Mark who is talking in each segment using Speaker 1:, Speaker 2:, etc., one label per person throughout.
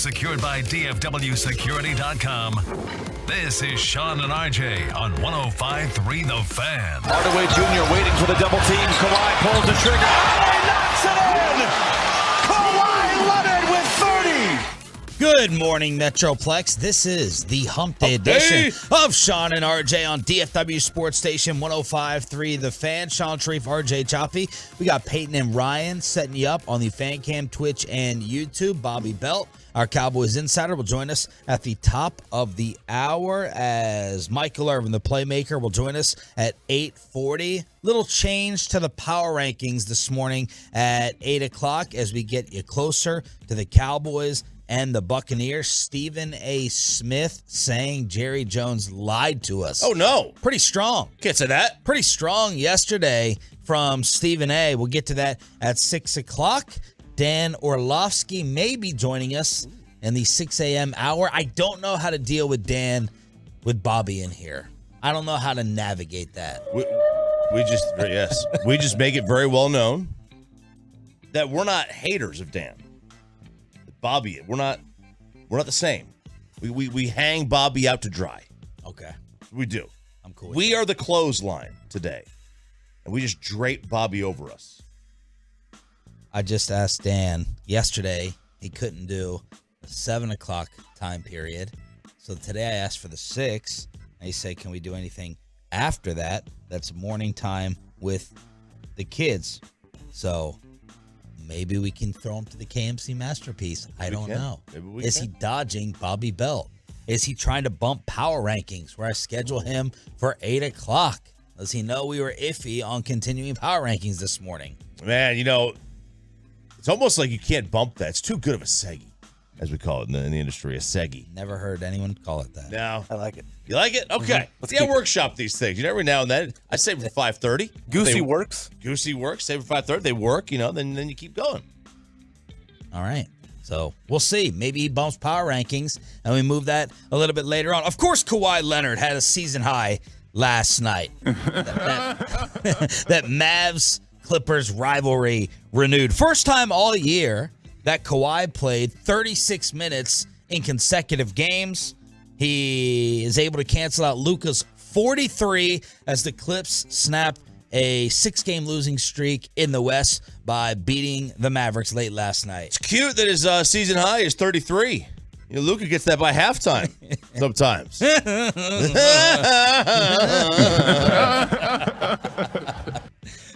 Speaker 1: secured by DFWsecurity.com. This is Sean and RJ on 105.3 The Fan.
Speaker 2: Hardaway Jr. waiting for the double team. Kawhi pulls the trigger. Oh, he knocks it in! Kawhi Leonard with 30!
Speaker 3: Good morning, Metroplex. This is the Hump Day edition of Sean and RJ on DFW Sports Station 105.3 The Fan. Sean Sharif, RJ Choppy. We got Peyton and Ryan setting you up on the Fan Cam, Twitch, and YouTube. Bobby Belt, our Cowboys insider, will join us at the top of the hour as Michael Irvin, the playmaker, will join us at 8:40. Little change to the power rankings this morning at 8 o'clock as we get you closer to the Cowboys and the Buccaneers. Stephen A. Smith saying Jerry Jones lied to us.
Speaker 4: Oh, no.
Speaker 3: Pretty strong.
Speaker 4: Can't say that.
Speaker 3: Pretty strong yesterday from Stephen A. We'll get to that at 6 o'clock. Dan Orlovsky may be joining us in the 6 a.m. hour. I don't know how to deal with Dan with Bobby in here. I don't know how to navigate that.
Speaker 4: We just make it very well known that we're not haters of Dan. Bobby, we're not the same. We hang Bobby out to dry.
Speaker 3: Okay.
Speaker 4: We do.
Speaker 3: I'm cool.
Speaker 4: We are the clothesline today, and we just drape Bobby over us.
Speaker 3: I just asked Dan yesterday. He couldn't do a 7 o'clock time period. So today I asked for the 6. And he said, can we do anything after that? That's morning time with the kids. So maybe we can throw him to the KMC Masterpiece. I don't know. Is he dodging Bobby Belt? Is he trying to bump power rankings where I schedule him for 8 o'clock? Does he know we were iffy on continuing power rankings this morning?
Speaker 4: Man, it's almost like you can't bump that. It's too good of a seggy, as we call it in the industry, a seggy.
Speaker 3: Never heard anyone call it that.
Speaker 4: No.
Speaker 2: I like it.
Speaker 4: You like it? Okay.
Speaker 2: Let's
Speaker 4: See, I workshop these things. Every now and then, I save for 5:30.
Speaker 2: Goosey works.
Speaker 4: Goosey works. Save for 5:30. They work, then you keep going.
Speaker 3: All right. So we'll see. Maybe he bumps power rankings, and we move that a little bit later on. Of course, Kawhi Leonard had a season high last night. that Mavs-Clippers rivalry renewed. First time all year that Kawhi played 36 minutes in consecutive games. He is able to cancel out Luka's 43 as the Clips snap a 6-game losing streak in the West by beating the Mavericks late last night.
Speaker 4: It's cute that his season high is 33. Luka gets that by halftime sometimes.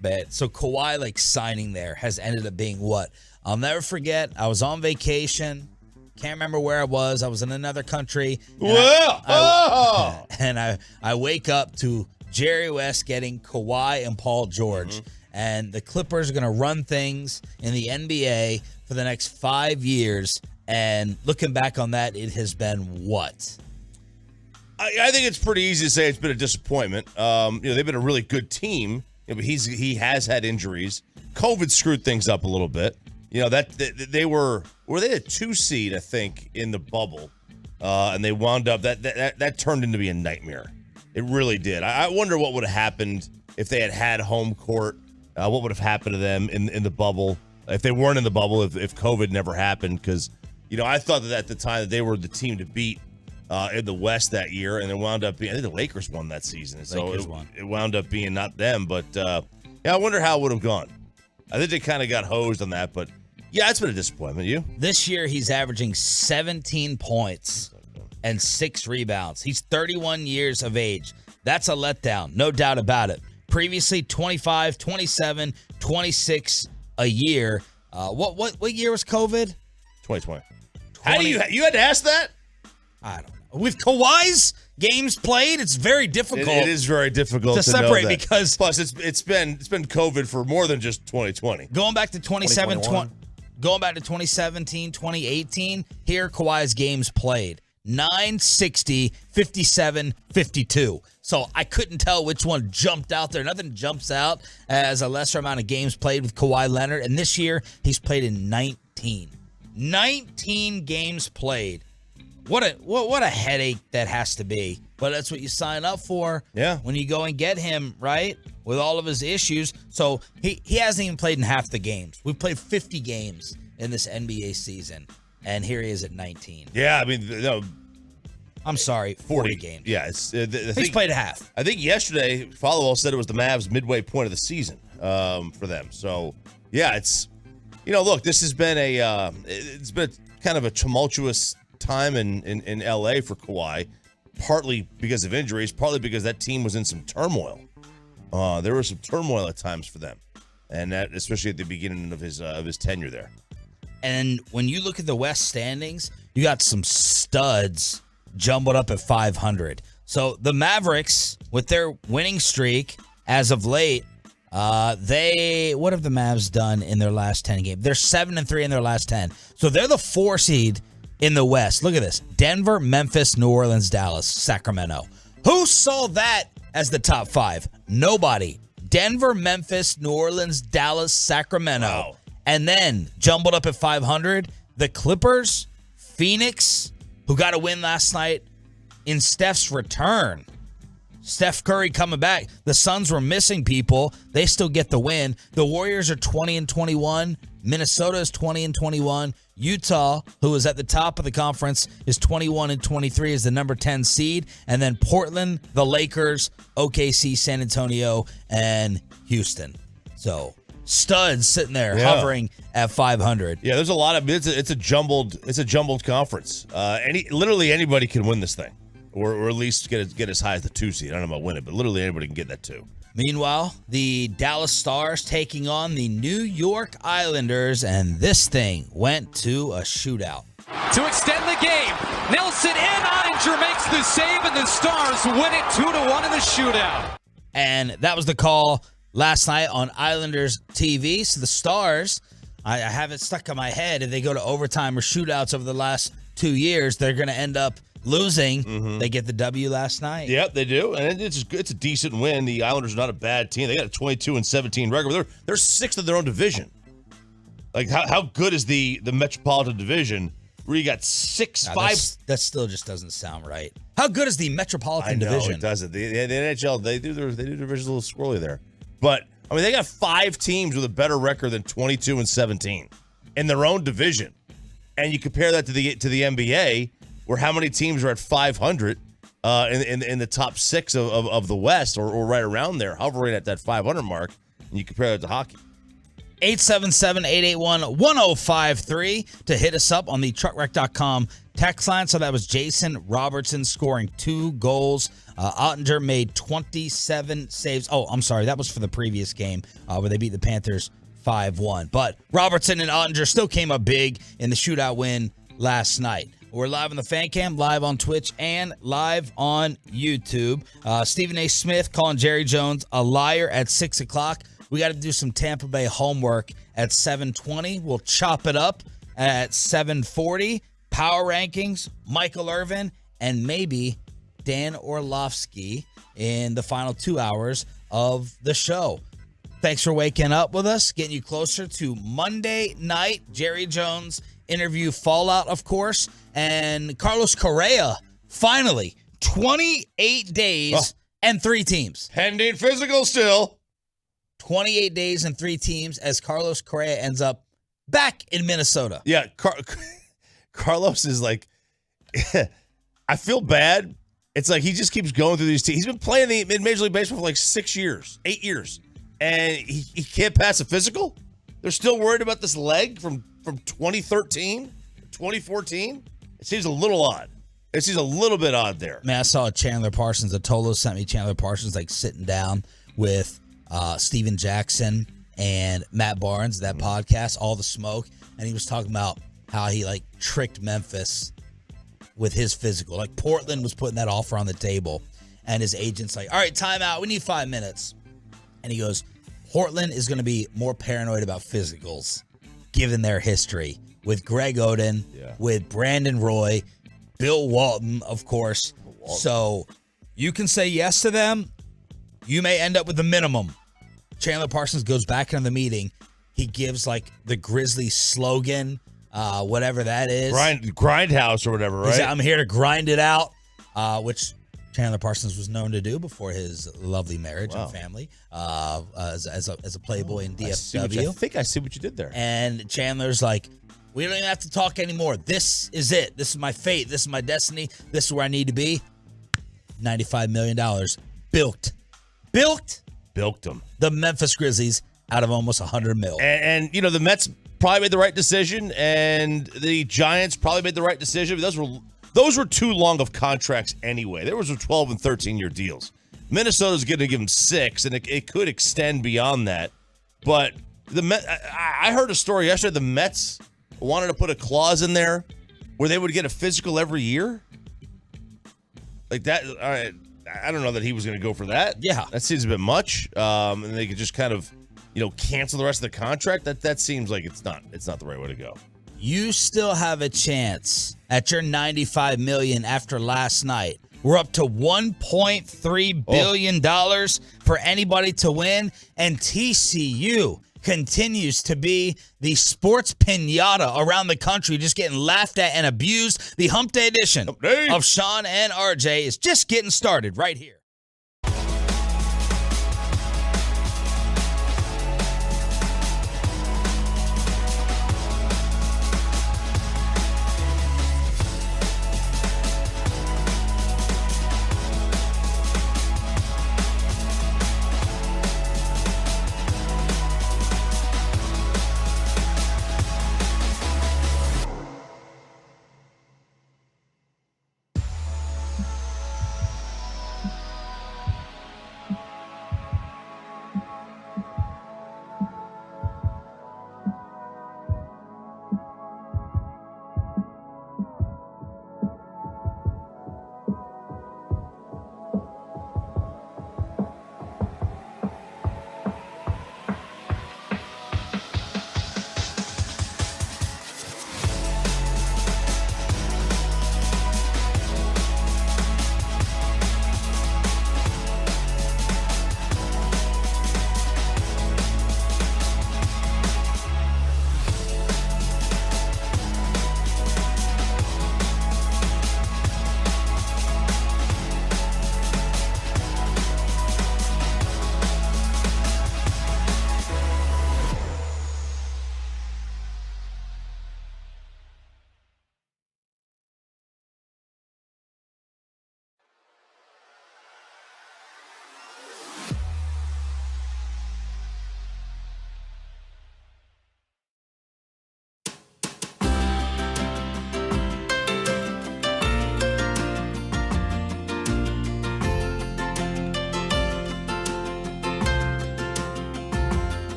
Speaker 3: Bad. So Kawhi, signing there has ended up being what? I'll never forget. I was on vacation. Can't remember where I was. I was in another country. And I wake up to Jerry West getting Kawhi and Paul George. Mm-hmm. And the Clippers are going to run things in the NBA for the next 5 years. And looking back on that, it has been what?
Speaker 4: I think it's pretty easy to say it's been a disappointment. They've been a really good team, but he has had injuries. COVID screwed things up a little bit. That they were they a 2 seed, I think, in the bubble, and they wound up that turned into be a nightmare. It really did. I wonder what would have happened if they had home court. What would have happened to them in the bubble if they weren't in the bubble, if COVID never happened? Because I thought that at the time that they were the team to beat in the West that year, and it wound up being, I think the Lakers won that season, so it wound up being not them. But I wonder how it would have gone. I think they kind of got hosed on that, but. Yeah, it's been a disappointment. You?
Speaker 3: This year, he's averaging 17 points and 6 rebounds. He's 31 years of age. That's a letdown, no doubt about it. Previously, 25, 27, 26 a year. What year was COVID?
Speaker 4: 2020. How do you had to ask that?
Speaker 3: I don't know. With Kawhi's games played, it's very difficult.
Speaker 4: It is very difficult to
Speaker 3: separate
Speaker 4: know that.
Speaker 3: because
Speaker 4: plus it's been COVID for more than just 2020.
Speaker 3: Going back to 2017, 2018, here Kawhi's games played. 9, 60, 57, 52. So I couldn't tell which one jumped out there. Nothing jumps out as a lesser amount of games played with Kawhi Leonard. And this year, he's played in 19. 19 games played. What a headache that has to be. But that's what you sign up for when you go and get him, right? With all of his issues. So he hasn't even played in half the games. We've played 50 games in this NBA season. and here he is at 19.
Speaker 4: Yeah, I mean, no,
Speaker 3: I'm sorry, 40 games.
Speaker 4: Yeah,
Speaker 3: He's played a half.
Speaker 4: I think yesterday, Followell said it was the Mavs' midway point of the season for them. So, yeah, it's, look, this has been it's been kind of a tumultuous time in LA for Kawhi, partly because of injuries, partly because that team was in some turmoil. There was some turmoil at times for them, and that especially at the beginning of his tenure there.
Speaker 3: And when you look at the West standings, you got some studs jumbled up at 500. So the Mavericks, with their winning streak as of late, what have the Mavs done in their last 10 games? They're 7-3 in their last 10. So they're the 4 seed in the West. Look at this. Denver, Memphis, New Orleans, Dallas, Sacramento. Who saw that as the top 5? Nobody. Denver, Memphis, New Orleans, Dallas, Sacramento.
Speaker 4: Wow.
Speaker 3: And then jumbled up at 500, the Clippers, Phoenix, who got a win last night in Steph's return. Steph Curry coming back. The Suns were missing people. They still get the win. The Warriors are 20-21. Minnesota is 20-21. Utah, who is at the top of the conference, is 21-23 as the number 10 seed. And then Portland, the Lakers, OKC, San Antonio, and Houston. So studs sitting there hovering at 500.
Speaker 4: Yeah, there's a lot of it's a jumbled conference. Literally anybody can win this thing, or at least get as high as the 2 seed. I don't know about win it, but literally anybody can get that 2.
Speaker 3: Meanwhile, the Dallas Stars taking on the New York Islanders, and this thing went to a shootout.
Speaker 5: To extend the game, Nelson and Ottinger makes the save, and the Stars win it 2-1 in the shootout.
Speaker 3: And that was the call last night on Islanders TV. So the Stars, I have it stuck in my head. If they go to overtime or shootouts over the last 2 years, they're going to end up losing. Mm-hmm. They get the W last night.
Speaker 4: Yep, they do. And it's a decent win. The Islanders are not a bad team. They got a 22-17 record. They're 6th in their own division. Like, how good is the Metropolitan Division where you got 6-5?
Speaker 3: That still just doesn't sound right. How good is the Metropolitan Division?
Speaker 4: It doesn't. The NHL, they do their divisions a little squirrely there. But, I mean, they got 5 teams with a better record than 22-17 in their own division. And you compare that to the NBA, where how many teams are at 500 in the top 6 of the West, or right around there, hovering at that 500 mark, and you compare that to hockey.
Speaker 3: 877-881-1053 to hit us up on the truckwreck.com text line. So that was Jason Robertson scoring 2 goals. Ottinger made 27 saves. Oh, I'm sorry. That was for the previous game where they beat the Panthers 5-1. But Robertson and Ottinger still came up big in the shootout win last night. We're live on the Fan Cam, live on Twitch, and live on YouTube. Stephen A. Smith calling Jerry Jones a liar at 6 o'clock. We got to do some Tampa Bay homework at 7:20. We'll chop it up at 7:40. Power rankings, Michael Irvin, and maybe Dan Orlovsky in the final 2 hours of the show. Thanks for waking up with us, getting you closer to Monday night. Jerry Jones interview fallout, of course, and Carlos Correa, finally, 28 days and 3 teams.
Speaker 4: Pending physical still.
Speaker 3: 28 days and 3 teams as Carlos Correa ends up back in Minnesota.
Speaker 4: Yeah, Carlos is like, I feel bad. It's like he just keeps going through these teams. He's been playing in Major League Baseball for like 8 years, and he can't pass a physical. They're still worried about this leg from 2013, 2014. It seems a little odd. It seems a little bit odd there.
Speaker 3: Man, I saw Chandler Parsons. Atolo sent me Chandler Parsons like sitting down with Steven Jackson and Matt Barnes, that podcast, All the Smoke, and he was talking about how he like tricked Memphis with his physical. Like Portland was putting that offer on the table, and his agent's like, all right, timeout. We need 5 minutes. And he goes, Portland is going to be more paranoid about physicals given their history with Greg Oden, with Brandon Roy, Bill Walton, of course. So you can say yes to them. You may end up with the minimum. Chandler Parsons goes back into the meeting. He gives like the Grizzlies slogan, whatever that is.
Speaker 4: Grindhouse or whatever, right?
Speaker 3: I'm here to grind it out, which Chandler Parsons was known to do before his lovely marriage and family as a playboy in DFW.
Speaker 4: I think I see what you did there.
Speaker 3: And Chandler's like, We don't even have to talk anymore. This is it. This is my fate. This is my destiny. This is where I need to be. $95 million. Bilked.
Speaker 4: Bilked them.
Speaker 3: The Memphis Grizzlies out of almost $100 million.
Speaker 4: And the Mets probably made the right decision, and the Giants probably made the right decision. Those were too long of contracts anyway. There was 12 and 13-year deals. Minnesota's going to give them 6, and it could extend beyond that. But I heard a story yesterday. The Mets wanted to put a clause in there where they would get a physical every year. Like that. All right, I don't know that he was going to go for that.
Speaker 3: Yeah,
Speaker 4: that seems a bit much. And they could just kind of, cancel the rest of the contract. That seems like it's not the right way to go.
Speaker 3: You still have a chance at your $95 million after last night. We're up to $1.3 billion for anybody to win, and TCU continues to be the sports pinata around the country, just getting laughed at and abused. The Hump Day edition of Sean and RJ is just getting started right here.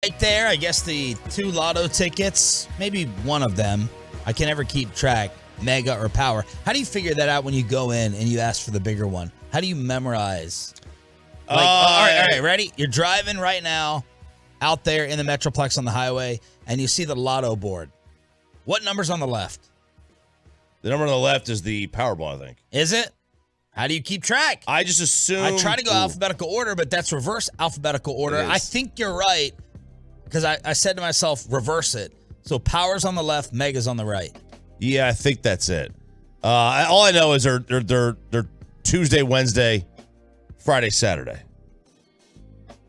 Speaker 3: Right there, I guess the 2 lotto tickets, maybe one of them, I can never keep track, Mega or Power. How do you figure that out when you go in and you ask for the bigger one? How do you memorize? All right, ready? You're driving right now out there in the Metroplex on the highway, and you see the lotto board. What number's on the left?
Speaker 4: The number on the left is the Powerball, I think.
Speaker 3: Is it? How do you keep track?
Speaker 4: I just assume.
Speaker 3: I try to go alphabetical order, but that's reverse alphabetical order. I think you're right because I said to myself, reverse it. So Power's on the left, Mega's on the right.
Speaker 4: Yeah, I think that's it. All I know is they're Tuesday, Wednesday, Friday, Saturday.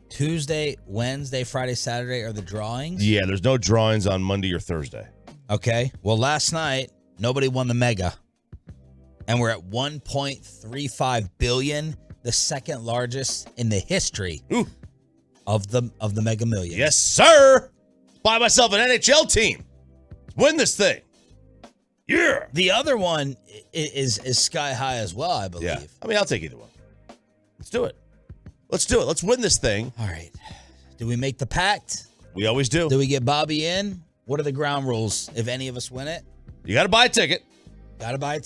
Speaker 3: Tuesday, Wednesday, Friday, Saturday are the drawings?
Speaker 4: Yeah, there's no drawings on Monday or Thursday.
Speaker 3: Okay. Well, last night, nobody won the Mega. And we're at $1.35 billion, the second largest in the history of the Mega Millions.
Speaker 4: Yes, sir. Buy myself an NHL team. Let's win this thing. Yeah.
Speaker 3: The other one is sky high as well, I believe.
Speaker 4: Yeah. I mean, I'll take either one. Let's do it. Let's win this thing.
Speaker 3: All right. Do we make the pact?
Speaker 4: We always do.
Speaker 3: Do we get Bobby in? What are the ground rules if any of us win it?
Speaker 4: You got to buy a ticket.
Speaker 3: Got to buy a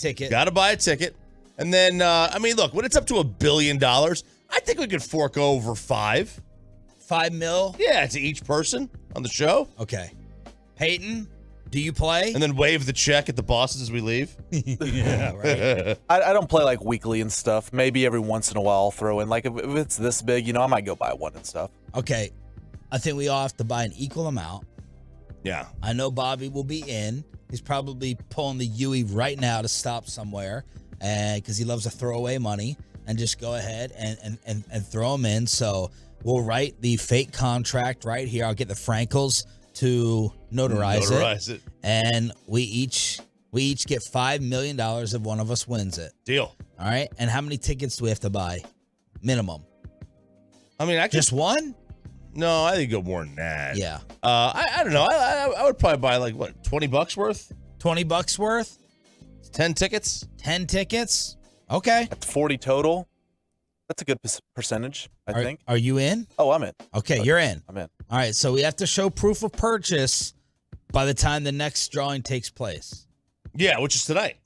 Speaker 3: ticket.
Speaker 4: And then, I mean, look, when it's up to $1 billion, I think we could fork over $5
Speaker 3: million?
Speaker 4: Yeah, to each person on the show.
Speaker 3: Okay. Peyton, do you play?
Speaker 4: And then wave the check at the bosses as we leave.
Speaker 3: Yeah, right.
Speaker 6: I don't play like weekly and stuff. Maybe every once in a while I'll throw in. Like if it's this big, I might go buy one and stuff.
Speaker 3: Okay. I think we all have to buy an equal amount.
Speaker 4: Yeah.
Speaker 3: I know Bobby will be in. He's probably pulling the Yui right now to stop somewhere because he loves to throw away money and just go ahead and throw them in. So we'll write the fake contract right here. I'll get the Frankels to notarize it. And we each get $5 million if one of us wins it.
Speaker 4: Deal.
Speaker 3: All right. And how many tickets do we have to buy? Minimum.
Speaker 4: I mean,
Speaker 3: just one?
Speaker 4: No, I think go more than that.
Speaker 3: Yeah.
Speaker 4: I don't know. I would probably buy like what, $20 worth?
Speaker 3: $20 worth?
Speaker 4: 10 tickets?
Speaker 3: 10 tickets? Okay.
Speaker 6: That's 40 total. That's a good percentage, I think.
Speaker 3: Are you in?
Speaker 6: Oh, I'm in.
Speaker 3: Okay, you're in.
Speaker 6: I'm in.
Speaker 3: All right, so we have to show proof of purchase by the time the next drawing takes place.
Speaker 4: Yeah, which is tonight.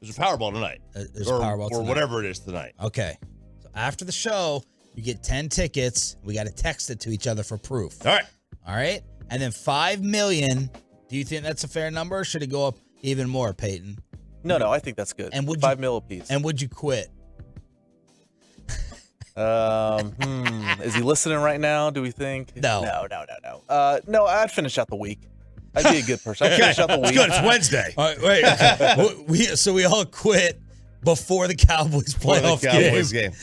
Speaker 4: There's a Powerball tonight.
Speaker 3: There's a Powerball tonight.
Speaker 4: Or whatever it is tonight.
Speaker 3: Okay. So after the show, you get 10 tickets. We got to text it to each other for proof.
Speaker 4: All right.
Speaker 3: All right? And then $5 million. Do you think that's a fair number or should it go up even more, Peyton?
Speaker 6: No, I think that's good.
Speaker 3: And
Speaker 6: $5 million apiece.
Speaker 3: And would you quit?
Speaker 6: Is he listening right now? Do we think?
Speaker 3: No.
Speaker 6: No, I'd finish out the week. I'd be a good person. I'd finish out the week.
Speaker 4: It's good. It's Wednesday.
Speaker 3: All right, wait. Okay. So we all quit before the Cowboys playoff game.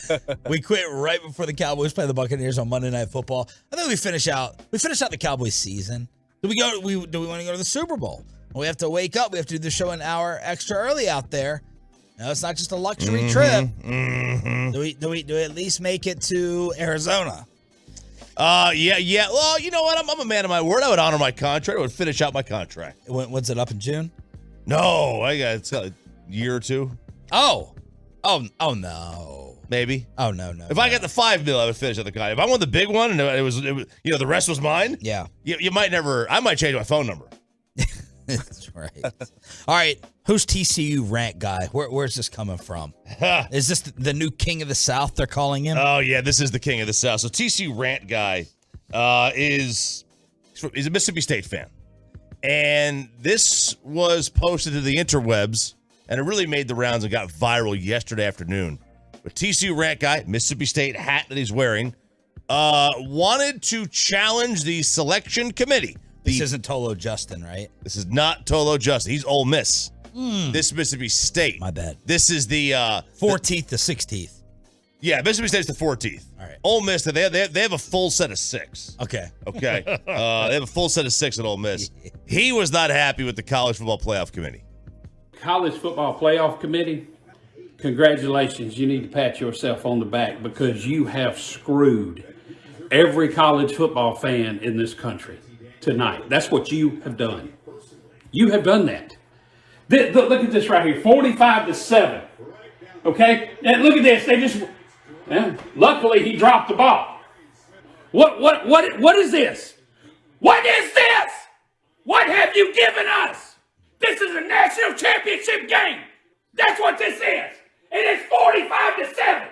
Speaker 3: We quit right before the Cowboys play the Buccaneers on Monday Night Football. I think we finish out the Cowboys season. Do we want to go to the Super Bowl? We have to wake up. We have to do the show an hour extra early out there. No, it's not just a luxury trip.
Speaker 4: Mm-hmm.
Speaker 3: Do we at least make it to Arizona?
Speaker 4: Yeah. Well, you know what? I'm a man of my word. I would honor my contract. I would finish out my contract.
Speaker 3: When's it up in June?
Speaker 4: No, it's got a year or two.
Speaker 3: Oh no.
Speaker 4: Maybe.
Speaker 3: Oh no.
Speaker 4: If I got the $5 million, I would finish out the contract. If I won the big one and it was the rest was mine.
Speaker 3: Yeah.
Speaker 4: You might never. I might change my phone number.
Speaker 3: That's right. All right. Who's TCU rant guy? Where's this coming from? Is this the new king of the South they're calling him?
Speaker 4: Oh, yeah. This is the king of the South. So TCU rant guy he's a Mississippi State fan. And this was posted to the interwebs, and it really made the rounds and got viral yesterday afternoon. But TCU rant guy, Mississippi State hat that he's wearing, wanted to challenge the selection committee.
Speaker 3: This isn't Tolo Justin, right?
Speaker 4: This is not Tolo Justin. He's Ole Miss. This is Mississippi State.
Speaker 3: My bad.
Speaker 4: This is the
Speaker 3: 14th to 16th.
Speaker 4: Yeah, Mississippi State's the 14th.
Speaker 3: All right.
Speaker 4: Ole Miss, they have a full set of 6.
Speaker 3: Okay.
Speaker 4: They have a full set of 6 at Ole Miss. He was not happy with the College Football Playoff Committee.
Speaker 7: College Football Playoff Committee, congratulations. You need to pat yourself on the back because you have screwed every college football fan in this country tonight. That's what you have done. You have done that. Look at this right here, 45-7. Okay, and look at this. Luckily he dropped the ball. What is this? What is this? What have you given us? This is a national championship game. That's what this is. And it's 45-7.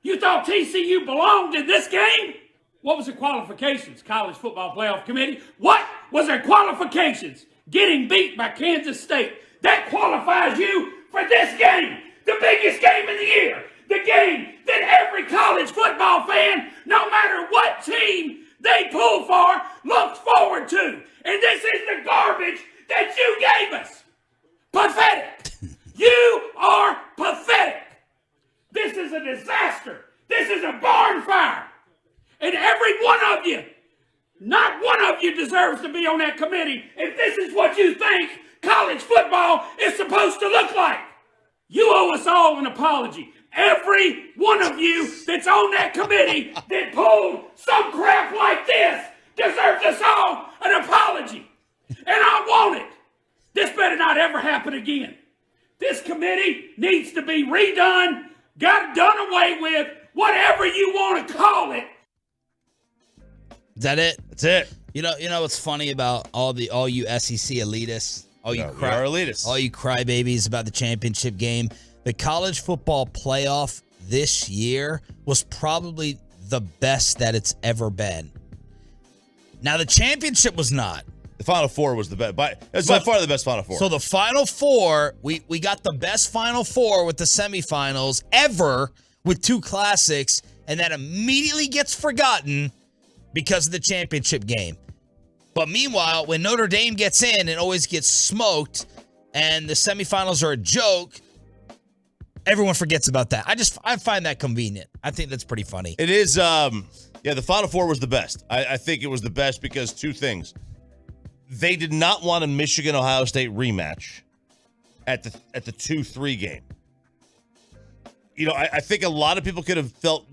Speaker 7: You thought TCU belonged in this game? What was the qualifications, College Football Playoff Committee? What was their qualifications? Getting beat by Kansas State. That qualifies you for this game. The biggest game of the year. The game that every college football fan, no matter what team they pull for, looks forward to. And this is the garbage that you gave us. Pathetic. You are pathetic. This is a disaster. This is a barn fire. And every one of you, not one of you deserves to be on that committee if this is what you think college football is supposed to look like. You owe us all an apology. Every one of you that's on that committee that pulled some crap like this deserves us all an apology. And I want it. This better not ever happen again. This committee needs to be redone, got done away with, whatever you want to call it.
Speaker 3: Is that it?
Speaker 4: That's it.
Speaker 3: You know what's funny about all you SEC elitists, all you crybabies about the championship game? The college football playoff this year was probably the best that it's ever been. Now the championship was not.
Speaker 4: The Final Four was the best. It's by far the best Final Four.
Speaker 3: So the Final Four, we got the best Final Four with the semifinals ever with two classics, and that immediately gets forgotten because of the championship game. But meanwhile, when Notre Dame gets in, it always gets smoked, and the semifinals are a joke. Everyone forgets about that. I find that convenient. I think that's pretty funny.
Speaker 4: It is. The Final Four was the best. I think it was the best because two things. They did not want a Michigan-Ohio State rematch at the 2-3 game. I think a lot of people would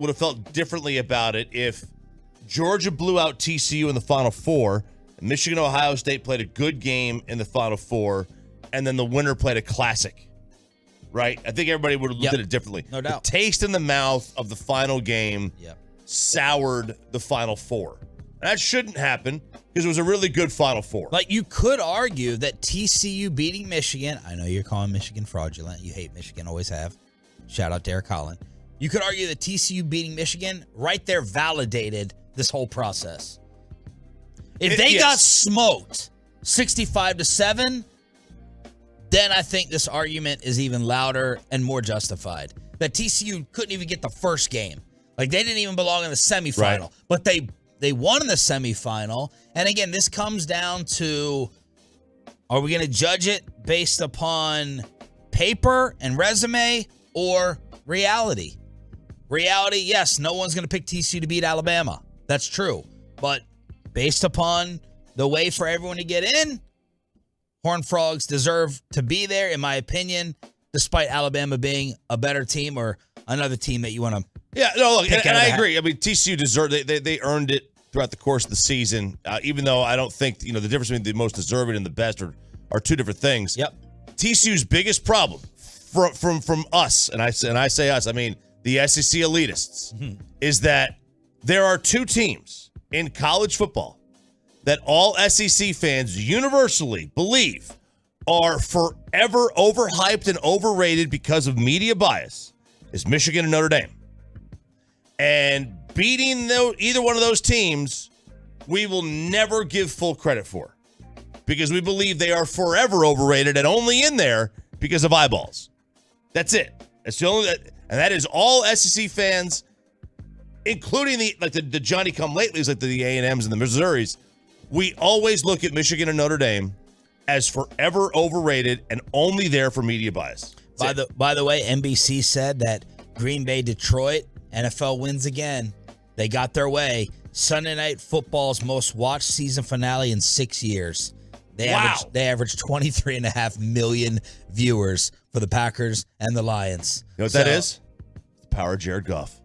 Speaker 4: have felt differently about it if Georgia blew out TCU in the Final Four, and Michigan-Ohio State played a good game in the Final Four, and then the winner played a classic. Right? I think everybody would have looked at it differently.
Speaker 3: No doubt.
Speaker 4: The taste in the mouth of the final game soured the Final Four. That shouldn't happen because it was a really good Final Four.
Speaker 3: Like, you could argue that TCU beating Michigan, I know you're calling Michigan fraudulent. You hate Michigan, always have. Shout out Derek Collin. You could argue that TCU beating Michigan right there validated this whole process. If they got smoked 65-7, then I think this argument is even louder and more justified. That TCU couldn't even get the first game. Like, they didn't even belong in the semifinal.
Speaker 4: Right.
Speaker 3: But they won in the semifinal. And again, this comes down to, are we going to judge it based upon paper and resume or reality? Reality, yes, no one's going to pick TCU to beat Alabama. That's true. But based upon the way for everyone to get in, Horned Frogs deserve to be there, in my opinion, despite Alabama being a better team or another team that you want to.
Speaker 4: Yeah, no, look, and I agree. I mean, TCU deserved they earned it throughout the course of the season. Even though I don't think the difference between the most deserving and the best are two different things.
Speaker 3: Yep.
Speaker 4: TCU's biggest problem from us, and I say us, I mean the SEC elitists, is that there are two teams in college football that all SEC fans universally believe are forever overhyped and overrated because of media bias. Is Michigan and Notre Dame. And beating either one of those teams, we will never give full credit for because we believe they are forever overrated and only in there because of eyeballs. That's it. That's the only, and that is all SEC fans, including the Johnny-come-latelys like the A&Ms and the Missouris. We always look at Michigan and Notre Dame as forever overrated and only there for media bias.
Speaker 3: By the way, NBC said that Green Bay, Detroit, NFL wins again. They got their way. Sunday Night Football's most watched season finale in 6 years. They averaged 23.5 million viewers for the Packers and the Lions.
Speaker 4: You know what that is? The power of Jared Goff.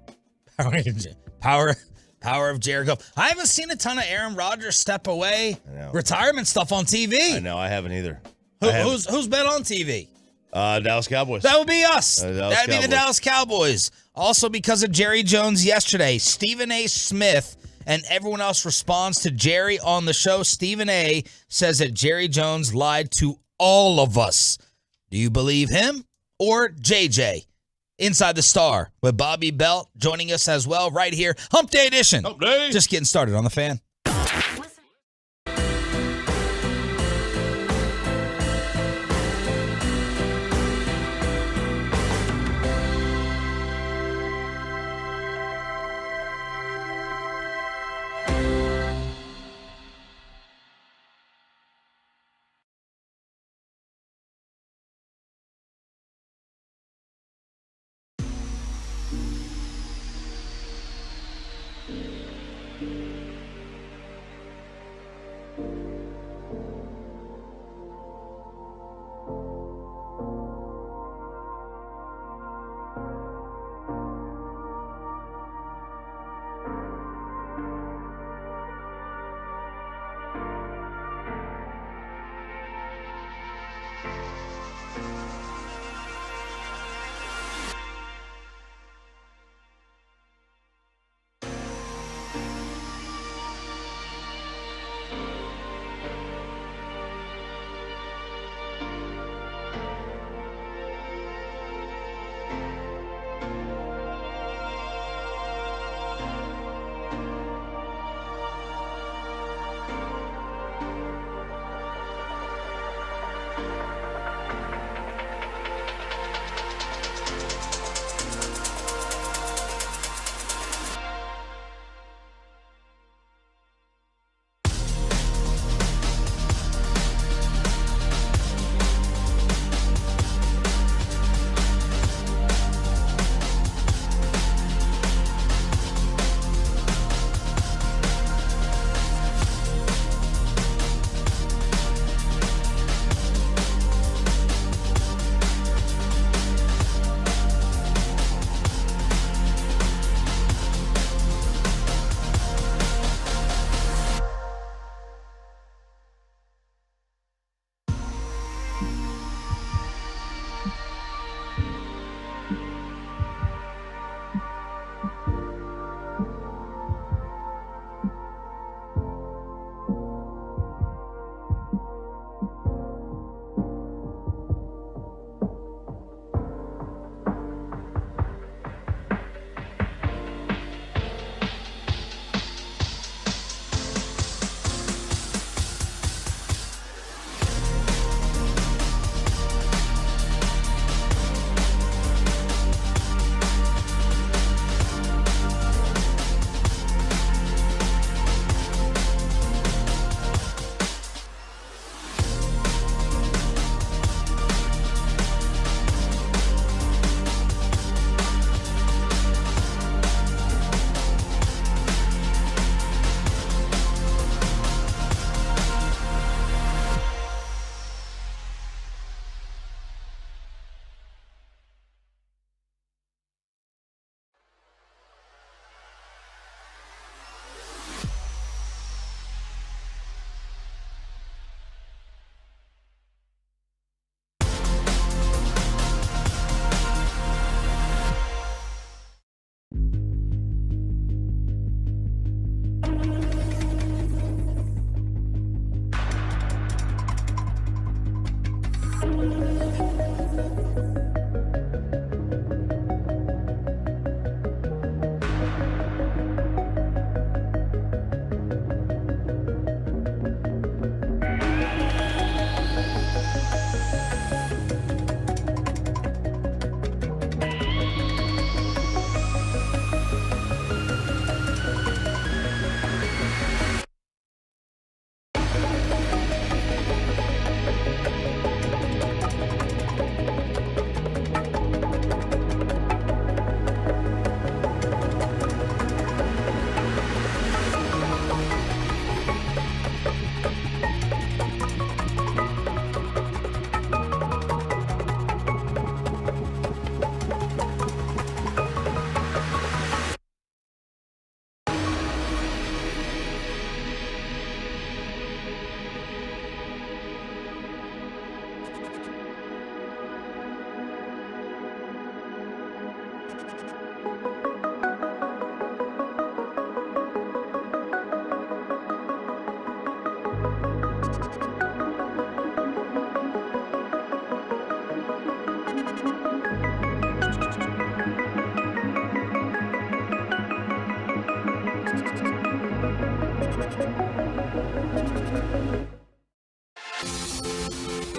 Speaker 3: Power of Jared Goff. I haven't seen a ton of Aaron Rodgers step away retirement stuff on TV.
Speaker 4: I know. I haven't either.
Speaker 3: Who's been on TV?
Speaker 4: Dallas Cowboys.
Speaker 3: That would be us. That would be the Dallas Cowboys. Also, because of Jerry Jones yesterday, Stephen A. Smith and everyone else responds to Jerry on the show. Stephen A. says that Jerry Jones lied to all of us. Do you believe him or JJ? Inside the Star with Bobby Belt joining us as well right here. Hump Day edition.
Speaker 4: Hump Day.
Speaker 3: Just getting started on the Fan.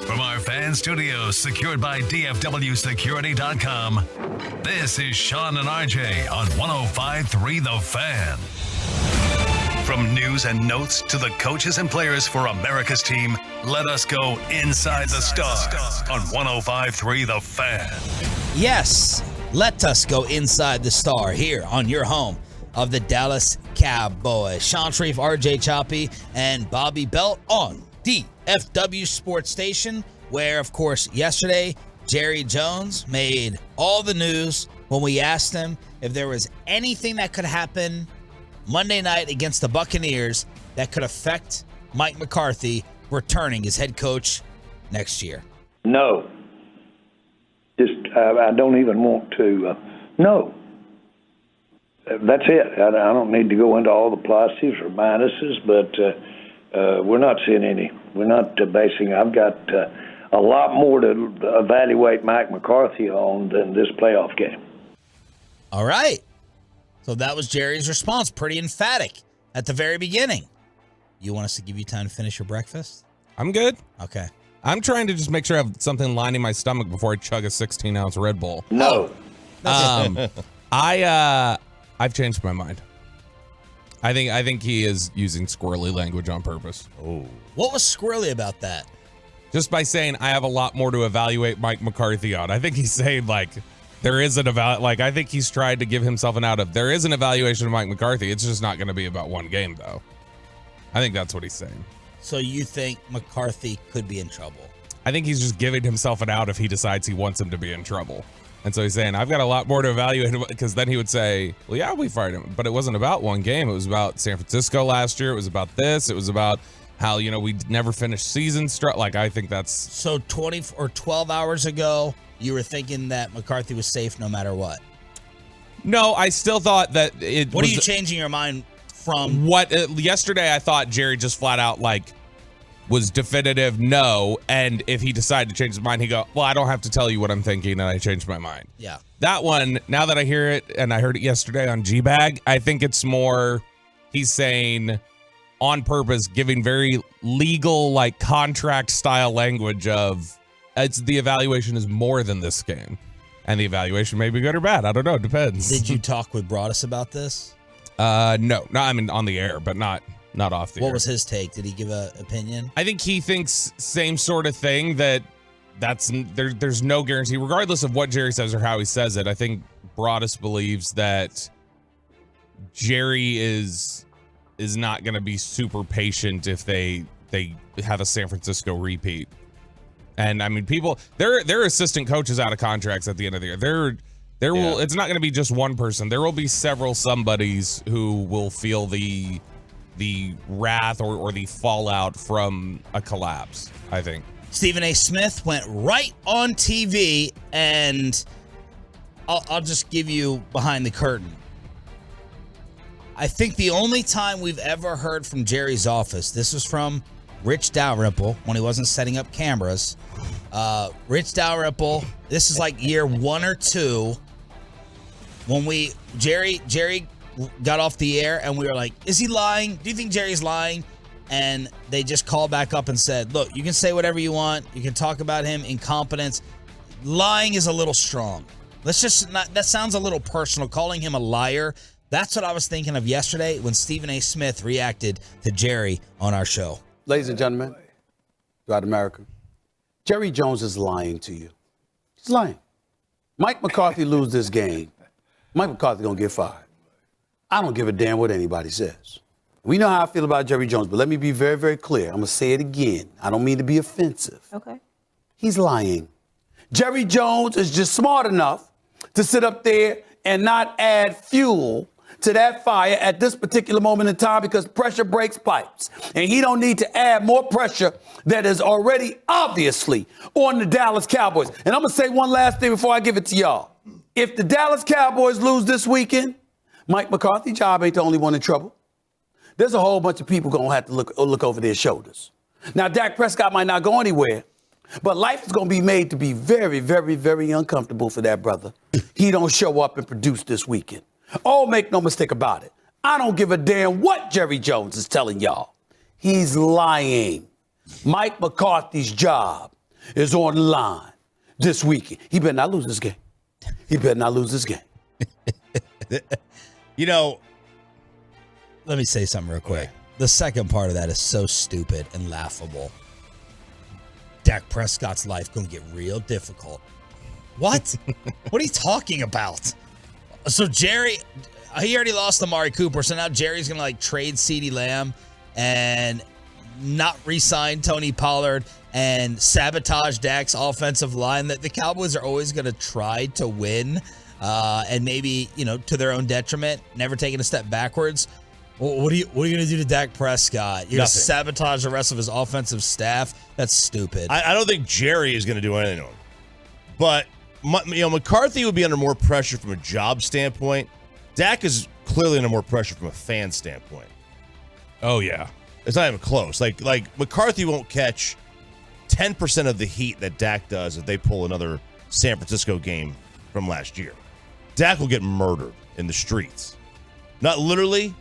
Speaker 1: From our fan studios secured by DFWsecurity.com, this is Sean and RJ on 105.3 The Fan. From news and notes to the coaches and players for America's team, let us go inside the stars on 105.3 The Fan.
Speaker 3: Yes, let us go inside the star here on your home of the Dallas Cowboys. Sean Sharif, RJ Choppy, and Bobby Belt on DFW Sports Station, where, of course, yesterday, Jerry Jones made all the news when we asked him if there was anything that could happen Monday night against the Buccaneers that could affect Mike McCarthy returning as head coach next year.
Speaker 8: No. I don't even want to know. That's it. I don't need to go into all the pluses or minuses, but we're not seeing any. We're not basing. I've got a lot more to evaluate Mike McCarthy on than this playoff game.
Speaker 3: All right. So that was Jerry's response. Pretty emphatic at the very beginning. You want us to give you time to finish your breakfast?
Speaker 9: I'm good.
Speaker 3: Okay.
Speaker 9: I'm trying to just make sure I have something lining my stomach before I chug a 16-ounce Red Bull.
Speaker 8: No.
Speaker 9: I've changed my mind. I think he is using squirrely language on purpose.
Speaker 4: Oh.
Speaker 3: What was squirrely about that?
Speaker 9: Just by saying I have a lot more to evaluate Mike McCarthy on. I think he's saying there is an I think he's tried to give himself an out of. There is an evaluation of Mike McCarthy. It's just not going to be about one game though. I think that's what he's saying.
Speaker 3: So you think McCarthy could be in trouble?
Speaker 9: I think he's just giving himself an out if he decides he wants him to be in trouble. And so he's saying, I've got a lot more to evaluate, because then he would say, well, yeah, we fired him. But it wasn't about one game. It was about San Francisco last year. It was about this. It was about how, we never finished season I think that's...
Speaker 3: So 20 or 12 hours ago, you were thinking that McCarthy was safe no matter what?
Speaker 9: No, I still thought that it
Speaker 3: What are you changing your mind from?
Speaker 9: Yesterday, I thought Jerry just flat out, was definitive no, and if he decided to change his mind, he'd go, well, I don't have to tell you what I'm thinking, and I changed my mind.
Speaker 3: Yeah.
Speaker 9: That one, now that I hear it, and I heard it yesterday on G-Bag, I think it's more he's saying on purpose, giving very legal, contract-style language of the evaluation is more than this game. And the evaluation may be good or bad. I don't know. It depends.
Speaker 3: Did you talk with Broadus about this?
Speaker 9: No, I mean on the air, but not off the air.
Speaker 3: What was his take? Did he give an opinion?
Speaker 9: I think he thinks same sort of thing, there's no guarantee, regardless of what Jerry says or how he says it. I think Broadus believes that Jerry is not going to be super patient if they have a San Francisco repeat. And I mean, their assistant coaches out of contracts at the end of the year. It's not going to be just one person. There will be several somebodies who will feel the wrath or the fallout from a collapse, I think.
Speaker 3: Stephen A. Smith went right on TV, and I'll just give you behind the curtain. I think the only time we've ever heard from Jerry's office, this was from Rich Dalrymple when he wasn't setting up cameras. Rich Dalrymple, this is year 1 or 2 when Jerry got off the air and we were like, is he lying? Do you think Jerry's lying? And they just called back up and said, look, you can say whatever you want. You can talk about him, incompetence. Lying is a little strong. That sounds a little personal, calling him a liar. That's what I was thinking of yesterday when Stephen A. Smith reacted to Jerry on our show.
Speaker 10: Ladies and gentlemen, throughout America, Jerry Jones is lying to you. He's lying. Mike McCarthy lose this game. Mike McCarthy gonna get fired. I don't give a damn what anybody says. We know how I feel about Jerry Jones, but let me be very, very clear. I'm gonna say it again. I don't mean to be offensive.
Speaker 11: Okay.
Speaker 10: He's lying. Jerry Jones is just smart enough to sit up there and not add fuel to that fire at this particular moment in time, because pressure breaks pipes. And he don't need to add more pressure that is already obviously on the Dallas Cowboys. And I'm going to say one last thing before I give it to y'all. If the Dallas Cowboys lose this weekend, Mike McCarthy's job ain't the only one in trouble. There's a whole bunch of people going to have to look over their shoulders. Now, Dak Prescott might not go anywhere, but life is going to be made to be very, very, very uncomfortable for that brother. He don't show up and produce this weekend. Oh, make no mistake about it. I don't give a damn what Jerry Jones is telling y'all. He's lying. Mike McCarthy's job is on the line this weekend. He better not lose this game. He better not lose this game.
Speaker 3: Let me say something real quick. The second part of that is so stupid and laughable. Dak Prescott's life going to get real difficult. What? What are you talking about? So Jerry, he already lost Amari Cooper, so now Jerry's going to trade CeeDee Lamb and not re-sign Tony Pollard and sabotage Dak's offensive line. That the Cowboys are always going to try to win, and maybe, to their own detriment, never taking a step backwards. What are you going to do to Dak Prescott? You're going to sabotage the rest of his offensive staff? That's stupid.
Speaker 4: I don't think Jerry is going to do anything to him. But McCarthy would be under more pressure from a job standpoint. Dak is clearly under more pressure from a fan standpoint.
Speaker 9: Oh, yeah.
Speaker 4: It's not even close. Like McCarthy won't catch 10% of the heat that Dak does if they pull another San Francisco game from last year. Dak will get murdered in the streets. Not literally,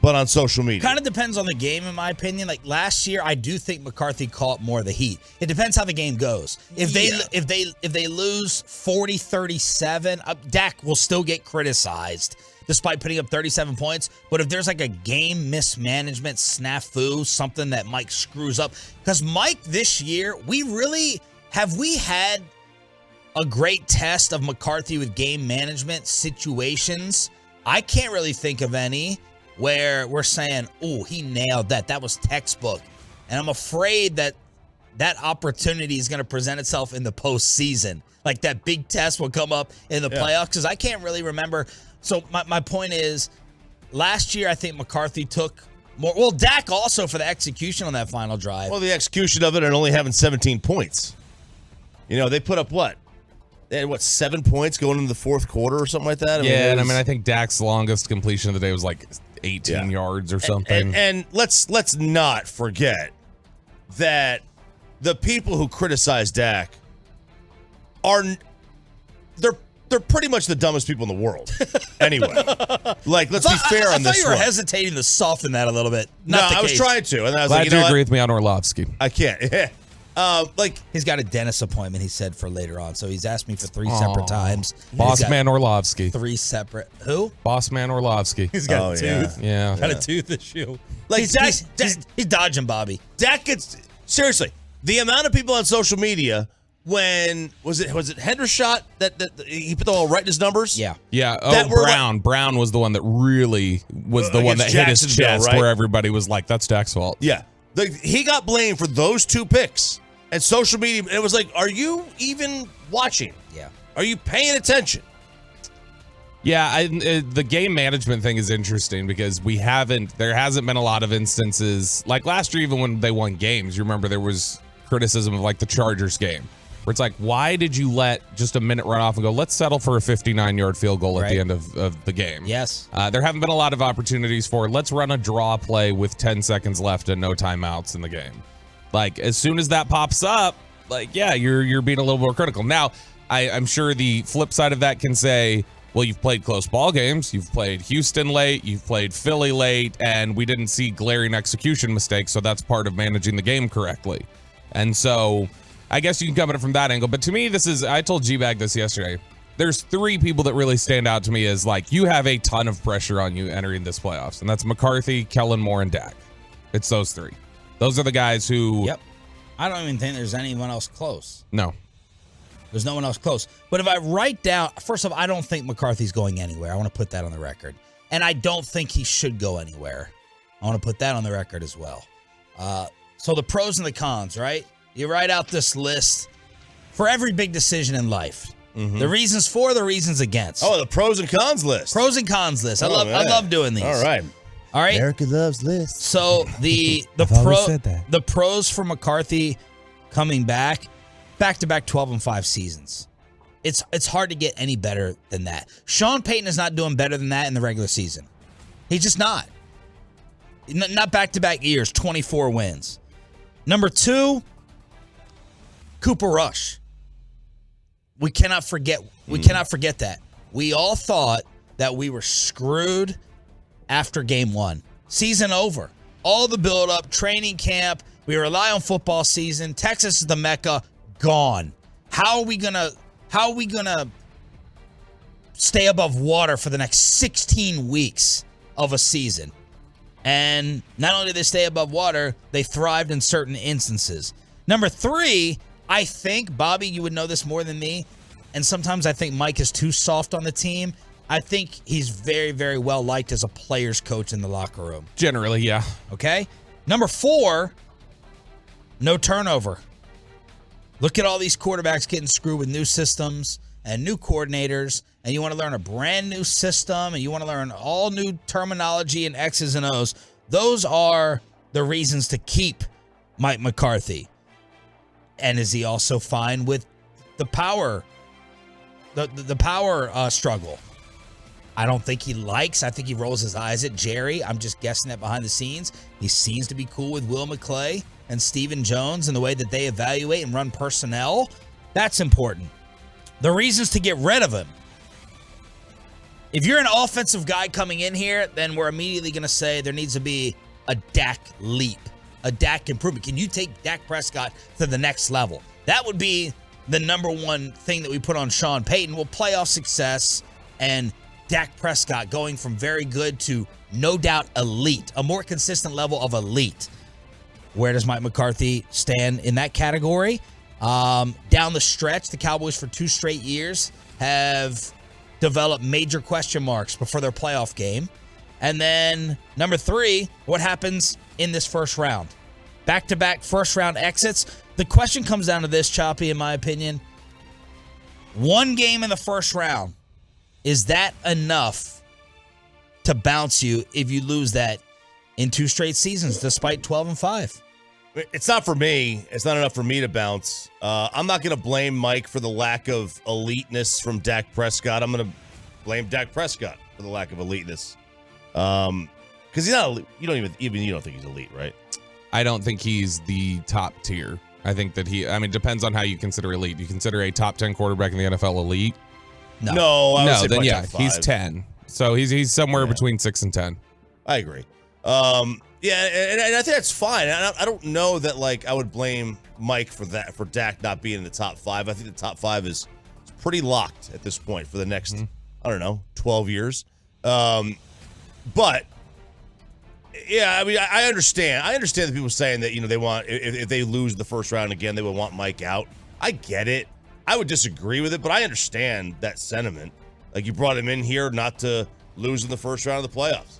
Speaker 4: but on social media.
Speaker 3: Kind of depends on the game, in my opinion. Like last year, I do think McCarthy caught more of the heat. It depends how the game goes. If they lose 40-37, Dak will still get criticized despite putting up 37 points. But if there's like a game mismanagement, snafu, something that Mike screws up, because Mike this year, we had a great test of McCarthy with game management situations. I can't really think of any where we're saying, oh, he nailed that. That was textbook. And I'm afraid that opportunity is going to present itself in the postseason. Like that big test will come up in the playoffs because I can't really remember. So my point is, last year I think McCarthy took more. Well, Dak also for the execution on that final drive.
Speaker 4: Well, the execution of it and only having 17 points. They put up what? They had 7 points going into the fourth quarter or something like that?
Speaker 9: I think Dak's longest completion of the day was like 18 yards or something.
Speaker 4: And let's not forget that the people who criticize Dak they're pretty much the dumbest people in the world. Anyway, let's be fair on this one.
Speaker 3: I thought you were hesitating to soften that a little bit.
Speaker 4: I was trying to, and I was
Speaker 9: Glad
Speaker 4: like,
Speaker 9: you agree with me on Orlovsky.
Speaker 4: I can't.
Speaker 3: He's got a dentist appointment, he said, for later on. So he's asked me for 3 separate times.
Speaker 9: Boss man Orlovsky.
Speaker 3: 3 separate. Who?
Speaker 9: Boss man Orlovsky.
Speaker 3: He's got a tooth.
Speaker 9: Yeah.
Speaker 3: Got a tooth issue. He's dodging Bobby.
Speaker 4: Dak gets seriously. The amount of people on social media when was it Hendershot that he put the all right in his numbers?
Speaker 3: Yeah.
Speaker 9: Yeah. Oh, Brown was the one that really was the one that hit his chest, right? Where everybody was like, that's Dak's fault.
Speaker 4: Yeah. He got blamed for those 2 picks. And social media, it was like, are you even watching?
Speaker 3: Yeah.
Speaker 4: Are you paying attention?
Speaker 9: Yeah, the game management thing is interesting because there hasn't been a lot of instances, like last year, even when they won games, you remember there was criticism of like the Chargers game, where it's like, why did you let just a minute run off and go, let's settle for a 59-yard field goal at the end of the game?
Speaker 3: Yes.
Speaker 9: There haven't been a lot of opportunities for, let's run a draw play with 10 seconds left and no timeouts in the game. Like, as soon as that pops up, you're being a little more critical. Now, I'm sure the flip side of that can say, well, you've played close ball games. You've played Houston late. You've played Philly late. And we didn't see glaring execution mistakes. So that's part of managing the game correctly. And so I guess you can come at it from that angle. But to me, I told G-Bag this yesterday. There's 3 people that really stand out to me as like, you have a ton of pressure on you entering this playoffs. And that's McCarthy, Kellen Moore, and Dak. It's those 3. Those are the guys who...
Speaker 3: Yep. I don't even think there's anyone else close.
Speaker 9: No.
Speaker 3: There's no one else close. But if I write down... First of all, I don't think McCarthy's going anywhere. I want to put that on the record. And I don't think he should go anywhere. I want to put that on the record as well. So the pros and the cons, right? You write out this list for every big decision in life. Mm-hmm. The reasons for, the reasons against.
Speaker 4: Oh, the pros and cons list.
Speaker 3: Pros and cons list. I love doing these. All right.
Speaker 11: America loves lists.
Speaker 3: So the pros for McCarthy coming back to back 12-5 seasons. It's hard to get any better than that. Sean Payton is not doing better than that in the regular season. He's just not. Not back-to-back years, 24 wins. Number 2, Cooper Rush. We cannot forget that. We all thought that we were screwed after game 1. Season over. All the build-up, training camp, we rely on football season. Texas is the Mecca. Gone. How are we gonna stay above water for the next 16 weeks of a season? And not only did they stay above water, they thrived in certain instances. Number 3, I think, Bobby, you would know this more than me, and sometimes I think Mike is too soft on the team. I think he's very, very well liked as a player's coach in the locker room.
Speaker 9: Generally, yeah.
Speaker 3: Okay? Number 4, no turnover. Look at all these quarterbacks getting screwed with new systems and new coordinators, and you want to learn a brand new system, and you want to learn all new terminology and X's and O's. Those are the reasons to keep Mike McCarthy. And is he also fine with the power the power struggle. I don't think he likes. I think he rolls his eyes at Jerry. I'm just guessing that behind the scenes, he seems to be cool with Will McClay and Stephen Jones and the way that they evaluate and run personnel. That's important. The reasons to get rid of him. If you're an offensive guy coming in here, then we're immediately going to say there needs to be a Dak leap, a Dak improvement. Can you take Dak Prescott to the next level? That would be the number one thing that we put on Sean Payton. Will playoff success and Dak Prescott going from very good to no doubt elite, a more consistent level of elite. Where does Mike McCarthy stand in that category? Down the stretch, the Cowboys for 2 straight years have developed major question marks before their playoff game. And then number 3, what happens in this first round? Back-to-back first-round exits. The question comes down to this, Choppy, in my opinion. 1 game in the first round. Is that enough to bounce you if you lose that in 2 straight seasons, despite 12-5?
Speaker 4: It's not for me. It's not enough for me to bounce. I'm not going to blame Mike for the lack of eliteness from Dak Prescott. I'm going to blame Dak Prescott for the lack of eliteness. Because he's not. You don't you don't think he's elite, right?
Speaker 9: I don't think he's the top tier. I think that it depends on how you consider elite. You consider a top 10 quarterback in the NFL elite?
Speaker 4: No,
Speaker 9: then yeah, he's 10. So he's somewhere between 6 and 10.
Speaker 4: I agree. Yeah, and I think that's fine. I don't know that I would blame Mike for Dak not being in the top 5. I think the top 5 is pretty locked at this point for the next, 12 years. But yeah, I mean, I understand. I understand the people saying that they want if they lose the first round again, they would want Mike out. I get it. I would disagree with it, but I understand that sentiment. You brought him in here not to lose in the first round of the playoffs.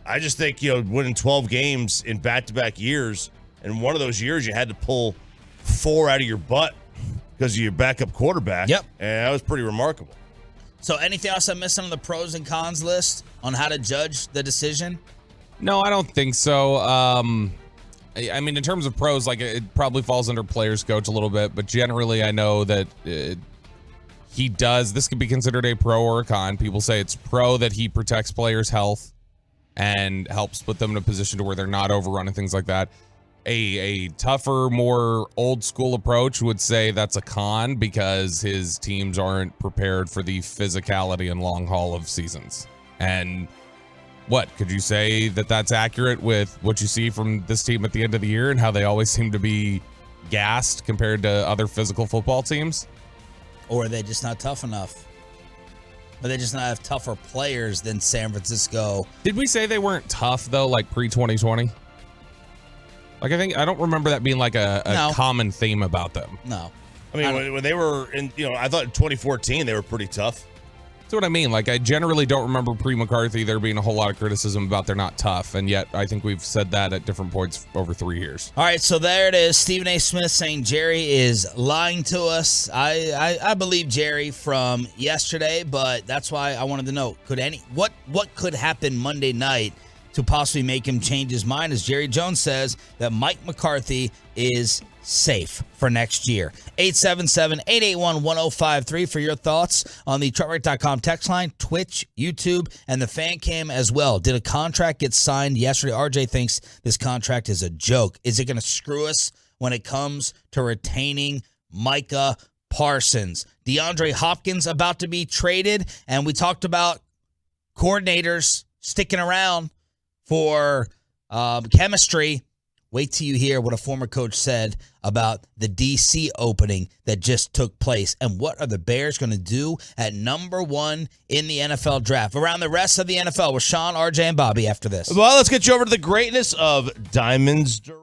Speaker 4: I just think, winning 12 games in back-to-back years, and one of those years you had to pull 4 out of your butt because of your backup quarterback.
Speaker 3: Yep.
Speaker 4: And that was pretty remarkable.
Speaker 3: So anything else I'm missing on the pros and cons list on how to judge the decision?
Speaker 9: No, I don't think so. I mean, in terms of pros, it probably falls under players coach a little bit, but generally I know that he does. This could be considered a pro or a con. People say it's pro that he protects players' health and helps put them in a position to where they're not overrun and things like that. A tougher, more old school approach would say that's a con because his teams aren't prepared for the physicality and long haul of seasons. And what could you say that that's accurate with what you see from this team at the end of the year and how they always seem to be gassed compared to other physical football teams?
Speaker 3: Or are they just not tough enough? Or they just not have tougher players than San Francisco?
Speaker 9: Did we say they weren't tough though, pre-2020? I don't remember that being a common theme about them.
Speaker 3: No.
Speaker 4: I mean, when they were in, I thought in 2014 they were pretty tough.
Speaker 9: That's what I mean. I generally don't remember pre-McCarthy there being a whole lot of criticism about they're not tough, and yet I think we've said that at different points over 3 years.
Speaker 3: All right, so there it is. Stephen A. Smith saying Jerry is lying to us. I believe Jerry from yesterday, but that's why I wanted to know, what could happen Monday night to possibly make him change his mind, as Jerry Jones says that Mike McCarthy is safe for next year. 877-881-1053 for your thoughts on the truckwreck.com text line, Twitch, YouTube, and the fan cam as well. Did a contract get signed yesterday? RJ thinks this contract is a joke. Is it going to screw us when it comes to retaining Micah Parsons? DeAndre Hopkins about to be traded, and we talked about coordinators sticking around for chemistry. Wait till you hear what a former coach said about the DC opening that just took place. And what are the Bears going to do at number 1 in the NFL draft? Around the rest of the NFL with Sean, RJ, and Bobby after this.
Speaker 4: Well, let's get you over to the greatness of Diamonds Direct.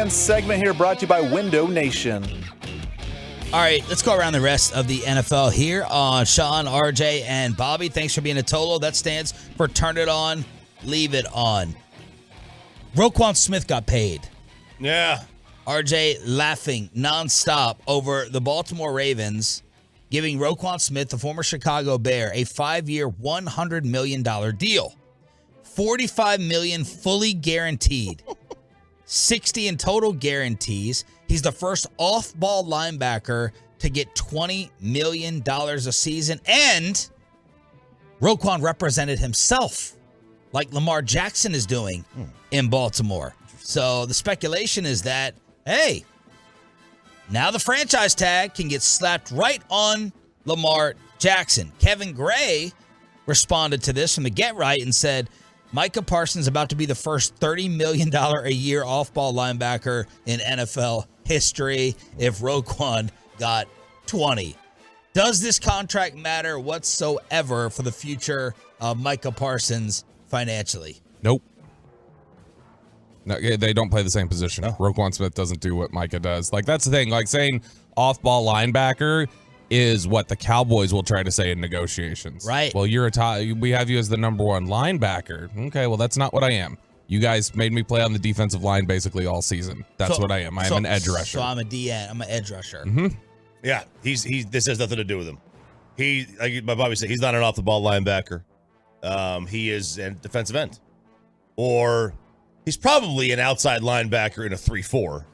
Speaker 6: And segment here brought to you by Window Nation.
Speaker 3: All right, let's go around the rest of the NFL here on Sean, RJ, and Bobby. Thanks for being a Tolo. That stands for Turn It On, Leave It On. Roquan Smith got paid.
Speaker 4: Yeah.
Speaker 3: RJ laughing nonstop over the Baltimore Ravens giving Roquan Smith, the former Chicago Bear, a 5-year, $100 million deal. $45 million fully guaranteed. 60 in total guarantees. He's the first off-ball linebacker to get $20 million a season. And Roquan represented himself like Lamar Jackson is doing in Baltimore. So the speculation is that, hey, now the franchise tag can get slapped right on Lamar Jackson. Kevin Gray responded to this from the Get Right and said, Micah Parsons about to be the first $30 million a year off-ball linebacker in NFL history if Roquan got 20. Does this contract matter whatsoever for the future of Micah Parsons financially?
Speaker 9: Nope. No, they don't play the same position. No. Roquan Smith doesn't do what Micah does. Like, that's the thing. Like, saying off-ball linebacker is what the Cowboys will try to say in negotiations.
Speaker 3: Right.
Speaker 9: Well, we have you as the number one linebacker. Okay, well, that's not what I am. You guys made me play on the defensive line basically all season. That's what I am. I am an edge rusher.
Speaker 3: So I'm a DN. I'm an edge rusher.
Speaker 9: Mm-hmm.
Speaker 4: Yeah, this has nothing to do with him. Like my Bobby said, he's not an off-the-ball linebacker. He is a defensive end. Or he's probably an outside linebacker in a 3-4.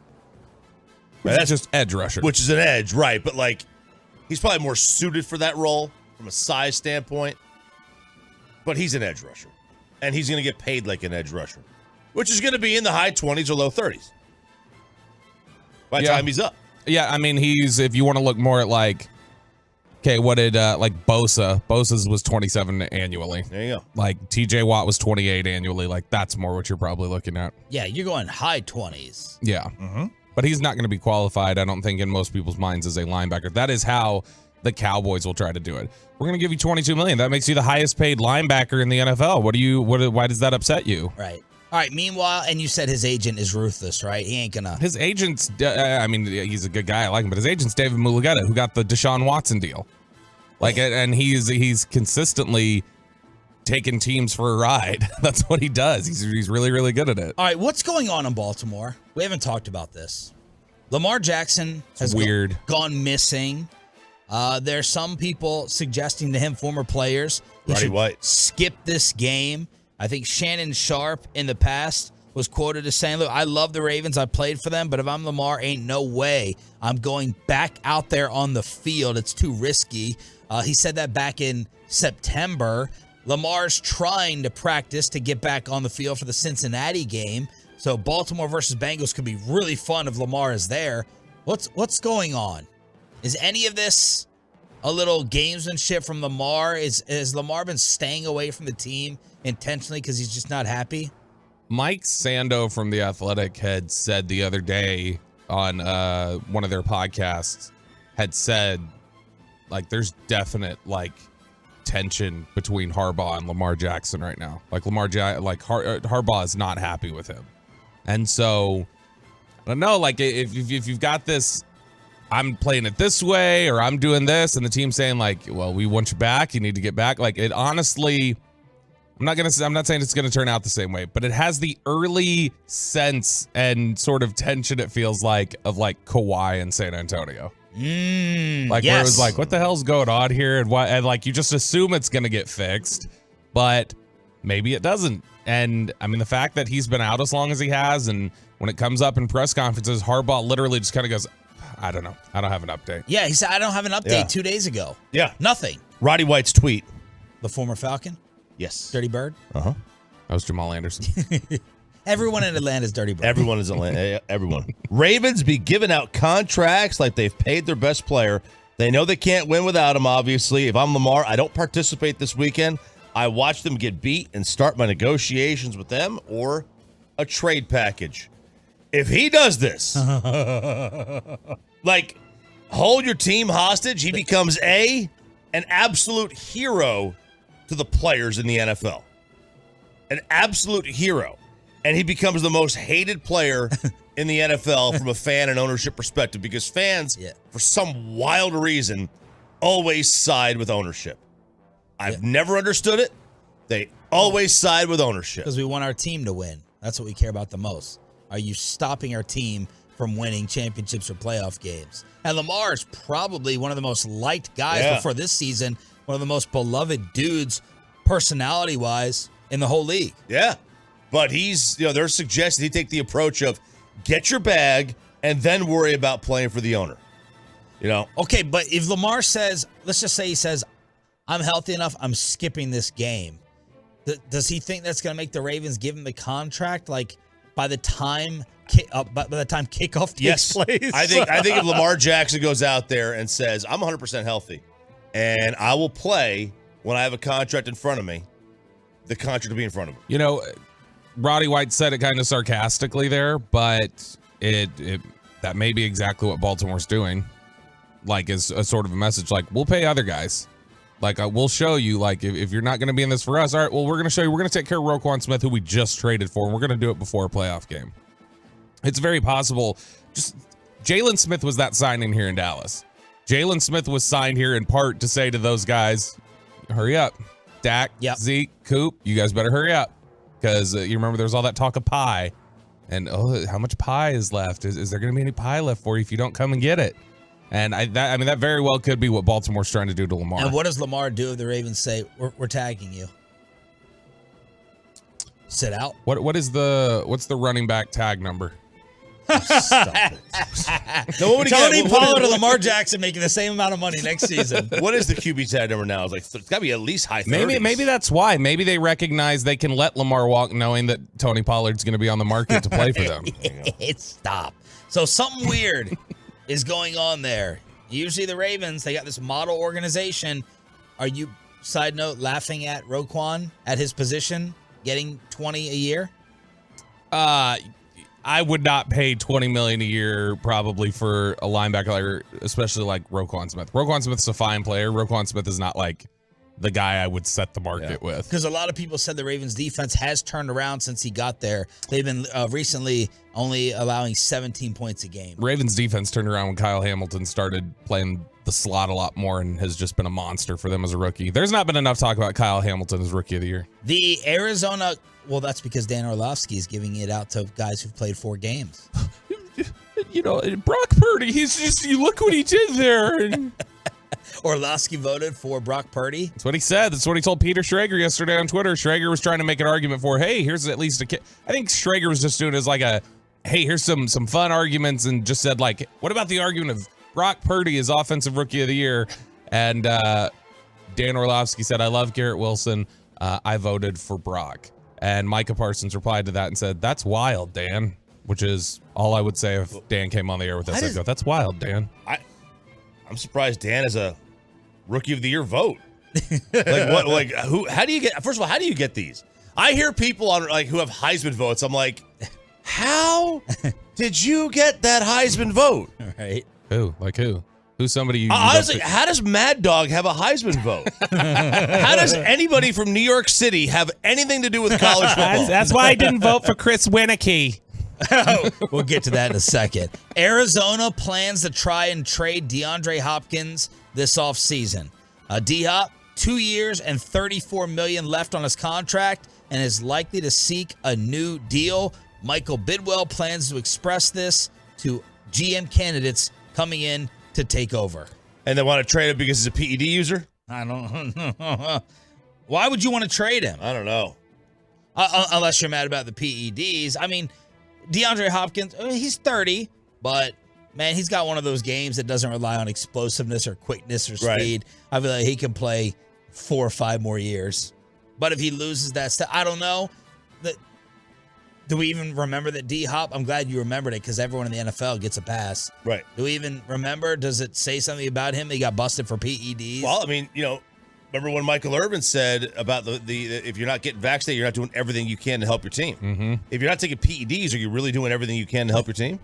Speaker 9: That's just edge rusher.
Speaker 4: Which is an edge, right. But, like, he's probably more suited for that role from a size standpoint. But he's an edge rusher. And he's going to get paid like an edge rusher, which is going to be in the high 20s or low 30s by the time he's up.
Speaker 9: Yeah, I mean, if you want to look more at, like, okay, what did, like, Bosa's was 27 annually.
Speaker 4: There you go.
Speaker 9: Like, TJ Watt was 28 annually. Like, that's more what you're probably looking at.
Speaker 3: Yeah, you're going high 20s.
Speaker 9: Yeah. Mm-hmm. But he's not going to be qualified, I don't think, in most people's minds as a linebacker. That is how the Cowboys will try to do it. We're going to give you $22 million. That makes you the highest paid linebacker in the NFL. Why does that upset you?
Speaker 3: Right. All right. Meanwhile, and you said his agent is ruthless, right? He ain't gonna.
Speaker 9: His agent's, I mean, he's a good guy. I like him, but his agent's David Mulugeta, who got the Deshaun Watson deal. Like, and he's consistently taking teams for a ride. That's what he does. He's really, really good at it.
Speaker 3: All right. What's going on in Baltimore? We haven't talked about this. Lamar Jackson has gone missing. There's some people suggesting to him, former players, he
Speaker 4: Roddy
Speaker 3: should
Speaker 4: White,
Speaker 3: skip this game. I think Shannon Sharp in the past was quoted as saying, look, I love the Ravens. I played for them, but if I'm Lamar, ain't no way I'm going back out there on the field. It's too risky. He said that back in September. Lamar's trying to practice to get back on the field for the Cincinnati game. So Baltimore versus Bengals could be really fun if Lamar is there. What's going on? Is any of this a little gamesmanship from Lamar? Has Lamar been staying away from the team intentionally because he's just not happy?
Speaker 9: Mike Sando from The Athletic had said the other day on one of their podcasts, had said, like, there's definite, like, tension between Harbaugh and Lamar Jackson right now. Like, Harbaugh is not happy with him. And so, I don't know, like, if you've got this, I'm playing it this way, or I'm doing this, and the team's saying, like, well, we want you back, you need to get back. Like, it honestly, I'm not saying it's going to turn out the same way, but it has the early sense and sort of tension, it feels like, of, like, Kawhi in San Antonio. Like, where it was like, what the hell's going on here? And like, you just assume it's going to get fixed, but maybe it doesn't. And I mean, the fact that he's been out as long as he has, and when it comes up in press conferences, Harbaugh literally just kind of goes, I don't know. I don't have an update.
Speaker 3: Yeah, he said, I don't have an update 2 days ago.
Speaker 4: Yeah.
Speaker 3: Nothing.
Speaker 4: Roddy White's tweet.
Speaker 3: The former Falcon?
Speaker 4: Yes.
Speaker 3: Dirty Bird?
Speaker 4: Uh-huh.
Speaker 9: That was Jamal Anderson.
Speaker 3: Everyone in Atlanta is Dirty Bird.
Speaker 4: Everyone is Atlanta. Everyone. Ravens be giving out contracts like they've paid their best player. They know they can't win without him, obviously. If I'm Lamar, I don't participate this weekend. I watch them get beat and start my negotiations with them or a trade package. If he does this, like, hold your team hostage, he becomes an absolute hero to the players in the NFL. An absolute hero. and he becomes the most hated player in the NFL from a fan and ownership perspective because fans, for some wild reason, always side with ownership. I've never understood it. They always side with ownership.
Speaker 3: Because we want our team to win. That's what we care about the most. Are you stopping our team from winning championships or playoff games? And Lamar is probably one of the most liked guys before this season, one of the most beloved dudes personality-wise in the whole league.
Speaker 4: Yeah. But they're suggesting he take the approach of get your bag and then worry about playing for the owner.
Speaker 3: Okay, but if Lamar says, let's just say he says, I'm healthy enough, I'm skipping this game. Does he think that's going to make the Ravens give him the contract? Like by the time kickoff takes place?
Speaker 4: I think if Lamar Jackson goes out there and says, I'm 100% healthy and I will play when I have a contract in front of me, the contract will be in front of him.
Speaker 9: Roddy White said it kind of sarcastically there, but that may be exactly what Baltimore's doing. Like, is a sort of a message like, we'll pay other guys. Like, we'll show you, like, if you're not going to be in this for us, all right, well, we're going to show you, we're going to take care of Roquan Smith, who we just traded for, and we're going to do it before a playoff game. It's very possible. Just Jalen Smith was that signing here in Dallas. Jalen Smith was signed here in part to say to those guys, hurry up. Dak, Zeke, Coop, you guys better hurry up. Because you remember there's all that talk of pie. And, how much pie is left? Is there going to be any pie left for you if you don't come and get it? And that very well could be what Baltimore's trying to do to Lamar.
Speaker 3: And what does Lamar do if the Ravens say, we're tagging you? Sit out?
Speaker 9: What's the running back tag number?
Speaker 3: Stop it. Tony Pollard or Lamar Jackson making the same amount of money next season.
Speaker 4: What is the QB tag number now? It's got to be at least high 30s.
Speaker 9: Maybe that's why. Maybe they recognize they can let Lamar walk knowing that Tony Pollard's going to be on the market to play for them.
Speaker 3: Stop. So something weird is going on there. Usually the Ravens, they got this model organization. Are you, side note, laughing at Roquan at his position, getting $20 a year?
Speaker 9: I would not pay $20 million a year probably for a linebacker, especially like Roquan Smith. Roquan Smith's a fine player. Roquan Smith is not like the guy I would set the market with.
Speaker 3: Because a lot of people said the Ravens defense has turned around since he got there. They've been recently only allowing 17 points a game.
Speaker 9: Ravens defense turned around when Kyle Hamilton started playing the slot a lot more and has just been a monster for them as a rookie. There's not been enough talk about Kyle Hamilton as Rookie of the Year.
Speaker 3: The Arizona, well, that's because Dan Orlovsky is giving it out to guys who've played 4 games.
Speaker 9: Brock Purdy, you look what he did there.
Speaker 3: Orlovsky voted for Brock Purdy.
Speaker 9: That's what he said. That's what he told Peter Schrager yesterday on Twitter. Schrager was trying to make an argument for, hey, here's at least a kid. I think Schrager was just doing it as like a, hey, here's some fun arguments, and just said like, what about the argument of Brock Purdy is Offensive Rookie of the Year? And Dan Orlovsky said, I love Garrett Wilson. I voted for Brock. And Micah Parsons replied to that and said, that's wild, Dan, which is all I would say if Dan came on the air with this. I'd go, that's wild, Dan.
Speaker 4: I'm surprised Dan is a Rookie of the Year vote. How do you get, first of all, how do you get these? I hear people on who have Heisman votes. I'm like, how did you get that Heisman vote?
Speaker 3: Right.
Speaker 9: Who? Like who? Who's somebody you
Speaker 4: honestly, how does Mad Dog have a Heisman vote? How does anybody from New York City have anything to do with college football?
Speaker 9: That's why I didn't vote for Chris Winicky.
Speaker 3: We'll get to that in a second. Arizona plans to try and trade DeAndre Hopkins this offseason. D-Hop, 2 years and $34 million left on his contract and is likely to seek a new deal. Michael Bidwell plans to express this to GM candidates coming in to take over.
Speaker 4: And they want to trade him because he's a PED user?
Speaker 3: I don't know. Why would you want to trade him?
Speaker 4: I don't know.
Speaker 3: Unless you're mad about the PEDs. I mean, DeAndre Hopkins, he's 30, but, man, he's got one of those games that doesn't rely on explosiveness or quickness or speed. Right. I feel like he can play 4 or 5 more years. But if he loses that stuff, I don't know. Do we even remember that D-Hop? I'm glad you remembered it because everyone in the NFL gets a pass.
Speaker 4: Right.
Speaker 3: Do we even remember? Does it say something about him that he got busted for PEDs?
Speaker 4: Well, I mean, remember when Michael Irvin said about the if you're not getting vaccinated, you're not doing everything you can to help your team.
Speaker 9: Mm-hmm.
Speaker 4: If you're not taking PEDs, are you really doing everything you can to help your team?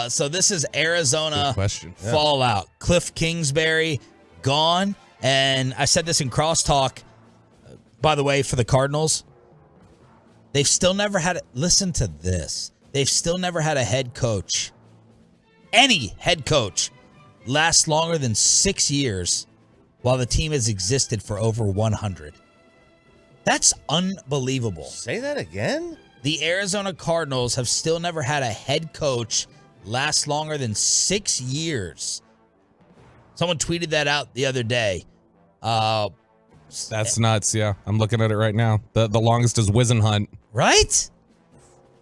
Speaker 3: So this is Arizona fallout. Yeah. Cliff Kingsbury gone. And I said this in crosstalk, by the way, for the Cardinals. They've still never had listen to this. They've still never had a head coach, any head coach, last longer than 6 years while the team has existed for over 100. That's unbelievable.
Speaker 4: Say that again?
Speaker 3: The Arizona Cardinals have still never had a head coach last longer than 6 years. Someone tweeted that out the other day.
Speaker 9: That's nuts. Yeah, I'm looking at it right now. The longest is Wisenhunt.
Speaker 3: Right?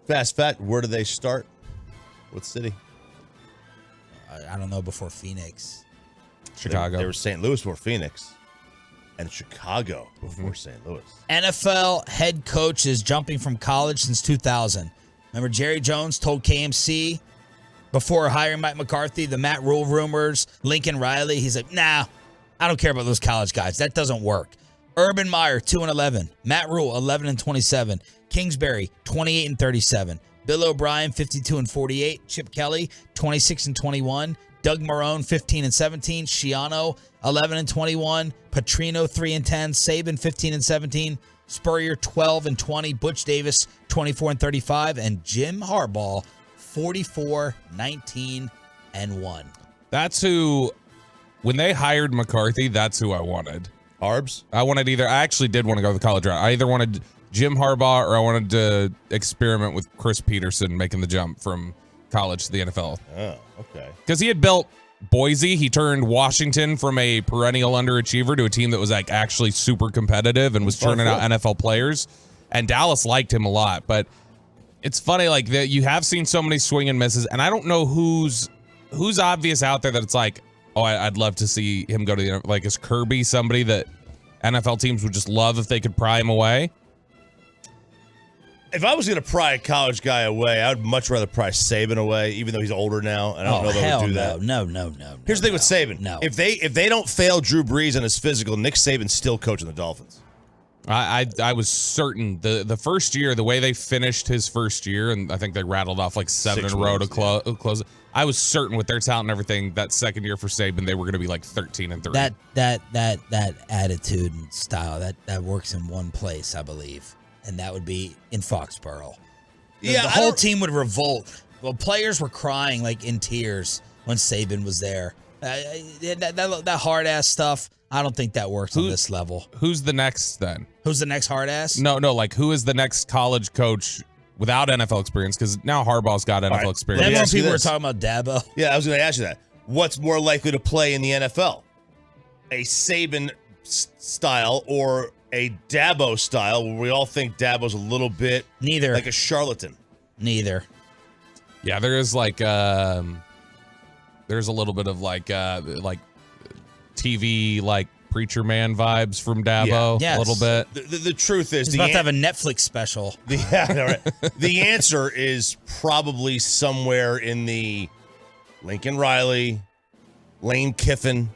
Speaker 4: Fast fact, where do they start? What city?
Speaker 3: I don't know, before Phoenix.
Speaker 9: Chicago.
Speaker 4: They were St. Louis before Phoenix. And Chicago before St. Louis.
Speaker 3: NFL head coaches jumping from college since 2000. Remember Jerry Jones told KMC before hiring Mike McCarthy, the Matt Rule rumors, Lincoln Riley, he's like, nah, I don't care about those college guys. That doesn't work. Urban Meyer, 2-11. Matt Rule, 11-27. Kingsbury, 28-37. Bill O'Brien, 52-48. Chip Kelly, 26-21. Doug Marrone, 15-17. Schiano, 11-21. Petrino, 3-10. Saban, 15-17. Spurrier, 12-20. Butch Davis, 24-35. And Jim Harbaugh, 44-19-1.
Speaker 9: That's who, when they hired McCarthy, that's who I wanted.
Speaker 4: Harbs?
Speaker 9: I actually did want to go the college route. I either wanted Jim Harbaugh or I wanted to experiment with Chris Peterson making the jump from college to the NFL.
Speaker 4: Oh, okay.
Speaker 9: Because he had built Boise. He turned Washington from a perennial underachiever to a team that was like actually super competitive and was churning out NFL players. And Dallas liked him a lot. But it's funny, like, that you have seen so many swing and misses, and I don't know who's obvious out there that it's like, oh, I'd love to see him go to the, like, is Kirby somebody that NFL teams would just love if they could pry him away?
Speaker 4: If I was going to pry a college guy away, I would much rather pry Saban away, even though he's older now, and I don't know that I would do that.
Speaker 3: No.
Speaker 4: Here's the thing with Saban.
Speaker 3: No.
Speaker 4: If they don't fail Drew Brees on his physical, Nick Saban's still coaching the Dolphins.
Speaker 9: I was certain the first year, the way they finished his first year, and I think they rattled off like 7 in a row to close it. I was certain with their talent and everything, that second year for Saban, they were going to be like 13-3.
Speaker 3: That attitude and style that works in one place, I believe, and that would be in Foxborough. The whole team would revolt. Well, players were crying like in tears when Saban was there. That hard ass stuff. I don't think that works on this level.
Speaker 9: Who's the next then?
Speaker 3: Who's the next hard ass?
Speaker 9: No, like who is the next college coach without NFL experience? Because now Harbaugh's got NFL experience.
Speaker 3: Then more people were talking about Dabo.
Speaker 4: Yeah, I was going to ask you that. What's more likely to play in the NFL? A Saban style or a Dabo style, where we all think Dabo's a little bit
Speaker 3: neither,
Speaker 4: like a charlatan?
Speaker 3: Neither.
Speaker 9: Yeah, there is like there's a little bit of like TV like preacher man vibes from Dabo.
Speaker 3: Yes.
Speaker 9: A little bit.
Speaker 4: The truth is,
Speaker 3: he's about to have a Netflix special.
Speaker 4: The answer is probably somewhere in the Lincoln Riley, Lane Kiffin.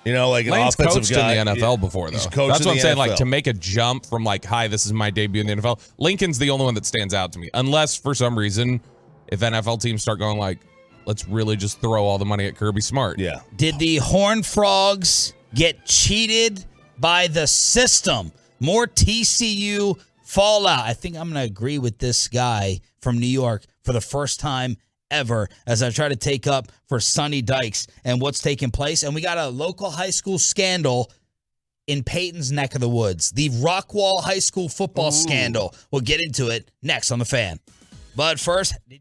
Speaker 4: You know, like
Speaker 9: Lane's
Speaker 4: an offensive
Speaker 9: coached
Speaker 4: guy
Speaker 9: in the NFL before, though.
Speaker 4: He's coached
Speaker 9: That's what I'm saying.
Speaker 4: NFL.
Speaker 9: Like, to make a jump from like, hi, this is my debut in the NFL. Lincoln's the only one that stands out to me. Unless for some reason, if NFL teams start going like, let's really just throw all the money at Kirby Smart.
Speaker 4: Yeah.
Speaker 3: Did the Horned Frogs get cheated by the system? More TCU fallout. I think I'm going to agree with this guy from New York for the first time ever as I try to take up for Sonny Dykes and what's taking place. And we got a local high school scandal in Peyton's neck of the woods. The Rockwall High School football scandal. We'll get into it next on The Fan. But first, did you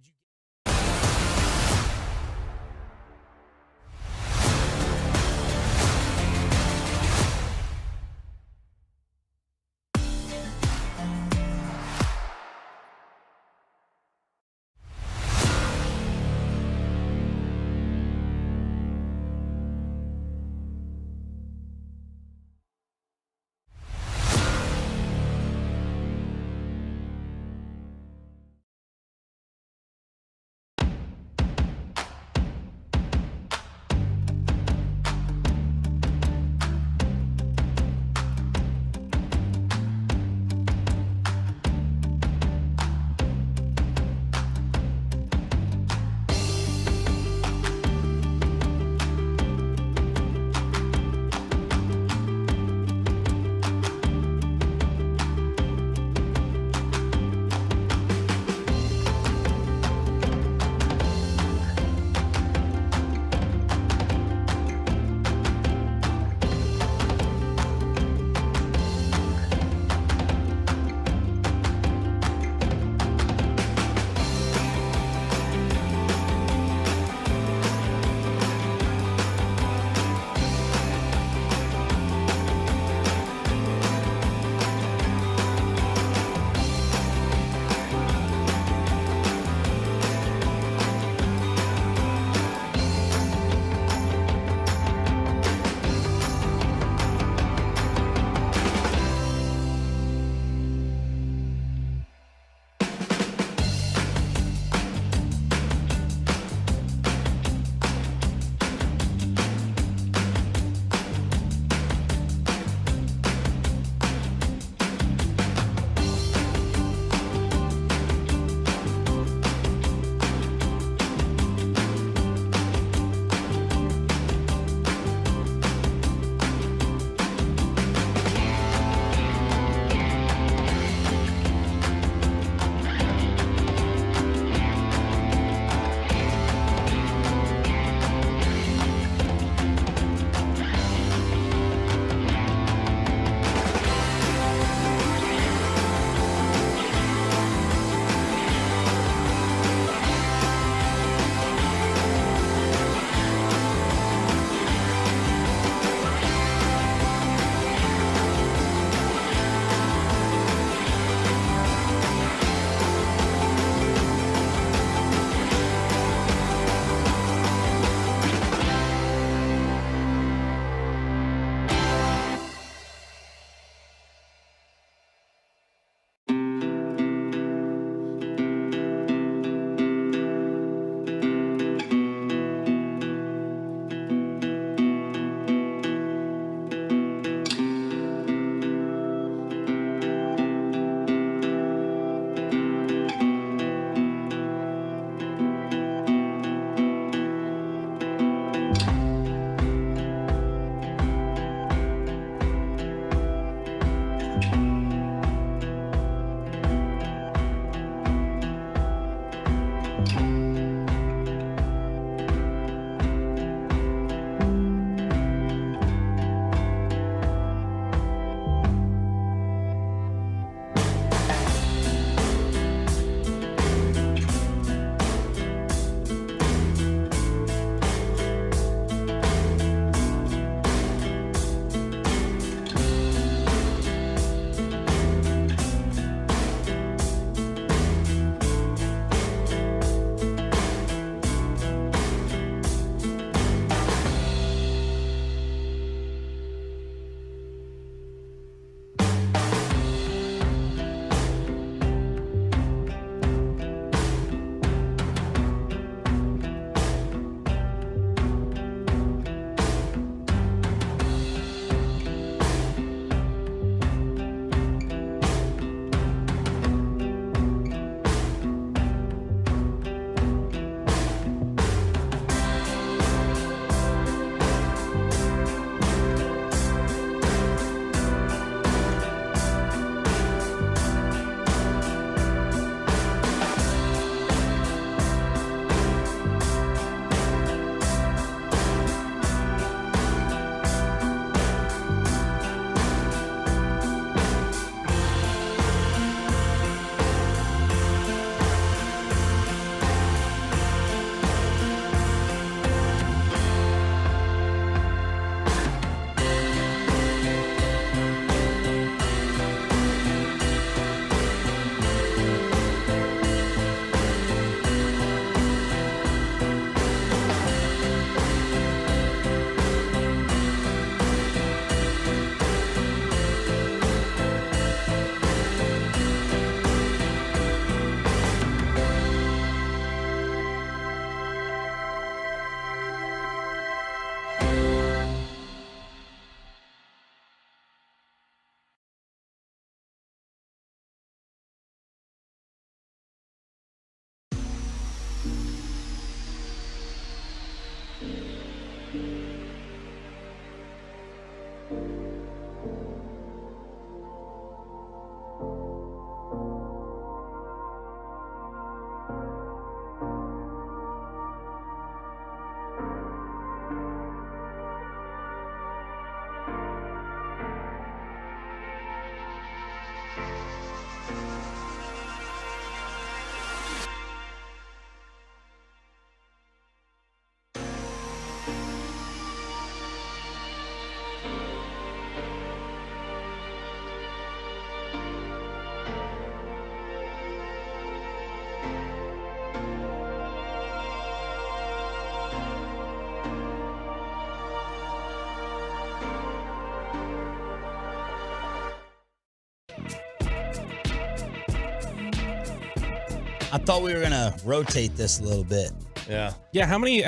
Speaker 3: I thought we were gonna rotate this a little bit.
Speaker 4: Yeah.
Speaker 9: Yeah, how many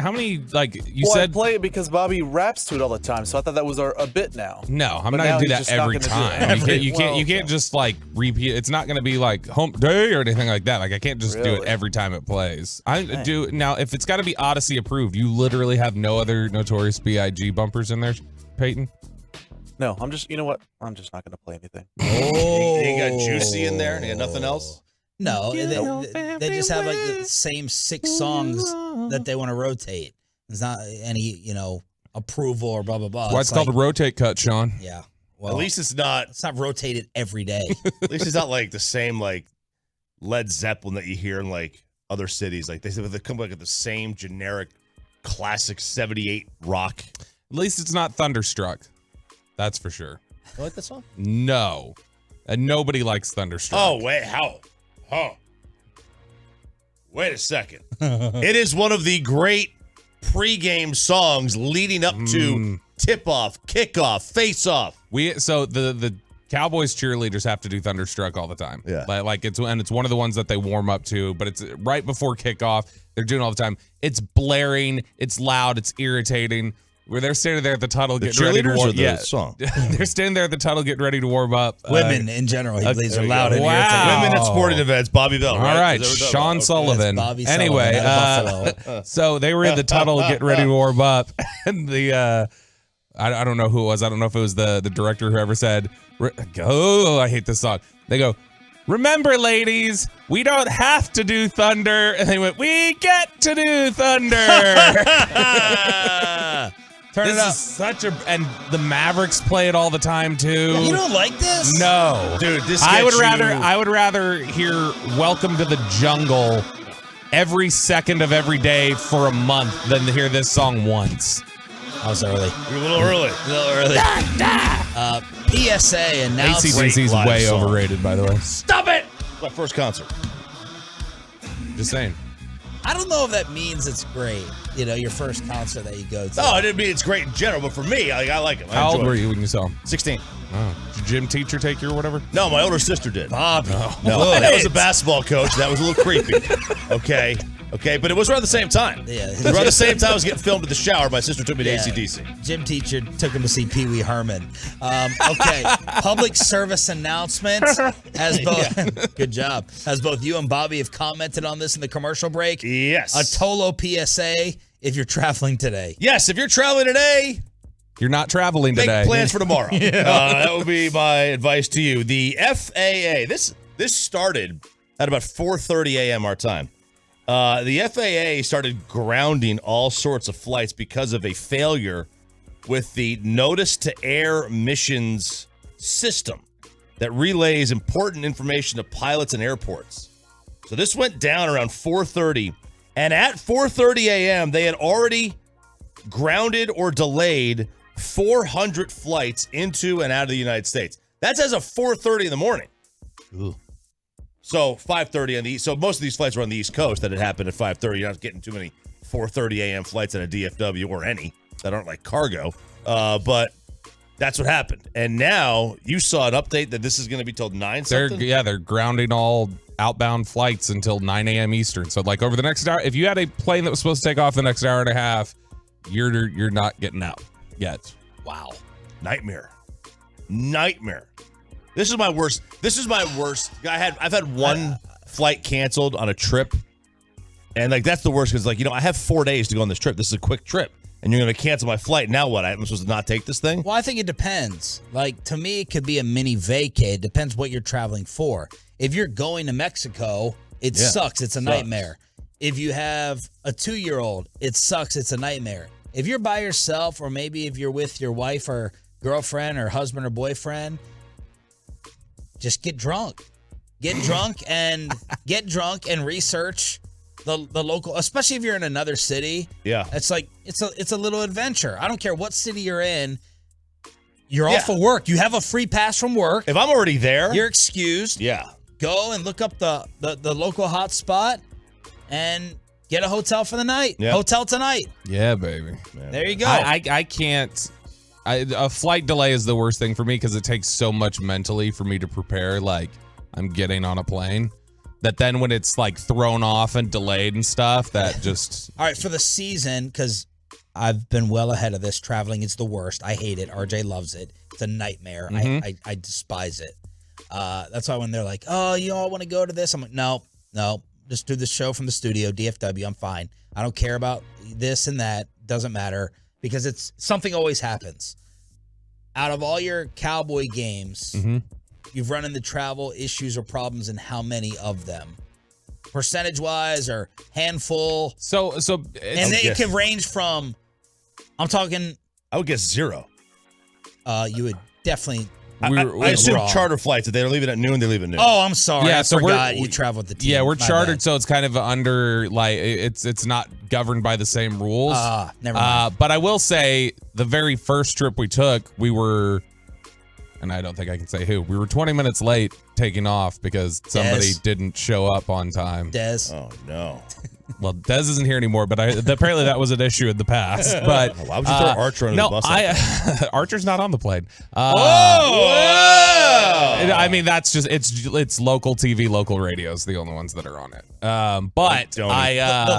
Speaker 9: like you
Speaker 6: Well,
Speaker 9: said
Speaker 6: I play it because Bobby raps to it all the time, so I thought that was a bit now.
Speaker 9: No, I'm
Speaker 6: But
Speaker 9: not
Speaker 6: now
Speaker 9: gonna do
Speaker 6: he's
Speaker 9: that
Speaker 6: just not
Speaker 9: every
Speaker 6: gonna do
Speaker 9: time.
Speaker 6: it.
Speaker 9: You can't just like repeat. It's not gonna be like hump day or anything like that. Like I can't just do it
Speaker 6: Really?
Speaker 9: every time it plays. I do now. If it's got to be Odyssey approved, you literally have no other Notorious B.I.G. bumpers in there, Peyton.
Speaker 6: No, I'm just, you know what? I'm just not going to play anything.
Speaker 3: Oh,
Speaker 4: You got Juicy in there? You got nothing else?
Speaker 3: No, they just have like the same 6 songs that they want to rotate. There's not any, approval or blah, blah, blah.
Speaker 9: That's why it's called a rotate cut, Sean.
Speaker 3: Yeah. Well,
Speaker 4: At least it's not
Speaker 3: rotated every day.
Speaker 4: At least it's not like the same like Led Zeppelin that you hear in like other cities. Like they come like with the same generic classic 78 rock.
Speaker 9: At least it's not Thunderstruck. That's for sure.
Speaker 4: You like that song?
Speaker 9: No. And nobody likes Thunderstruck.
Speaker 4: Oh, wait, how? Huh. Wait a second. It is one of the great pregame songs leading up to tip-off, kickoff, face-off.
Speaker 9: So the Cowboys cheerleaders have to do Thunderstruck all the time.
Speaker 4: Yeah.
Speaker 9: Like it's one of the ones that they warm up to, but it's right before kickoff. They're doing it all the time. It's blaring, it's loud, it's irritating. Where they're standing there at the tunnel getting ready to warm up.
Speaker 4: Yeah, song.
Speaker 9: They're standing there at the tunnel getting ready to warm up.
Speaker 3: Women in general, he believes are loud and irritating.
Speaker 4: Women at sporting events, Bobby Bell.
Speaker 9: All right, Sean Sullivan.
Speaker 3: Bobby
Speaker 9: Anyway,
Speaker 3: Sullivan out of Buffalo.
Speaker 9: so they were in the tunnel getting ready to warm up, and I don't know who it was. I don't know if it was the director or whoever said, "Oh, I hate this song." They go, remember, ladies, we don't have to do thunder. And they went, we get to do thunder.
Speaker 3: Turn it up.
Speaker 9: Is such a, and the Mavericks play it all the time too.
Speaker 3: You don't like this?
Speaker 9: No,
Speaker 4: Dude, this
Speaker 9: I would
Speaker 4: gets
Speaker 9: rather
Speaker 4: you-
Speaker 9: I would rather hear "Welcome to the Jungle" every second of every day for a month than to hear this song once.
Speaker 3: I was early.
Speaker 4: You're a little early.
Speaker 3: A little early. PSA announcement.
Speaker 9: AC/DC's
Speaker 4: live
Speaker 9: way
Speaker 4: song.
Speaker 9: overrated, by the way.
Speaker 4: Stop it! My first concert.
Speaker 9: Just saying.
Speaker 3: I don't know if that means it's great. You know, your first concert that you go to.
Speaker 4: No, I didn't mean it's great in general, but for me, I like it. I
Speaker 9: How old
Speaker 4: enjoy
Speaker 9: were
Speaker 4: it.
Speaker 9: you when you saw him?
Speaker 4: 16.
Speaker 9: Oh, did your gym teacher take you or whatever?
Speaker 4: No, my older sister did.
Speaker 3: Bobby.
Speaker 4: No, and that was a basketball coach. That was a little creepy. Okay, but it was around the same time.
Speaker 3: Yeah.
Speaker 4: It was around the same time I was getting filmed at the shower. My sister took me to
Speaker 3: Yeah.
Speaker 4: AC/DC.
Speaker 3: Gym teacher took him to see Pee Wee Herman. Okay, public service announcements. As both, good job. As both you and Bobby have commented on this in the commercial break.
Speaker 4: Yes.
Speaker 3: A Tolo PSA if you're traveling today.
Speaker 4: Yes, if you're traveling today,
Speaker 9: You're not traveling
Speaker 4: make
Speaker 9: today.
Speaker 4: plans for tomorrow. That would be my advice to you. The FAA. This started at about 4:30 a.m. our time. The FAA started grounding all sorts of flights because of a failure with the notice to air missions system that relays important information to pilots and airports. So this went down around 4:30, and at 4:30 a.m. they had already grounded or delayed 400 flights into and out of the United States. That's as of 4:30 in the morning.
Speaker 3: Ooh.
Speaker 4: So 5:30 on the East. So most of these flights were on the East Coast that had happened at 5:30. You're not getting too many 4:30 a.m. flights at a DFW or any that aren't like cargo. But that's what happened. And now you saw an update that this is going to be till 9 something.
Speaker 9: They're grounding all outbound flights until 9 a.m. Eastern. So like over the next hour, if you had a plane that was supposed to take off the next hour and a half, you're not getting out yet.
Speaker 3: Wow.
Speaker 4: Nightmare. This is my worst. I've had one flight canceled on a trip, and like that's the worst because like I have 4 days to go on this trip. This is a quick trip, and you're going to cancel my flight. Now what? I'm supposed to not take this thing?
Speaker 3: Well, I think it depends. Like, to me, it could be a mini vacay. It depends what you're traveling for. If you're going to Mexico, it sucks. It's a nightmare. If you have a 2-year-old, it sucks. It's a nightmare. If you're by yourself, or maybe if you're with your wife or girlfriend or husband or boyfriend, just get drunk. Get drunk and research the local, especially if you're in another city.
Speaker 4: Yeah.
Speaker 3: It's like it's a little adventure. I don't care what city you're in. You're off of work. You have a free pass from work.
Speaker 4: If I'm already there,
Speaker 3: You're excused.
Speaker 4: yeah.
Speaker 3: Go and look up the local hot spot and get a hotel for the night.
Speaker 4: Yeah.
Speaker 3: Hotel tonight.
Speaker 9: Yeah, baby.
Speaker 3: There you go.
Speaker 9: I can't. A flight delay is the worst thing for me because it takes so much mentally for me to prepare. Like I'm getting on a plane. That then when it's like thrown off and delayed and stuff, that just.
Speaker 3: All right, for the season, because I've been well ahead of this. Traveling is the worst. I hate it. RJ loves it. It's a nightmare. I despise it. That's why when they're like, "Oh, you all want to go to this?" I'm like, "No, just do the show from the studio, DFW. I'm fine. I don't care about this and that. Doesn't matter because it's something always happens." Out of all your Cowboy games, you've run into travel issues or problems, and how many of them? Percentage-wise or handful?
Speaker 9: So
Speaker 3: And it can range from, I'm talking,
Speaker 4: I would guess 0.
Speaker 3: you would definitely.
Speaker 4: I assume
Speaker 3: wrong.
Speaker 4: charter flights. If they leave it at noon, they leave at noon.
Speaker 3: Oh, I'm sorry.
Speaker 9: Yeah,
Speaker 3: I
Speaker 9: so
Speaker 3: forgot you travel with the team.
Speaker 9: Yeah, we're
Speaker 3: My
Speaker 9: chartered,
Speaker 3: bad.
Speaker 9: so it's kind of under like it's not governed by the same rules.
Speaker 3: Never mind.
Speaker 9: But I will say the very first trip we took, we were, and I don't think I can say who, we were 20 minutes late taking off because somebody didn't show up on time.
Speaker 3: Dez.
Speaker 4: Oh no.
Speaker 9: Well, Dez isn't here anymore, but apparently that was an issue in the past. But
Speaker 4: Why would you throw Archer under the bus?
Speaker 9: Archer's not on the plane.
Speaker 4: Whoa!
Speaker 9: I mean, that's just it's local TV, local radios, the only ones that are on it. But
Speaker 3: the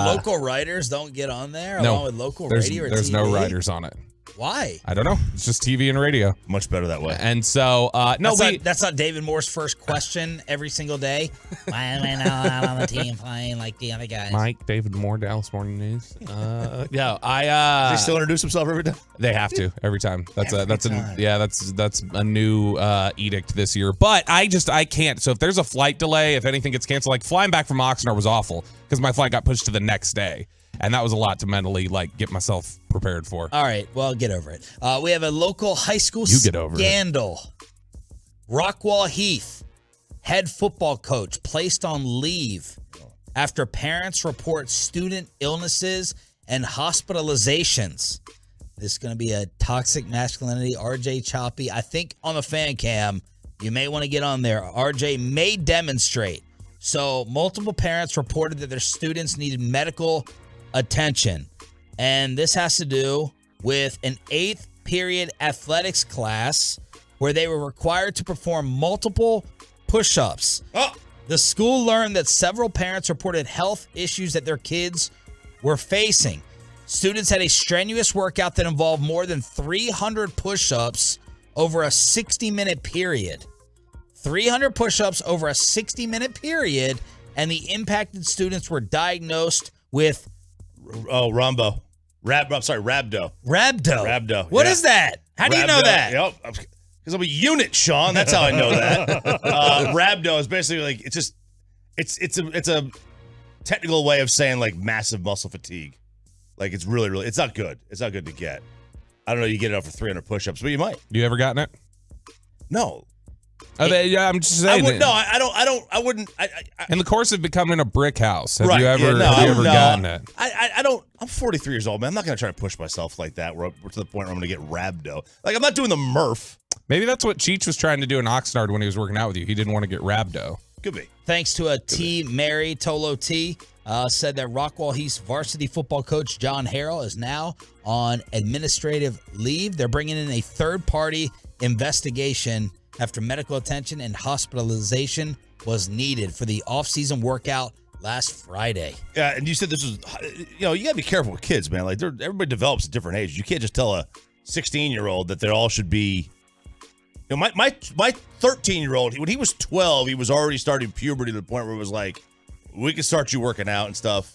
Speaker 3: local writers don't get on there along with local radio or
Speaker 9: there's
Speaker 3: TV?
Speaker 9: no writers on it.
Speaker 3: Why?
Speaker 9: I don't know. It's just TV and radio.
Speaker 4: Much better that way.
Speaker 9: And so,
Speaker 3: That's not David Moore's first question every single day. Why am I not on the team playing like the other guys?
Speaker 9: Mike, David Moore, Dallas Morning News.
Speaker 4: Does he still introduce himself every time?
Speaker 9: They have to every time. That's a new edict this year. But I can't. So if there's a flight delay, if anything gets canceled, like flying back from Oxnard was awful because my flight got pushed to the next day. And that was a lot to mentally get myself prepared for.
Speaker 3: All right, well, get over it. We have a local high school scandal. Rockwall Heath, head football coach, placed on leave after parents report student illnesses and hospitalizations. This is going to be a toxic masculinity. RJ Choppy, I think on the fan cam, you may want to get on there. RJ may demonstrate. So multiple parents reported that their students needed medical attention. And this has to do with an 8th period athletics class where they were required to perform multiple push-ups.
Speaker 4: Oh.
Speaker 3: The school learned that several parents reported health issues that their kids were facing. Students had a strenuous workout that involved more than 300 push-ups over a 60-minute period. 300 push-ups over a 60-minute period, and the impacted students were diagnosed with
Speaker 4: Rhabdo.
Speaker 3: Rhabdo. What is that? How do you know that?
Speaker 4: Yep. Because I'm a unit, Sean. That's how I know that. Rhabdo is basically it's a technical way of saying massive muscle fatigue. It's really, it's not good. It's not good to get. I don't know. You get it up for 300 push-ups, but you might.
Speaker 9: You ever gotten it?
Speaker 4: No.
Speaker 9: Yeah, I'm just saying.
Speaker 4: I wouldn't.
Speaker 9: In the course of becoming a brick house, have
Speaker 4: Right,
Speaker 9: you ever gotten it?
Speaker 4: I don't. I'm 43 years old, man. I'm not going to try to push myself like that. We're to the point where I'm going to get rhabdo. I'm not doing the Murph.
Speaker 9: Maybe that's what Cheech was trying to do in Oxnard when he was working out with you. He didn't want to get rhabdo.
Speaker 4: Could be.
Speaker 3: Thanks to a T. Mary Tolo T. Said that Rockwall Heath's varsity football coach, John Harrell, is now on administrative leave. They're bringing in a third-party investigation after medical attention and hospitalization was needed for the off-season workout last Friday.
Speaker 4: Yeah, and you said this was, you got to be careful with kids, man. Everybody develops at different ages. You can't just tell a 16-year-old that they all should be. My 13-year-old, when he was 12, he was already starting puberty to the point where it was we can start you working out and stuff.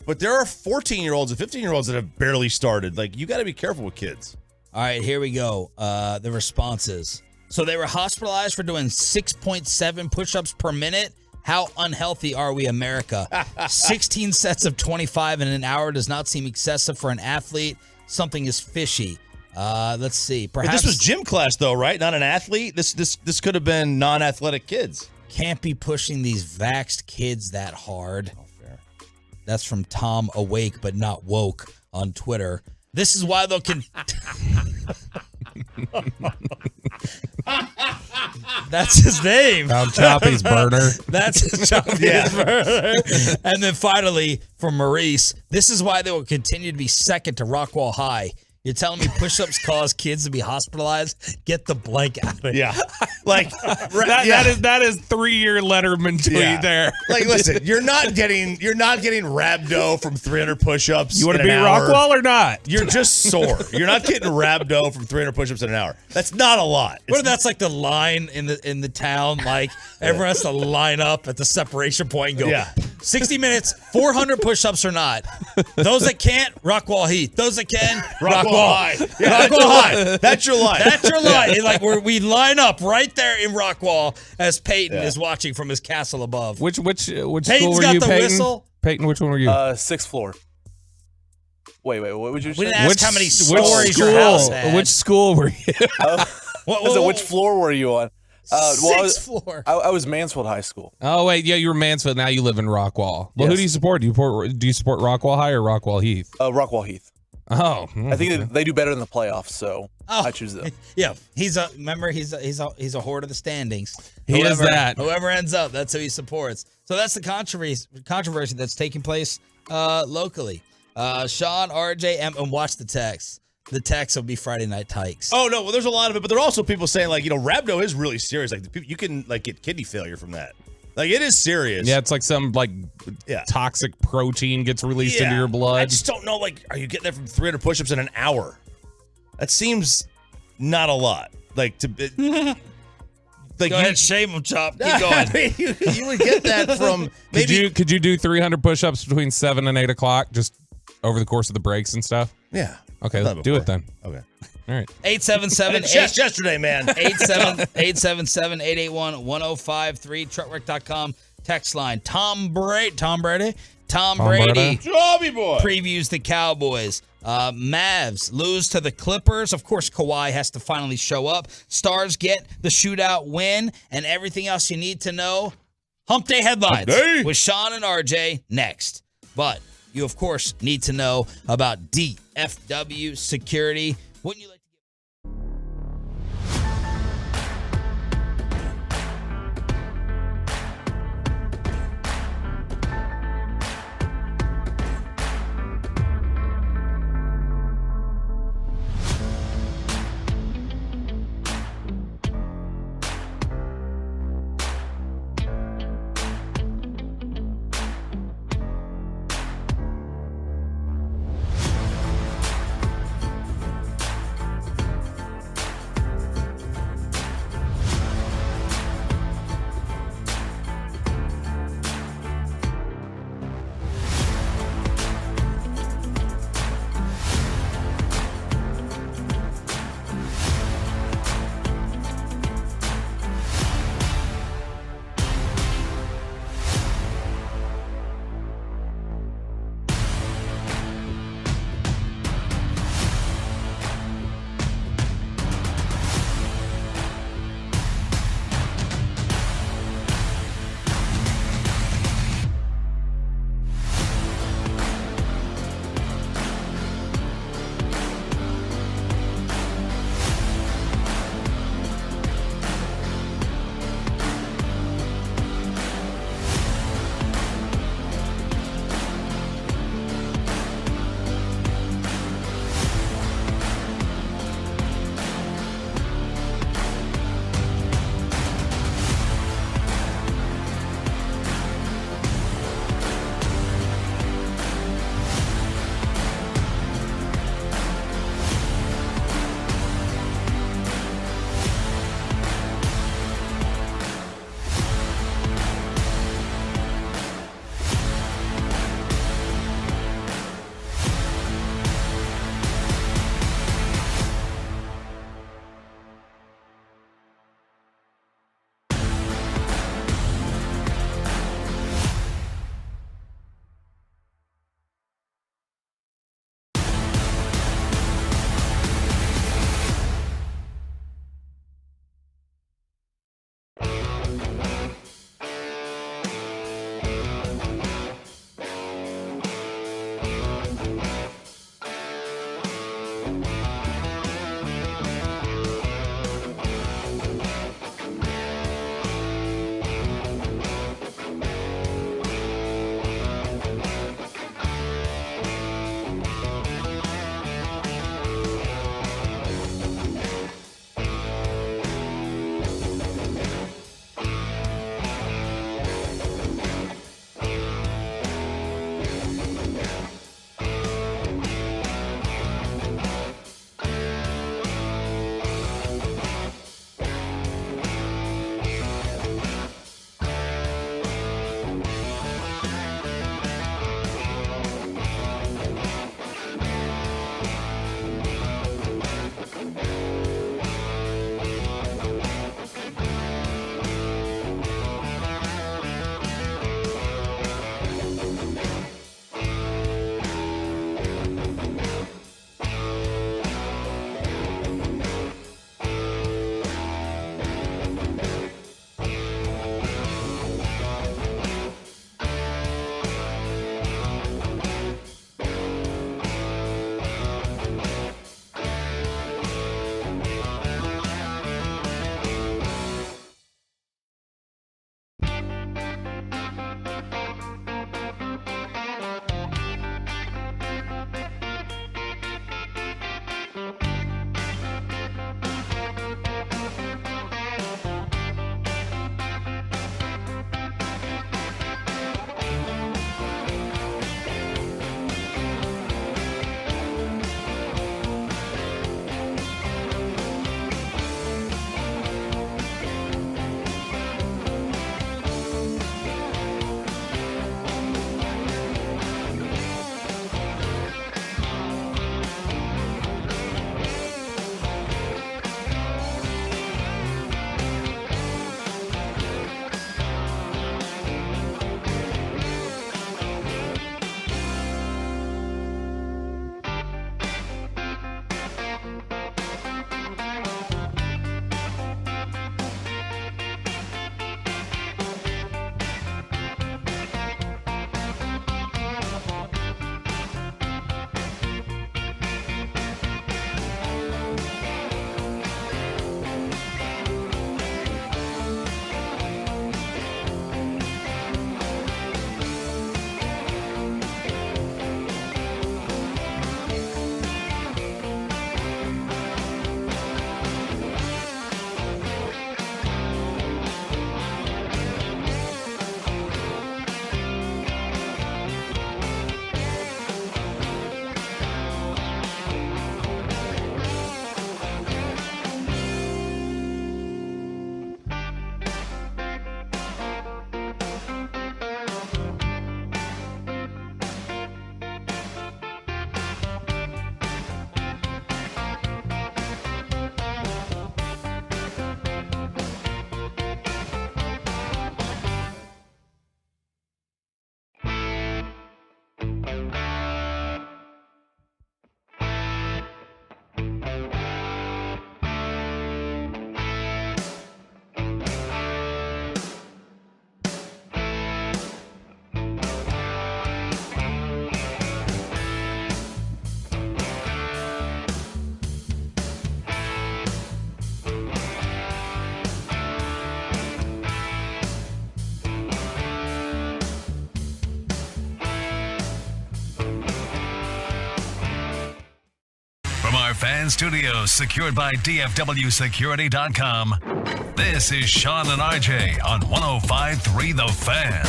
Speaker 4: But there are 14-year-olds and 15-year-olds that have barely started. You got to be careful with kids.
Speaker 3: All right, here we go. The responses. So they were hospitalized for doing 6.7 push-ups per minute. How unhealthy are we, America? 16 sets of 25 in an hour does not seem excessive for an athlete. Something is fishy. Let's see. Perhaps
Speaker 4: but this was gym class, though, right? Not an athlete. This could have been non-athletic kids.
Speaker 3: Can't be pushing these vaxxed kids that hard.
Speaker 4: Oh, fair.
Speaker 3: That's from Tom Awake but Not Woke on Twitter. This is why they'll That's his name.
Speaker 9: Found Choppy's burner.
Speaker 3: That's his Choppy's burner. And then finally, from Maurice, this is why they will continue to be second to Rockwall High. You're telling me push-ups cause kids to be hospitalized? Get the blank out of it.
Speaker 4: Yeah.
Speaker 9: That is 3-year Letterman tweet there.
Speaker 4: Listen, you're not getting rhabdo from 300 push-ups.
Speaker 9: You want to be Rockwall or not?
Speaker 4: You're just sore. You're not getting rhabdo from 300 push-ups in an hour. That's not a lot.
Speaker 3: What if that's the line in the town? Everyone has to line up at the separation point and go, 60 minutes, 400 push-ups or not. Those that can't, Rockwall Heath. Those that can, Rockwall High.
Speaker 4: Yeah, Rockwall High. That's your line.
Speaker 3: That's your line. We line up right there in Rockwall as Peyton is watching from his castle above.
Speaker 9: Which school were
Speaker 3: Peyton's got
Speaker 9: you,
Speaker 3: the
Speaker 9: Peyton?
Speaker 3: whistle.
Speaker 9: Peyton, which one were you?
Speaker 6: 6th floor. Wait, what would you say?
Speaker 3: We didn't ask how many stories your house had.
Speaker 9: Which school were you?
Speaker 6: Which floor were you on?
Speaker 3: 6th floor.
Speaker 6: I was Mansfield High School.
Speaker 9: Oh wait, yeah, you were Mansfield. Now you live in Rockwall. Well, who do you support? Do you support Rockwall High or Rockwall Heath?
Speaker 6: Rockwall Heath.
Speaker 9: Oh,
Speaker 6: I think they do better in the playoffs, so I choose them.
Speaker 3: Yeah, he's a whore of the standings.
Speaker 9: Is that.
Speaker 3: Whoever ends up, that's who he supports. So that's the controversy that's taking place locally. Sean, RJ, and watch the text. The text will be Friday Night Tykes.
Speaker 4: Oh no, well there's a lot of it, but there are also people saying rhabdo is really serious. You can get kidney failure from that. It is serious.
Speaker 9: Yeah, it's some toxic protein gets released into your blood.
Speaker 4: I just don't know. Are you getting there from 300 push-ups in an hour? That seems not a lot. Like to
Speaker 3: Go ahead, shame him, Chop. Keep going.
Speaker 4: I mean, you would get that from maybe.
Speaker 9: Could you do 300 push-ups between 7 and 8 o'clock just over the course of the breaks and stuff?
Speaker 4: Yeah.
Speaker 9: Okay, let's do it then.
Speaker 4: Okay.
Speaker 9: All right.
Speaker 3: 877
Speaker 4: just yesterday, man.
Speaker 3: 877-881-1053. Truckwork.com text line. Tom Brady.
Speaker 4: Tommy boy
Speaker 3: previews the Cowboys. Mavs lose to the Clippers. Of course, Kawhi has to finally show up. Stars get the shootout win and everything else you need to know. Hump Day headlines with Sean and RJ next. But you, of course, need to know about DFW security. Wouldn't you like to
Speaker 1: From our fan studios secured by DFWsecurity.com, this is Sean and RJ on 105.3 The Fan.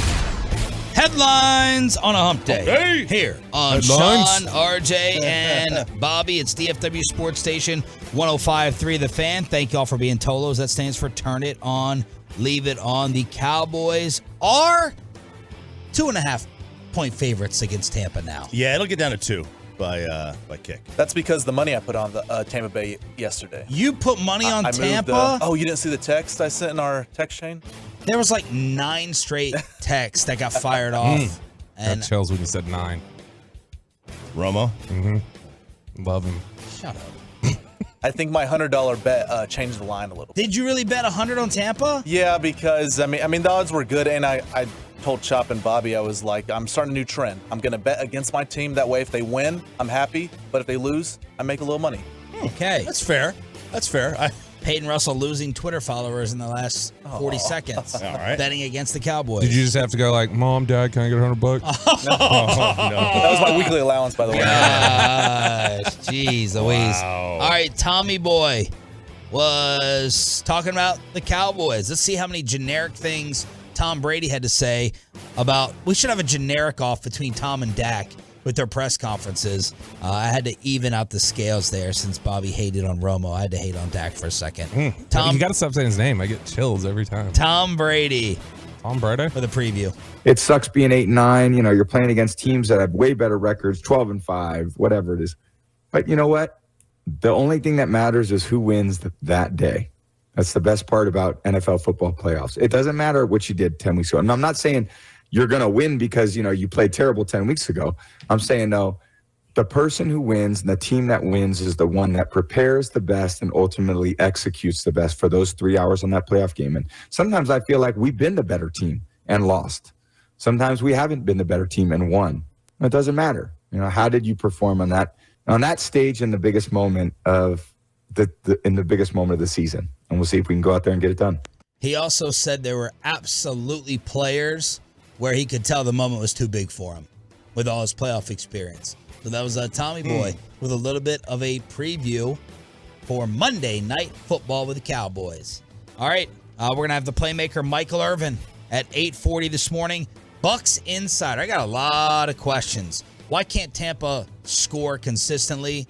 Speaker 3: Headlines on a hump day.
Speaker 4: Hey.
Speaker 3: Here on
Speaker 9: Headlines.
Speaker 3: Sean, RJ, and Bobby. It's DFW Sports Station 105.3 The Fan. Thank y'all for being Tolos. That stands for Turn It On, Leave It On. The Cowboys are 2.5-point favorites against Tampa now.
Speaker 4: Yeah, it'll get down to 2 by kick.
Speaker 6: That's because the money I put on the Tampa Bay yesterday.
Speaker 3: You put money on
Speaker 6: I
Speaker 3: Tampa?
Speaker 6: Moved, you didn't see the text I sent in our text chain?
Speaker 3: There was like 9 straight texts that got fired off. And
Speaker 9: That chills when you said 9.
Speaker 4: Romo?
Speaker 9: Love him.
Speaker 3: shut up.
Speaker 6: I think my $100 bet changed the line a little bit.
Speaker 3: Did you really bet 100 on Tampa?
Speaker 6: Yeah, because I mean the odds were good, and I told Chop and Bobby, I was like, I'm starting a new trend. I'm gonna bet against my team. That way, if they win, I'm happy. But if they lose, I make a little money.
Speaker 3: Okay.
Speaker 4: That's fair. That's fair.
Speaker 3: Peyton Russell losing Twitter followers in the last 40 seconds.
Speaker 4: All right.
Speaker 3: Betting against the Cowboys.
Speaker 9: Did you just have to go like, Mom, Dad, can I get $100?
Speaker 6: That was my weekly allowance, by the way.
Speaker 3: Gosh, jeez Louise.
Speaker 4: Wow.
Speaker 3: All right, Tommy Boy was talking about the Cowboys. Let's see how many generic things Tom Brady had to say about. We should have a generic off between Tom and Dak with their press conferences. I had to even out the scales there since Bobby hated on Romo. I had to hate on Dak for a second. Tom,
Speaker 9: You got to stop saying his name. I get chills every time.
Speaker 3: Tom Brady
Speaker 9: Tom Brady?
Speaker 3: for the preview.
Speaker 11: It sucks being 8-9. You know, you're playing against teams that have way better records, 12-5, whatever it is. But you know what? The only thing that matters is who wins that day. That's the best part about NFL football playoffs. It doesn't matter what you did 10 weeks ago. And I'm not saying you're going to win because, you know, you played terrible 10 weeks ago. I'm saying, no, the person who wins and the team that wins is the one that prepares the best and ultimately executes the best for those 3 hours on that playoff game. And sometimes I feel like we've been the better team and lost. Sometimes we haven't been the better team and won. It doesn't matter. You know, how did you perform on that stage in the biggest moment of the biggest moment of the season? And we'll see if we can go out there and get it done.
Speaker 3: He also said there were absolutely players where he could tell the moment was too big for him with all his playoff experience. So that was Tommy Boy with a little bit of a preview for Monday Night Football with the Cowboys. All right, we're going to have the playmaker Michael Irvin at 8:40 this morning. Bucks Insider. I got a lot of questions. Why can't Tampa score consistently?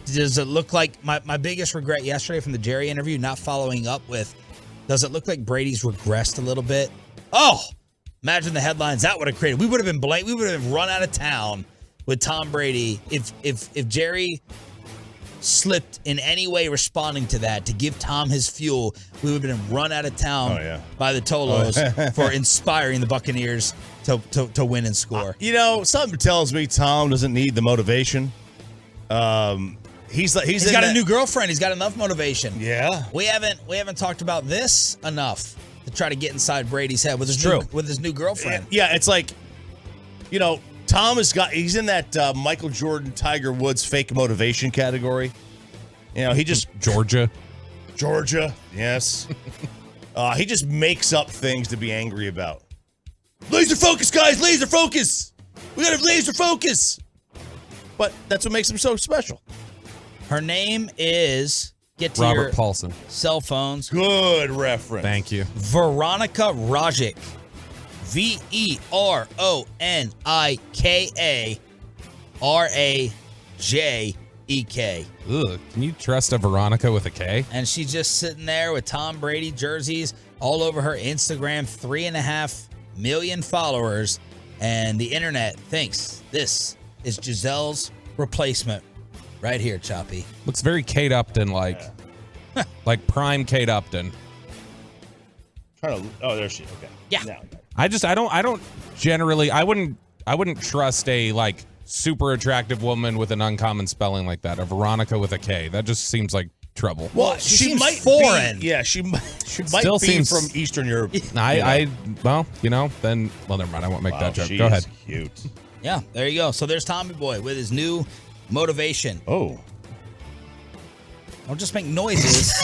Speaker 3: Does it look like my biggest regret yesterday from the Jerry interview, not following up with, does it look like Brady's regressed a little bit? Oh, imagine the headlines that would have created. We would have been blamed. We would have run out of town with Tom Brady if Jerry slipped in any way responding to that to give Tom his fuel. We would have been run out of town by the Tolos for inspiring the Buccaneers to win and score.
Speaker 4: You know, something tells me Tom doesn't need the motivation. He's
Speaker 3: got a new girlfriend. He's got enough motivation.
Speaker 4: Yeah.
Speaker 3: We haven't talked about this enough to try to get inside Brady's head with his new girlfriend.
Speaker 4: Yeah, it's like, you know, Tom he's in that Michael Jordan, Tiger Woods fake motivation category. You know, he just Georgia, yes. He just makes up things to be angry about. Laser focus, guys, laser focus. We gotta have laser focus. But that's what makes him so special.
Speaker 3: Her name is, get to
Speaker 9: Robert
Speaker 3: your
Speaker 9: Paulson.
Speaker 3: Cell phones.
Speaker 4: Good reference.
Speaker 9: Thank you.
Speaker 3: Veronica Rajic. VERONIKA
Speaker 9: Ugh, can you trust a Veronica with a K?
Speaker 3: And she's just sitting there with Tom Brady jerseys all over her Instagram, 3.5 million followers. And the internet thinks this is Giselle's replacement right here, Choppy.
Speaker 9: Looks very Kate Upton like prime Kate Upton.
Speaker 4: Oh, there she is. Okay.
Speaker 3: Yeah.
Speaker 4: Now.
Speaker 9: I don't generally, I wouldn't trust a like super attractive woman with an uncommon spelling like that. A Veronica with a K. That just seems like trouble.
Speaker 3: Well, she might foreign.
Speaker 4: She might
Speaker 9: Still
Speaker 4: be
Speaker 9: seems
Speaker 4: from Eastern Europe.
Speaker 9: Well, never mind. I won't make that joke. Go ahead.
Speaker 4: Cute.
Speaker 3: Yeah, there you go. So there's Tommy Boy with his new motivation.
Speaker 4: Oh.
Speaker 3: Don't just make noises.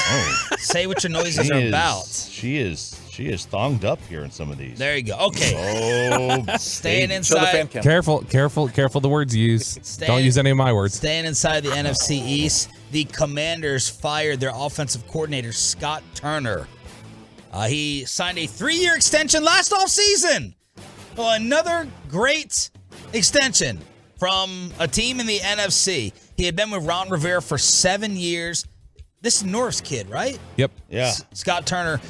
Speaker 3: Say what your noises are about.
Speaker 4: She is thonged up here in some of these.
Speaker 3: There you go. Okay.
Speaker 4: Oh,
Speaker 3: Staying
Speaker 6: Show the
Speaker 3: inside.
Speaker 6: fan cam.
Speaker 9: Careful the words you use. Don't use any of my words.
Speaker 3: Staying inside the NFC East, the Commanders fired their offensive coordinator, Scott Turner. He signed a 3-year extension last offseason. Well, another great extension from a team in the NFC. He had been with Ron Rivera for 7 years. This is Norv's kid, right?
Speaker 9: Yep.
Speaker 4: Yeah.
Speaker 3: Scott Turner,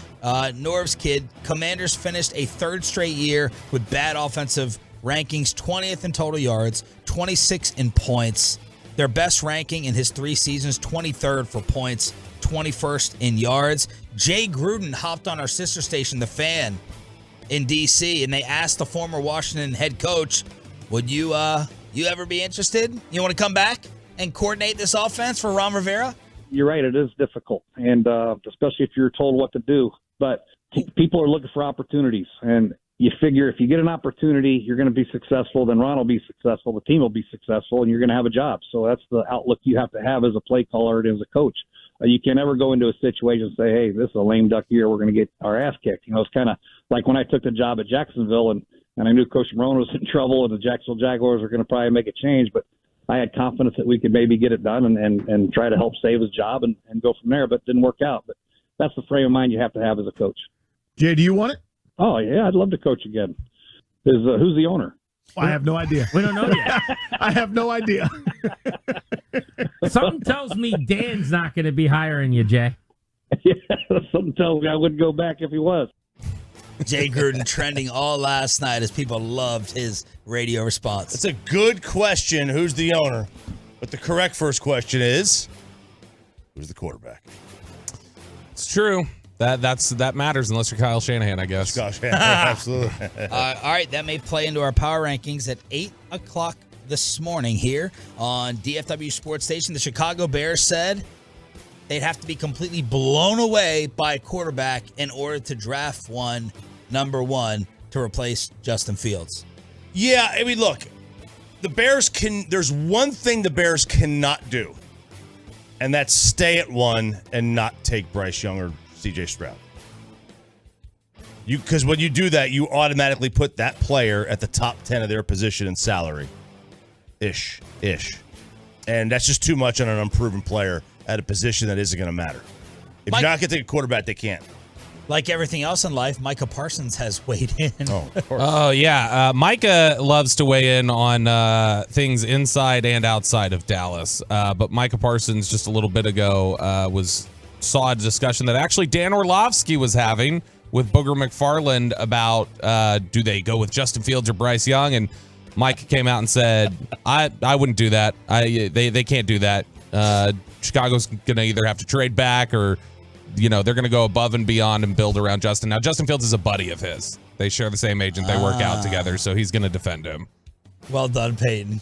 Speaker 3: Norv's kid. Commanders finished a third straight year with bad offensive rankings, 20th in total yards, 26th in points. Their best ranking in his 3 seasons, 23rd for points, 21st in yards. Jay Gruden hopped on our sister station, The Fan, in D.C., and they asked the former Washington head coach, would you ever be interested? You want to come back and coordinate this offense for Ron Rivera?
Speaker 12: You're right. It is difficult, and especially if you're told what to do. But people are looking for opportunities, and you figure if you get an opportunity, you're going to be successful. Then Ron will be successful. The team will be successful, and you're going to have a job. So that's the outlook you have to have as a play caller and as a coach. You can never go into a situation and say, "Hey, this is a lame duck year. We're going to get our ass kicked." It's kind of like when I took the job at Jacksonville, and I knew Coach Marone was in trouble, and the Jacksonville Jaguars were going to probably make a change, but I had confidence that we could maybe get it done and try to help save his job and go from there, but it didn't work out. But that's the frame of mind you have to have as a coach.
Speaker 13: Jay, do you want it?
Speaker 12: Oh, yeah, I'd love to coach again. Who's the owner?
Speaker 13: I have no idea.
Speaker 14: We don't know yet.
Speaker 13: I have no idea.
Speaker 14: Something tells me Dan's not going to be hiring you, Jay.
Speaker 12: Yeah, something tells me I wouldn't go back if he was.
Speaker 3: Jay Gruden trending all last night as people loved his radio response.
Speaker 4: It's a good question. Who's the owner? But the correct first question is, who's the quarterback?
Speaker 9: It's true. That matters unless you're Kyle Shanahan, I guess.
Speaker 4: Kyle Shanahan, absolutely.
Speaker 3: All right, that may play into our power rankings at 8 o'clock this morning here on DFW Sports Station. The Chicago Bears said they'd have to be completely blown away by a quarterback in order to draft number one to replace Justin Fields.
Speaker 4: Yeah, I mean, look, the Bears there's one thing the Bears cannot do, and that's stay at 1 and not take Bryce Young or C.J. Stroud. Because when you do that, you automatically put that player at the top 10 of their position in salary. Ish. And that's just too much on an unproven player at a position that isn't going to matter. If you're not going to take a quarterback, they can't.
Speaker 3: Like everything else in life, Micah Parsons has weighed in.
Speaker 4: Oh, of course.
Speaker 9: Oh, yeah. Micah loves to weigh in on things inside and outside of Dallas. But Micah Parsons just a little bit ago saw a discussion that actually Dan Orlovsky was having with Booger McFarland about do they go with Justin Fields or Bryce Young? And Mike came out and said, I wouldn't do that. They can't do that. Chicago's going to either have to trade back or they're going to go above and beyond and build around Justin. Now, Justin Fields is a buddy of his. They share the same agent. They work out together, so he's going to defend him.
Speaker 3: Well done, Peyton.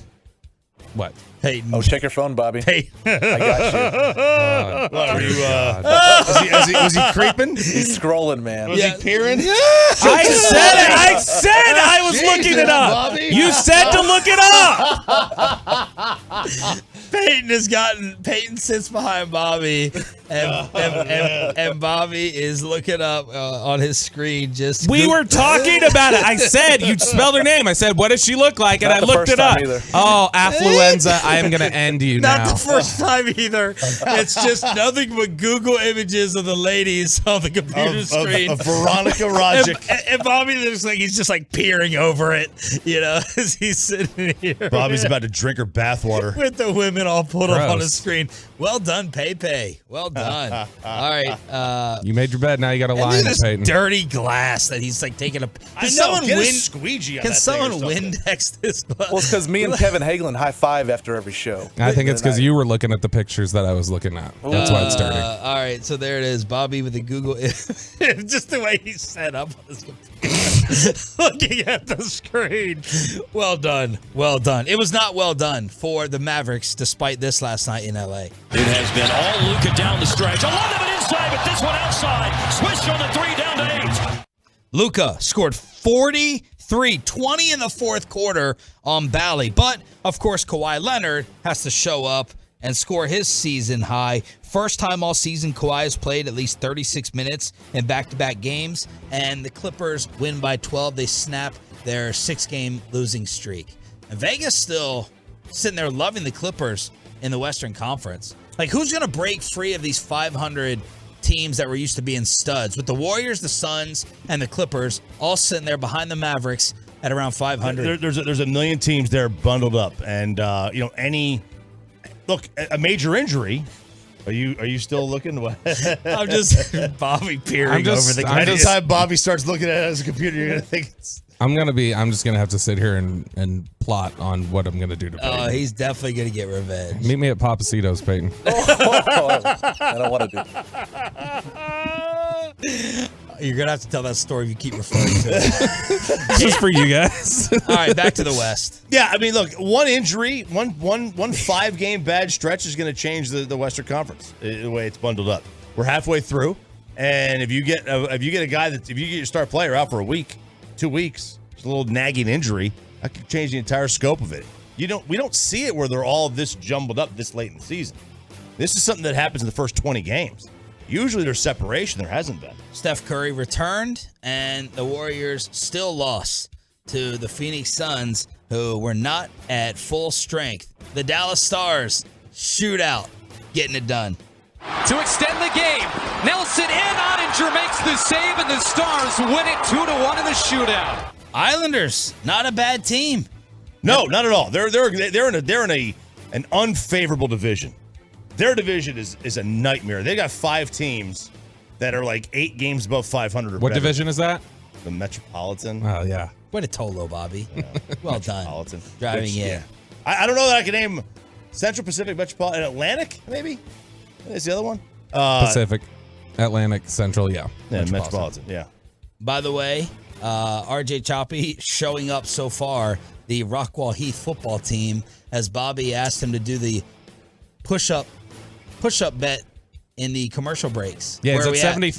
Speaker 9: What?
Speaker 3: Peyton.
Speaker 6: Oh, check your phone, Bobby.
Speaker 3: Peyton.
Speaker 6: I got you.
Speaker 4: What, are you, was he creeping?
Speaker 6: He's scrolling, man.
Speaker 4: Was he peering?
Speaker 9: I said I was looking it up.
Speaker 4: Bobby.
Speaker 9: You said to look it up.
Speaker 3: Peyton sits behind Bobby, and Bobby is looking up on his screen.
Speaker 9: We were talking about it. I said you spelled her name. I said, "What does she look like?" And I looked it up. Oh, affluenza. I am going to end you now.
Speaker 3: Not the first time either. It's just nothing but Google images of the ladies on the computer screen.
Speaker 4: Of Veronica Rodgick.
Speaker 3: And Bobby looks like he's just like peering over it, as he's sitting here.
Speaker 4: Bobby's about to drink her bathwater.
Speaker 3: With the women all pulled up on the screen. Well done, Pepe. Well done. All right.
Speaker 9: You made your bed. Now you got a line,
Speaker 3: this
Speaker 9: Peyton.
Speaker 3: Dirty glass that he's like taking a.
Speaker 4: I know. Get a squeegee on
Speaker 3: Can
Speaker 4: that
Speaker 3: someone
Speaker 4: thing or something.
Speaker 3: Windex this glass?
Speaker 6: Well, it's because me and Kevin Hagelin high five after every show.
Speaker 9: I think it's because you were looking at the pictures that I was looking at. That's why it's dirty.
Speaker 3: All right, so there it is. Bobby with the Google. Just the way he's set up on his computer. looking at the screen. Well done. Well done. It was not well done for the Mavericks despite this last night in L.A.
Speaker 2: It has been all Luka down the stretch. A lot of it inside, but this one outside. Swish on the 3, down to 8.
Speaker 3: Luka scored 43, 20 in the fourth quarter on Bally. But, of course, Kawhi Leonard has to show up and score his season high. First time all season Kawhi has played at least 36 minutes in back-to-back games, and the Clippers win by 12. They snap their 6-game losing streak. And Vegas still sitting there loving the Clippers in the Western Conference. Like, who's going to break free of these 500 teams that were used to being studs? With the Warriors, the Suns, and the Clippers all sitting there behind the Mavericks at around 500.
Speaker 4: There's a million teams there bundled up, and look, a major injury. Are you still looking?
Speaker 3: I'm just Bobby peering over the guy.
Speaker 4: Anytime Bobby starts looking at it as a computer, you're gonna think it's.
Speaker 9: I'm just gonna have to sit here and plot on what I'm gonna do to Peyton.
Speaker 3: Oh, he's definitely gonna get revenge.
Speaker 9: Meet me at Papacitos, Peyton.
Speaker 6: I don't want to do that.
Speaker 3: You're gonna have to tell that story if you keep referring to it.
Speaker 9: This is for you guys.
Speaker 3: All right, back to the West.
Speaker 4: Yeah, I mean, look, one injury, one 5-game bad stretch is going to change the Western Conference the way it's bundled up. We're halfway through, and if you get your star player out for a week, 2 weeks, just a little nagging injury, that could change the entire scope of it. We don't see it where they're all this jumbled up this late in the season. This is something that happens in the first 20 games. Usually there's separation. There hasn't been.
Speaker 3: Steph Curry returned, and the Warriors still lost to the Phoenix Suns, who were not at full strength. The Dallas Stars shootout, getting it done.
Speaker 5: To extend the game, Nelson and Ottinger makes the save, and the Stars win it 2-1 in the shootout.
Speaker 3: Islanders, not a bad team.
Speaker 4: No, not at all. They're in an unfavorable division. Their division is a nightmare. They got 5 teams that are like 8 games above 500.
Speaker 9: What division is that?
Speaker 4: The Metropolitan.
Speaker 9: Oh, yeah.
Speaker 3: Way to Tolo, Bobby. Yeah. Well done.
Speaker 4: Metropolitan.
Speaker 3: Driving in.
Speaker 4: Yeah. I don't know that I can name Central Pacific, Metropolitan, Atlantic, maybe? That's the other one?
Speaker 9: Pacific, Atlantic, Central, yeah.
Speaker 4: Metropolitan, yeah.
Speaker 3: By the way, RJ Choppy showing up so far, the Rockwall Heath football team, as Bobby asked him to do the push-up bet in the commercial breaks.
Speaker 9: Yeah,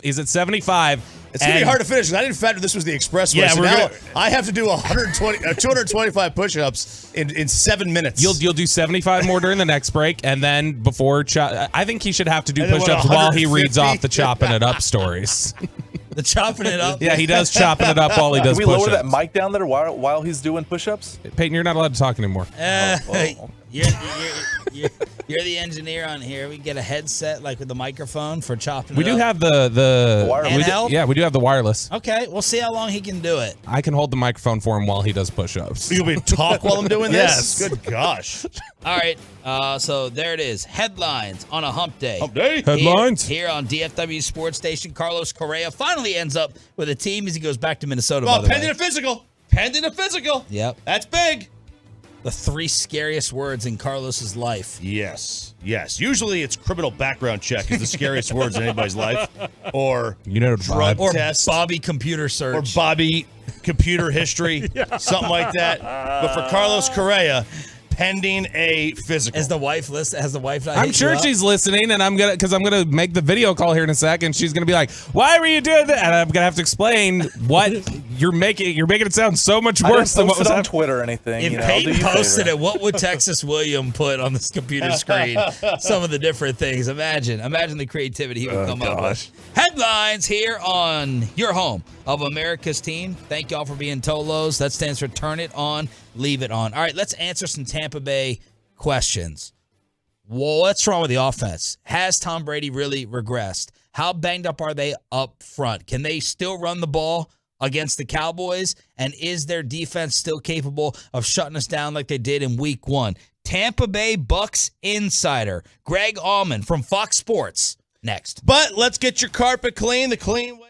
Speaker 9: he's at 75.
Speaker 4: It's going to be hard to finish because I didn't factor this was the expressway. Yeah, so I have to do 225 push-ups in 7 minutes.
Speaker 9: You'll do 75 more during the next break, and then before I think he should have to do push-ups while he reads off the chopping it up stories.
Speaker 3: The chopping it up?
Speaker 9: Yeah, he does chopping it up while he does
Speaker 6: push-ups. Can we lower that mic down there while he's doing push-ups?
Speaker 9: Peyton, you're not allowed to talk anymore.
Speaker 3: You're the engineer on here. We get a headset like with the microphone for chopping
Speaker 9: We
Speaker 3: it
Speaker 9: do
Speaker 3: up.
Speaker 9: have the
Speaker 3: wireless.
Speaker 9: We do have the wireless.
Speaker 3: Okay, we'll see how long he can do it.
Speaker 9: I can hold the microphone for him while he does push-ups.
Speaker 4: You'll be talk while I'm doing this?
Speaker 9: Yes.
Speaker 4: Good gosh.
Speaker 3: All right, so there it is. Headlines on a hump day.
Speaker 4: Hump day?
Speaker 9: Headlines.
Speaker 3: Here on DFW Sports Station, Carlos Correa finally ends up with a team as he goes back to Minnesota.
Speaker 4: Well, pending a physical. Pending a physical.
Speaker 3: Yep.
Speaker 4: That's big.
Speaker 3: The 3 scariest words in Carlos's life.
Speaker 4: Yes. Usually it's criminal background check is the scariest words in anybody's life. Or
Speaker 9: drug
Speaker 4: test.
Speaker 3: Bobby computer search.
Speaker 4: Or Bobby computer history. Something like that. But for Carlos Correa, pending a physical.
Speaker 3: Has the wife not
Speaker 9: I'm
Speaker 3: hit
Speaker 9: sure
Speaker 3: you up?
Speaker 9: she's listening, and I'm gonna make the video call here in a second. She's gonna be like, "Why were you doing that?" And I'm gonna have to explain what you're making. You're making it sound so much worse than what was
Speaker 6: on Twitter or anything.
Speaker 3: If Peyton posted it, what would Texas William put on this computer screen? Some of the different things. Imagine the creativity he would come up with. Headlines here on your home of America's team. Thank y'all for being Tolos. That stands for Turn It On, Leave It On. All right, let's answer some Tampa Bay questions. What's wrong with the offense? Has Tom Brady really regressed? How banged up are they up front? Can they still run the ball against the Cowboys? And is their defense still capable of shutting us down like they did in Week 1? Tampa Bay Bucks insider Greg Allman from Fox Sports next.
Speaker 4: But let's get your carpet clean the clean way.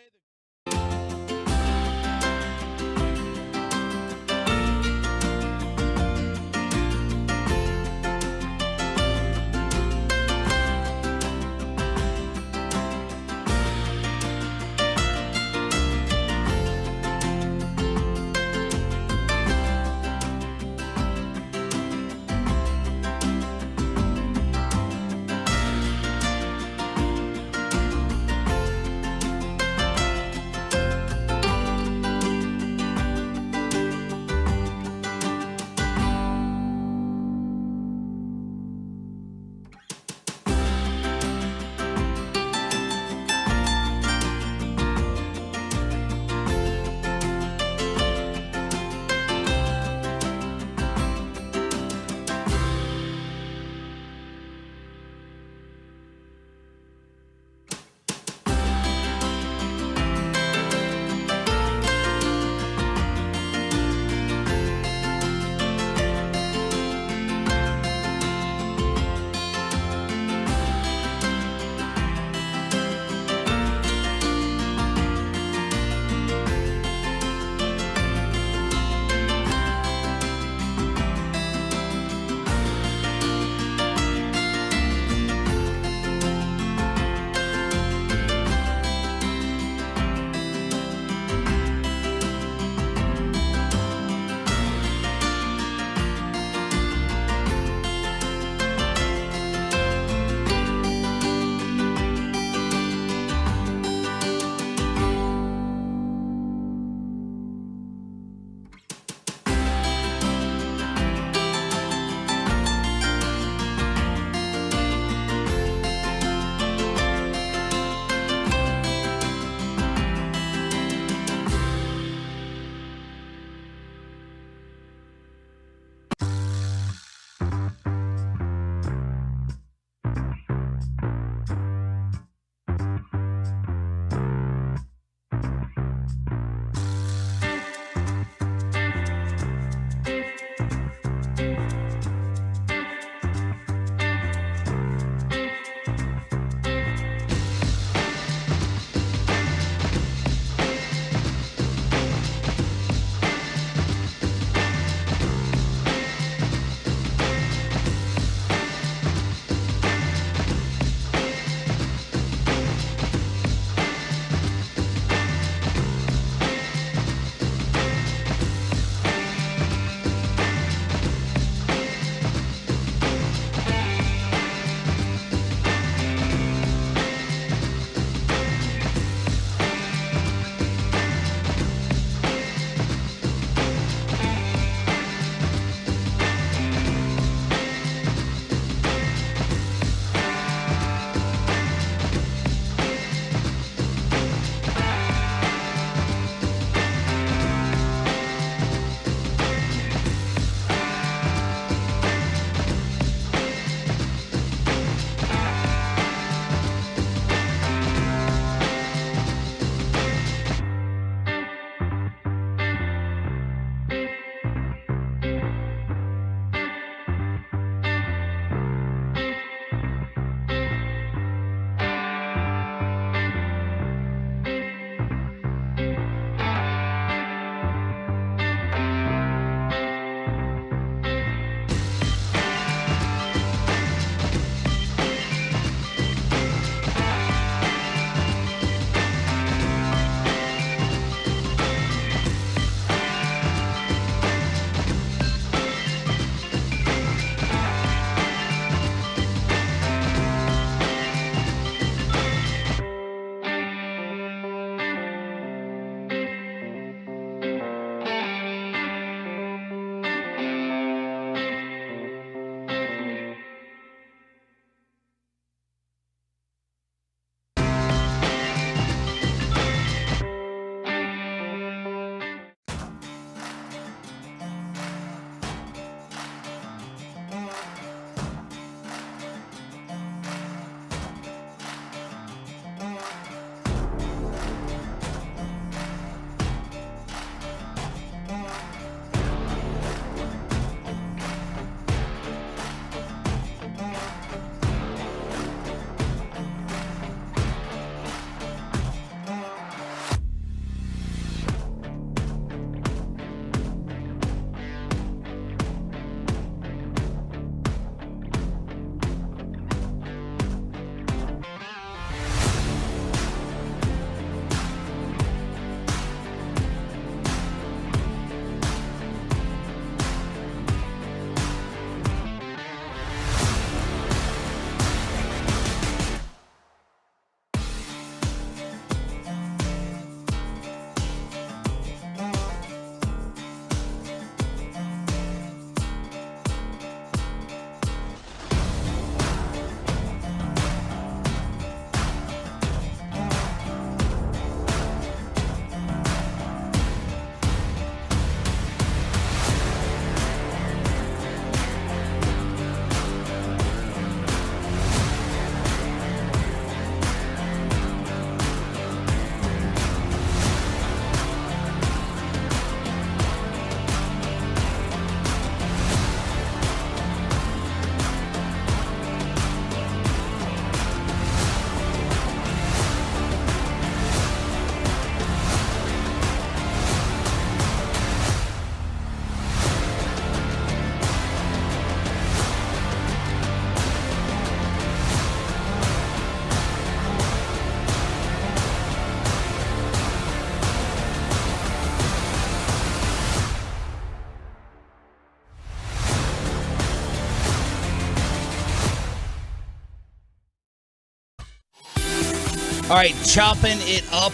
Speaker 3: All right, chopping it up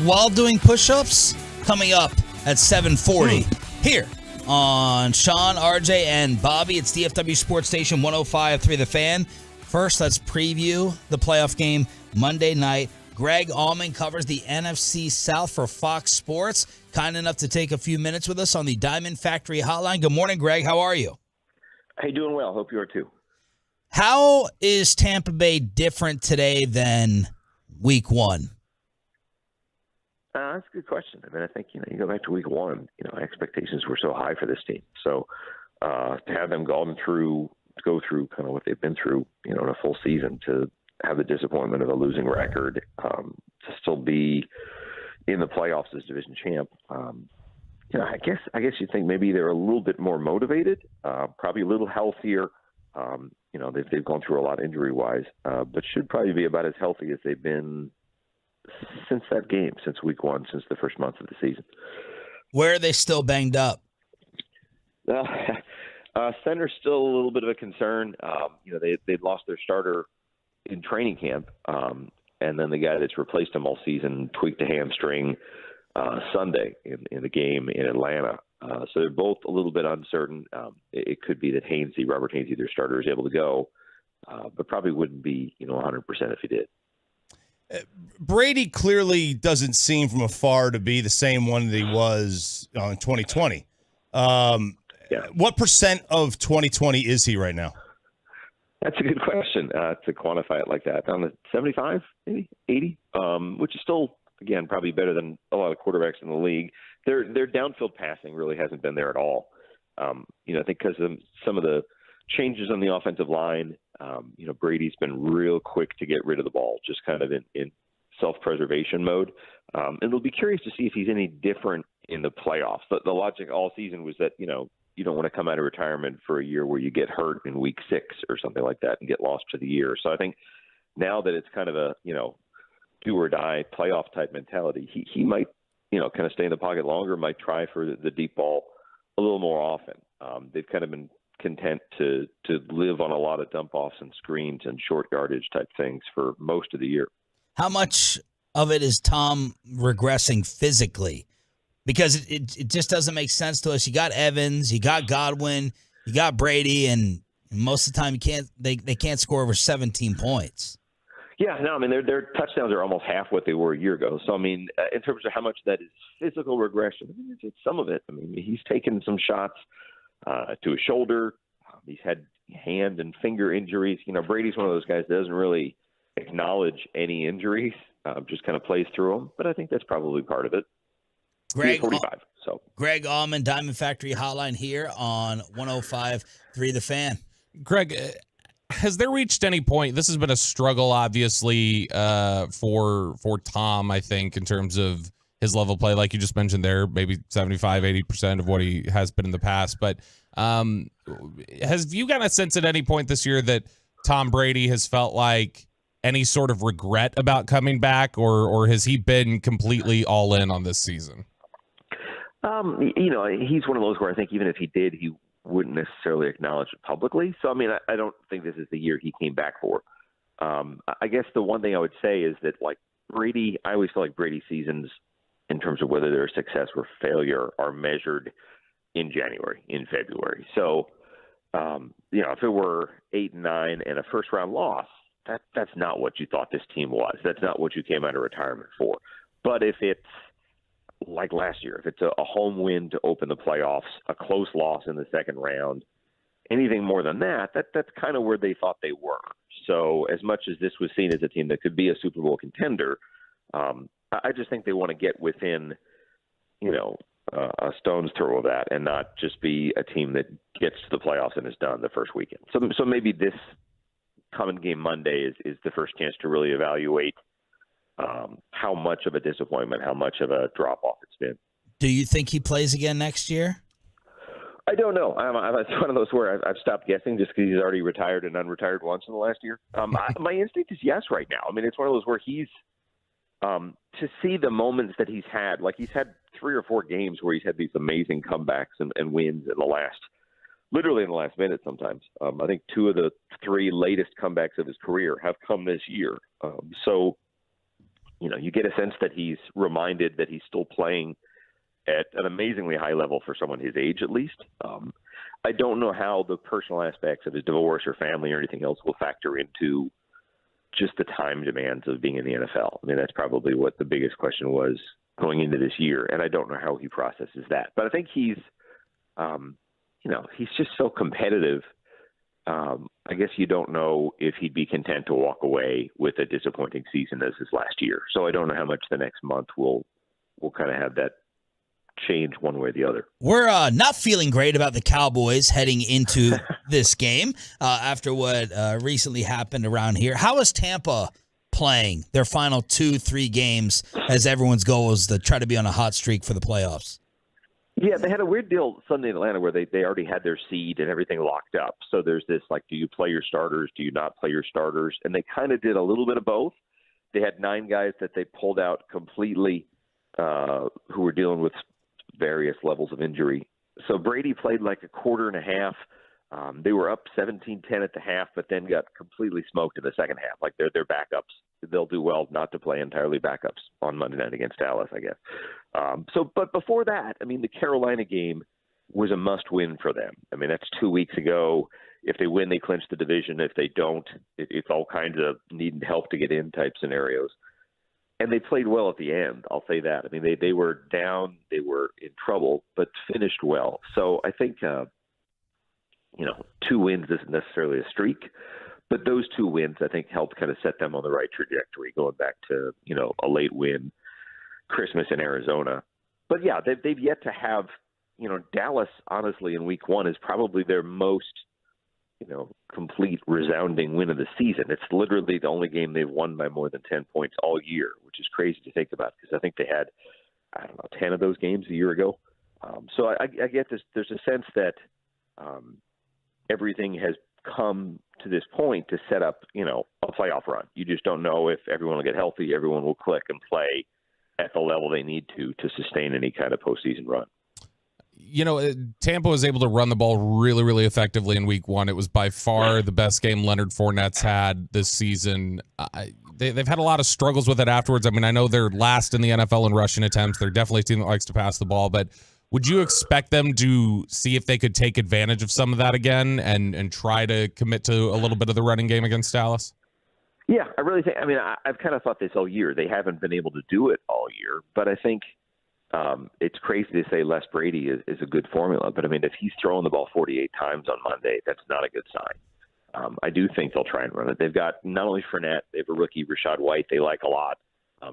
Speaker 3: while doing push-ups, coming up at 7:40 here on Sean, RJ, and Bobby. It's DFW Sports Station 105.3 The Fan. First, let's preview the playoff game Monday night. Greg Allman covers the NFC South for Fox Sports. Kind enough to take a few minutes with us on the Diamond Factory Hotline. Good morning, Greg. How are you?
Speaker 15: Hey, doing well. Hope you are too.
Speaker 3: How is Tampa Bay different today than week one?
Speaker 15: That's a good question. I mean, I think, you go back to week one, expectations were so high for this team. So to have them go through kind of what they've been through, in a full season, to have the disappointment of a losing record, to still be in the playoffs as division champ, I guess you'd think maybe they're a little bit more motivated, probably a little healthier. They've gone through a lot injury-wise, but should probably be about as healthy as they've been since that game, since week one, since the first month of the season.
Speaker 3: Where are they still banged up?
Speaker 15: Center's still a little bit of a concern. They'd lost their starter in training camp, and then the guy that's replaced him all season tweaked a hamstring Sunday in the game in Atlanta. So they're both a little bit uncertain. It could be that Robert Hainsey, their starter, is able to go, but probably wouldn't be 100% if he did.
Speaker 4: Brady clearly doesn't seem from afar to be the same one that he was in 2020. What percent of 2020 is he right now?
Speaker 15: That's a good question to quantify it like that. Down to 75, maybe 80, which is still, again, probably better than a lot of quarterbacks in the league. Their downfield passing really hasn't been there at all. I think because of some of the changes on the offensive line, Brady's been real quick to get rid of the ball, just kind of in self-preservation mode. And it'll be curious to see if he's any different in the playoffs. The logic all season was that, you don't want to come out of retirement for a year where you get hurt in week 6 or something like that and get lost for the year. So I think now that it's kind of a, do or die playoff type mentality, he might, kind of stay in the pocket longer, might try for the deep ball a little more often. They've kind of been content to live on a lot of dump offs and screens and short yardage type things for most of the year.
Speaker 3: How much of it is Tom regressing physically? Because it just doesn't make sense to us. You got Evans, you got Godwin, you got Brady, and most of the time they can't score over 17 points.
Speaker 15: Yeah, no, I mean, their touchdowns are almost half what they were a year ago. So, I mean, in terms of how much that is physical regression, I mean, it's some of it. I mean, he's taken some shots to his shoulder. He's had hand and finger injuries. Brady's one of those guys that doesn't really acknowledge any injuries, just kind of plays through them. But I think that's probably part of it.
Speaker 3: Greg Allman, Diamond Factory Hotline here on 105.3 The Fan.
Speaker 9: Greg, has there reached any point? This has been a struggle, obviously, for Tom, I think, in terms of his level of play. Like you just mentioned there, maybe 75, 80% of what he has been in the past. But has you got a sense at any point this year that Tom Brady has felt like any sort of regret about coming back, or has he been completely all in on this season?
Speaker 15: He's one of those where I think even if he did, he wouldn't necessarily acknowledge it publicly. So, I mean, I don't think this is the year he came back for. I guess the one thing I would say is that, like, Brady, I always feel like Brady seasons, in terms of whether they're a success or failure, are measured in January, in February. So, if it were 8-9 and a first-round loss, that's not what you thought this team was. That's not what you came out of retirement for. But if it's like last year, if it's a home win to open the playoffs, a close loss in the second round, anything more than that's kind of where they thought they were. So as much as this was seen as a team that could be a Super Bowl contender, I just think they want to get within, a stone's throw of that and not just be a team that gets to the playoffs and is done the first weekend. So maybe this coming game Monday is the first chance to really evaluate how much of a disappointment, how much of a drop-off it's been.
Speaker 3: Do you think he plays again next year?
Speaker 15: I don't know. It's one of those where I've stopped guessing just because he's already retired and unretired once in the last year. My instinct is yes right now. I mean, it's one of those where he's to see the moments that he's had, like he's had 3 or 4 games where he's had these amazing comebacks and wins literally in the last minute sometimes. I think 2 of the 3 latest comebacks of his career have come this year. So you get a sense that he's reminded that he's still playing at an amazingly high level for someone his age, at least. I don't know how the personal aspects of his divorce or family or anything else will factor into just the time demands of being in the NFL. I mean, that's probably what the biggest question was going into this year, and I don't know how he processes that. But I think he's just so competitive. I guess you don't know if he'd be content to walk away with a disappointing season as his last year. So I don't know how much the next month will kind of have that change one way or the other.
Speaker 3: We're not feeling great about the Cowboys heading into this game after what recently happened around here. How is Tampa playing their final 2-3 games as everyone's goal is to try to be on a hot streak for the playoffs?
Speaker 15: Yeah, they had a weird deal Sunday in Atlanta where they already had their seed and everything locked up. So there's this, like, do you play your starters? Do you not play your starters? And they kind of did a little bit of both. They had 9 guys that they pulled out completely who were dealing with various levels of injury. So Brady played like a quarter and a half. They were up 17-10 at the half, but then got completely smoked in the second half. Like they're backups. They'll do well not to play entirely backups on Monday night against Dallas, I guess. But before that, I mean, the Carolina game was a must-win for them. I mean, that's 2 weeks ago. If they win, they clinch the division. If they don't, it's all kinds of needing help to get in type scenarios. And they played well at the end, I'll say that. I mean, they were down, they were in trouble, but finished well. So I think, 2 wins isn't necessarily a streak, but those 2 wins, I think, helped kind of set them on the right trajectory, going back to, a late win, Christmas in Arizona. But, yeah, they've yet to have, Dallas, honestly, in week 1 is probably their most, complete resounding win of the season. It's literally the only game they've won by more than 10 points all year, which is crazy to think about because I think they had, 10 of those games a year ago. So I get this. There's a sense that everything has come to this point to set up, a playoff run. You just don't know if everyone will get healthy, everyone will click and play at the level they need to sustain any kind of postseason run.
Speaker 9: Tampa was able to run the ball really, really effectively in week 1. It was by far the best game Leonard Fournette's had this season. They've had a lot of struggles with it afterwards. I mean, I know they're last in the NFL in rushing attempts. They're definitely a team that likes to pass the ball, but would you expect them to see if they could take advantage of some of that again and try to commit to a little bit of the running game against Dallas?
Speaker 15: Yeah, I really think, I've kind of thought this all year. They haven't been able to do it all year, but I think it's crazy to say Les Brady is a good formula, but if he's throwing the ball 48 times on Monday, that's not a good sign. I do think they'll try and run it. They've got not only Fournette, they have a rookie, Rashad White, they like a lot.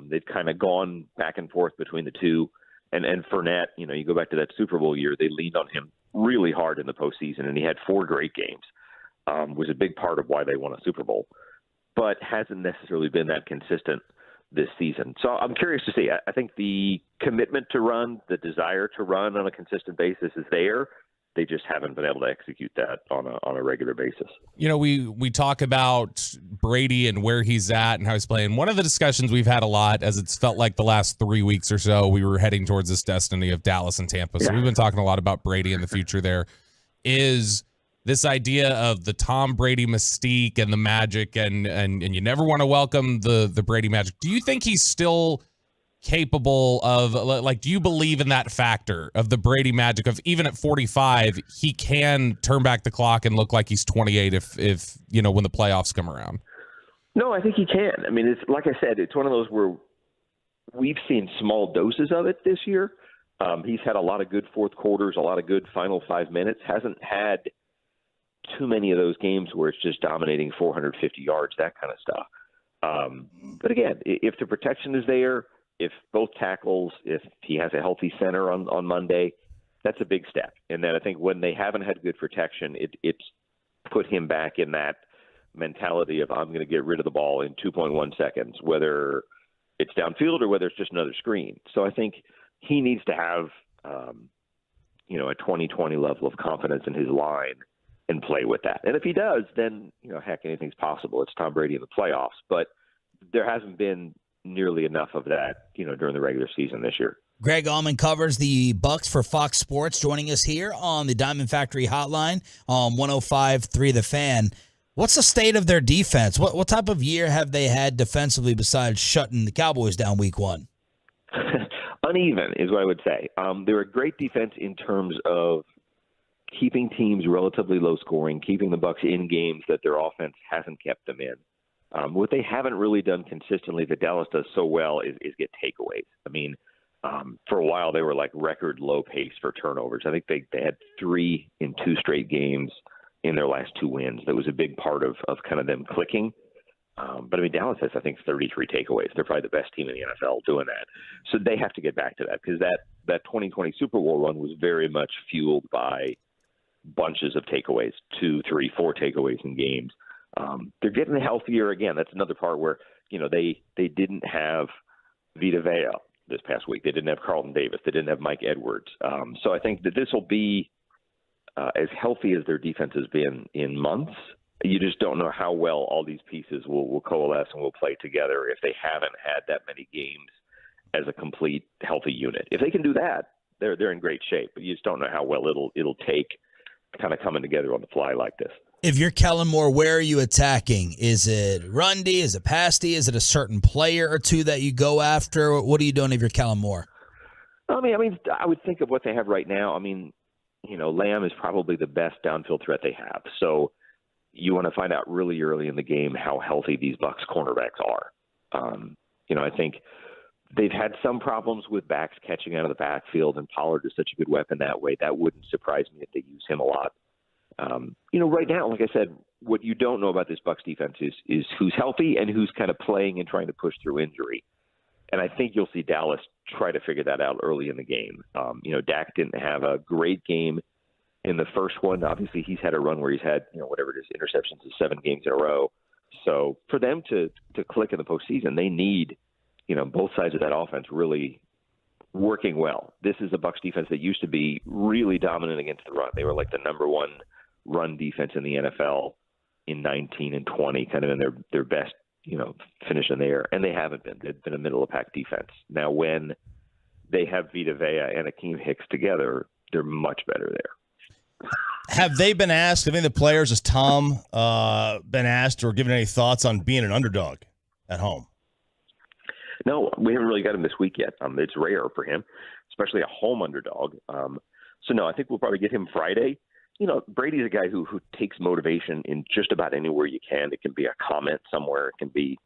Speaker 15: They've kind of gone back and forth between the two. And Fournette, you go back to that Super Bowl year, they leaned on him really hard in the postseason, and he had 4 great games. Was a big part of why they won a Super Bowl, but hasn't necessarily been that consistent this season. So I'm curious to see. I think the commitment to run, the desire to run on a consistent basis is there. They just haven't been able to execute that on a regular basis.
Speaker 9: We talk about Brady and where he's at and how he's playing. One of the discussions we've had a lot, as it's felt like the last 3 weeks or so, we were heading towards this destiny of Dallas and Tampa. So we've been talking a lot about Brady in the future there, is this idea of the Tom Brady mystique and the magic, and you never want to welcome the Brady magic. Do you think he's still capable of, do you believe in that factor of the Brady magic of even at 45, he can turn back the clock and look like he's 28 if when the playoffs come around?
Speaker 15: No, I think he can. It's like I said, it's one of those where we've seen small doses of it this year. He's had a lot of good fourth quarters, a lot of good final 5 minutes, hasn't had too many of those games where it's just dominating 450 yards, that kind of stuff. But again, if the protection is there, if both tackles, if he has a healthy center on Monday, that's a big step. And then I think when they haven't had good protection, it's put him back in that mentality of I'm going to get rid of the ball in 2.1 seconds, whether it's downfield or whether it's just another screen. So I think he needs to have, a 2020 level of confidence in his line and play with that. And if he does, then, heck, anything's possible. It's Tom Brady in the playoffs. But there hasn't been nearly enough of that, during the regular season this year.
Speaker 3: Greg Allman covers the Bucs for Fox Sports, joining us here on the Diamond Factory Hotline on 105.3 The Fan. What's the state of their defense? What type of year have they had defensively besides shutting the Cowboys down week 1?
Speaker 15: Uneven is what I would say. They're a great defense in terms of keeping teams relatively low scoring, keeping the Bucs in games that their offense hasn't kept them in. What they haven't really done consistently that Dallas does so well is get takeaways. I mean, for a while they were like record low pace for turnovers. I think they had 3 in 2 straight games in their last 2 wins. That was a big part of kind of them clicking. But I mean, Dallas has, I think, 33 takeaways. They're probably the best team in the NFL doing that. So they have to get back to that because that 2020 Super Bowl run was very much fueled by bunches of takeaways, 2, 3, 4 takeaways in games. They're getting healthier again. That's another part where, they didn't have Vita Vea this past week. They didn't have Carlton Davis. They didn't have Mike Edwards. So I think that this will be as healthy as their defense has been in months. You just don't know how well all these pieces will coalesce and will play together if they haven't had that many games as a complete healthy unit. If they can do that, they're in great shape. But you just don't know how well it'll take kind of coming together on the fly like this.
Speaker 3: If you're Kellen Moore, where are you attacking? Is it run D? Is it pass D? Is it a certain player or two that you go after? What are you doing if you're Kellen Moore?
Speaker 15: I mean, I would think of what they have right now. I mean, Lamb is probably the best downfield threat they have. So you want to find out really early in the game how healthy these Bucs cornerbacks are. I think they've had some problems with backs catching out of the backfield, and Pollard is such a good weapon that way. That wouldn't surprise me if they use him a lot. Right now, like I said, what you don't know about this Bucs defense is who's healthy and who's kind of playing and trying to push through injury. And I think you'll see Dallas try to figure that out early in the game. Dak didn't have a great game in the first one. Obviously, he's had a run where he's had, whatever it is, interceptions of 7 games in a row. So for them to click in the postseason, they need, both sides of that offense really working well. This is a Bucs defense that used to be really dominant against the run. They were like the number 1 run defense in the NFL in 19 and 20, kind of in their best, finish in there. And they haven't been. They've been a middle-of-pack defense. Now, when they have Vita Vea and Akeem Hicks together, they're much better there.
Speaker 4: Have they been asked, have any of the players, has Tom been asked or given any thoughts on being an underdog at home?
Speaker 15: No, we haven't really got him this week yet. It's rare for him, especially a home underdog. So, no, I think we'll probably get him Friday. Brady's a guy who takes motivation in just about anywhere you can. It can be a comment somewhere. It can be,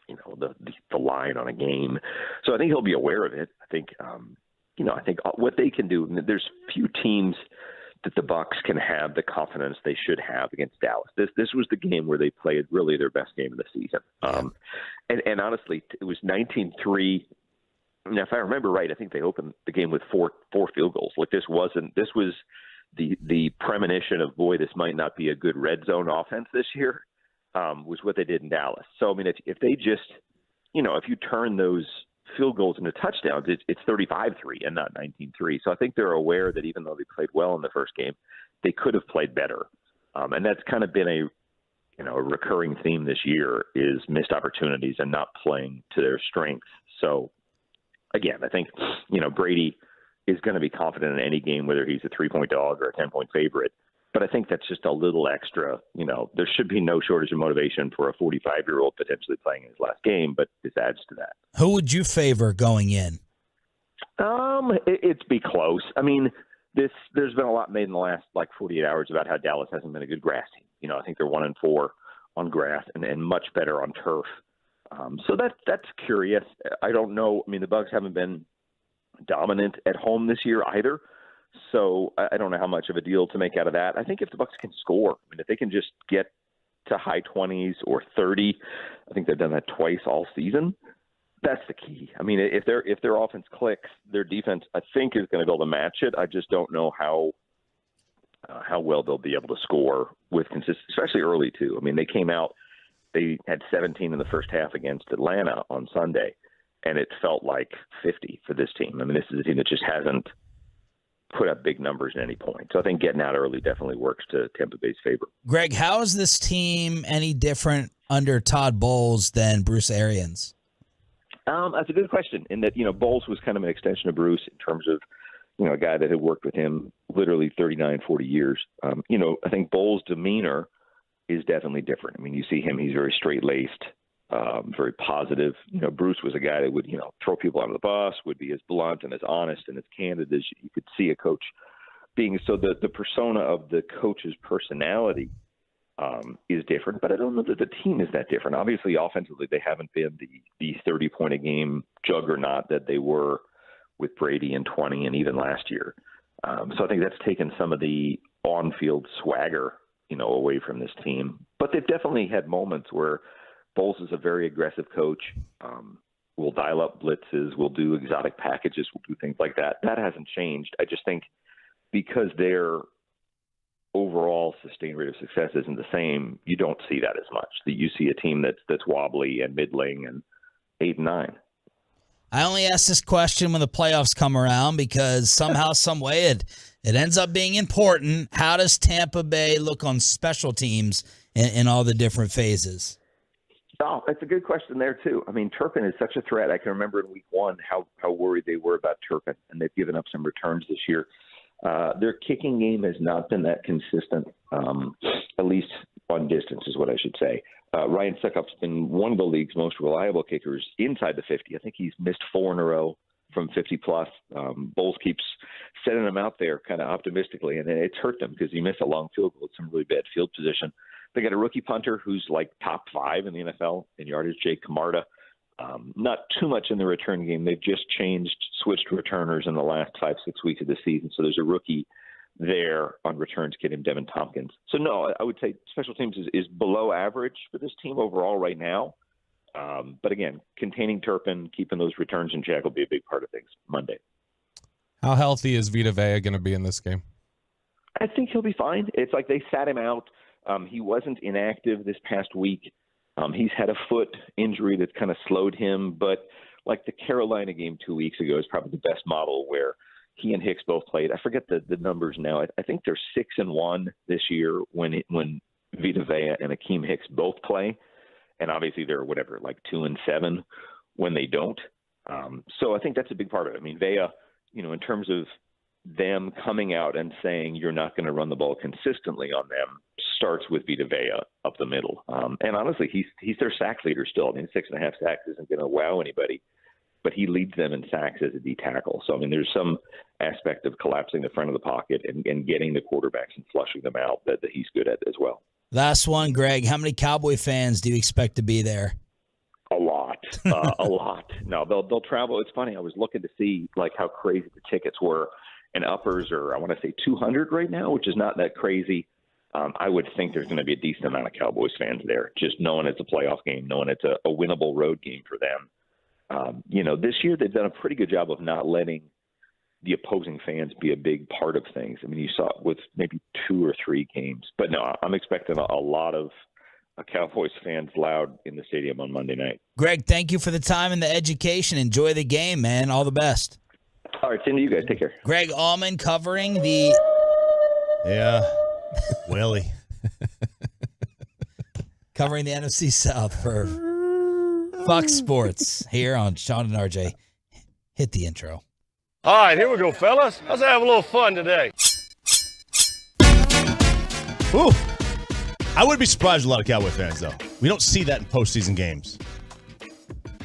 Speaker 15: the line on a game. So I think he'll be aware of it. I think, I think what they can do, there's few teams that the Bucs can have the confidence they should have against Dallas. This was the game where they played really their best game of the season. And honestly, it was 19-3. Now, if I remember right, I think they opened the game with four field goals. Like this was the premonition of, boy, this might not be a good red zone offense this year, was what they did in Dallas. So, I mean, if they just, if you turn those field goals into touchdowns, it's 35-3 and not 19-3. So I think they're aware that even though they played well in the first game, they could have played better. And that's kind of been a recurring theme this year is missed opportunities and not playing to their strengths. So again, I think, Brady is going to be confident in any game, whether he's a 3-point dog or a 10-point favorite. But I think that's just a little extra. There should be no shortage of motivation for a 45-year-old potentially playing in his last game, but this adds to that.
Speaker 3: Who would you favor going in?
Speaker 15: It'd be close. I mean, there's been a lot made in the last 48 hours about how Dallas hasn't been a good grass team. I think they're 1-4 on grass and much better on turf. So that's curious. I don't know. I mean, the Bucs haven't been dominant at home this year either. So I don't know how much of a deal to make out of that. I think if the Bucs can score, if they can just get to high 20s or 30, I think they've done that twice all season. That's the key. I mean, if their offense clicks, their defense, I think, is going to be able to match it. I just don't know how well they'll be able to score with consistency, especially early too. I mean, they came out, they had 17 in the first half against Atlanta on Sunday, and it felt like 50 for this team. I mean, this is a team that just hasn't put up big numbers at any point. So I think getting out early definitely works to Tampa Bay's favor.
Speaker 3: Greg, how is this team any different under Todd Bowles than Bruce Arians?
Speaker 15: That's a good question. In that, Bowles was kind of an extension of Bruce in terms of, a guy that had worked with him literally 39, 40 years. I think Bowles' demeanor is definitely different. I mean, you see him; he's very straight-laced, very positive. Bruce was a guy that would, throw people under the bus, would be as blunt and as honest and as candid as you could see a coach being. So the persona of the coach's personality is different, but I don't know that the team is that different. Obviously, offensively, they haven't been the 30-point-a-game juggernaut that they were with Brady in 20 and even last year. So I think that's taken some of the on-field swagger, away from this team. But they've definitely had moments where Bowles is a very aggressive coach. We'll dial up blitzes. We'll do exotic packages. We'll do things like that. That hasn't changed. I just think because their overall sustained rate of success isn't the same, you don't see that as much. That you see a team that's wobbly and middling and 8-9.
Speaker 3: I only ask this question when the playoffs come around because somehow, some way, it ends up being important. How does Tampa Bay look on special teams in all the different phases?
Speaker 15: Oh, that's a good question there, too. I mean, Turpin is such a threat. I can remember in week 1 how worried they were about Turpin, and they've given up some returns this year. Their kicking game has not been that consistent, at least on distance is what I should say. Ryan Succop's been one of the league's most reliable kickers inside the 50. I think he's missed 4 in a row from 50-plus. Bowles keeps sending him out there kind of optimistically, and it's hurt them because he missed a long field goal with some really bad field position. They got a rookie punter who's like top 5 in the NFL in yardage, Jake Camarda. Not too much in the return game. They've just switched returners in the last 5-6 weeks of the season. So there's a rookie there on returns, kid named Devin Tompkins. So no, I would say special teams is below average for this team overall right now. But again, containing Turpin, keeping those returns in check will be a big part of things Monday.
Speaker 9: How healthy is Vita Vea going to be in this game?
Speaker 15: I think he'll be fine. It's like they sat him out. He wasn't inactive this past week. He's had a foot injury that's kind of slowed him, but like the Carolina game 2 weeks ago is probably the best model where he and Hicks both played. I forget the numbers now. I think they're 6-1 this year when Vita Vea and Akeem Hicks both play, and obviously they're 2-7 when they don't. So I think that's a big part of it. I mean, Vea, in terms of them coming out and saying you're not going to run the ball consistently on them, starts with Vita Vea up the middle. And honestly, he's their sack leader still. I mean, 6.5 sacks isn't going to wow anybody, but he leads them in sacks as a D tackle. So, I mean, there's some aspect of collapsing the front of the pocket and getting the quarterbacks and flushing them out that he's good at as well.
Speaker 3: Last one, Greg. How many Cowboy fans do you expect to be there?
Speaker 15: A lot. A lot. No, they'll travel. It's funny. I was looking to see how crazy the tickets were, and uppers are, I want to say, 200 right now, which is not that crazy. I would think there's going to be a decent amount of Cowboys fans there, just knowing it's a playoff game, knowing it's a winnable road game for them. This year they've done a pretty good job of not letting the opposing fans be a big part of things. I mean, you saw it with maybe 2 or 3 games. But no, I'm expecting a lot of Cowboys fans loud in the stadium on Monday night.
Speaker 3: Greg, thank you for the time and the education. Enjoy the game, man. All the best.
Speaker 15: All right, same to you guys. Take care.
Speaker 3: Greg Allman covering the...
Speaker 4: Yeah. Willie.
Speaker 3: Covering the NFC South for Fox Sports here on Sean and RJ. Hit the intro.
Speaker 16: All right, here we go, fellas. Let's have a little fun today.
Speaker 4: Ooh. I would be surprised with a lot of Cowboy fans, though. We don't see that in postseason games.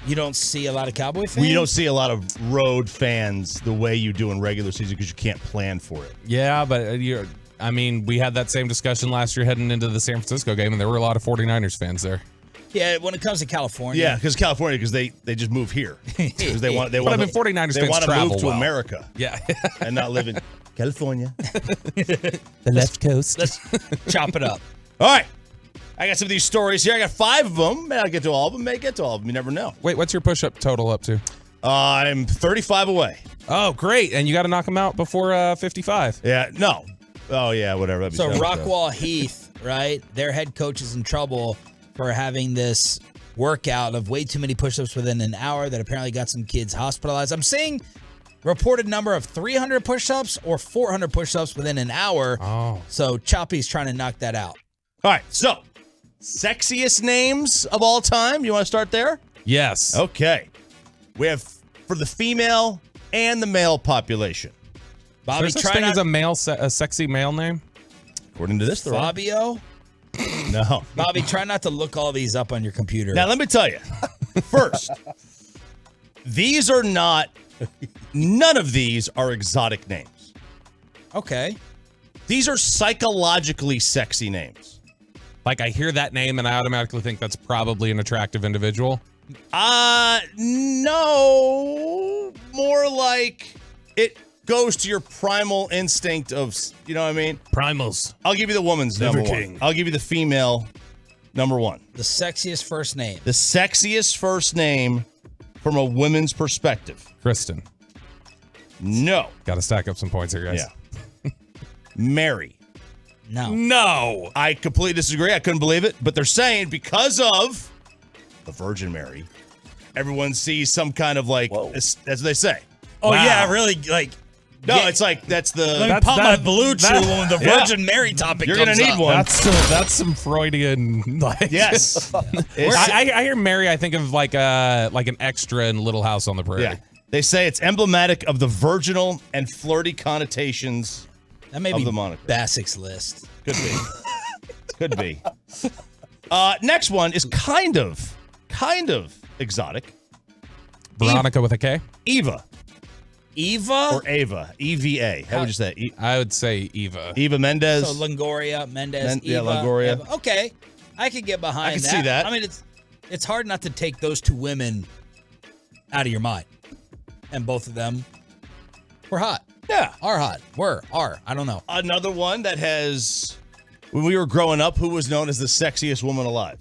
Speaker 3: You don't see a lot of Cowboy fans?
Speaker 4: We don't see a lot of road fans the way you do in regular season because you can't plan for it.
Speaker 9: Yeah, but we had that same discussion last year heading into the San Francisco game, and there were a lot of 49ers fans there.
Speaker 3: Yeah, when it comes to California.
Speaker 4: Yeah, because California, because they just move here. Because they want
Speaker 9: 49ers
Speaker 4: they
Speaker 9: fans
Speaker 4: want to
Speaker 9: travel
Speaker 4: move to
Speaker 9: well.
Speaker 4: America.
Speaker 9: Yeah.
Speaker 4: And not live in California.
Speaker 9: The left coast.
Speaker 3: Let's chop it up.
Speaker 4: All right. I got some of these stories here. I got 5 of them. May not get to all of them. May get to all of them. You never know.
Speaker 9: Wait, what's your push-up total up to?
Speaker 4: I'm 35 away.
Speaker 9: Oh, great. And you got to knock them out before 55.
Speaker 4: Yeah, no. Oh, yeah, whatever.
Speaker 3: So Rockwall Heath, right? Their head coach is in trouble for having this workout of way too many push-ups within an hour that apparently got some kids hospitalized. I'm seeing reported number of 300 push-ups or 400 push-ups within an hour.
Speaker 9: Oh.
Speaker 3: So Choppy's trying to knock that out.
Speaker 4: All right, so sexiest names of all time. You want to start there?
Speaker 9: Yes.
Speaker 4: Okay. We have for the female and the male population.
Speaker 9: Bobby, is there such thing as a sexy male name?
Speaker 4: According to this,
Speaker 3: Fabio.
Speaker 4: No.
Speaker 3: Bobby, try not to look all these up on your computer.
Speaker 4: Now, let me tell you. First, these are not, none of these are exotic names.
Speaker 3: Okay.
Speaker 4: These are psychologically sexy names.
Speaker 9: Like, I hear that name and I automatically think that's probably an attractive individual.
Speaker 4: No. More like it goes to your primal instinct of, you know what I mean?
Speaker 9: Primals.
Speaker 4: I'll give you the woman's
Speaker 9: Liver
Speaker 4: number
Speaker 9: King.
Speaker 4: one. I'll give you the female number one.
Speaker 3: The sexiest first name.
Speaker 4: The sexiest first name from a women's perspective.
Speaker 9: Kristen.
Speaker 4: No.
Speaker 9: Got to stack up some points here, guys.
Speaker 4: Yeah. Mary.
Speaker 3: No.
Speaker 9: No.
Speaker 4: I completely disagree. I couldn't believe it. But they're saying because of the Virgin Mary, everyone sees some kind of like, that's what they say.
Speaker 3: Oh, yeah, really, like.
Speaker 4: No, it's like, that's the.
Speaker 3: Let me pop my blue chew when the Virgin Mary topic
Speaker 4: You're
Speaker 3: comes
Speaker 4: going to need
Speaker 3: up.
Speaker 4: one.
Speaker 9: That's some Freudian, like.
Speaker 4: Yes.
Speaker 9: I hear Mary, I think of like an extra in Little House on the Prairie.
Speaker 4: Yeah. They say it's emblematic of the virginal and flirty connotations
Speaker 3: That may
Speaker 4: of
Speaker 3: be
Speaker 4: the moniker.
Speaker 3: Basic's list.
Speaker 4: Could be. Could be. Next one is kind of exotic.
Speaker 9: Veronica with a K?
Speaker 4: Eva.
Speaker 3: Eva?
Speaker 4: Or Ava. EVA. How would you say?
Speaker 9: I would say Eva.
Speaker 4: Eva Mendez.
Speaker 3: So Longoria, Mendez, Eva.
Speaker 4: Yeah, Longoria.
Speaker 3: Eva. Okay. I could get behind
Speaker 4: I can see that.
Speaker 3: I mean, it's hard not to take those two women out of your mind. And both of them were hot.
Speaker 4: Yeah.
Speaker 3: Are hot. Are. I don't know.
Speaker 4: Another one that has, when we were growing up, who was known as the sexiest woman alive?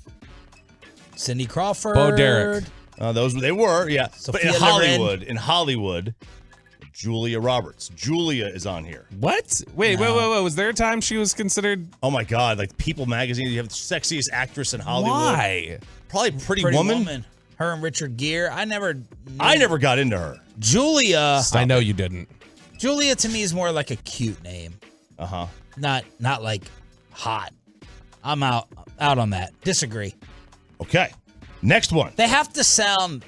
Speaker 3: Cindy Crawford.
Speaker 9: Bo Derek.
Speaker 4: They were, yeah.
Speaker 3: Sophia
Speaker 4: but
Speaker 3: Loren.
Speaker 4: in Hollywood, Julia Roberts. Julia is on here.
Speaker 9: What? Wait. Was there a time she was considered?
Speaker 4: Oh my God! Like People Magazine, you have the sexiest actress in Hollywood.
Speaker 9: Why?
Speaker 4: Probably Pretty Woman.
Speaker 3: Her and Richard Gere. I never
Speaker 4: got into her.
Speaker 3: Julia.
Speaker 9: I know you didn't.
Speaker 3: Julia to me is more like a cute name. Not like hot. I'm out on that. Disagree.
Speaker 4: Okay. Next one.
Speaker 3: They have to sound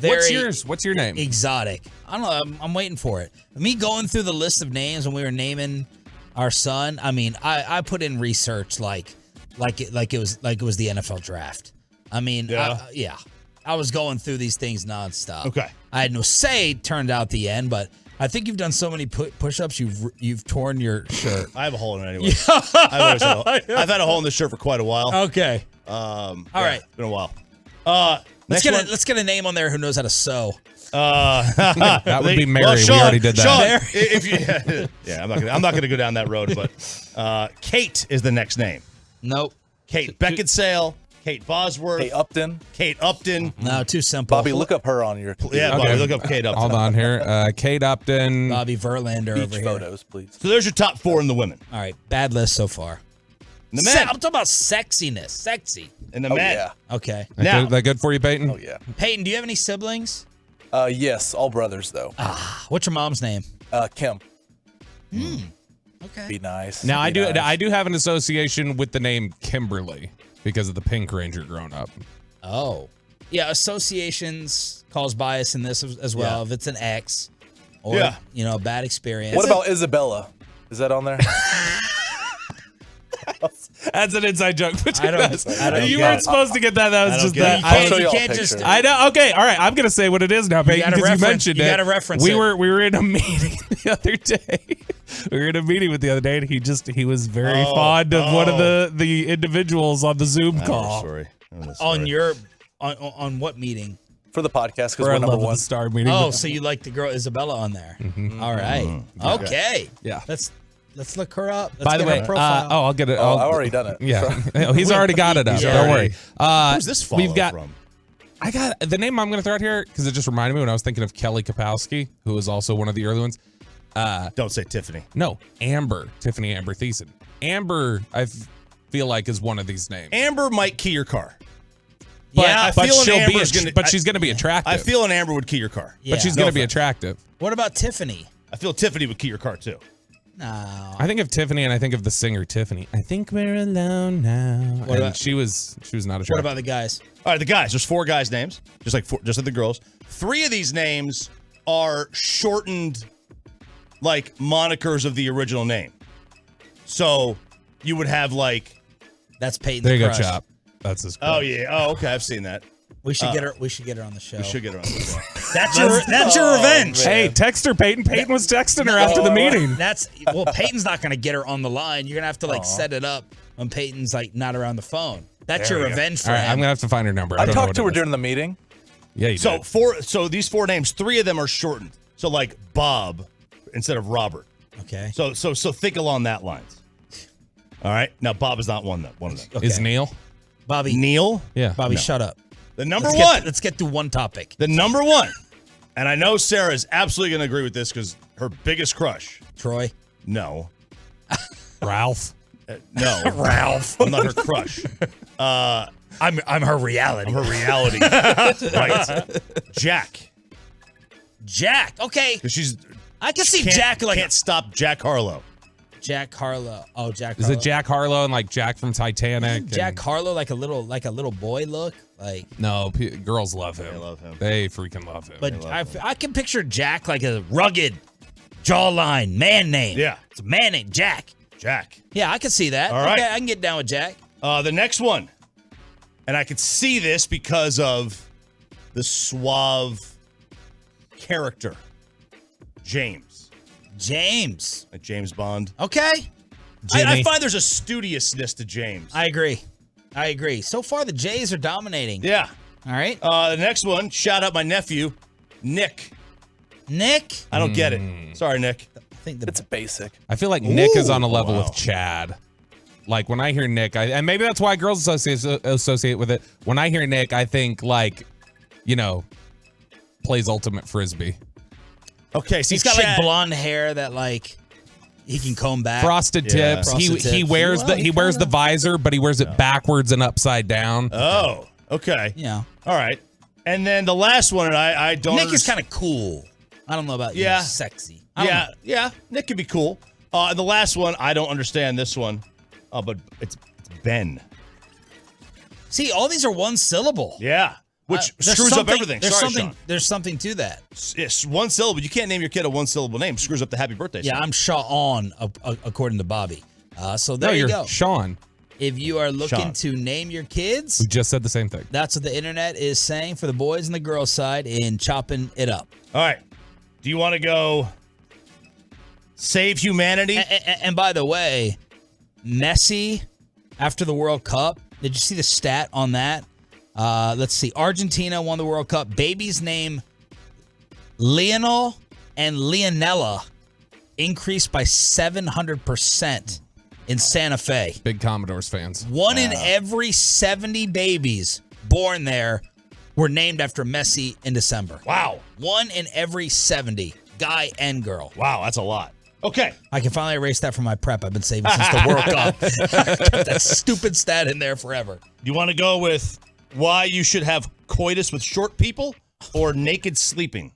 Speaker 3: very
Speaker 9: What's yours? What's your name?
Speaker 3: exotic. I don't know. I'm waiting for it. Me going through the list of names when we were naming our son. I mean, I put in research like it was the NFL draft. I mean,
Speaker 4: Yeah.
Speaker 3: I was going through these things nonstop.
Speaker 4: Okay.
Speaker 3: I had no say. Turned out the end, but I think you've done so many push-ups. You've torn your shirt.
Speaker 4: I have a hole in it anyway. I've had a hole in this shirt for quite a while.
Speaker 3: Okay.
Speaker 4: All
Speaker 3: right.
Speaker 4: It's been a while.
Speaker 3: Let's get a name on there who knows how to sew.
Speaker 9: That would be Mary.
Speaker 4: Well, Sean,
Speaker 9: we already did that.
Speaker 4: Sean, if you, I'm not gonna go down that road, but Kate is the next name.
Speaker 3: Nope.
Speaker 4: Kate Beckinsale, Kate Bosworth,
Speaker 6: Kate Upton.
Speaker 3: No, too simple.
Speaker 6: Bobby, look up her on your computer.
Speaker 4: Yeah, Bobby, look up Kate Upton.
Speaker 9: Hold on here. Kate Upton.
Speaker 3: Bobby Verlander
Speaker 6: Beach
Speaker 3: over here.
Speaker 6: photos, please.
Speaker 4: So there's your top four in the women.
Speaker 3: All right, bad list so far.
Speaker 4: And the men.
Speaker 3: I'm talking about sexiness. Sexy.
Speaker 4: And the men.
Speaker 6: Yeah.
Speaker 3: Okay.
Speaker 9: That good for you, Peyton?
Speaker 6: Oh, yeah.
Speaker 3: Peyton, do you have any siblings?
Speaker 6: Yes, all brothers, though.
Speaker 3: What's your mom's name?
Speaker 6: Kim.
Speaker 3: Okay.
Speaker 6: Be nice.
Speaker 9: Now
Speaker 6: Be nice.
Speaker 9: I do have an association with the name Kimberly because of the Pink Ranger growing up.
Speaker 3: Oh. Yeah, associations cause bias in this as well.
Speaker 6: Yeah.
Speaker 3: If it's an ex or, a bad experience.
Speaker 6: What about Isabella? Is that on there?
Speaker 9: That's an inside joke between us.
Speaker 3: I don't
Speaker 9: You
Speaker 3: get
Speaker 9: weren't
Speaker 3: it.
Speaker 9: supposed to get that. That was just that.
Speaker 6: I'll show
Speaker 3: you
Speaker 6: you
Speaker 3: can't
Speaker 6: all
Speaker 3: just-
Speaker 6: pictures.
Speaker 9: I know. Okay. All right. I'm gonna say what it is now, Peyton,
Speaker 3: gotta
Speaker 9: because you
Speaker 3: reference-
Speaker 9: mentioned
Speaker 3: you
Speaker 9: it.
Speaker 3: gotta reference
Speaker 9: we
Speaker 3: it.
Speaker 9: were in a meeting the other day. We were in a meeting with the other day, and he was very fond of one of the individuals on the Zoom call.
Speaker 4: Sorry.
Speaker 3: On what meeting?
Speaker 6: For the podcast, because
Speaker 9: For
Speaker 6: we're
Speaker 9: our
Speaker 6: number
Speaker 9: Love of
Speaker 6: one.
Speaker 9: the Star meeting.
Speaker 3: Oh, so you like the girl Isabella on there? All right. Okay.
Speaker 9: Yeah.
Speaker 3: Let's look her up. Let's
Speaker 9: By the
Speaker 3: get her
Speaker 9: way,
Speaker 3: profile.
Speaker 9: I'll get it.
Speaker 6: I've already done it.
Speaker 9: Yeah. Oh, he's already got it up.
Speaker 3: Yeah.
Speaker 9: Don't worry.
Speaker 4: Who's this follow
Speaker 9: We've got.
Speaker 4: from?
Speaker 9: I got the name I'm going to throw out here because it just reminded me when I was thinking of Kelly Kapowski, who was also one of the early ones.
Speaker 4: Don't say Tiffany.
Speaker 9: No, Amber. Tiffany Amber Thiessen. Amber, I feel like, is one of these names.
Speaker 4: Amber might key your car.
Speaker 9: But,
Speaker 4: I
Speaker 9: but
Speaker 4: feel an
Speaker 9: she'll be.
Speaker 4: Amber's gonna-
Speaker 9: But she's going to be attractive.
Speaker 4: I feel an Amber would key your car.
Speaker 9: But she's
Speaker 3: Yeah.
Speaker 9: going to be attractive.
Speaker 3: What about Tiffany?
Speaker 4: I feel Tiffany would key your car too.
Speaker 3: No.
Speaker 9: I think of Tiffany and I think of the singer Tiffany. I think we're alone now.
Speaker 3: What
Speaker 9: And
Speaker 3: about-
Speaker 9: she was not attractive.
Speaker 3: What about the guys?
Speaker 4: All right, the guys. There's 4 guys' names, just like the girls. 3 of these names are shortened, like monikers of the original name. So you would have like
Speaker 3: That's Peyton's
Speaker 9: There you
Speaker 3: crush.
Speaker 9: go, Chop. That's his crush.
Speaker 4: Oh, yeah. Oh, okay. I've seen that.
Speaker 3: We should get her. We should get her on the show.
Speaker 4: We should get her on the show.
Speaker 3: That's your revenge.
Speaker 9: Hey, text her, Peyton. Peyton was texting her after the meeting.
Speaker 3: Peyton's not going to get her on the line. You're going to have to set it up when Peyton's not around the phone. That's your revenge for
Speaker 9: All right,
Speaker 3: him.
Speaker 9: I'm gonna have to find her number.
Speaker 6: I talked to her during the meeting.
Speaker 9: Yeah, you
Speaker 4: so
Speaker 9: did.
Speaker 4: So these 4 names, 3 of them are shortened. So like Bob instead of Robert.
Speaker 3: Okay.
Speaker 4: So think along that lines. All right. Now Bob is not one of them.
Speaker 3: Okay.
Speaker 9: Is Neil?
Speaker 3: Bobby.
Speaker 4: Neil?
Speaker 9: Yeah.
Speaker 3: Bobby,
Speaker 4: No.
Speaker 3: shut up.
Speaker 4: The number
Speaker 3: Let's
Speaker 4: one.
Speaker 3: Let's get through one topic.
Speaker 4: The number one. And I know Sarah is absolutely going to agree with this because her biggest crush.
Speaker 3: Troy.
Speaker 4: No.
Speaker 9: Ralph.
Speaker 4: No.
Speaker 3: Ralph.
Speaker 4: I'm not her crush.
Speaker 3: I'm her reality.
Speaker 4: I'm her reality. Right. Jack.
Speaker 3: Jack. Okay.
Speaker 4: Because she's.
Speaker 3: I can see Jack
Speaker 4: can't stop Jack Harlow.
Speaker 3: Jack Harlow. Oh, Jack.
Speaker 9: Is
Speaker 3: Harlow.
Speaker 9: it Jack Harlow and like Jack from Titanic?
Speaker 3: Jack Harlow, like a little boy look, like.
Speaker 9: No, girls love him.
Speaker 4: They love him.
Speaker 9: They freaking love him.
Speaker 3: But I can picture Jack like a rugged jawline man name.
Speaker 4: Yeah.
Speaker 3: It's a man named Jack.
Speaker 4: Jack.
Speaker 3: Yeah, I can see that.
Speaker 4: All right.
Speaker 3: Okay, I can get down with Jack.
Speaker 4: The next one. And I could see this because of the suave character. James. Like James Bond.
Speaker 3: Okay.
Speaker 4: I find there's a studiousness to James.
Speaker 3: I agree. So far, the Jays are dominating.
Speaker 4: Yeah.
Speaker 3: All right.
Speaker 4: The next one, shout out my nephew, Nick.
Speaker 3: Nick?
Speaker 4: I don't get it. Sorry, Nick.
Speaker 3: I think
Speaker 6: It's basic.
Speaker 9: I feel like Nick is on a level
Speaker 4: wow.
Speaker 9: with Chad. Like when I hear Nick, and maybe that's why girls associate with it. When I hear Nick, I think plays ultimate frisbee.
Speaker 4: Okay, so
Speaker 3: he's got like blonde hair that like he can comb back.
Speaker 9: Frosted tips. He wears the visor, but he wears it backwards and upside down.
Speaker 4: Oh, okay.
Speaker 3: Yeah.
Speaker 4: All right. And then the last one, and I don't.
Speaker 3: Nick is kind of cool. I don't know about you.
Speaker 4: Yeah.
Speaker 3: Sexy.
Speaker 4: Yeah. Nick could be cool. And the last one, I don't understand this one, but it's Ben.
Speaker 3: See, all these are one syllable.
Speaker 4: Yeah. Which
Speaker 3: There's
Speaker 4: screws up
Speaker 3: something-
Speaker 4: everything.
Speaker 3: There's
Speaker 4: Sorry,
Speaker 3: something.
Speaker 4: Sean.
Speaker 3: There's something to that.
Speaker 4: It's one syllable. You can't name your kid a one syllable name. It screws up the happy birthday.
Speaker 3: Yeah,
Speaker 4: song.
Speaker 3: I'm Shawn, according to Bobby. So there you
Speaker 9: you're
Speaker 3: go.
Speaker 9: Sean.
Speaker 3: If you are looking
Speaker 4: Sean.
Speaker 3: to name your kids,
Speaker 9: We just said the same thing.
Speaker 3: that's what the internet is saying for the boys and the girls side in chopping it up.
Speaker 4: All right. Do you want to go save humanity?
Speaker 3: And by the way, Messi after the World Cup, did you see the stat on that? Let's see. Argentina won the World Cup. Baby's name Lionel and Leonella increased by 700% in Santa Fe.
Speaker 9: Big Commodores fans.
Speaker 3: One in every 70 babies born there were named after Messi in December.
Speaker 4: Wow.
Speaker 3: One in every 70, guy and girl.
Speaker 4: Wow, that's a lot. Okay.
Speaker 3: I can finally erase that from my prep. I've been saving since the World Cup. Kept that stupid stat in there forever.
Speaker 4: You want to go with why you should have coitus with short people or naked sleeping?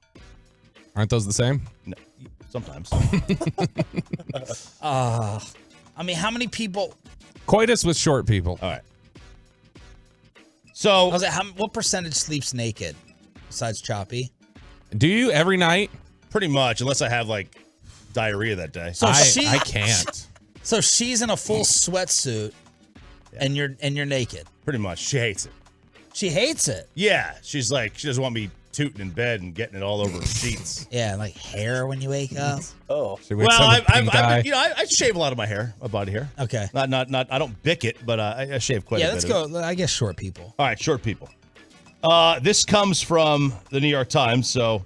Speaker 9: Aren't those the same?
Speaker 4: No, sometimes.
Speaker 3: I mean, how many people?
Speaker 9: Coitus with short people.
Speaker 4: All right. So,
Speaker 3: what percentage sleeps naked besides Choppy?
Speaker 9: Do you every night?
Speaker 4: Pretty much, unless I have like diarrhea that day.
Speaker 3: So
Speaker 9: I can't.
Speaker 3: So she's in a full sweatsuit, and you're naked.
Speaker 4: Pretty much, she hates it.
Speaker 3: She hates it.
Speaker 4: Yeah, she's like she doesn't want me tooting in bed and getting it all over her sheets.
Speaker 3: Yeah, like hair when you wake up.
Speaker 6: Oh,
Speaker 4: Well, I shave a lot of my hair, my body hair.
Speaker 3: Okay.
Speaker 4: Not. I don't bick it, but I shave quite a bit.
Speaker 3: Let's
Speaker 4: of it.
Speaker 3: go. I guess short people.
Speaker 4: All right, short people. This comes from the New York Times, so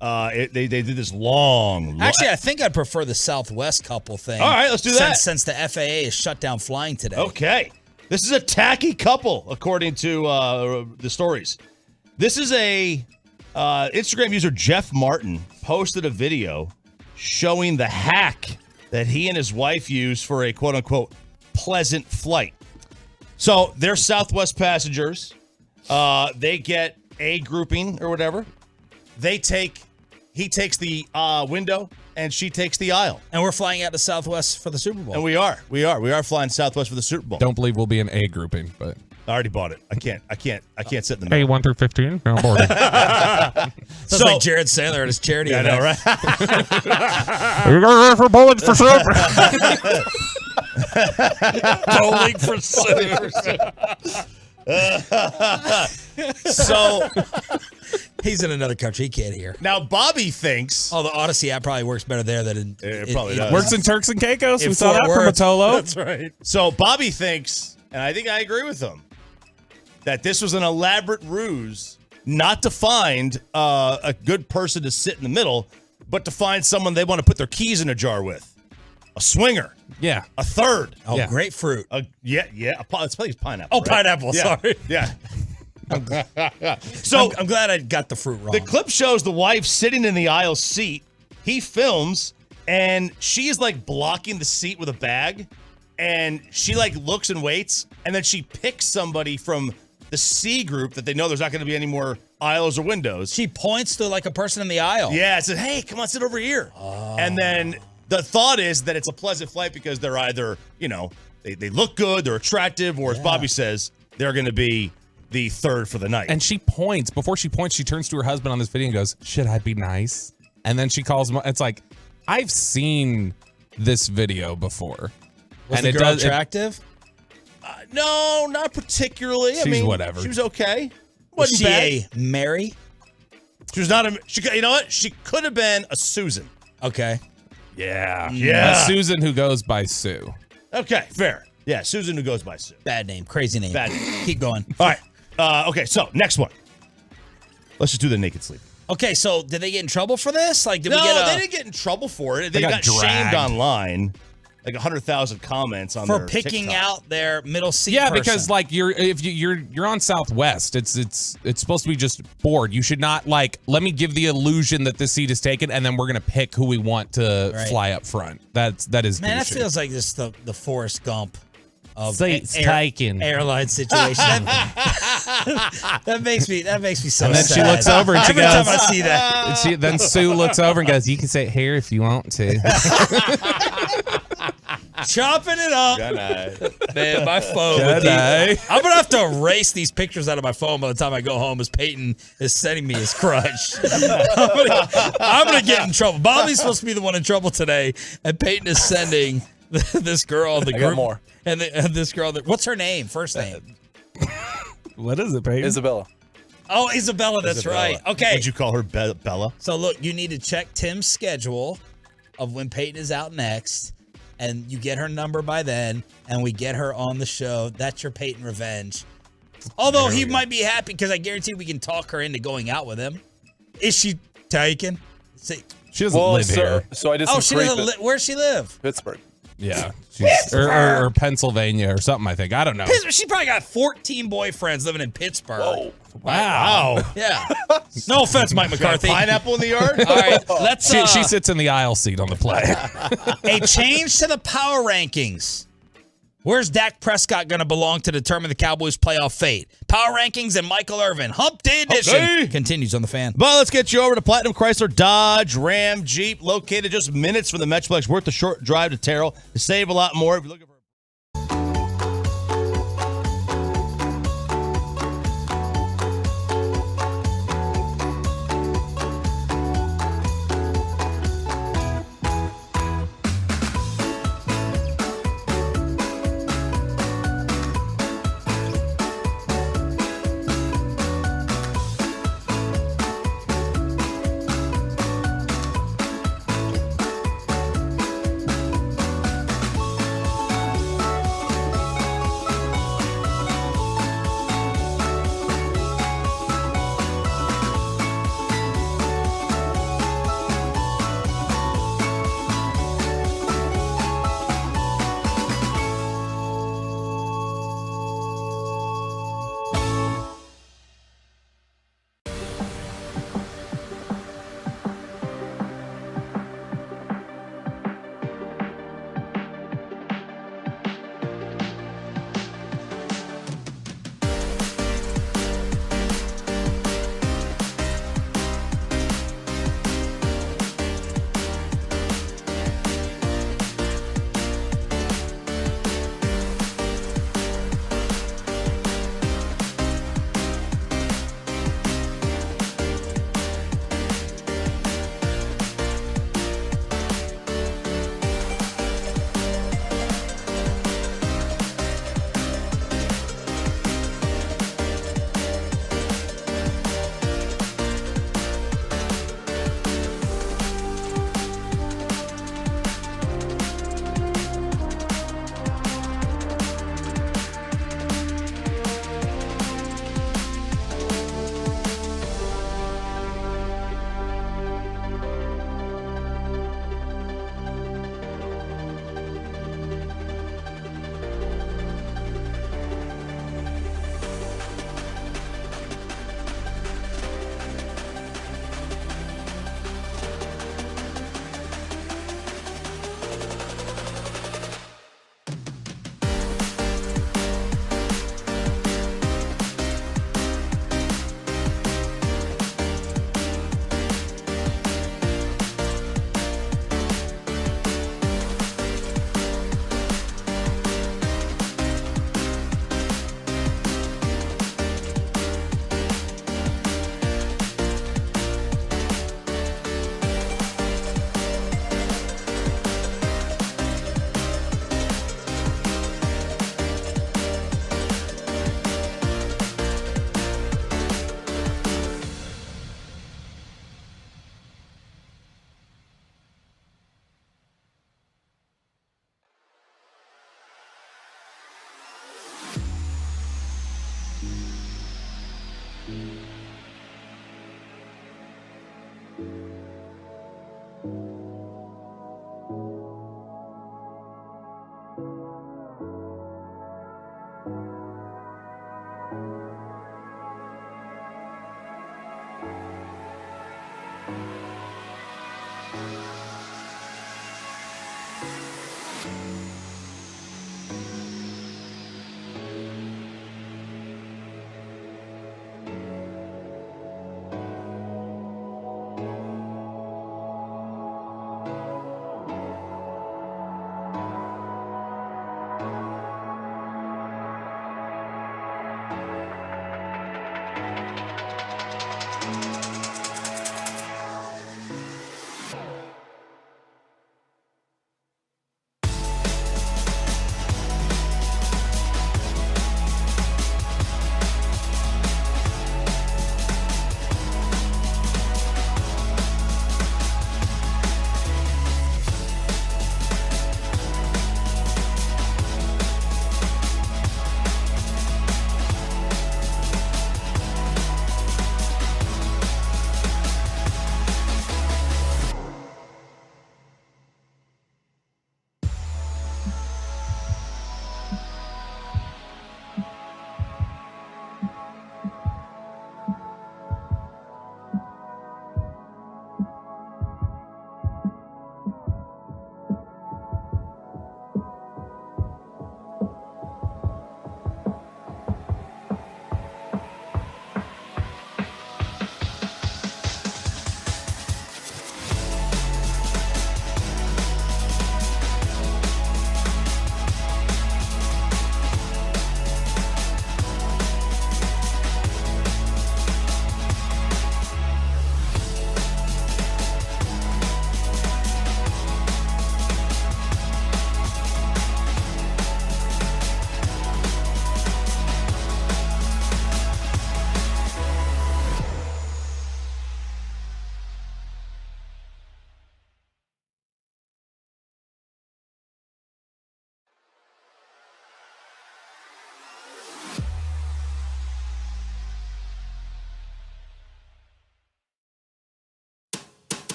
Speaker 4: they did this long.
Speaker 3: Actually, I think I'd prefer the Southwest couple thing.
Speaker 4: All right, let's do that.
Speaker 3: Since the FAA is shut down flying today.
Speaker 4: Okay. This is a tacky couple, according to the stories. This is a Instagram user, Jeff Martin, posted a video showing the hack that he and his wife use for a quote-unquote pleasant flight. So they're Southwest passengers. They get a grouping or whatever. He takes the window and she takes the aisle.
Speaker 3: And we're flying out to Southwest for the Super Bowl.
Speaker 4: And we are flying Southwest for the Super Bowl.
Speaker 9: Don't believe we'll be an A grouping, but
Speaker 4: I already bought it. I can't sit in the middle.
Speaker 9: A1 through 15. No boarding.
Speaker 3: Sounds like Jared Saylor at his charity.
Speaker 4: Yeah, I know, right?
Speaker 9: Are you guys ready for bowling for soup?
Speaker 3: Bowling for Sue. So he's in another country. He can't hear.
Speaker 4: Now Bobby thinks.
Speaker 3: Oh, the Odyssey app probably works better there than in.
Speaker 4: It probably does.
Speaker 9: Works in Turks and Caicos.
Speaker 3: In
Speaker 9: We saw that
Speaker 3: Fort
Speaker 9: from
Speaker 3: Worth.
Speaker 9: Matolo.
Speaker 4: That's right. So Bobby thinks, and I think I agree with him, that this was an elaborate ruse not to find a good person to sit in the middle, but to find someone they want to put their keys in a jar with. A swinger.
Speaker 9: Yeah.
Speaker 4: A third.
Speaker 3: Oh,
Speaker 9: Yeah.
Speaker 3: grapefruit.
Speaker 4: Yeah. It's probably pineapple.
Speaker 3: Oh,
Speaker 4: right?
Speaker 3: pineapple.
Speaker 4: Yeah.
Speaker 3: Sorry.
Speaker 4: Yeah.
Speaker 3: So I'm glad I got the fruit wrong.
Speaker 4: The clip shows the wife sitting in the aisle seat. He films, and she is like blocking the seat with a bag, and she like looks and waits, and then she picks somebody from the C group that they know there's not going to be any more aisles or windows.
Speaker 3: She points to like a person in the aisle.
Speaker 4: Yeah, says, "Hey, come on, sit over here." And then the thought is that it's a pleasant flight because they're either, they look good, they're attractive, or as Bobby says, they're going to be the third for the night.
Speaker 9: And she points. Before she points, she turns to her husband on this video and goes, "Should I be nice?" And then she calls him. It's like, I've seen this video before.
Speaker 3: Was
Speaker 9: and
Speaker 3: the
Speaker 9: it
Speaker 3: girl
Speaker 9: does
Speaker 3: attractive?
Speaker 4: No, not particularly.
Speaker 9: She's whatever.
Speaker 4: She was okay.
Speaker 3: Was
Speaker 4: Wasn't
Speaker 3: she
Speaker 4: bad.
Speaker 3: a Mary?
Speaker 4: She was not a. You know what? She could have been a Susan.
Speaker 3: Okay.
Speaker 4: Yeah.
Speaker 9: A Susan who goes by Sue.
Speaker 4: Okay, fair. Yeah, Susan who goes by Sue.
Speaker 3: Bad name. Crazy name.
Speaker 4: Bad name.
Speaker 3: Keep going.
Speaker 4: All right. Okay, so next one. Let's just do the naked sleep.
Speaker 3: Okay, so did they get in trouble for this? Like, did
Speaker 4: No,
Speaker 3: we get
Speaker 4: they didn't get in trouble for it. They got
Speaker 9: dragged.
Speaker 4: shamed online. Like 100,000 comments on
Speaker 3: for
Speaker 4: their
Speaker 3: picking
Speaker 4: TikTok.
Speaker 3: out their middle seat?
Speaker 9: Yeah,
Speaker 3: person?
Speaker 9: because like you're on Southwest. It's supposed to be just board. You should not like let me give the illusion that this seat is taken and then we're gonna pick who we want to fly up front. That is
Speaker 3: Man, that
Speaker 9: douchey.
Speaker 3: feels like just the Forrest Gump of
Speaker 9: Seats taken.
Speaker 3: airline situation. that makes me so
Speaker 9: And then
Speaker 3: sad.
Speaker 9: she looks over and she
Speaker 3: Every
Speaker 9: goes.
Speaker 3: time I see that.
Speaker 9: Then Sue looks over and goes, "You can say it here if you want to."
Speaker 3: Chopping it up. Man, my phone.
Speaker 9: Good
Speaker 3: I'm going to have to erase these pictures out of my phone by the time I go home as Peyton is sending me his crush. I'm going to get in trouble. Bobby's supposed to be the one in trouble today, and Peyton is sending this girl in the
Speaker 6: I
Speaker 3: group.
Speaker 6: got more.
Speaker 3: And this girl, what's her name? First name?
Speaker 9: What is it, Peyton?
Speaker 6: Isabella.
Speaker 3: Oh, Isabella, that's right. Okay.
Speaker 4: Would you call her Bella?
Speaker 3: So look, you need to check Tim's schedule of when Peyton is out next, and you get her number by then, and we get her on the show. That's your Peyton revenge. Although he might be happy because I guarantee we can talk her into going out with him. Is she taken?
Speaker 9: She doesn't live here.
Speaker 6: So I did some
Speaker 3: she
Speaker 6: creeping.
Speaker 3: doesn't where's she live?
Speaker 6: Pittsburgh.
Speaker 9: Yeah, or Pennsylvania or something. I think I don't know.
Speaker 3: She probably got 14 boyfriends living in Pittsburgh.
Speaker 6: Whoa.
Speaker 9: Wow.
Speaker 3: Yeah. No offense, Mike McCarthy.
Speaker 4: Pineapple in the yard?
Speaker 3: All right, let's.
Speaker 9: She sits in the aisle seat on the plane.
Speaker 3: A change to the power rankings. Where's Dak Prescott going to belong to determine the Cowboys' playoff fate? Power rankings and Michael Irvin. Hump Day edition continues on the Fan.
Speaker 4: Well, let's get you over to Platinum Chrysler Dodge Ram Jeep, located just minutes from the Metroplex, worth the short drive to Terrell to save a lot more. If you're looking for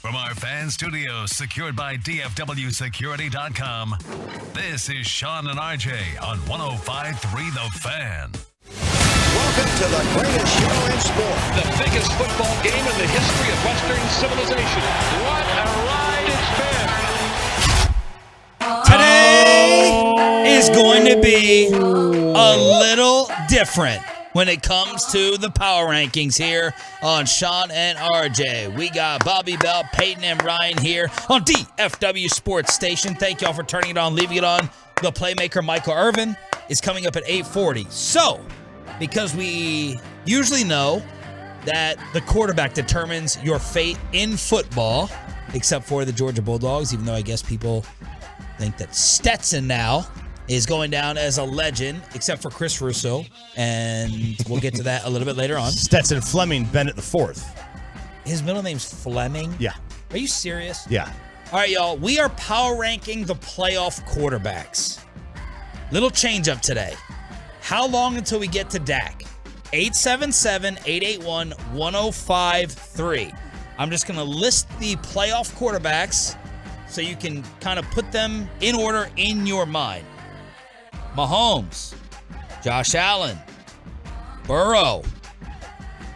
Speaker 1: From our fan studios, secured by DFWsecurity.com, this is Sean and RJ on 105.3 The Fan.
Speaker 2: Welcome to the greatest show in sport.
Speaker 17: The biggest football game in the history of Western civilization. What a ride it's been.
Speaker 3: Today is going to be a little different when it comes to the power rankings here on Sean and RJ. We got Bobby Bell, Peyton, and Ryan here on DFW Sports Station. Thank y'all for turning it on, leaving it on. The playmaker, Michael Irvin, is coming up at 8:40. So, because we usually know that the quarterback determines your fate in football, except for the Georgia Bulldogs, even though I guess people think that Stetson now is going down as a legend, except for Chris Russo, and we'll get to that a little bit later on.
Speaker 4: Stetson Fleming Bennett IV.
Speaker 3: His middle name's Fleming?
Speaker 4: Yeah.
Speaker 3: Are you serious?
Speaker 4: Yeah.
Speaker 3: All right, y'all. We are power ranking the playoff quarterbacks. Little change up today. How long until we get to Dak? 877-881-1053. I'm just going to list the playoff quarterbacks so you can kind of put them in order in your mind. Mahomes, Josh Allen, Burrow,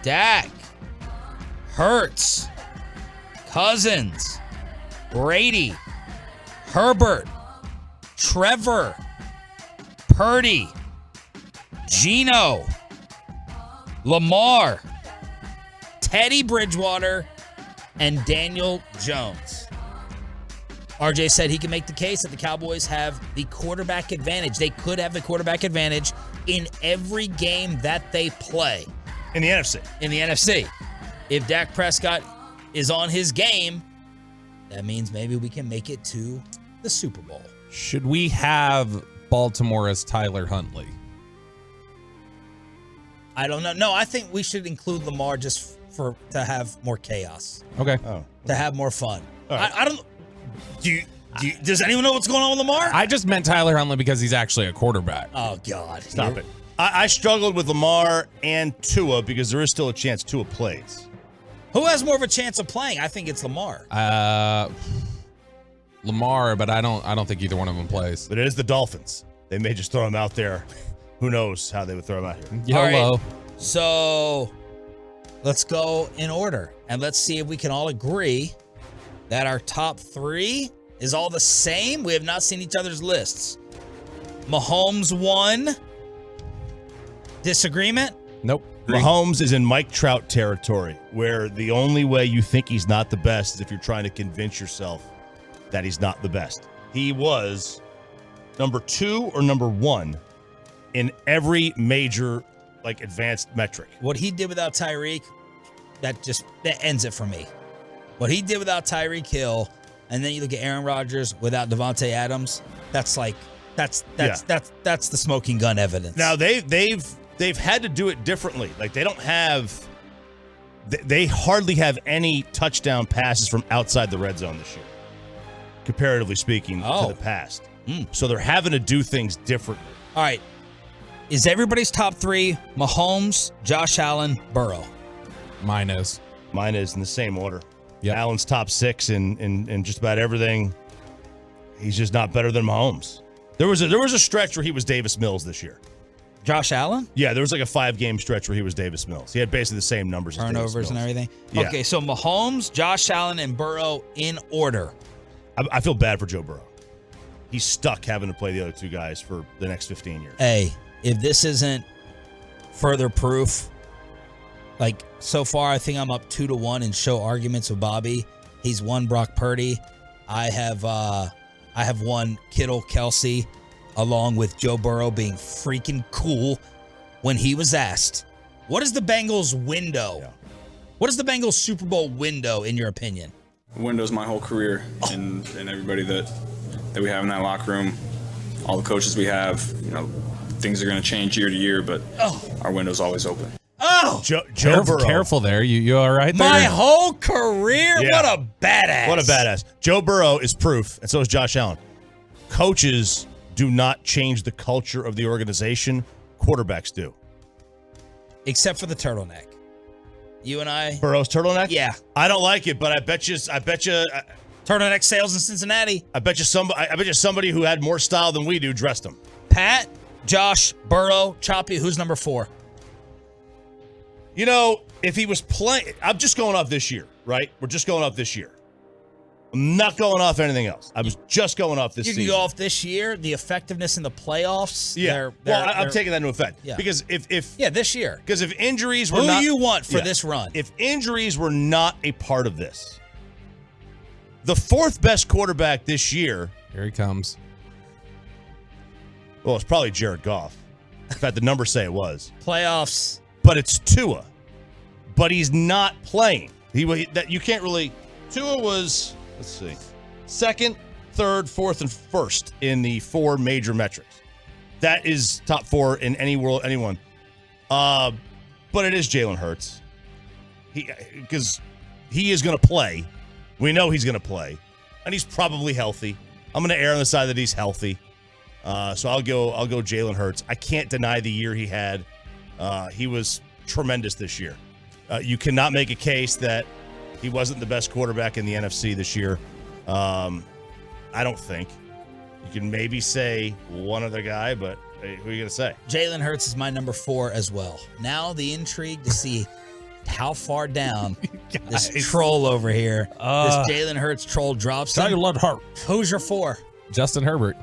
Speaker 3: Dak, Hurts, Cousins, Brady, Herbert, Trevor, Purdy, Geno, Lamar, Teddy Bridgewater, and Daniel Jones. RJ said he can make the case that the Cowboys have the quarterback advantage. They could have the quarterback advantage in every game that they play.
Speaker 4: In the NFC.
Speaker 3: In the NFC. If Dak Prescott is on his game, that means maybe we can make it to the Super Bowl.
Speaker 9: Should we have Baltimore as Tyler Huntley?
Speaker 3: I don't know. No, I think we should include Lamar just to have more chaos.
Speaker 9: Okay.
Speaker 3: To have more fun.
Speaker 4: Right.
Speaker 3: I don't. Does anyone know what's going on with Lamar?
Speaker 9: I just meant Tyler Huntley because he's actually a quarterback.
Speaker 3: Oh God!
Speaker 4: Stop it. I struggled with Lamar and Tua because there is still a chance Tua plays.
Speaker 3: Who has more of a chance of playing? I think it's Lamar.
Speaker 9: Lamar, but I don't think either one of them plays.
Speaker 4: But it is the Dolphins. They may just throw him out there. Who knows how they would throw him out here?
Speaker 9: YOLO.
Speaker 3: All right, so let's go in order and let's see if we can all agree that our top three is all the same. We have not seen each other's lists. Mahomes 1. Disagreement?
Speaker 9: Nope.
Speaker 4: Mahomes is in Mike Trout territory, where the only way you think he's not the best is if you're trying to convince yourself that he's not the best. He was number 2 or number 1 in every major, advanced metric.
Speaker 3: What he did without Tyreek, that ends it for me. What he did without Tyreek Hill, and then you look at Aaron Rodgers without Devontae Adams, that's the smoking gun evidence.
Speaker 4: Now they've had to do it differently. They hardly have any touchdown passes from outside the red zone this year, comparatively speaking to the past. So they're having to do things differently.
Speaker 3: All right. Is everybody's top three Mahomes, Josh Allen, Burrow?
Speaker 9: Mine is
Speaker 4: in the same order.
Speaker 9: Yeah.
Speaker 4: Allen's top 6 in just about everything. He's just not better than Mahomes. There was a stretch where he was Davis Mills this year.
Speaker 3: Josh Allen?
Speaker 4: Yeah, there was a 5-game stretch where he was Davis Mills. He had basically the same numbers as Davis
Speaker 3: Turnovers
Speaker 4: Mills.
Speaker 3: and everything.
Speaker 4: Yeah.
Speaker 3: Okay, so Mahomes, Josh Allen, and Burrow in order.
Speaker 4: I feel bad for Joe Burrow. He's stuck having to play the other two guys for the next 15 years.
Speaker 3: Hey, if this isn't further proof, so far I think I'm up 2-1 in show arguments with Bobby. He's won Brock Purdy. I have won Kittle, Kelsey, along with Joe Burrow being freaking cool when he was asked, what is the Bengals window? Yeah. What is the Bengals Super Bowl window, in your opinion?
Speaker 18: The window's my whole career and everybody that we have in that locker room, all the coaches we have. Things are going to change year to year, but our window's always open.
Speaker 3: Oh,
Speaker 4: Joe Burrow.
Speaker 9: Careful there. You all right there?
Speaker 3: My whole career? Yeah. What a badass.
Speaker 4: What a badass. Joe Burrow is proof, and so is Josh Allen. Coaches do not change the culture of the organization. Quarterbacks do.
Speaker 3: Except for the turtleneck. You and I.
Speaker 4: Burrow's turtleneck?
Speaker 3: Yeah.
Speaker 4: I don't like it, but I bet you.
Speaker 3: Turtleneck sales in Cincinnati.
Speaker 4: I bet you somebody who had more style than we do dressed him.
Speaker 3: Pat, Josh, Burrow, Choppy, who's number 4?
Speaker 4: If he was playing, I'm just going off this year, right? We're just going off this year. I'm not going off anything else. I was just going off this season.
Speaker 3: You can go off this year, the effectiveness in the playoffs.
Speaker 4: Yeah. I'm taking that into effect.
Speaker 3: Yeah.
Speaker 4: Because if
Speaker 3: this year.
Speaker 4: Because if injuries were
Speaker 3: Who
Speaker 4: not.
Speaker 3: do you want for this run?
Speaker 4: If injuries were not a part of this, the 4th best quarterback this year.
Speaker 9: Here he comes.
Speaker 4: Well, it's probably Jared Goff. In fact, the numbers say it was.
Speaker 3: Playoffs.
Speaker 4: But it's Tua. But he's not playing. You can't really. Tua was, let's see, 2nd, 3rd, 4th, and 1st in the 4 major metrics. That is top 4 in anyone. But it is Jalen Hurts. Because he is going to play. We know he's going to play. And he's probably healthy. I'm going to err on the side that he's healthy. So I'll go Jalen Hurts. I can't deny the year he had. He was tremendous this year. You cannot make a case that he wasn't the best quarterback in the NFC this year. I don't think. You can maybe say one other guy, but hey, who are you going to say?
Speaker 3: Jalen Hurts is my number 4 as well. Now the intrigue to see how far down this troll over here, this Jalen Hurts troll drops him.
Speaker 9: Jalen Hurts.
Speaker 3: Who's your 4?
Speaker 9: Justin Herbert.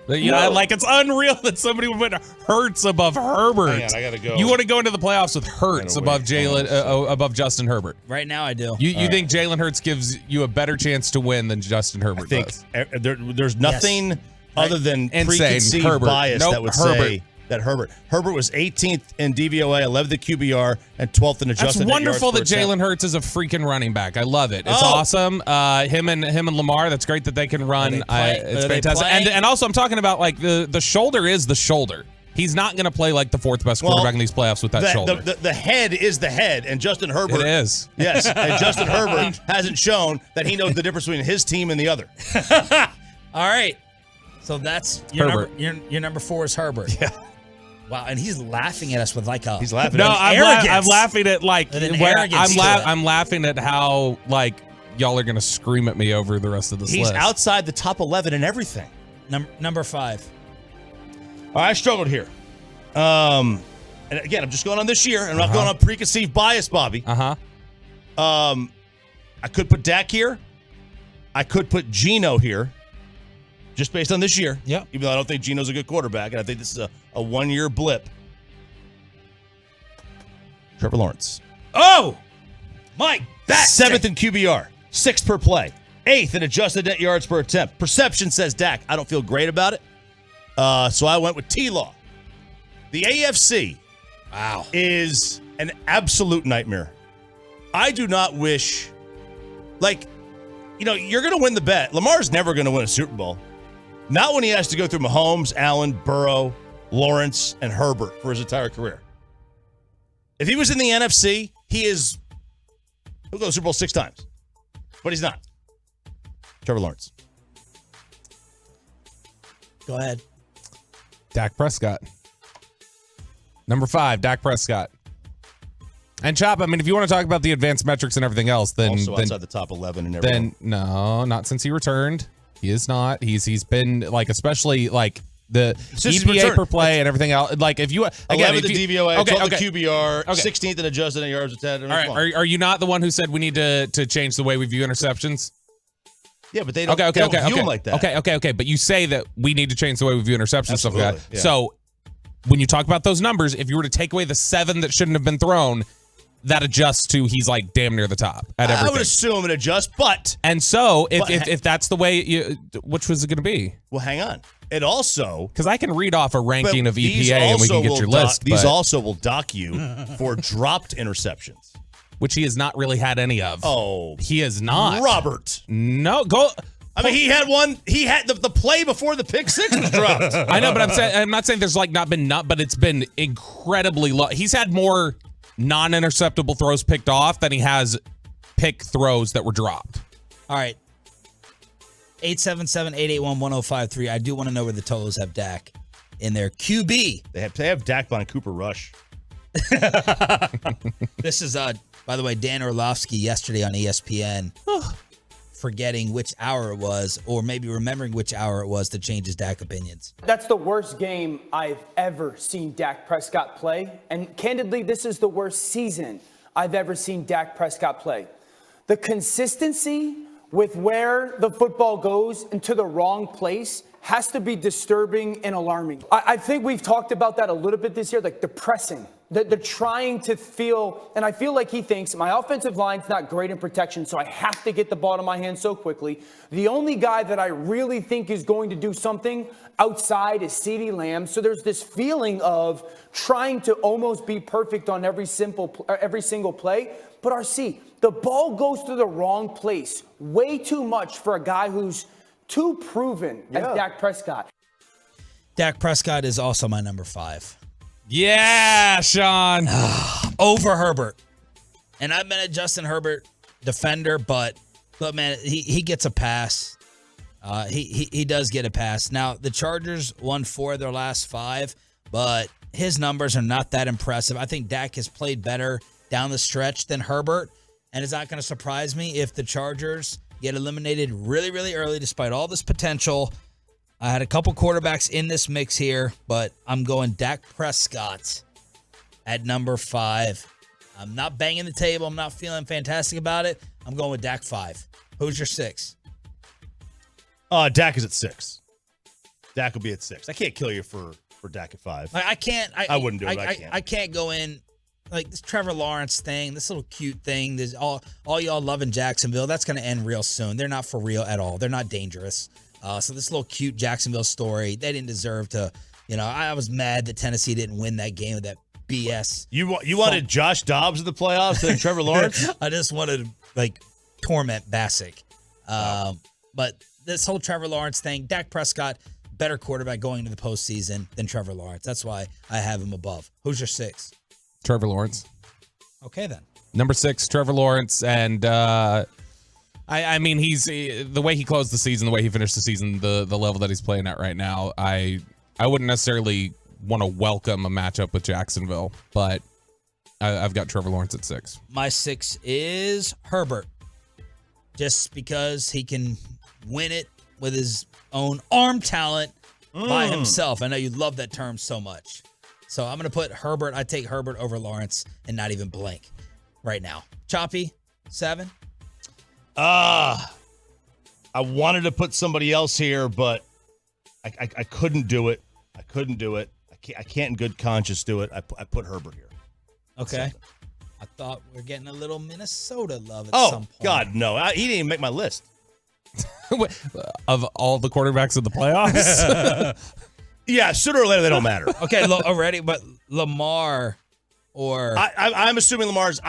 Speaker 9: You know, like it's unreal that somebody would put Hurts above Herbert.
Speaker 4: Hang on, I gotta go.
Speaker 9: You want to go into the playoffs with Hurts above above Justin Herbert.
Speaker 3: Right now, I do.
Speaker 9: You think Jalen Hurts gives you a better chance to win than Justin Herbert does?
Speaker 4: There's nothing other than
Speaker 9: Insane.
Speaker 4: preconceived
Speaker 9: Herbert.
Speaker 4: bias
Speaker 9: Nope,
Speaker 4: that would
Speaker 9: Herbert.
Speaker 4: say that Herbert was 18th in DVOA, 11th in QBR, and 12th in adjusted.
Speaker 9: That's wonderful that
Speaker 4: net yards per
Speaker 9: Jalen Hurts is a freaking running back. I love it. It's
Speaker 4: Oh.
Speaker 9: awesome. Him and Lamar. That's great that they can run. It's
Speaker 3: Are they
Speaker 9: fantastic.
Speaker 3: playing?
Speaker 9: And also, I'm talking about like the shoulder is the shoulder. He's not going to play like the fourth best quarterback in these playoffs with that shoulder.
Speaker 4: The head is the head, and Justin Herbert
Speaker 9: It is.
Speaker 4: Yes, and Justin Herbert hasn't shown that he knows the difference between his team and the other.
Speaker 3: All right. So that's your
Speaker 9: Herbert.
Speaker 3: number. Your number 4 is Herbert.
Speaker 4: Yeah.
Speaker 3: Wow, and he's laughing at us with like a.
Speaker 4: He's laughing.
Speaker 9: No,
Speaker 4: at
Speaker 9: I'm laughing at like
Speaker 3: With an
Speaker 9: where
Speaker 3: arrogance to it.
Speaker 9: I'm laughing at how like y'all are going to scream at me over the rest of this
Speaker 4: He's
Speaker 9: list.
Speaker 4: outside the top 11 in everything.
Speaker 3: Number 5.
Speaker 4: All right, I struggled here. And again, I'm just going on this year. I'm not going on preconceived bias, Bobby. I could put Dak here. I could put Geno here, just based on this year.
Speaker 3: Yeah.
Speaker 4: Even though I don't think Geno's a good quarterback, and I think this is a one-year blip. Trevor Lawrence.
Speaker 3: Oh, Mike, that
Speaker 4: 7th in QBR, 6th per play, 8th in adjusted net yards per attempt. Perception says Dak. I don't feel great about it. So I went with T-Law. The AFC is an absolute nightmare. I do not wish, you're going to win the bet. Lamar's never going to win a Super Bowl. Not when he has to go through Mahomes, Allen, Burrow, Lawrence, and Herbert for his entire career. If he was in the NFC, he'll go to the Super Bowl 6 times. But he's not. Trevor Lawrence.
Speaker 3: Go ahead.
Speaker 9: Dak Prescott. Number 5, Dak Prescott. And Chop, I mean, if you want to talk about the advanced metrics and everything else, then
Speaker 4: Also outside the top 11 and everything.
Speaker 9: Then no, not since he returned. He is not. He's been like, especially like the EPA per play and everything else. Like if you again,
Speaker 4: 11th in DVOA, 12th in QBR, 16th
Speaker 9: Okay.
Speaker 4: in adjusted net yards per attempt.
Speaker 9: All right, are you not the one who said we need to change the way we view interceptions?
Speaker 4: Yeah, but they don't, they don't view them like that.
Speaker 9: Okay. But you say that we need to change the way we view interceptions and stuff like that.
Speaker 4: Yeah.
Speaker 9: So when you talk about those numbers, if you were to take away the 7 that shouldn't have been thrown, that adjusts to he's like damn near the top at everything.
Speaker 4: I would assume it adjusts, but
Speaker 9: and so if that's the way which was it going to be?
Speaker 4: Well, hang on. It also
Speaker 9: because I can read off a ranking
Speaker 4: but
Speaker 9: of
Speaker 4: these
Speaker 9: EPA and we can
Speaker 4: also
Speaker 9: get
Speaker 4: will
Speaker 9: your list.
Speaker 4: These
Speaker 9: but-
Speaker 4: also will dock you for dropped interceptions,
Speaker 9: which he has not really had any of.
Speaker 4: Oh,
Speaker 9: he has not.
Speaker 4: Robert.
Speaker 9: No, go.
Speaker 4: I mean, he had one. He had the play before the pick 6 was dropped.
Speaker 9: I know, but I'm not saying there's like not been but it's been incredibly low. He's had more non-interceptable throws picked off than he has pick throws that were dropped.
Speaker 3: All right. 877-881-1053. I do want to know where the totals have Dak in their QB.
Speaker 4: They have Dak behind Cooper Rush.
Speaker 3: This is, by the way, Dan Orlovsky yesterday on ESPN forgetting which hour it was, or maybe remembering which hour it was to change his Dak opinions.
Speaker 19: That's the worst game I've ever seen Dak Prescott play. And candidly, this is the worst season I've ever seen Dak Prescott play. The consistency with where the football goes into the wrong place has to be disturbing and alarming. I think we've talked about that a little bit this year, like the pressing, the trying to feel, and I feel like he thinks my offensive line's not great in protection, so I have to get the ball to my hands so quickly. The only guy that I really think is going to do something outside is CeeDee Lamb. So there's this feeling of trying to almost be perfect on every single play. But RC, the ball goes to the wrong place way too much for a guy who's too proven as Dak Prescott.
Speaker 3: Dak Prescott is also my number 5.
Speaker 9: Yeah, Sean.
Speaker 3: Over Herbert. And I've been a Justin Herbert defender, but man, he gets a pass. He does get a pass. Now, the Chargers won 4 of their last 5, but his numbers are not that impressive. I think Dak has played better down the stretch than Herbert, and it's not going to surprise me if the Chargers get eliminated really, really early despite all this potential. I had a couple quarterbacks in this mix here, but I'm going Dak Prescott at number 5. I'm not banging the table. I'm not feeling fantastic about it. I'm going with Dak 5. Who's your 6?
Speaker 4: Dak is at 6. Dak will be at 6. I can't kill you for Dak at 5.
Speaker 3: I can't.
Speaker 4: I wouldn't do it.
Speaker 3: I can't go in like this Trevor Lawrence thing, this little cute thing. There's all y'all love in Jacksonville. That's going to end real soon. They're not for real at all. They're not dangerous. So this little cute Jacksonville story, they didn't deserve to. I was mad that Tennessee didn't win that game with that BS.
Speaker 4: You wanted Josh Dobbs in the playoffs than Trevor Lawrence?
Speaker 3: I just wanted torment Bassick. But this whole Trevor Lawrence thing, Dak Prescott, better quarterback going into the postseason than Trevor Lawrence. That's why I have him above. Who's your 6?
Speaker 9: Trevor Lawrence.
Speaker 3: Okay, then.
Speaker 9: Number 6, Trevor Lawrence. And I mean, he's the way he closed the season, the way he finished the season, the level that he's playing at right now, I wouldn't necessarily want to welcome a matchup with Jacksonville, but I've got Trevor Lawrence at 6.
Speaker 3: My 6 is Herbert. Just because he can win it with his own arm talent by himself. I know you love that term so much. So I'm going to put Herbert. I take Herbert over Lawrence and not even blink right now. Choppy, 7?
Speaker 4: I wanted to put somebody else here, but I couldn't do it. I can't in good conscience do it. I put Herbert here.
Speaker 3: Okay. I thought we were getting a little Minnesota love at some point.
Speaker 4: Oh, God, no. He didn't even make my list.
Speaker 9: Of all the quarterbacks in the playoffs?
Speaker 4: Yeah, sooner or later, they don't matter.
Speaker 3: Okay, already, but Lamar or...
Speaker 4: I'm assuming Lamar's...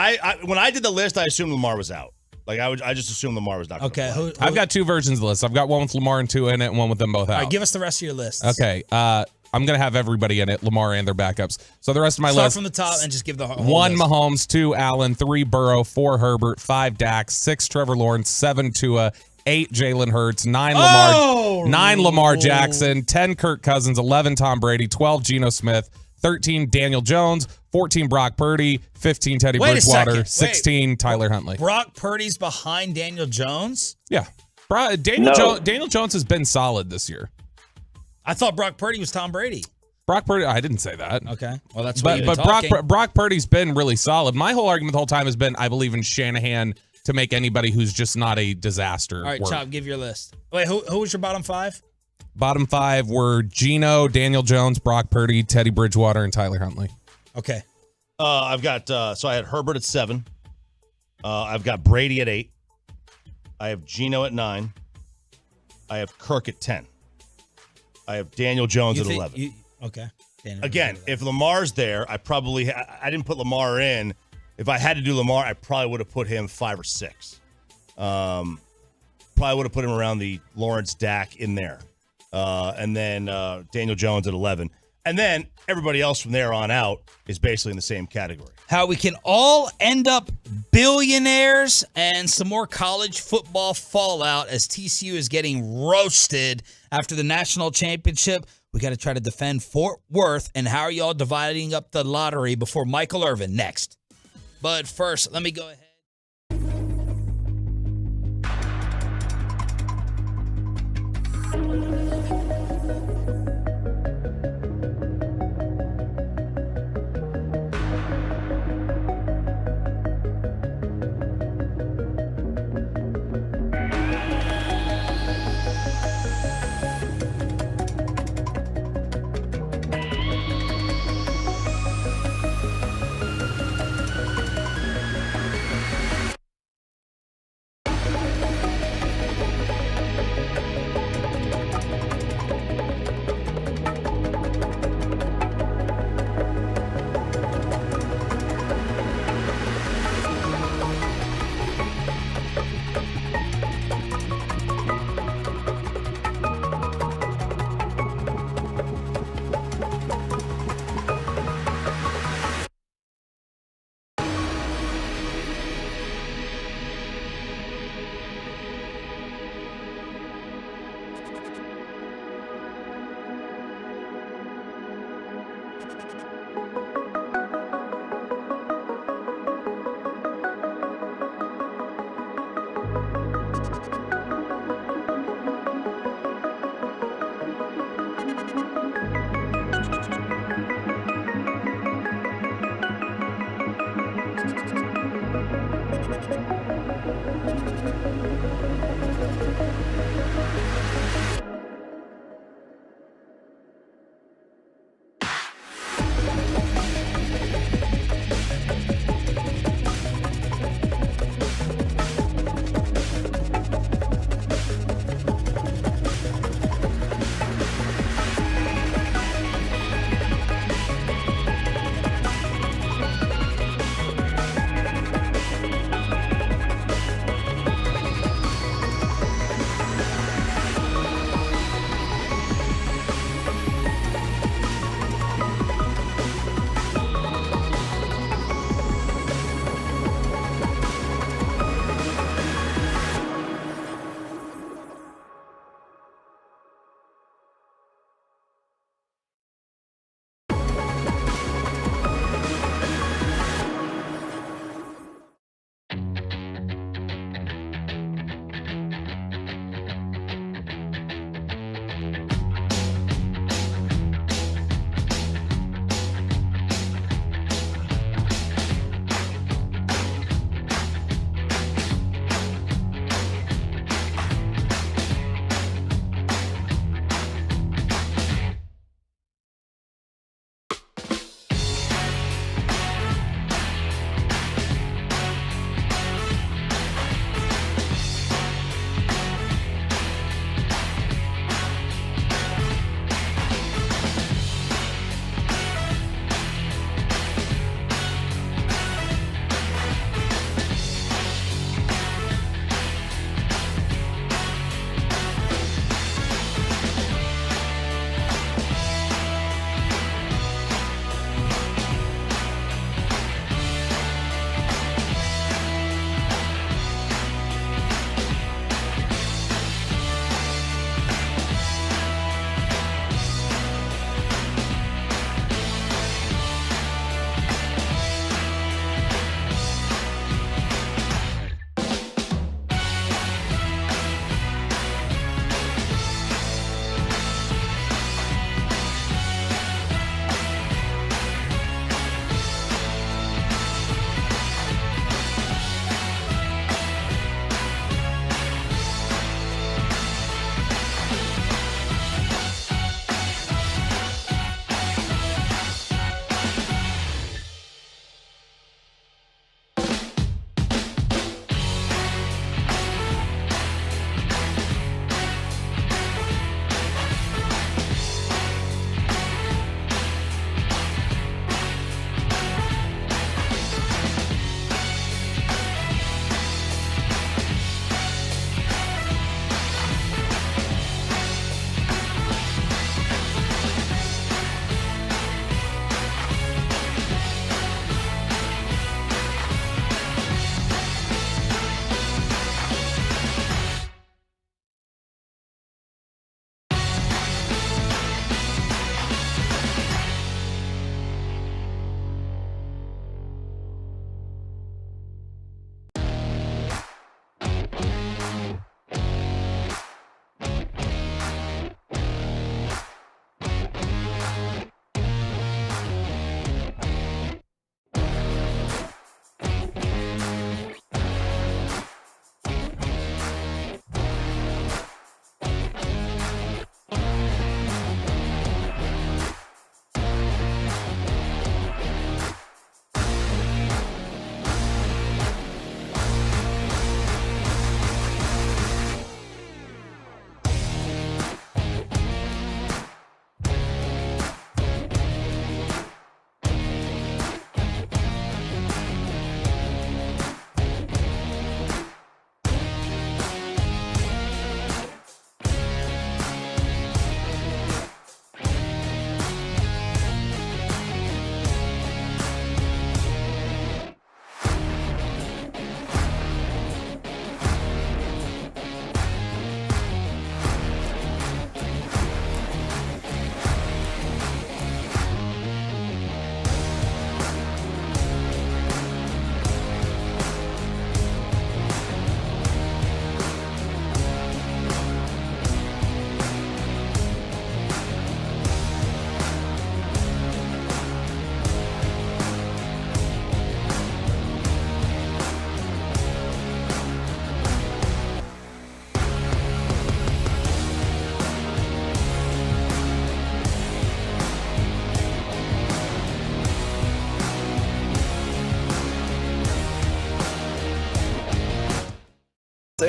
Speaker 4: when I did the list, I assumed Lamar was out. I just assumed Lamar was not going to play.
Speaker 9: I've got 2 versions of the list. I've got one with Lamar and 2 in it and one with them both out.
Speaker 3: All right, give us the rest of your list.
Speaker 9: Okay, I'm going to have everybody in it, Lamar and their backups. So the rest of my
Speaker 3: Start
Speaker 9: list...
Speaker 3: from the top and just give the whole
Speaker 9: 1
Speaker 3: list.
Speaker 9: Mahomes, 2 Allen, 3 Burrow, 4 Herbert, 5 Dak, 6 Trevor Lawrence, 7 Tua, 8 Jalen Hurts, 9 Lamar Jackson, 10 Kirk Cousins, 11 Tom Brady, 12 Geno Smith, 13 Daniel Jones, 14 Brock Purdy, 15 Teddy Bridgewater, 16 Tyler Huntley.
Speaker 3: Brock Purdy's behind Daniel Jones?
Speaker 9: Yeah. Daniel Jones has been solid this year.
Speaker 3: I thought Brock Purdy was Tom Brady.
Speaker 9: Brock Purdy, I didn't say that.
Speaker 3: Okay. Well, that's what you've been
Speaker 9: But
Speaker 3: talking.
Speaker 9: Brock Purdy's been really solid. My whole argument the whole time has been I believe in Shanahan to make anybody who's just not a disaster.
Speaker 3: All right,
Speaker 9: work.
Speaker 3: Chop, give your list. Wait, who was your bottom 5?
Speaker 9: Bottom 5 were Geno, Daniel Jones, Brock Purdy, Teddy Bridgewater, and Tyler Huntley.
Speaker 3: Okay.
Speaker 4: I've got, so I had Herbert at 7. I've got Brady at 8. I have Geno at 9. I have Kirk at 10. I have Daniel Jones at 11.
Speaker 3: Okay.
Speaker 4: Again, if Lamar's there, I didn't put Lamar in. If I had to do Lamar, I probably would have put him 5 or 6. Probably would have put him around the Lawrence Dak in there. And then Daniel Jones at 11. And then everybody else from there on out is basically in the same category.
Speaker 3: How we can all end up billionaires and some more college football fallout as TCU is getting roasted after the national championship. We got to try to defend Fort Worth. And how are y'all dividing up the lottery before Michael Irvin next? But first, let me go ahead.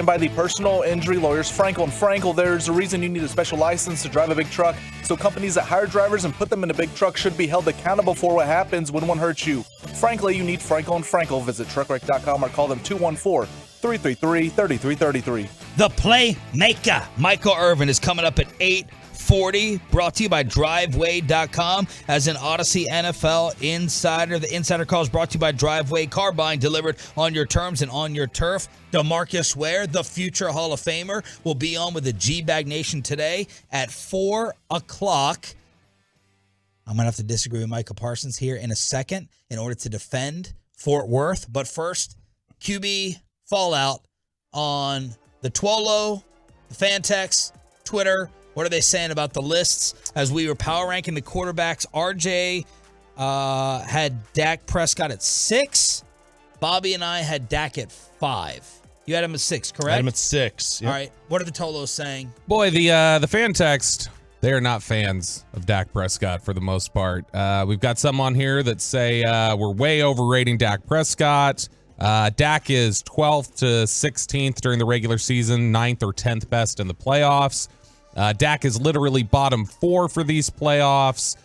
Speaker 6: and by the personal injury lawyers Frankel & Frankel. There's a reason you need a special license to drive a big truck. So companies that hire drivers and put them in a big truck should be held accountable for what happens when one hurts you. Frankly, you need Frankel & Frankel. Visit truckwreck.com or call them 214-333-3333.
Speaker 3: The Playmaker, Michael Irvin, is coming up at 8:40, brought to you by Driveway.com as an Odyssey NFL Insider. The Insider Call is brought to you by Driveway. Car buying delivered on your terms and on your turf. DeMarcus Ware, the future Hall of Famer, will be on with the G-Bag Nation today at 4 o'clock. I'm going to have to disagree with Micah Parsons here in a second in order to defend Fort Worth. But first, QB fallout on the Twolo, the Fantex, Twitter. What are they saying about the lists? As we were power ranking the quarterbacks, RJ had Dak Prescott at 6. Bobby and I had Dak at 5. You had him at 6, correct?
Speaker 4: I had him at 6. Yep.
Speaker 3: All right. What are the Tolos saying?
Speaker 9: Boy, the fan text, they are not fans of Dak Prescott for the most part. We've got some on here that say we're way overrating Dak Prescott. Dak is 12th to 16th during the regular season, 9th or 10th best in the playoffs. Dak is literally bottom 4 for these playoffs.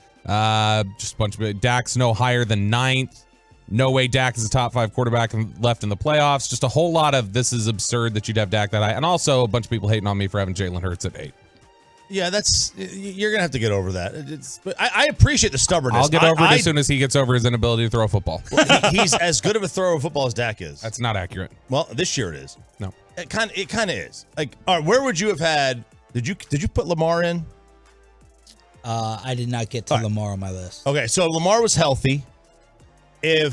Speaker 9: Just a bunch of Dak's no higher than 9th. No way Dak is a top 5 quarterback left in the playoffs. Just a whole lot of this is absurd that you'd have Dak that high. And also a bunch of people hating on me for having Jalen Hurts at 8.
Speaker 4: Yeah, you're gonna have to get over that. But I appreciate the stubbornness.
Speaker 9: I'll get over it as soon as he gets over his inability to throw a football.
Speaker 4: He's as good of a thrower of football as Dak is.
Speaker 9: That's not accurate.
Speaker 4: Well, this year it is.
Speaker 9: No,
Speaker 4: it kind of is. Like, all right, where would you have had? Did you put Lamar in?
Speaker 3: I did not get to Lamar on my list.
Speaker 4: Okay, so Lamar was healthy.
Speaker 3: I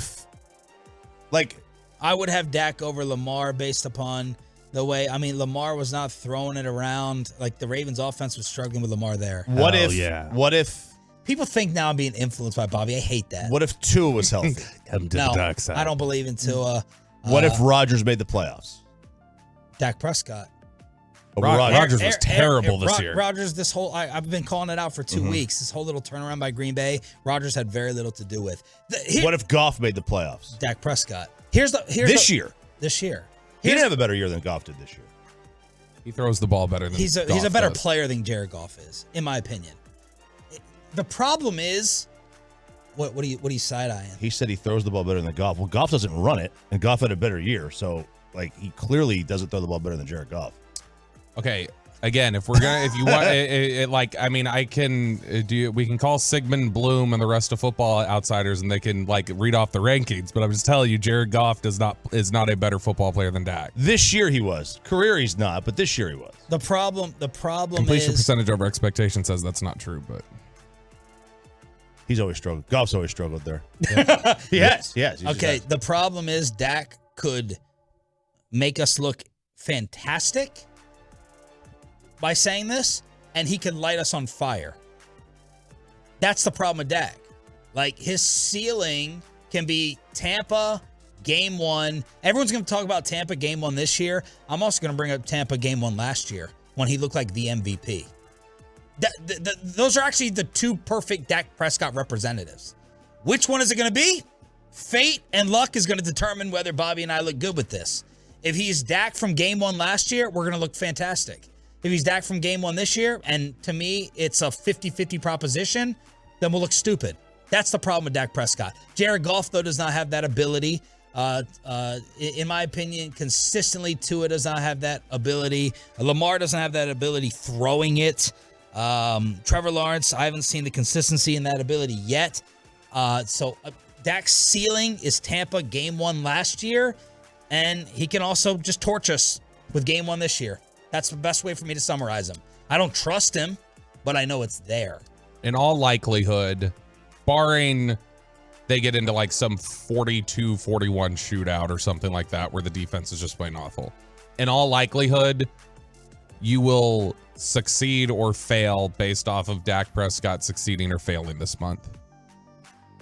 Speaker 3: would have Dak over Lamar based upon the way, Lamar was not throwing it around. Like, the Ravens offense was struggling with Lamar there.
Speaker 4: What if
Speaker 3: people think now I'm being influenced by Bobby? I hate that.
Speaker 4: What if Tua was healthy?
Speaker 3: Come to the dark side. I don't believe in Tua.
Speaker 4: What if Rodgers made the playoffs?
Speaker 3: Dak Prescott.
Speaker 9: Rodgers was terrible this year.
Speaker 3: Rodgers, I've been calling it out for 2 weeks. This whole little turnaround by Green Bay, Rodgers had very little to do with.
Speaker 4: What if Goff made the playoffs?
Speaker 3: Dak Prescott.
Speaker 4: This year. He didn't have a better year than Goff did this year.
Speaker 9: He throws the ball better than
Speaker 3: he's a better player than Jared Goff is, in my opinion. The problem is, what are you side-eyeing?
Speaker 4: He said he throws the ball better than Goff. Well, Goff doesn't run it, and Goff had a better year, so he clearly doesn't throw the ball better than Jared Goff.
Speaker 9: Okay, again, if you want, we can call Sigmund Bloom and the rest of Football Outsiders, and they can read off the rankings. But I'm just telling you, Jared Goff is not a better football player than Dak.
Speaker 4: This year he was. Career he's not, but this year he was.
Speaker 3: The problem
Speaker 9: completion percentage over expectation says that's not true, but
Speaker 4: he's always struggled. Goff's always struggled there. Yeah. Yes.
Speaker 3: Okay, the problem is Dak could make us look fantastic by saying this, and he could light us on fire. That's the problem with Dak. His ceiling can be Tampa game 1. Everyone's going to talk about Tampa game 1 this year. I'm also going to bring up Tampa game 1 last year when he looked like the MVP. Those are actually the 2 perfect Dak Prescott representatives. Which one is it going to be? Fate and luck is going to determine whether Bobby and I look good with this. If he's Dak from game 1 last year, we're going to look fantastic. If he's Dak from game 1 this year, and to me, it's a 50-50 proposition, then we'll look stupid. That's the problem with Dak Prescott. Jared Goff, though, does not have that ability. In my opinion, consistently, Tua does not have that ability. Lamar doesn't have that ability throwing it. Trevor Lawrence, I haven't seen the consistency in that ability yet. So Dak's ceiling is Tampa game 1 last year, and he can also just torch us with game 1 this year. That's the best way for me to summarize him. I don't trust him, but I know it's there.
Speaker 9: In all likelihood, barring they get into some 42-41 shootout or something like that where the defense is just plain awful. In all likelihood, you will succeed or fail based off of Dak Prescott succeeding or failing this month.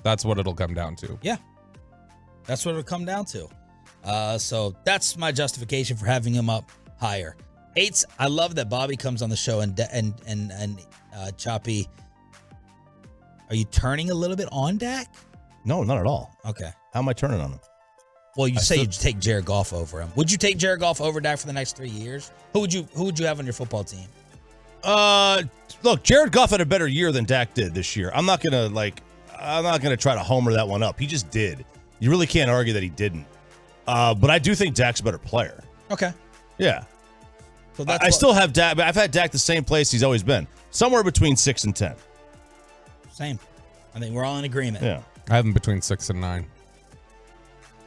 Speaker 9: That's what it'll come down to.
Speaker 3: Yeah. That's what it'll come down to. So that's my justification for having him up higher. I love that Bobby comes on the show and Choppy. Are you turning a little bit on Dak?
Speaker 4: No, not at all.
Speaker 3: Okay.
Speaker 4: How am I turning on him?
Speaker 3: Well, you say you'd take Jared Goff over him. Would you take Jared Goff over Dak for the next 3 years? Who would you have on your football team?
Speaker 4: Look, Jared Goff had a better year than Dak did this year. I'm not gonna try to homer that one up. He just did. You really can't argue that he didn't. But I do think Dak's a better player.
Speaker 3: Okay.
Speaker 4: Yeah.
Speaker 3: So
Speaker 4: I still have Dak, but I've had Dak the same place he's always been, somewhere between 6 and 10.
Speaker 3: Same. I think we're all in agreement.
Speaker 4: Yeah.
Speaker 9: I have him between 6 and 9.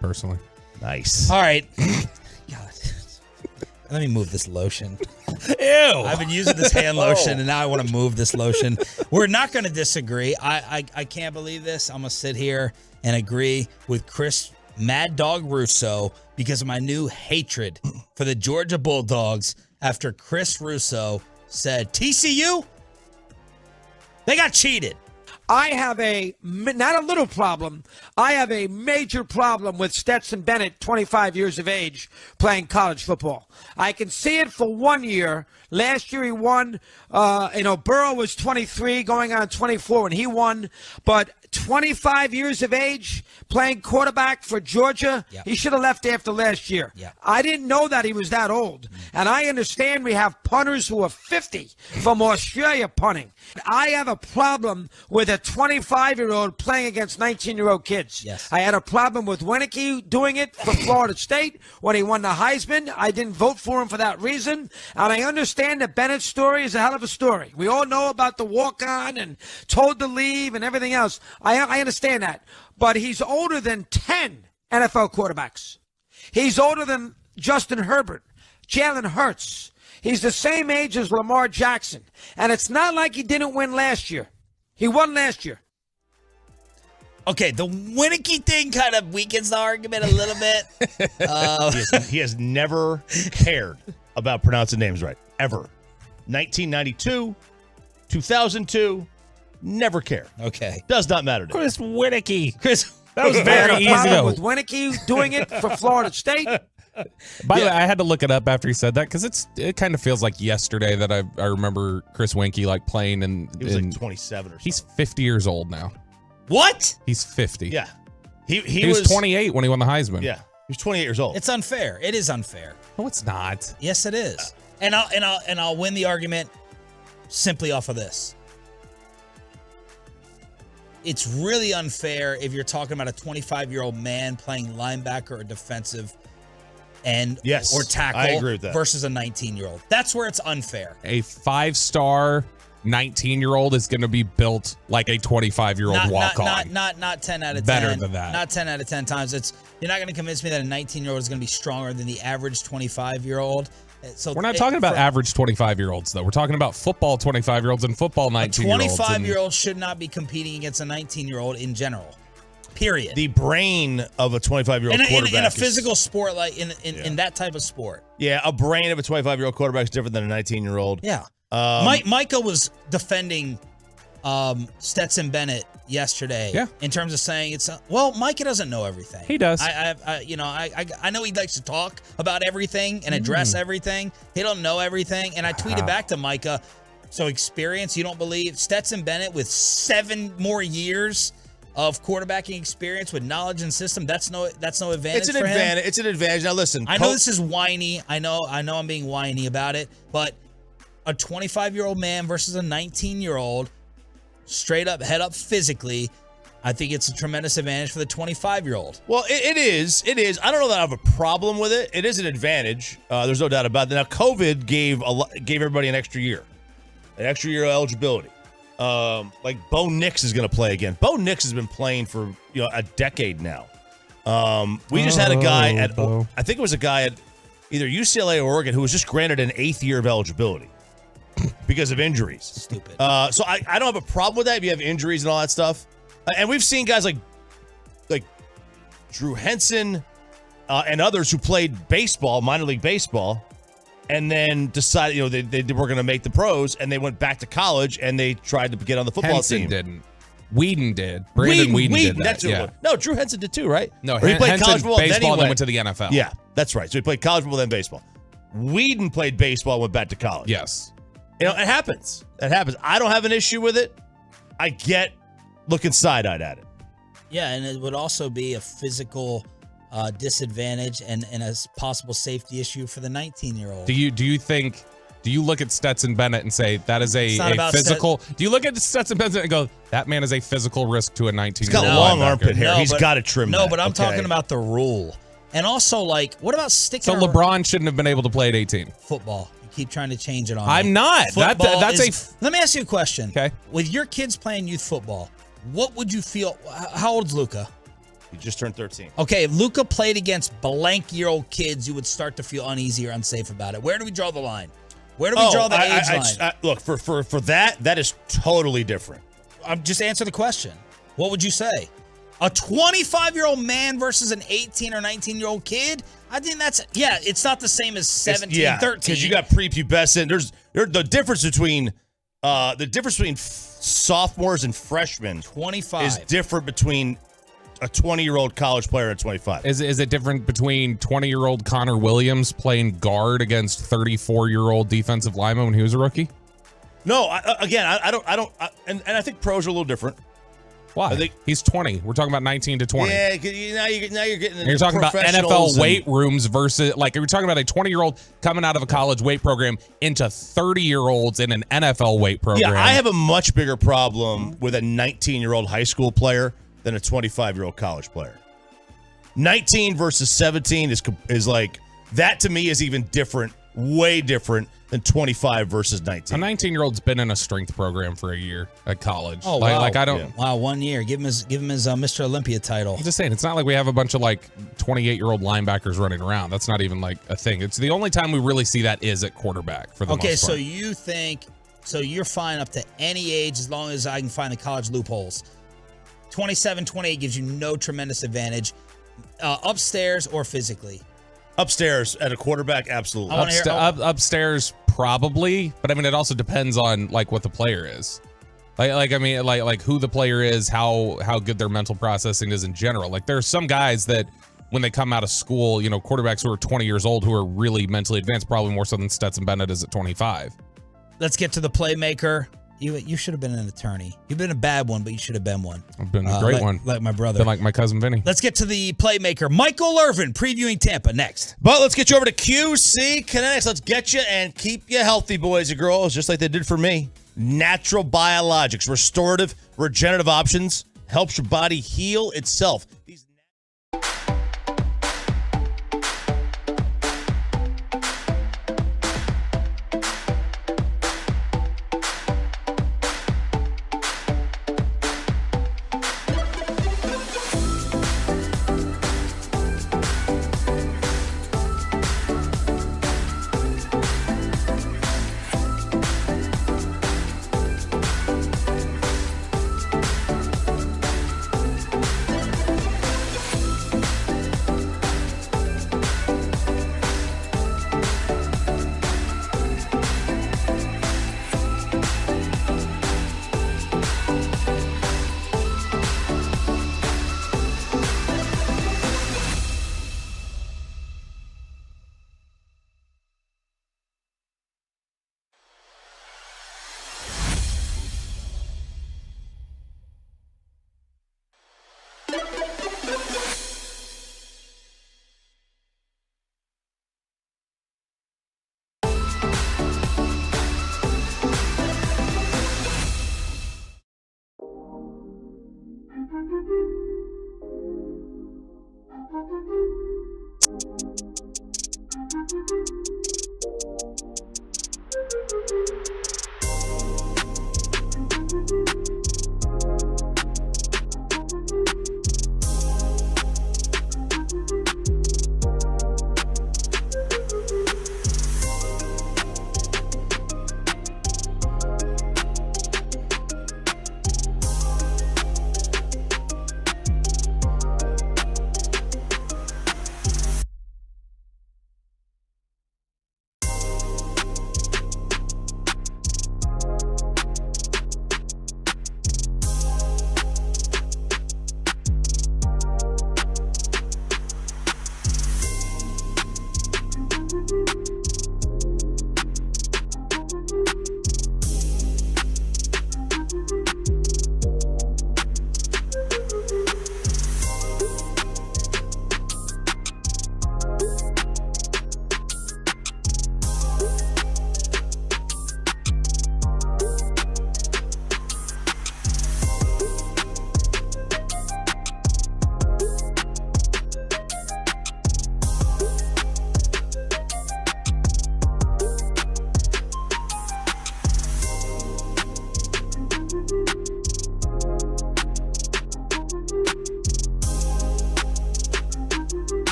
Speaker 9: Personally.
Speaker 4: Nice.
Speaker 3: All right. God. Let me move this lotion.
Speaker 4: Ew.
Speaker 3: I've been using this hand lotion, and now I want to move this lotion. We're not going to disagree. I can't believe this. I'm going to sit here and agree with Chris Mad Dog Russo because of my new hatred for the Georgia Bulldogs after Chris Russo said, TCU, they got cheated.
Speaker 20: I have not a little problem, I have a major problem with Stetson Bennett, 25 years of age, playing college football. I can see it for 1 year. Last year he won. Burrow was 23, going on 24, and he won. But 25 years of age, playing quarterback for Georgia, he should have left after last year. I didn't know that he was that old. And I understand we have punters who are 50 from Australia punting. I have a problem with a 25-year-old playing against 19-year-old kids. I had a problem with Winicky doing it for Florida State when he won the Heisman. I didn't vote for him for that reason. And I understand that Bennett's story is a hell of a story. We all know about the walk-on and told to leave and everything else. I understand that. But he's older than 10 NFL quarterbacks. He's older than Justin Herbert, Jalen Hurts. He's the same age as Lamar Jackson. And it's not like he didn't win last year. He won last year.
Speaker 3: Okay, the Winicky thing kind of weakens the argument a little bit.
Speaker 4: He has never cared about pronouncing names right, ever. 1992, 2002, never cared.
Speaker 3: Okay.
Speaker 4: Does not matter to him.
Speaker 9: Chris Winicky.
Speaker 3: Chris,
Speaker 9: that was very easy though.
Speaker 20: With Winicky doing it for Florida State.
Speaker 9: By the way, I had to look it up after he said that because it kind of feels like yesterday that I remember Chris Winkie like playing and
Speaker 4: he was like 27 or something.
Speaker 9: He's 50 years old now.
Speaker 3: What?
Speaker 9: He's 50.
Speaker 4: Yeah.
Speaker 9: He was 28 when he won the Heisman.
Speaker 4: Yeah. He was 28 years old.
Speaker 3: It's unfair. It is unfair.
Speaker 9: No, it's not.
Speaker 3: Yes, it is. And I'll win the argument simply off of this. It's really unfair if you're talking about a 25-year-old man playing linebacker or defensive end or tackle
Speaker 4: I agree with that.
Speaker 3: versus a 19-year-old. That's where it's unfair.
Speaker 9: A 5-star 19-year-old is going to be built like a 25-year-old walk-on.
Speaker 3: Not 10 out of 10.
Speaker 9: Better than that.
Speaker 3: Not 10 out of 10 times. You're not going to convince me that a 19-year-old is going to be stronger than the average 25-year-old. So
Speaker 9: we're not talking about average 25-year-olds, though. We're talking about football 25-year-olds and football 19-year-olds.
Speaker 3: A 25-year-old should not be competing against a 19-year-old in general. Period.
Speaker 4: The brain of a 25-year-old quarterback
Speaker 3: in a physical sport, like in that type of sport.
Speaker 4: Yeah, a brain of a 25-year-old quarterback is different than a 19-year-old.
Speaker 3: Yeah. Micah was defending Stetson Bennett yesterday.
Speaker 9: Yeah.
Speaker 3: In terms of saying Micah doesn't know everything.
Speaker 9: He does.
Speaker 3: I know he likes to talk about everything and address everything. He don't know everything. And I tweeted back to Micah, so experience, you don't believe Stetson Bennett with 7 more years of quarterbacking experience with knowledge and system, that's no advantage.
Speaker 4: It's an advantage. It's an advantage. Now listen,
Speaker 3: I know this is whiny. I know I'm being whiny about it, but a 25-year-old man versus a 19-year-old, straight up, head up physically, I think it's a tremendous advantage for the 25-year-old.
Speaker 4: Well, it is. It is. I don't know that I have a problem with it. It is an advantage. There's no doubt about that. Now, COVID gave everybody an extra year of eligibility. Like Bo Nix is going to play again. Bo Nix has been playing for a decade now. We just had a guy I think it was a guy at either UCLA or Oregon who was just granted an 8th year of eligibility because of injuries.
Speaker 3: Stupid.
Speaker 4: So I don't have a problem with that if you have injuries and all that stuff. And we've seen guys like Drew Henson and others who played baseball, minor league baseball, and then decided, they were going to make the pros, and they went back to college and they tried to get on the football
Speaker 9: Henson
Speaker 4: team.
Speaker 9: Didn't. Whedon did. Brandon Whedon did that.
Speaker 4: That's who it was. No, Drew Henson did too, right?
Speaker 9: No,
Speaker 4: he played
Speaker 9: Henson
Speaker 4: college football,
Speaker 9: baseball,
Speaker 4: then
Speaker 9: went to the NFL.
Speaker 4: Yeah, that's right. So he played college football, then baseball. Whedon played baseball, went back to college.
Speaker 9: Yes.
Speaker 4: It happens. It happens. I don't have an issue with it. I get looking side-eyed at it.
Speaker 3: Yeah, and it would also be a physical disadvantage and a possible safety issue for the 19-year-old.
Speaker 9: Do you look at Stetson Bennett and say that is a physical? Do you look at Stetson Bennett and go, that man is a physical risk to a 19-year-old?
Speaker 4: He's got long armpit hair. He's got to trim that.
Speaker 3: No, but I'm talking about the rule. And also, like, what about sticking?
Speaker 9: So LeBron shouldn't have been able to play at 18.
Speaker 3: Football. You keep trying to change it on me.
Speaker 9: I'm not. Let
Speaker 3: me ask you a question.
Speaker 9: Okay.
Speaker 3: With your kids playing youth football, what would you feel? How old's Luka?
Speaker 4: He just turned 13.
Speaker 3: Okay, if Luka played against blank-year-old kids, you would start to feel uneasy or unsafe about it. Where do we draw the line? Where do we draw the age line?
Speaker 4: Look, for that is totally different.
Speaker 3: Just answer the question. What would you say? A 25-year-old man versus an 18 or 19-year-old kid? I think it's not the same as 17, 13.
Speaker 4: Because you got prepubescent. There's the difference between sophomores and freshmen
Speaker 3: 25
Speaker 4: is different between a 20-year-old college player and 25.
Speaker 9: Is it different between 20-year-old Connor Williams playing guard against 34-year-old defensive lineman when he was a rookie?
Speaker 4: No, I don't, and I think pros are a little different.
Speaker 9: Why? He's 20. We're talking about 19 to 20.
Speaker 4: Yeah, now you're getting into
Speaker 9: you're talking about
Speaker 4: professionals
Speaker 9: NFL weight rooms versus, like, you're talking about a 20-year-old coming out of a college weight program into 30-year-olds in an NFL weight program.
Speaker 4: Yeah, I have a much bigger problem with a 19-year-old high school player than a 25-year-old college player. 19 versus 17 is like, that to me is even different, way different than 25 versus 19.
Speaker 9: A 19-year-old's been in a strength program for a year at college.
Speaker 3: Oh,
Speaker 9: wow.
Speaker 3: Like,
Speaker 9: I don't.
Speaker 3: Wow, 1 year. Give him his Mr. Olympia title.
Speaker 9: I'm just saying, it's not like we have a bunch of, like, 28-year-old linebackers running around. That's not even, like, a thing. It's the only time we really see that is at quarterback for the most part.
Speaker 3: Okay, so you think, you're fine up to any age as long as I can find the college loopholes. 27, 28 gives you no tremendous advantage. Upstairs or physically?
Speaker 4: Upstairs at a quarterback, absolutely.
Speaker 9: Upstairs, probably, but I mean, it also depends on, like, what the player is. Like who the player is, how good their mental processing is in general. Like, there are some guys that when they come out of school, quarterbacks who are 20 years old who are really mentally advanced, probably more so than Stetson Bennett is at 25.
Speaker 3: Let's get to the playmaker. You should have been an attorney. You've been a bad one, but you should have been one.
Speaker 9: I've been a great one.
Speaker 3: Like my brother.
Speaker 9: Been like my cousin Vinny.
Speaker 3: Let's get to the playmaker. Michael Irvin previewing Tampa next.
Speaker 4: But let's get you over to QC Kinetics. Let's get you and keep you healthy, boys and girls, just like they did for me. Natural Biologics, restorative, regenerative options, helps your body heal itself.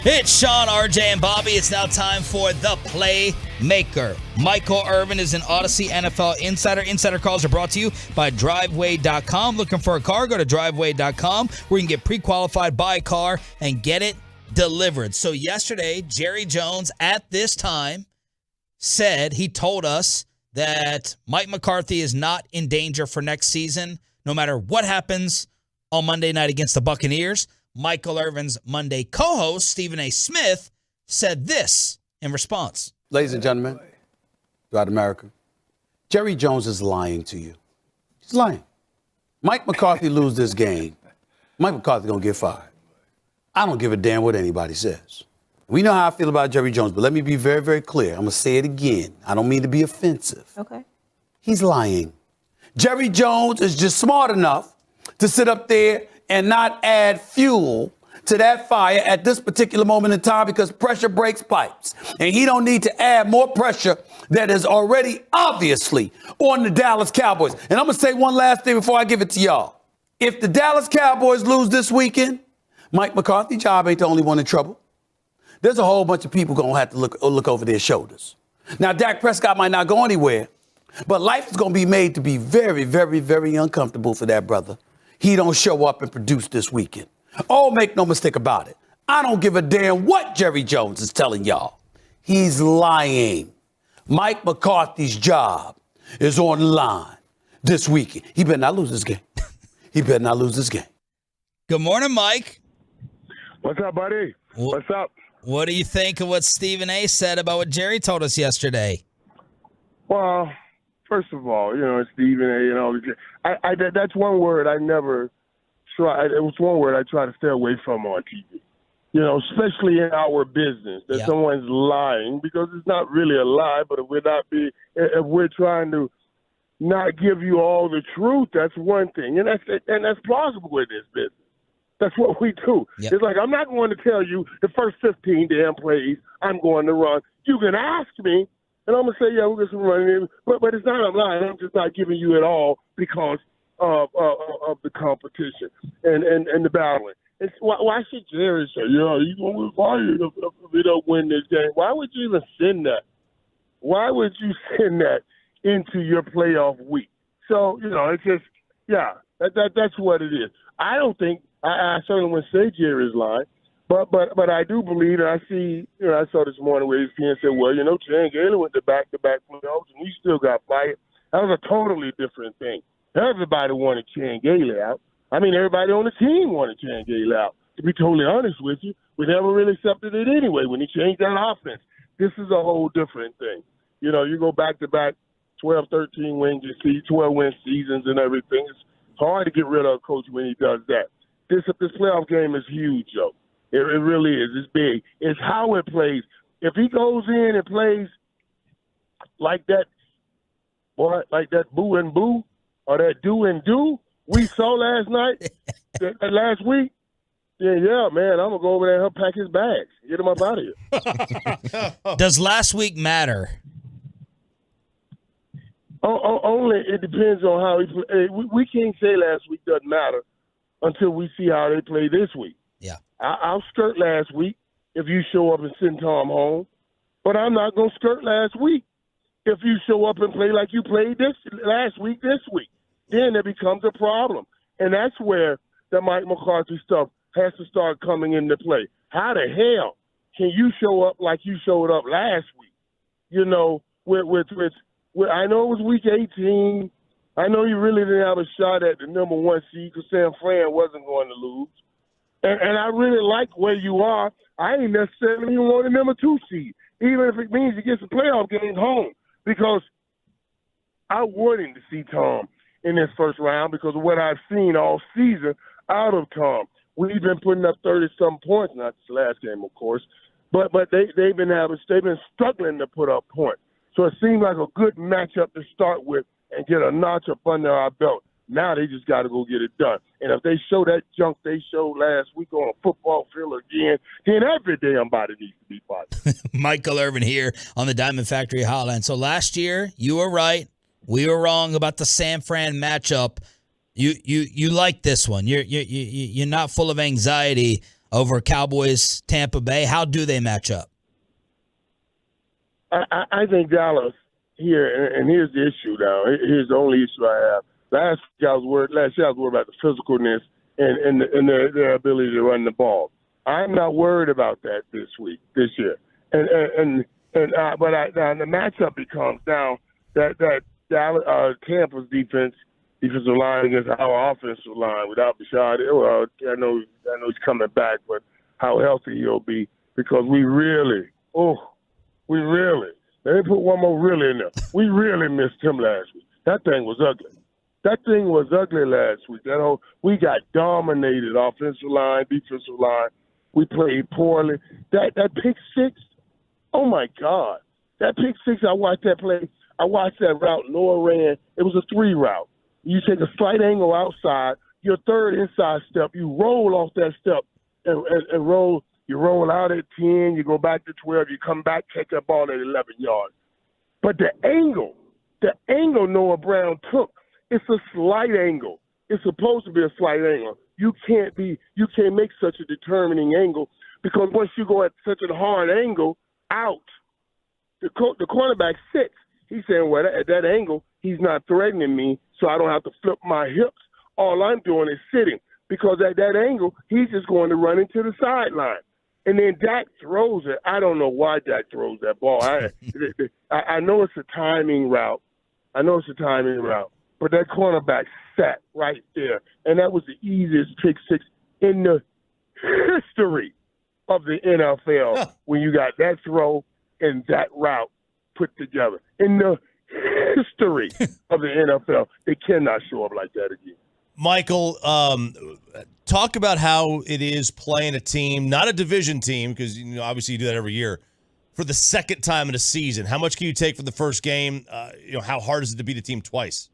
Speaker 3: It's Sean, RJ, and Bobby. It's now time for the Playmaker. Michael Irvin is an Odyssey NFL Insider. Insider calls are brought to you by Driveway.com. Looking for a car? Go to Driveway.com where you can get pre-qualified, buy a car, and get it delivered. So yesterday, Jerry Jones at this time he told us that Mike McCarthy is not in danger for next season, no matter what happens on Monday night against the Buccaneers. Michael Irvin's Monday co-host, Stephen A. Smith, said this in response.
Speaker 10: Ladies and gentlemen, throughout America, Jerry Jones is lying to you. He's lying. Mike McCarthy lose this game, Mike McCarthy gonna get fired. I don't give a damn what anybody says. We know how I feel about Jerry Jones, but let me be very, very clear. I'm gonna say it again. I don't mean to be offensive.
Speaker 21: Okay.
Speaker 10: He's lying. Jerry Jones is just smart enough to sit up there and not add fuel to that fire at this particular moment in time because pressure breaks pipes. And he don't need to add more pressure that is already obviously on the Dallas Cowboys. And I'm going to say one last thing before I give it to y'all. If the Dallas Cowboys lose this weekend, Mike McCarthy's job ain't the only one in trouble. There's a whole bunch of people going to have to look over their shoulders. Now, Dak Prescott might not go anywhere, but life is going to be made to be very, very, very uncomfortable for that brother. He don't show up and produce this weekend. Oh, make no mistake about it. I don't give a damn what Jerry Jones is telling y'all. He's lying. Mike McCarthy's job is on the line this weekend. He better not lose this game. He better not lose this game.
Speaker 3: Good morning, Mike.
Speaker 22: What's up, buddy? What's up?
Speaker 3: What do you think of what Stephen A. said about what Jerry told us yesterday?
Speaker 22: Well, first of all, it's Stephen A. and all these. That's one word I never try. It was one word I try to stay away from on TV. Especially in our business, that someone's lying because it's not really a lie. But if we're trying to not give you all the truth, that's one thing, and that's plausible in this business. That's what we do. Yep. It's like I'm not going to tell you the first 15 damn plays I'm going to run. You can ask me. And I'm going to say, yeah, we'll get some running. But it's not a lie. I'm just not giving you it all because of the competition and the battling. Why should Jerry say, you're going to be fired if we don't win this game? Why would you even send that? Why would you send that into your playoff week? So, it's just, that's what it is. I don't think, I certainly wouldn't say Jerry's lying. But I do believe, and I see, I saw this morning where ESPN said, well, Chan Gailey went to back-to-back playoffs, and he still got fired. That was a totally different thing. Everybody wanted Chan Gailey out. I mean, everybody on the team wanted Chan Gailey out. To be totally honest with you, we never really accepted it anyway when he changed that offense. This is a whole different thing. You go back-to-back 12, 13 wins, you see 12-win seasons and everything. It's hard to get rid of a coach when he does that. This playoff game is huge, Joe. It really is. It's big. It's how it plays. If he goes in and plays like that, like that boo and boo or that do and do we saw last night, last week, then man, I'm gonna go over there and help pack his bags, get him up out of here.
Speaker 3: Does last week matter?
Speaker 22: Only it depends on how he play. We can't say last week doesn't matter until we see how they play this week.
Speaker 3: Yeah.
Speaker 22: I'll skirt last week if you show up and send Tom home, but I'm not going to skirt last week if you show up and play like you played last week, this week. Then it becomes a problem. And that's where the Mike McCarthy stuff has to start coming into play. How the hell can you show up like you showed up last week? I know it was week 18. I know you really didn't have a shot at the number 1 seed because San Fran wasn't going to lose. And I really like where you are. I ain't necessarily even want a number 2 seed, even if it means you get some playoff games home, because I wanted to see Tom in this first round because of what I've seen all season out of Tom. We've been putting up 30-some points, not this last game, of course, but they've been struggling to put up points. So it seemed like a good matchup to start with and get a notch up under our belt. Now they just got to go get it done. And if they show that junk they showed last week on a football field again, then every damn body needs to be fighting.
Speaker 3: Michael Irvin here on the Diamond Factory Hotline. So last year, you were right. We were wrong about the San Fran matchup. You like this one. You're not full of anxiety over Cowboys Tampa Bay. How do they match up?
Speaker 22: I think Dallas here, and here's the issue now. Here's the only issue I have. Last year I was worried about the physicalness and their ability to run the ball. I'm not worried about that this year. But the matchup becomes now that Dallas, Tampa's defensive line against our offensive line without Bashad. Well, I know he's coming back, but how healthy he'll be, because we really let me put one more really in there. We really missed him last week. That thing was ugly. Last week. We got dominated, offensive line, defensive line. We played poorly. That pick six, oh my God. That pick six, I watched that play. I watched that route Noah ran. It was a 3 route. You take a slight angle outside, your third inside step, you roll off that step and roll. You roll out at 10, you go back to 12, you come back, catch that ball at 11 yards. But the angle Noah Brown took, it's a slight angle. It's supposed to be a slight angle. You can't make such a determining angle, because once you go at such a hard angle out, the cornerback sits. He's saying, well, at that angle, he's not threatening me, so I don't have to flip my hips. All I'm doing is sitting, because at that angle, he's just going to run into the sideline. And then Dak throws it. I don't know why Dak throws that ball. I know it's a timing route. But that cornerback sat right there. And that was the easiest pick six in the history of the NFL when you got that throw and that route put together. In the history of the NFL, they cannot show up like that again.
Speaker 4: Michael, talk about how it is playing a team, not a division team, because obviously you do that every year, for the second time in a season. How much can you take from the first game? How hard is it to beat a team twice?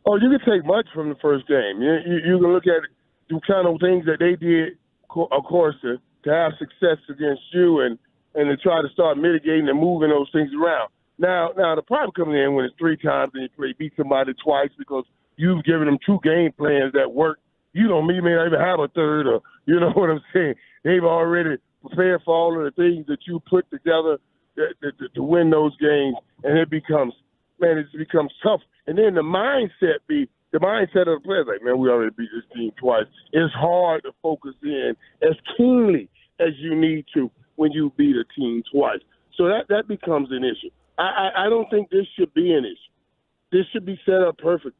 Speaker 22: Oh, you can take much from the first game. You can look at the kind of things that they did, of course, to have success against you and to try to start mitigating and moving those things around. Now the problem comes in when it's 3 times and you beat somebody twice, because you've given them 2 game plans that work. You may not even have a third, or you know what I'm saying. They've already prepared for all of the things that you put together to win those games, and it becomes tough. And then the mindset of the players, like, man, we already beat this team twice. It's hard to focus in as keenly as you need to when you beat a team twice. So that becomes an issue. I don't think this should be an issue. This should be set up perfect,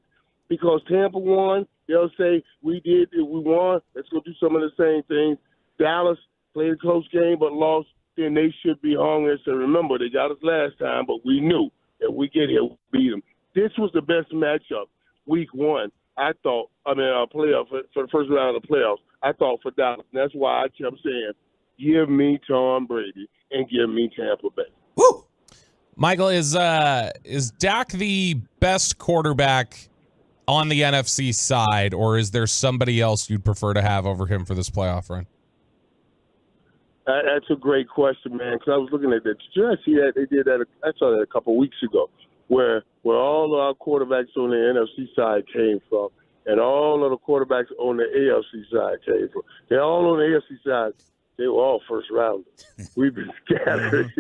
Speaker 22: because Tampa won. They'll say, we won. Let's go do some of the same things. Dallas played a close game but lost. Then they should be hungry and say, remember, they got us last time, but we knew if we get here, we'll beat them. This was the best matchup, week 1, playoff for the first round of the playoffs, I thought, for Dallas. And that's why I kept saying, give me Tom Brady and give me Tampa Bay.
Speaker 9: Woo! Michael, is Dak the best quarterback on the NFC side, or is there somebody else you'd prefer to have over him for this playoff run?
Speaker 22: That's a great question, man, because I was looking at that. Did you see that? They did that. I saw that a couple of weeks ago, where all of our quarterbacks on the NFC side came from, and all of the quarterbacks on the AFC side came from. They're all on the AFC side. They were all first rounders. We've been scattered,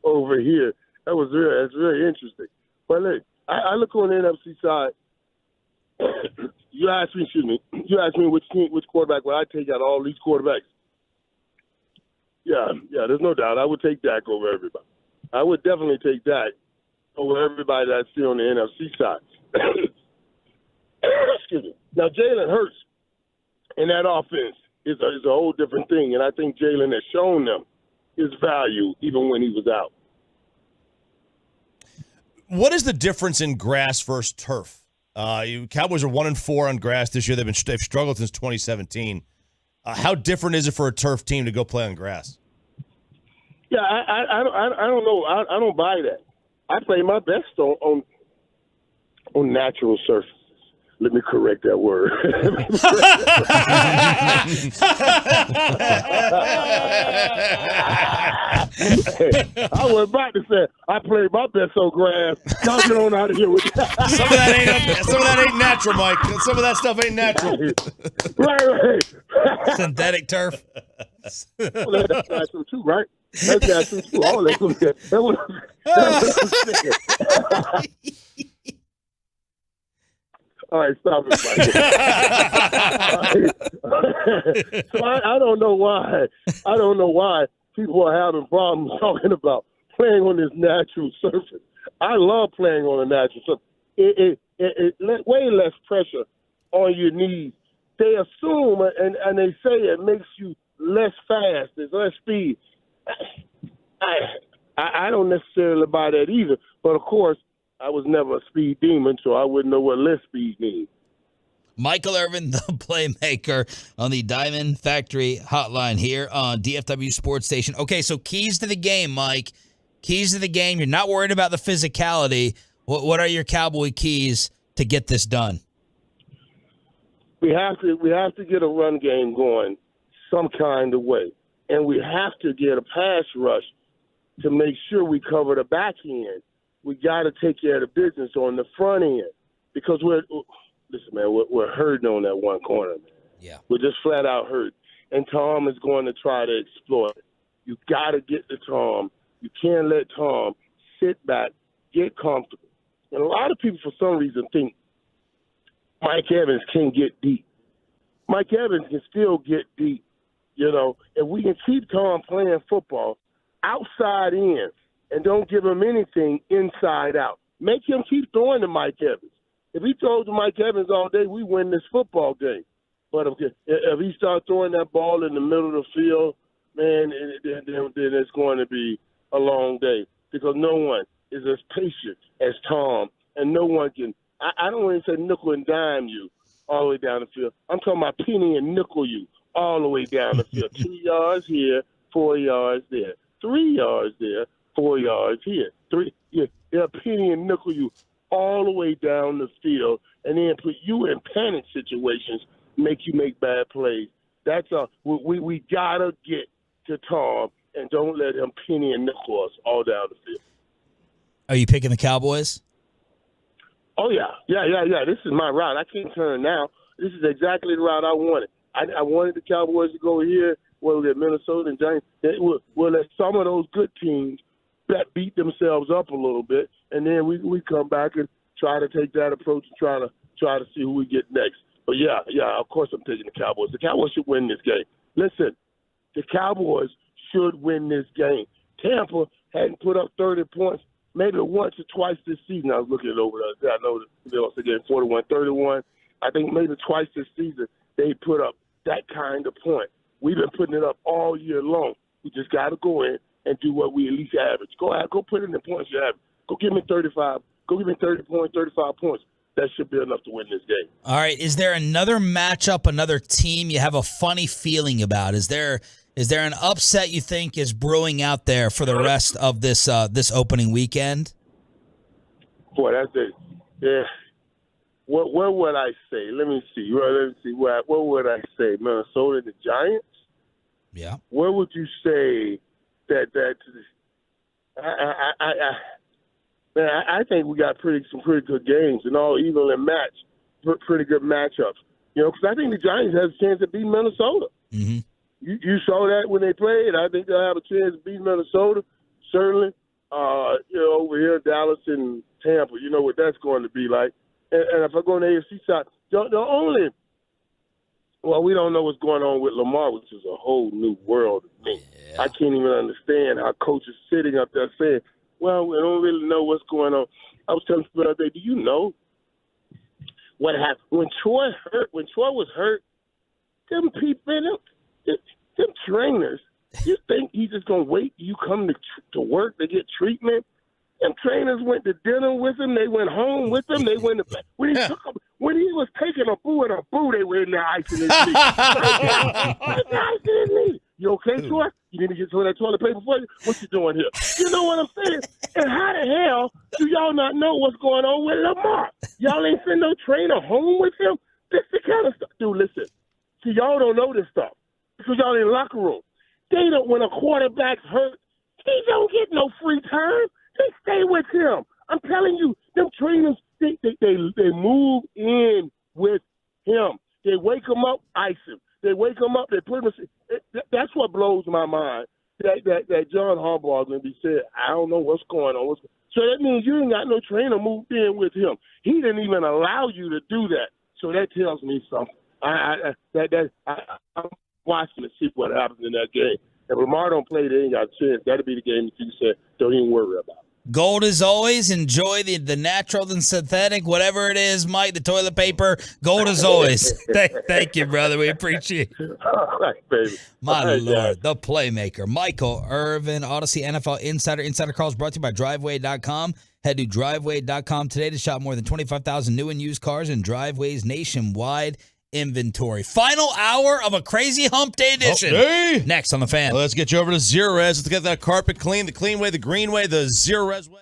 Speaker 22: over here. That's really interesting. But look, I look on the NFC side. You asked me which quarterback would I take out of all these quarterbacks. Yeah, there's no doubt. I would take Dak over everybody. I would definitely take Dak over everybody that I see on the NFC side. Excuse me. Now, Jalen Hurts in that offense is a whole different thing, and I think Jalen has shown them his value even when he was out.
Speaker 4: What is the difference in grass versus turf? Cowboys are 1-4 on grass this year. They've struggled since 2017. How different is it for a turf team to go play on grass?
Speaker 22: Yeah, I don't know. I don't buy that. I play my best on natural surfaces. Let me correct that word. I was about to say I played my best on grass. Y'all get on out of here with that.
Speaker 4: Some of that ain't natural, Mike. Some of that stuff ain't natural.
Speaker 22: Right.
Speaker 3: Synthetic turf.
Speaker 22: Well, that's natural too, right? That's natural too. All that was all right, stop it, Mike. So I don't know why. I don't know why people are having problems talking about playing on this natural surface. I love playing on a natural surface. It way less pressure on your knees. They assume and they say it makes you less fast. There's less speed. I don't necessarily buy that either. But of course, I was never a speed demon, so I wouldn't know what less speed means.
Speaker 3: Michael Irvin, the playmaker, on the Diamond Factory hotline here on DFW Sports Station. Okay, so keys to the game, Mike. Keys to the game. You're not worried about the physicality. What are your Cowboy keys to get this done?
Speaker 22: We have to get a run game going some kind of way, and we have to get a pass rush to make sure we cover the back end. We got to take care of the business on the front end because we're hurting on that one corner, man.
Speaker 3: Yeah.
Speaker 22: We're just flat out hurt. And Tom is going to try to exploit it. You got to get to Tom. You can't let Tom sit back, get comfortable. And a lot of people, for some reason, think Mike Evans can't get deep. Mike Evans can still get deep, If we can keep Tom playing football outside in, and don't give him anything inside out. Make him keep throwing to Mike Evans. If he throws to Mike Evans all day, we win this football game. But if he starts throwing that ball in the middle of the field, man, then it's going to be a long day because no one is as patient as Tom, and no one can – I don't want to say nickel and dime you all the way down the field. I'm talking about penny and nickel you all the way down the field. 2 yards here, 4 yards there, 3 yards there. 4 yards here. They'll penny and nickel you all the way down the field and then put you in panic situations, make you make bad plays. That's we gotta get to Tom and don't let him penny and nickel us all down the field.
Speaker 3: Are you picking the Cowboys?
Speaker 22: Oh yeah. This is my route. I can't turn now. This is exactly the route I wanted. I wanted the Cowboys to go here. Well, get Minnesota and Giants. We'll let some of those good teams that beat themselves up a little bit, and then we come back and try to take that approach and try to see who we get next. But yeah, of course I'm taking the Cowboys. The Cowboys should win this game. Listen, the Cowboys should win this game. Tampa hadn't put up 30 points maybe once or twice this season. I was looking it over. I know they also get 41-31. I think maybe twice this season they put up that kind of point. We've been putting it up all year long. We just got to go in and do what we at least average. Go put in the points you have. Go give me 35. Go give me 30 points, 35 points. That should be enough to win this game.
Speaker 3: All right. Is there another matchup, another team you have a funny feeling about? Is there an upset you think is brewing out there for the rest of this opening weekend?
Speaker 22: Boy, that's it. Yeah. What would I say? Let me see. What would I say? Minnesota and the Giants?
Speaker 3: Yeah.
Speaker 22: Where would you say that I think we got some pretty good games and all evenly matched, pretty good matchups. Because I think the Giants have a chance to beat Minnesota.
Speaker 3: Mm-hmm.
Speaker 22: You saw that when they played. I think they'll have a chance to beat Minnesota, certainly. Over here, Dallas and Tampa, you know what that's going to be like. And if I go on the AFC side, we don't know what's going on with Lamar, which is a whole new world to me. Yeah. I can't even understand how coaches sitting up there saying, well, we don't really know what's going on. I was telling people the other day, do you know what happened? When Troy was hurt, them people, them trainers, you think he's just going to wait till you come to work to get treatment? Them trainers went to dinner with him. They went home with him. They went to when he was taking a boo and a boo, they were in there ice in his knee. You okay, Troy? You need to get some of that toilet paper for you? What you doing here? You know what I'm saying? And how the hell do y'all not know what's going on with Lamar? Y'all ain't send no trainer home with him? That's the kind of stuff. Dude, listen. See, y'all don't know this stuff because y'all in the locker room. They don't, when a quarterback's hurt, he don't get no free time. They stay with him. I'm telling you, them trainers, they move in with him. They wake him up, ice him. They wake him up, they put him. That's what blows my mind. That John Harbaugh going to be said, I don't know what's going on. So that means you ain't got no trainer moved in with him. He didn't even allow you to do that. So that tells me something. I'm watching to see what happens in that game. If Lamar don't play, they ain't got a chance. That'll be the game that you said, don't even worry about it.
Speaker 3: Gold as always. Enjoy the natural and synthetic, whatever it is, Mike, the toilet paper. Gold as always. Thank you, brother. We appreciate it.
Speaker 22: All right, baby.
Speaker 3: My
Speaker 22: All right,
Speaker 3: Lord,
Speaker 22: guys.
Speaker 3: the playmaker, Michael Irvin, Odyssey NFL Insider. Insider calls brought to you by Driveway.com. Head to Driveway.com today to shop more than 25,000 new and used cars and Driveway's nationwide inventory. Final hour of a crazy hump day edition.
Speaker 4: Hey.
Speaker 3: Next on the Fan.
Speaker 4: Let's get you over to Zero Res. Let's get that carpet clean, the clean way, the green way, the Zero Res way.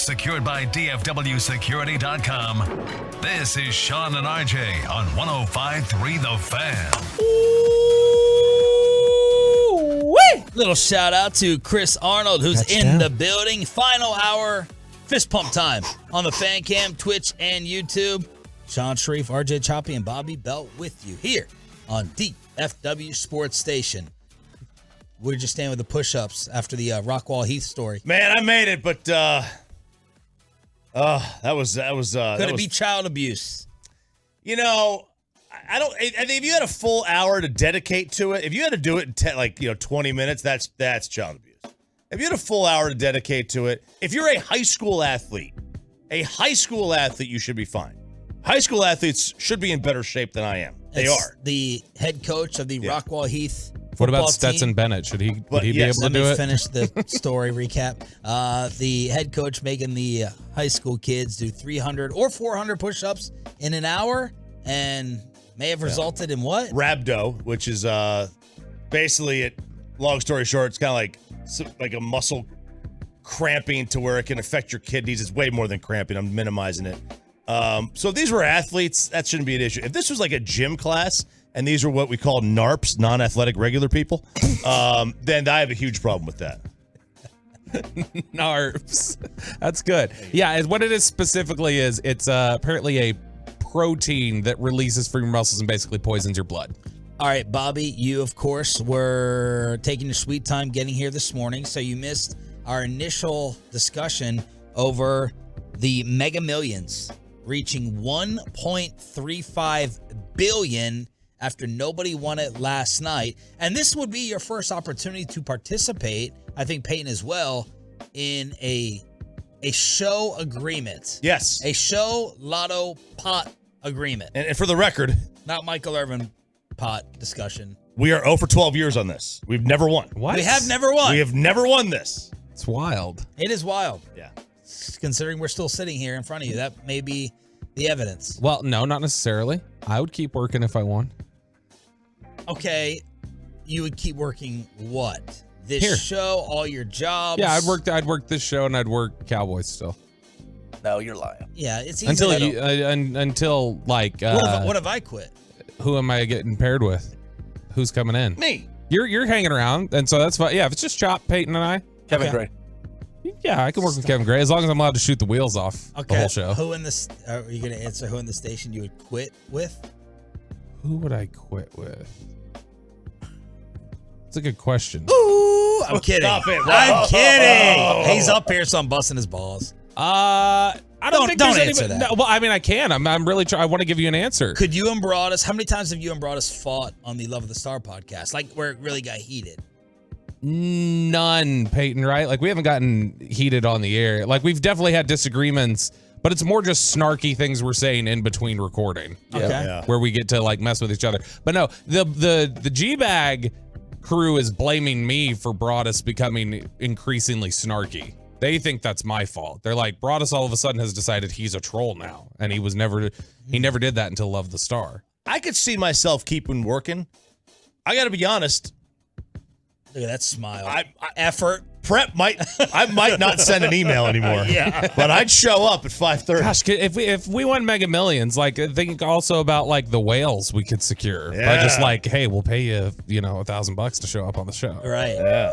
Speaker 1: secured by DFWsecurity.com. This is Sean and RJ on 105.3 The Fan.
Speaker 3: Ooh-wee! Little shout out to Chris Arnold, who's in the building. Final hour fist pump time on the Fan Cam, Twitch, and YouTube. Sean Sharif, RJ Choppy, and Bobby Belt with you here on DFW Sports Station. We're just staying with the push-ups after the Rockwall Heath story.
Speaker 4: Man, I made it, but that was
Speaker 3: Could it be child abuse?
Speaker 4: You know, I think if you had a full hour to dedicate to it, if you had to do it in 20 minutes, that's child abuse. If you had a full hour to dedicate to it, if you're a high school athlete, you should be fine. High school athletes should be in better shape than I am. They are.
Speaker 3: The head coach of the Rockwall Heath
Speaker 9: What about
Speaker 3: football
Speaker 9: Stetson
Speaker 3: team.
Speaker 9: Bennett? Should he be able to do
Speaker 3: Let me
Speaker 9: it?
Speaker 3: finish the story recap. The head coach making the high school kids do 300 or 400 push-ups in an hour and may have resulted in what?
Speaker 4: Rhabdo, which is basically, long story short, it's kind of like a muscle cramping to where it can affect your kidneys. It's way more than cramping. I'm minimizing it. So if these were athletes, that shouldn't be an issue. If this was like a gym class and these are what we call NARPs, non-athletic regular people, then I have a huge problem with that.
Speaker 9: NARPs. That's good. Yeah, what it is specifically is it's apparently a protein that releases from your muscles and basically poisons your blood.
Speaker 3: All right, Bobby, you, of course, were taking your sweet time getting here this morning, so you missed our initial discussion over the Mega Millions reaching $1.35 billion after nobody won it last night. And this would be your first opportunity to participate, I think Peyton as well, in a show agreement.
Speaker 4: Yes.
Speaker 3: A show lotto pot agreement.
Speaker 4: And for the record,
Speaker 3: not Michael Irvin pot discussion.
Speaker 4: We are 0 for 12 years on this. We've never won.
Speaker 9: What?
Speaker 3: We have never won.
Speaker 4: We have never won this.
Speaker 9: It's wild.
Speaker 3: It is wild.
Speaker 4: Yeah.
Speaker 3: Considering we're still sitting here in front of you, that may be the evidence.
Speaker 9: Well, no, not necessarily. I would keep working if I won.
Speaker 3: Okay, you would keep working what? This show, all your jobs?
Speaker 9: Yeah, I'd work this show and I'd work Cowboys still.
Speaker 6: No, you're lying.
Speaker 3: Yeah, it's easy.
Speaker 9: Until like.
Speaker 3: What if I quit?
Speaker 9: Who am I getting paired with? Who's coming in?
Speaker 3: Me.
Speaker 9: You're hanging around, and so that's fine. Yeah, if it's just Chop, Peyton, and I.
Speaker 6: Kevin Gray.
Speaker 9: Yeah, I can work with Kevin Gray as long as I'm allowed to shoot the wheels off the whole show.
Speaker 3: Who in the? Are you going to answer who in the station you would quit with?
Speaker 9: Who would I quit with? It's a good question.
Speaker 3: Ooh, I'm kidding.
Speaker 4: Stop it.
Speaker 3: I'm kidding. He's up here, so I'm busting his balls.
Speaker 9: I don't think
Speaker 3: don't
Speaker 9: there's
Speaker 3: answer
Speaker 9: anybody,
Speaker 3: that.
Speaker 9: No, well, I mean, I can. I'm really trying. I want to give you an answer.
Speaker 3: Could you and Broadus? How many times have you and Broadus fought on the Love of the Star podcast? Like where it really got heated?
Speaker 9: None, Peyton, right? Like we haven't gotten heated on the air. Like we've definitely had disagreements, but it's more just snarky things we're saying in between recording.
Speaker 3: Okay. Yeah.
Speaker 9: Where we get to like mess with each other. But no, the G-Bag crew is blaming me for Broadus becoming increasingly snarky. They think that's my fault. They're like, Broadus all of a sudden has decided he's a troll now. And he never did that until Love the Star.
Speaker 4: I could see myself keeping working. I got to be honest.
Speaker 3: Look at that smile. Effort.
Speaker 4: I might not send an email anymore.
Speaker 3: Yeah.
Speaker 4: But I'd show up at 5:30.
Speaker 9: Gosh, if we won Mega Millions, like think also about like the whales we could secure. By just like, hey, we'll pay you, $1,000 to show up on the show.
Speaker 3: Right.
Speaker 4: Yeah.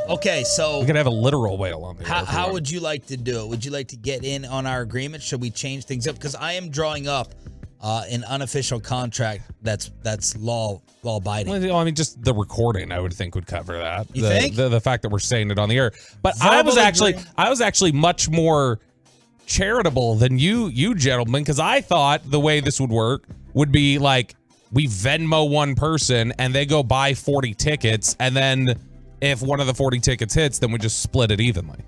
Speaker 3: Okay, so
Speaker 9: we could have a literal whale on there.
Speaker 3: How would you like to do it? Would you like to get in on our agreement? Should we change things up? Because I am drawing up an unofficial contract that's law abiding.
Speaker 9: Well, I mean, just the recording, I would think, would cover that.
Speaker 3: You think?
Speaker 9: The fact that we're saying it on the air. But I was actually much more charitable than you gentlemen, because I thought the way this would work would be like we Venmo one person and they go buy 40 tickets, and then if one of the 40 tickets hits, then we just split it evenly.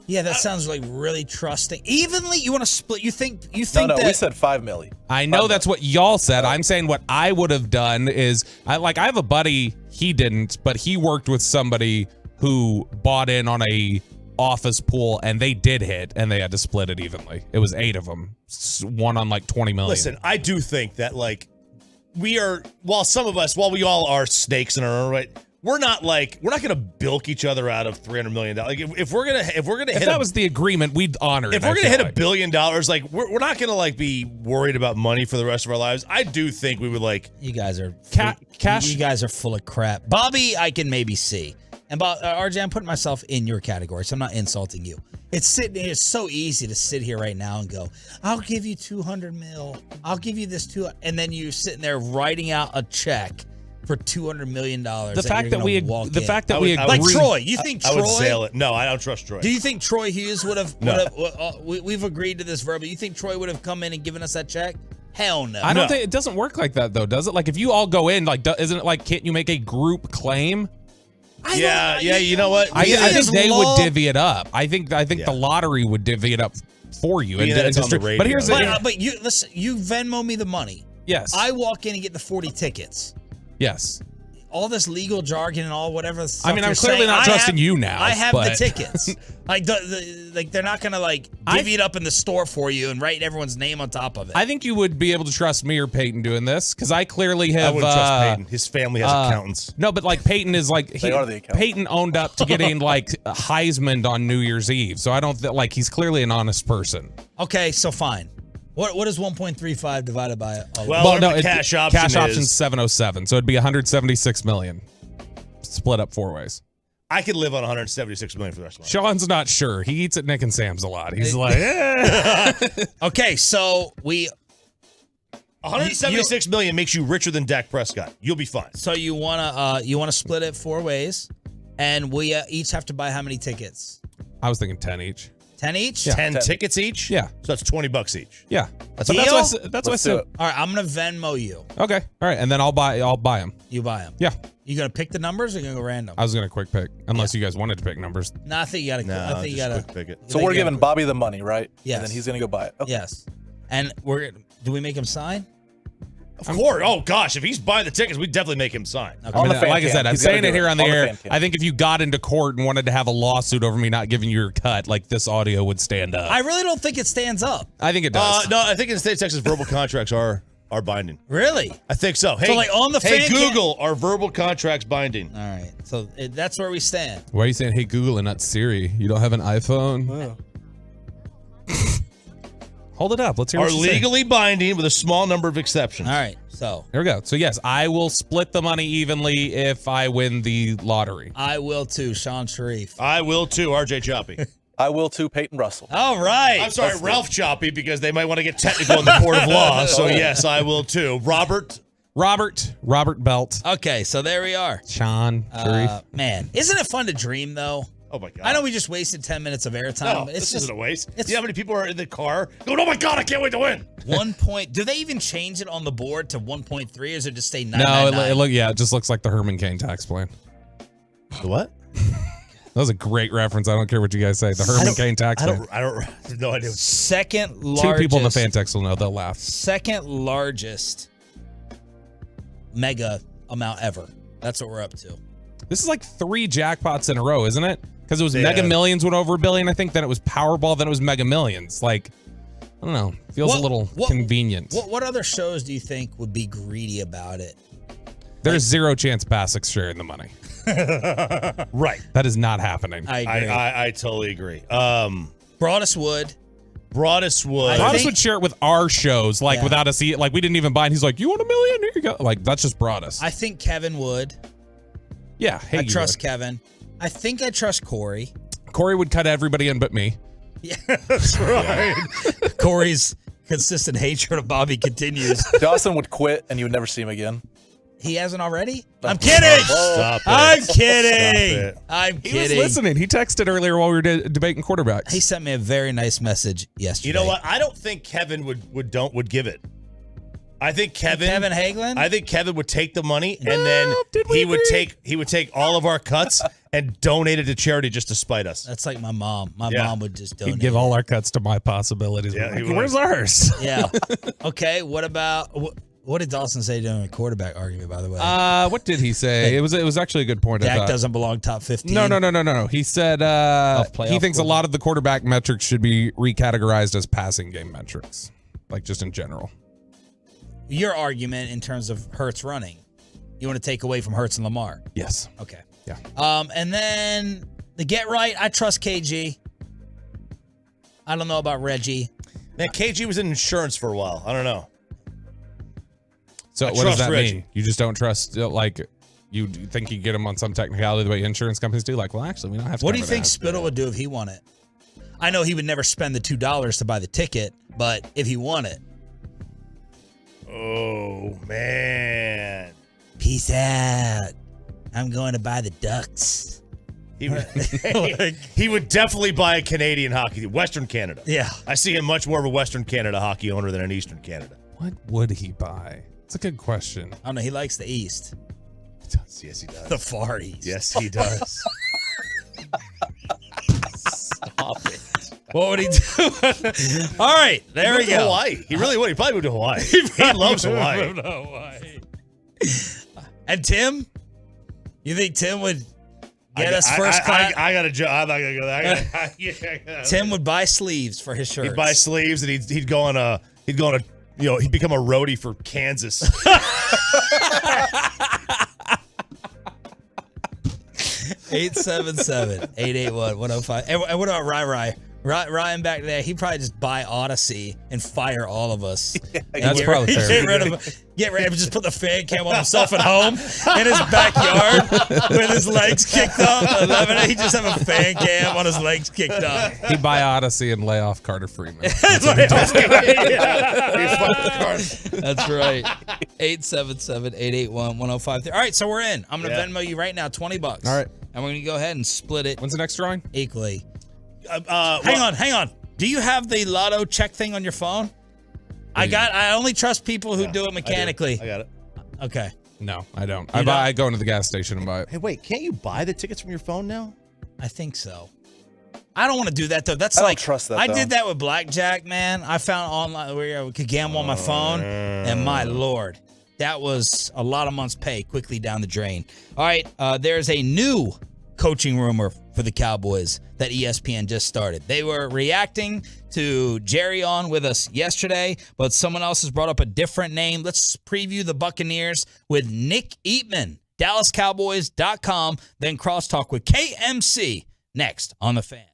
Speaker 3: Yeah, that sounds like really trusting. Evenly? You want to split? You think
Speaker 6: No,
Speaker 3: that
Speaker 6: we said $5 million.
Speaker 9: I know that's what y'all said. I'm saying what I would have done is I have a buddy, he didn't, but he worked with somebody who bought in on a office pool and they did hit and they had to split it evenly. It was 8 of them. One on like 20 million.
Speaker 4: Listen, I do think that while we all are snakes in our own right, we're not going to bilk each other out of $300 million. Like if we're gonna
Speaker 9: if that was the agreement, we'd honor it.
Speaker 4: If we're gonna hit $1 billion, like we're not gonna like be worried about money for the rest of our lives. I do think we would like.
Speaker 3: You guys are
Speaker 9: cash.
Speaker 3: You guys are full of crap. Bobby, I can maybe see. And RJ, I'm putting myself in your category, so I'm not insulting you. It's so easy to sit here right now and go, I'll give you $200 million. I'll give you this and then you're sitting there writing out a check for $200 million.
Speaker 9: The fact that we agree,
Speaker 3: like Troy. You think Troy?
Speaker 4: I would sail it. No, I don't trust Troy.
Speaker 3: Do you think Troy Hughes would have?
Speaker 4: No.
Speaker 3: We've agreed to this verbal. You think Troy would have come in and given us that check? Hell no.
Speaker 9: I don't think it doesn't work like that though, does it? Like if you all go in, like isn't it like can't you make a group claim?
Speaker 4: Yeah. You know what?
Speaker 9: I think they would divvy it up. I think the lottery would divvy it up for you.
Speaker 4: But here's
Speaker 3: but you listen. You Venmo me the money.
Speaker 9: Yes.
Speaker 3: I walk in and get the 40 tickets.
Speaker 9: Yes.
Speaker 3: All this legal jargon and all whatever.
Speaker 9: I mean, I'm clearly not trusting you now.
Speaker 3: I have the tickets. Like they're not gonna like divvy it up in the store for you and write everyone's name on top of it.
Speaker 9: I think you would be able to trust me or Peyton doing this because I clearly have.
Speaker 4: I wouldn't trust Peyton. His family has accountants.
Speaker 9: No, but like Peyton is like
Speaker 6: They are the accountants.
Speaker 9: Peyton owned up to getting like Heisman on New Year's Eve, so I don't like he's clearly an honest person.
Speaker 3: Okay, so fine. What is 1.35 divided by?
Speaker 4: Cash option
Speaker 9: is 707, so it'd be 176 million, split up 4 ways.
Speaker 4: I could live on 176 million for the rest of my life.
Speaker 9: Sean's not sure. He eats at Nick and Sam's a lot. He's like,
Speaker 3: Okay, so
Speaker 4: 176 million makes you richer than Dak Prescott. You'll be fine.
Speaker 3: So you wanna split it 4 ways, and we each have to buy how many tickets?
Speaker 9: I was thinking 10 each.
Speaker 3: 10 each?
Speaker 9: Yeah.
Speaker 4: 10 tickets each?
Speaker 9: Yeah.
Speaker 4: So that's $20 each.
Speaker 9: Yeah.
Speaker 3: That's
Speaker 9: what I said.
Speaker 3: All right, I'm gonna Venmo you.
Speaker 9: Okay. All right, and then I'll buy them.
Speaker 3: You buy them.
Speaker 9: Yeah.
Speaker 3: You gonna pick the numbers or you gonna go random?
Speaker 9: I was gonna quick pick, unless you guys wanted to pick numbers.
Speaker 3: No, I think you gotta. I think you gotta
Speaker 4: quick pick it.
Speaker 6: So we're giving Bobby the money, right?
Speaker 3: Yes.
Speaker 6: And then he's gonna go buy it. Okay.
Speaker 3: Yes. And do we make him sign?
Speaker 4: Of course. Oh gosh, if he's buying the tickets, we definitely make him sign.
Speaker 3: Okay.
Speaker 9: I mean, like I said, I'm saying it here on the air.
Speaker 6: fan cam.
Speaker 9: I think if you got into court and wanted to have a lawsuit over me not giving you your cut, like this audio would stand up.
Speaker 3: I really don't think it stands up.
Speaker 9: I think it does.
Speaker 4: No, I think in the state of Texas, verbal contracts are binding.
Speaker 3: Really?
Speaker 4: I think so. Hey,
Speaker 3: So, like, on the
Speaker 4: hey
Speaker 3: fan cam-
Speaker 4: Google, are verbal contracts binding?
Speaker 3: All right. So that's where we stand.
Speaker 9: Why are you saying, hey, Google and not Siri? You don't have an iPhone? Hold it up. Let's hear
Speaker 4: Are
Speaker 9: what you say.
Speaker 4: legally binding with a small number of exceptions.
Speaker 3: All right. So
Speaker 9: Here we go. So, yes, I will split the money evenly if I win the lottery.
Speaker 3: I will too, Sean Sharif.
Speaker 4: I will too, RJ Choppy.
Speaker 6: I will too, Peyton Russell.
Speaker 3: All right.
Speaker 4: I'm sorry, Ralph Choppy, because they might want to get technical in the court of law. So yes, I will too. Robert
Speaker 9: Belt.
Speaker 3: Okay, so there we are.
Speaker 9: Sean Sharif.
Speaker 3: Man, isn't it fun to dream though?
Speaker 4: Oh my God.
Speaker 3: I know we just wasted 10 minutes of airtime.
Speaker 4: No, this isn't a waste. See how many people are in the car going, oh my God, I can't wait to win.
Speaker 3: 1 point. Do they even change it on the board to 1.3 or does it just stay 9?
Speaker 9: No, it just looks like the Herman Cain tax plan.
Speaker 4: The what?
Speaker 9: That was a great reference. I don't care what you guys say. The Herman Cain tax plan.
Speaker 4: I have no idea.
Speaker 3: Second largest.
Speaker 9: 2 people in the fan text will know. They'll laugh.
Speaker 3: Second largest mega amount ever. That's what we're up to.
Speaker 9: This is like 3 jackpots in a row, isn't it? Because it was Mega Millions went over $1 billion, I think. Then it was Powerball. Then it was Mega Millions. Like, I don't know. Feels a little convenient.
Speaker 3: What other shows do you think would be greedy about it?
Speaker 9: There's zero chance Pasic's sharing the money.
Speaker 4: Right.
Speaker 9: That is not happening.
Speaker 3: I agree.
Speaker 4: I totally agree.
Speaker 3: Broadus would.
Speaker 4: Broadus
Speaker 9: would share it with our shows, like without us. Like we didn't even buy it. He's like, "You want $1 million? Here you go." Like that's just Broadus.
Speaker 3: I think Kevin would.
Speaker 9: Yeah,
Speaker 3: I trust Kevin. I think I trust Corey.
Speaker 9: Corey would cut everybody in but me.
Speaker 3: Yeah, that's right. Corey's consistent hatred of Bobby continues.
Speaker 6: Dawson would quit and you would never see him again.
Speaker 3: He hasn't already? I'm kidding.
Speaker 4: Stop it.
Speaker 3: I'm kidding.
Speaker 4: Stop it.
Speaker 3: I'm kidding.
Speaker 9: He was listening. He texted earlier while we were debating quarterbacks.
Speaker 3: He sent me a very nice message yesterday.
Speaker 4: You know what? I don't think Kevin would give it. I think Kevin
Speaker 3: Hagelin?
Speaker 4: I think Kevin would take the money and then he would take all of our cuts and donate it to charity just to spite us.
Speaker 3: That's like my mom. My mom would just donate.
Speaker 9: He'd give all our cuts to my possibilities.
Speaker 4: Yeah,
Speaker 9: like, where's ours?
Speaker 3: Yeah. Okay. What about what did Dawson say during a quarterback argument? By the way,
Speaker 9: what did he say? It was actually a good point.
Speaker 3: Dak doesn't belong top 15.
Speaker 9: No. He said he thinks a lot of the quarterback metrics should be recategorized as passing game metrics, like just in general.
Speaker 3: Your argument in terms of Hurts running. You want to take away from Hurts and Lamar?
Speaker 9: Yes.
Speaker 3: Okay.
Speaker 9: Yeah.
Speaker 3: And then the get right, I trust KG. I don't know about Reggie.
Speaker 4: Man, KG was in insurance for a while. I don't know.
Speaker 9: So
Speaker 4: I
Speaker 9: what does that
Speaker 4: Reggie.
Speaker 9: mean? You just don't trust, like, you think you get him on some technicality the way insurance companies do? Like, well, actually, we don't have to.
Speaker 3: What do you
Speaker 9: cover
Speaker 3: think
Speaker 9: that.
Speaker 3: Spittle would do if he won it? I know he would never spend the $2 to buy the ticket, but if he won it.
Speaker 4: Oh, man.
Speaker 3: Peace out. I'm going to buy the Ducks.
Speaker 4: He would, he would definitely buy a Canadian hockey, Western Canada.
Speaker 3: Yeah.
Speaker 4: I see him much more of a Western Canada hockey owner than an Eastern Canada.
Speaker 9: What would he buy? It's a good question.
Speaker 3: I don't know. He likes the East.
Speaker 4: Yes, he does.
Speaker 3: The Far East.
Speaker 4: Yes, he does. Stop it.
Speaker 3: What would he do? All right, there we go.
Speaker 4: Hawaii. He really would. He probably moved to Hawaii. He loves Hawaii.
Speaker 3: And Tim? You think Tim would get us first class?
Speaker 4: I got a job. I'm not gonna go there.
Speaker 3: Tim would buy sleeves for his shirts.
Speaker 4: He'd buy sleeves and he'd go on a he'd become a roadie for Kansas.
Speaker 3: 877-881-105. And what about Ryan back there, he'd probably just buy Odyssey and fire all of us.
Speaker 9: That's probably fair.
Speaker 3: Get rid of just put the fan cam on himself at home in his backyard with his legs kicked up. He'd just have a fan cam on his legs kicked up.
Speaker 9: He'd buy Odyssey and lay off Carter Freeman.
Speaker 3: That's right. 877-881-1053. All right, so we're in. I'm going to Venmo you right now $20. All
Speaker 9: right.
Speaker 3: And we're going to go ahead and split it.
Speaker 9: When's the next drawing?
Speaker 3: Equally. Hang on. Do you have the lotto check thing on your phone? I only trust people who do it mechanically.
Speaker 4: I got it.
Speaker 3: Okay.
Speaker 9: No, I don't. I go into the gas station and buy it.
Speaker 4: Hey, wait, can't you buy the tickets from your phone now?
Speaker 3: I think so. I don't want to do that though. That's
Speaker 6: I don't
Speaker 3: like
Speaker 6: trust that,
Speaker 3: I
Speaker 6: though.
Speaker 3: did that with blackjack, man. I found online where I could gamble on my phone, and my lord, that was a lot of months' pay quickly down the drain. All right, there's a new coaching rumor for the Cowboys that ESPN just started. They were reacting to Jerry on with us yesterday, but someone else has brought up a different name. Let's preview the Buccaneers with Nick Eatman, DallasCowboys.com, then crosstalk with KMC next on The Fan.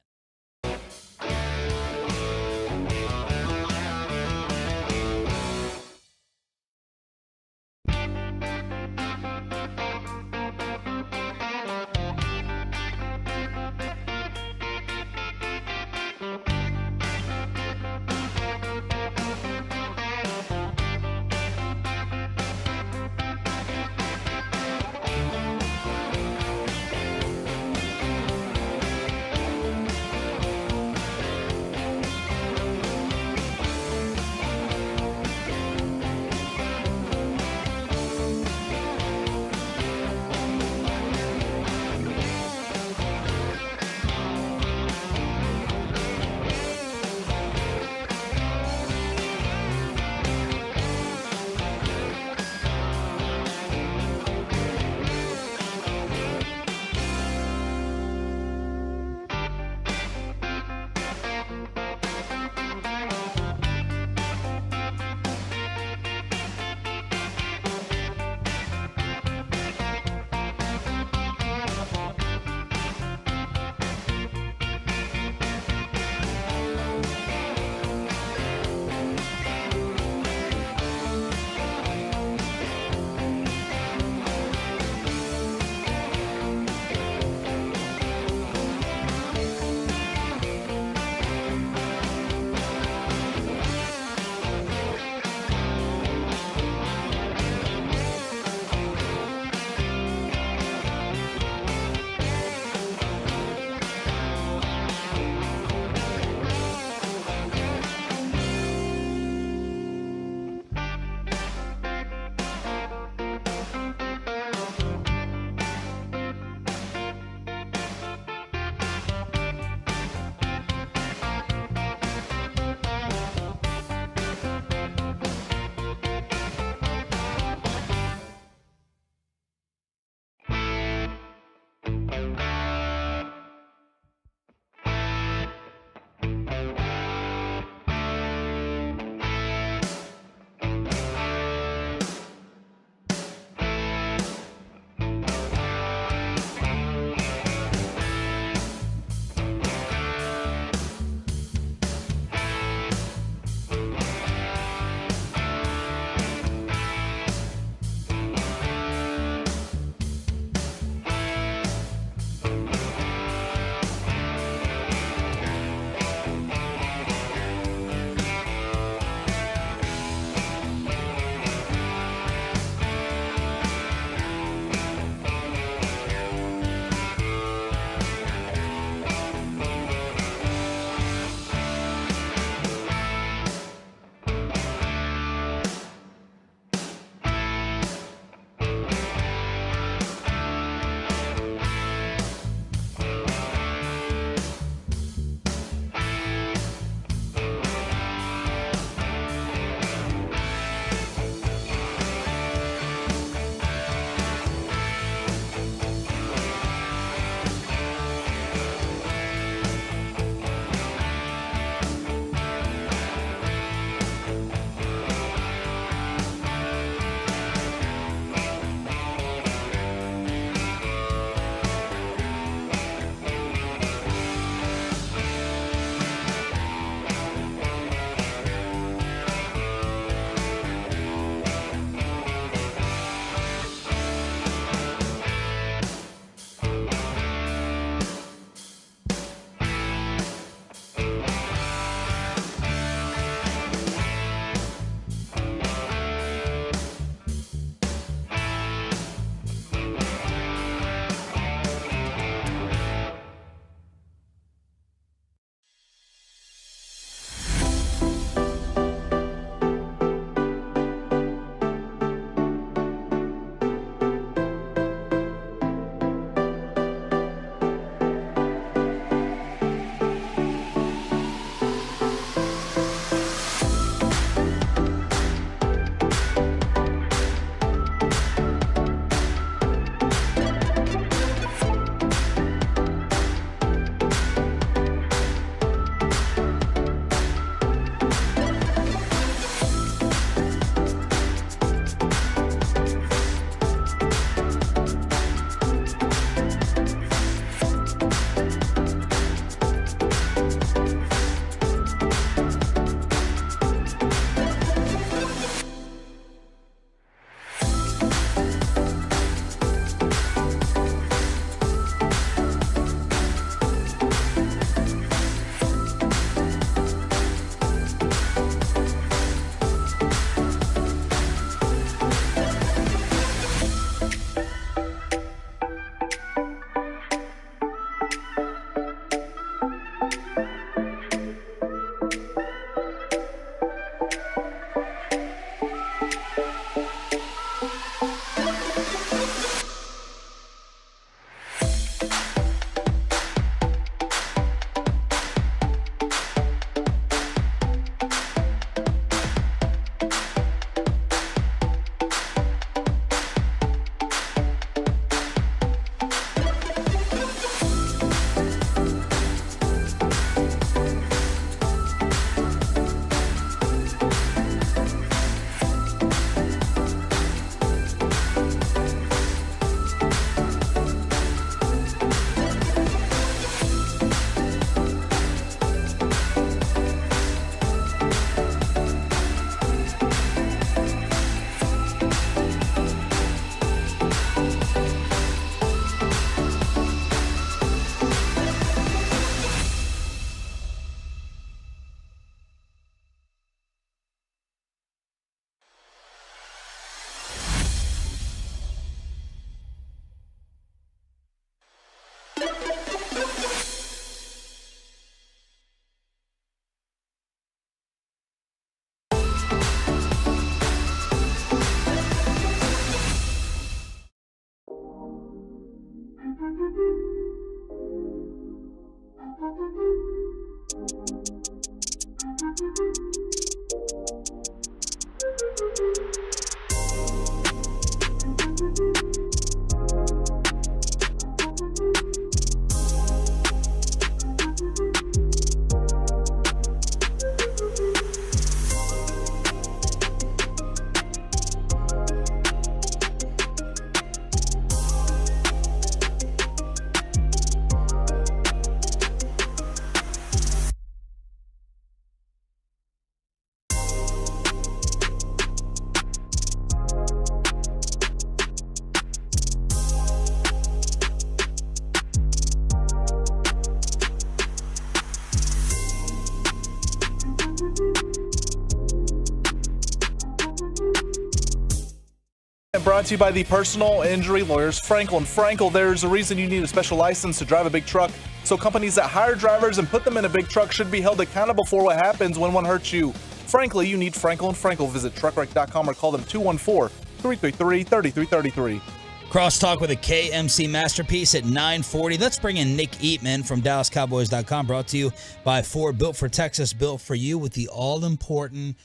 Speaker 6: Brought to you by the personal injury lawyers Frankel and Frankel. There's a reason you need a special license to drive a big truck. So companies that hire drivers and put them in a big truck should be held accountable for what happens when one hurts you. Frankly, you need Frankel and Frankel. Visit truckwreck.com or call them 214-333-3333.
Speaker 3: Crosstalk with a KMC masterpiece at 9:40. Let's bring in Nick Eatman from DallasCowboys.com. Brought to you by Ford, built for Texas, built for you, with the all-important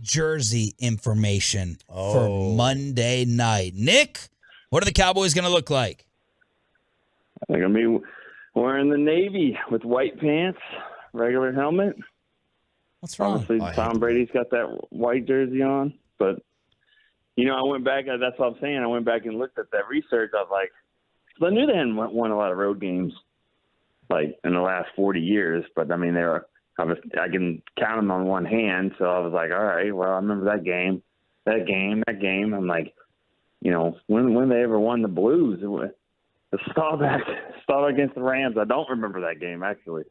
Speaker 3: jersey information for Monday night. Nick, what are the Cowboys going to look like?
Speaker 7: They're going to be wearing the navy with white pants, regular helmet.
Speaker 3: What's wrong?
Speaker 7: Obviously, Tom Brady's got that white jersey on. But, I went back. That's what I'm saying. I went back and looked at that research. I was like, I knew they hadn't won a lot of road games, like, in the last 40 years. But, I mean, I can count them on one hand, so I was like, all right, well, I remember that game. I'm like, when they ever won the Blues, the Staubach against the Rams. I don't remember that game, actually.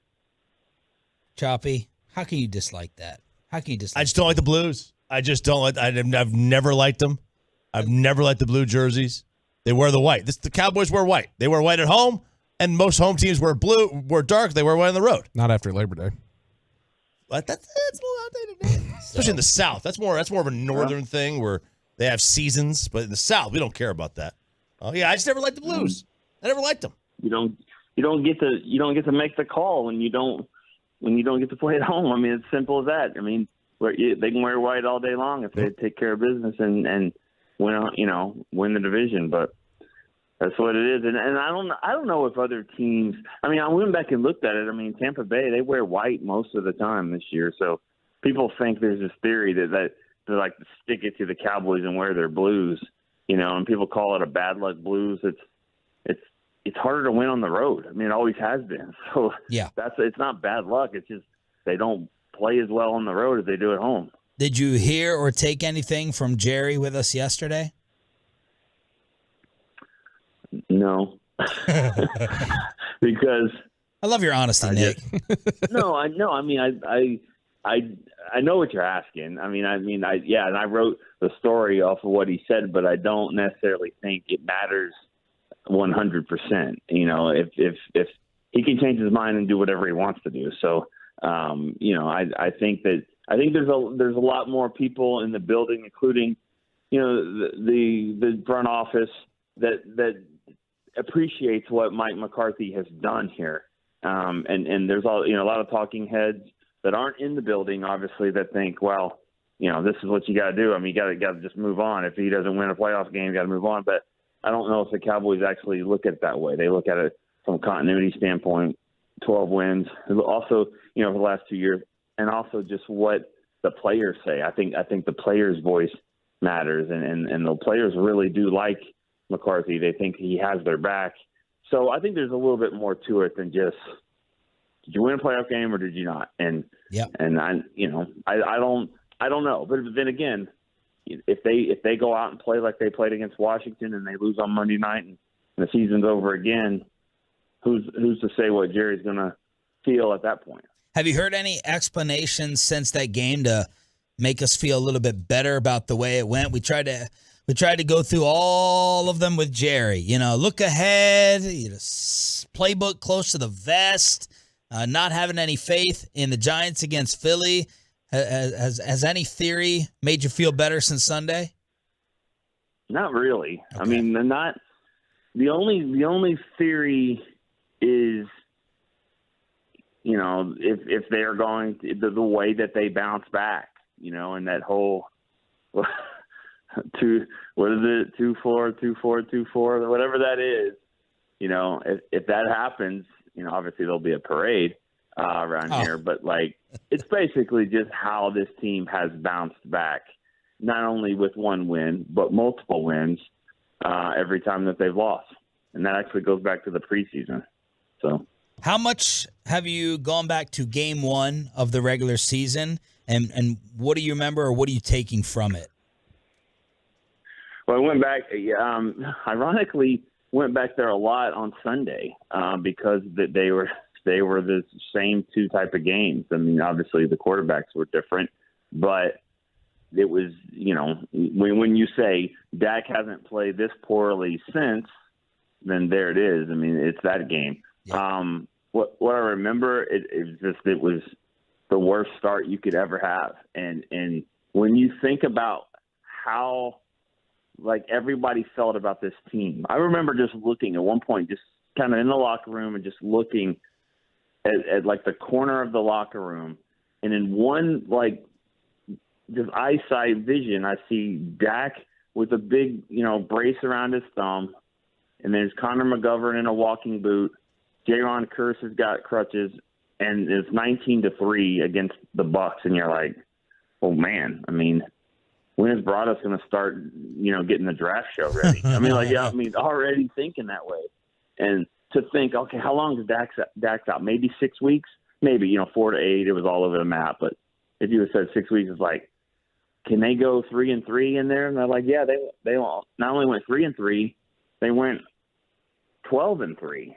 Speaker 3: Choppy, how can you dislike that? How can you dislike?
Speaker 4: I just don't like the Blues. I just don't like. I've never liked them. I've never liked the blue jerseys. They wear the white. The Cowboys wear white. They wear white at home, and most home teams wear dark. They wear white on the road.
Speaker 9: Not after Labor Day.
Speaker 4: But that's a little outdated. Especially in the South. That's more of a northern thing where they have seasons. But in the South, we don't care about that. Oh yeah, I just never liked the Blues. I never liked them.
Speaker 7: You don't get to make the call when you don't get to play at home. I mean, it's simple as that. I mean, they can wear white all day long if they take care of business and win the division. But that's what it is. And I don't know if other teams. I mean, I went back and looked at it. I mean, Tampa Bay, they wear white most of the time this year. So people think there's this theory that they like to stick it to the Cowboys and wear their blues. And people call it a bad luck blues. It's harder to win on the road. I mean, it always has been. So
Speaker 3: yeah,
Speaker 7: it's not bad luck. It's just they don't play as well on the road as they do at home.
Speaker 3: Did you hear or take anything from Jerry with us yesterday?
Speaker 7: No, because
Speaker 3: I love your honesty, Nick.
Speaker 7: No, I know. I mean, I know what you're asking. And I wrote the story off of what he said, but I don't necessarily think it matters 100%. If he can change his mind and do whatever he wants to do. So, I think there's a lot more people in the building, including, the front office that appreciates what Mike McCarthy has done here. And there's a lot of talking heads that aren't in the building, obviously, that think, well, this is what you got to do. I mean, you got to just move on. If he doesn't win a playoff game, you got to move on. But I don't know if the Cowboys actually look at it that way. They look at it from a continuity standpoint, 12 wins. Also, for the last 2 years, and also just what the players say. I think the players' voice matters, and the players really do like McCarthy. They think he has their back. So I think there's a little bit more to it than just, did you win a playoff game or did you not? And I don't know. But then again, if they go out and play like they played against Washington and they lose on Monday night and the season's over again, who's to say what Jerry's going to feel at that point?
Speaker 3: Have you heard any explanations since that game to make us feel a little bit better about the way it went? We tried to go through all of them with Jerry. Look ahead, playbook close to the vest, not having any faith in the Giants against Philly. Has any theory made you feel better since Sunday?
Speaker 7: Not really. Okay. I mean, the only theory is, if they are going the way that they bounce back, and that whole 2-4, 2-4, whatever that is, if that happens, obviously there'll be a parade around here, but it's basically just how this team has bounced back, not only with one win, but multiple wins every time that they've lost. And that actually goes back to the preseason. So
Speaker 3: how much have you gone back to game one of the regular season, and what do you remember, or what are you taking from it?
Speaker 7: Well, I went back, ironically, went back there a lot on Sunday because they were the same two type of games. I mean, obviously the quarterbacks were different, but it was, when you say Dak hasn't played this poorly since, then there it is. I mean, it's that game. Yeah. What I remember, it was the worst start you could ever have. And when you think about how, like, everybody felt about this team, I remember just looking at one point, just kind of in the locker room and just looking at like the corner of the locker room. And in one, like, just eyesight vision, I see Dak with a big, brace around his thumb. And there's Connor McGovern in a walking boot. Jaron Kearse has got crutches. And it's 19-3 against the Bucs. And you're like, oh, man, I mean, when is Broaddus going to start, getting the draft show ready? Already thinking that way. And to think, okay, how long is Dak's out? Maybe 6 weeks? Maybe, 4 to 8. It was all over the map. But if you had said 6 weeks, it's like, can they go 3-3 in there? And they're like, yeah, they not only went 3-3, they went 12-3,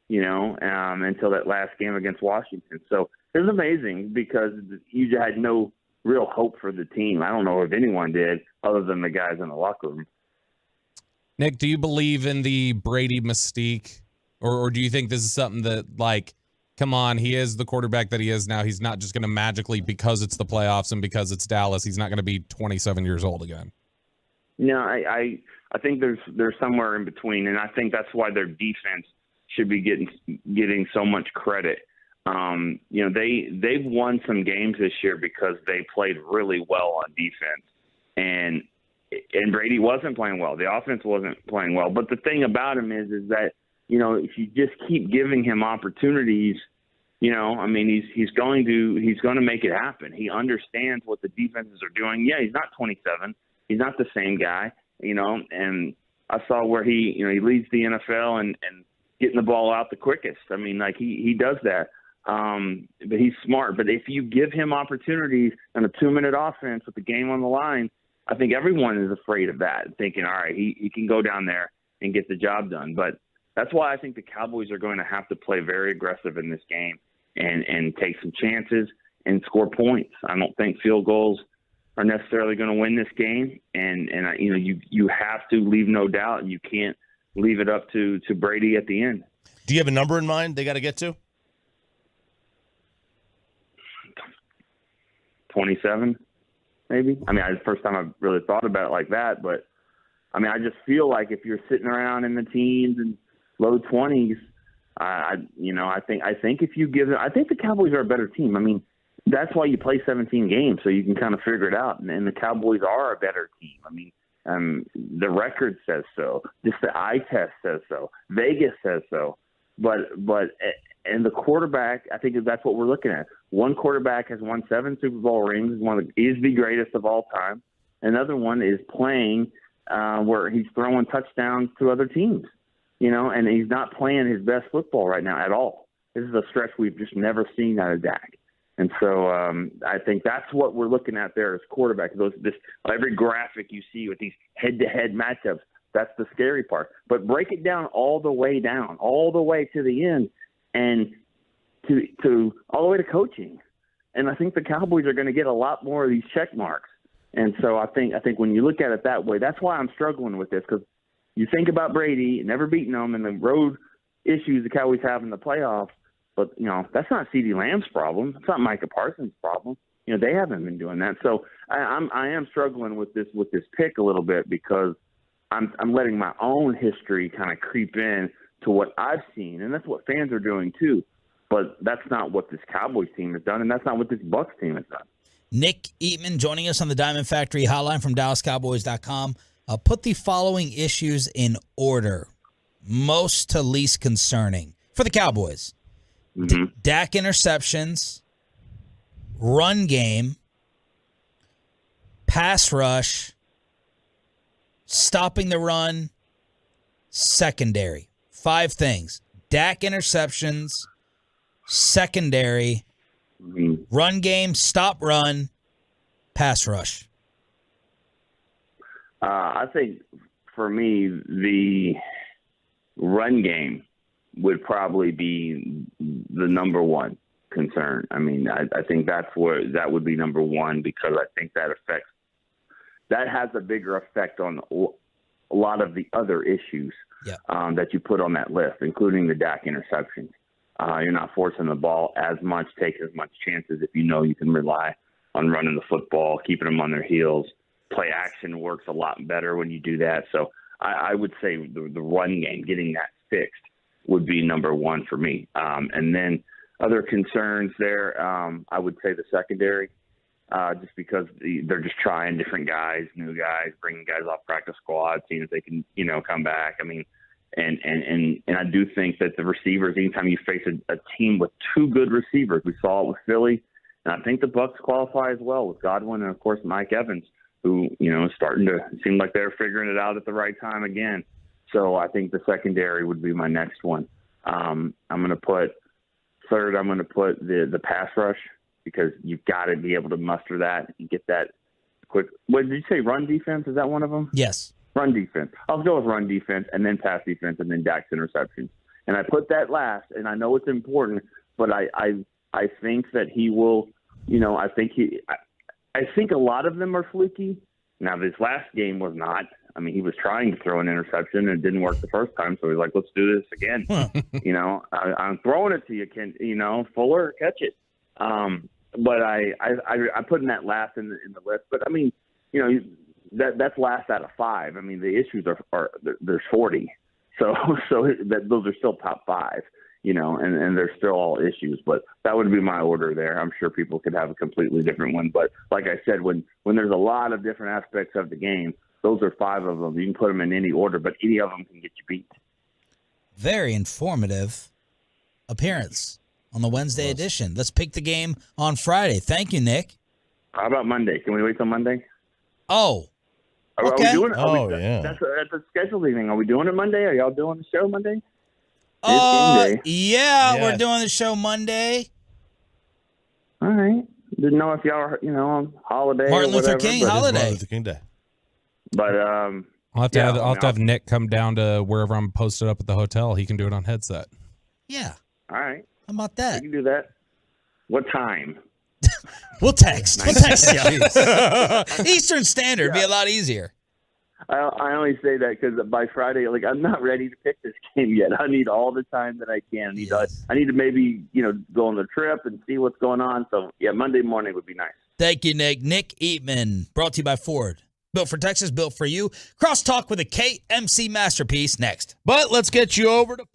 Speaker 7: until that last game against Washington. So it was amazing because you had no real hope for the team. I don't know if anyone did other than the guys in the locker room.
Speaker 9: Nick, do you believe in the Brady mystique? Or do you think this is something that, like, come on, he is the quarterback that he is now. He's not just going to magically, because it's the playoffs and because it's Dallas, he's not going to be 27 years old again.
Speaker 7: No, I think there's somewhere in between, and I think that's why their defense should be getting so much credit. They've won some games this year because they played really well on defense, and Brady wasn't playing well. The offense wasn't playing well. But the thing about him is that, if you just keep giving him opportunities, he's going to make it happen. He understands what the defenses are doing. Yeah, he's not 27. He's not the same guy, and I saw where he leads the NFL and getting the ball out the quickest. I mean, like he does that. But he's smart. But if you give him opportunities on a 2-minute offense with the game on the line, I think everyone is afraid of that, thinking, all right, he can go down there and get the job done. But that's why I think the Cowboys are going to have to play very aggressive in this game and take some chances and score points. I don't think field goals are necessarily going to win this game. And you have to leave no doubt, and you can't leave it up to Brady at the end.
Speaker 4: Do you have a number in mind they got to get to?
Speaker 7: 27, maybe. I mean, it's the first time I've really thought about it like that. But, I mean, I just feel like if you're sitting around in the teens and low 20s, I think if you give them – I think the Cowboys are a better team. I mean, that's why you play 17 games, so you can kind of figure it out. And the Cowboys are a better team. I mean, the record says so. Just the eye test says so. Vegas says so. And the quarterback, I think that's what we're looking at. One quarterback has won 7 Super Bowl rings, is the greatest of all time. Another one is playing where he's throwing touchdowns to other teams, and he's not playing his best football right now at all. This is a stretch we've just never seen out of Dak. And so I think that's what we're looking at there as quarterback. Every graphic you see with these head-to-head matchups, that's the scary part. But break it down, all the way to the end, and to all the way to coaching. And I think the Cowboys are going to get a lot more of these check marks. And so I think when you look at it that way, that's why I'm struggling with this, because you think about Brady never beating them and the road issues the Cowboys have in the playoffs. But, that's not CeeDee Lamb's problem. It's not Micah Parsons' problem. They haven't been doing that. So I am struggling with this pick a little bit, because I'm letting my own history kind of creep in to what I've seen, and that's what fans are doing too. But that's not what this Cowboys team has done, and that's not what this Bucs team has done.
Speaker 3: Nick Eatman joining us on the Diamond Factory hotline from DallasCowboys.com. Put the following issues in order, most to least concerning for the Cowboys.
Speaker 7: Mm-hmm.
Speaker 3: Dak interceptions, run game, pass rush, stopping the run, secondary. 5 things. Dak interceptions, secondary, run game, stop run, pass rush.
Speaker 7: I think for me, the run game would probably be the number one concern. I mean, I think that would be number one, because I think that affects that has a bigger effect on a lot of the other issues that you put on that list, including the Dak interceptions. You're not forcing the ball as much, taking as much chances if you know you can rely on running the football, keeping them on their heels. Play action works a lot better when you do that. So I would say the run game, getting that fixed, would be number one for me. And then other concerns there, I would say the secondary, just because they're just trying different guys, new guys, bringing guys off practice squad, seeing if they can, come back. I mean, and I do think that the receivers, anytime you face a team with two good receivers, we saw it with Philly, and I think the Bucs qualify as well with Godwin and, of course, Mike Evans, who, is starting to seem like they're figuring it out at the right time again. So I think the secondary would be my next one. I'm going to put the pass rush, because you've got to be able to muster that and get that quick. What did you say, run defense? Is that one of them?
Speaker 3: Yes.
Speaker 7: Run defense. I'll go with run defense and then pass defense and then Dak's interceptions. And I put that last, and I know it's important, but I think that he will, I think a lot of them are fluky. Now, this last game was not. I mean, he was trying to throw an interception and it didn't work the first time, so he's like, let's do this again. I'm throwing it to you, Fuller, catch it. But I put in that last in the list. But, I mean, that's last out of 5. I mean, the issues are there's 40. So those are still top 5, and they're still all issues. But that would be my order there. I'm sure people could have a completely different one. But like I said, when there's a lot of different aspects of the game, those are 5 of them. You can put them in any order, but any of them can get you beat.
Speaker 3: Very informative appearance on the Wednesday edition. Let's pick the game on Friday. Thank you, Nick.
Speaker 7: How about Monday? Can we wait till Monday?
Speaker 3: Oh.
Speaker 7: Are we doing it?
Speaker 4: Yeah.
Speaker 7: That's a scheduling thing. Are we doing it Monday? Are y'all doing the show Monday?
Speaker 3: Yeah, we're doing the show Monday.
Speaker 7: All right. Didn't know if y'all are, on holiday.
Speaker 3: Martin
Speaker 7: or whatever,
Speaker 3: Luther King
Speaker 7: but-
Speaker 3: holiday.
Speaker 4: Martin Luther King Day.
Speaker 7: But
Speaker 9: I'll have to have Nick come down to wherever I'm posted up at the hotel. He can do it on headset.
Speaker 3: Yeah.
Speaker 7: All right.
Speaker 3: How about that?
Speaker 7: You can do that. What time?
Speaker 3: We'll text. We'll text you. Eastern Standard be a lot easier.
Speaker 7: I only say that because by Friday, I'm not ready to pick this game yet. I need all the time that I can. I need to maybe, go on the trip and see what's going on. So, yeah, Monday morning would be nice.
Speaker 3: Thank you, Nick. Nick Eatman, brought to you by Ford. Built for Texas, built for you. Crosstalk with a KMC masterpiece next.
Speaker 4: But let's get you over to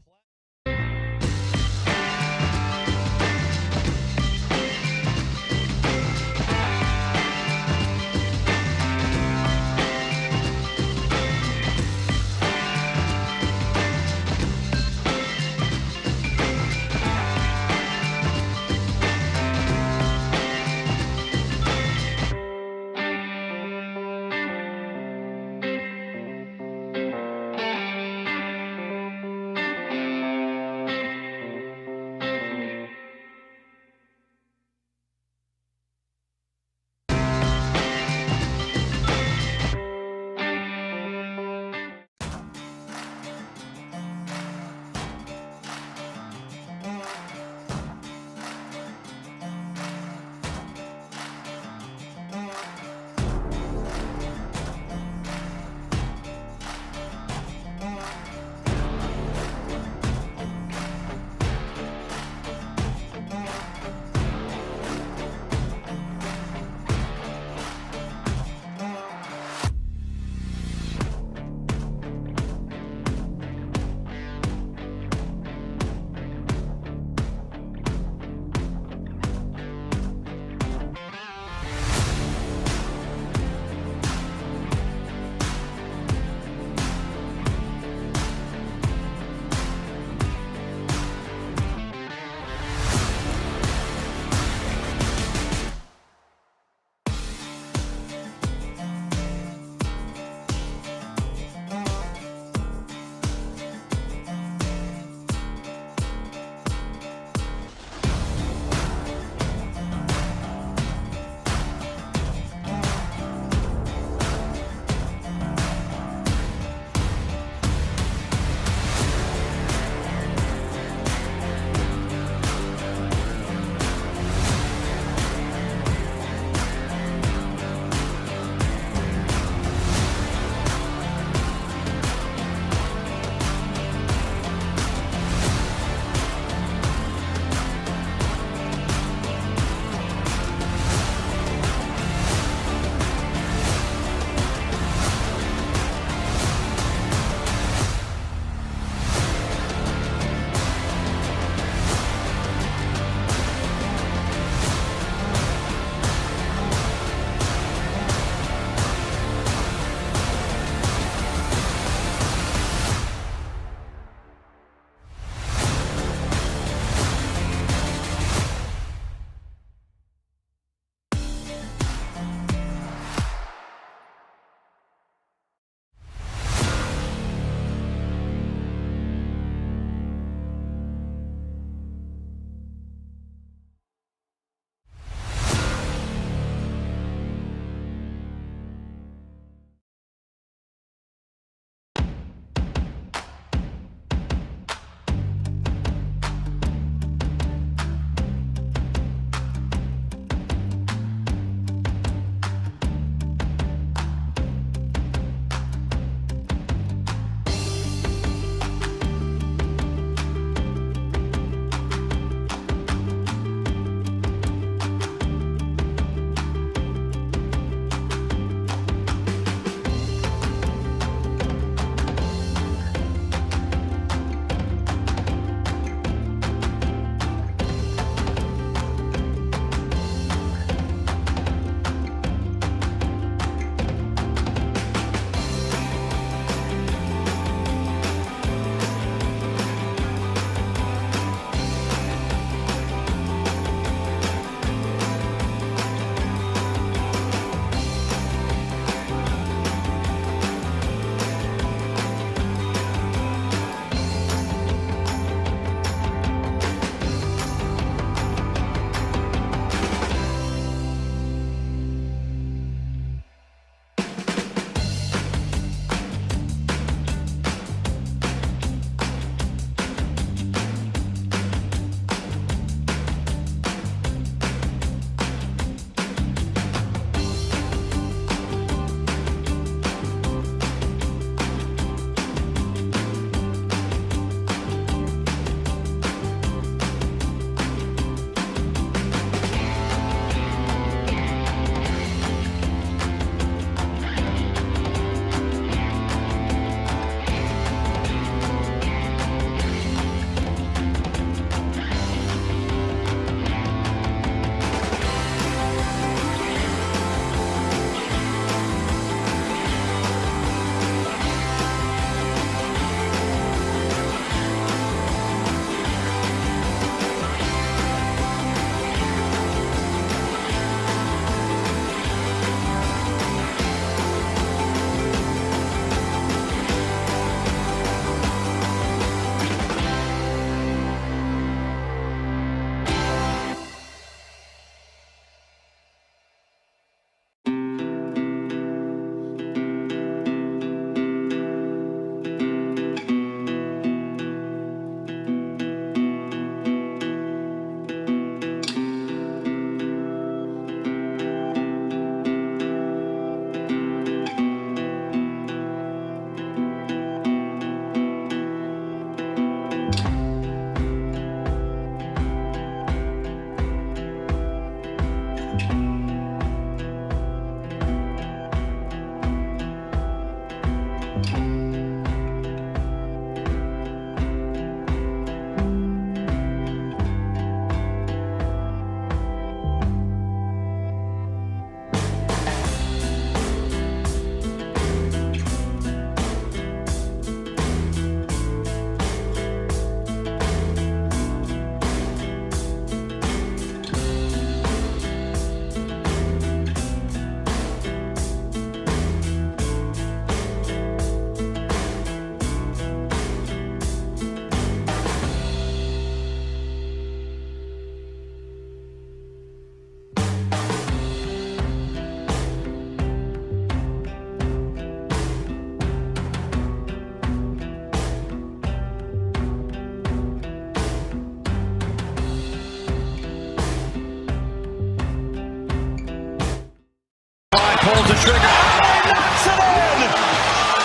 Speaker 2: Pulls the trigger. Oh, knocks it in!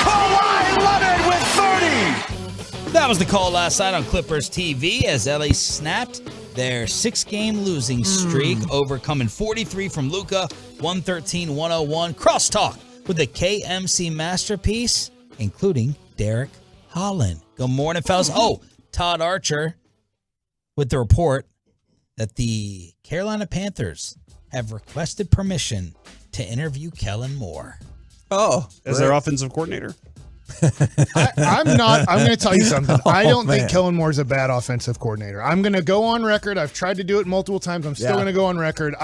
Speaker 2: Kawhi Leonard with 30!
Speaker 3: That was the call last night on Clippers TV as LA snapped their 6-game losing streak, overcoming 43 from Luka, 113-101. Crosstalk with the KMC masterpiece, including Derek Holland. Good morning, fellas. Oh, Todd Archer with the report that the Carolina Panthers have requested permission to interview Kellen Moore.
Speaker 8: As their offensive coordinator?
Speaker 13: I'm going to tell you something. I don't think Kellen Moore's a bad offensive coordinator. I'm going to go on record. I've tried to do it multiple times. I'm still going to go on record.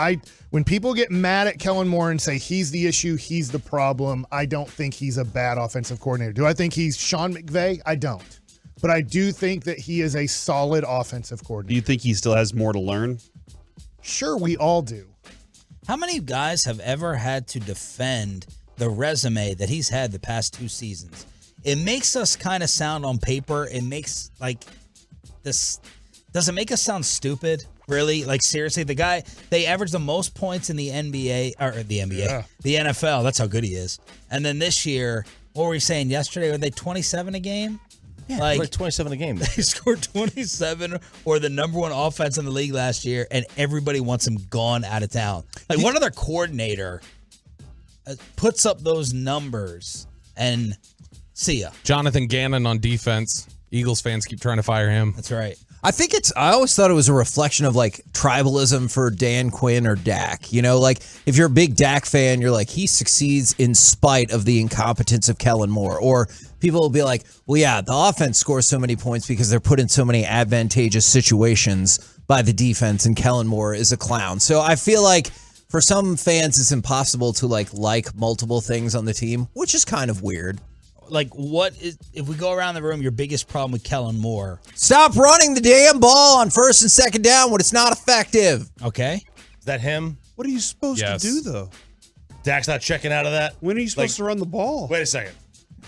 Speaker 13: When people get mad at Kellen Moore and say he's the issue, he's the problem, I don't think he's a bad offensive coordinator. Do I think he's Sean McVay? I don't. But I do think that he is a solid offensive coordinator.
Speaker 8: Do you think he still has more to learn?
Speaker 13: Sure, we all do.
Speaker 3: How many guys have ever had to defend the resume that he's had the past 2 seasons? It makes us kind of sound on paper. It makes this. Does it make us sound stupid? Really? Like seriously, the guy, they average the most points in the NBA or the NFL. That's how good he is. And then this year, what were we saying yesterday? Were they 27 a game?
Speaker 4: Yeah, like 27 a game.
Speaker 3: They scored 27 or the number 1 offense in the league last year, and everybody wants him gone out of town. Like, what other coordinator puts up those numbers and see ya?
Speaker 9: Jonathan Gannon on defense. Eagles fans keep trying to fire him.
Speaker 3: That's right.
Speaker 21: I always thought it was a reflection of like tribalism for Dan Quinn or Dak. You know, like if you're a big Dak fan, you're like, he succeeds in spite of the incompetence of Kellen Moore. Or people will be like, well, yeah, the offense scores so many points because they're put in so many advantageous situations by the defense, and Kellen Moore is a clown. So I feel like for some fans, it's impossible to like multiple things on the team, which is kind of weird.
Speaker 3: Like, what is, if we go around the room, your biggest problem with Kellen Moore?
Speaker 21: Stop running the damn ball on 1st and 2nd down when it's not effective.
Speaker 3: Okay.
Speaker 4: Is that him?
Speaker 8: What are you supposed to do, though?
Speaker 4: Dak's not checking out of that?
Speaker 8: When are you supposed to run the ball?
Speaker 4: Wait a second.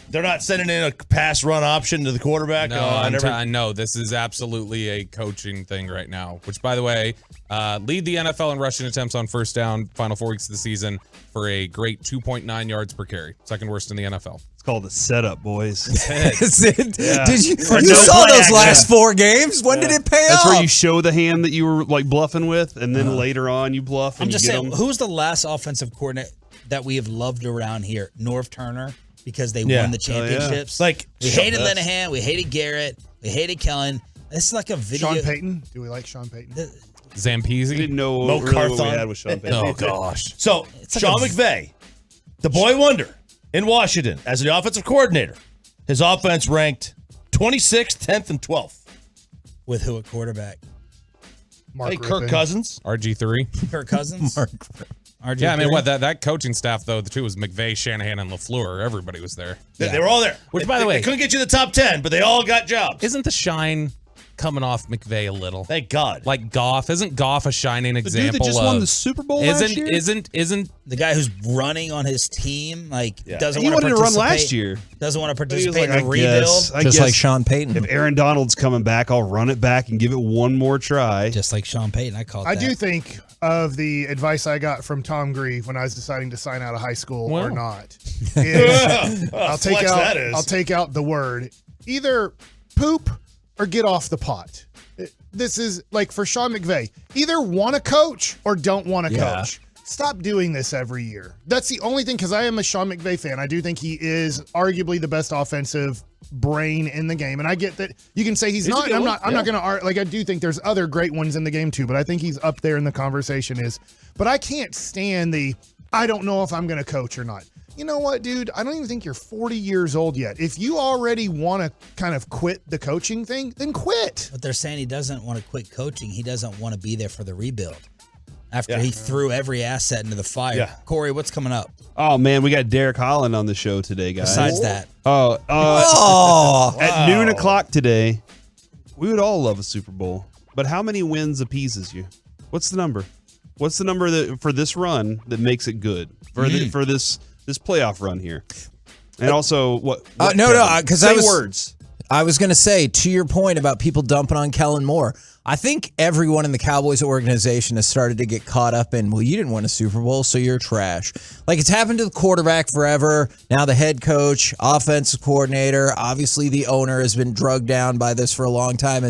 Speaker 4: They're not sending in a pass run option to the quarterback?
Speaker 9: No, no, this is absolutely a coaching thing right now, which, by the way, lead the NFL in rushing attempts on 1st down, final 4 weeks of the season for a great 2.9 yards per carry. 2nd worst in the NFL.
Speaker 8: It's called a setup, boys.
Speaker 21: Did you saw those last 4 games? When did it pay off?
Speaker 8: That's where you show the hand that you were bluffing with, and then later on you bluff and
Speaker 3: I'm just
Speaker 8: you get
Speaker 3: saying,
Speaker 8: them.
Speaker 3: who's the last offensive coordinator that we have loved around here? Norv Turner, because they won the championships.
Speaker 4: Like,
Speaker 3: we hated Linehan, we hated Garrett, we hated Kellen. This is like a video.
Speaker 13: Sean Payton? Do we like Sean Payton?
Speaker 9: Zampese?
Speaker 8: Didn't know
Speaker 4: Mo
Speaker 8: really what we
Speaker 4: Carthon.
Speaker 8: had with Sean Payton.
Speaker 9: Oh, gosh.
Speaker 4: So, Sean McVay, the boy wonder in Washington as the offensive coordinator, his offense ranked 26th, 10th, and 12th.
Speaker 3: With who at quarterback?
Speaker 4: Kirk Cousins.
Speaker 9: RG3.
Speaker 3: Kirk Cousins? RG3.
Speaker 9: Yeah, I mean, what that coaching staff, though, the two was McVay, Shanahan, and LaFleur. Everybody was there.
Speaker 4: They were all there.
Speaker 9: Which, by the way,
Speaker 4: they couldn't get you the top 10, but they all got jobs.
Speaker 9: Isn't the shine coming off McVay a little?
Speaker 4: Thank God.
Speaker 9: Like Goff. Isn't Goff a shining example?
Speaker 8: The dude that just won the Super Bowl last year?
Speaker 9: Isn't
Speaker 3: the guy who's running on his team, doesn't
Speaker 8: he
Speaker 3: want to
Speaker 8: wanted to run
Speaker 3: participate.
Speaker 8: last year.
Speaker 3: Doesn't want to
Speaker 8: He was
Speaker 3: participate
Speaker 8: like,
Speaker 3: in the rebuild.
Speaker 8: I
Speaker 21: Just
Speaker 8: guess
Speaker 21: like Sean Payton.
Speaker 8: If Aaron Donald's coming back, I'll run it back and give it one more try.
Speaker 3: Just like Sean Payton. I called
Speaker 13: I
Speaker 3: that.
Speaker 13: do think of the advice I got from Tom Grieve when I was deciding to sign out of high school or not. I'll take out the word either poop or get off the pot. This is like for Sean McVay, either want to coach or don't want to coach. stop doing this every year. That's the only thing, because I am a Sean McVay fan. I do think he is arguably the best offensive brain in the game, and I get that you can say he's not. I'm not going to argue. Like, I do think there's other great ones in the game too, but I think he's up there in the conversation. But I can't stand I don't know if I'm going to coach or not. You know what, dude? I don't even think you're 40 years old yet. If you already want to kind of quit the coaching thing, then quit.
Speaker 3: But they're saying he doesn't want to quit coaching. He doesn't want to be there for the rebuild after he threw every asset into the fire. Yeah. Corey, what's coming up?
Speaker 8: Oh, man, we got Derek Holland on the show today, guys.
Speaker 3: Besides that.
Speaker 8: At noon o'clock today, we would all love a Super Bowl. But how many wins appeases you? What's the number? What's the number that for this run that makes it good? For this playoff run here? And also, what
Speaker 21: because
Speaker 8: words.
Speaker 21: I was going to say, to your point about people dumping on Kellen Moore, I think everyone in the Cowboys organization has started to get caught up in, well, you didn't win a Super Bowl, so you're trash. Like, it's happened to the quarterback forever. Now the head coach, offensive coordinator, obviously the owner has been drugged down by this for a long time.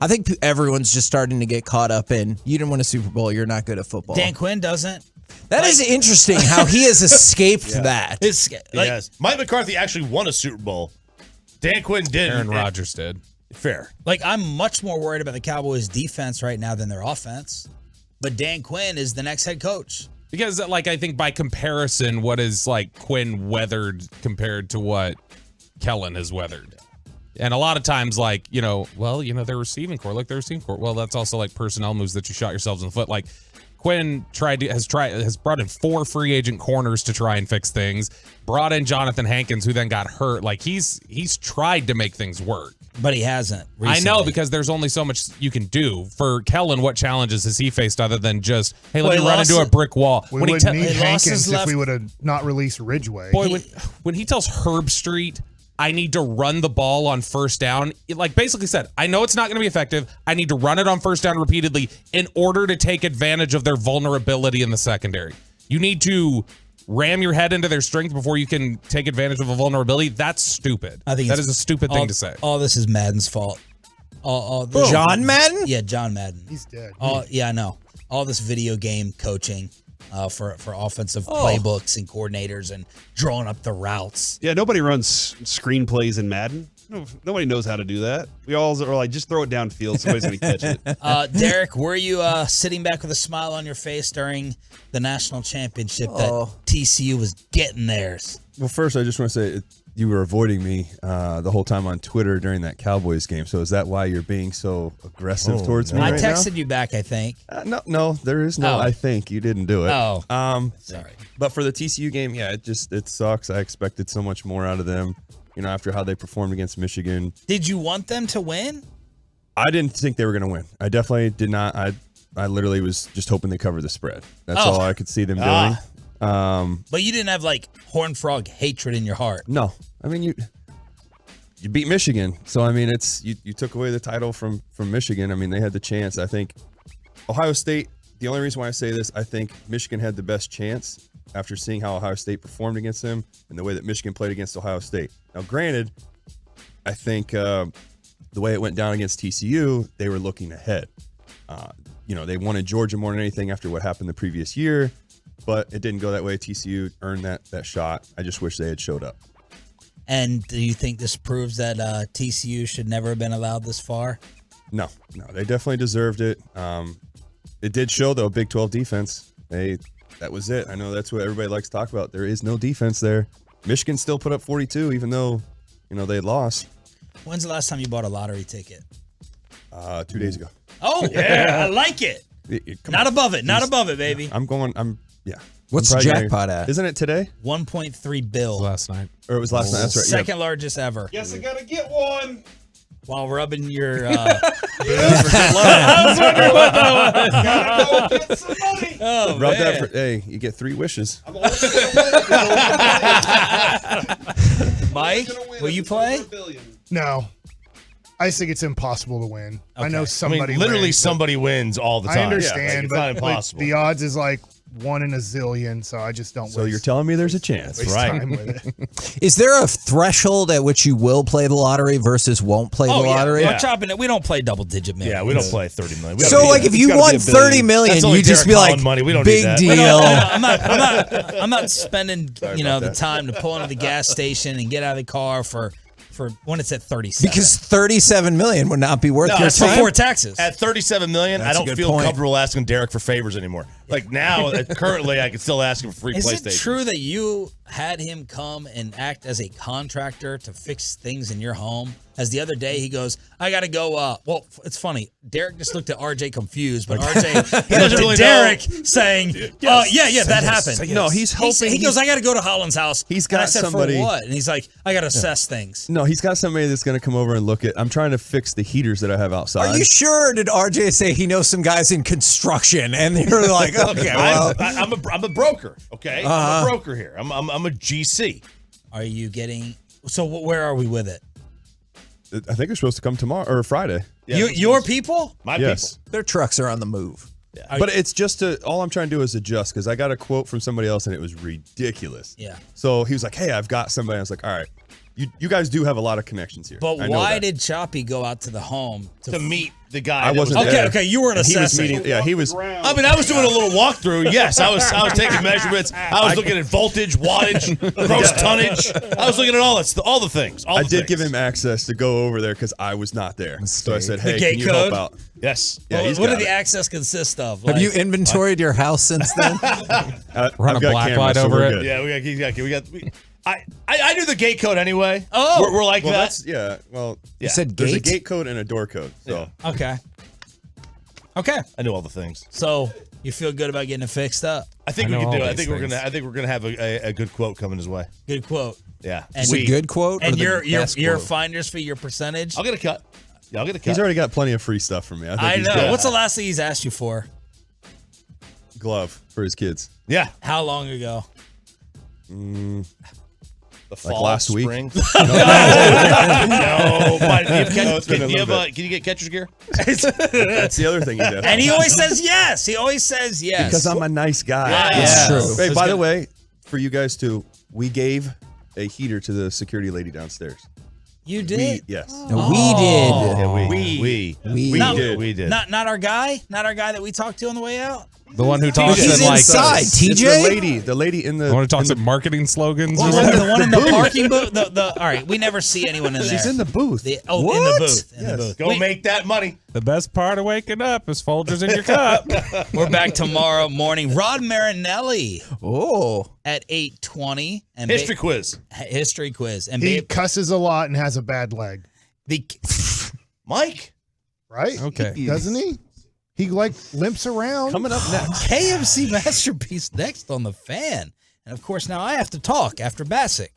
Speaker 21: I think everyone's just starting to get caught up in, you didn't win a Super Bowl, you're not good at football.
Speaker 3: Dan Quinn doesn't.
Speaker 21: That is interesting how he has escaped that.
Speaker 4: Yes. Mike McCarthy actually won a Super Bowl. Dan Quinn did.
Speaker 9: Aaron Rodgers did.
Speaker 4: Fair.
Speaker 3: Like, I'm much more worried about the Cowboys' defense right now than their offense. But Dan Quinn is the next head coach.
Speaker 9: Because, like, I think by comparison, what is, like, Quinn weathered compared to what Kellen has weathered? And a lot of times, like, their receiving core. Look, their receiving core. Well, that's also, like, personnel moves that you shot yourselves in the foot. Like, Quinn has brought in 4 free agent corners to try and fix things. Brought in Jonathan Hankins, who then got hurt. Like, he's tried to make things work,
Speaker 3: but he hasn't recently.
Speaker 9: I know, because there's only so much you can do. For Kellen, what challenges has he faced other than just, hey, let me run into a brick wall?
Speaker 13: We wouldn't need Hankins if we would have not released Ridgeway.
Speaker 9: Boy, when he tells Herb Street, I need to run the ball on first down. It, like, basically said, I know it's not going to be effective. I need to run it on first down repeatedly in order to take advantage of their vulnerability in the secondary. You need to ram your head into their strength before you can take advantage of a vulnerability. That's stupid. I think that is a stupid thing to say.
Speaker 3: All this is Madden's fault.
Speaker 21: John Madden?
Speaker 3: Yeah, John Madden.
Speaker 13: He's dead.
Speaker 3: Yeah, I know. All this video game coaching for offensive playbooks and coordinators and drawing up the routes.
Speaker 8: Yeah, nobody runs screenplays in Madden. Nobody knows how to do that. We all are like, just throw it downfield. Somebody's going to catch it.
Speaker 3: Derek, were you sitting back with a smile on your face during the national championship that TCU was getting theirs?
Speaker 11: Well, first, I just want to say you were avoiding me the whole time on Twitter during that Cowboys game. So is that why you're being so aggressive towards me
Speaker 3: I
Speaker 11: right
Speaker 3: texted you back, I think.
Speaker 11: No, there is no I think. You didn't do it.
Speaker 3: Sorry.
Speaker 11: But for the TCU game, yeah, it sucks. I expected so much more out of them, after how they performed against Michigan.
Speaker 3: Did you want them to win?
Speaker 11: I didn't think they were going to win. I definitely did not. I literally was just hoping they covered the spread. That's all I could see them doing.
Speaker 3: But you didn't have like Horned Frog hatred in your heart.
Speaker 11: No, I mean you beat Michigan, so I mean it's you took away the title from Michigan. I mean they had the chance. I think Ohio State. The only reason why I say this, I think Michigan had the best chance after seeing how Ohio State performed against them and the way that Michigan played against Ohio State. Now, granted, I think the way it went down against TCU, they were looking ahead. They wanted Georgia more than anything after what happened the previous year. But it didn't go that way. TCU earned that shot. I just wish they had showed up.
Speaker 3: And do you think this proves that TCU should never have been allowed this far?
Speaker 11: No, they definitely deserved it. It did show, though, Big 12 defense. That was it. I know that's what everybody likes to talk about. There is no defense there. Michigan still put up 42, even though, they lost.
Speaker 3: When's the last time you bought a lottery ticket?
Speaker 11: 2 days ago.
Speaker 3: Oh, yeah, I like it. Not above it. Not above it, baby.
Speaker 11: Yeah.
Speaker 21: What's the jackpot at?
Speaker 11: Isn't it today?
Speaker 3: 1.3 bill.
Speaker 9: Last night.
Speaker 11: Or it was last night. That's right.
Speaker 3: Second largest ever.
Speaker 8: Guess I gotta get one.
Speaker 3: While rubbing your
Speaker 8: I was wondering what that was. Gotta go get some money.
Speaker 3: Oh,
Speaker 11: Rub
Speaker 3: man.
Speaker 11: that you get 3 wishes.
Speaker 3: Mike, will you play?
Speaker 13: No. I just think it's impossible to win. Okay. I know somebody
Speaker 4: literally
Speaker 13: wins,
Speaker 4: somebody wins all the time.
Speaker 13: I understand,
Speaker 4: it's
Speaker 13: but
Speaker 4: not impossible.
Speaker 13: The odds is like 1 in a zillion, so I just don't.
Speaker 11: So you're telling me there's a chance,
Speaker 13: waste
Speaker 11: right?
Speaker 13: time with it.
Speaker 21: Is there a threshold at which you will play the lottery versus won't play the lottery?
Speaker 3: We're chopping it. We don't play double-digit millions.
Speaker 4: Yeah, we don't play 30 million.
Speaker 21: So, like, if you won 30 million, you just be like,
Speaker 4: money. We don't
Speaker 21: big
Speaker 4: need that.
Speaker 21: deal.
Speaker 3: I'm not spending the time to pull into the gas station and get out of the car for when it's at 37.
Speaker 21: Because 37 million would not be worth your
Speaker 3: that's
Speaker 21: time.
Speaker 3: before taxes.
Speaker 4: At 37 million,
Speaker 21: That's a
Speaker 4: I don't
Speaker 21: good
Speaker 4: feel
Speaker 21: point.
Speaker 4: comfortable asking Derek for favors anymore. Like now, currently, I can still ask him for free
Speaker 3: Is
Speaker 4: PlayStation.
Speaker 3: it true that you had him come and act as a contractor to fix things in your home? As the other day, he goes, I got to go. Well, it's funny. Derek just looked at RJ confused, but RJ he looked at Derek saying, that happened.
Speaker 11: No, he's hoping.
Speaker 3: He goes, I got to go to Holland's house.
Speaker 11: He's
Speaker 3: And
Speaker 11: got
Speaker 3: I said,
Speaker 11: somebody.
Speaker 3: For what? And he's like, I got to assess things.
Speaker 11: No, he's got somebody that's going to come over and look at. I'm trying to fix the heaters that I have outside.
Speaker 21: Are you sure? Or did RJ say he knows some guys in construction? And they were like, okay, well.
Speaker 4: I'm a broker. Okay, I'm a broker here. I'm a GC.
Speaker 3: Are you getting? So where are we with it?
Speaker 11: I think they're supposed to come tomorrow or Friday.
Speaker 3: Yeah, your people?
Speaker 4: My
Speaker 11: yes.
Speaker 4: people.
Speaker 21: Their trucks are on the move.
Speaker 11: Yeah. But it's just all I'm trying to do is adjust because I got a quote from somebody else and it was ridiculous.
Speaker 3: Yeah.
Speaker 11: So he was like, hey, I've got somebody. I was like, all right, you guys do have a a lot of connections here.
Speaker 3: But
Speaker 11: I know
Speaker 3: why
Speaker 11: that.
Speaker 3: did Choppy go out to the home
Speaker 4: to meet the guy?
Speaker 11: I wasn't there.
Speaker 3: Okay, you weren't
Speaker 11: And he was
Speaker 3: assessing.
Speaker 11: meeting. Yeah, he was.
Speaker 4: I mean, I was doing a little walkthrough. Yes, I was taking measurements. I was looking at voltage, wattage, gross tonnage. I was looking at all the things.
Speaker 11: I did give him access to go over there because I was not there. So I said,
Speaker 3: The
Speaker 11: hey,
Speaker 3: gate
Speaker 11: can you
Speaker 3: code?
Speaker 11: help out?
Speaker 4: Yes.
Speaker 11: Yeah,
Speaker 3: Well,
Speaker 11: he's
Speaker 3: what
Speaker 11: got
Speaker 3: did the
Speaker 11: it.
Speaker 3: access consist of?
Speaker 21: Have you inventoried your house since then?
Speaker 11: Run
Speaker 9: a black light over it.
Speaker 4: Yeah, we got. I knew the gate code anyway.
Speaker 3: Oh,
Speaker 4: we're like
Speaker 11: Well,
Speaker 4: that.
Speaker 11: that's Well,
Speaker 21: You said
Speaker 11: there's a
Speaker 21: gate?
Speaker 11: gate code and a door code. So
Speaker 3: Okay.
Speaker 4: I knew all the things.
Speaker 3: So you feel good about getting it fixed up?
Speaker 4: I think
Speaker 9: I
Speaker 4: we
Speaker 9: know
Speaker 4: can do
Speaker 9: all
Speaker 4: it. I
Speaker 9: these
Speaker 4: think
Speaker 9: things.
Speaker 4: we're gonna have a good quote coming his way.
Speaker 3: Good quote.
Speaker 4: Yeah.
Speaker 3: And
Speaker 21: Is it a good quote?
Speaker 3: And
Speaker 21: or the
Speaker 3: your
Speaker 21: best quote?
Speaker 3: finder's fee, your percentage.
Speaker 4: I'll get a cut. Yeah, I'll get a cut.
Speaker 11: he's already got plenty of free stuff from me. I think
Speaker 3: I
Speaker 11: he's
Speaker 3: know.
Speaker 11: good.
Speaker 3: What's the last thing he's asked you for?
Speaker 11: Glove for his kids.
Speaker 4: Yeah.
Speaker 3: How long ago?
Speaker 4: The fall,
Speaker 11: last week?
Speaker 4: spring. No. Can you get catcher's gear?
Speaker 11: That's the other thing he does.
Speaker 3: And he always says yes. He always says yes.
Speaker 11: Because I'm a nice guy.
Speaker 3: Yes.
Speaker 21: True.
Speaker 11: Hey, by the way, for you guys too, we gave a heater to the security lady downstairs.
Speaker 3: You did.
Speaker 11: Yes.
Speaker 21: No, we did.
Speaker 11: Yeah,
Speaker 4: We did.
Speaker 3: Not our guy. Not our guy that we talked to on the way out.
Speaker 9: The one who talks
Speaker 21: He's
Speaker 9: in like
Speaker 21: inside.
Speaker 11: It's
Speaker 21: TJ?
Speaker 11: the lady in the.
Speaker 9: the one who talks in marketing slogans.
Speaker 3: The one in the parking booth. All right, we never see anyone in there.
Speaker 11: She's in the booth.
Speaker 3: In the booth. In the booth.
Speaker 4: Go make that money.
Speaker 9: The best part of waking up is Folgers in your cup.
Speaker 3: We're back tomorrow morning. Rod Marinelli
Speaker 21: Oh.
Speaker 3: at 8:20 and
Speaker 4: History quiz.
Speaker 3: History quiz. And
Speaker 13: He cusses a lot and has a bad leg,
Speaker 4: Mike.
Speaker 13: right?
Speaker 9: Okay.
Speaker 13: Doesn't he? He limps around.
Speaker 11: Coming up next.
Speaker 3: KMC Masterpiece next on the Fan. And of course, now I have to talk after Bassick.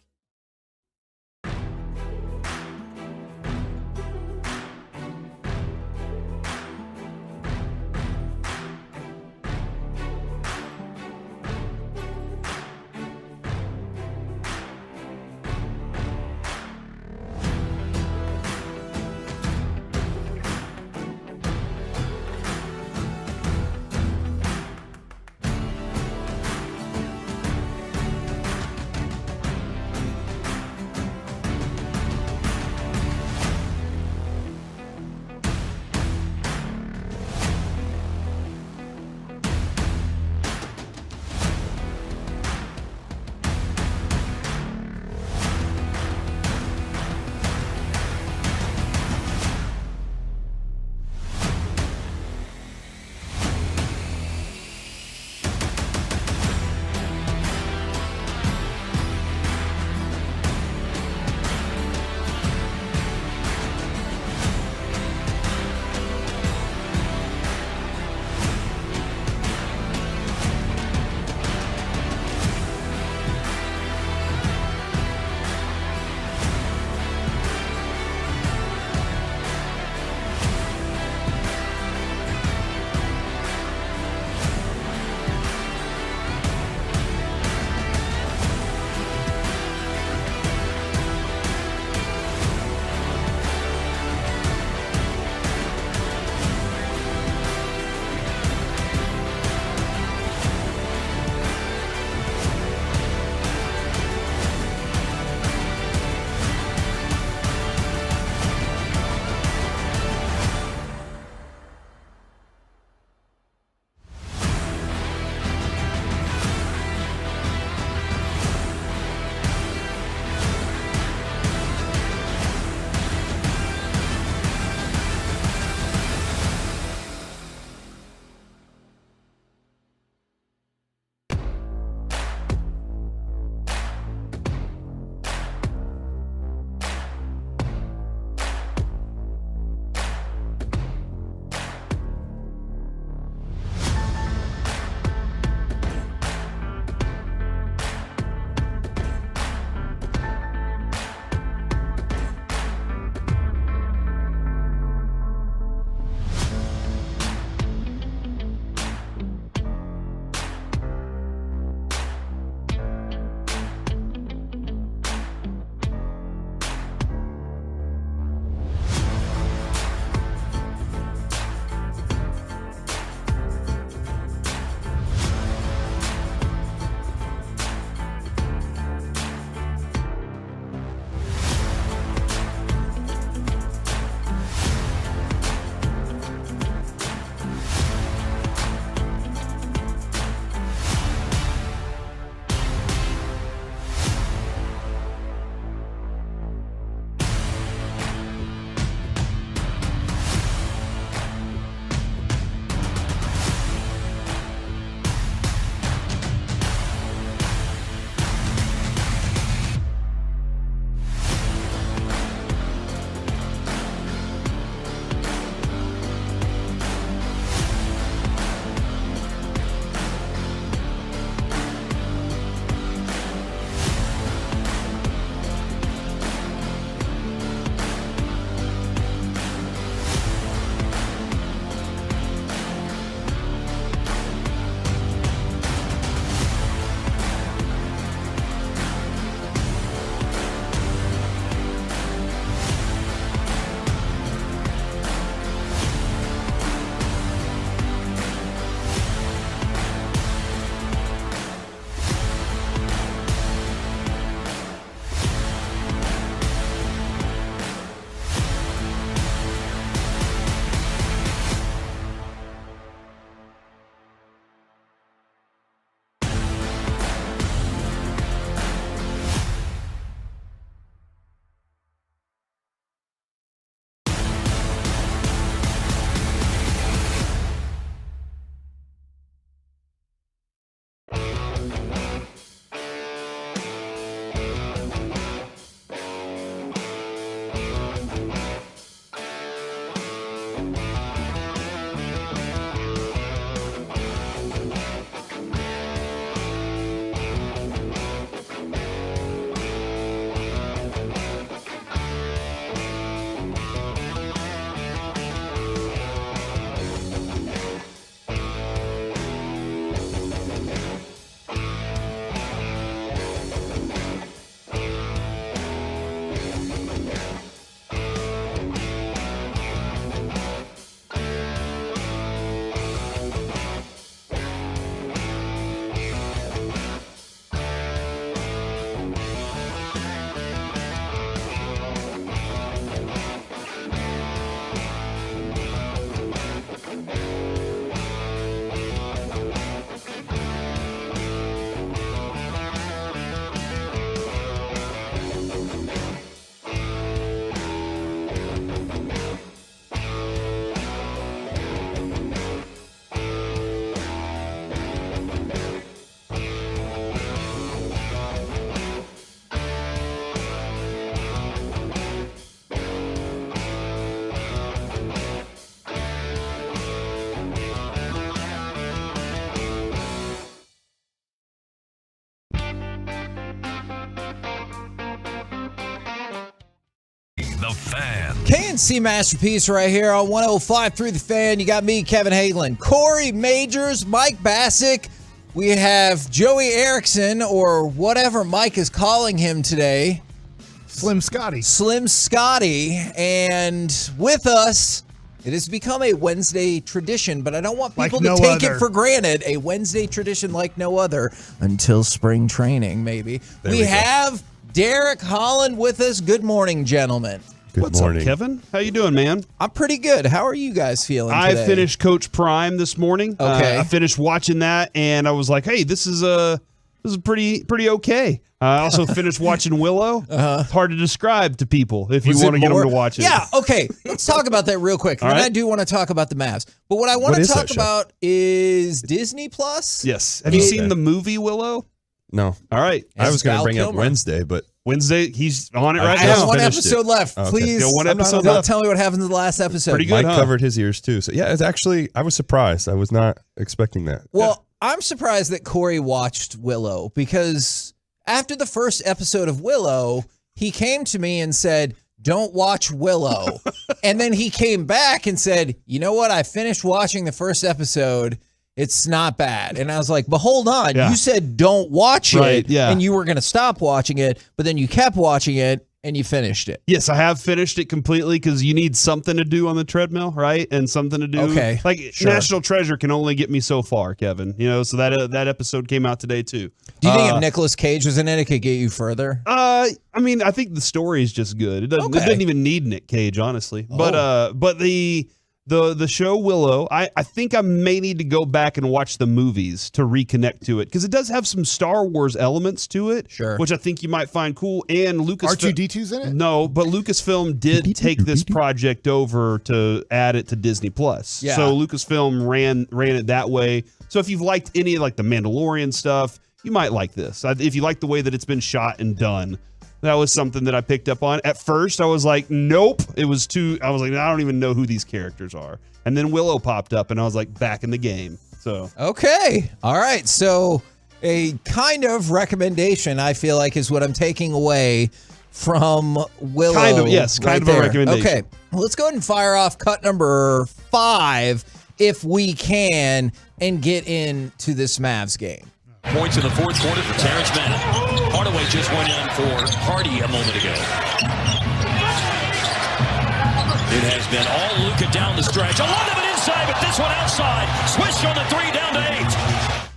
Speaker 1: The Fan.
Speaker 21: KNC Masterpiece right here on 105.3 The Fan. You got me, Kevin Hagelin, Corey Majors, Mike Bassick. We have Joey Erickson, or whatever Mike is calling him today.
Speaker 13: Slim Scotty.
Speaker 21: Slim Scotty. And with us, it has become a Wednesday tradition, but I don't want people to take it for granted. A Wednesday tradition like no other until spring training, maybe. We have Derek Holland with us. Good morning, gentlemen.
Speaker 8: What's up, Kevin? How you doing, man?
Speaker 21: I'm pretty good. How are you guys feeling today?
Speaker 8: I finished Coach Prime this morning.
Speaker 21: Okay.
Speaker 8: I finished watching that, and I was like, hey, this is pretty okay. I also finished watching Willow. It's hard to describe to people if you want to get them to watch it.
Speaker 21: Yeah, okay. Let's talk about that real quick. And then I do want to talk about the Mavs. But what I want to talk about is Disney Plus.
Speaker 8: Yes. Have you seen the movie Willow?
Speaker 11: No.
Speaker 8: All right.
Speaker 11: I was going to bring up Wednesday, but
Speaker 8: Wednesday, he's on it right now.
Speaker 21: I have one episode left.
Speaker 11: Okay.
Speaker 21: Please,
Speaker 8: Still one episode
Speaker 21: don't
Speaker 8: left.
Speaker 21: tell me what happens in the last episode.
Speaker 8: Pretty good,
Speaker 11: Mike covered his ears too. So yeah, it's actually, I was surprised. I was not expecting that.
Speaker 21: Well, I'm surprised that Corey watched Willow, because after the first episode of Willow, he came to me and said, don't watch Willow. And then he came back and said, you know what? I finished watching the first episode. It's not bad. And I was like, but hold on.
Speaker 8: Yeah.
Speaker 21: You said don't watch it,
Speaker 8: yeah.
Speaker 21: and you were going to stop watching it, but then you kept watching it and you finished it.
Speaker 8: Yes, I have finished it completely, because you need something to do on the treadmill, right? And something to do.
Speaker 21: Okay,
Speaker 8: Like
Speaker 21: sure.
Speaker 8: National Treasure can only get me so far, Kevin. You know, so that episode came out today too.
Speaker 21: Do you think if Nicolas Cage was in it, it could get you further?
Speaker 8: I mean, I think the story is just good. It doesn't even need Nick Cage, honestly. But the show Willow, I think I may need to go back and watch the movies to reconnect to it, because it does have some Star Wars elements to it, which I think you might find cool. And
Speaker 13: R2-D2's in it?
Speaker 8: No, but Lucasfilm did take this project over to add it to Disney Plus.
Speaker 21: Yeah.
Speaker 8: So Lucasfilm ran it that way. So if you've liked any of like the Mandalorian stuff, you might like this. If you like the way that it's been shot and done. That was something that I picked up on. At first, I was like, nope. It was too, I was like, I don't even know who these characters are. And then Willow popped up, and I was like, back in the game. So
Speaker 21: okay. All right. So a kind of recommendation, I feel like, is what I'm taking away from Willow.
Speaker 8: Kind of, yes. Kind of a recommendation.
Speaker 21: Okay. Well, let's go ahead and fire off cut number 5, if we can, and get into this Mavs game.
Speaker 2: Points in the fourth quarter for Terrence Mann. Hardaway just went in for Hardy a moment ago. It has been all Luka down the stretch. A lot of it inside, but this one outside. Swish on the 3, down to 8.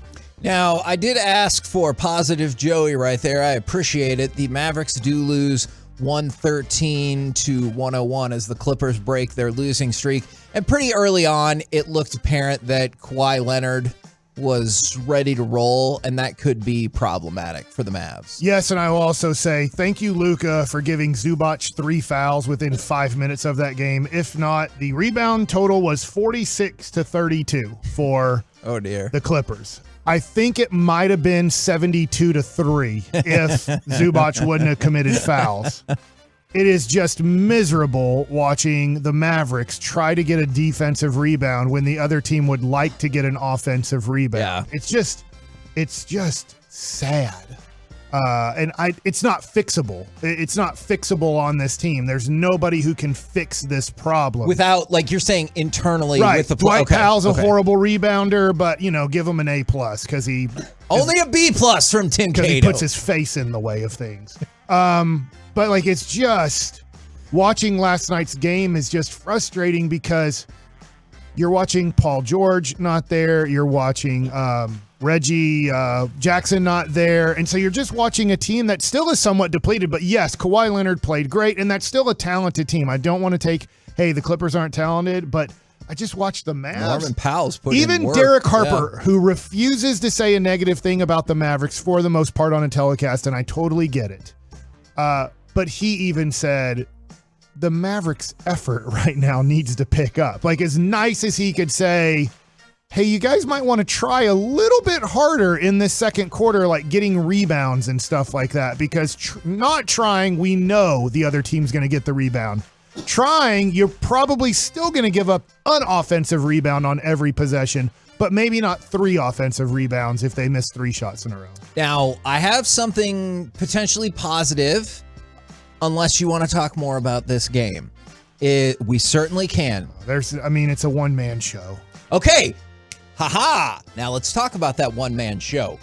Speaker 21: Now, I did ask for positive Joey right there. I appreciate it. The Mavericks do lose 113-101 as the Clippers break their losing streak. And pretty early on, it looked apparent that Kawhi Leonard was ready to roll, and that could be problematic for the Mavs.
Speaker 13: Yes, and I will also say thank you, Luka, for giving Zubac 3 fouls within 5 minutes of that game. If not, the rebound total was 46-32 for the Clippers. I think it might have been 72-3 if Zubac wouldn't have committed fouls. It is just miserable watching the Mavericks try to get a defensive rebound when the other team would like to get an offensive rebound. Yeah. It's just sad. And it's not fixable. It's not fixable on this team. There's nobody who can fix this problem.
Speaker 21: Without, like you're saying, internally
Speaker 13: right.
Speaker 21: with the
Speaker 13: Dwight Powell's a horrible rebounder, but, give him an A+ because he...
Speaker 21: Only a B+ from Tim Cato.
Speaker 13: Because he puts his face in the way of things. But, it's just... Watching last night's game is just frustrating because you're watching Paul George not there. You're watching... Reggie Jackson not there. And so you're just watching a team that still is somewhat depleted. But yes, Kawhi Leonard played great, and that's still a talented team. I don't want to take, hey, the Clippers aren't talented, but I just watched the Mavs.
Speaker 21: Norman Powell's putting
Speaker 13: Even
Speaker 21: in work.
Speaker 13: Derek Harper, who refuses to say a negative thing about the Mavericks for the most part on a telecast, and I totally get it. But he even said the Mavericks' effort right now needs to pick up. As nice as he could say, hey, you guys might want to try a little bit harder in this second quarter, getting rebounds and stuff like that, because not trying, we know the other team's going to get the rebound. Trying, you're probably still going to give up an offensive rebound on every possession, but maybe not 3 offensive rebounds if they miss 3 shots in a row.
Speaker 21: Now, I have something potentially positive unless you want to talk more about this game. We certainly can.
Speaker 13: It's a one-man show.
Speaker 21: Okay. Ha-ha. Now let's talk about that one-man show.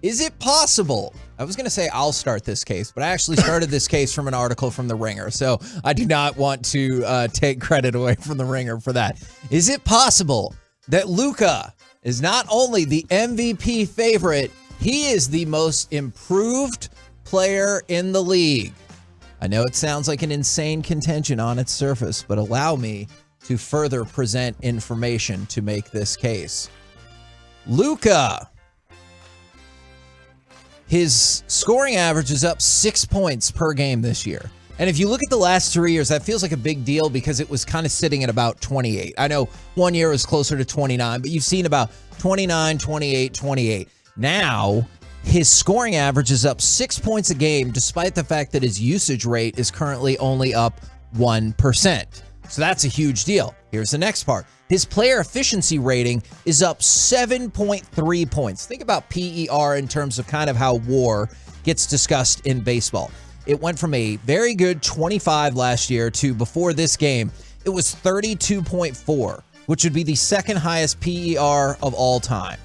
Speaker 21: Is it possible? I was going to say I'll start this case, but I actually started this case from an article from The Ringer, so I do not want to take credit away from The Ringer for that. Is it possible that Luka is not only the MVP favorite, he is the most improved player in the league? I know it sounds like an insane contention on its surface, but allow me to further present information to make this case. Luka, his scoring average is up 6 points per game this year. And if you look at the last 3 years, that feels like a big deal because it was kind of sitting at about 28. I know 1 year was closer to 29, but you've seen about 29, 28, 28. Now, his scoring average is up 6 points a game, despite the fact that his usage rate is currently only up 1%. So that's a huge deal. Here's the next part. His player efficiency rating is up 7.3 points. Think about PER in terms of kind of how WAR gets discussed in baseball. It went from a very good 25 last year to, before this game, it was 32.4, which would be the second highest PER of all time.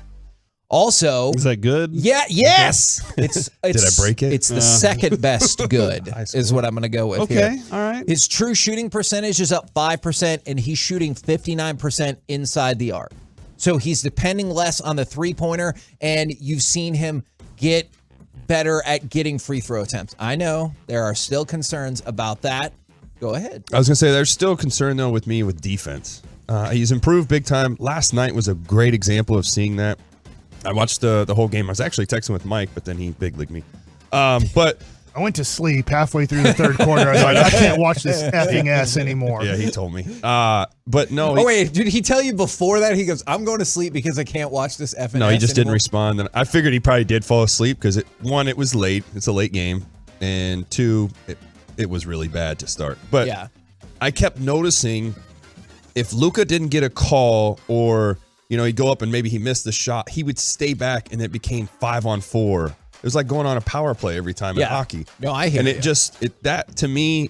Speaker 21: Also,
Speaker 8: is that good?
Speaker 21: Yeah, yes. It's
Speaker 11: Did I break it?
Speaker 21: It's the second best good is what I'm going to go with here.
Speaker 8: Okay, all right.
Speaker 21: His true shooting percentage is up 5%, and he's shooting 59% inside the arc. So he's depending less on the three-pointer, and you've seen him get better at getting free throw attempts. I know there are still concerns about that. Go ahead.
Speaker 11: I was going to say there's still concern, though, with me with defense. He's improved big time. Last night was a great example of seeing that. I watched the whole game. I was actually texting with Mike, but then he big-leagued me. But
Speaker 13: I went to sleep halfway through the third quarter. I was like, I can't watch this effing S anymore.
Speaker 11: Yeah, he told me. But no.
Speaker 21: Oh, wait. Did he tell you before that? He goes, I'm going to sleep because I can't watch this effing
Speaker 11: No, he
Speaker 21: S
Speaker 11: just didn't
Speaker 21: anymore.
Speaker 11: respond. And I figured he probably did fall asleep because, one, it was late. It's a late game. And two, it was really bad to start. But
Speaker 21: yeah.
Speaker 11: I kept noticing if Luka didn't get a call or he'd go up and maybe he missed the shot, he would stay back and it became 5-on-4. It was like going on a power play every time in hockey.
Speaker 21: No, I hear
Speaker 11: And
Speaker 21: you.
Speaker 11: that to me,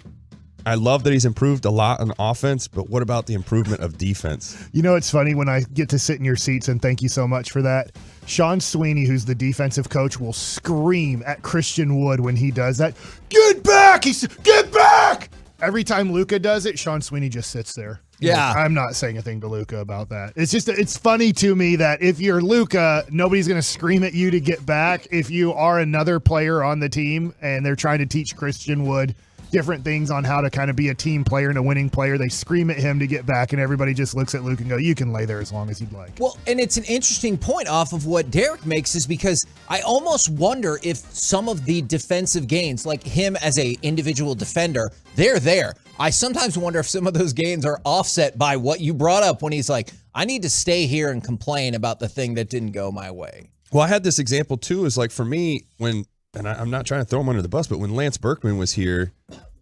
Speaker 11: I love that he's improved a lot on offense, but what about the improvement of defense?
Speaker 13: You know, it's funny when I get to sit in your seats, and thank you so much for that. Sean Sweeney, who's the defensive coach, will scream at Christian Wood when he does that. Get back! He said, get back! Every time Luka does it, Sean Sweeney just sits there.
Speaker 21: Yeah.
Speaker 13: I'm not saying a thing to Luka about that. It's funny to me that if you're Luka, nobody's going to scream at you to get back. If you are another player on the team and they're trying to teach Christian Wood different things on how to kind of be a team player and a winning player, they scream at him to get back, and everybody just looks at Luke and go, you can lay there as long as you'd like.
Speaker 21: Well, and it's an interesting point off of what Derek makes, is because I almost wonder if some of the defensive gains, like him as a individual defender, they're there. I sometimes wonder if some of those gains are offset by what you brought up when he's like, I need to stay here and complain about the thing that didn't go my way.
Speaker 11: Well, I had this example too, is like for me, and I'm not trying to throw him under the bus, but when Lance Berkman was here,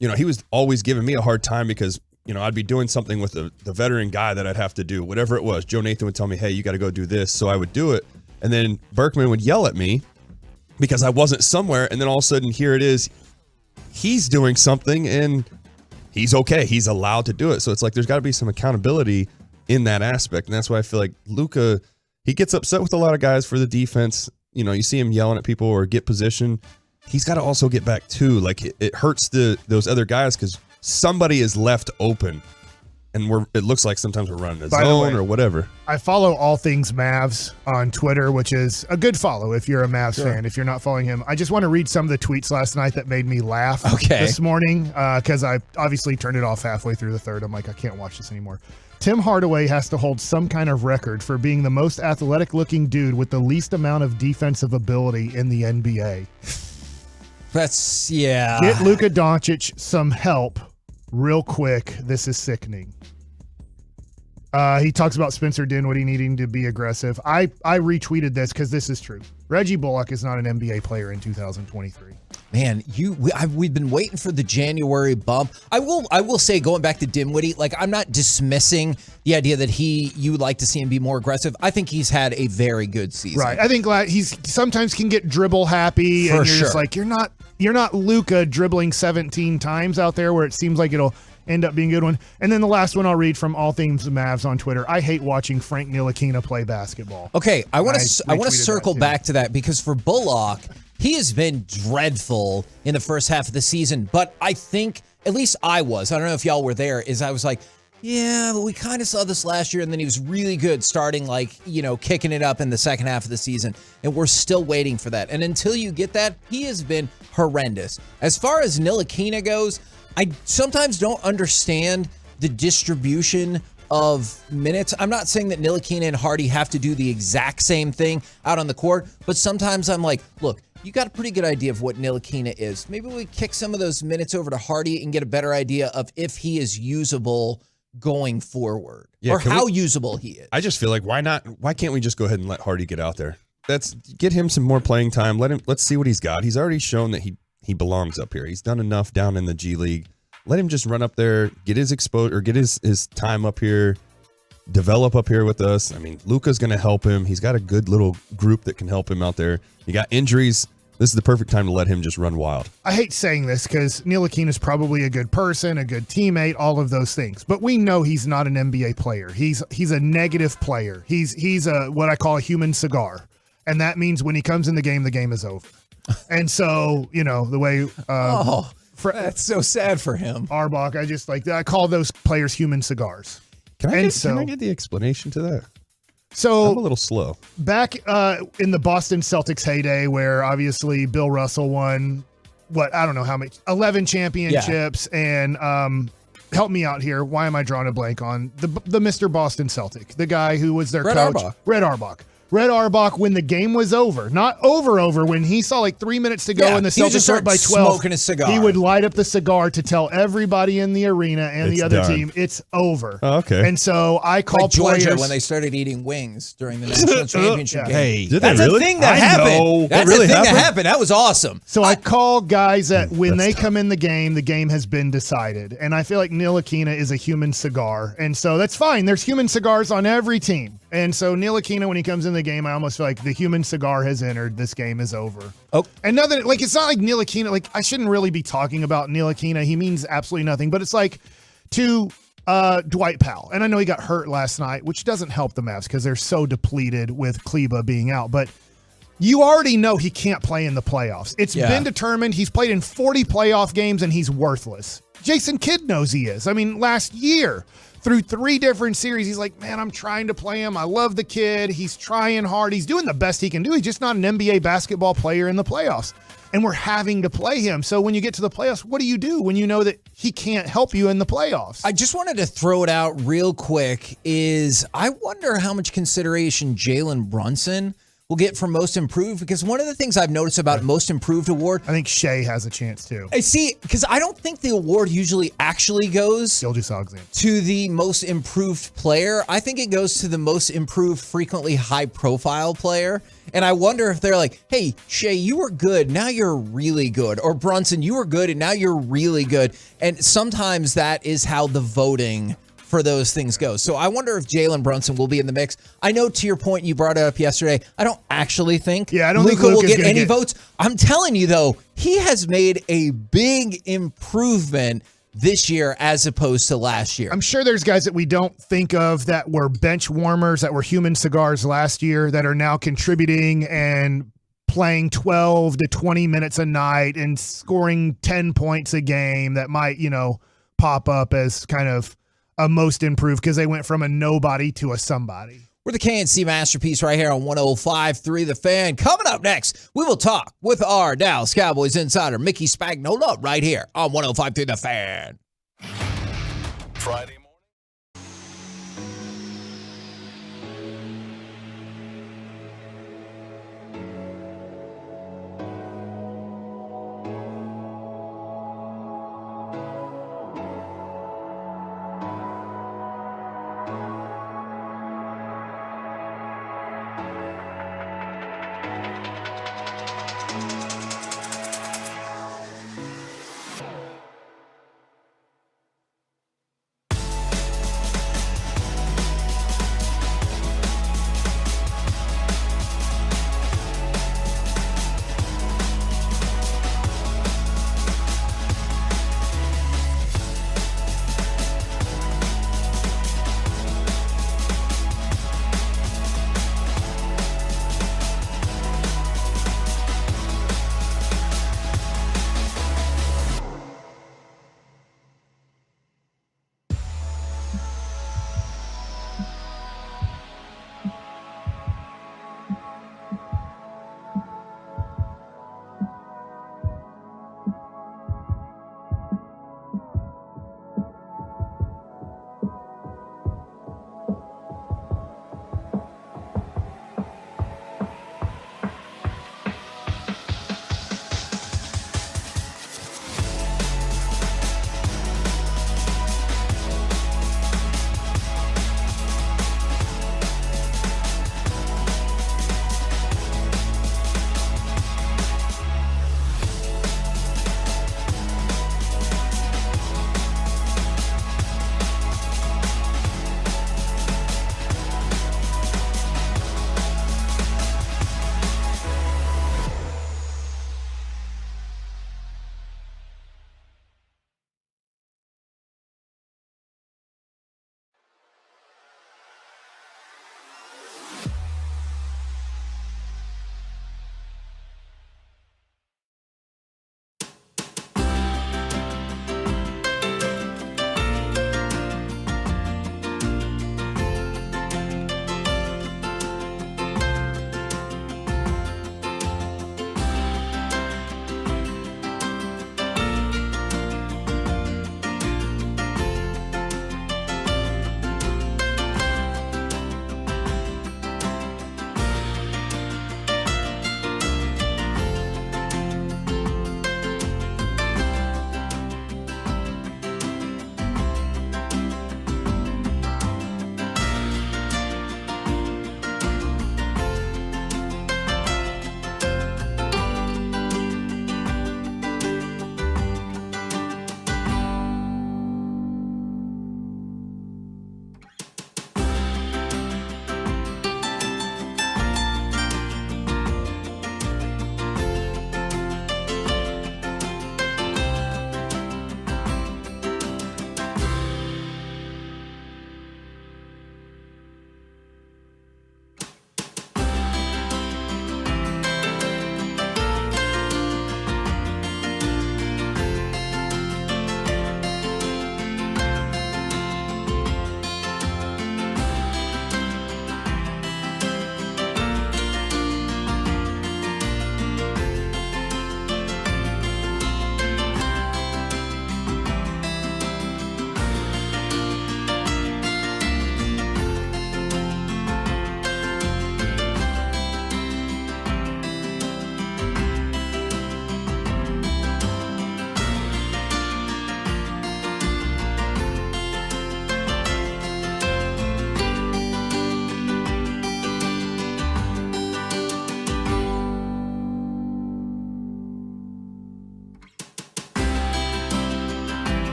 Speaker 11: he was always giving me a hard time because, I'd be doing something with the veteran guy that I'd have to do, whatever it was. Joe Nathan would tell me, hey, you got to go do this. So I would do it. And then Berkman would yell at me because I wasn't somewhere. And then all of a sudden, here it is. He's doing something and he's okay. He's allowed to do it. So it's like there's got to be some accountability in that aspect. And that's why I feel like Luka, he gets upset with a lot of guys for the defense. You see him yelling at people or get position. He's got to also get back too. Like it hurts those other guys because somebody is left open, and it looks like sometimes we're running a zone or whatever.
Speaker 13: I follow all things Mavs on Twitter, which is a good follow if you're a Mavs fan. If you're not following him, I just want to read some of the tweets last night that made me laugh this morning because I obviously turned it off halfway through the third. I'm like, I can't watch this anymore. Tim Hardaway has to hold some kind of record for being the most athletic-looking dude with the least amount of defensive ability in the NBA. Get Luka Doncic some help real quick. This is sickening. He talks about Spencer Dinwiddie needing to be aggressive. I retweeted this because this is true. Reggie Bullock is not an NBA player in 2023.
Speaker 21: Man, we've been waiting for the January bump. I will say, going back to Dinwiddie, like, I'm not dismissing the idea that you would like to see him be more aggressive. I think he's had a very good season.
Speaker 13: Right. I think he's sometimes can get dribble happy, and you're just like, you're not Luka dribbling 17 times out there where it seems like it'll end up being a good one. And then the last one I'll read from All Things Mavs on Twitter. I hate watching Frank Ntilikina play basketball.
Speaker 21: Okay, I want to circle back to that, because for Bullock, he has been dreadful in the first half of the season, but I think, at least I don't know if y'all were there, I was like, yeah, but we kind of saw this last year, and then he was really good starting, kicking it up in the second half of the season, and we're still waiting for that. And until you get that, he has been horrendous. As far as Ntilikina goes, I sometimes don't understand the distribution of minutes. I'm not saying that Ntilikina and Hardy have to do the exact same thing out on the court, but sometimes I'm like, look, you got a pretty good idea of what Ntilikina is. Maybe we kick some of those minutes over to Hardy and get a better idea of if he is usable going forward, or how usable he is.
Speaker 11: I just feel like, why can't we just go ahead and let Hardy get out there? Get him some more playing time. Let's see what he's got. He's already shown that he belongs up here. He's done enough down in the G League. Let him just run up there, get his exposure, get his time up here, develop up here with us. I mean, Luka's going to help him. He's got a good little group that can help him out there. You got injuries. This is the perfect time to let him just run wild. I
Speaker 13: hate saying this because Ntilikina is probably a good person, a good teammate, all of those things. But we know he's not an NBA player. He's a negative player. He's a what I call a human cigar. And that means when he comes in the game is over. And so, the way
Speaker 21: that's so sad for him.
Speaker 13: Arbach, I call those players human cigars.
Speaker 11: Can I get the explanation to that?
Speaker 13: So
Speaker 11: I'm a little slow.
Speaker 13: Back in the Boston Celtics heyday, where obviously Bill Russell won, I don't know how many, 11 championships, and help me out here. Why am I drawing a blank on the Mr. Boston Celtic, the guy who was their coach? Red Auerbach. Red Auerbach, when the game was over, not over, when he saw like 3 minutes to go and the Celtics were up by 12,
Speaker 21: smoking a cigar.
Speaker 13: He would light up the cigar to tell everybody in the arena and the other team it's over.
Speaker 11: Oh, okay.
Speaker 13: And so I call
Speaker 21: Georgia when they started eating wings during the national championship game.
Speaker 11: Hey,
Speaker 21: that's a thing that happened. That's a thing that happened. That was awesome.
Speaker 13: So I call guys that when they come in the game has been decided. And I feel like Ntilikina is a human cigar. And so that's fine. There's human cigars on every team. And so Ntilikina, when he comes in the game, I almost feel like the human cigar has entered. This game is over.
Speaker 21: Oh,
Speaker 13: and nothing, it's not like Ntilikina. Like, I shouldn't really be talking about Ntilikina. He means absolutely nothing. But it's like to Dwight Powell. And I know he got hurt last night, which doesn't help the Mavs because they're so depleted with Kleba being out. But you already know he can't play in the playoffs. It's been determined. He's played in 40 playoff games, and he's worthless. Jason Kidd knows he is. I mean, last year, through 3 different series, he's like, man, I'm trying to play him. I love the kid. He's trying hard. He's doing the best he can do. He's just not an NBA basketball player in the playoffs. And we're having to play him. So when you get to the playoffs, what do you do when you know that he can't help you in the playoffs?
Speaker 21: I just wanted to throw it out real quick I wonder how much consideration Jalen Brunson will get for most improved, because one of the things I've noticed about most improved award,
Speaker 13: I think Shea has a chance too.
Speaker 21: I see, because I don't think the award usually actually goes to the most improved player. I think it goes to the most improved, frequently high profile player. And I wonder if they're like, hey, Shea, you were good, now you're really good. Or Brunson, you were good and now you're really good. And sometimes that is how the voting for those things go. So I wonder if Jalen Brunson will be in the mix. I know, to your point, you brought it up yesterday, I don't actually think Luka will get any votes. I'm telling you, though, he has made a big improvement this year as opposed to last year.
Speaker 13: I'm sure there's guys that we don't think of that were bench warmers, that were human cigars last year, that are now contributing and playing 12 to 20 minutes a night and scoring 10 points a game that might, pop up as kind of a most improved because they went from a nobody to a somebody.
Speaker 21: We're the KNC Masterpiece right here on 105.3 The Fan. Coming up next, we will talk with our Dallas Cowboys insider, Mickey Spagnola, right here on 105.3 The Fan.
Speaker 1: Friday morning.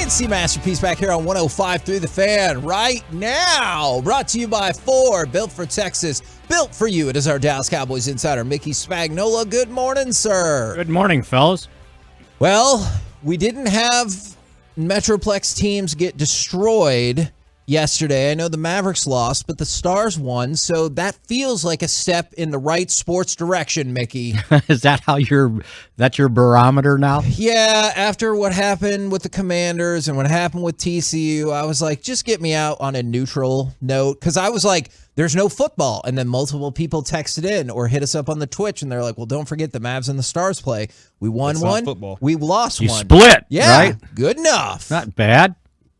Speaker 21: Fancy masterpiece back here on 105.3 The Fan right now. Brought to you by Ford, built for Texas, built for you. It is our Dallas Cowboys insider, Mickey Spagnola. Good morning, sir.
Speaker 12: Good morning, fellas.
Speaker 21: Well, we didn't have Metroplex teams get destroyed yesterday. I know the Mavericks lost, but the Stars won, so that feels like a step in the right sports direction, Mickey.
Speaker 12: Is that how that's your barometer now?
Speaker 21: Yeah, after what happened with the Commanders and what happened with TCU, I was like, just get me out on a neutral note, because I was like, there's no football. And then multiple people texted in or hit us up on the Twitch, and they're like, well, don't forget the Mavs and the Stars play. We won one,
Speaker 8: football.
Speaker 21: We lost
Speaker 12: You
Speaker 21: one.
Speaker 12: split,
Speaker 21: yeah,
Speaker 12: right?
Speaker 21: Good enough.
Speaker 12: Not bad.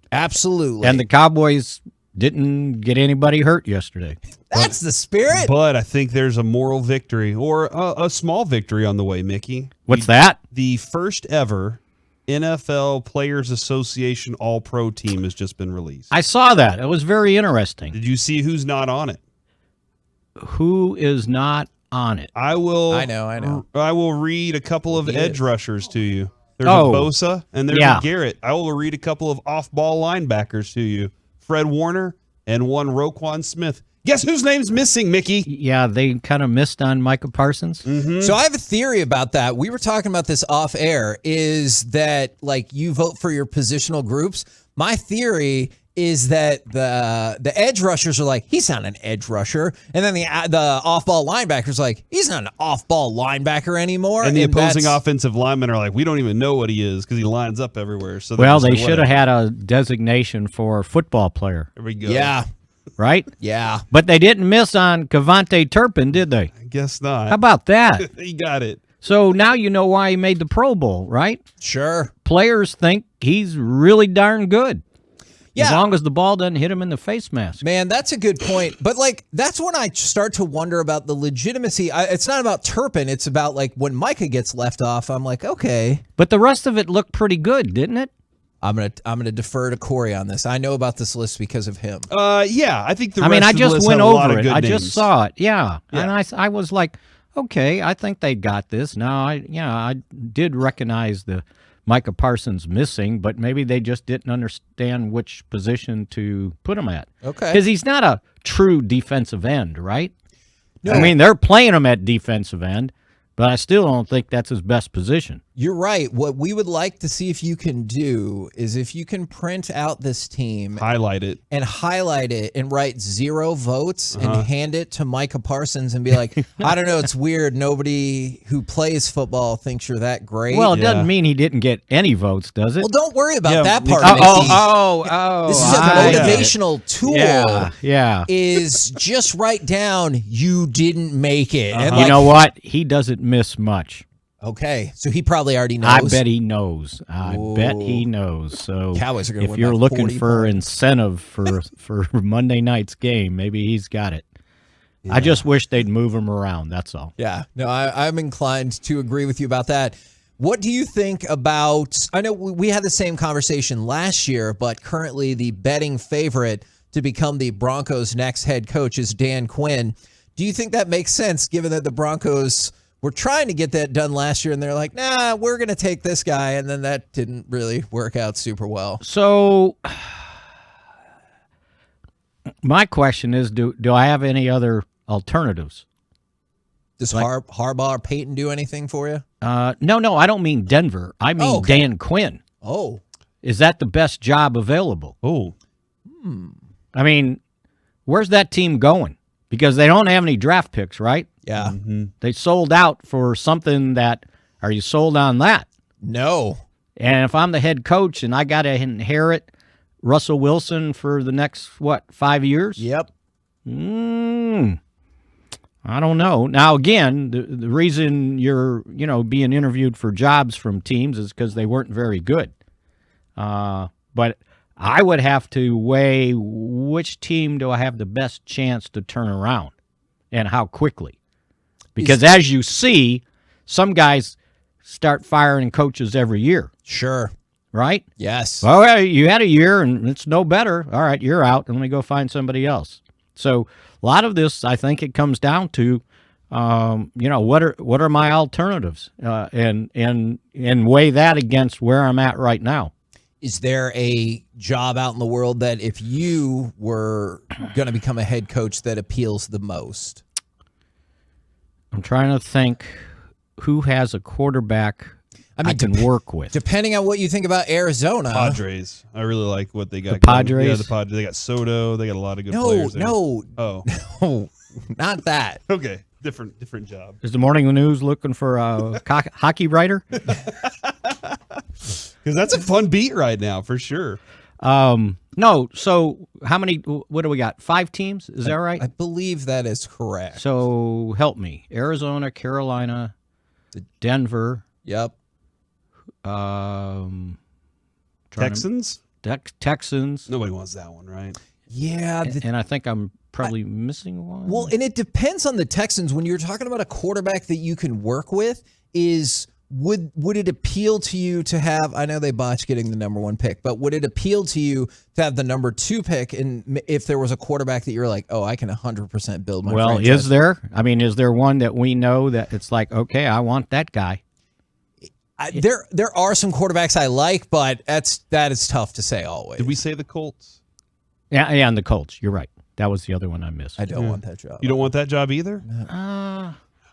Speaker 21: Absolutely.
Speaker 12: And the Cowboys didn't get anybody hurt yesterday.
Speaker 21: That's the spirit.
Speaker 8: But I think there's a moral victory or a small victory on the way, Mickey.
Speaker 12: What's that?
Speaker 8: The first ever NFL Players Association All-Pro team has just been released.
Speaker 12: I saw that. It was very interesting.
Speaker 8: Did you see who's not on it?
Speaker 12: Who is not on it?
Speaker 21: I know.
Speaker 8: I will read a couple of edge rushers to you. There's
Speaker 12: Oh.
Speaker 8: a Bosa and there's
Speaker 12: Yeah.
Speaker 8: a Garrett. I will read a couple of off-ball linebackers to you. Fred Warner and one Roquan Smith. Guess whose name's missing, Mickey?
Speaker 12: Yeah, they kind of missed on Micah Parsons.
Speaker 21: Mm-hmm. So I have a theory about that. We were talking about this off air, is that like you vote for your positional groups. My theory is that the edge rushers are like, he's not an edge rusher. And then the off-ball linebackers are like, he's not an off-ball linebacker anymore.
Speaker 8: And the opposing
Speaker 21: that's-
Speaker 8: offensive linemen are like, we don't even know what he is because he lines up everywhere. So
Speaker 12: Well, they should have had a designation for football player.
Speaker 8: There we go.
Speaker 21: Yeah.
Speaker 12: Right?
Speaker 21: Yeah.
Speaker 12: But they didn't miss on Kavonte Turpin, did they?
Speaker 8: I guess not.
Speaker 12: How about that?
Speaker 8: He got it.
Speaker 12: So now you know why he made the Pro Bowl, right?
Speaker 21: Sure.
Speaker 12: Players think he's really darn good.
Speaker 21: Yeah.
Speaker 12: As long as the ball doesn't hit him in the face mask.
Speaker 21: Man, that's a good point. But, like, that's when I start to wonder about the legitimacy. It's not about Turpin. It's about, like, when Micah gets left off, I'm like, okay.
Speaker 12: But the rest of it looked pretty good, didn't it?
Speaker 21: I'm gonna defer to Corey on this. I know about this list because of him.
Speaker 8: Yeah, I think
Speaker 12: I mean, I just went over it. I
Speaker 8: names.
Speaker 12: just saw it. Yeah. And I was like, okay, I think they got this. Now, I did recognize the Micah Parsons missing, but maybe they just didn't understand which position to put him at.
Speaker 21: Okay.
Speaker 12: Because he's not a true defensive end, right?
Speaker 21: No.
Speaker 12: I mean, they're playing him at defensive end, but I still don't think that's his best position.
Speaker 21: You're right. What we would like to see if you can do is if you can print out this team,
Speaker 8: highlight it,
Speaker 21: and write 0 votes and hand it to Micah Parsons and be like, I don't know, it's weird. Nobody who plays football thinks you're that great.
Speaker 12: Well, it doesn't mean he didn't get any votes, does it?
Speaker 21: Well, don't worry about that part.
Speaker 12: Oh.
Speaker 21: This is a motivational tool.
Speaker 12: Yeah.
Speaker 21: Is just write down you didn't make it. And
Speaker 12: You know what? He doesn't miss much.
Speaker 21: Okay, so he probably already knows.
Speaker 12: I bet he knows. I bet he knows. So
Speaker 21: Cowboys are gonna
Speaker 12: if
Speaker 21: win
Speaker 12: you're
Speaker 21: by
Speaker 12: looking
Speaker 21: 40
Speaker 12: for
Speaker 21: points.
Speaker 12: incentive for Monday night's game, maybe he's got it. I just wish they'd move him around. That's all.
Speaker 21: Yeah, no, I'm inclined to agree with you about that. What do you think about, I know we had the same conversation last year, but currently the betting favorite to become the Broncos' next head coach is Dan Quinn. Do you think that makes sense given that the Broncos were trying to get that done last year and they're like, nah, we're going to take this guy, and then that didn't really work out super well?
Speaker 12: So my question is, do I have any other alternatives?
Speaker 21: Does Harbaugh or Peyton do anything for you?
Speaker 12: No, I don't mean Denver. I mean Dan Quinn.
Speaker 21: Oh.
Speaker 12: Is that the best job available?
Speaker 8: Oh.
Speaker 12: I mean, where's that team going? Because they don't have any draft picks, right?
Speaker 21: Yeah.
Speaker 12: They sold out for something that, are you sold on that?
Speaker 21: No.
Speaker 12: And if I'm the head coach and I got to inherit Russell Wilson for the next, 5 years?
Speaker 21: Yep.
Speaker 12: I don't know. Now, again, the reason you're, being interviewed for jobs from teams is because they weren't very good. But I would have to weigh which team do I have the best chance to turn around and how quickly. Because as you see, some guys start firing coaches every year.
Speaker 21: Sure.
Speaker 12: Right?
Speaker 21: Yes.
Speaker 12: Well, you had a year and it's no better. All right, you're out, and let me go find somebody else. So a lot of this, I think it comes down to, what are my alternatives, and weigh that against where I'm at right now.
Speaker 21: Is there a job out in the world that if you were going to become a head coach that appeals the most?
Speaker 12: I'm trying to think who has a quarterback I can work with.
Speaker 21: Depending on what you think about Arizona.
Speaker 8: Padres. I really like what they got.
Speaker 12: The Padres?
Speaker 8: Yeah, the Padres. They got Soto. They got a lot of good players there.
Speaker 21: No.
Speaker 8: Oh.
Speaker 21: No, not that.
Speaker 8: Okay. Different job.
Speaker 12: Is the Morning News looking for a hockey writer?
Speaker 8: Because that's a fun beat right now, for sure.
Speaker 12: No. So how many? What do we got? 5 teams? Is that right?
Speaker 21: I believe that is correct.
Speaker 12: So help me. Arizona, Carolina, Denver.
Speaker 21: Yep.
Speaker 8: Texans?
Speaker 12: Texans.
Speaker 8: Nobody wants that one, right?
Speaker 21: Yeah.
Speaker 12: And I think I'm probably missing one.
Speaker 21: Well, and it depends on the Texans. When you're talking about a quarterback that you can work with, would it appeal to you to have, I know they botched getting the number 1 pick, but would it appeal to you to have the number 2 pick? And if there was a quarterback that you're like, oh, I can 100% build my franchise.
Speaker 12: Is there? I mean, is there one that we know that it's like, okay, I want that guy?
Speaker 21: There are some quarterbacks I like, but that is tough to say always.
Speaker 8: Did we say the Colts?
Speaker 12: Yeah, and the Colts. You're right. That was the other one I missed.
Speaker 21: I don't want that job.
Speaker 8: You don't want that job either?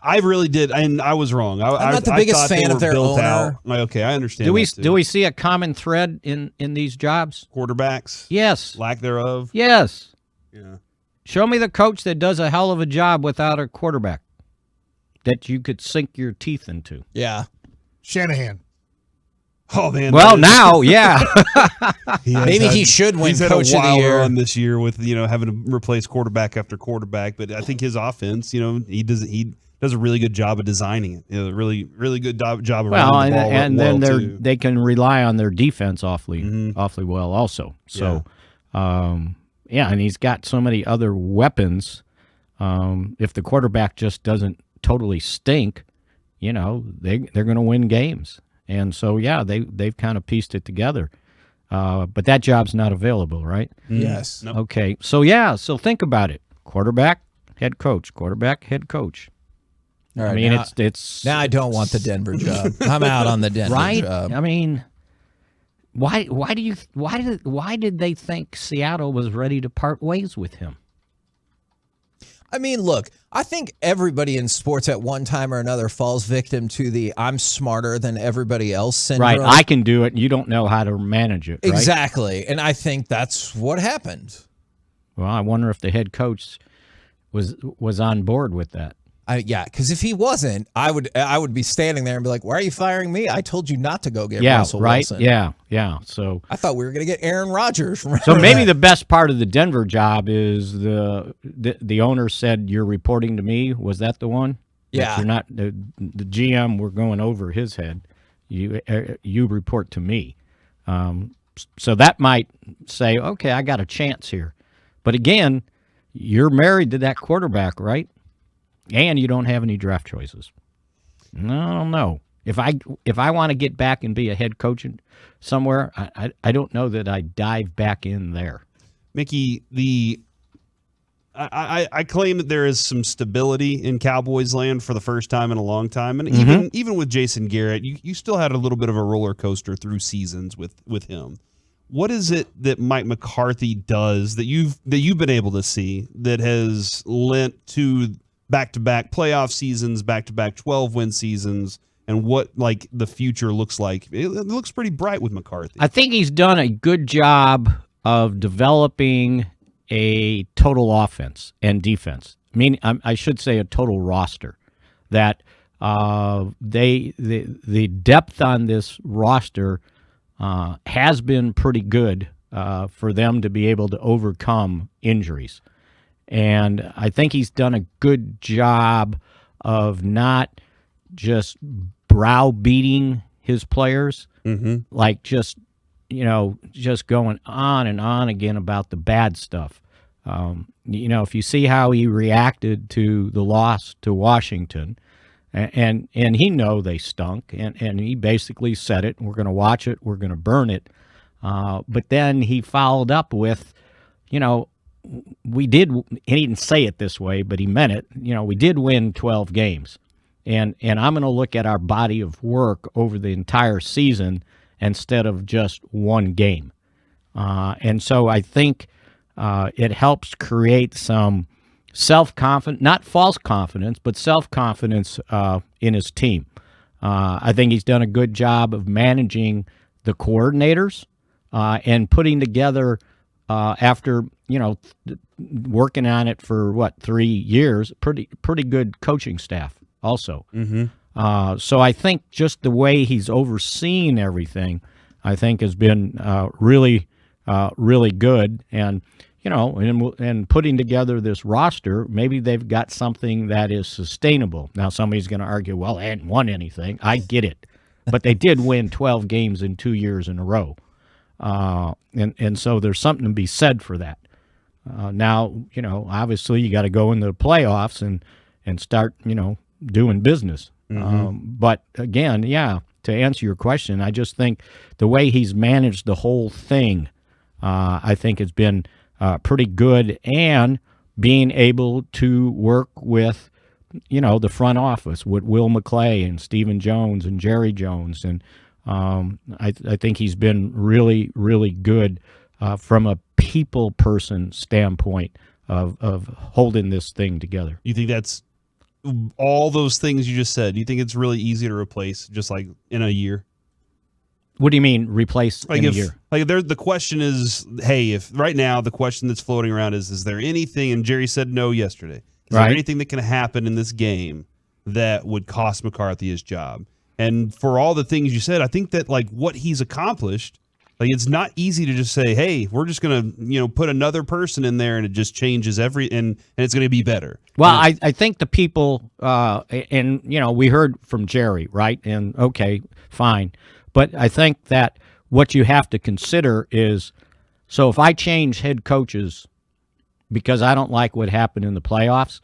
Speaker 8: I really did, and I was wrong.
Speaker 21: I'm not the biggest fan of their owner.
Speaker 8: Okay, I understand.
Speaker 12: Do we see a common thread in these jobs?
Speaker 8: Quarterbacks?
Speaker 12: Yes.
Speaker 8: Lack thereof?
Speaker 12: Yes.
Speaker 8: Yeah.
Speaker 12: Show me the coach that does a hell of a job without a quarterback that you could sink your teeth into.
Speaker 21: Yeah.
Speaker 13: Shanahan.
Speaker 8: Oh man!
Speaker 12: Well, now, yeah.
Speaker 21: Maybe he should win
Speaker 8: He's had
Speaker 21: Coach
Speaker 8: a
Speaker 21: of the
Speaker 8: wild
Speaker 21: Year
Speaker 8: run this year with having to replace quarterback after quarterback. But I think his offense, he does a really good job of designing it. Really good job of running the ball.
Speaker 12: And then
Speaker 8: too.
Speaker 12: they can rely on their defense awfully well also. So, and he's got so many other weapons. If the quarterback just doesn't totally stink, they're going to win games. And so, they've kind of pieced it together. But that job's not available, right?
Speaker 21: Yes.
Speaker 8: Nope.
Speaker 12: Okay. So, so think about it. Quarterback, head coach. Quarterback, head coach.
Speaker 21: All right,
Speaker 12: I mean, it's
Speaker 21: now I don't want the Denver job. I'm out on the Denver job.
Speaker 12: I mean, why did they think Seattle was ready to part ways with him?
Speaker 21: I mean, look, I think everybody in sports at one time or another falls victim to the I'm smarter than everybody else syndrome.
Speaker 12: Right, I can do it, and you don't know how to manage it. Right?
Speaker 21: Exactly, and I think that's what happened.
Speaker 12: Well, I wonder if the head coach was on board with that.
Speaker 21: Because if he wasn't, I would be standing there and be like, "Why are you firing me? I told you not to go get Russell Wilson."
Speaker 12: Yeah. So
Speaker 21: I thought we were going to get Aaron Rodgers.
Speaker 12: So maybe the best part of the Denver job is the owner said, "You're reporting to me." Was that the one?
Speaker 21: Yeah.
Speaker 12: You're not the GM. We're going over his head. You report to me. So that might say, "Okay, I got a chance here." But again, you're married to that quarterback, right? And you don't have any draft choices. I don't know. If I want to get back and be a head coach somewhere, I don't know that I dive back in there.
Speaker 8: Mickey, I claim that there is some stability in Cowboys land for the first time in a long time, and even with Jason Garrett, you still had a little bit of a roller coaster through seasons with him. What is it that Mike McCarthy does that you've been able to see that has lent to back-to-back playoff seasons, back-to-back 12-win seasons, and what the future looks like? It looks pretty bright with McCarthy.
Speaker 12: I think he's done a good job of developing a total offense and defense. I mean, I should say a total roster. That the depth on this roster has been pretty good for them to be able to overcome injuries. And I think he's done a good job of not just browbeating his players, like just going on and on again about the bad stuff. If you see how he reacted to the loss to Washington, and he know they stunk, and he basically said it, we're going to watch it, we're going to burn it. But then he followed up with, he didn't say it this way, but he meant it. We did win 12 games. And I'm going to look at our body of work over the entire season instead of just one game. And so I think it helps create some self-confidence, not false confidence, but self-confidence in his team. I think he's done a good job of managing the coordinators and putting together, after working on it for 3 years, pretty good coaching staff also. So I think just the way he's overseen everything, I think has been really good. And and putting together this roster, maybe they've got something that is sustainable. Now, somebody's going to argue, well, they hadn't won anything. I get it. But they did win 12 games in 2 years in a row. And so there's something to be said for that. Now, obviously you got to go into the playoffs and start, doing business. But again, to answer your question, I just think the way he's managed the whole thing, I think has been pretty good, and being able to work with, the front office with Will McClay and Stephen Jones and Jerry Jones. And I think he's been really, really good from a people person standpoint of holding this thing together.
Speaker 8: You think that's all those things you just said? Do you think it's really easy to replace just like in a year?
Speaker 12: What do you mean replace in a year?
Speaker 8: The question is, hey, if right now the question that's floating around is there anything, and Jerry said no yesterday, is there anything that can happen in this game that would cost McCarthy his job? And for all the things you said, I think that what he's accomplished, it's not easy to just say, hey, we're just going to, put another person in there and it just changes and it's going to be better.
Speaker 12: Well, I think the people, and, we heard from Jerry, right? And okay, fine. But I think that what you have to consider is, so if I change head coaches because I don't like what happened in the playoffs,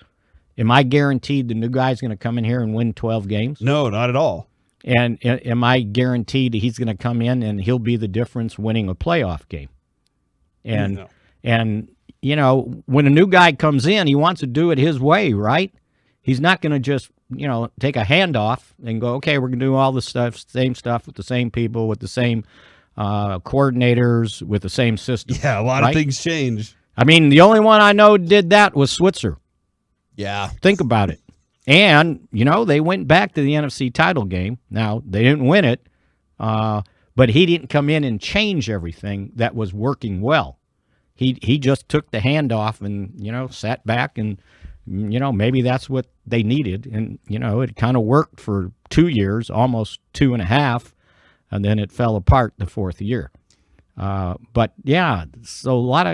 Speaker 12: am I guaranteed the new guy's going to come in here and win 12 games?
Speaker 8: No, not at all.
Speaker 12: And am I guaranteed that he's going to come in and he'll be the difference winning a playoff game? And when a new guy comes in, he wants to do it his way, right? He's not going to just, take a handoff and go, okay, we're going to do all the same stuff with the same people, with the same coordinators, with the same system.
Speaker 8: Yeah, a lot of things change.
Speaker 12: I mean, the only one I know did that was Switzer.
Speaker 21: Yeah.
Speaker 12: Think about it. And, they went back to the NFC title game. Now, they didn't win it, but he didn't come in and change everything that was working well. He just took the handoff and, sat back and, maybe that's what they needed. And, it kind of worked for 2 years, almost 2.5, and then it fell apart the fourth year. But yeah, so a lot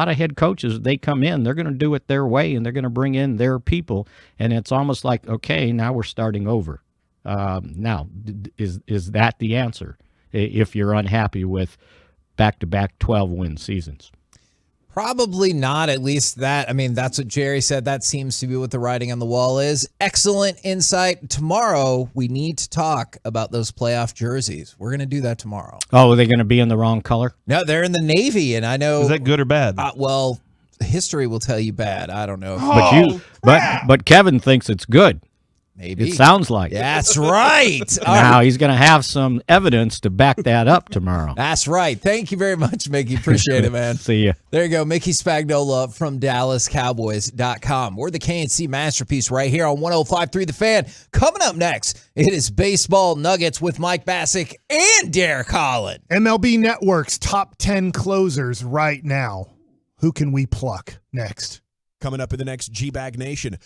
Speaker 12: of head coaches, they come in, they're going to do it their way, and they're going to bring in their people, and it's almost like, okay, now we're starting over. Now, is that the answer if you're unhappy with back-to-back 12-win seasons?
Speaker 21: Probably not, at least that. I mean, that's what Jerry said. That seems to be what the writing on the wall is. Excellent insight. Tomorrow, we need to talk about those playoff jerseys. We're going to do that tomorrow.
Speaker 12: Oh, are they going to be in the wrong color?
Speaker 21: No, they're in the navy, and I know.
Speaker 8: Is that good or bad?
Speaker 21: Well, history will tell you bad. I don't know.
Speaker 12: But Kevin thinks it's good.
Speaker 21: Maybe.
Speaker 12: It sounds like it.
Speaker 21: That's right.
Speaker 12: Now he's going to have some evidence to back that up tomorrow.
Speaker 21: That's right. Thank you very much, Mickey. Appreciate it, man.
Speaker 12: See ya.
Speaker 21: There you go. Mickey Spagnola from DallasCowboys.com. We're the KNC Masterpiece right here on 105.3 The Fan. Coming up next, it is Baseball Nuggets with Mike Bassick and Derek Holland.
Speaker 13: MLB Network's top 10 closers right now. Who can we pluck next?
Speaker 5: Coming up in the next G-Bag Nation,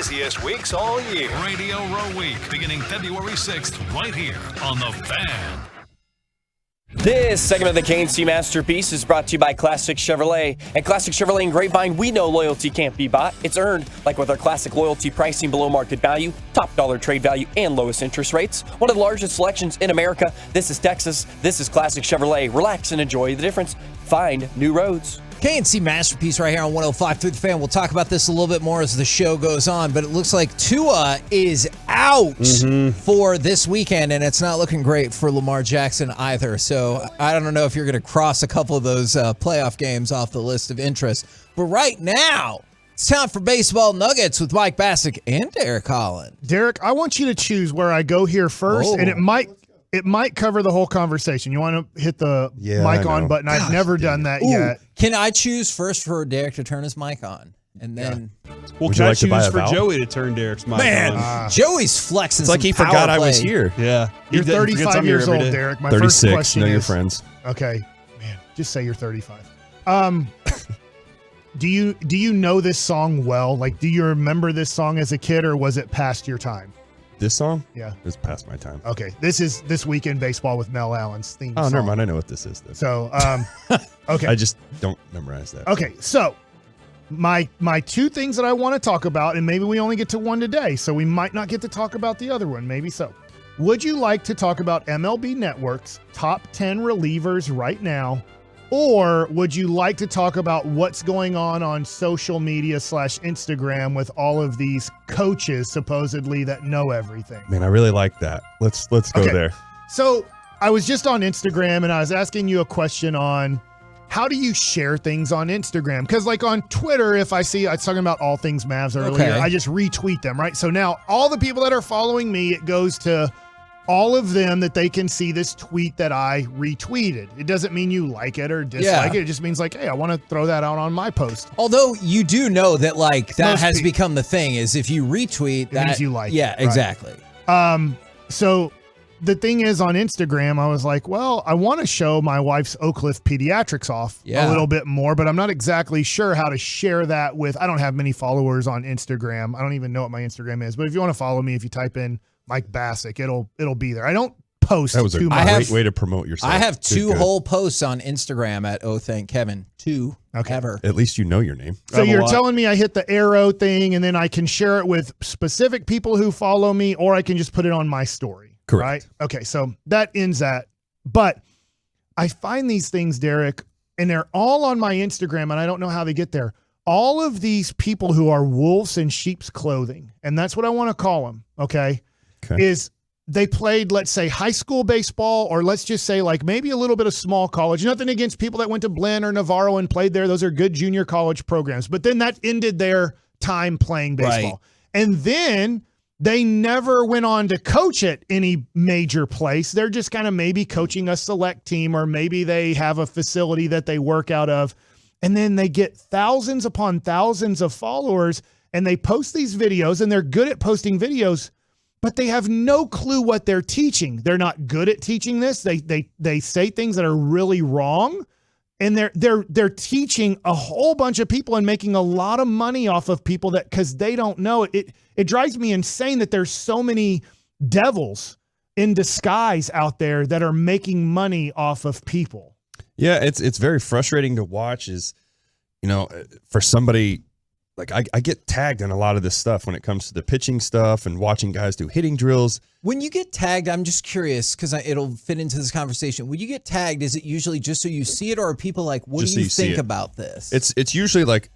Speaker 1: busiest weeks all year. Radio Row Week, beginning February 6th, right here on The Fan.
Speaker 14: This segment of the KNC Masterpiece is brought to you by Classic Chevrolet. At Classic Chevrolet and Grapevine, we know loyalty can't be bought. It's earned, like with our classic loyalty pricing below market value, top dollar trade value, and lowest interest rates. One of the largest selections in America. This is Texas. This is Classic Chevrolet. Relax and enjoy the difference. Find new roads.
Speaker 21: KNC Masterpiece right here on 105 through the Fan. We'll talk about this a little bit more as the show goes on, but it looks like Tua is out for this weekend, and it's not looking great for Lamar Jackson either. So I don't know if you're going to cross a couple of those playoff games off the list of interest. But right now, it's time for Baseball Nuggets with Mike Bassick and Derek Holland.
Speaker 13: Derek, I want you to choose where I go here first, and it might cover the whole conversation. You want to hit the mic on button? I've never done that yet.
Speaker 21: Can I choose first for Derek to turn his mic on? And then...
Speaker 8: Well, can I choose for Joey to turn Derek's mic on?
Speaker 21: Joey's flexing.
Speaker 11: It's like he forgot I was here.
Speaker 8: Yeah.
Speaker 13: You're 35 years old, Derek. My
Speaker 11: 36,
Speaker 13: first question
Speaker 11: know
Speaker 13: is...
Speaker 11: your friends.
Speaker 13: Okay. Man, just say you're 35. Do you know this song well? Like, do you remember this song as a kid, or was it past your time?
Speaker 11: This song?
Speaker 13: Yeah.
Speaker 11: It's past my time.
Speaker 13: Okay. This is This Week in Baseball with Mel Allen's theme song.
Speaker 11: Oh, never mind. I know what this is. Then.
Speaker 13: So, okay.
Speaker 11: I just don't memorize that.
Speaker 13: Okay. So, my two things that I want to talk about, and maybe we only get to one today, so we might not get to talk about the other one. Maybe so. Would you like to talk about MLB Network's top 10 relievers right now? Or would you like to talk about what's going on social media / Instagram with all of these coaches supposedly that know everything?
Speaker 11: Man, I really like that. Let's go there.
Speaker 13: So I was just on Instagram and I was asking you a question on how do you share things on Instagram? Because like on Twitter, if I see, I was talking about all things Mavs earlier, I just retweet them, right? So now all the people that are following me, it goes to all of them that they can see this tweet that I retweeted. It doesn't mean you like it or dislike it. It just means like, hey, I want to throw that out on my post.
Speaker 21: Although you do know that like that has become the thing is if you retweet that
Speaker 13: means you like
Speaker 21: it,
Speaker 13: right?
Speaker 21: Exactly.
Speaker 13: So the thing is on Instagram, I was like, well, I want to show my wife's Oak Cliff Pediatrics off a little bit more, but I'm not exactly sure how to share that with, I don't have many followers on Instagram. I don't even know what my Instagram is, but if you want to follow me, if you type in Mike Bassick, it'll be there. I don't post
Speaker 11: that was
Speaker 13: too
Speaker 11: a
Speaker 13: much.
Speaker 11: great way to promote yourself.
Speaker 21: I have two whole posts on Instagram at Thank Kevin. Two. Ever.
Speaker 11: At least you know your name.
Speaker 13: So you're telling me I hit the arrow thing and then I can share it with specific people who follow me, or I can just put it on my story.
Speaker 11: Correct.
Speaker 13: Right? Okay, so that ends that. But I find these things, Derek, and they're all on my Instagram, and I don't know how they get there. All of these people who are wolves in sheep's clothing, and that's what I want to call them, okay, is they played, let's say, high school baseball, or let's just say like maybe a little bit of small college. Nothing against people that went to Blinn or Navarro and played there. Those are good junior college programs. But then that ended their time playing baseball. Right. And then they never went on to coach at any major place. They're just kind of maybe coaching a select team, or maybe they have a facility that they work out of. And then they get thousands upon thousands of followers, and they post these videos, and they're good at posting videos, but they have no clue what they're teaching. They're not good at teaching this. They say things that are really wrong, and they're teaching a whole bunch of people and making a lot of money off of people that, because they don't know it. It drives me insane that there's so many devils in disguise out there that are making money off of people.
Speaker 11: Yeah, it's very frustrating to watch. Is, you know, for somebody like I get tagged in a lot of this stuff when it comes to the pitching stuff and watching guys do hitting drills.
Speaker 21: When you get tagged, I'm just curious because it'll fit into this conversation. When you get tagged, is it usually just so you see it, or are people like, what do you think about this?
Speaker 11: It's usually like,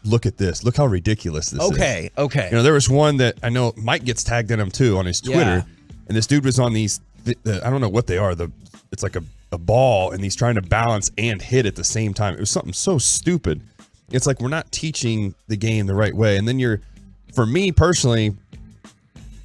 Speaker 11: look at this. Look how ridiculous this is.
Speaker 21: Okay.
Speaker 11: You know, there was one that I know Mike gets tagged in them too on his Twitter, and this dude was on these. I don't know what they are. It's like a ball, and he's trying to balance and hit at the same time. It was something so stupid. It's like we're not teaching the game the right way. And then for me personally,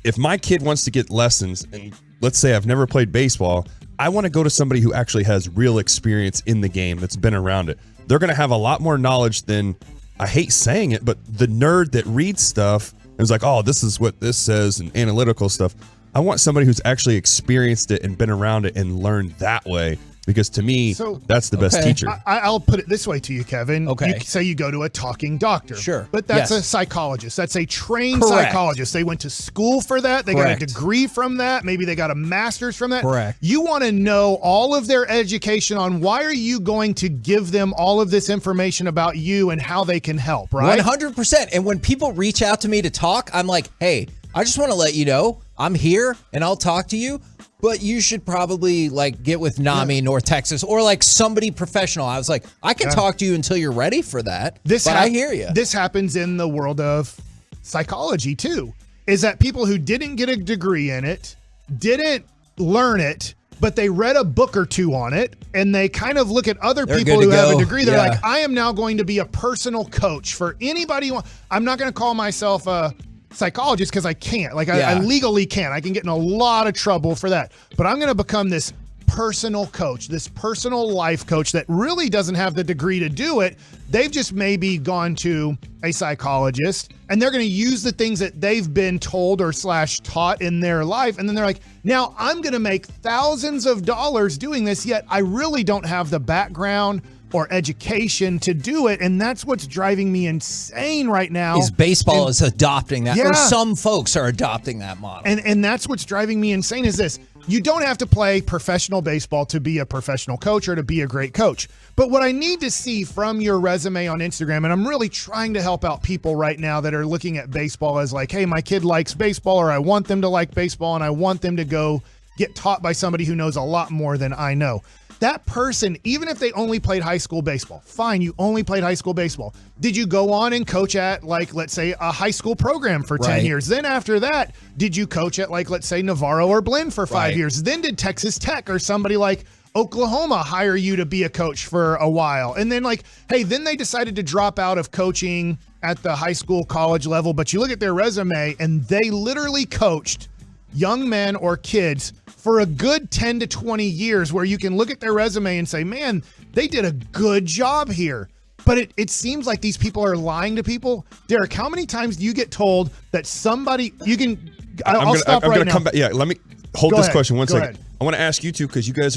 Speaker 11: if my kid wants to get lessons, and let's say I've never played baseball, I want to go to somebody who actually has real experience in the game, that's been around it. They're going to have a lot more knowledge than, I hate saying it, but the nerd that reads stuff and is like, oh, this is what this says, and analytical stuff. I want somebody who's actually experienced it and been around it and learned that way, Because to me, that's the best teacher.
Speaker 13: I'll put it this way to you, Kevin.
Speaker 21: Okay.
Speaker 13: You say you go to a talking doctor.
Speaker 21: Sure.
Speaker 13: But that's
Speaker 21: Yes.
Speaker 13: a psychologist. That's a trained
Speaker 21: Correct.
Speaker 13: psychologist. They went to school for that. They got
Speaker 21: Correct.
Speaker 13: a degree from that. Maybe they got a master's from that.
Speaker 21: Correct.
Speaker 13: You want to know all of their education on why are you going to give them all of this information about you and how they can help, right?
Speaker 21: 100%. And when people reach out to me to talk, I'm like, hey, I just want to let you know I'm here and I'll talk to you. But you should probably like get with NAMI in North Texas or like somebody professional. I was like, I can talk to you until you're ready for that. I hear you.
Speaker 13: This happens in the world of psychology too. Is that people who didn't get a degree in it, didn't learn it, but they read a book or two on it, and they kind of look at other people who have a degree. They're like, I am now going to be a personal coach for anybody. I'm not going to call myself a psychologist because I can't. I legally can't. I can get in a lot of trouble for that. But I'm going to become this personal coach, this personal life coach that really doesn't have the degree to do it. They've just maybe gone to a psychologist and they're going to use the things that they've been told or / taught in their life. And then they're like, now I'm going to make thousands of dollars doing this, yet I really don't have the background or education to do it. And that's what's driving me insane right now.
Speaker 21: Is baseball is adopting that,
Speaker 13: Yeah.
Speaker 21: or some folks are adopting that model.
Speaker 13: And that's what's driving me insane is this. You don't have to play professional baseball to be a professional coach or to be a great coach. But what I need to see from your resume on Instagram, and I'm really trying to help out people right now that are looking at baseball as like, hey, my kid likes baseball, or I want them to like baseball, and I want them to go get taught by somebody who knows a lot more than I know. That person, even if they only played high school baseball, fine, you only played high school baseball. Did you go on and coach at, like, let's say, a high school program for 10 years? Then after that, did you coach at, like, let's say, Navarro or Blinn for 5 years? Then did Texas Tech or somebody like Oklahoma hire you to be a coach for a while? And then, like, hey, then they decided to drop out of coaching at the high school, college level. But you look at their resume, and they literally coached young men or kids for a good 10 to 20 years, where you can look at their resume and say, man, they did a good job here. But it seems like these people are lying to people. Derek, how many times do you get told that somebody, you can, I'll stop right now.
Speaker 11: Come back. Yeah, let me hold
Speaker 13: Go
Speaker 11: this
Speaker 13: ahead.
Speaker 11: question one
Speaker 13: Go
Speaker 11: second.
Speaker 13: ahead.
Speaker 11: I want to ask you two, because you guys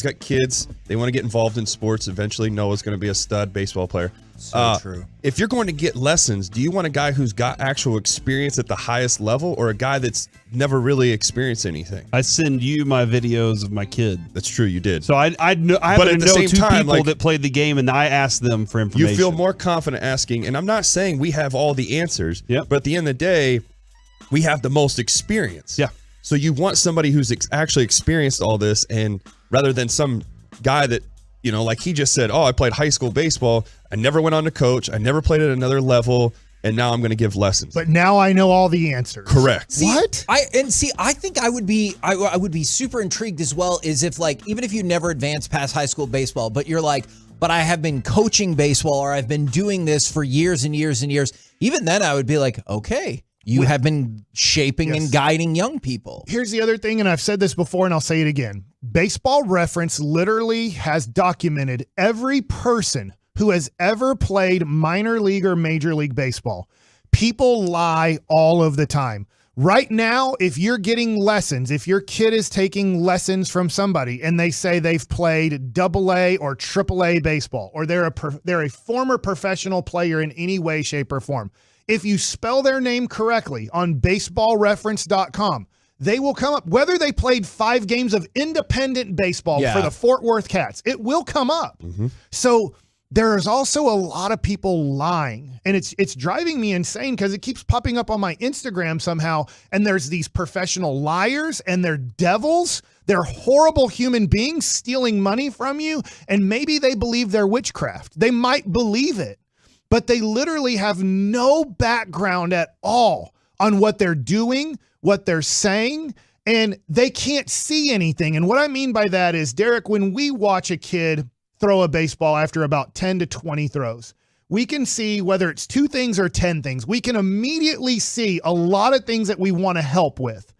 Speaker 11: got kids. They want to get involved in sports. Eventually, Noah's going to be a stud baseball player.
Speaker 21: So true.
Speaker 11: If you're going to get lessons, do you want a guy who's got actual experience at the highest level, or a guy that's never really experienced anything?
Speaker 8: I send you my videos of my kid.
Speaker 11: That's true, you did.
Speaker 8: So I know I
Speaker 11: But
Speaker 8: happen
Speaker 11: at
Speaker 8: to
Speaker 11: the
Speaker 8: know
Speaker 11: same
Speaker 8: two
Speaker 11: time,
Speaker 8: people
Speaker 11: like,
Speaker 8: that played the game, and I asked them for information.
Speaker 11: You feel more confident asking, and I'm not saying we have all the answers, but at the end of the day, we have the most experience.
Speaker 8: Yeah.
Speaker 11: So you want somebody who's actually experienced all this, and rather than some guy that, you know, like he just said, oh, I played high school baseball, I never went on to coach, I never played at another level, and now I'm going to give lessons.
Speaker 13: But now I know all the answers.
Speaker 11: Correct.
Speaker 13: What?
Speaker 21: I think I would be super intrigued as well, is if, like, even if you never advanced past high school baseball, but you're like, but I have been coaching baseball, or I've been doing this for years and years and years. Even then I would be like, okay, you have been shaping and guiding young people.
Speaker 13: Here's the other thing, and I've said this before and I'll say it again. Baseball Reference literally has documented every person who has ever played minor league or major league baseball. People lie all of the time. Right now, if you're getting lessons, if your kid is taking lessons from somebody and they say they've played AA or AAA baseball, or they're a former professional player in any way, shape, or form, if you spell their name correctly on baseballreference.com, they will come up, whether they played 5 games of independent baseball for the Fort Worth Cats, it will come up. So there's also a lot of people lying, and it's driving me insane because it keeps popping up on my Instagram somehow. And there's these professional liars, and they're devils. They're horrible human beings stealing money from you. And maybe they believe they're witchcraft. They might believe it, but they literally have no background at all on what they're doing, what they're saying, and they can't see anything. And what I mean by that is, Derek, when we watch a kid throw a baseball after about 10 to 20 throws, we can see whether it's 2 things or 10 things. We can immediately see a lot of things that we want to help with.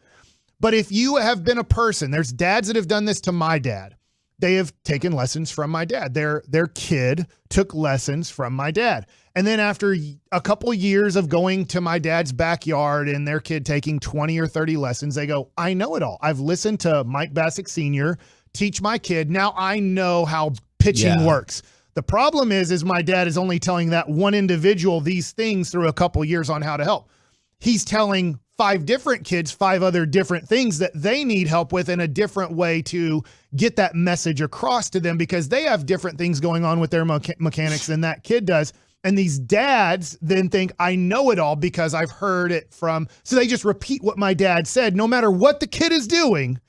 Speaker 13: But if you have been a person, there's dads that have done this to my dad. They have taken lessons from my dad. Their kid took lessons from my dad. And then after a couple years of going to my dad's backyard and their kid taking 20 or 30 lessons, they go, I know it all. I've listened to Mike Bassick Sr. teach my kid. Now I know how pitching works. The problem is my dad is only telling that one individual these things through a couple years on how to help. He's telling 5 different kids 5 other different things that they need help with in a different way to get that message across to them, because they have different things going on with their mechanics than that kid does. And these dads then think, I know it all because I've heard it from, so they just repeat what my dad said, no matter what the kid is doing.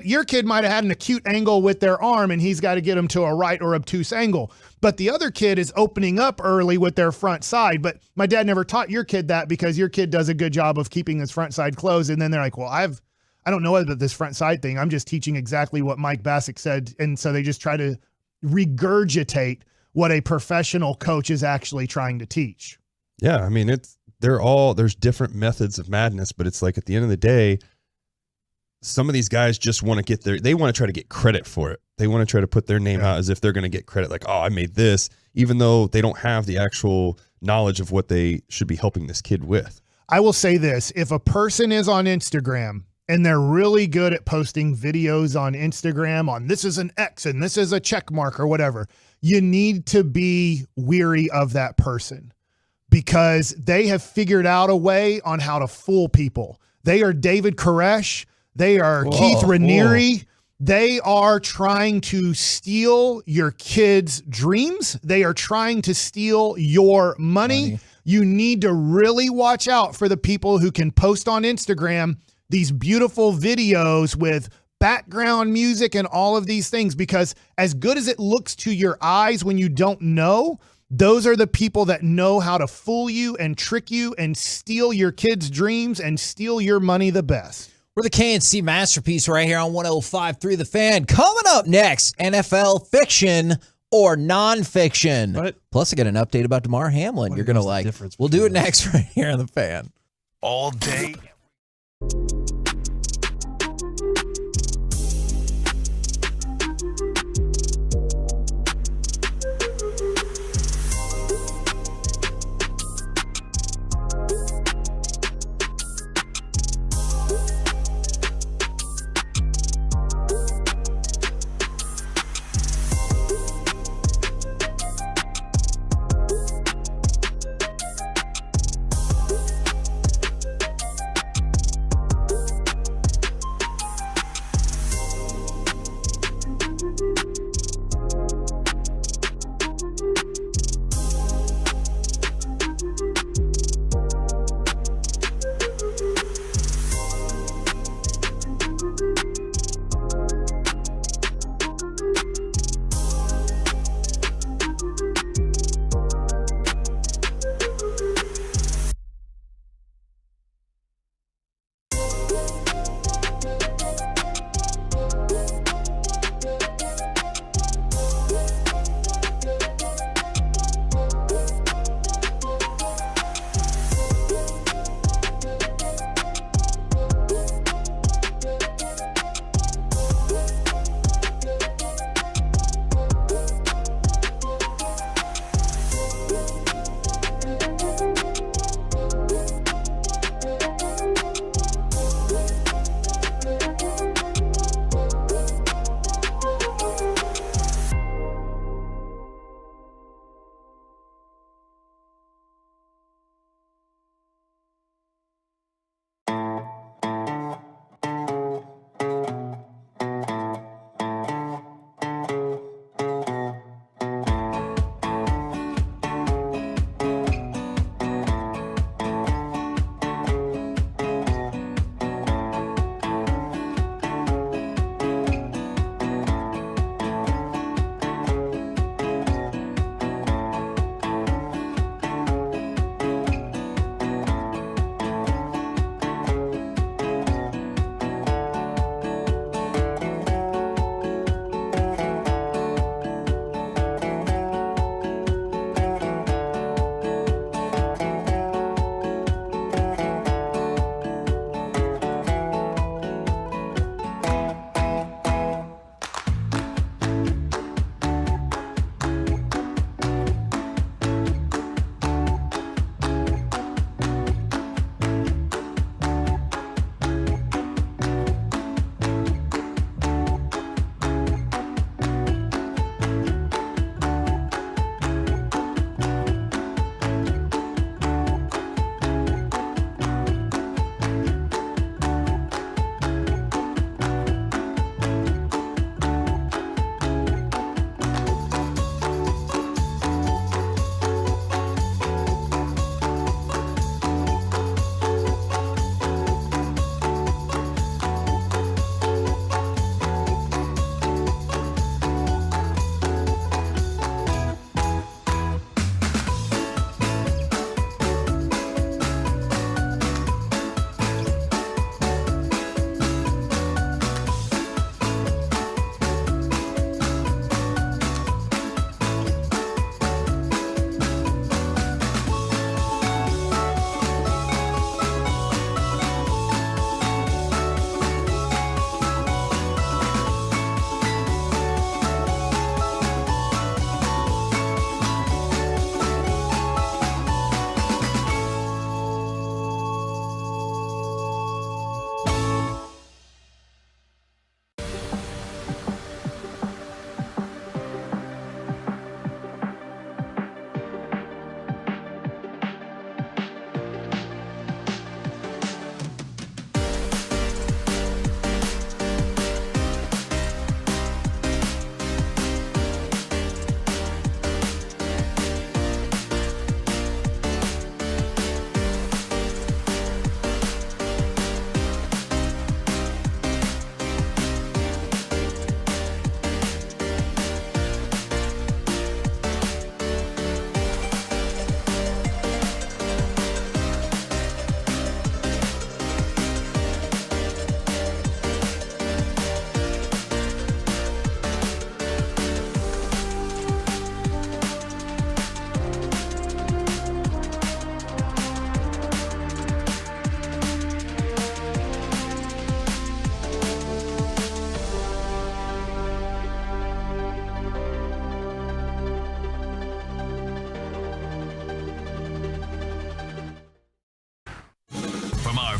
Speaker 13: Your kid might have had an acute angle with their arm and he's got to get them to a right or obtuse angle. But the other kid is opening up early with their front side. But my dad never taught your kid that because your kid does a good job of keeping his front side closed. And then they're like, well, I don't know about this front side thing. I'm just teaching exactly what Mike Bassick said. And so they just try to regurgitate what a professional coach is actually trying to teach.
Speaker 11: Yeah, I mean, there's different methods of madness, but it's like at the end of the day, some of these guys just want to they want to try to get credit for it. They want to try to put their name out as if they're going to get credit, like, oh, I made this, even though they don't have the actual knowledge of what they should be helping this kid with.
Speaker 13: I will say this, if a person is on Instagram and they're really good at posting videos on Instagram on this is an X and this is a check mark or whatever, you need to be weary of that person because they have figured out a way on how to fool people. They are David Koresh. They are Keith Raniere. They are trying to steal your kids' dreams. They are trying to steal your money. You need to really watch out for the people who can post on Instagram these beautiful videos with background music and all of these things, because as good as it looks to your eyes when you don't know, those are the people that know how to fool you and trick you and steal your kids' dreams and steal your money the best.
Speaker 21: We're the KNC Masterpiece right here on 105.3 The Fan. Coming up next, NFL fiction or nonfiction.
Speaker 8: What?
Speaker 21: Plus, I got an update about DeMar Hamlin. You're going to like. We'll do it next right here on The Fan.
Speaker 1: All day.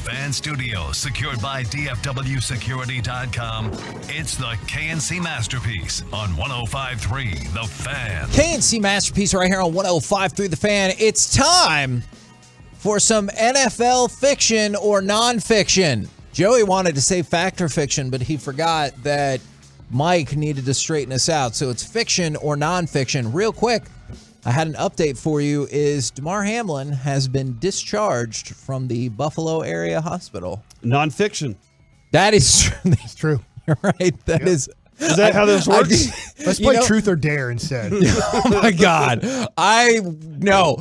Speaker 1: Fan Studios, secured by DFWsecurity.com. It's the KNC Masterpiece on 105.3 The Fan.
Speaker 21: KNC Masterpiece right here on 105.3 The Fan. It's time for some NFL fiction or nonfiction. Joey wanted to say fact or fiction, but he forgot that Mike needed to straighten us out. So it's fiction or nonfiction. Real quick, I had an update for you. Is Damar Hamlin has been discharged from the Buffalo area hospital.
Speaker 8: Nonfiction.
Speaker 21: That is true.
Speaker 13: It's true.
Speaker 21: You're right. That is.
Speaker 8: Is that how this works?
Speaker 13: Let's play Truth or Dare instead.
Speaker 21: Oh my God! No,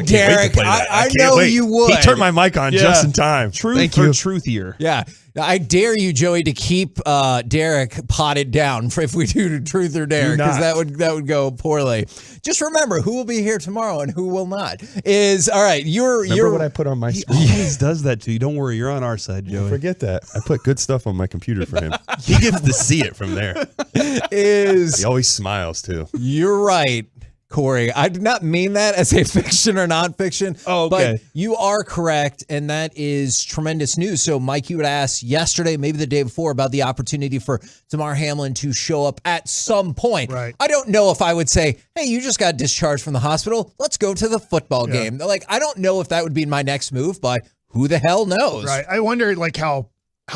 Speaker 11: Derek.
Speaker 21: Derek. I know you would.
Speaker 11: He turned my mic on just in time.
Speaker 8: Truth
Speaker 11: Thank
Speaker 8: or
Speaker 11: you.
Speaker 8: truthier?
Speaker 21: Yeah, I dare you, Joey, to keep Derek potted down for if we do Truth or Dare, because that would go poorly. Just remember, who will be here tomorrow and who will not is all right.
Speaker 11: Remember what I put on my
Speaker 8: He
Speaker 11: screen?
Speaker 8: always does that to you. Don't worry, you're on our side, Joey.
Speaker 11: Forget that. I put good stuff on my computer for him. He gets to see it from there. He always smiles too.
Speaker 21: You're right, Corey. I did not mean that as a fiction or nonfiction.
Speaker 8: Oh, okay.
Speaker 21: But you are correct, and that is tremendous news. So, Mike, you had asked yesterday, maybe the day before, about the opportunity for Damar Hamlin to show up at some point.
Speaker 13: Right.
Speaker 21: I don't know if I would say, hey, you just got discharged from the hospital. Let's go to the football game. Like, I don't know if that would be my next move, but who the hell knows?
Speaker 13: Right. I wonder, like, how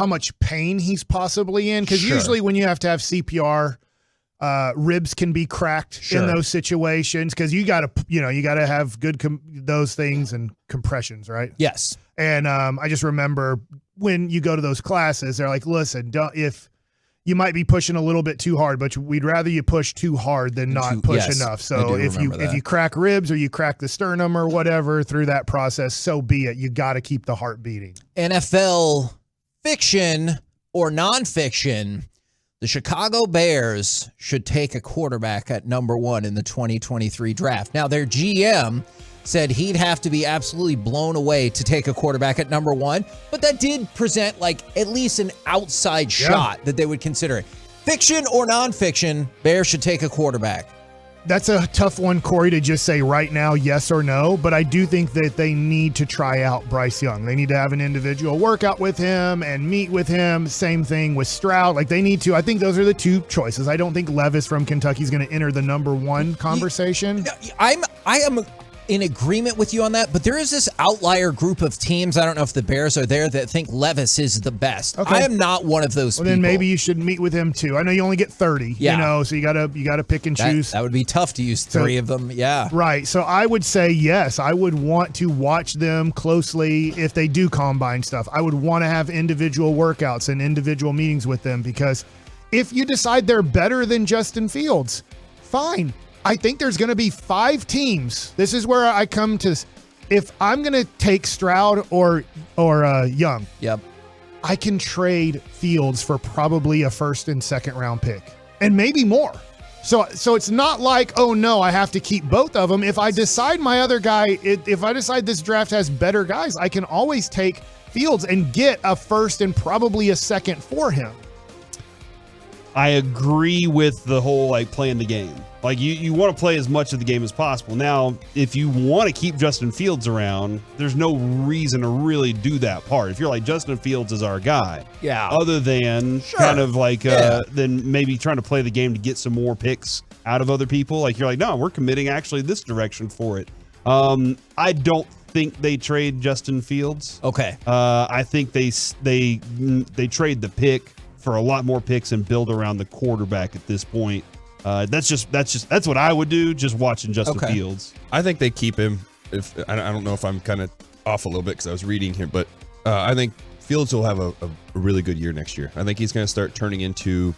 Speaker 13: much pain he's possibly in, because usually when you have to have CPR, ribs can be cracked in those situations, because you got to have good those things and compressions, right?
Speaker 21: Yes.
Speaker 13: And I just remember when you go to those classes, they're like, listen, if you might be pushing a little bit too hard, but we'd rather you push too hard than not push enough. So if you crack ribs or you crack the sternum or whatever through that process, so be it. You got to keep the heart beating.
Speaker 21: NFL fiction or nonfiction. The Chicago Bears should take a quarterback at number 1 in the 2023 draft. Now, their GM said he'd have to be absolutely blown away to take a quarterback at number 1, but that did present like at least an outside shot that they would consider it. Fiction or nonfiction, Bears should take a quarterback.
Speaker 13: That's a tough one, Corey, to just say right now, yes or no. But I do think that they need to try out Bryce Young. They need to have an individual workout with him and meet with him. Same thing with Stroud. Like, they need to. I think those are the two choices. I don't think Levis from Kentucky is going to enter the number 1 conversation.
Speaker 21: I am in agreement with you on that, but there is this outlier group of teams, I don't know if the Bears are there, that think Levis is the best. Okay. I am not one of those people.
Speaker 13: Then maybe you should meet with him too. I know you only get 30, so you gotta pick and choose.
Speaker 21: That would be tough to use 3 of them. Yeah.
Speaker 13: Right. So I would say yes. I would want to watch them closely if they do combine stuff. I would want to have individual workouts and individual meetings with them, because if you decide they're better than Justin Fields, fine. I think there's going to be 5 teams. This is where I come to. If I'm going to take Stroud or Young, I can trade Fields for probably a 1st and 2nd round pick, and maybe more. So it's not like, oh no, I have to keep both of them. If I decide my other guy, if I decide this draft has better guys, I can always take Fields and get a 1st and probably a 2nd for him.
Speaker 8: I agree with the whole playing the game. Like you want to play as much of the game as possible. Now, if you want to keep Justin Fields around, there's no reason to really do that part. If you're like, Justin Fields is our guy.
Speaker 21: Yeah.
Speaker 8: Other than kind of then maybe trying to play the game to get some more picks out of other people. Like, you're like, no, we're committing actually this direction for it. I don't think they trade Justin Fields.
Speaker 21: Okay.
Speaker 8: I think they trade the pick for a lot more picks and build around the quarterback at this point. That's what I would do, just watching Justin Fields.
Speaker 11: I think they keep him. If I don't know if I'm kind of off a little bit because I was reading here, but I think Fields will have a really good year next year. I think he's going to start turning into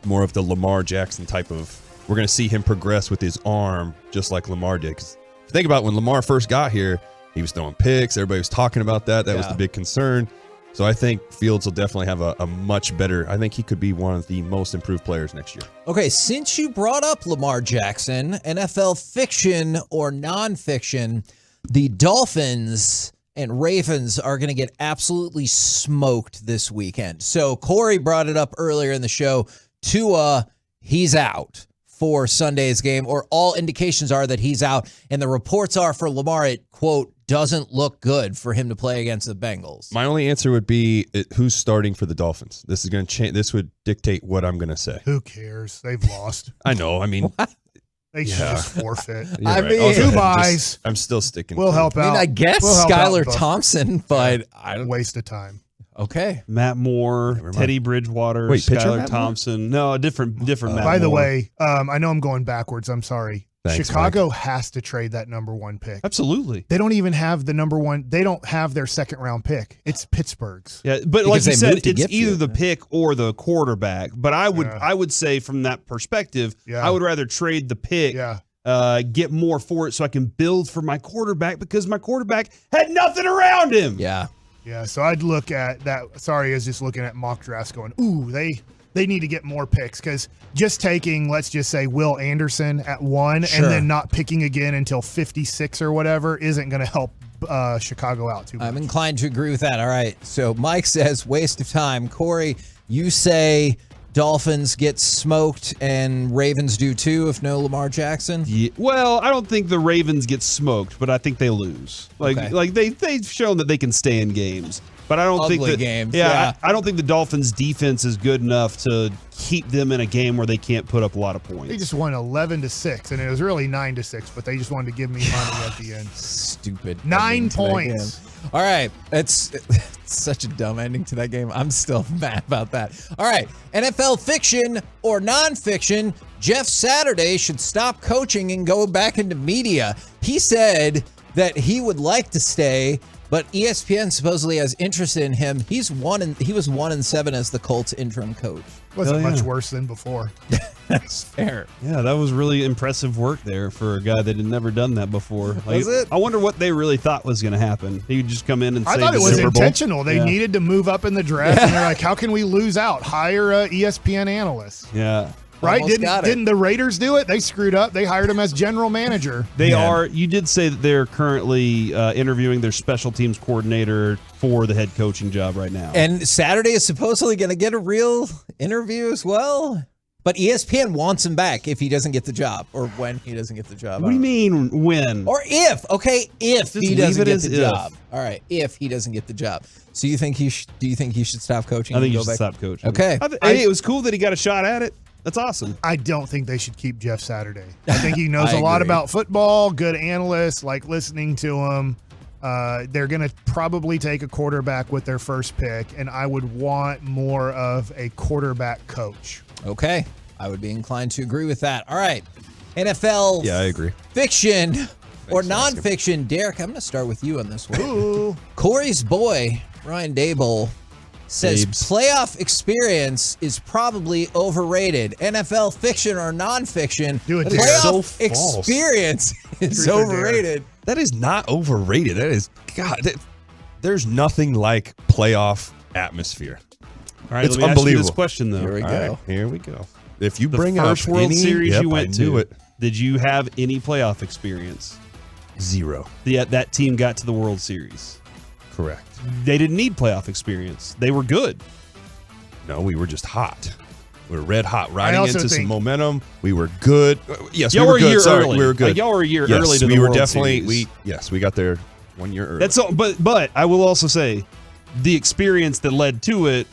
Speaker 11: more of the Lamar Jackson type of. We're going to see him progress with his arm, just like Lamar did. Because think about when Lamar first got here, he was throwing picks. Everybody was talking about that. That was the big concern. So I think Fields will definitely have a much better. I think he could be one of the most improved players next year.
Speaker 21: Okay, since you brought up Lamar Jackson, NFL fiction or nonfiction, the Dolphins and Ravens are going to get absolutely smoked this weekend. So Corey brought it up earlier in the show. Tua, he's out for Sunday's game, or all indications are that he's out. And the reports are for Lamar, it, quote, doesn't look good for him to play against the Bengals.
Speaker 11: My only answer would be who's starting for the Dolphins. This is going to change. This would dictate what I'm going to say.
Speaker 13: Who cares? They've lost.
Speaker 11: I know. I mean,
Speaker 13: they should just forfeit.
Speaker 21: I mean,
Speaker 13: two buys.
Speaker 11: I'm still sticking.
Speaker 13: We'll help out.
Speaker 21: I guess Skylar Thompson, but I don't.
Speaker 13: Waste of time.
Speaker 21: Okay.
Speaker 8: Matt Moore, Teddy Bridgewater,
Speaker 11: Wait, pitcher
Speaker 8: Skylar
Speaker 11: Matt
Speaker 8: Thompson. No, a different Matt
Speaker 13: By the
Speaker 8: Moore.
Speaker 13: way, I know I'm going backwards. I'm sorry.
Speaker 11: Thanks,
Speaker 13: Chicago has to trade that number 1 pick.
Speaker 8: Absolutely.
Speaker 13: They don't even have the number 1. They don't have their second round pick. It's Pittsburgh's.
Speaker 8: Yeah, but
Speaker 21: Because
Speaker 8: like you
Speaker 21: they
Speaker 8: said,
Speaker 21: moved to
Speaker 8: it's
Speaker 21: gift
Speaker 8: either
Speaker 21: you.
Speaker 8: the pick or the quarterback. But I would say from that perspective, I would rather trade the pick, get more for it so I can build for my quarterback because my quarterback had nothing around him.
Speaker 21: Yeah.
Speaker 13: Yeah, so I'd look at that. Sorry, I was just looking at mock drafts going, ooh, they need to get more picks because just taking, let's just say, Will Anderson at 1
Speaker 21: Sure.
Speaker 13: and then not picking again until 56 or whatever isn't going to help Chicago out too much.
Speaker 21: I'm inclined to agree with that. All right. So Mike says waste of time. Corey, you say Dolphins get smoked and Ravens do too if no Lamar Jackson?
Speaker 8: Yeah, well, I don't think the Ravens get smoked, but I think they lose. Like they've shown that they can stay in games. But I don't think that
Speaker 21: games.
Speaker 8: Yeah, I don't think the Dolphins defense is good enough to keep them in a game where they can't put up a lot of points.
Speaker 13: They just won 11-6, and it was really 9-6, but they just wanted to give me money at the end.
Speaker 21: Stupid.
Speaker 13: 9 points.
Speaker 21: All right. It's such a dumb ending to that game. I'm still mad about that. All right. NFL fiction or nonfiction, Jeff Saturday should stop coaching and go back into media. He said that he would like to stay, but ESPN supposedly has interest in him. He was 1-7 as the Colts interim coach.
Speaker 13: Wasn't much worse than before.
Speaker 21: That's fair.
Speaker 8: Yeah, that was really impressive work there for a guy that had never done that before. Like,
Speaker 21: Was it?
Speaker 8: I wonder what they really thought was going to happen. He would just come in and
Speaker 13: I
Speaker 8: save
Speaker 13: thought
Speaker 8: the
Speaker 13: it was
Speaker 8: Super Bowl.
Speaker 13: intentional. They needed to move up in the draft, and they're like, how can we lose out? Hire a ESPN analyst.
Speaker 8: Yeah.
Speaker 13: Right?
Speaker 21: Almost got it.
Speaker 13: Didn't the Raiders do it? They screwed up. They hired him as general manager.
Speaker 8: They are. You did say that they're currently interviewing their special teams coordinator for the head coaching job right now.
Speaker 21: And Saturday is supposedly going to get a real interview as well. But ESPN wants him back if he doesn't get the job, or when he doesn't get the job.
Speaker 8: What do you mean when?
Speaker 21: Or if? Okay, if
Speaker 8: Just
Speaker 21: he doesn't
Speaker 8: leave it
Speaker 21: get
Speaker 8: as
Speaker 21: the
Speaker 8: if.
Speaker 21: job. All right, if he doesn't get the job. So you think he do you think he should stop coaching?
Speaker 8: I think
Speaker 21: and
Speaker 8: you
Speaker 21: go
Speaker 8: should
Speaker 21: back?
Speaker 8: stop coaching.
Speaker 21: Okay.
Speaker 8: Hey, it was cool that he got a shot at it. That's awesome.
Speaker 13: I don't think they should keep Jeff Saturday. I think he knows
Speaker 21: I
Speaker 13: a lot
Speaker 21: agree.
Speaker 13: about football, good analyst, like listening to him. They're going to probably take a quarterback with their first pick, and I would want more of a quarterback coach.
Speaker 21: Okay. I would be inclined to agree with that. All right. NFL
Speaker 11: Yeah, I agree.
Speaker 21: fiction or nonfiction. Derek, I'm going to start with you on this one.
Speaker 13: Ooh.
Speaker 21: Corey's boy, Ryan Dable, says
Speaker 11: Dabes.
Speaker 21: playoff experience is probably overrated. NFL fiction or nonfiction,
Speaker 13: Do it,
Speaker 21: playoff
Speaker 11: so false.
Speaker 21: experience is
Speaker 13: Truth or dare.
Speaker 21: overrated.
Speaker 11: That is not overrated. That is God. There's nothing like playoff atmosphere.
Speaker 8: All right,
Speaker 11: It's
Speaker 8: let me ask you
Speaker 11: unbelievable.
Speaker 8: this question though.
Speaker 21: Here we
Speaker 11: All
Speaker 21: go.
Speaker 11: right, here we go. If you
Speaker 8: The
Speaker 11: bring
Speaker 8: first
Speaker 11: up
Speaker 8: World
Speaker 11: any,
Speaker 8: Series
Speaker 11: yep,
Speaker 8: you went
Speaker 11: I
Speaker 8: to,
Speaker 11: knew it.
Speaker 8: did you have any playoff experience?
Speaker 11: 0.
Speaker 8: That team got to the World Series.
Speaker 11: Correct.
Speaker 8: They didn't need playoff experience. They were good.
Speaker 11: No, we were just hot. We were red hot,
Speaker 13: I
Speaker 11: riding
Speaker 13: also
Speaker 11: into some
Speaker 13: think-
Speaker 11: momentum. We were good. Yes,
Speaker 8: Y'all
Speaker 11: we were
Speaker 8: were a
Speaker 11: good.
Speaker 8: year
Speaker 11: Sorry,
Speaker 8: early.
Speaker 11: we were good.
Speaker 8: Like, y'all were a year
Speaker 11: Yes,
Speaker 8: early to
Speaker 11: we
Speaker 8: the
Speaker 11: were
Speaker 8: World
Speaker 11: definitely.
Speaker 8: Series.
Speaker 11: We got there 1 year early.
Speaker 8: That's all. But I will also say, the experience that led to it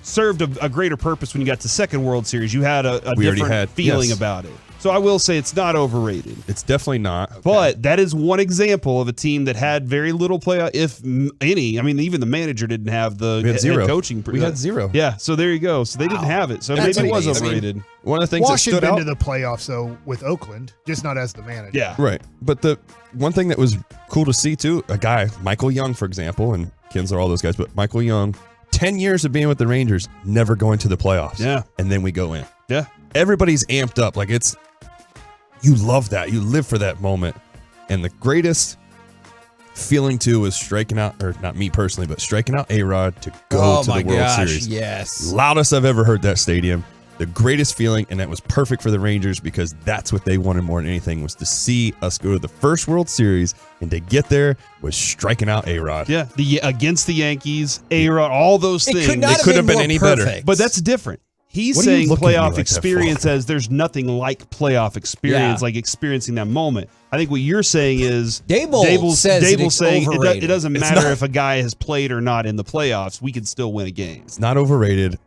Speaker 8: served a greater purpose when you got to second World Series. You had a
Speaker 11: We already
Speaker 8: different
Speaker 11: had-
Speaker 8: feeling
Speaker 11: yes.
Speaker 8: about it. So I will say it's not overrated.
Speaker 11: It's definitely not.
Speaker 8: But that is one example of a team that had very little playoff, if any. I mean, even the manager didn't have the
Speaker 11: We had
Speaker 8: head
Speaker 11: zero.
Speaker 8: coaching.
Speaker 11: We had 0.
Speaker 8: Yeah, so there you go. So they didn't have it. So
Speaker 21: That's
Speaker 8: maybe it was
Speaker 21: amazing.
Speaker 8: overrated.
Speaker 11: One of the things
Speaker 13: Wash
Speaker 11: that
Speaker 13: had
Speaker 11: stood
Speaker 13: been
Speaker 11: out.
Speaker 13: to the playoffs, though, with Oakland, just not as the manager.
Speaker 8: Yeah.
Speaker 11: Right. But the one thing that was cool to see, too, a guy, Michael Young, for example, and Kinsler, all those guys, but Michael Young, 10 years of being with the Rangers, never going to the playoffs.
Speaker 8: Yeah.
Speaker 11: And then we go in.
Speaker 8: Yeah.
Speaker 11: Everybody's amped up. Like, you love that. You live for that moment. And the greatest feeling, too, was striking out, or not me personally, but striking out A-Rod to go to the World Series.
Speaker 21: Yes.
Speaker 11: Loudest I've ever heard that stadium. The greatest feeling, and that was perfect for the Rangers because that's what they wanted more than anything, was to see us go to the first World Series, and to get there was striking out A-Rod.
Speaker 8: Yeah. Against the Yankees, A-Rod, all those
Speaker 21: It
Speaker 8: things.
Speaker 21: could not
Speaker 11: They couldn't have been
Speaker 21: more
Speaker 11: any
Speaker 21: perfect.
Speaker 11: better.
Speaker 8: But that's different. He's
Speaker 11: What are you
Speaker 8: saying
Speaker 11: looking at me
Speaker 8: playoff
Speaker 11: like that
Speaker 8: experience
Speaker 11: for?
Speaker 8: as there's nothing like playoff experience,
Speaker 21: Yeah.
Speaker 8: like experiencing that moment. I think what you're saying is
Speaker 21: Daboll says it's
Speaker 8: saying
Speaker 21: overrated.
Speaker 8: it doesn't
Speaker 11: It's
Speaker 8: matter
Speaker 11: not.
Speaker 8: if a guy has played or not in the playoffs. We can still win a game.
Speaker 11: It's not overrated.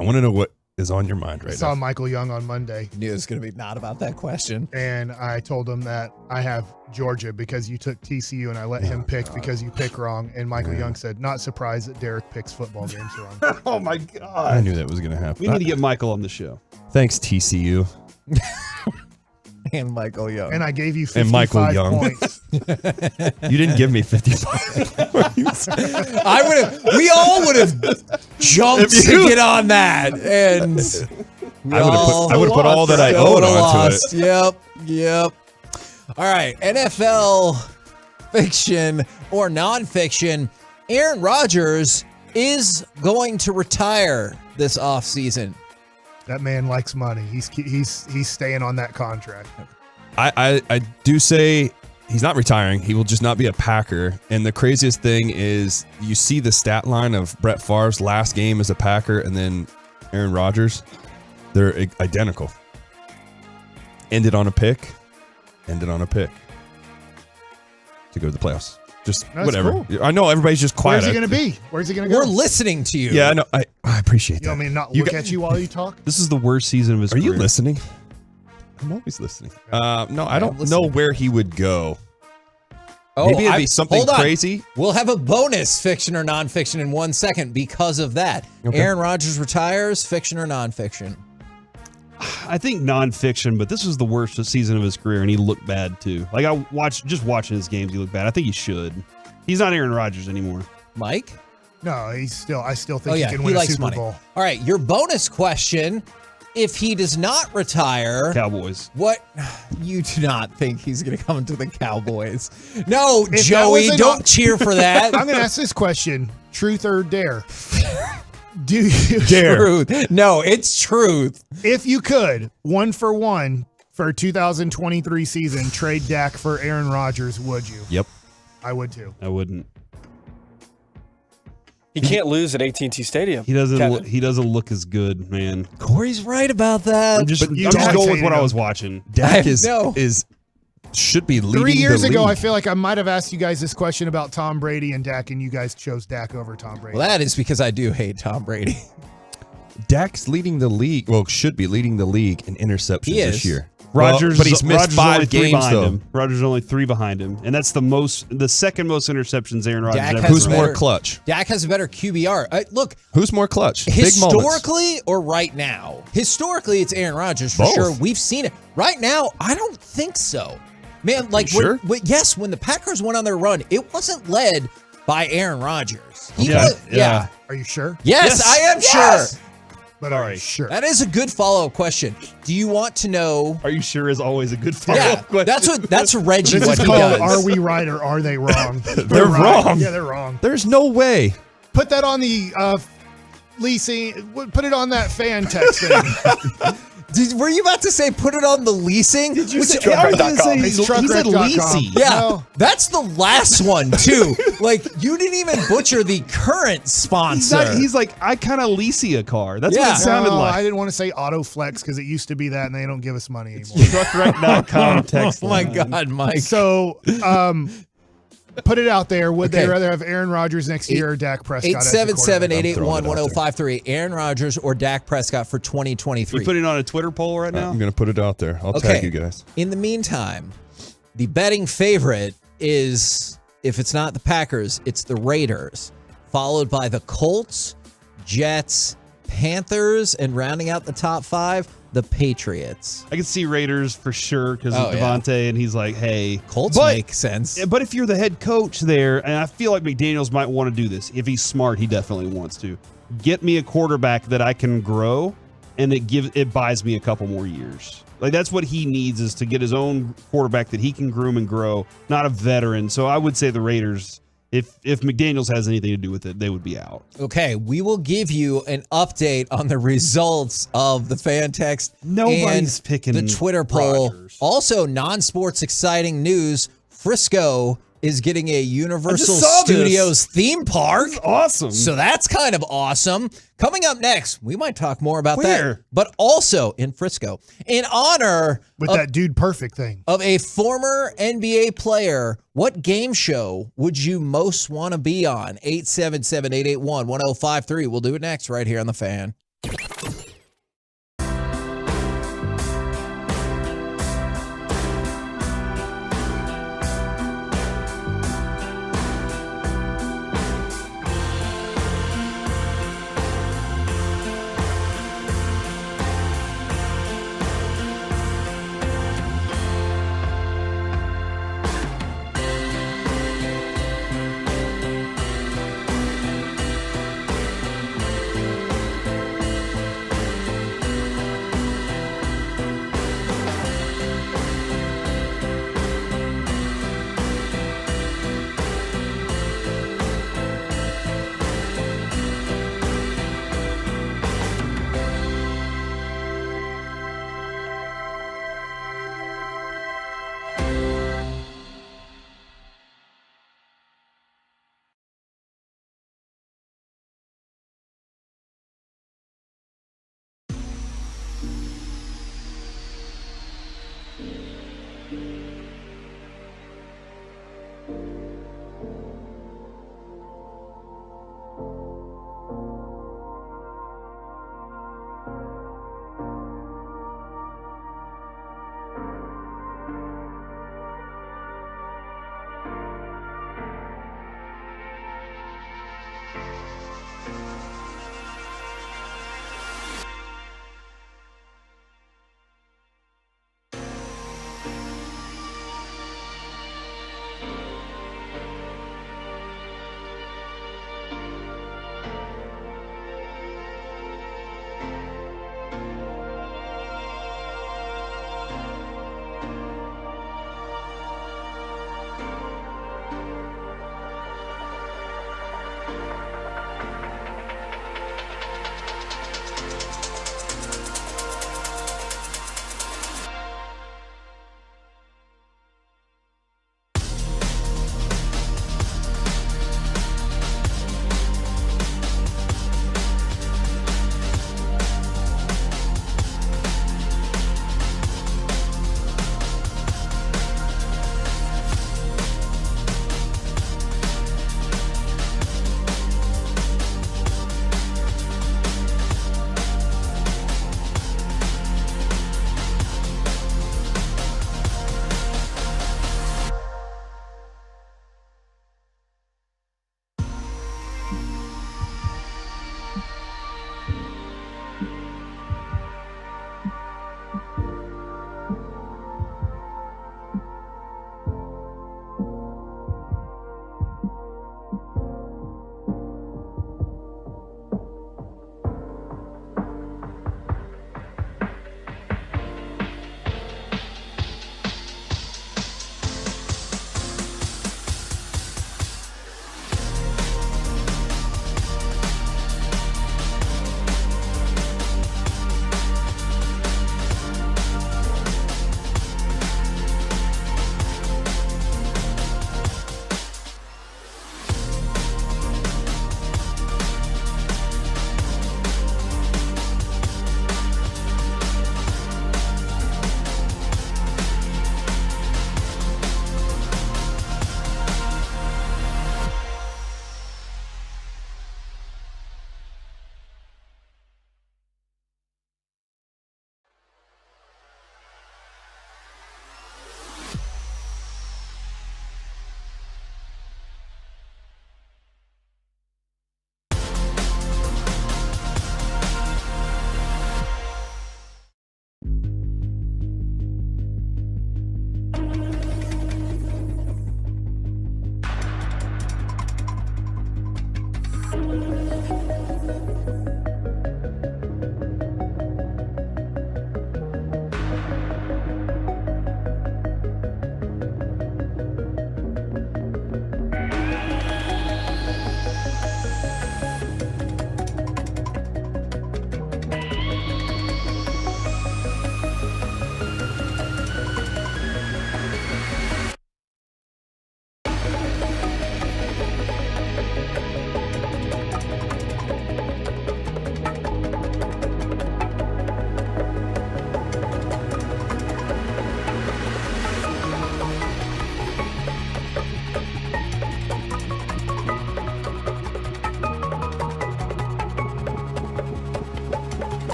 Speaker 11: I want to know what is on your mind
Speaker 13: I
Speaker 11: right
Speaker 13: saw
Speaker 11: now.
Speaker 13: Michael Young on Monday,
Speaker 21: Knew it was going to be not about that question.
Speaker 13: and I told him that I have Georgia because you took TCU, and I let him pick because you pick wrong. And Michael Young said, "Not surprised that Derek picks football games wrong."
Speaker 8: Oh my God!
Speaker 11: I knew that was going to happen.
Speaker 8: We need to get Michael on the show.
Speaker 11: Thanks, TCU.
Speaker 21: And Michael Young.
Speaker 13: And I gave you 55
Speaker 11: And Michael Young.
Speaker 13: points.
Speaker 11: You didn't give me 55 points.
Speaker 21: We all would have jumped to get on that, and
Speaker 11: I would have put all that I owed onto it.
Speaker 21: Yep. All right, NFL fiction or nonfiction. Aaron Rodgers is going to retire this offseason.
Speaker 13: That man likes money. He's staying on that contract.
Speaker 11: I do say he's not retiring. He will just not be a Packer. And the craziest thing is you see the stat line of Brett Favre's last game as a Packer and then Aaron Rodgers. They're identical. Ended on a pick. To go to the playoffs. Just
Speaker 13: That's
Speaker 11: whatever.
Speaker 13: cool.
Speaker 11: I know everybody's just quiet.
Speaker 13: Where's he going to be? Where's he going to go?
Speaker 21: We're listening to you.
Speaker 11: Yeah, I know. I appreciate
Speaker 13: You
Speaker 11: that.
Speaker 13: want me to not
Speaker 11: You
Speaker 13: look
Speaker 11: got-
Speaker 13: at you while you talk?
Speaker 8: This is the worst season of his
Speaker 11: Are
Speaker 8: career.
Speaker 11: you listening? I'm always listening. No, I don't know where he would go. Maybe it'd be something
Speaker 21: hold on.
Speaker 11: crazy.
Speaker 21: We'll have a bonus fiction or nonfiction in 1 second because of that.
Speaker 11: Okay.
Speaker 21: Aaron Rodgers retires, fiction or nonfiction?
Speaker 8: I think nonfiction, but this was the worst season of his career, and he looked bad too. Like just watching his games, he looked bad. I think he should. He's not Aaron Rodgers anymore.
Speaker 21: Mike?
Speaker 13: No, I still think he can win a
Speaker 21: likes
Speaker 13: Super
Speaker 21: money.
Speaker 13: Bowl.
Speaker 21: All right, your bonus question. If he does not retire,
Speaker 8: Cowboys.
Speaker 21: What? You do not think he's going to come to the Cowboys? No,
Speaker 13: If
Speaker 21: Joey,
Speaker 13: that was
Speaker 21: don't cheer for that.
Speaker 13: I'm going to ask this question: truth or dare? Do you
Speaker 21: Truth. No, it's truth.
Speaker 13: If you could, 1-for-1 for 2023 season, trade Dak for Aaron Rodgers, would you?
Speaker 11: Yep.
Speaker 13: I would too.
Speaker 8: I wouldn't.
Speaker 14: He can't lose at AT&T Stadium.
Speaker 8: He doesn't.
Speaker 14: Kevin.
Speaker 8: He doesn't look as good, man.
Speaker 21: Corey's right about that.
Speaker 8: I'm just
Speaker 11: But
Speaker 8: going with what I was watching.
Speaker 11: Dak
Speaker 21: know.
Speaker 11: should be leading
Speaker 13: 3 years
Speaker 11: the
Speaker 13: ago,
Speaker 11: league.
Speaker 13: I feel like I might have asked you guys this question about Tom Brady and Dak, and you guys chose Dak over Tom Brady.
Speaker 21: Well, that is because I do hate Tom Brady.
Speaker 11: Dak's leading the league. Well, should be leading the league in interceptions
Speaker 21: He
Speaker 11: this
Speaker 21: is.
Speaker 11: year.
Speaker 8: Rodgers,
Speaker 11: but he's missed
Speaker 8: Rodgers is only
Speaker 11: 5
Speaker 8: 3
Speaker 11: games
Speaker 8: behind
Speaker 11: though.
Speaker 8: him. Rodgers is only 3 behind him, and that's the second most interceptions Aaron Rodgers
Speaker 21: Dak
Speaker 8: ever
Speaker 21: has
Speaker 11: Who's
Speaker 8: thrown.
Speaker 11: more clutch?
Speaker 21: Dak has a better QBR. Look,
Speaker 11: Who's more clutch? Big moments.
Speaker 21: historically or right now? Historically, it's Aaron Rodgers for
Speaker 11: Both.
Speaker 21: sure. We've seen it. Right now, I don't think so. Man, like,
Speaker 11: You sure?
Speaker 21: yes, when the Packers went on their run, it wasn't led by Aaron Rodgers. He
Speaker 8: Yeah,
Speaker 21: was-
Speaker 8: yeah.
Speaker 13: Are you sure?
Speaker 21: Yes, I am sure.
Speaker 13: But are you sure?
Speaker 21: That is a good follow-up question. Do you want to know?
Speaker 8: Are you sure is always a good follow-up question.
Speaker 21: That's Reggie
Speaker 13: This
Speaker 21: what
Speaker 13: is
Speaker 21: he
Speaker 13: called
Speaker 21: does.
Speaker 13: Are We Right or Are They Wrong?
Speaker 11: They're
Speaker 13: right.
Speaker 11: wrong.
Speaker 13: Yeah, they're wrong.
Speaker 11: There's no way.
Speaker 13: Put that on the leasing. Put it on that fan text thing.
Speaker 21: Were you about to say put it on the leasing? Did
Speaker 13: you say- I was gonna say
Speaker 21: he
Speaker 13: truckwreck.com.
Speaker 21: said leasing. Yeah,
Speaker 13: No.
Speaker 21: that's the last one too. Like you didn't even butcher the current sponsor.
Speaker 8: He's like, I kind of leasey a car. That's what
Speaker 21: Yeah.
Speaker 8: it sounded
Speaker 13: No,
Speaker 8: like.
Speaker 13: I didn't want to say AutoFlex because it used to be that, and they don't give us money anymore.
Speaker 8: Truckwreck.com text
Speaker 21: Oh my
Speaker 8: line.
Speaker 21: God, Mike.
Speaker 13: So, put it out there. Would they
Speaker 21: Okay.
Speaker 13: rather have Aaron Rodgers next year or Dak Prescott? as the quarterback?
Speaker 21: 877-881-1053. Aaron Rodgers or Dak Prescott for 2023.
Speaker 8: You putting it on a Twitter poll right now?
Speaker 11: I'm going to put it out there. I'll
Speaker 21: Okay.
Speaker 11: tag you guys.
Speaker 21: In the meantime, the betting favorite is, if it's not the Packers, it's the Raiders, followed by the Colts, Jets, Panthers, and rounding out the top 5, the Patriots.
Speaker 8: I can see Raiders for sure because
Speaker 21: Oh,
Speaker 8: of
Speaker 21: yeah.
Speaker 8: Devontae, and he's like, hey.
Speaker 21: Colts
Speaker 8: But-
Speaker 21: make sense.
Speaker 8: But if you're the head coach there, and I feel like McDaniels might want to do this. If he's smart, he definitely wants to. Get me a quarterback that I can grow, and it buys me a couple more years. Like that's what he needs is to get his own quarterback that he can groom and grow, not a veteran. So I would say the Raiders, if McDaniels has anything to do with it, they would be out.
Speaker 21: Okay, we will give you an update on the results of the fan text.
Speaker 8: Nobody's
Speaker 21: and
Speaker 8: picking
Speaker 21: the Twitter poll.
Speaker 8: Rodgers.
Speaker 21: Also, non-sports exciting news. Frisco is getting a Universal
Speaker 8: saw this.
Speaker 21: Studios theme park.
Speaker 8: That's awesome.
Speaker 21: So that's kind of awesome. Coming up next, we might talk more about that.
Speaker 8: Where?
Speaker 21: But also in Frisco, in honor
Speaker 13: With
Speaker 21: of,
Speaker 13: that Dude Perfect thing.
Speaker 21: of a former NBA player, what game show would you most want to be on? 877-881-1053. We'll do it next right here on The Fan.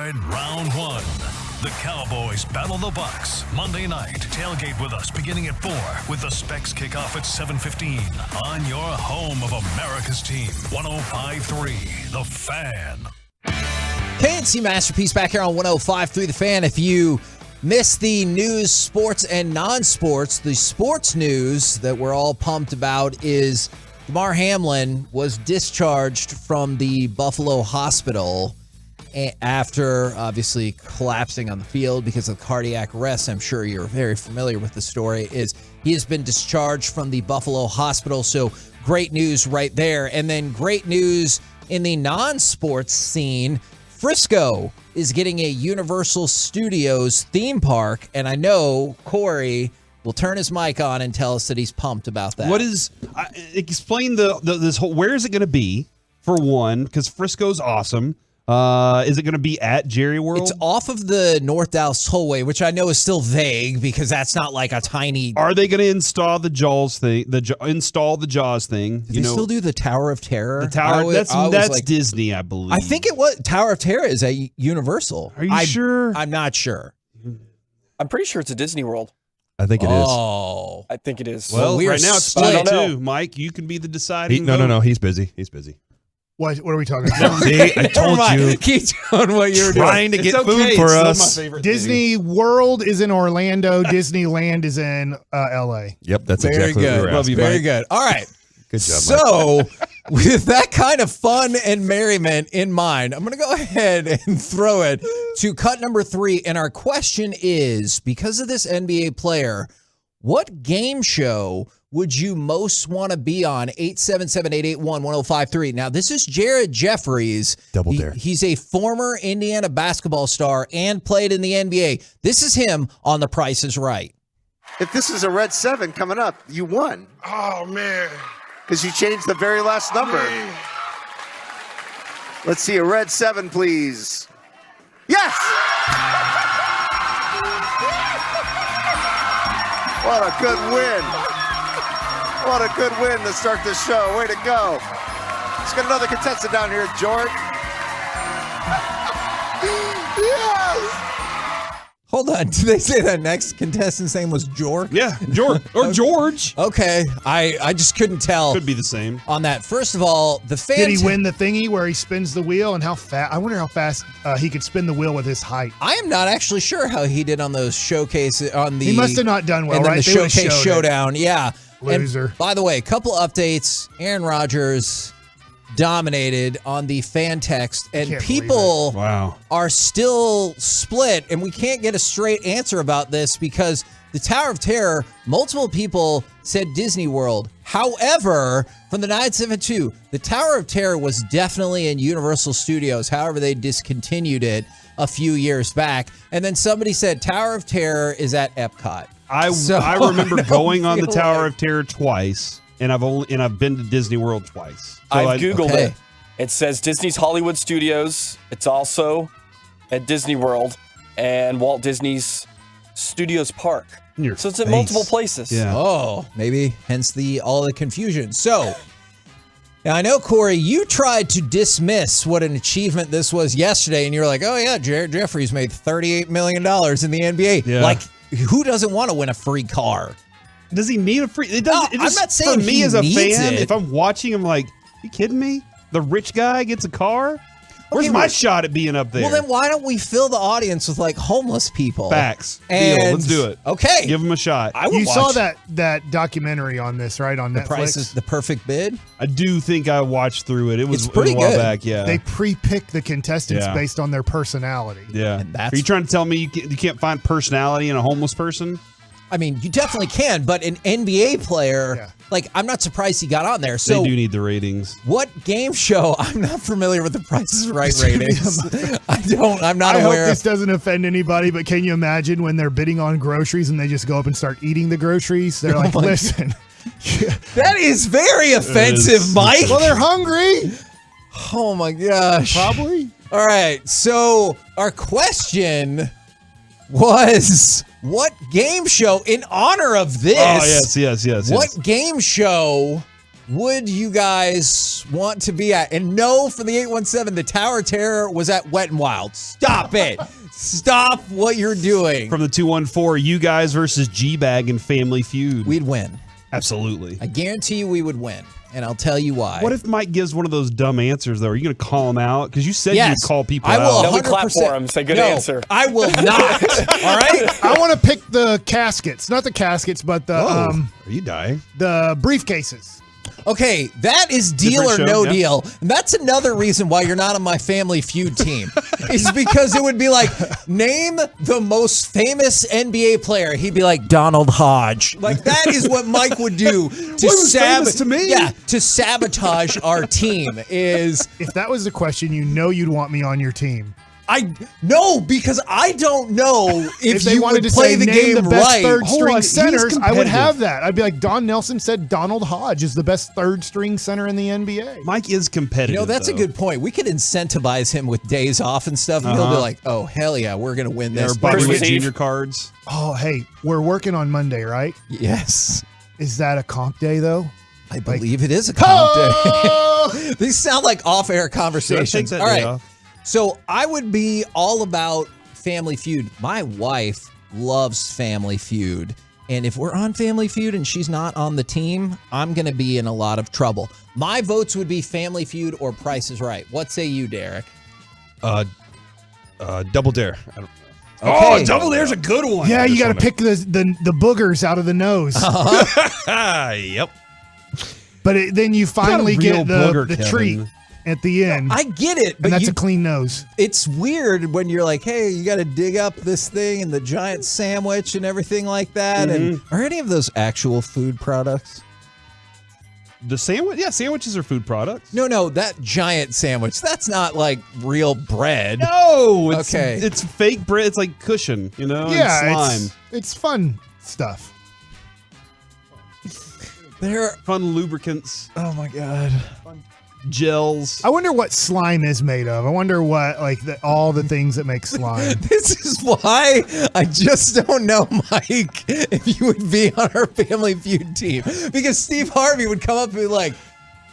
Speaker 1: right, round one. The Cowboys battle the Bucs Monday night. Tailgate with us beginning at 4 with the Specs kickoff at 7:15 on your home of America's team. 105.3 The Fan.
Speaker 21: KNC Masterpiece back here on 105.3 The Fan. If you missed the news, sports, and non-sports, the sports news that we're all pumped about is Damar Hamlin was discharged from the Buffalo hospital after obviously collapsing on the field because of cardiac arrest. I'm sure you're very familiar with the story. He has been discharged from the Buffalo hospital, so great news right there. And then great news in the non-sports scene. Frisco is getting a Universal Studios theme park, and I know Corey will turn his mic on and tell us that he's pumped about that.
Speaker 8: What is explain this whole, where is it going to be for one, because Frisco's awesome. Is it going to be at Jerry World?
Speaker 21: It's off of the North Dallas Tollway, which I know is still vague because that's not like a tiny.
Speaker 8: Are they going to install the Jaws thing? Install the Jaws thing?
Speaker 21: Do they still do the Tower of Terror?
Speaker 8: The Tower. That's like, Disney, I believe.
Speaker 21: I think it was Tower of Terror is a Universal.
Speaker 8: Are you sure?
Speaker 21: I'm not sure.
Speaker 14: I'm pretty sure it's a Disney World.
Speaker 11: I think it is.
Speaker 21: Oh,
Speaker 14: I think it is.
Speaker 8: Well,
Speaker 21: we
Speaker 8: right now it's split too. Mike, you can be the deciding.
Speaker 11: No. He's busy. He's busy.
Speaker 13: What are we talking about?
Speaker 11: See, I told you.
Speaker 21: Keep doing what you're
Speaker 11: trying to get food for us.
Speaker 13: Disney World is in Orlando. Disneyland is in L.A.
Speaker 11: Yep, that's
Speaker 21: very
Speaker 11: exactly
Speaker 21: good.
Speaker 11: what we were asking.
Speaker 21: Very good. All right.
Speaker 11: Good job,
Speaker 21: So, with that kind of fun and merriment in mind, I'm going to go ahead and throw it to cut number 3. And our question is, because of this NBA player, what game show would you most want to be on? 877-881-1053. Now, this is Jared Jeffries.
Speaker 11: Double Dare.
Speaker 21: He's a former Indiana basketball star and played in the NBA. This is him on The Price is Right.
Speaker 15: If this is a red 7 coming up, you won.
Speaker 22: Oh, man.
Speaker 15: Because you changed the very last number.
Speaker 22: Man.
Speaker 15: Let's see a red 7, please. Yes! What a good win. What a good win to start the show. Way to go. Let's get another contestant down here, George. Yes!
Speaker 21: Hold on. Did they say that next contestant's name was Jork?
Speaker 8: Yeah, Jork. Or George.
Speaker 21: Okay. I just couldn't tell.
Speaker 8: Could be the same.
Speaker 21: On that. First of all, the fan.
Speaker 13: Did he win the thingy where he spins the wheel and how fast? I wonder how fast he could spin the wheel with his height.
Speaker 21: I am not actually sure how he did on those showcases. He
Speaker 13: must have not done well,
Speaker 21: and then
Speaker 13: right?
Speaker 21: The showcase showdown. Yeah.
Speaker 13: Loser.
Speaker 21: And by the way, a couple updates. Aaron Rodgers dominated on the fan text, and people are still split, and we can't get a straight answer about this because the Tower of Terror, multiple people said Disney World. However, from the 972, the Tower of Terror was definitely in Universal Studios. However, they discontinued it a few years back. And then somebody said Tower of Terror is at Epcot.
Speaker 8: I remember going on the Tower of Terror twice, and I've been to Disney World twice. So
Speaker 14: I've Googled it. It says Disney's Hollywood Studios. It's also at Disney World and Walt Disney's Studios Park. So it's at multiple places.
Speaker 21: Yeah. Oh, maybe hence all the confusion. So now I know, Corey, you tried to dismiss what an achievement this was yesterday, and you're like, oh yeah, Jared Jeffries made $38 million in the NBA.
Speaker 8: Yeah.
Speaker 21: Like, who doesn't want to win a free car?
Speaker 8: Does he need a free? It doesn't.
Speaker 21: I'm not saying
Speaker 8: for me
Speaker 21: he
Speaker 8: as a
Speaker 21: needs
Speaker 8: fan.
Speaker 21: it.
Speaker 8: If I'm watching, I'm like, you kidding me? The rich guy gets a car. Where's my shot at being up there?
Speaker 21: Well, then why don't we fill the audience with like homeless people?
Speaker 8: Facts.
Speaker 21: And
Speaker 8: Deal. Let's do it.
Speaker 21: Okay.
Speaker 8: Give him a shot.
Speaker 13: You saw that documentary on this, right? On Netflix.
Speaker 21: Price is the Perfect Bid.
Speaker 8: I do think I watched through it. It was
Speaker 21: pretty
Speaker 8: a while
Speaker 21: good.
Speaker 8: back. Yeah.
Speaker 13: They pre-pick the contestants
Speaker 8: Yeah.
Speaker 13: based on their personality.
Speaker 8: Yeah.
Speaker 21: And that's-
Speaker 8: Are you trying to tell me you can't find personality in a homeless person?
Speaker 21: I mean, you definitely can, but an NBA player, like, I'm not surprised he got on there. So
Speaker 8: They do need the ratings.
Speaker 21: what game show? I'm not familiar with the Price is Right ratings. I'm not
Speaker 13: I hope
Speaker 21: aware.
Speaker 13: this doesn't offend anybody, but can you imagine when they're bidding on groceries and they just go up and start eating the groceries? They're like, listen.
Speaker 21: That is very offensive, Mike.
Speaker 13: Well, they're hungry.
Speaker 21: Oh my gosh.
Speaker 13: Probably.
Speaker 21: All right. So our question was, what game show in honor of this?
Speaker 8: Oh, yes.
Speaker 21: What game show would you guys want to be at? And no, for the 817, the Tower of Terror was at Wet and Wild. Stop it. Stop what you're doing.
Speaker 8: From the 214, you guys versus G-Bag and Family Feud.
Speaker 21: We'd win.
Speaker 8: Absolutely.
Speaker 21: I guarantee you we would win. And I'll tell you why.
Speaker 8: What if Mike gives one of those dumb answers, though? Are you going to call him out? Because you said
Speaker 21: Yes.
Speaker 8: you'd call people
Speaker 21: I will
Speaker 8: out.
Speaker 14: No, we clap for him. Say good
Speaker 21: No,
Speaker 14: answer.
Speaker 21: I will not. All right?
Speaker 13: I want to pick the caskets. Not the caskets, but the
Speaker 11: Are you dying?
Speaker 13: the briefcases.
Speaker 21: Okay, that is deal
Speaker 8: Different
Speaker 21: or
Speaker 8: show,
Speaker 21: no
Speaker 8: yeah.
Speaker 21: deal. And that's another reason why you're not on my Family Feud team. Is because it would be like, name the most famous NBA player. He'd be like, Donald Hodge. Like, that is what Mike would do to
Speaker 8: famous to me?
Speaker 21: Yeah, to sabotage our team is
Speaker 13: If that was the question, you'd want me on your team.
Speaker 21: no, because I don't know if
Speaker 13: they
Speaker 21: you
Speaker 13: wanted
Speaker 21: would
Speaker 13: to
Speaker 21: play
Speaker 13: say
Speaker 21: the
Speaker 13: name
Speaker 21: game
Speaker 13: the best
Speaker 21: right.
Speaker 13: third
Speaker 8: Hold
Speaker 13: string
Speaker 8: on, he's
Speaker 13: centers, I would
Speaker 8: competitive.
Speaker 13: have that. I'd be like, Don Nelson said Donald Hodge is the best third string center in the NBA.
Speaker 8: Mike is competitive.
Speaker 21: You know, that's
Speaker 8: though.
Speaker 21: a good point. We could incentivize him with days off and stuff. And he'll be like, oh, hell yeah, we're going to win
Speaker 8: There
Speaker 21: this.
Speaker 8: are Bobby
Speaker 14: Christmas
Speaker 8: Witt
Speaker 14: Eve.
Speaker 8: Jr. cards.
Speaker 13: Oh, hey, we're working on Monday, right?
Speaker 21: Yes.
Speaker 13: Is that a comp day though?
Speaker 21: I believe it is a comp day.
Speaker 13: Oh!
Speaker 21: These sound like off-air conversations.
Speaker 8: that
Speaker 21: All
Speaker 8: day
Speaker 21: right.
Speaker 8: off.
Speaker 21: So I would be all about Family Feud. My wife loves Family Feud. And if we're on Family Feud and she's not on the team, I'm going to be in a lot of trouble. My votes would be Family Feud or Price is Right. What say you, Derek?
Speaker 11: Double Dare. I don't,
Speaker 8: Oh, Double Dare's a good one.
Speaker 13: Yeah, you got to
Speaker 11: wanna-
Speaker 13: pick the boogers out of the nose.
Speaker 8: Yep.
Speaker 13: But then you finally
Speaker 8: real
Speaker 13: get
Speaker 8: booger,
Speaker 13: the
Speaker 8: Kevin.
Speaker 13: treat at the end.
Speaker 21: I get it, but
Speaker 13: and that's
Speaker 21: you-
Speaker 13: a clean nose.
Speaker 21: it's weird when you're like, hey, you got to dig up this thing and the giant sandwich and everything like that. And are any of those actual food products?
Speaker 8: The sandwich? Yeah, sandwiches are food products.
Speaker 21: No, that giant sandwich. That's not like real bread.
Speaker 8: No, it's,
Speaker 21: Okay.
Speaker 8: it's fake bread. It's like cushion, you know, and slime.
Speaker 13: It's fun stuff.
Speaker 21: They're
Speaker 8: Fun lubricants,
Speaker 21: oh my god.
Speaker 8: gels.
Speaker 13: I wonder what slime is made of. I wonder what all the things that make slime.
Speaker 21: This is why I just don't know, Mike, if you would be on our Family Feud team. Because Steve Harvey would come up and be like,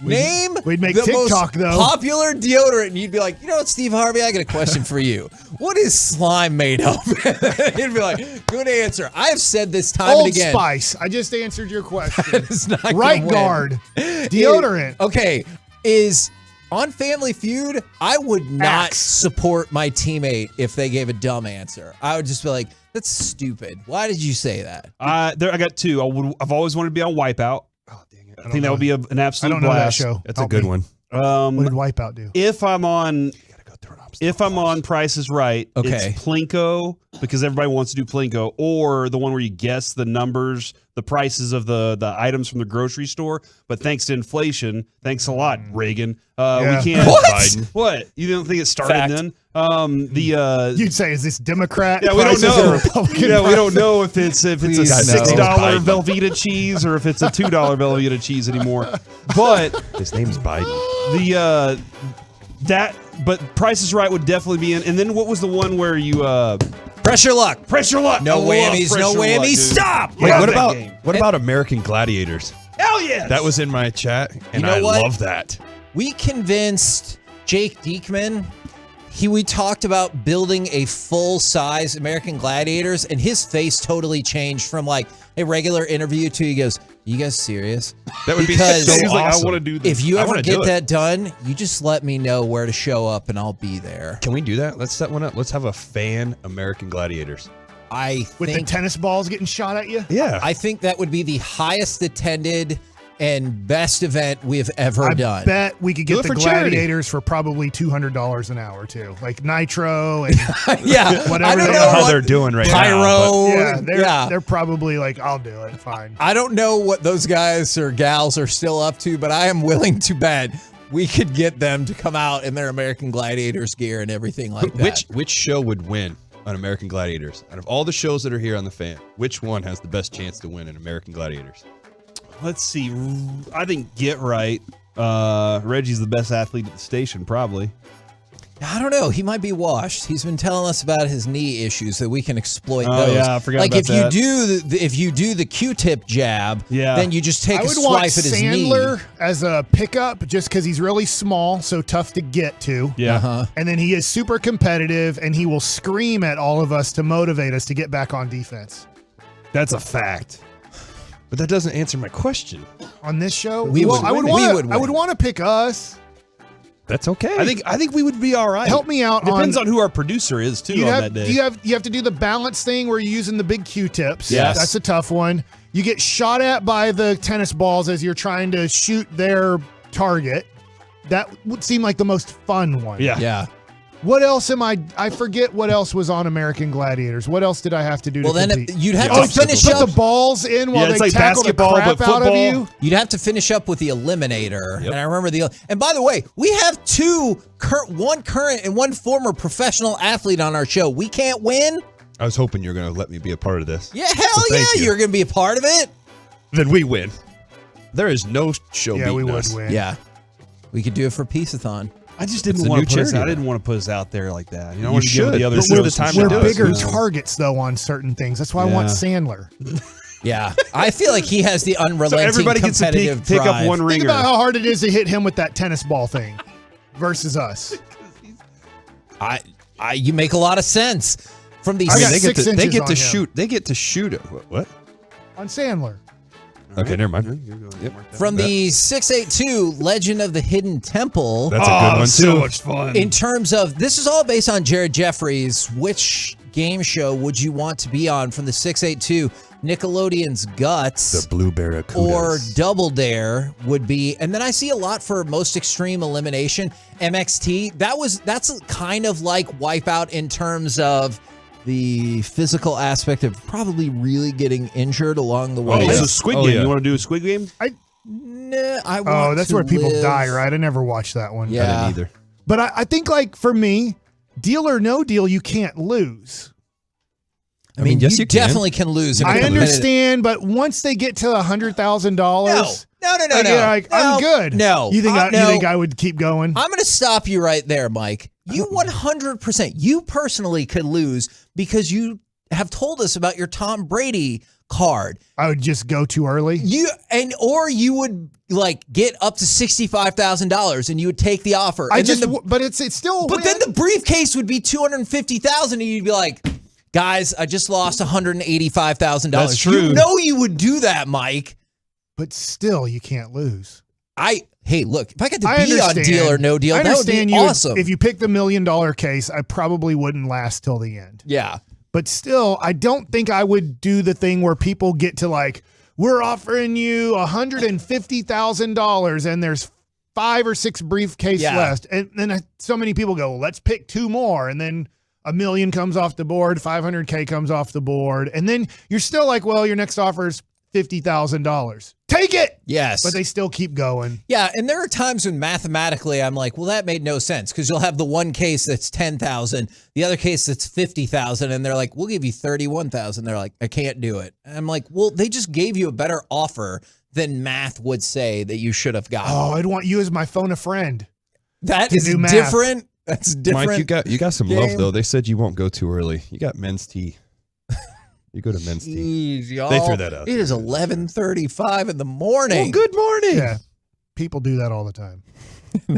Speaker 21: name
Speaker 13: we'd make
Speaker 21: the
Speaker 13: TikTok,
Speaker 21: most
Speaker 13: though.
Speaker 21: popular deodorant. And you'd be like, you know what, Steve Harvey, I got a question for you. What is slime made of? He'd be like, good answer. I have said this time
Speaker 13: Old
Speaker 21: and again.
Speaker 13: Spice. I just answered your question.
Speaker 21: It's not gonna
Speaker 13: Right
Speaker 21: win.
Speaker 13: guard. Deodorant.
Speaker 21: Okay, is on Family Feud, I would not
Speaker 13: Axe.
Speaker 21: support my teammate if they gave a dumb answer. I would just be like, that's stupid. Why did you say that?
Speaker 8: I got two. I've always wanted to be on Wipeout. Oh, dang it. I think that would be an absolute
Speaker 13: I don't know that
Speaker 8: blast.
Speaker 13: show.
Speaker 11: that's
Speaker 13: Help
Speaker 11: a good
Speaker 13: me.
Speaker 11: one.
Speaker 13: What did Wipeout do?
Speaker 8: If I'm on Price is Right,
Speaker 21: Okay.
Speaker 8: it's Plinko, because everybody wants to do Plinko, or the one where you guess the numbers, the prices of the items from the grocery store. But thanks to inflation, thanks a lot, Reagan.
Speaker 13: Yeah.
Speaker 8: We can't.
Speaker 21: What?
Speaker 8: Biden. What? You don't think it started
Speaker 14: Fact.
Speaker 8: then?
Speaker 13: You'd say, is this Democrat?
Speaker 8: Yeah, we don't
Speaker 13: prices or
Speaker 8: know.
Speaker 13: Republican
Speaker 8: Yeah, we
Speaker 13: prices?
Speaker 8: don't know if it's a
Speaker 21: Please,
Speaker 8: $6
Speaker 11: no. Biden.
Speaker 8: Velveeta cheese or if it's a $2 Velveeta cheese anymore. But
Speaker 11: His name's Biden.
Speaker 8: but Price is Right would definitely be in. And then what was the one where you
Speaker 21: Pressure luck.
Speaker 8: Pressure Luck?
Speaker 21: No
Speaker 8: I love
Speaker 21: whammies, no
Speaker 8: Pressure Luck,
Speaker 21: whammies.
Speaker 8: dude.
Speaker 21: Stop.
Speaker 11: Wait,
Speaker 8: Love
Speaker 11: what
Speaker 8: that
Speaker 11: about
Speaker 8: game.
Speaker 11: what about American Gladiators?
Speaker 8: Hell yes.
Speaker 11: That was in my chat, and
Speaker 21: You know
Speaker 11: I
Speaker 21: what?
Speaker 11: love that.
Speaker 21: We convinced Jake Diekman. We talked about building a full-size American Gladiators, and his face totally changed from like a regular interview to he goes, "You guys serious?"
Speaker 11: That would
Speaker 21: Because
Speaker 11: be so
Speaker 8: He's like, I
Speaker 11: awesome.
Speaker 8: want to do this.
Speaker 21: if you
Speaker 11: I
Speaker 21: ever
Speaker 11: wanna
Speaker 21: get
Speaker 11: do it.
Speaker 21: that done, you just let me know where to show up, and I'll be there.
Speaker 11: Can we do that? Let's set one up. Let's have a fan American Gladiators.
Speaker 21: I
Speaker 13: With the
Speaker 21: think
Speaker 13: tennis balls getting shot at you?
Speaker 11: Yeah.
Speaker 21: I think that would be the highest attended and best event we've ever
Speaker 13: I
Speaker 21: done.
Speaker 13: bet we could
Speaker 11: Do
Speaker 13: get
Speaker 11: it
Speaker 13: the
Speaker 11: for charity.
Speaker 13: gladiators for probably $200 an hour too, like nitro and
Speaker 21: Yeah,
Speaker 13: whatever.
Speaker 21: I don't
Speaker 13: they
Speaker 21: know
Speaker 13: are.
Speaker 11: how
Speaker 21: what-
Speaker 11: they're doing right
Speaker 21: Pyro.
Speaker 13: Yeah, they're
Speaker 21: yeah.
Speaker 13: they're probably like, I'll do it. Fine.
Speaker 21: I don't know what those guys or gals are still up to, but I am willing to bet we could get them to come out in their American Gladiators gear and everything like that.
Speaker 11: Which show would win on American Gladiators? Out of all the shows that are here on the fan, which one has the best chance to win in American Gladiators?
Speaker 8: Let's see. I think Get Right. Reggie's the best athlete at the station, probably.
Speaker 21: I don't know. He might be washed. He's been telling us about his knee issues that we can exploit
Speaker 8: Oh,
Speaker 21: those.
Speaker 8: yeah, I forgot
Speaker 21: like
Speaker 8: about
Speaker 21: if
Speaker 8: that.
Speaker 21: you do the Q-tip jab, then you just take
Speaker 13: I
Speaker 21: a
Speaker 13: would
Speaker 21: swipe
Speaker 13: want
Speaker 21: at his knee.
Speaker 13: Sandler as a pickup just because he's really small, so tough to get to.
Speaker 8: Yeah.
Speaker 21: Uh-huh.
Speaker 13: And then he is super competitive, and he will scream at all of us to motivate us to get back on defense.
Speaker 8: That's a fact. But that doesn't answer my question.
Speaker 13: On this show,
Speaker 8: We would
Speaker 13: I would
Speaker 8: win.
Speaker 13: want.
Speaker 8: We would
Speaker 13: I would
Speaker 8: win.
Speaker 13: want to pick us.
Speaker 8: That's okay. I think we would be all right.
Speaker 13: Help me out.
Speaker 8: Depends on who our producer is too
Speaker 13: You
Speaker 8: on
Speaker 13: have,
Speaker 8: that day.
Speaker 13: you have to do the balance thing where you're using the big Q-tips.
Speaker 8: Yes.
Speaker 13: That's a tough one. You get shot at by the tennis balls as you're trying to shoot their target. That would seem like the most fun one.
Speaker 21: Yeah.
Speaker 13: What else am I forget what else was on American Gladiators. What else did I have to do
Speaker 21: Well,
Speaker 13: to
Speaker 21: then
Speaker 13: compete?
Speaker 21: you'd have to finish
Speaker 13: put
Speaker 21: up.
Speaker 13: the balls in while
Speaker 8: Yeah, it's
Speaker 13: they
Speaker 8: like
Speaker 13: tackle the
Speaker 8: basketball,
Speaker 13: crap
Speaker 8: but
Speaker 13: out of
Speaker 8: football.
Speaker 13: you.
Speaker 21: You'd have to finish up with the eliminator. And I remember and by the way, we have one current and one former professional athlete on our show. We can't win?
Speaker 11: I was hoping you were going to let me be a part of this.
Speaker 21: Yeah, hell
Speaker 11: So
Speaker 21: yeah,
Speaker 11: thank you.
Speaker 21: you're going to be a part of it.
Speaker 11: Then we win. There is no show
Speaker 13: Yeah,
Speaker 11: beating
Speaker 13: we would
Speaker 11: us.
Speaker 13: win.
Speaker 21: Yeah. We could do it for Peace-a-thon.
Speaker 8: I just
Speaker 11: It's
Speaker 8: didn't
Speaker 11: a
Speaker 8: want
Speaker 11: new
Speaker 8: to put us. I
Speaker 11: charity.
Speaker 8: didn't want to put us out there like that. You know, I
Speaker 11: You
Speaker 8: wanted to give
Speaker 11: should.
Speaker 8: the other
Speaker 11: But
Speaker 8: shows some
Speaker 13: We're
Speaker 8: shout-outs,
Speaker 13: bigger
Speaker 8: you know?
Speaker 13: targets though on certain things. That's why I want
Speaker 8: Yeah.
Speaker 13: Sandler.
Speaker 21: Yeah. I feel like he has the unrelenting
Speaker 8: everybody gets to
Speaker 21: competitive
Speaker 8: pick up
Speaker 21: drive.
Speaker 8: one
Speaker 13: Think
Speaker 8: ringer.
Speaker 13: about how hard it is to hit him with that tennis ball thing versus us.
Speaker 21: You make a lot of sense. From these
Speaker 13: I got
Speaker 11: they get
Speaker 13: 6
Speaker 11: to, they
Speaker 13: inches
Speaker 11: get
Speaker 13: on
Speaker 11: to
Speaker 13: him.
Speaker 11: shoot. They get to shoot it. What?
Speaker 13: On Sandler.
Speaker 11: Okay, never mind. Yep.
Speaker 21: From the 682 Legend of the Hidden Temple.
Speaker 11: That's a good one,
Speaker 8: so
Speaker 11: too.
Speaker 8: much fun.
Speaker 21: In terms of, this is all based on Jared Jeffries. Which game show would you want to be on from the 682? Nickelodeon's Guts
Speaker 11: The Blue Barracudas.
Speaker 21: or Double Dare would be, and then I see a lot for Most Extreme Elimination, MXT. That's kind of like Wipeout in terms of the physical aspect of probably really getting injured along the way.
Speaker 8: Oh, so Squid Game.
Speaker 11: yeah.
Speaker 8: You want to do a Squid Game?
Speaker 21: Nah, I
Speaker 13: Oh,
Speaker 21: want
Speaker 13: that's
Speaker 21: to
Speaker 13: where people
Speaker 21: live-
Speaker 13: die, right? I never watched that one.
Speaker 21: Yeah.
Speaker 11: I didn't either.
Speaker 13: But I think, like, for me, deal or no deal, you can't lose.
Speaker 21: I mean,
Speaker 11: yes, you can.
Speaker 21: definitely can lose. in a
Speaker 13: I
Speaker 21: competitive-
Speaker 13: understand, but once they get to $100,000,
Speaker 21: No.
Speaker 13: I'm good.
Speaker 21: No.
Speaker 13: You think
Speaker 21: no.
Speaker 13: you think I would keep going?
Speaker 21: I'm going to stop you right there, Mike. You 100%, you personally could lose because you have told us about your Tom Brady card.
Speaker 13: I would just go too early.
Speaker 21: Or you would like get up to $65,000 and you would take the offer.
Speaker 13: But
Speaker 21: it's
Speaker 13: still.
Speaker 21: But then the briefcase would be $250,000, and you'd be like, guys, I just lost $185,000.
Speaker 8: That's true.
Speaker 21: You know you would do that, Mike.
Speaker 13: But still, you can't lose.
Speaker 21: Hey, look, if I get to
Speaker 13: I
Speaker 21: be on
Speaker 13: understand.
Speaker 21: Deal or No Deal,
Speaker 13: I
Speaker 21: that would be
Speaker 13: understand you.
Speaker 21: awesome.
Speaker 13: If you pick the $1 million case, I probably wouldn't last till the end.
Speaker 21: Yeah.
Speaker 13: But still, I don't think I would do the thing where people get to like, we're offering you $150,000 and there's 5 or 6 briefcase left. And then so many people go, well, let's pick 2 more. And then $1 million comes off the board, $500K comes off the board. And then you're still like, well, your next offer is $50,000. Take it.
Speaker 21: Yes.
Speaker 13: But they still keep going.
Speaker 21: Yeah, and there are times when mathematically I'm like, well, that made no sense because you'll have the one case that's 10,000, the other case that's 50,000, and they're like, we'll give you 31,000. They're like, I can't do it. And I'm like, well, they just gave you a better offer than math would say that you should have gotten.
Speaker 13: Oh, I'd want you as my phone a friend.
Speaker 21: That
Speaker 13: to
Speaker 21: is
Speaker 13: do math.
Speaker 21: different. That's different.
Speaker 11: Mike, you got some
Speaker 21: game.
Speaker 11: love though. They said you won't go too early. You got men's tea. You go to men's tea.
Speaker 21: Jeez, y'all.
Speaker 11: They threw that out.
Speaker 21: It is 11:35 in the morning.
Speaker 11: Well, good morning.
Speaker 13: Yeah. People do that all the time.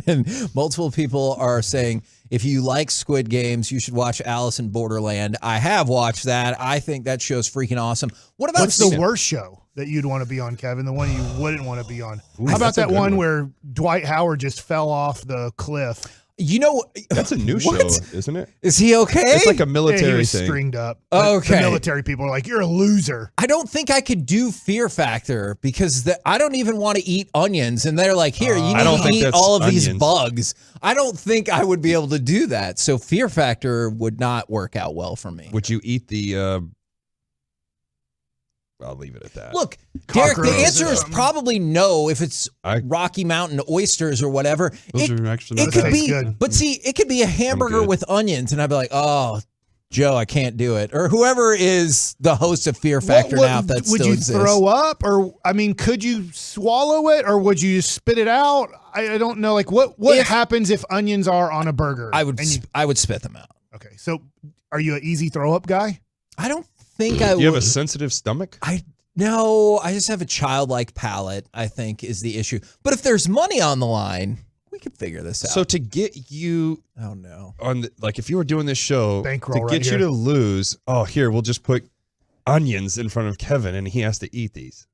Speaker 21: And multiple people are saying, if you like Squid Games, you should watch Alice in Borderland. I have watched that. I think that show's freaking awesome. What about
Speaker 13: What's the worst show that you'd want to be on, Kevin? The one you wouldn't want to be on? How about that one where Dwight Howard just fell off the cliff?
Speaker 21: You know,
Speaker 11: That's a new show, isn't it?
Speaker 21: Is he okay?
Speaker 11: It's like a
Speaker 13: Yeah, he
Speaker 11: military
Speaker 13: was
Speaker 11: thing.
Speaker 13: stringed up.
Speaker 21: Oh,
Speaker 13: The
Speaker 21: okay.
Speaker 13: military people are like, you're a loser.
Speaker 21: I don't think I could do Fear Factor because I don't even want to eat onions. And they're like, here, you
Speaker 11: I
Speaker 21: need
Speaker 11: don't
Speaker 21: to
Speaker 11: think
Speaker 21: eat
Speaker 11: that's
Speaker 21: all of these
Speaker 11: onions.
Speaker 21: bugs. I don't think I would be able to do that. So Fear Factor would not work out well for me.
Speaker 11: Would you eat the? I'll leave it at that.
Speaker 21: Look, Derek, the
Speaker 13: Cockroaches.
Speaker 21: answer is probably no if it's Rocky Mountain oysters or whatever.
Speaker 8: Those are actually
Speaker 21: It
Speaker 8: not
Speaker 21: could
Speaker 8: bad.
Speaker 21: be,
Speaker 13: good.
Speaker 21: but see, it could be a hamburger
Speaker 11: good.
Speaker 21: with onions, and I'd be like, oh, Joe, I can't do it. Or whoever is the host of Fear Factor now, if that
Speaker 13: would
Speaker 21: still
Speaker 13: you
Speaker 21: exists.
Speaker 13: throw up? Or, I mean, could you swallow it? Or would you just spit it out? I don't know. Like, what happens if onions are on a burger?
Speaker 21: I would spit them out.
Speaker 13: Okay, so are you an easy throw-up guy?
Speaker 21: I don't think I would.
Speaker 11: You have a sensitive stomach?
Speaker 21: No, I just have a childlike palate, I think, is the issue. But if there's money on the line, we could figure this out.
Speaker 11: So to get you,
Speaker 21: oh no,
Speaker 11: on like if you were doing this show,
Speaker 13: Bankroll
Speaker 11: to
Speaker 13: right
Speaker 11: get you
Speaker 13: here.
Speaker 11: to lose, we'll just put onions in front of Kevin and he has to eat these.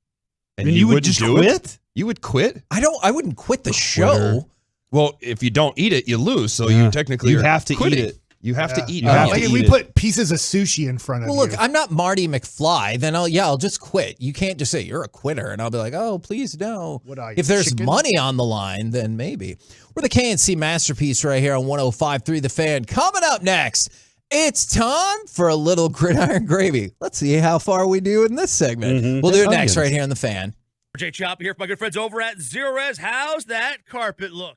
Speaker 21: And you would
Speaker 11: wouldn't
Speaker 21: just
Speaker 11: do
Speaker 21: quit?
Speaker 11: It? You would quit?
Speaker 21: I wouldn't quit the show.
Speaker 11: Well, if you don't eat it, you lose. So you technically
Speaker 8: You
Speaker 11: are
Speaker 8: have to eat
Speaker 11: quitting.
Speaker 8: it.
Speaker 11: You have to eat.
Speaker 13: Like if we put pieces of sushi in front of
Speaker 21: Well, look,
Speaker 13: you.
Speaker 21: I'm not Marty McFly. Then I'll just quit. You can't just say you're a quitter, and I'll be like, oh, please no.
Speaker 13: What are you,
Speaker 21: If there's
Speaker 13: chicken?
Speaker 21: money on the line, then maybe. We're the KNC masterpiece right here on 105.3 The Fan. Coming up next, it's time for a little gridiron gravy. Let's see how far we do in this segment. We'll do it next right here on The Fan.
Speaker 16: RJ Chop here for my good friends over at Zero Res. How's that carpet look?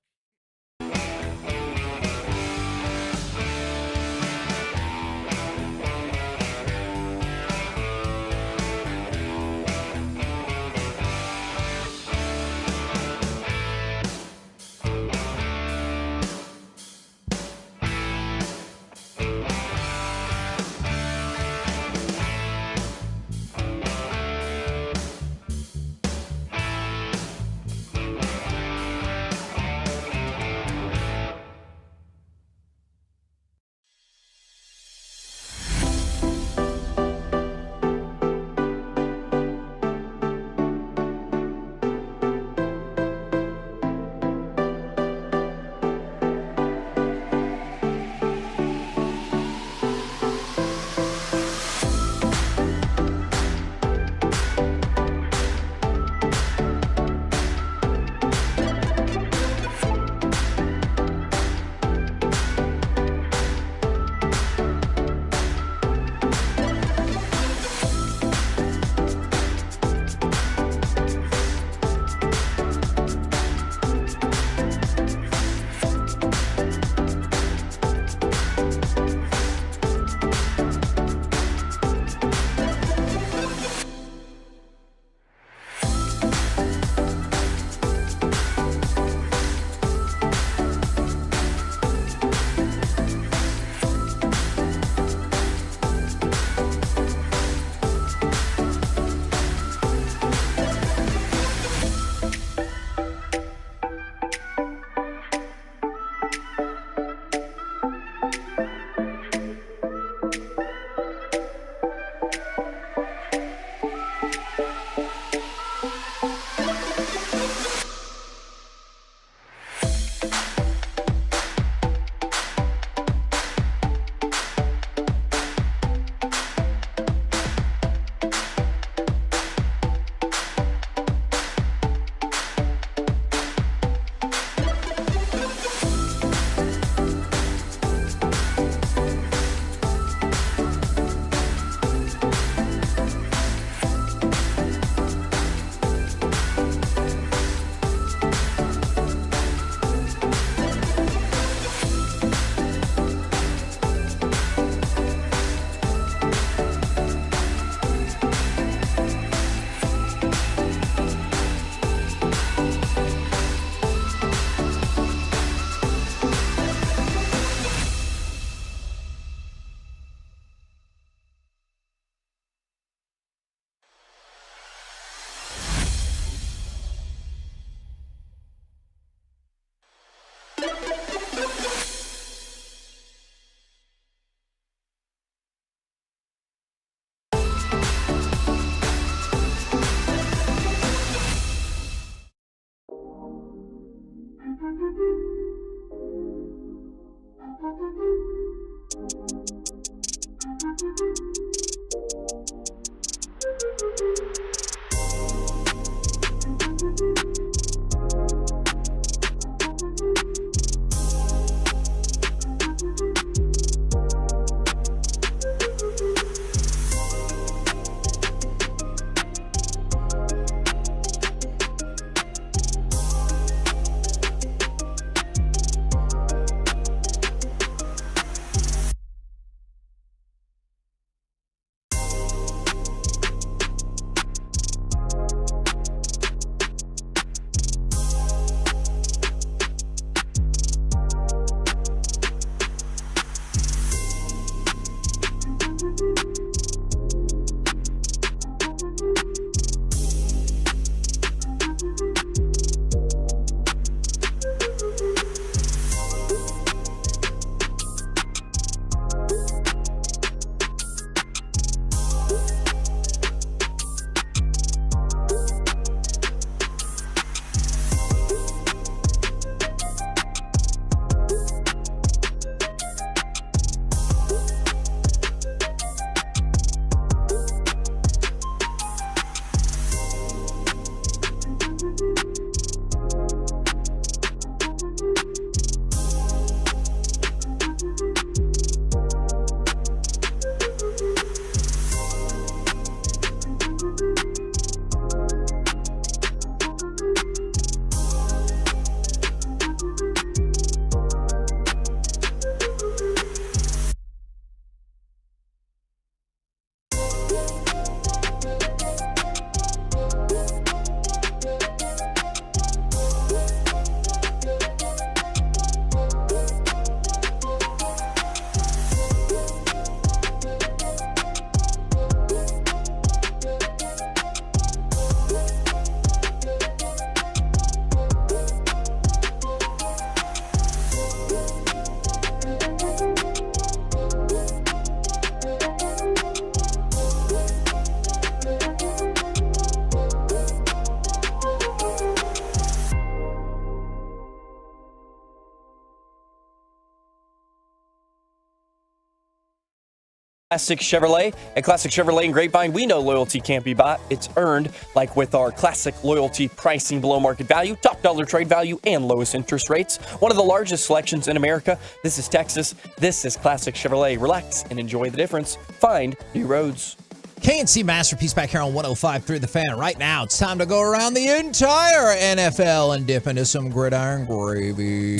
Speaker 14: Classic Chevrolet. At Classic Chevrolet and Grapevine, we know loyalty can't be bought. It's earned, like with our classic loyalty pricing below market value, top dollar trade value, and lowest interest rates. One of the largest selections in America. This is Texas. This is Classic Chevrolet. Relax and enjoy the difference. Find new roads.
Speaker 21: KNC Masterpiece back here on 105.3 The Fan. Right now, it's time to go around the entire NFL and dip into some gridiron gravy.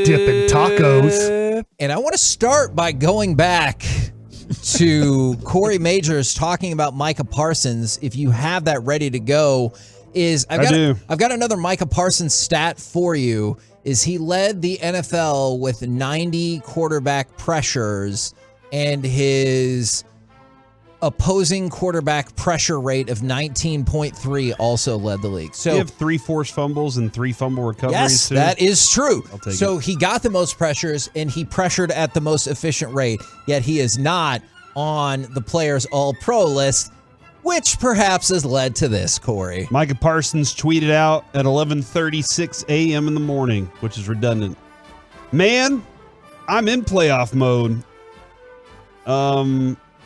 Speaker 13: Dipping tacos.
Speaker 21: And I want to start by going back to Corey Majors talking about Micah Parsons. If you have that ready to go, I've got another Micah Parsons stat for you. Is he led the NFL with 90 quarterback pressures, and his opposing quarterback pressure rate of 19.3 also led the league. So
Speaker 8: you have 3 forced fumbles and 3 fumble recoveries.
Speaker 21: Yes,
Speaker 8: too?
Speaker 21: that is true.
Speaker 8: I'll take
Speaker 21: so
Speaker 8: it.
Speaker 21: he got the most pressures and he pressured at the most efficient rate, yet he is not on the players all-pro list, which perhaps has led to this, Corey.
Speaker 8: Micah Parsons tweeted out at 11:36 a.m. in the morning, which is redundant. Man, I'm in playoff mode.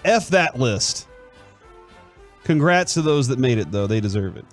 Speaker 8: F that list. Congrats to those that made it, though. They deserve it.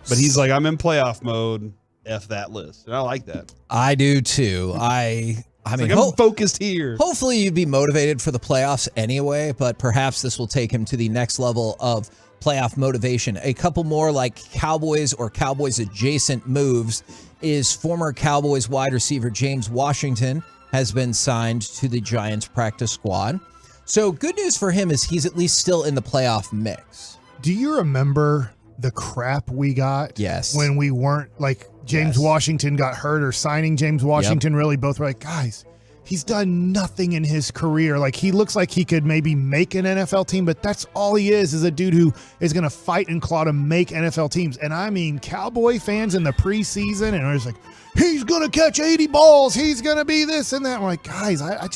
Speaker 8: But he's like, I'm in playoff mode. F that list. And I like that.
Speaker 21: I do too. I mean,
Speaker 8: I'm focused here.
Speaker 21: Hopefully you'd be motivated for the playoffs anyway, but perhaps this will take him to the next level of playoff motivation. A couple more like Cowboys or Cowboys adjacent moves is former Cowboys wide receiver James Washington has been signed to the Giants practice squad. So good news for him is he's at least still in the playoff mix.
Speaker 13: Do you remember the crap we got?
Speaker 21: Yes.
Speaker 13: When we weren't like James Washington got hurt or signing James Washington, really both were like, guys, he's done nothing in his career. Like he looks like he could maybe make an NFL team, but that's all he is a dude who is going to fight and claw to make NFL teams. And I mean, Cowboy fans in the preseason and it was like, he's going to catch 80 balls. He's going to be this and that. I'm like, guys, I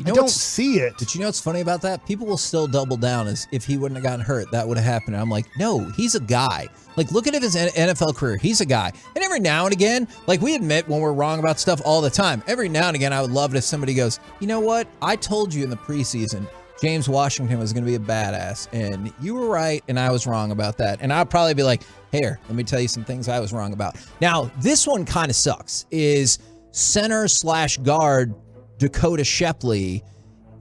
Speaker 13: don't see it.
Speaker 21: But you know what's funny about that? People will still double down as if he wouldn't have gotten hurt, that would have happened. And I'm like, no, he's a guy. Like, look at his NFL career. He's a guy. And every now and again, like we admit when we're wrong about stuff all the time. Every now and again, I would love it if somebody goes, you know what? I told you in the preseason, James Washington was going to be a badass. And you were right, and I was wrong about that. And I'd probably be like, here, let me tell you some things I was wrong about. Now, this one kind of sucks, is center/guard Dakota Shepley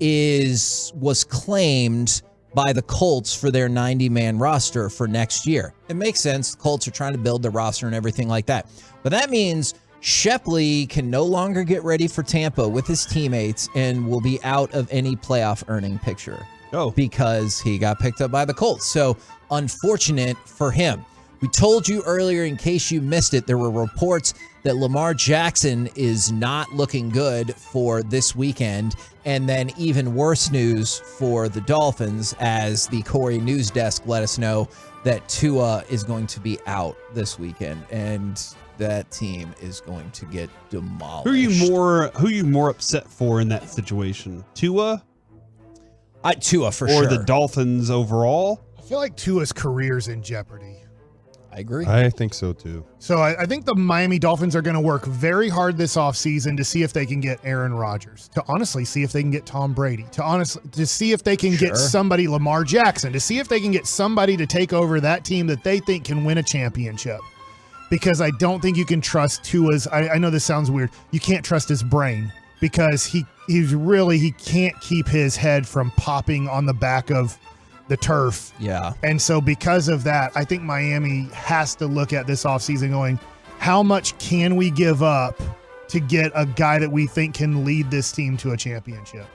Speaker 21: was claimed by the Colts for their 90-man roster for next year. It makes sense. The Colts are trying to build their roster and everything like that. But that means Shepley can no longer get ready for Tampa with his teammates and will be out of any playoff earning picture. Because he got picked up by the Colts. So unfortunate for him. We told you earlier, in case you missed it, there were reports that Lamar Jackson is not looking good for this weekend. And then even worse news for the Dolphins, as the Corey News Desk let us know that Tua is going to be out this weekend. And that team is going to get demolished.
Speaker 8: Who are you more upset for in that situation? Tua?
Speaker 21: Tua for
Speaker 8: sure. Or
Speaker 21: sure.
Speaker 8: the Dolphins overall?
Speaker 13: I feel like Tua's career's in jeopardy.
Speaker 21: I agree.
Speaker 11: I think so too.
Speaker 13: So I think the Miami Dolphins are going to work very hard this offseason to see if they can get Aaron Rodgers, to honestly see if they can get Tom Brady, to see if they can get somebody, Lamar Jackson, to see if they can get somebody to take over that team that they think can win a championship. Because I don't think you can trust Tua's, I know this sounds weird, you can't trust his brain because he can't keep his head from popping on the back of the turf.
Speaker 21: Yeah.
Speaker 13: And so because of that, I think Miami has to look at this offseason going, how much can we give up to get a guy that we think can lead this team to a championship?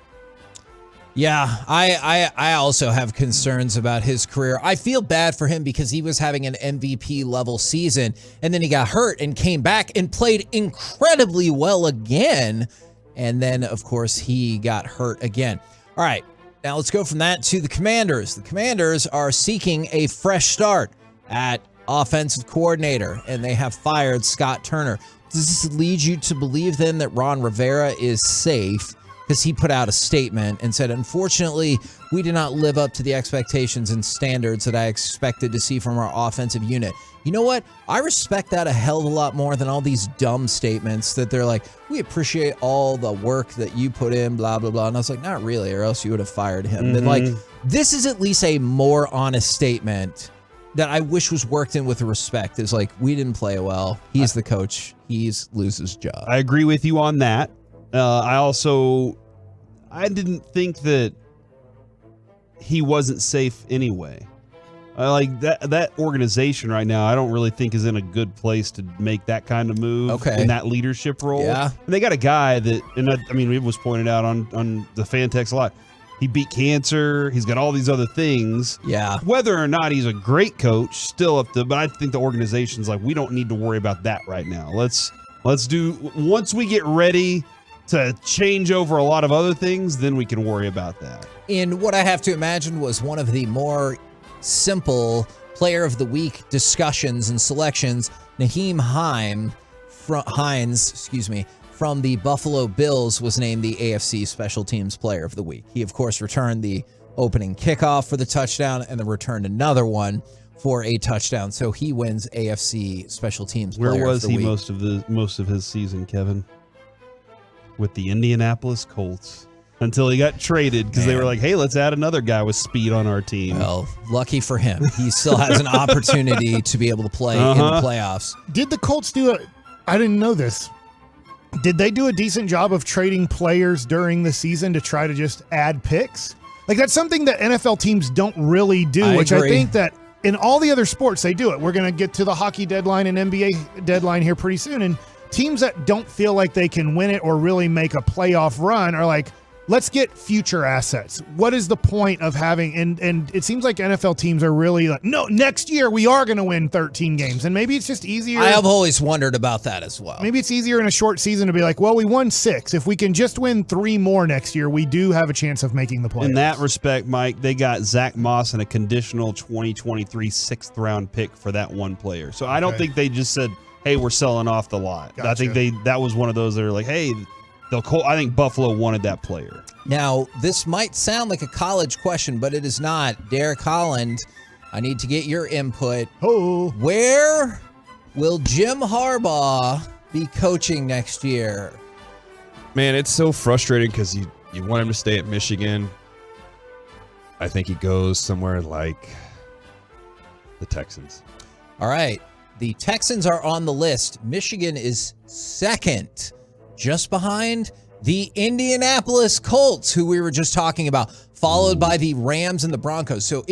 Speaker 21: Yeah, I also have concerns about his career. I feel bad for him because he was having an MVP level season and then he got hurt and came back and played incredibly well again. And then, of course, he got hurt again. All right. Now let's go from that to the Commanders. The Commanders are seeking a fresh start at offensive coordinator, and they have fired Scott Turner. Does this lead you to believe then that Ron Rivera is safe because he put out a statement and said, unfortunately, we did not live up to the expectations and standards that I expected to see from our offensive unit. You know what? I respect that a hell of a lot more than all these dumb statements that they're like, we appreciate all the work that you put in, blah, blah, blah. And I was like, not really, or else you would have fired him. Then like, this is at least a more honest statement that I wish was worked in with respect. Is like, we didn't play well. He's the coach. He's loses job.
Speaker 8: I agree with you on that. I didn't think that he wasn't safe anyway. Like that organization right now, I don't really think is in a good place to make that kind of move in that leadership role.
Speaker 21: Yeah.
Speaker 8: And they got a guy that, and I mean, it was pointed out on the fan text a lot. He beat cancer. He's got all these other things.
Speaker 21: Yeah.
Speaker 8: Whether or not he's a great coach, still up to, but I think the organization's like, we don't need to worry about that right now. Let's do, once we get ready to change over a lot of other things, then we can worry about that.
Speaker 21: In what I have to imagine was one of the more simple player of the week discussions and selections, Nyheim Hines, from the Buffalo Bills was named the AFC Special Teams Player of the Week. He, of course, returned the opening kickoff for the touchdown and then returned another one for a touchdown. So he wins AFC Special Teams Player of the Week.
Speaker 8: Where was he most of his season, Kevin? With the Indianapolis Colts. Until he got traded because they were like, hey, let's add another guy with speed on our team.
Speaker 21: Well, lucky for him. He still has an opportunity to be able to play in the playoffs.
Speaker 13: Did the Colts I didn't know this. Did they do a decent job of trading players during the season to try to just add picks? Like, that's something that NFL teams don't really do, I think that in all the other sports, they do it. We're going to get to the hockey deadline and NBA deadline here pretty soon. And teams that don't feel like they can win it or really make a playoff run are like, let's get future assets. What is the point of having, and it seems like NFL teams are really like, no, next year we are going to win 13 games. And maybe it's just easier.
Speaker 21: I have always wondered about that as well.
Speaker 13: Maybe it's easier in a short season to be like, well, we won 6. If we can just win 3 more next year, we do have a chance of making the playoffs.
Speaker 8: In that respect, Mike, they got Zach Moss and a conditional 2023 6th round pick for that one player. So I don't think they just said, hey, we're selling off the lot. Gotcha. I think that was one of those that are like, hey, I think Buffalo wanted that player.
Speaker 21: Now, this might sound like a college question, but it is not. Derek Holland, I need to get your input.
Speaker 13: Oh.
Speaker 21: Where will Jim Harbaugh be coaching next year?
Speaker 11: Man, it's so frustrating because you want him to stay at Michigan. I think he goes somewhere like the Texans.
Speaker 21: All right. The Texans are on the list. Michigan is second, just behind the Indianapolis Colts, who we were just talking about, followed by the Rams and the Broncos. So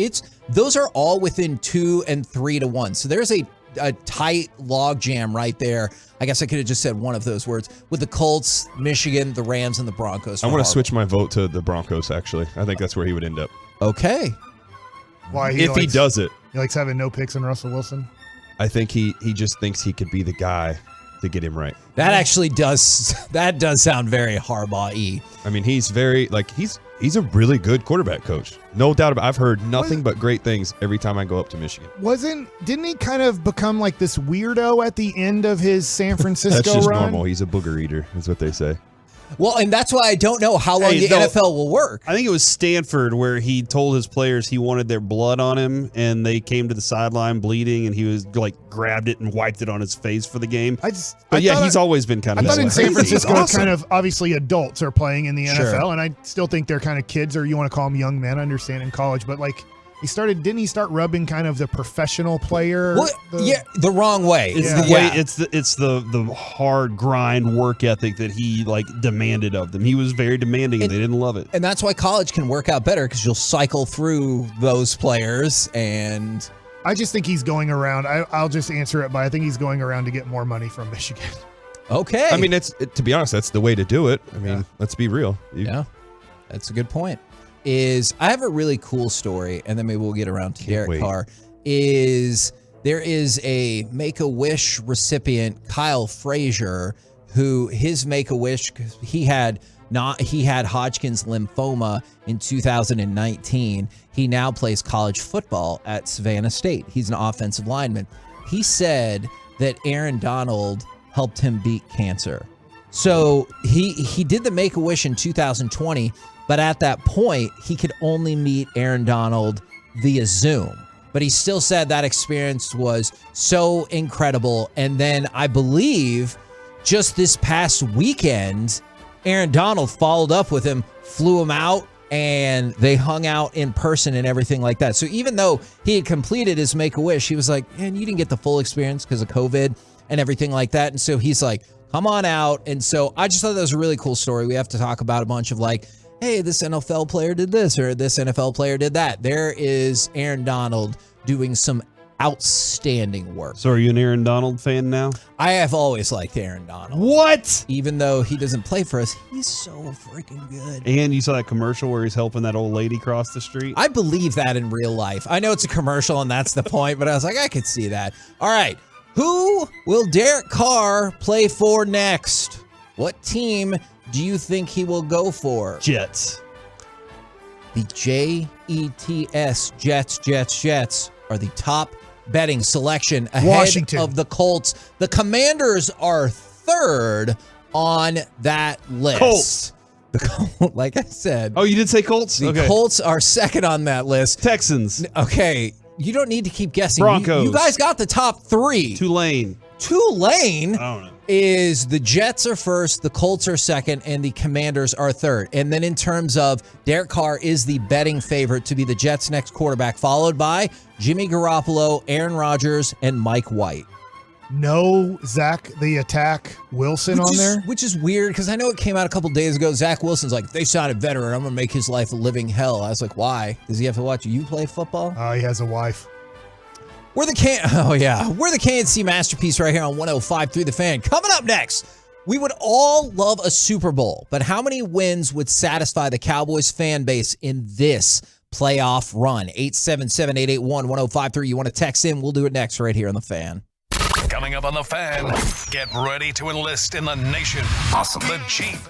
Speaker 21: those are all within 2 and 3 to 1. So there's a tight log jam right there. I guess I could have just said one of those words with the Colts, Michigan, the Rams, and the Broncos.
Speaker 11: I want to switch my vote to the Broncos, actually. I think that's where he would end up.
Speaker 21: Okay.
Speaker 13: Why?
Speaker 11: If he does it.
Speaker 13: He likes having no picks on Russell Wilson?
Speaker 11: I think he just thinks he could be the guy to get him right.
Speaker 21: That actually does sound very Harbaugh-y.
Speaker 11: I mean, he's a really good quarterback coach. No doubt about it. I've heard nothing but great things every time I go up to Michigan.
Speaker 13: Didn't he kind of become like this weirdo at the end of his San Francisco run?
Speaker 11: That's just normal. He's a booger eater, is what they say.
Speaker 21: Well, and that's why I don't know how long the NFL will work.
Speaker 8: I think it was Stanford where he told his players he wanted their blood on him, and they came to the sideline bleeding, and he was like grabbed it and wiped it on his face for the game. He's always been kind of.
Speaker 13: I thought in San Francisco, kind of obviously adults are playing in the NFL, and I still think they're kind of kids, or you want to call them young men. I understand in college, but like. Didn't he start rubbing kind of the professional player?
Speaker 21: The wrong way.
Speaker 8: It's the hard grind work ethic that he like demanded of them. He was very demanding and they didn't love it.
Speaker 21: And that's why college can work out better because you'll cycle through those players and
Speaker 13: I just think he's going around. I'll just answer it by I think he's going around to get more money from Michigan.
Speaker 21: Okay.
Speaker 11: I mean, to be honest, that's the way to do it. I mean, let's be real.
Speaker 21: Yeah, that's a good point. I have a really cool story, and then maybe we'll get around to Derek Carr. There is a Make-A-Wish recipient, Kyle Frazier, who his Make-A-Wish, he had Hodgkin's lymphoma in 2019. He now plays college football at Savannah State. He's an offensive lineman. He said that Aaron Donald helped him beat cancer. So he did the Make-A-Wish in 2020, but at that point, he could only meet Aaron Donald via Zoom. But he still said that experience was so incredible. And then I believe just this past weekend, Aaron Donald followed up with him, flew him out, and they hung out in person and everything like that. So even though he had completed his Make-A-Wish, he was like, man, you didn't get the full experience because of COVID and everything like that. And so he's like, come on out. And so I just thought that was a really cool story. We have to talk about a bunch of like, hey, this NFL player did this or this NFL player did that. There is Aaron Donald doing some outstanding work.
Speaker 8: So are you an Aaron Donald fan now?
Speaker 21: I have always liked Aaron Donald.
Speaker 8: What?
Speaker 21: Even though he doesn't play for us, he's so freaking good.
Speaker 8: And you saw that commercial where he's helping that old lady cross the street?
Speaker 21: I believe that in real life. I know it's a commercial and that's the point, but I was like, I could see that. All right. Who will Derek Carr play for next? What team do you think he will go for?
Speaker 8: Jets.
Speaker 21: The Jets, Jets are the top betting selection ahead
Speaker 13: Washington.
Speaker 21: of the Colts. The Commanders are third on that list.
Speaker 8: Colts.
Speaker 21: Like I said.
Speaker 8: Oh, you did say Colts?
Speaker 21: The Colts are second on that list.
Speaker 8: Texans.
Speaker 21: Okay, you don't need to keep guessing.
Speaker 8: Broncos.
Speaker 21: You guys got the top three.
Speaker 8: Tulane
Speaker 21: I
Speaker 8: don't know.
Speaker 21: is the Jets are first, the Colts are second, and the Commanders are third. And then in terms of Derek Carr is the betting favorite to be the Jets' next quarterback, followed by Jimmy Garoppolo, Aaron Rodgers, and Mike White.
Speaker 13: No Zach the Attack Wilson on there?
Speaker 21: Which is weird because I know it came out a couple days ago. Zach Wilson's like, they signed a veteran. I'm going to make his life a living hell. I was like, why? Does he have to watch you play football?
Speaker 13: Oh, he has a wife.
Speaker 21: We're the KNC Masterpiece right here on 105.3 The Fan. Coming up next, we would all love a Super Bowl, but how many wins would satisfy the Cowboys fan base in this playoff run? 877-881-1053. You want to text in? We'll do it next right here on The Fan.
Speaker 1: Coming up on The Fan, get ready to enlist in the nation. Awesome. The Chief.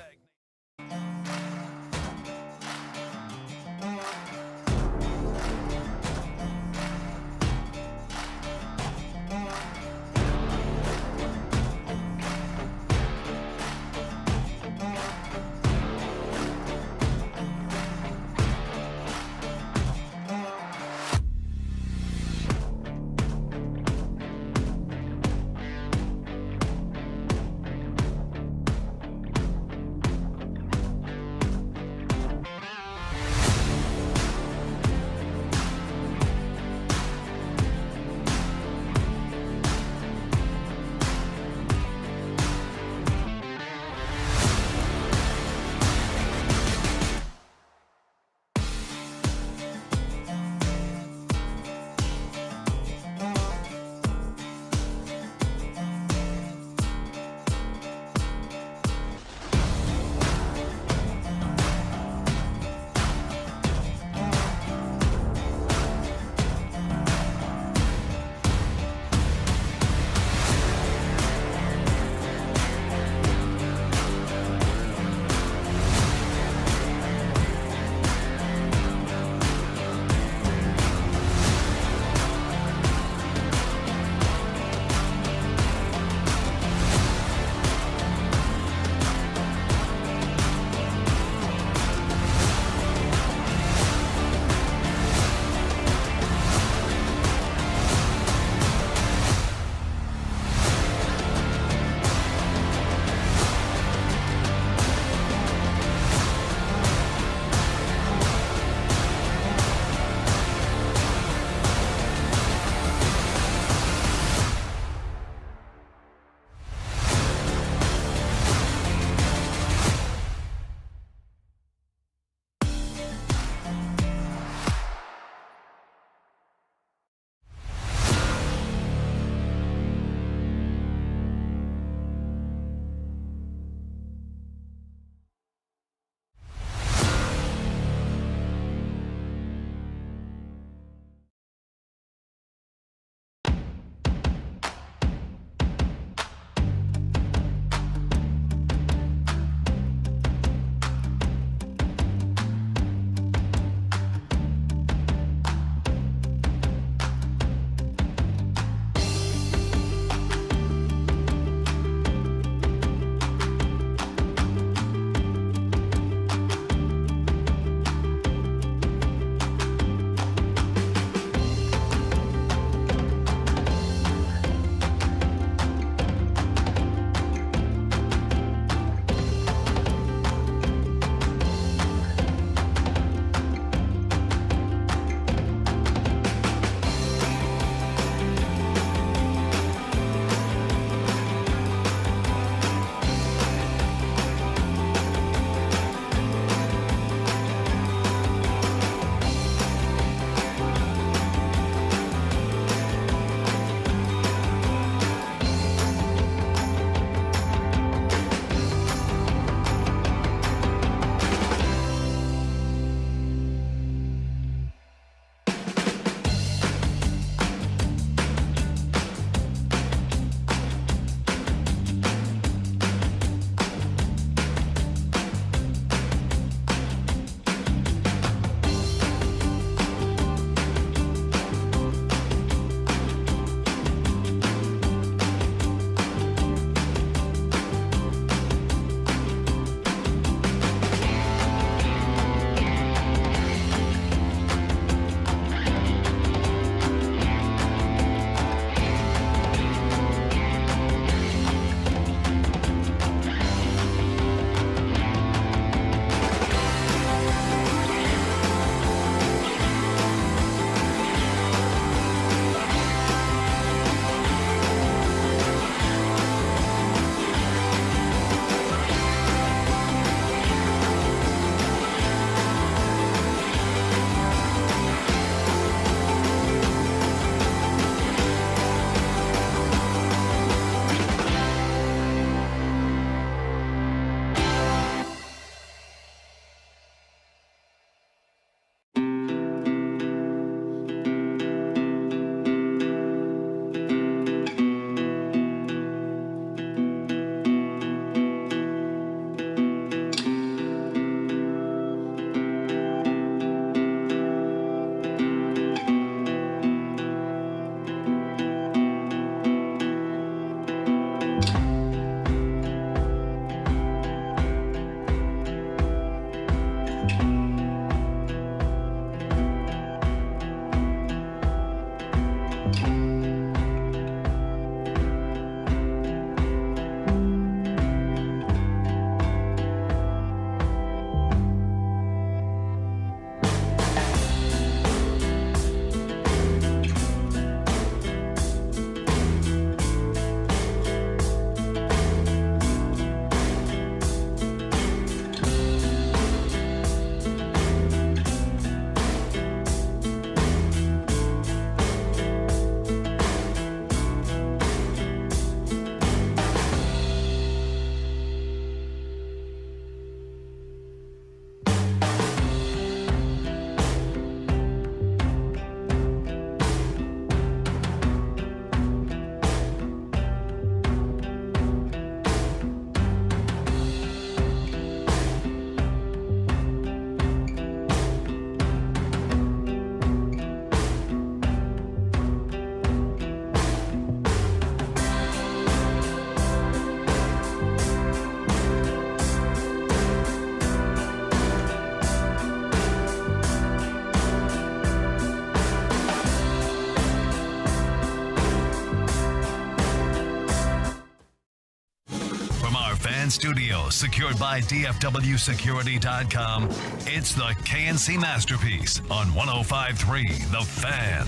Speaker 1: Fan Studios, secured by DFWsecurity.com. It's the KNC Masterpiece on 105.3 The Fan.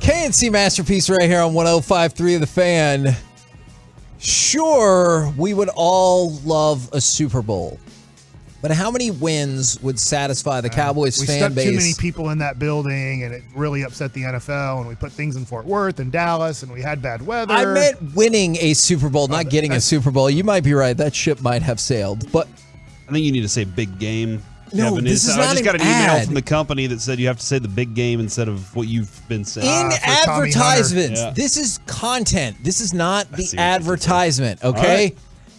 Speaker 21: KNC Masterpiece right here on 105.3 The Fan. Sure, we would all love a Super Bowl. But how many wins would satisfy the Cowboys fan base?
Speaker 13: We stuck too many people in that building, and it really upset the NFL, and we put things in Fort Worth and Dallas, and we had bad weather.
Speaker 21: I meant winning a Super Bowl, not getting a Super Bowl. You might be right. That ship might have sailed. But
Speaker 8: I think you need to say big game.
Speaker 21: No,
Speaker 8: Kevin.
Speaker 21: this is
Speaker 8: I
Speaker 21: not
Speaker 8: just got an
Speaker 21: ad.
Speaker 8: email from the company that said you have to say the big game instead of what you've been saying.
Speaker 21: In advertisements,
Speaker 8: Yeah.
Speaker 21: this is content. This is not the
Speaker 8: see what
Speaker 21: advertisement,
Speaker 8: All
Speaker 21: okay?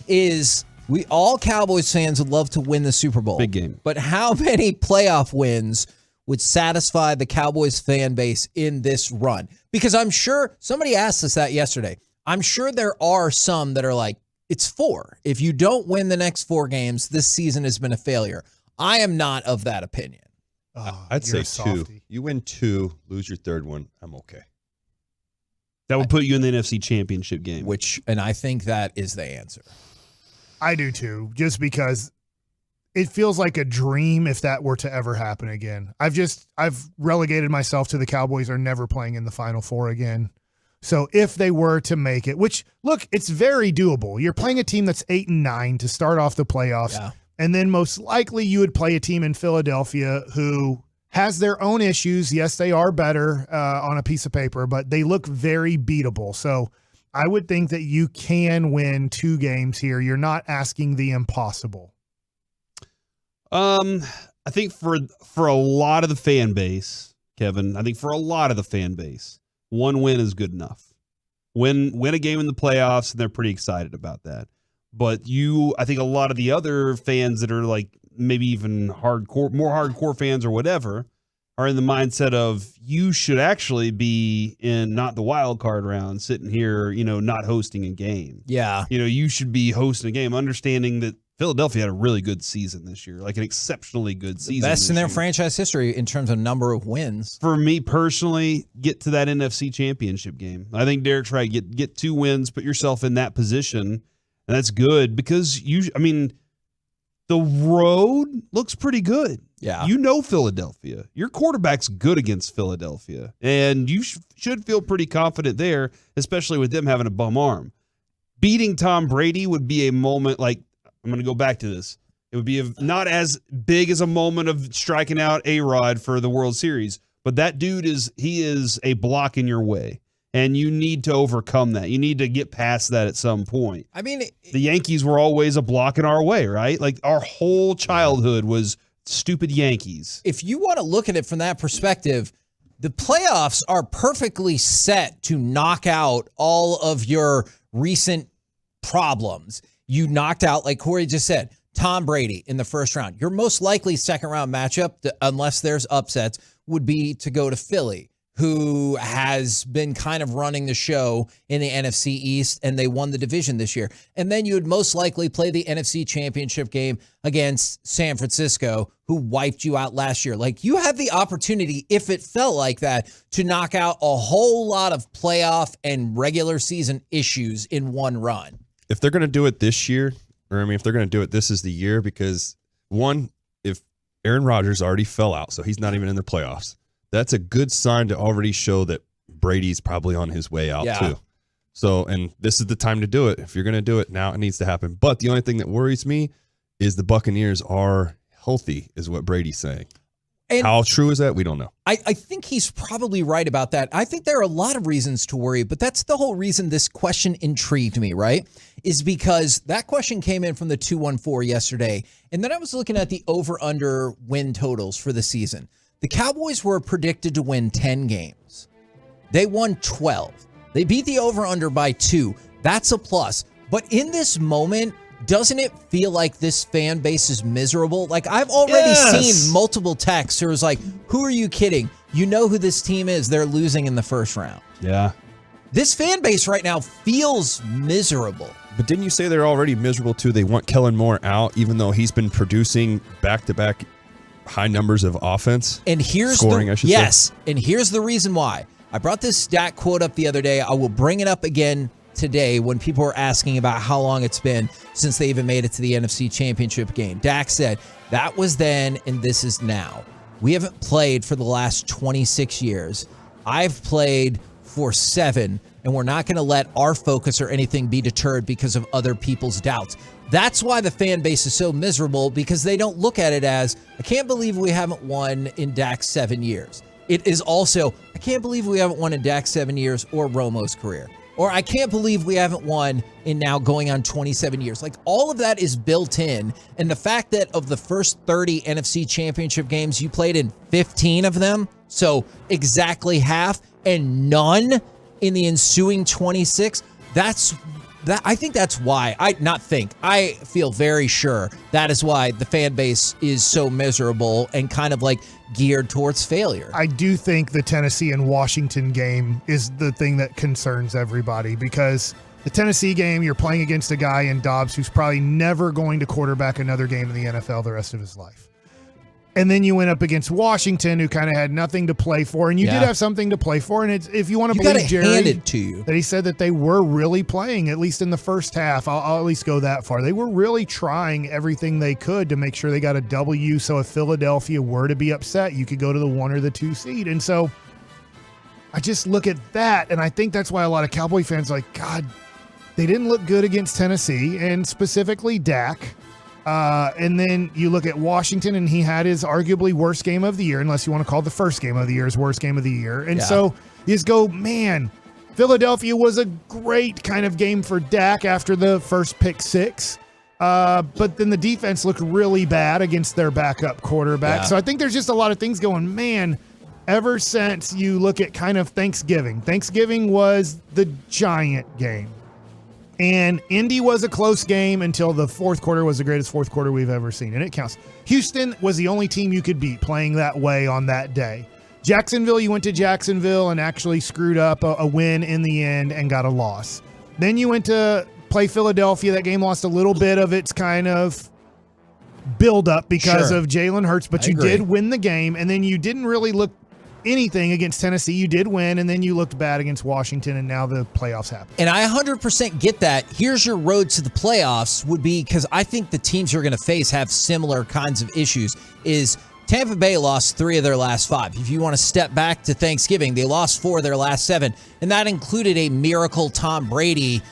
Speaker 8: right.
Speaker 21: We all Cowboys fans would love to win the Super Bowl.
Speaker 8: Big game.
Speaker 21: But how many playoff wins would satisfy the Cowboys fan base in this run? Because I'm sure somebody asked us that yesterday. I'm sure there are some that are like, it's 4. If you don't win the next 4 games, this season has been a failure. I am not of that opinion.
Speaker 11: I'd say 2. You win 2, lose your third one, I'm okay.
Speaker 8: That would put you in the NFC Championship game.
Speaker 21: And I think that is the answer.
Speaker 13: I do too, just because it feels like a dream if that were to ever happen again. I've relegated myself to the Cowboys are never playing in the Final Four again. So if they were to make it, which look, it's very doable. You're playing a team that's 8-9 to start off the playoffs.
Speaker 21: Yeah.
Speaker 13: And then most likely you would play a team in Philadelphia who has their own issues. Yes, they are better on a piece of paper, but they look very beatable. So I would think that you can win 2 games here. You're not asking the impossible.
Speaker 8: I think for a lot of the fan base, Kevin, I think for a lot of the fan base, 1 win is good enough. Win a game in the playoffs, and they're pretty excited about that. But I think a lot of the other fans that are like maybe even more hardcore fans or whatever, are in the mindset of you should actually be in not the wild card round, sitting here, not hosting a game.
Speaker 21: Yeah.
Speaker 8: You should be hosting a game, understanding that Philadelphia had a really good season this year, like an exceptionally good season.
Speaker 21: Best in their franchise history in terms of number of wins.
Speaker 8: For me personally, get to that NFC Championship game. I think Derek's right. Get 2 wins, put yourself in that position, and that's good because the road looks pretty good.
Speaker 21: Yeah.
Speaker 8: Philadelphia. Your quarterback's good against Philadelphia, and you should feel pretty confident there, especially with them having a bum arm. Beating Tom Brady would be a moment like, I'm going to go back to this. It would be not as big as a moment of striking out A-Rod for the World Series, but that dude is a block in your way, and you need to overcome that. You need to get past that at some point.
Speaker 21: I mean,
Speaker 8: the Yankees were always a block in our way, right? Like our whole childhood was stupid Yankees.
Speaker 21: If you want to look at it from that perspective, the playoffs are perfectly set to knock out all of your recent problems. You knocked out, like Corey just said, Tom Brady in the first round. Your most likely second round matchup, unless there's upsets, would be to go to Philly, who has been kind of running the show in the NFC East, and they won the division this year. And then you would most likely play the NFC Championship game against San Francisco, who wiped you out last year. Like, you have the opportunity, if it felt like that, to knock out a whole lot of playoff and regular season issues in one run.
Speaker 11: If they're going to do it this year, if they're going to do it, this is the year, because one, if Aaron Rodgers already fell out, so he's not even in the playoffs, that's a good sign to already show that Brady's probably on his way out too. So, and this is the time to do it. If you're going to do it now, it needs to happen. But the only thing that worries me is the Buccaneers are healthy, is what Brady's saying. And how true is that? We don't know.
Speaker 21: I think he's probably right about that. I think there are a lot of reasons to worry, but that's the whole reason this question intrigued me, right? Is because that question came in from the 214 yesterday, and then I was looking at the over-under win totals for the season. The Cowboys were predicted to win 10 games. They won 12. They beat the over-under by 2. That's a plus. But in this moment, doesn't it feel like this fan base is miserable? Like, I've already seen multiple texts where it's like, who are you kidding? You know who this team is. They're losing in the first round.
Speaker 8: Yeah.
Speaker 21: This fan base right now feels miserable.
Speaker 11: But didn't you say they're already miserable too? They want Kellen Moore out, even though he's been producing back-to-back high numbers of offense.
Speaker 21: And here's
Speaker 11: scoring, I should say.
Speaker 21: And here's the reason why. I brought this stat quote up the other day. I will bring it up again today when people were asking about how long it's been since they even made it to the NFC Championship game. Dak said, that was then and this is now. We haven't played for the last 26 years. I've played for 7, and we're not going to let our focus or anything be deterred because of other people's doubts. That's why the fan base is so miserable, because they don't look at it as, I can't believe we haven't won in Dak's 7 years. It is also, I can't believe we haven't won in Dak's 7 years or Romo's career. Or I can't believe we haven't won in now going on 27 years. Like, all of that is built in. And the fact that of the first 30 NFC Championship games, you played in 15 of them, so exactly half, and none in the ensuing 26, I think that's why. I feel very sure that is why the fan base is so miserable and kind of like geared towards failure.
Speaker 13: I do think the Tennessee and Washington game is the thing that concerns everybody, because the Tennessee game, you're playing against a guy in Dobbs who's probably never going to quarterback another game in the NFL the rest of his life. And then you went up against Washington, who kind of had nothing to play for, and you did have something to play for. And it's, if you want to believe Jerry,
Speaker 21: hand it to you,
Speaker 13: that he said that they were really playing, at least in the first half. I'll at least go that far. They were really trying everything they could to make sure they got a W. So if Philadelphia were to be upset, you could go to the 1 or the 2 seed. And so I just look at that, and I think that's why a lot of Cowboy fans are like, God, they didn't look good against Tennessee, and specifically Dak. And then you look at Washington, and he had his arguably worst game of the year, unless you want to call the first game of the year his worst game of the year. And so you just go, man, Philadelphia was a great kind of game for Dak after the first pick 6. But then the defense looked really bad against their backup quarterback. So I think there's just a lot of things going, man, ever since you look at kind of Thanksgiving was the giant game. And Indy was a close game until the fourth quarter was the greatest fourth quarter we've ever seen, and it counts. Houston was the only team you could beat playing that way on that day. Jacksonville, you went to Jacksonville and actually screwed up a win in the end and got a loss. Then you went to play Philadelphia. That game lost a little bit of its kind of build-up because of Jalen Hurts, but you did win the game, and then you didn't really look anything against Tennessee. You did win, and then you looked bad against Washington, and now the playoffs happen.
Speaker 21: And I 100% get that. Here's your road to the playoffs would be, because I think the teams you're going to face have similar kinds of issues, is Tampa Bay lost 3 of their last 5. If you want to step back to Thanksgiving, they lost 4 of their last 7, and that included a miracle Tom Brady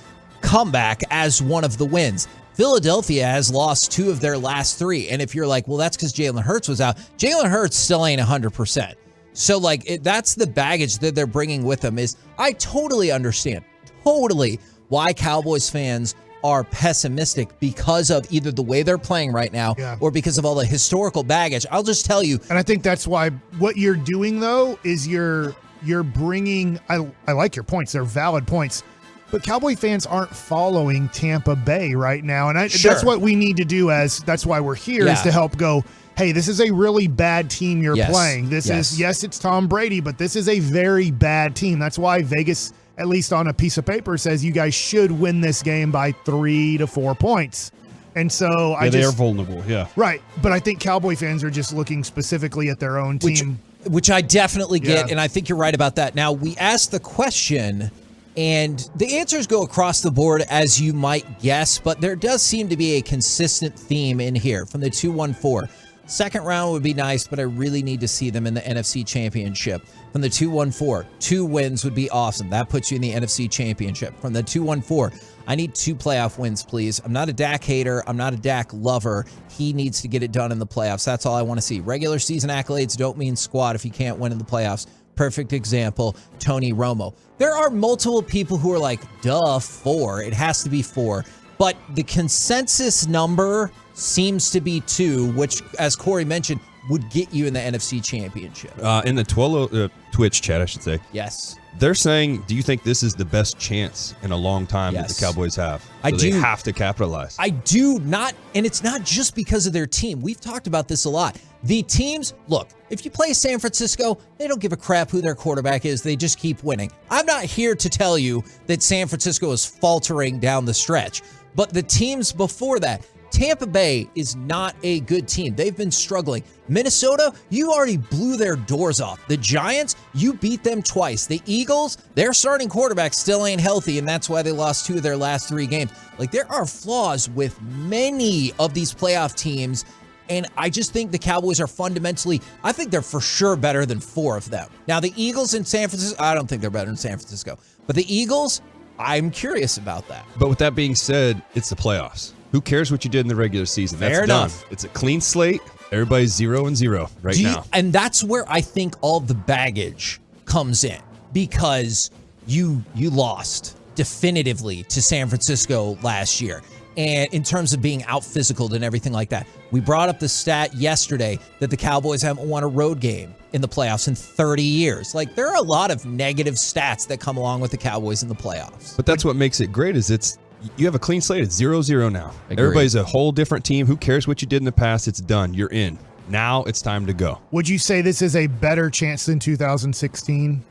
Speaker 21: comeback as one of the wins. Philadelphia has lost 2 of their last 3, and if you're like, well, that's because Jalen Hurts was out, Jalen Hurts still ain't 100%. So, that's the baggage that they're bringing with them. Is I totally understand, why Cowboys fans are pessimistic because of either the way they're playing right now or because of all the historical baggage. I'll just tell you.
Speaker 13: And I think that's why what you're doing, though, is you're bringing, I like your points. They're valid points. But Cowboy fans aren't following Tampa Bay right now. And that's what we need to do, that's why we're here, is to help go, hey, this is a really bad team you're playing. This is, it's Tom Brady, but this is a very bad team. That's why Vegas, at least on a piece of paper, says you guys should win this game by 3 to 4 points. And so
Speaker 8: they are vulnerable,
Speaker 13: Right. But I think Cowboy fans are just looking specifically at their own team.
Speaker 21: Which I definitely get, and I think you're right about that. Now, we asked the question, and the answers go across the board, as you might guess, but there does seem to be a consistent theme in here from the 214. Second round would be nice, but I really need to see them in the NFC Championship. From the 214, 2 wins would be awesome. That puts you in the NFC Championship. From the 214, I need 2 playoff wins, please. I'm not a Dak hater. I'm not a Dak lover. He needs to get it done in the playoffs. That's all I want to see. Regular season accolades don't mean squat if you can't win in the playoffs. Perfect example, Tony Romo. There are multiple people who are like, duh, 4. It has to be 4. But the consensus number seems to be 2, which, as Corey mentioned, would get you in the NFC Championship.
Speaker 11: In the Twitch chat, I should say.
Speaker 21: Yes.
Speaker 11: They're saying, do you think this is the best chance in a long time that the Cowboys have? They have to capitalize.
Speaker 21: I do not, and it's not just because of their team. We've talked about this a lot. The teams, look, if you play San Francisco, they don't give a crap who their quarterback is. They just keep winning. I'm not here to tell you that San Francisco is faltering down the stretch, but the teams before that, Tampa Bay is not a good team. They've been struggling. Minnesota, you already blew their doors off. The Giants, you beat them twice. The Eagles, their starting quarterback still ain't healthy, and that's why they lost 2 of their last 3 games. Like, there are flaws with many of these playoff teams, and I just think the Cowboys are fundamentally, I think they're for sure better than 4 of them. Now, the Eagles in San Francisco, I don't think they're better than San Francisco. But the Eagles, I'm curious about that.
Speaker 11: But with that being said, it's the playoffs. Who cares what you did in the regular season? That's
Speaker 21: Fair enough.
Speaker 11: done. It's a clean slate. Everybody's 0-0 right now.
Speaker 21: And that's where I think all the baggage comes in, because you lost definitively to San Francisco last year. And in terms of being out-physicaled and everything like that, we brought up the stat yesterday that the Cowboys haven't won a road game in the playoffs in 30 years. Like, there are a lot of negative stats that come along with the Cowboys in the playoffs.
Speaker 11: But that's what makes it great, is you have a clean slate. It's 0-0 now.
Speaker 21: Agreed.
Speaker 11: Everybody's a whole different team. Who cares what you did in the past? It's done. You're in. Now it's time to go.
Speaker 13: Would you say this is a better chance than 2016?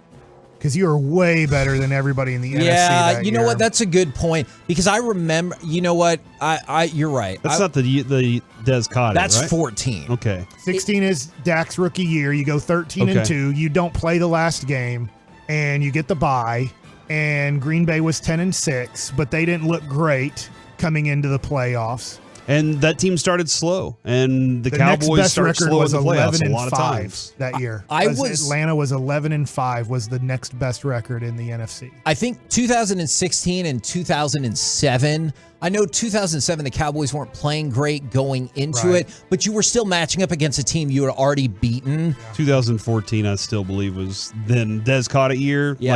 Speaker 13: Because you are way better than everybody in the NFC that
Speaker 21: you know
Speaker 13: year.
Speaker 21: what? That's a good point, because I remember, you know what? You're right.
Speaker 8: That's not the Des Cotto,
Speaker 21: That's
Speaker 8: right?
Speaker 21: 14.
Speaker 8: Okay.
Speaker 13: 16 is Dak's rookie year. You go 13-2. You don't play the last game, and you get the bye. And Green Bay was 10-6, but they didn't look great coming into the playoffs.
Speaker 8: And that team started slow, and the
Speaker 13: next
Speaker 8: Cowboys
Speaker 13: best
Speaker 8: started
Speaker 13: record
Speaker 8: slow in
Speaker 13: was
Speaker 8: the playoffs
Speaker 13: 11-5
Speaker 8: a lot of times.
Speaker 13: that year.
Speaker 21: Atlanta
Speaker 13: was 11-5 was the next best record in the NFC.
Speaker 21: I think 2016 and 2007. I know 2007 the Cowboys weren't playing great going into it, but you were still matching up against a team you had already beaten.
Speaker 8: 2014, I still believe, was then Des Cotto year.
Speaker 21: Yeah.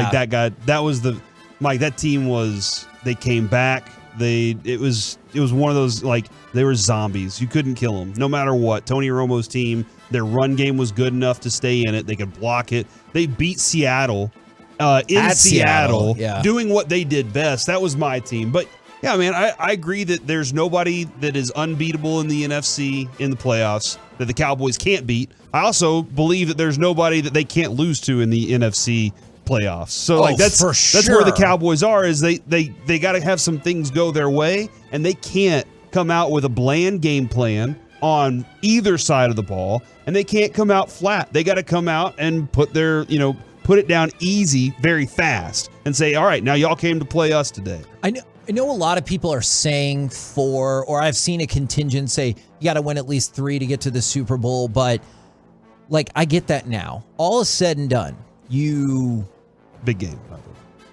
Speaker 8: Like that team was, they came back. It was one of those, like, they were zombies. You couldn't kill them no matter what. Tony Romo's team, their run game was good enough to stay in it. They could block it. They beat Seattle in Seattle, doing what they did best. That was my team. But yeah, man, I agree that there's nobody that is unbeatable in the NFC in the playoffs that the Cowboys can't beat. I also believe that there's nobody that they can't lose to in the NFC playoffs. So that's where the Cowboys are, is they got to have some things go their way, and they can't come out with a bland game plan on either side of the ball, and they can't come out flat. They got to come out and put it down easy very fast and say, all right, now y'all came to play us today.
Speaker 21: I know a lot of people are saying or I've seen a contingent say you got to win at least 3 to get to the Super Bowl, but like, I get that now. All is said and done.
Speaker 8: Big game.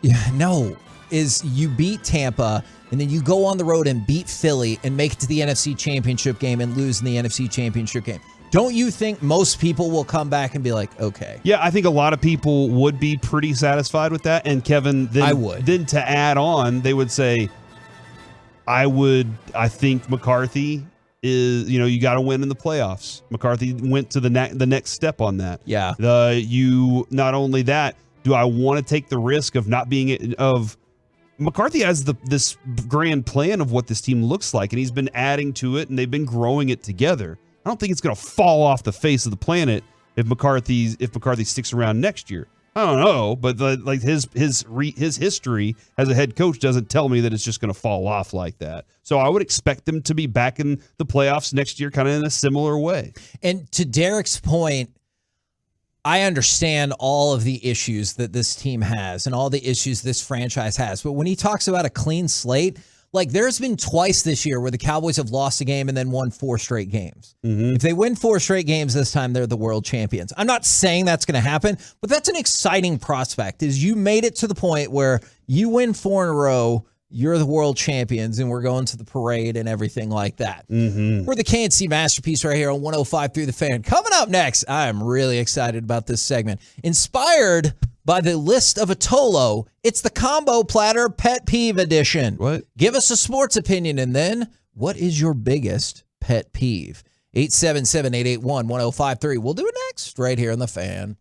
Speaker 21: You beat Tampa, and then you go on the road and beat Philly and make it to the NFC Championship game and lose in the NFC Championship game. Don't you think most people will come back and be like, okay?
Speaker 8: Yeah, I think a lot of people would be pretty satisfied with that. And Kevin, then to add on, they would say, I think McCarthy is, you got to win in the playoffs. McCarthy went to the next step on that.
Speaker 21: Yeah.
Speaker 8: Not only that, do I want to take the risk of not being McCarthy has this grand plan of what this team looks like, and he's been adding to it, and they've been growing it together. I don't think it's going to fall off the face of the planet if McCarthy sticks around next year. I don't know, but his history as a head coach doesn't tell me that it's just going to fall off like that. So I would expect them to be back in the playoffs next year, kind of in a similar way.
Speaker 21: And to Derek's point, I understand all of the issues that this team has and all the issues this franchise has. But when he talks about a clean slate, like, there's been twice this year where the Cowboys have lost a game and then won 4 straight games.
Speaker 8: Mm-hmm.
Speaker 21: If they win 4 straight games this time, they're the world champions. I'm not saying that's going to happen, but that's an exciting prospect, is you made it to the point where you win 4 in a row, you're the world champions, and we're going to the parade and everything like that.
Speaker 8: Mm-hmm.
Speaker 21: We're the KNC Masterpiece right here on 105.3 The Fan. Coming up next, I am really excited about this segment. Inspired by the list of Atolo, it's the Combo Platter Pet Peeve Edition.
Speaker 8: What?
Speaker 21: Give us a sports opinion, and then what is your biggest pet peeve? 877-881-1053. We'll do it next right here on The Fan.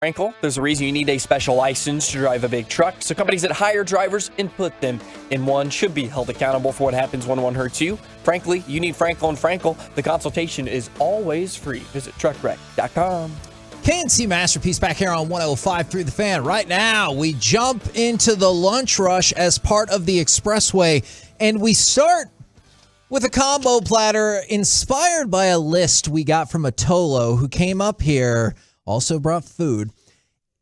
Speaker 14: Frankel, there's a reason you need a special license to drive a big truck, so companies that hire drivers and put them in one should be held accountable for what happens when one hurts you. Frankly, you need Frankel and Frankel. The consultation is always free. Visit truckwreck.com.
Speaker 21: KNC Masterpiece back here on 105.3 The Fan. Right now, we jump into the lunch rush as part of the Expressway, and we start with a combo platter inspired by a list we got from a Tolo who came up here, also brought food,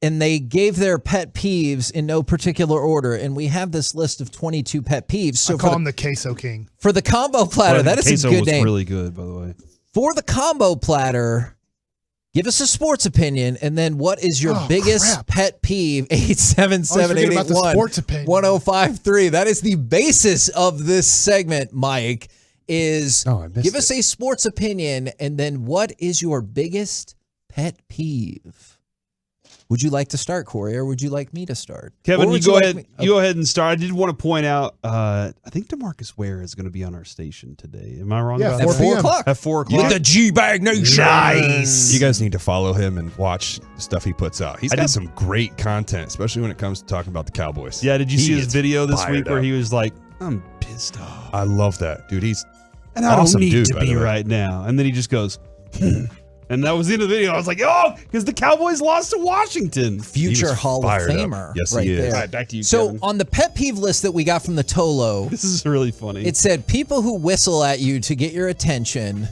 Speaker 21: and they gave their pet peeves in no particular order, and we have this list of 22 pet peeves. So
Speaker 13: I call him the Queso King.
Speaker 21: For the combo platter, that is a good
Speaker 8: was
Speaker 21: name.
Speaker 8: Really good, by the way.
Speaker 21: For the combo platter, give us a sports opinion, and then what is your biggest pet peeve? 877-881-1053. That is the basis of this segment, Mike, is give us a sports opinion, and then what is your biggest pet peeve? Would you like to start, Corey, or would you like me to start?
Speaker 8: Kevin, you go ahead. You go ahead and start. I did want to point out, I think DeMarcus Ware is going to be on our station today. Am I wrong about that?
Speaker 21: At 4 o'clock.
Speaker 8: At 4 o'clock.
Speaker 21: With the G-Bag Nation.
Speaker 8: Nice.
Speaker 11: You guys need to follow him and watch the stuff he puts out. He's got some great content, especially when it comes to talking about the Cowboys.
Speaker 8: Yeah, did you see his video this week where
Speaker 11: he
Speaker 8: he was like, I'm pissed off.
Speaker 11: I love that. Dude, he's
Speaker 8: and I
Speaker 11: awesome
Speaker 8: don't need
Speaker 11: dude,
Speaker 8: to
Speaker 11: by the
Speaker 8: be
Speaker 11: way.
Speaker 8: right now. And then he just goes, and that was the end of the video. I was like, oh, because the Cowboys lost to Washington.
Speaker 21: Future Hall of Famer.
Speaker 8: Yes,
Speaker 21: right
Speaker 8: he is.
Speaker 21: there.
Speaker 8: All right, back to you,
Speaker 21: So
Speaker 8: Kevin.
Speaker 21: on the pet peeve list that we got from the Tolo,
Speaker 8: This is really funny.
Speaker 21: it said people who whistle at you to get your attention,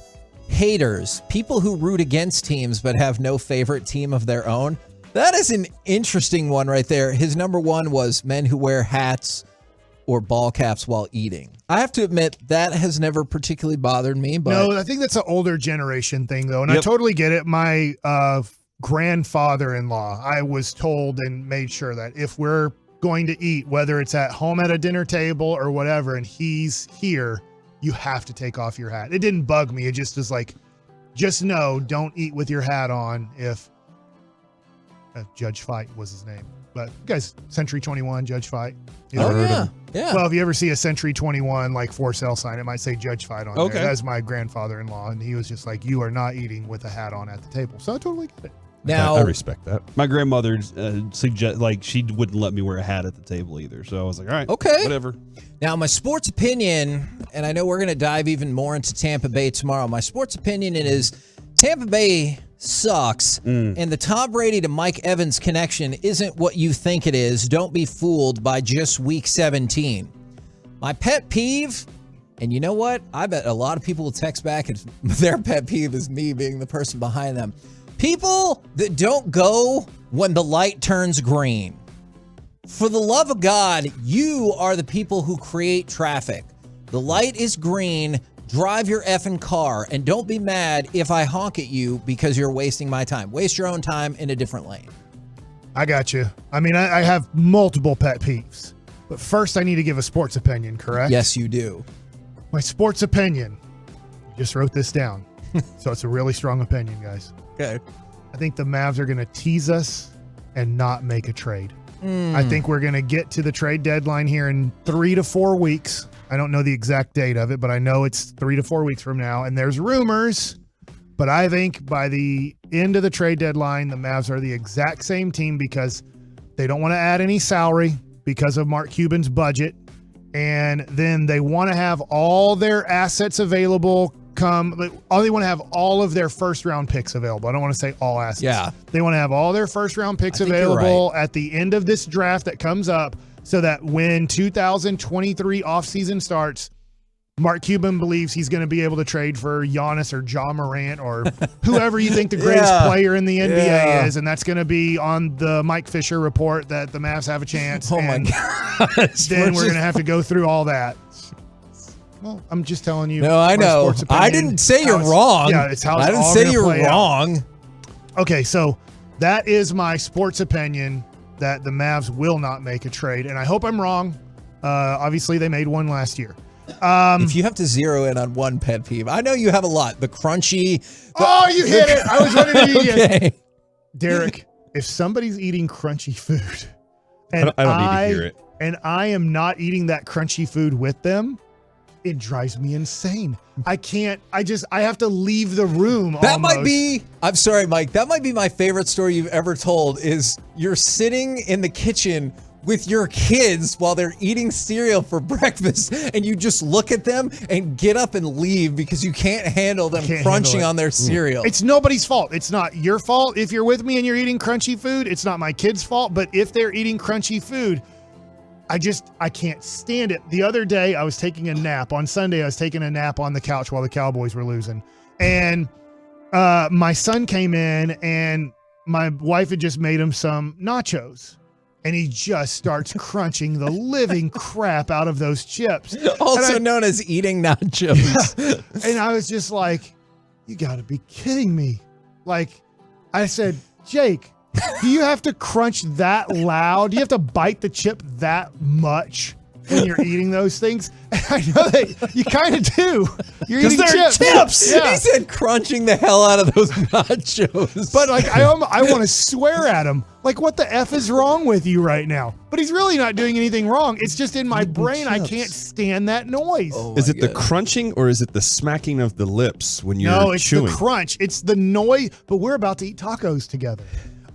Speaker 21: haters, people who root against teams but have no favorite team of their own. That is an interesting one right there. His number one was men who wear hats or ball caps while eating. I have to admit that has never particularly bothered me, but
Speaker 13: No, I think that's an older generation thing, though, and I totally get it. My grandfather-in-law, I was told and made sure that if we're going to eat, whether it's at home at a dinner table or whatever, and he's here, you have to take off your hat. It didn't bug me. It just was like, just know, don't eat with your hat on if Judge Fight was his name. But you guys, Century 21, Judge Fight.
Speaker 21: yeah.
Speaker 13: Well, if you ever see a Century 21 like for sale sign, it might say Judge Fight on there. That's my grandfather-in-law, and he was just like, you are not eating with a hat on at the table. So I totally get it.
Speaker 21: Now,
Speaker 11: I respect that.
Speaker 8: My grandmother she wouldn't let me wear a hat at the table either. So I was like, all right,
Speaker 21: okay,
Speaker 8: whatever.
Speaker 21: Now, my sports opinion, and I know we're going to dive even more into Tampa Bay tomorrow. My sports opinion is Tampa Bay sucks, and the Tom Brady to Mike Evans connection isn't what you think it is. Don't be fooled by just week 17. My pet peeve, and you know what? I bet a lot of people will text back and their pet peeve is me being the person behind them. People that don't go when the light turns green. For the love of God, you are the people who create traffic. The light is green. Drive your effing car, and don't be mad if I honk at you because you're wasting my time. Waste your own time in a different lane.
Speaker 13: I got you. I mean, I have multiple pet peeves, but first I need to give a sports opinion, correct?
Speaker 21: Yes, you do.
Speaker 13: My sports opinion, I just wrote this down, so it's a really strong opinion, guys.
Speaker 21: Okay.
Speaker 13: I think the Mavs are going to tease us and not make a trade. I think we're going to get to the trade deadline here in 3 to 4 weeks. I don't know the exact date of it, but I know it's 3 to 4 weeks from now. And there's rumors, but I think by the end of the trade deadline, the Mavs are the exact same team because they don't want to add any salary because of Mark Cuban's budget. And then they want to have all their assets available they want to have all of their first round picks available. I don't want to say all assets.
Speaker 21: Yeah.
Speaker 13: They want to have all their first round picks available at the end of this draft that comes up so that when 2023 offseason starts, Mark Cuban believes he's going to be able to trade for Giannis or Ja Morant or whoever you think the greatest player in the NBA is. And that's going to be on the Mike Fisher report that the Mavs have a chance.
Speaker 21: Oh, my gosh.
Speaker 13: Then we're going to have to go through all that. Well, I'm just telling you.
Speaker 21: No, I know. I didn't say you're wrong.
Speaker 13: Yeah, it's how it's
Speaker 21: I didn't
Speaker 13: all
Speaker 21: say
Speaker 13: gonna
Speaker 21: you're
Speaker 13: play out.
Speaker 21: wrong.
Speaker 13: Okay, so that is my sports opinion that the Mavs will not make a trade, and I hope I'm wrong. Obviously, they made one last year.
Speaker 21: If you have to zero in on one pet peeve, I know you have a lot. The crunchy.
Speaker 13: You hit it. I was ready to eat
Speaker 21: Okay.
Speaker 13: it. Derek, if somebody's eating crunchy food, and
Speaker 11: I don't need to hear it.
Speaker 13: and I am not eating that crunchy food with them, It drives me insane. I can't. I have to leave the room.
Speaker 21: That
Speaker 13: almost.
Speaker 21: might be. I'm sorry, Mike. That might be my favorite story you've ever told. Is you're sitting in the kitchen with your kids while they're eating cereal for breakfast, and you just look at them and get up and leave because you can't handle them crunching on their cereal.
Speaker 13: It's nobody's fault. It's not your fault if you're with me and you're eating crunchy food. It's not my kids' fault. But if they're eating crunchy food, I can't stand it. The other day, I was taking a nap. On Sunday, I was taking a nap on the couch while the Cowboys were losing. And my son came in, and my wife had just made him some nachos. And he just starts crunching the living crap out of those chips.
Speaker 21: Also known as eating nachos.
Speaker 13: Yeah. And I was just like, you got to be kidding me. Like, I said, Jake, do you have to crunch that loud? Do you have to bite the chip that much when you're eating those things? And I know that you kind of do. You're eating chips. Yeah.
Speaker 21: He said crunching the hell out of those nachos.
Speaker 13: But like, I want to swear at him. Like, what the F is wrong with you right now? But he's really not doing anything wrong. It's just in my brain. I can't stand that noise.
Speaker 11: Is it the crunching or is it the smacking of the lips when you're
Speaker 13: No, it's
Speaker 11: chewing?
Speaker 13: the crunch. It's the noise. But we're about to eat tacos together.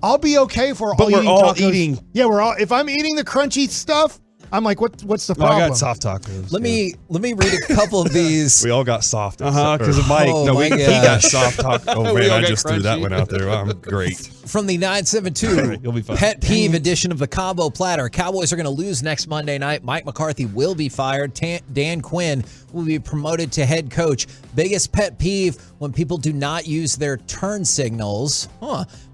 Speaker 13: I'll be okay for
Speaker 11: But we're
Speaker 13: eating
Speaker 11: all
Speaker 13: tacos.
Speaker 11: eating.
Speaker 13: Yeah, we're all. If I'm eating the crunchy stuff, I'm like, what's the problem?
Speaker 11: I got soft tacos.
Speaker 21: Let me read a couple of these.
Speaker 11: We all got soft. Because of Mike.
Speaker 21: Oh,
Speaker 11: no,
Speaker 21: my
Speaker 11: he
Speaker 21: gosh.
Speaker 11: got soft taco. Oh,
Speaker 21: We
Speaker 11: man,
Speaker 21: all
Speaker 11: I
Speaker 21: got
Speaker 11: just threw that
Speaker 21: crunchy.
Speaker 11: one out there. I'm great.
Speaker 21: From the 972
Speaker 11: You'll be fine.
Speaker 21: Pet Peeve edition of the Combo Platter. Cowboys are going to lose next Monday night. Mike McCarthy will be fired. Dan Quinn will be promoted to head coach. Biggest pet peeve when people do not use their turn signals.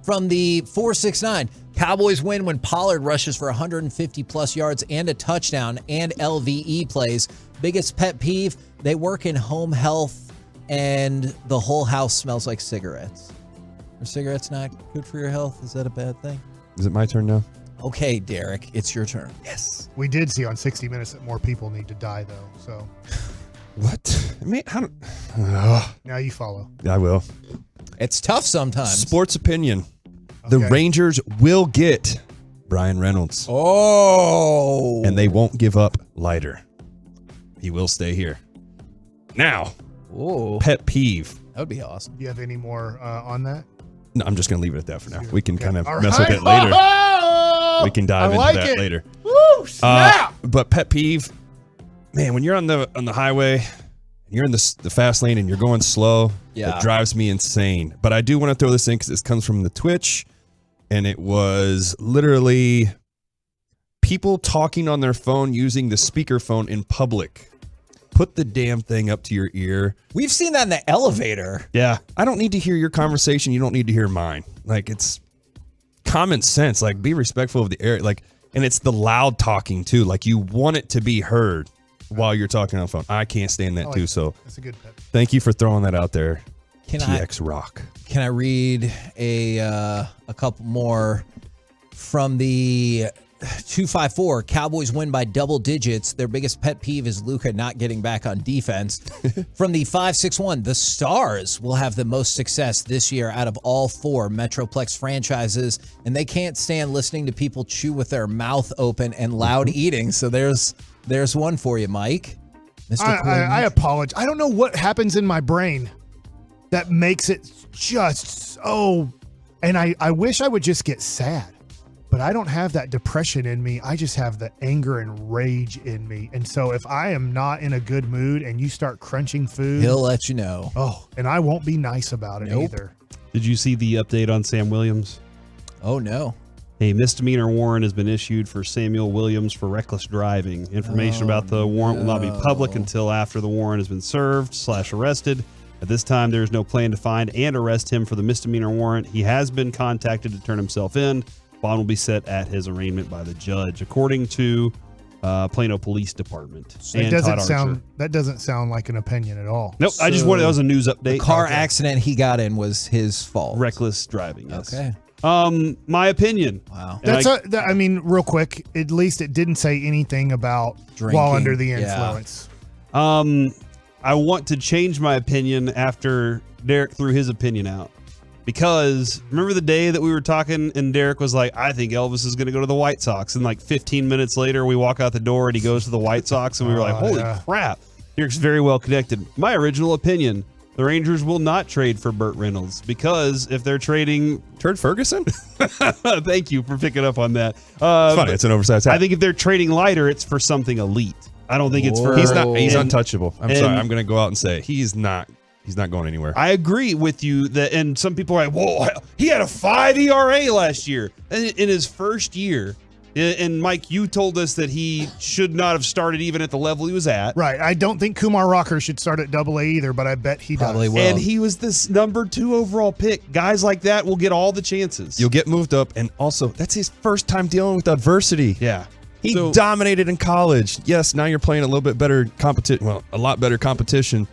Speaker 21: From the 469, Cowboys win when Pollard rushes for 150-plus yards and a touchdown and LVE plays. Biggest pet peeve, they work in home health and the whole house smells like cigarettes. Are cigarettes not good for your health? Is that a bad thing?
Speaker 11: Is it my turn now?
Speaker 21: Okay, Derek, it's your turn. Yes.
Speaker 13: We did see on 60 Minutes that more people need to die, though. So
Speaker 11: What? I mean,
Speaker 13: now you follow.
Speaker 11: I will.
Speaker 21: It's tough sometimes.
Speaker 11: Sports opinion. The Rangers will get Brian Reynolds.
Speaker 21: Oh.
Speaker 11: And they won't give up Leiter. He will stay here. Now, pet peeve.
Speaker 21: That would be awesome.
Speaker 13: Do you have any more on that?
Speaker 11: No, I'm just going to leave it at that for now. We can kind of
Speaker 13: All
Speaker 11: mess
Speaker 13: right.
Speaker 11: with it later.
Speaker 13: Oh,
Speaker 11: We can dive
Speaker 13: I
Speaker 11: into
Speaker 13: like
Speaker 11: that
Speaker 13: it.
Speaker 11: later.
Speaker 13: Woo, snap!
Speaker 11: But pet peeve, man, when you're on the highway, you're in the fast lane and you're going slow,
Speaker 21: Yeah.
Speaker 11: it drives me insane. But I do want to throw this in because this comes from the Twitch, and it was literally people talking on their phone using the speakerphone in public. Put the damn thing up to your ear.
Speaker 21: We've seen that in the elevator.
Speaker 11: Yeah. I don't need to hear your conversation. You don't need to hear mine. Like, it's common sense. Like, be respectful of the area. Like, and it's the loud talking too. Like, you want it to be heard while you're talking on the phone. I can't stand that too. So
Speaker 13: that's a good pet.
Speaker 11: Thank you for throwing that out there.
Speaker 21: Can
Speaker 11: TX Rock.
Speaker 21: Can I read a couple more from the 254? Cowboys win by double digits. Their biggest pet peeve is Luka not getting back on defense. From the 561, the Stars will have the most success this year out of all four Metroplex franchises, and they can't stand listening to people chew with their mouth open and loud eating. So there's one for you, Mike. Mr.
Speaker 13: I apologize. I don't know what happens in my brain that makes it just so. And I wish I would just get sad, but I don't have that depression in me. I just have the anger and rage in me. And so if I am not in a good mood and you start crunching food,
Speaker 21: He'll let you know.
Speaker 13: Oh, and I won't be nice about it either.
Speaker 8: Did you see the update on Sam Williams?
Speaker 21: Oh, no.
Speaker 8: A misdemeanor warrant has been issued for Samuel Williams for reckless driving. Information about the warrant will not be public until after the warrant has been served/arrested. At this time, there is no plan to find and arrest him for the misdemeanor warrant. He has been contacted to turn himself in. Bond will be set at his arraignment by the judge, according to Plano Police Department.
Speaker 13: That doesn't sound like an opinion at all.
Speaker 8: Nope. I just wanted that was a news update.
Speaker 21: The car accident he got in was his fault.
Speaker 8: Reckless driving. Yes.
Speaker 21: Okay.
Speaker 8: My opinion.
Speaker 21: Wow.
Speaker 13: I mean, real quick, at least it didn't say anything about
Speaker 21: Drinking.
Speaker 13: while under the
Speaker 21: Yeah.
Speaker 13: influence.
Speaker 8: I want to change my opinion after Derek threw his opinion out. Because remember the day that we were talking and Derek was like, I think Elvis is going to go to the White Sox. And like 15 minutes later, we walk out the door and he goes to the White Sox and we were like, holy crap. Derek's very well connected. My original opinion, the Rangers will not trade for Burt Reynolds because if they're trading
Speaker 11: Turd Ferguson,
Speaker 8: thank you for picking up on that.
Speaker 11: It's funny. It's an oversized hat.
Speaker 8: I think if they're trading lighter, it's for something elite. I don't think it's for.
Speaker 11: He's untouchable. I'm sorry. I'm going to go out and say it. He's not going anywhere.
Speaker 8: I agree with you that, and some people are like, "Whoa, he had a 5 ERA last year in his first year." And Mike, you told us that he should not have started even at the level he was at.
Speaker 13: Right. I don't think Kumar Rocker should start at AA either, but I bet he
Speaker 21: Probably
Speaker 13: does.
Speaker 21: will.
Speaker 8: And he was this number 2 overall pick. Guys like that will get all the chances.
Speaker 11: You'll get moved up, and also that's his first time dealing with adversity.
Speaker 8: Yeah.
Speaker 11: He dominated in college. Yes, now you're playing a little bit better competition. Well, a lot better competition.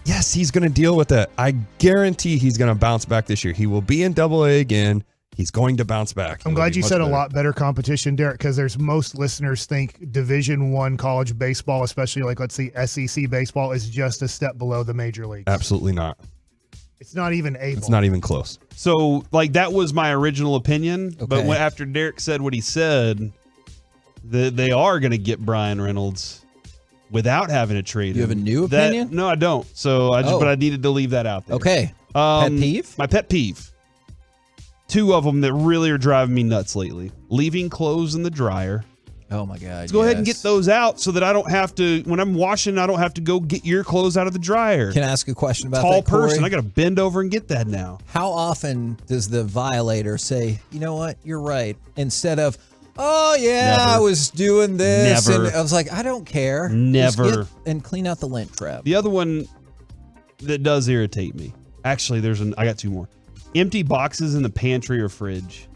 Speaker 11: Yes, he's going to deal with that. I guarantee he's going to bounce back this year. He will be in AA again. He's going to bounce back.
Speaker 13: I'm glad you said a lot better competition, Derek, because there's most listeners think Division I college baseball, especially like let's see SEC baseball, is just a step below the major leagues.
Speaker 11: Absolutely not.
Speaker 13: It's not even able.
Speaker 11: It's not even close.
Speaker 8: So, like, that was my original opinion.
Speaker 21: Okay.
Speaker 8: But after Derek said what he said, they are going to get Brian Reynolds without having to trade
Speaker 21: You have
Speaker 8: him.
Speaker 21: a new opinion?
Speaker 8: No, I don't. So but I needed to leave that out there.
Speaker 21: Okay. Pet peeve?
Speaker 8: My pet peeve. 2 of them that really are driving me nuts lately. Leaving clothes in the dryer.
Speaker 21: Oh, my God.
Speaker 8: Let's go ahead and get those out so that I don't have to, when I'm washing, I don't have to go get your clothes out of the dryer.
Speaker 21: Can I ask a question about
Speaker 8: Tall
Speaker 21: that, Corey?
Speaker 8: person, I got to bend over and get that now.
Speaker 21: How often does the violator say, you know what, you're right, instead of, oh, yeah,
Speaker 8: Never.
Speaker 21: I was doing this.
Speaker 8: Never.
Speaker 21: And I was like, I don't care.
Speaker 8: Never.
Speaker 21: Just get and clean out the lint trap.
Speaker 8: The other one that does irritate me. Actually, I got 2 more. Empty boxes in the pantry or fridge.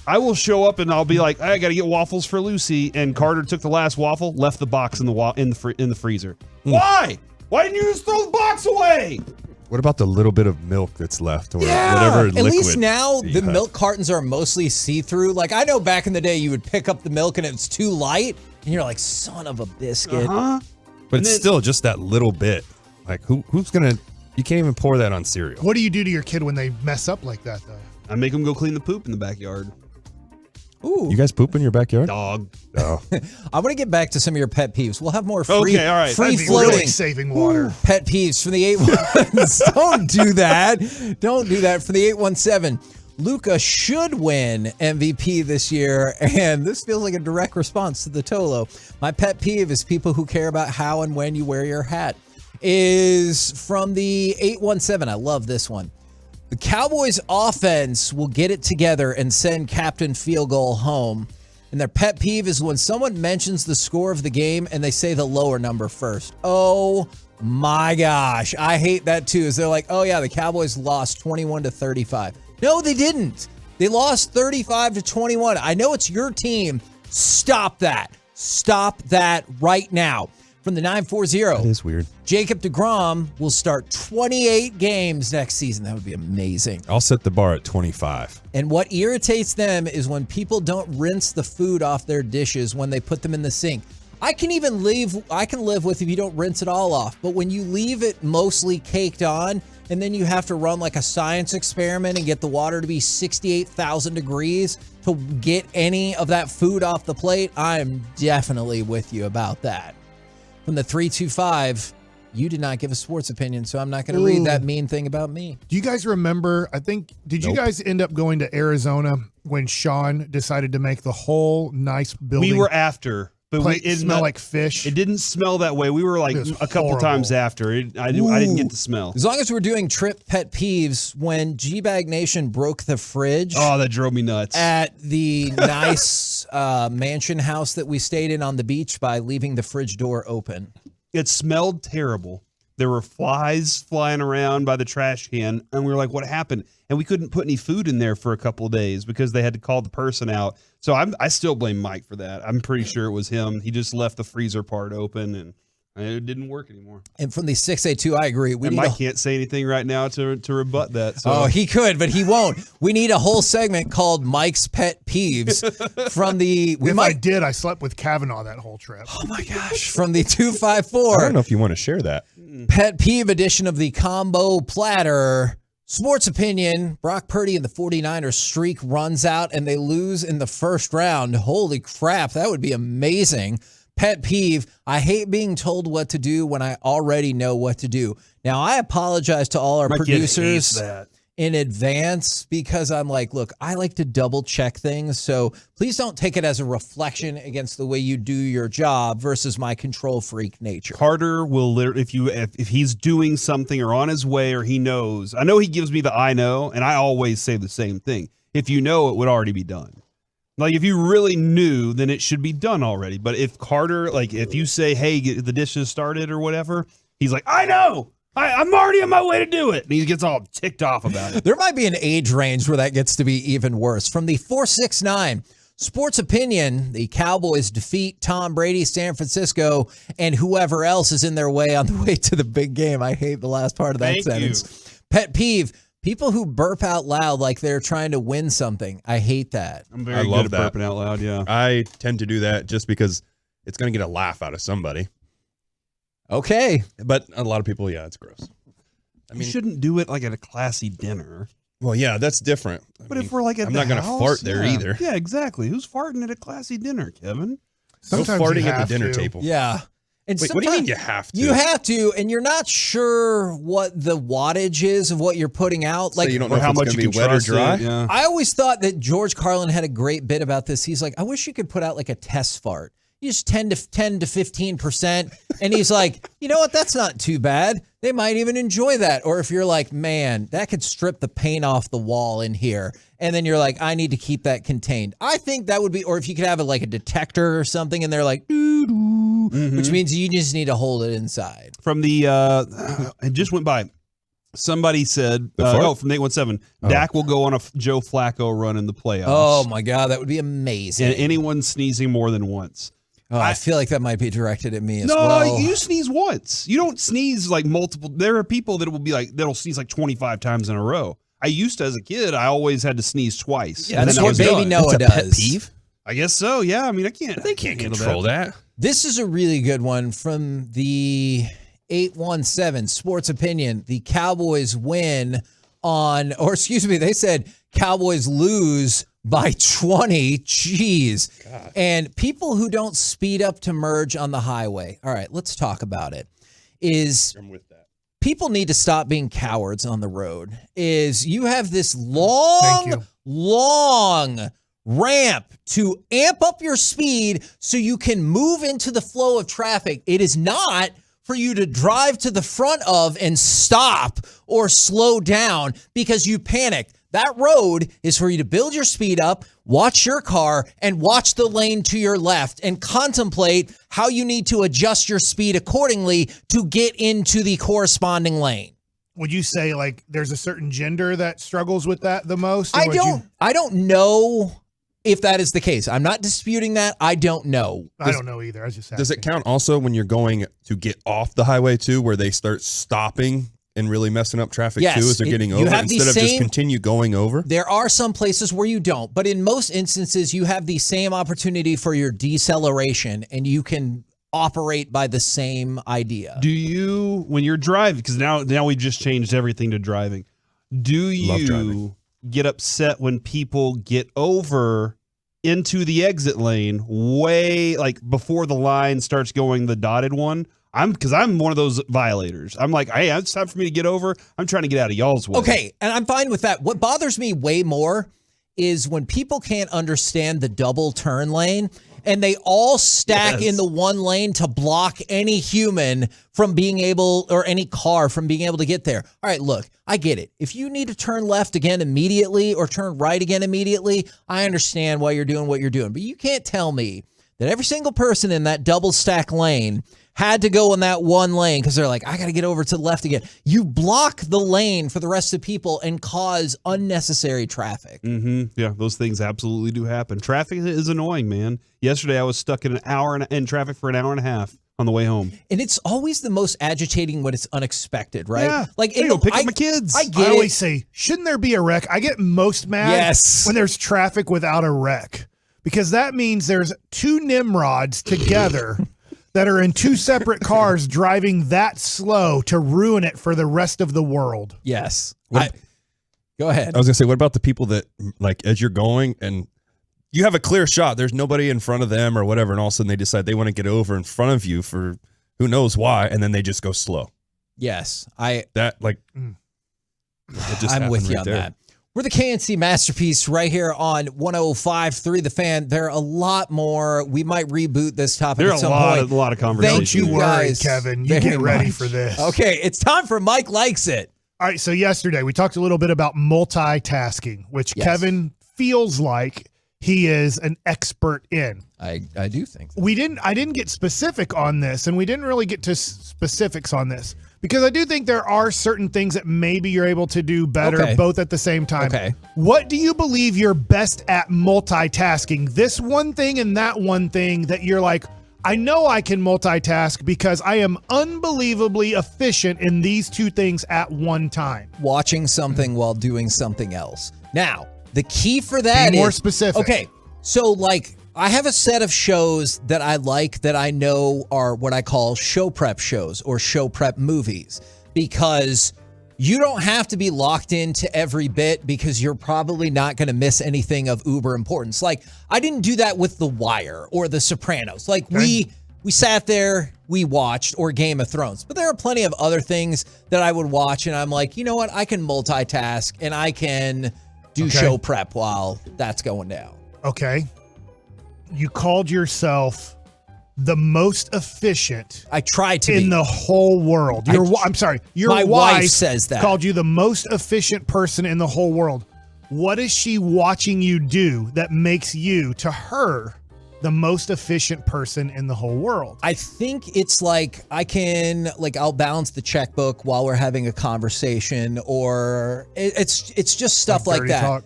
Speaker 8: I will show up and I'll be like, I got to get waffles for Lucy, and Carter took the last waffle, left the box in the freezer. Why? Why didn't you just throw the box away?
Speaker 11: What about the little bit of milk that's left, or
Speaker 21: Yeah,
Speaker 11: whatever
Speaker 21: at
Speaker 11: liquid?
Speaker 21: least now
Speaker 11: that you
Speaker 21: the
Speaker 11: have?
Speaker 21: milk cartons are mostly see-through. Like, I know back in the day you would pick up the milk and it's too light, and you're like, son of a biscuit.
Speaker 11: But it's still just that little bit. Like, who's gonna? You can't even pour that on cereal.
Speaker 13: What do you do to your kid when they mess up like that, though?
Speaker 8: I make them go clean the poop in the backyard.
Speaker 21: Ooh.
Speaker 11: You guys poop in your backyard?
Speaker 8: Dog.
Speaker 11: Oh.
Speaker 21: I want to get back to some of your pet peeves. We'll have more
Speaker 8: Okay, all right.
Speaker 21: free
Speaker 13: That'd be
Speaker 21: floating
Speaker 13: really saving water.
Speaker 21: pet peeves from the 817. Don't do that. Don't do that. For the 817. Luka should win MVP this year, and this feels like a direct response to the Tolo. My pet peeve is people who care about how and when you wear your hat. Is from the 817. I love this one. The Cowboys offense will get it together and send Captain Field Goal home. And their pet peeve is when someone mentions the score of the game and they say the lower number first. Oh my gosh. I hate that too. Is they're like, oh yeah, the Cowboys lost 21-35. No, they didn't. They lost 35-21. I know it's your team. Stop that. Stop that right now. From the 940.
Speaker 11: That is weird.
Speaker 21: Jacob deGrom will start 28 games next season. That would be amazing.
Speaker 11: I'll set the bar at 25.
Speaker 21: And what irritates them is when people don't rinse the food off their dishes when they put them in the sink. I can live with if you don't rinse it all off. But when you leave it mostly caked on, and then you have to run like a science experiment and get the water to be 68,000 degrees to get any of that food off the plate, I'm definitely with you about that. From the 325, you did not give a sports opinion, so I'm not going to read that mean thing about me.
Speaker 13: Do you guys remember, did you guys end up going to Arizona when Sean decided to make the whole nice building?
Speaker 8: We were after, but
Speaker 13: it smelled like fish.
Speaker 8: It didn't smell that way. We were like a couple times after. I didn't get the smell.
Speaker 21: As long as we're doing trip pet peeves, when G-Bag Nation broke the fridge.
Speaker 8: Oh, that drove me nuts.
Speaker 21: At the nice mansion house that we stayed in on the beach by leaving the fridge door open.
Speaker 8: It smelled terrible. There were flies flying around by the trash can, and we were like, what happened? And we couldn't put any food in there for a couple of days because they had to call the person out. So I still blame Mike for that. I'm pretty sure it was him. He just left the freezer part open, and it didn't work anymore.
Speaker 21: And from the 682, I agree.
Speaker 8: Mike can't say anything right now to rebut that. So.
Speaker 21: Oh, he could, but he won't. We need a whole segment called Mike's Pet Peeves from the...
Speaker 13: I slept with Kavanaugh that whole trip.
Speaker 21: Oh, my gosh. From the 254.
Speaker 11: I don't know if you want to share that.
Speaker 21: Pet peeve edition of the Combo Platter. Sports opinion, Brock Purdy and the 49ers streak runs out and they lose in the first round. Holy crap, that would be amazing. Pet peeve, I hate being told what to do when I already know what to do. Now, I apologize to all our
Speaker 8: My kid hates
Speaker 21: producers
Speaker 8: that.
Speaker 21: in advance because I'm like, look, I like to double check things. So please don't take it as a reflection against the way you do your job versus my control freak nature.
Speaker 8: Carter will if he's doing something or on his way or he knows. I know he gives me the I know, and I always say the same thing. If you know, it would already be done. Like if you really knew, then it should be done already. But if Carter, like if you say, hey, get the dishes started or whatever, he's like, I know. I'm already on my way to do it. And he gets all ticked off about it.
Speaker 21: There might be an age range where that gets to be even worse. From the 469 Sports Opinion, the Cowboys defeat Tom Brady, San Francisco, and whoever else is in their way on the way to the big game. I hate the last part of that sentence. Pet peeve, people who burp out loud like they're trying to win something. I hate that.
Speaker 8: I'm very good at burping out loud, yeah.
Speaker 11: I tend to do that just because it's going to get a laugh out of somebody.
Speaker 21: Okay.
Speaker 11: But a lot of people, yeah, it's gross.
Speaker 8: I mean, you shouldn't do it like at a classy dinner.
Speaker 11: Well, yeah, that's different.
Speaker 8: But if we're like at
Speaker 11: I'm
Speaker 8: the
Speaker 11: not going to
Speaker 8: house,
Speaker 11: fart there either.
Speaker 8: Yeah, exactly. Who's farting at a classy dinner, Kevin?
Speaker 11: Sometimes no farting at the dinner table.
Speaker 21: Yeah. And
Speaker 11: wait, what do you mean you have to?
Speaker 21: You have to, and you're not sure what the wattage is of what you're putting out. Like,
Speaker 11: so you don't know how much you can wet or dry?
Speaker 8: Yeah.
Speaker 21: I always thought that George Carlin had a great bit about this. He's like, I wish you could put out like a test fart. You just 10 to 15%. And he's like, you know what? That's not too bad. They might even enjoy that. Or if you're like, man, that could strip the paint off the wall in here. And then you're like, I need to keep that contained. I think that would be, or if you could have like a detector or something and they're like, doo-doo, which means you just need to hold it inside.
Speaker 8: From the, it just went by. Somebody said, from 817, Dak will go on a Joe Flacco run in the playoffs.
Speaker 21: Oh my God, that would be amazing.
Speaker 8: And anyone sneezing more than once.
Speaker 21: Oh, I feel like that might be directed at me as well.
Speaker 8: No, you sneeze once. You don't sneeze like multiple. There are people that will be like, that'll sneeze like 25 times in a row. I used to, as a kid, I always had to sneeze twice.
Speaker 21: Yeah, that's what baby Noah does.
Speaker 11: Pet peeve?
Speaker 8: I guess so, yeah. I mean,
Speaker 11: They can't control that.
Speaker 21: This is a really good one from the 817 Sports Opinion. The Cowboys win they said Cowboys lose by 20. Jeez. God. And people who don't speed up to merge on the highway. All right, let's talk about it.
Speaker 11: I'm with that.
Speaker 21: People need to stop being cowards on the road. You have this long ramp to amp up your speed so you can move into the flow of traffic. It is not for you to drive to the front of and stop or slow down because you panicked. That road is for you to build your speed up, watch your car, and watch the lane to your left and contemplate how you need to adjust your speed accordingly to get into the corresponding lane.
Speaker 13: Would you say like there's a certain gender that struggles with that the most?
Speaker 21: I don't know if that is the case. I'm not disputing that. I don't know.
Speaker 13: I don't know either. I was just asking.
Speaker 11: Does it count also when you're going to get off the highway too, where they start stopping and really messing up traffic too as they're getting over instead of just continue going over?
Speaker 21: There are some places where you don't, but in most instances, you have the same opportunity for your deceleration and you can operate by the same idea.
Speaker 8: Do you, when you're driving, because now we just changed everything to driving, do you get upset when people get over into the exit lane way like before the line starts going the dotted one? Because I'm one of those violators. I'm like, hey, it's time for me to get over. I'm trying to get out of y'all's way.
Speaker 21: Okay, and I'm fine with that. What bothers me way more is when people can't understand the double turn lane and they all stack in the one lane to block any human from being able, or any car from being able to get there. All right, look, I get it. If you need to turn left again immediately or turn right again immediately, I understand why you're doing what you're doing. But you can't tell me that every single person in that double stack lane had to go in that one lane because they're like, I got to get over to the left again. You block the lane for the rest of the people and cause unnecessary traffic.
Speaker 8: Mm-hmm. Yeah, those things absolutely do happen. Traffic is annoying, man. Yesterday, I was stuck in in traffic for an hour and a half on the way home.
Speaker 21: And it's always the most agitating when it's unexpected, right?
Speaker 8: Yeah.
Speaker 21: Like,
Speaker 8: go pick up my kids.
Speaker 21: I
Speaker 13: always say, shouldn't there be a wreck? I get most mad when there's traffic without a wreck because that means there's two Nimrods together that are in two separate cars driving that slow to ruin it for the rest of the world.
Speaker 21: Yes. Go ahead.
Speaker 11: I was going to say, what about the people that, like, as you're going and you have a clear shot. There's nobody in front of them or whatever, and all of a sudden they decide they want to get over in front of you for who knows why, and then they just go slow.
Speaker 21: Yes,
Speaker 11: I'm
Speaker 21: with you on that. We're the KNC Masterpiece right here on 105.3 The Fan. There are a lot more. We might reboot this topic
Speaker 8: There are
Speaker 21: at some point.
Speaker 8: a lot of conversations.
Speaker 21: Thank you guys,
Speaker 13: Kevin. You get ready for this.
Speaker 21: Okay, it's time for Mike Likes It.
Speaker 13: All right, so yesterday we talked a little bit about multitasking, which Kevin feels like he is an expert in.
Speaker 21: I do think so.
Speaker 13: I didn't get specific on this, and we didn't really get to specifics on this, because I do think there are certain things that maybe you're able to do better both at the same time.
Speaker 21: Okay.
Speaker 13: What do you believe you're best at multitasking? This one thing and that one thing that you're like, I know I can multitask because I am unbelievably efficient in these two things at one time.
Speaker 21: Watching something while doing something else. Now, the key for that
Speaker 13: Be more
Speaker 21: is
Speaker 13: specific.
Speaker 21: Okay, so like I have a set of shows that I like that I know are what I call show prep shows or show prep movies, because you don't have to be locked into every bit because you're probably not going to miss anything of uber importance. Like I didn't do that with The Wire or The Sopranos. Like we sat there, we watched, or Game of Thrones. But there are plenty of other things that I would watch and I'm like, you know what? I can multitask and I can do show prep while that's going down.
Speaker 13: Okay. You called yourself the most efficient.
Speaker 21: I tried to
Speaker 13: in the whole world. Your
Speaker 21: my
Speaker 13: wife
Speaker 21: wife says that.
Speaker 13: Called you the most efficient person in the whole world. What is she watching you do that makes you, to her, the most efficient person in the whole world?
Speaker 21: I think it's like I'll balance the checkbook while we're having a conversation, or it's just stuff like that.
Speaker 13: Talk.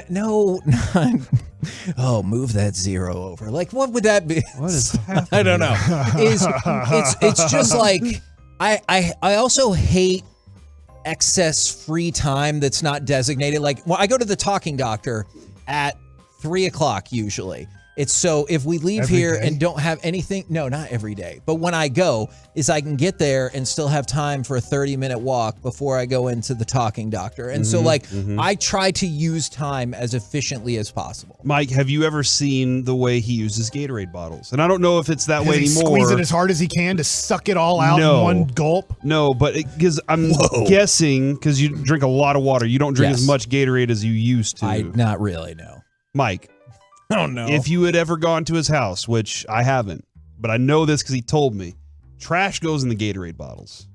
Speaker 21: No, oh, move that zero over. Like, what would that be?
Speaker 8: What is happening?
Speaker 21: I don't know. It's just like I also hate excess free time that's not designated. Like, well, I go to the talking doctor at 3:00 usually. It's so if we leave
Speaker 13: Every
Speaker 21: here
Speaker 13: day?
Speaker 21: and don't have anything, no, not every day, but when I go, is I can get there and still have time for a 30-minute walk before I go into the talking doctor. And so I try to use time as efficiently as possible.
Speaker 8: Mike, have you ever seen the way he uses Gatorade bottles? And I don't know if it's that way
Speaker 13: Does he
Speaker 8: anymore.
Speaker 13: squeeze it as hard as he can to suck it all out in one gulp?
Speaker 8: No, but because I'm guessing, because you drink a lot of water, you don't drink as much Gatorade as you used to.
Speaker 21: Not really, no.
Speaker 8: Mike.
Speaker 21: Oh, no.
Speaker 8: If you had ever gone to his house, which I haven't, but I know this because he told me, trash goes in the Gatorade bottles.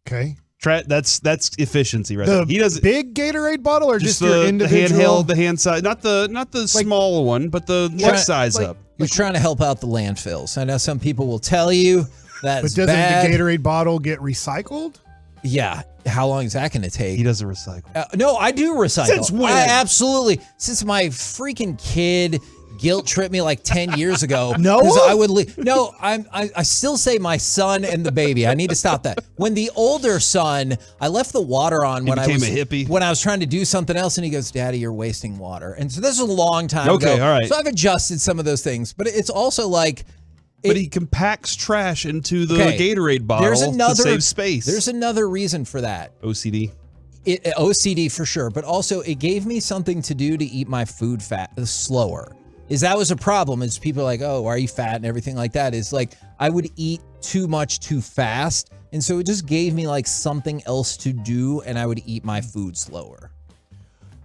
Speaker 13: Okay.
Speaker 8: That's efficiency right there. He does
Speaker 13: big Gatorade bottle or just your
Speaker 8: the
Speaker 13: individual?
Speaker 8: handheld, the hand size, not the small one, but the next size up.
Speaker 21: You're trying to help out the landfills. I know some people will tell you that's
Speaker 13: But doesn't
Speaker 21: bad.
Speaker 13: the Gatorade bottle get recycled?
Speaker 21: Yeah. How long is that going to take?
Speaker 8: He doesn't recycle.
Speaker 21: No, I do recycle.
Speaker 13: Since when?
Speaker 21: I absolutely. Since my freaking kid guilt tripped me like 10 years ago.
Speaker 13: No?
Speaker 21: 'Cause I would leave. No, I still say my son and the baby. I need to stop that. When the older son, I left the water on when I
Speaker 8: became
Speaker 21: was
Speaker 8: a hippie?
Speaker 21: When I was trying to do something else, and he goes, "Daddy, you're wasting water." And so this is a long time ago.
Speaker 8: Okay, all right.
Speaker 21: So I've adjusted some of those things, but it's also like.
Speaker 8: But he compacts trash into the Gatorade bottle to save space.
Speaker 21: There's another reason for that.
Speaker 8: OCD.
Speaker 21: OCD for sure, but also it gave me something to do to eat my food slower. That was a problem. Is people are like, oh, why are you fat and everything like that? Is like I would eat too much too fast, and so it just gave me like something else to do, and I would eat my food slower.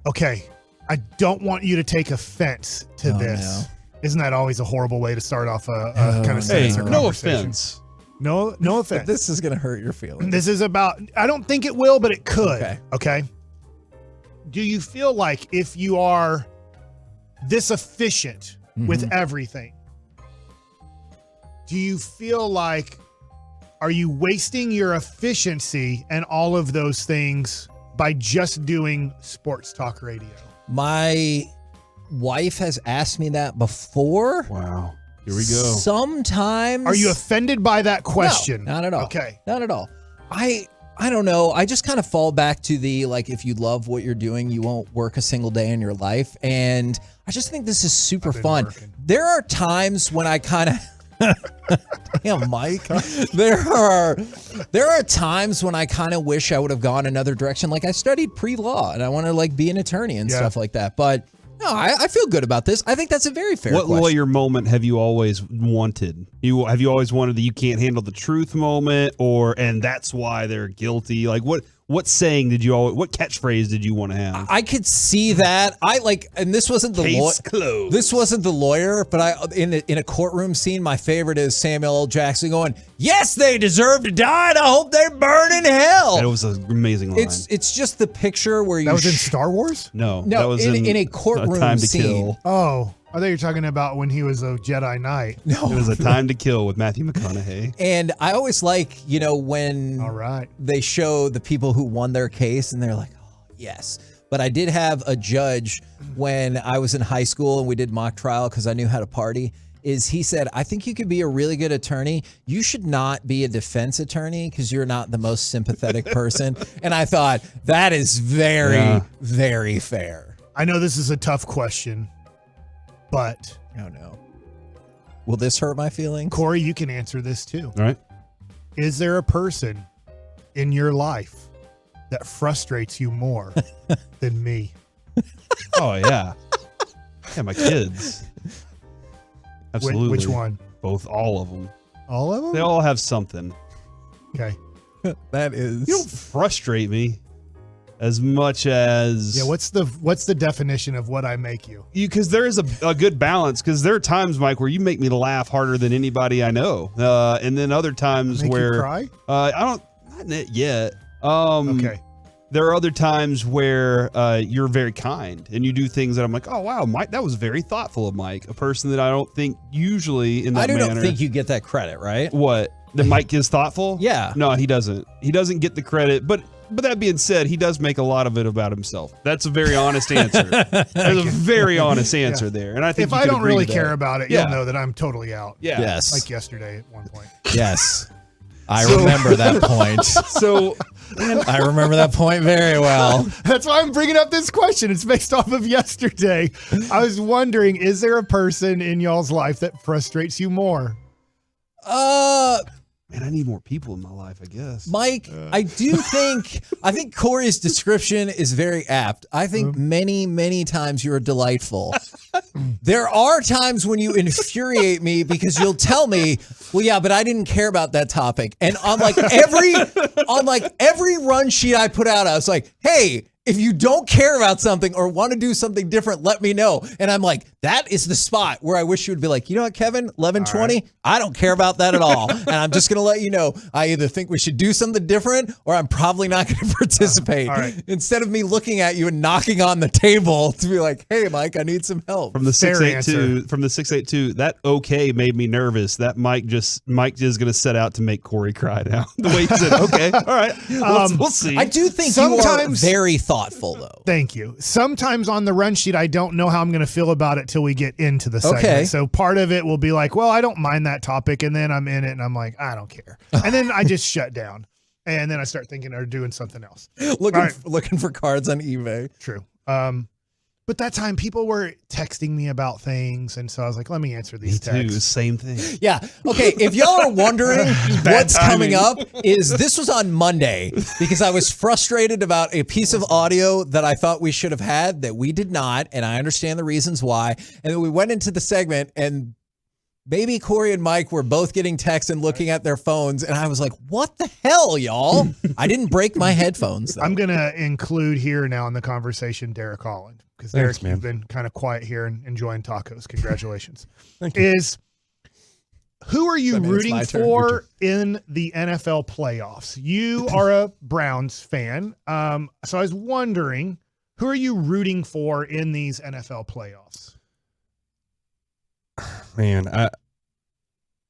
Speaker 13: Okay, I don't want you to take offense to this.
Speaker 21: No.
Speaker 13: Isn't that always a horrible way to start off a kind of sentence or
Speaker 8: no
Speaker 13: conversation?
Speaker 8: offense.
Speaker 13: No offense.
Speaker 21: This is going to hurt your feelings.
Speaker 13: This is about, I don't think it will, but it could. Okay. Do you feel like if you are this efficient with everything, do you feel like, are you wasting your efficiency and all of those things by just doing sports talk radio?
Speaker 21: My wife has asked me that before.
Speaker 8: Wow. Here we go.
Speaker 21: Sometimes.
Speaker 13: Are you offended by that question?
Speaker 21: No, not at all.
Speaker 13: Okay.
Speaker 21: Not at all. I don't know. I just kind of fall back to the, like, if you love what you're doing, you won't work a single day in your life. And I just think this is super fun.
Speaker 13: Working.
Speaker 21: There are times when I kind of, damn, Mike. There are times when I kind of wish I would have gone another direction. Like I studied pre-law and I want to like be an attorney and stuff like that. But No, I feel good about this. I think that's a very fair
Speaker 8: What
Speaker 21: question.
Speaker 8: lawyer moment have you always wanted? Have you always wanted the you can't handle the truth moment, and that's why they're guilty? Like what saying did you always? What catchphrase did you want to have?
Speaker 21: I could see that. And this wasn't the
Speaker 8: Case closed.
Speaker 21: This wasn't the lawyer, but in a courtroom scene, my favorite is Samuel L. Jackson going, "Yes, they deserve to die, and I hope they burn in hell."
Speaker 8: That was an amazing line.
Speaker 21: It's just the picture where you.
Speaker 13: That was in Star Wars?
Speaker 8: No,
Speaker 21: that was in a courtroom
Speaker 8: Time to
Speaker 21: scene.
Speaker 8: Kill.
Speaker 13: Oh, I thought you were talking about when he was a Jedi Knight.
Speaker 21: No,
Speaker 8: it was A Time to Kill with Matthew McConaughey.
Speaker 21: And I always like, when they show the people who won their case and they're like, oh, yes. But I did have a judge when I was in high school and we did mock trial because I knew how to party. He said, I think you could be a really good attorney. You should not be a defense attorney because you're not the most sympathetic person. And I thought, that is very, very fair.
Speaker 13: I know this is a tough question, but...
Speaker 21: Oh, no. Will this hurt my feelings?
Speaker 13: Corey, you can answer this too.
Speaker 8: All right.
Speaker 13: Is there a person in your life that frustrates you more than me?
Speaker 8: Oh, yeah. Yeah, my kids. Absolutely.
Speaker 13: Which one?
Speaker 8: Both, all of them.
Speaker 13: All of them?
Speaker 8: They all have something.
Speaker 13: Okay.
Speaker 21: That is.
Speaker 8: You don't frustrate me as much as.
Speaker 13: Yeah. What's the definition of what I make you?
Speaker 8: Because there is a good balance. Because there are times, Mike, where you make me laugh harder than anybody I know, and then other times
Speaker 13: Make
Speaker 8: where
Speaker 13: you cry?
Speaker 8: not yet.
Speaker 13: Okay.
Speaker 8: There are other times where you're very kind and you do things that I'm like, oh, wow, Mike, that was very thoughtful of Mike, a person that I don't think usually in that manner.
Speaker 21: I don't think you get that credit, right?
Speaker 8: What? That Mike is thoughtful?
Speaker 21: Yeah.
Speaker 8: No, he doesn't. He doesn't get the credit. But that being said, he does make a lot of it about himself. That's a very honest answer. That's a very honest answer there. And I think
Speaker 13: if I don't really care about it, you'll know that I'm totally out.
Speaker 8: Yeah.
Speaker 21: Yes.
Speaker 13: Like yesterday at one point.
Speaker 21: Yes. I remember that point.
Speaker 8: So
Speaker 21: I remember that point very well.
Speaker 13: That's why I'm bringing up this question. It's based off of yesterday. I was wondering, is there a person in y'all's life that frustrates you more?
Speaker 8: Man, I need more people in my life, I guess.
Speaker 21: Mike, I think Corey's description is very apt. I think many, many times you're delightful. There are times when you infuriate me because you'll tell me, well, yeah, but I didn't care about that topic. And on every run sheet I put out, I was like, hey, if you don't care about something or want to do something different, let me know. And I'm like, that is the spot where I wish you would be like, you know what, Kevin, 11:20, right. I don't care about that at all. And I'm just going to let you know, I either think we should do something different or I'm probably not going to participate. Instead of me looking at you and knocking on the table to be like, hey, Mike, I need some help.
Speaker 8: From the 682, that okay made me nervous. That Mike is going to set out to make Corey cry now. The way he said, okay, all right, we'll see.
Speaker 21: I do think you are very thoughtful, though.
Speaker 13: Thank you. Sometimes on the run sheet, I don't know how I'm going to feel about it till we get into the segment.
Speaker 21: Okay.
Speaker 13: So part of it will be like, well, I don't mind that topic. And then I'm in it and I'm like, I don't care. And then I just shut down. And then I start thinking or doing something else.
Speaker 21: Looking for cards on eBay.
Speaker 13: True. But that time people were texting me about things. And so I was like, let me answer these texts.
Speaker 8: Too, same thing.
Speaker 21: Yeah. Okay. If y'all are wondering what's coming up, this was on Monday because I was frustrated about a piece of audio that I thought we should have had that we did not. And I understand the reasons why. And then we went into the segment and maybe Corey and Mike were both getting texts and looking at their phones. And I was like, what the hell, y'all? I didn't break my headphones, though.
Speaker 13: I'm going to include here now in the conversation Derek Holland. Because Derek, you've been kind of quiet here and enjoying tacos. Congratulations.
Speaker 11: Thank you.
Speaker 13: Who are you rooting for in the NFL playoffs? You are a Browns fan. So I was wondering, who are you rooting for in these NFL playoffs?
Speaker 11: Man, I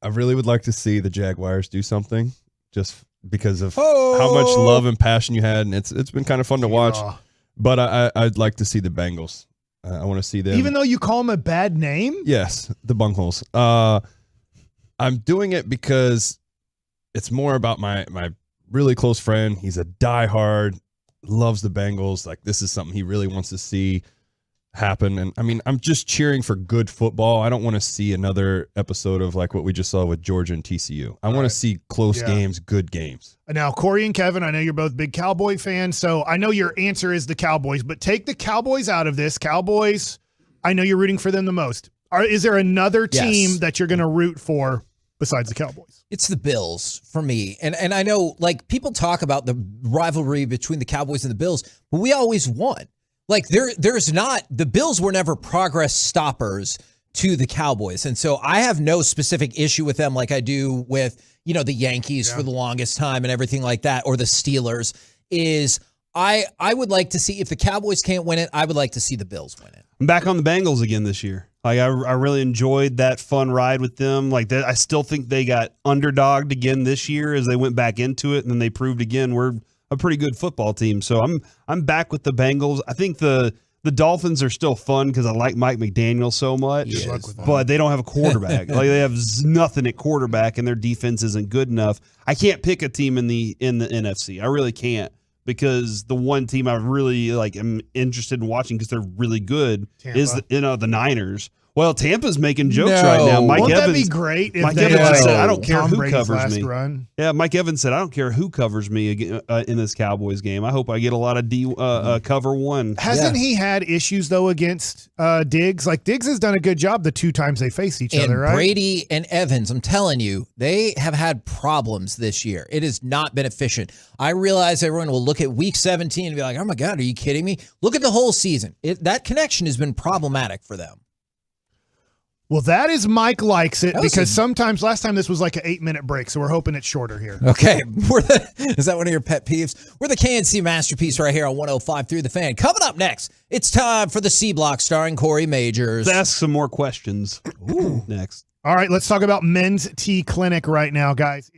Speaker 11: really would like to see the Jaguars do something just because of how much love and passion you had. And it's been kind of fun to watch. But I'd like to see the Bengals. I want to see them.
Speaker 13: Even though you call them a bad name?
Speaker 11: Yes, the Bungholes. I'm doing it because it's more about my really close friend. He's a diehard, loves the Bengals. Like, this is something he really wants to see happen. And I mean, I'm just cheering for good football. I don't want to see another episode of like what we just saw with Georgia and TCU. I want to see close games, good games.
Speaker 13: Now, Corey and Kevin, I know you're both big Cowboy fans, so I know your answer is the Cowboys, but take the Cowboys out of this. Cowboys I know you're rooting for them the most. Is there another team
Speaker 21: Yes.
Speaker 13: that you're going to root for besides the Cowboys?
Speaker 21: It's the Bills for me. And I know, like, people talk about the rivalry between the Cowboys and the Bills, but we always won. Like, there's not, the Bills were never progress stoppers to the Cowboys. And so I have no specific issue with them like I do with, the Yankees for the longest time and everything like that, or the Steelers. I would like to see, if the Cowboys can't win it, I would like to see the Bills win it.
Speaker 8: I'm back on the Bengals again this year. Like I really enjoyed that fun ride with them. Like I still think they got underdogged again this year as they went back into it, and then they proved again we're a pretty good football team. So I'm back with the Bengals. I think the Dolphins are still fun because I like Mike McDaniel so much, but they don't have a quarterback. Like they have nothing at quarterback, and their defense isn't good enough. I can't pick a team in the NFC. I really can't, because the one team I really am interested in watching because they're really good is the Niners. Well, Tampa's making jokes right now.
Speaker 13: Won't that be great? If
Speaker 8: Mike Evans said, "I don't care
Speaker 13: Tom
Speaker 8: who
Speaker 13: Brady's
Speaker 8: covers
Speaker 13: last
Speaker 8: me."
Speaker 13: Run.
Speaker 8: Yeah, Mike Evans said, "I don't care who covers me in this Cowboys game. I hope I get a lot of cover one."
Speaker 13: Hasn't he had issues though against Diggs? Like Diggs has done a good job the 2 times they faced each other, right?
Speaker 21: Brady and Evans, I'm telling you, they have had problems this year. It has not been efficient. I realize everyone will look at week 17 and be like, "Oh my God, are you kidding me?" Look at the whole season. That connection has been problematic for them.
Speaker 13: Well, that is Mike likes it, because sometimes last time this was like an 8-minute break, so we're hoping it's shorter here.
Speaker 21: Okay. Is that one of your pet peeves? We're the KNC Masterpiece right here on 105.3 The Fan. Coming up next, it's time for the C Block starring Corey Majors.
Speaker 8: Let's ask some more questions. Next.
Speaker 13: All right, let's talk about Men's Tea Clinic right now, guys.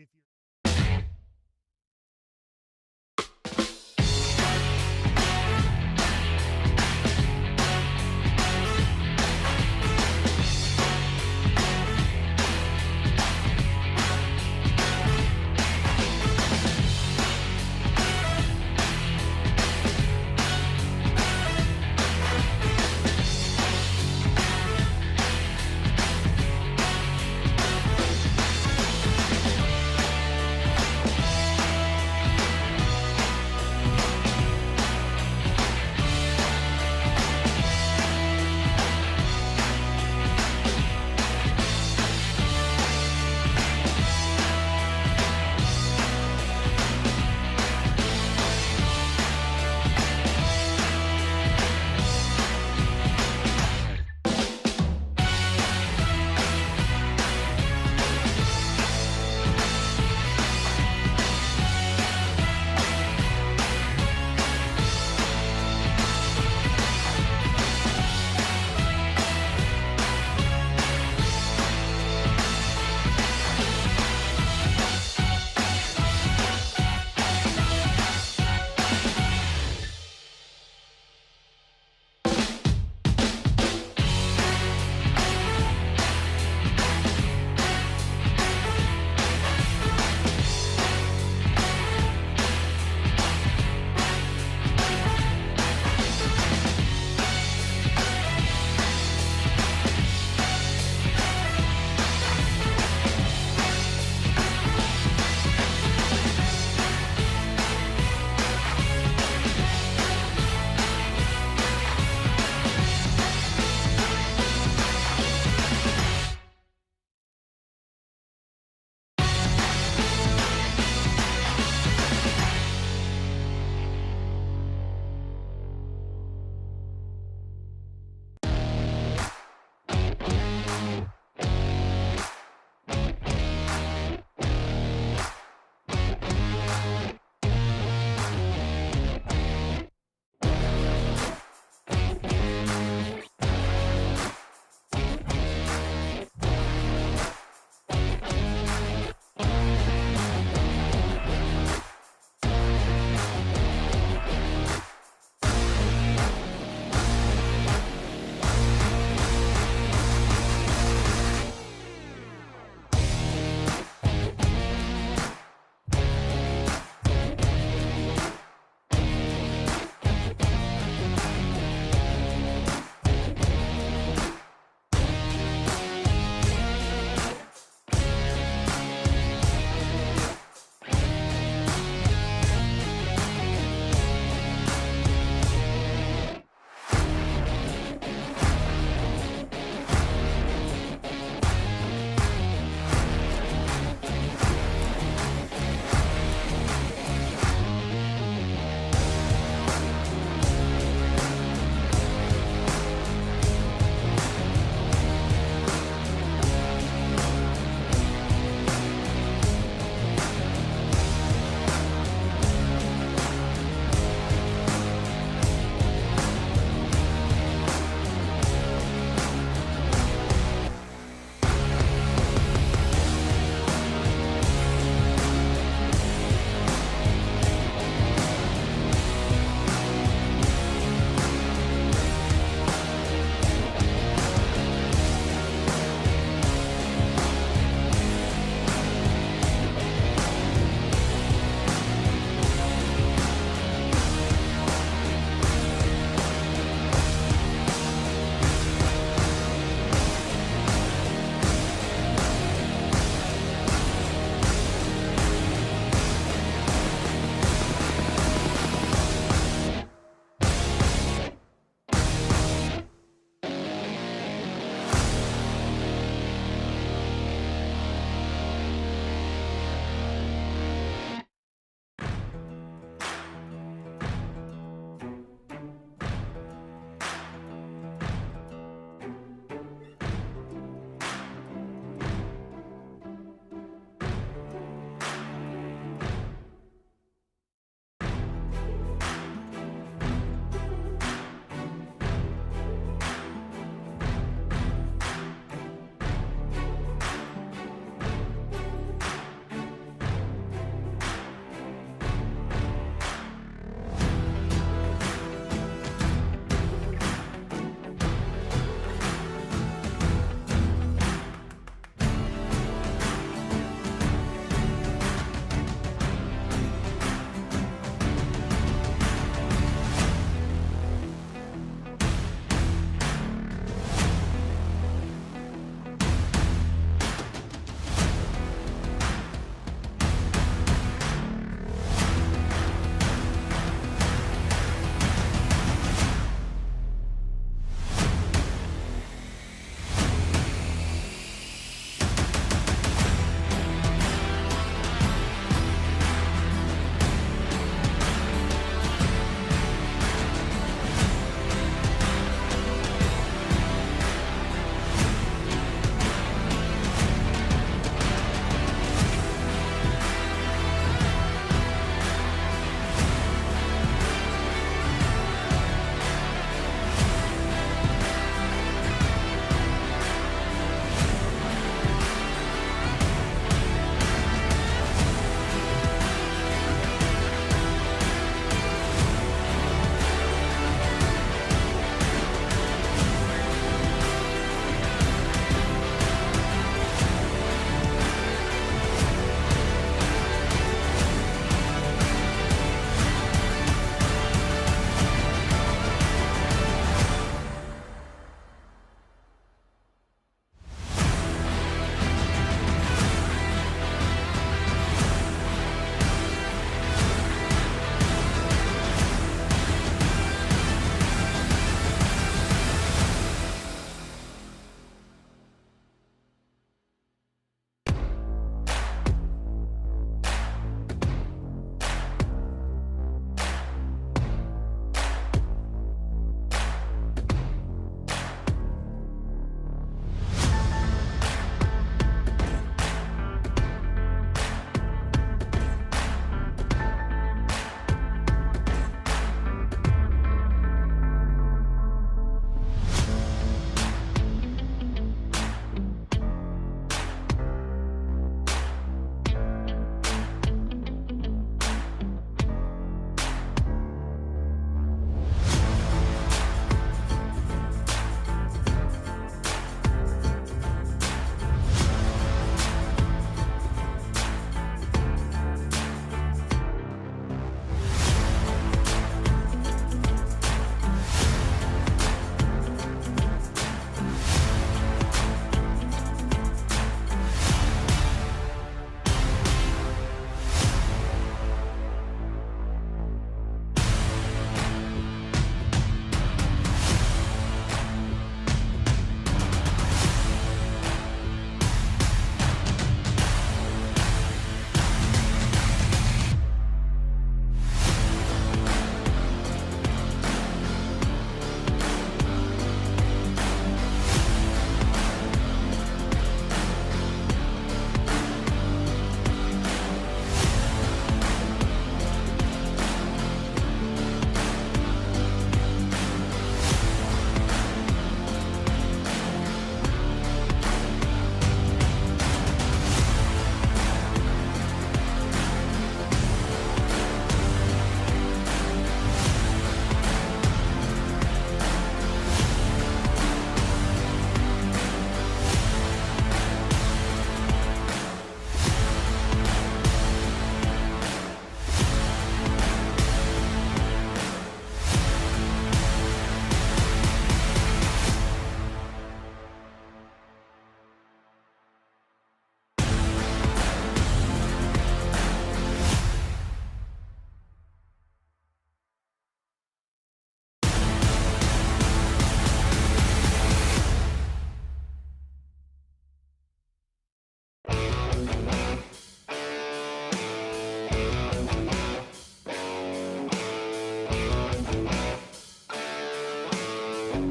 Speaker 1: From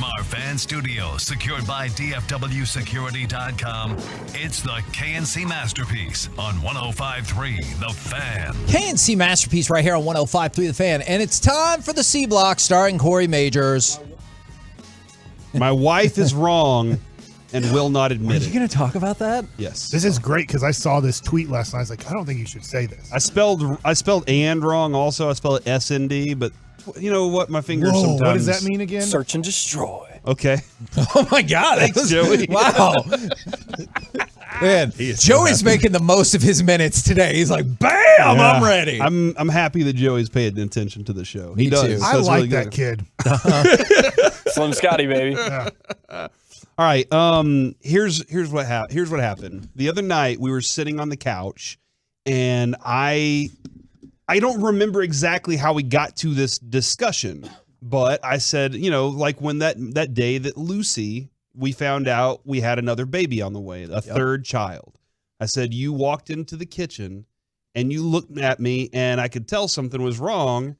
Speaker 1: our fan studio, secured by DFWsecurity.com, it's the KNC Masterpiece on 105.3 The Fan.
Speaker 21: KNC Masterpiece right here on 105.3 The Fan. And it's time for the C Block starring Corey Majors.
Speaker 8: My wife is wrong and will not admit it.
Speaker 21: Are you going to talk about that?
Speaker 8: Yes.
Speaker 13: This is great because I saw this tweet last night. I was like, I don't think you should say this.
Speaker 8: I spelled and wrong also. I spelled it S-N-D, but you know what? My fingers sometimes.
Speaker 13: What does that mean again?
Speaker 14: Search and destroy.
Speaker 8: Okay.
Speaker 21: Oh my God.
Speaker 8: Thanks, Joey.
Speaker 21: Wow. Man, Joey's making the most of his minutes today. He's like, bam, I'm ready.
Speaker 8: I'm happy that Joey's paying attention to the show.
Speaker 21: Me
Speaker 8: He does.
Speaker 21: too.
Speaker 8: So
Speaker 13: I
Speaker 8: it's
Speaker 13: like
Speaker 8: really
Speaker 13: that
Speaker 8: good.
Speaker 13: kid.
Speaker 14: Slim Scotty, baby.
Speaker 8: All right. Here's what happened. The other night we were sitting on the couch, and I don't remember exactly how we got to this discussion, but I said, like when that day that Lucy, we found out we had another baby on the way, a third child. I said, you walked into the kitchen and you looked at me and I could tell something was wrong.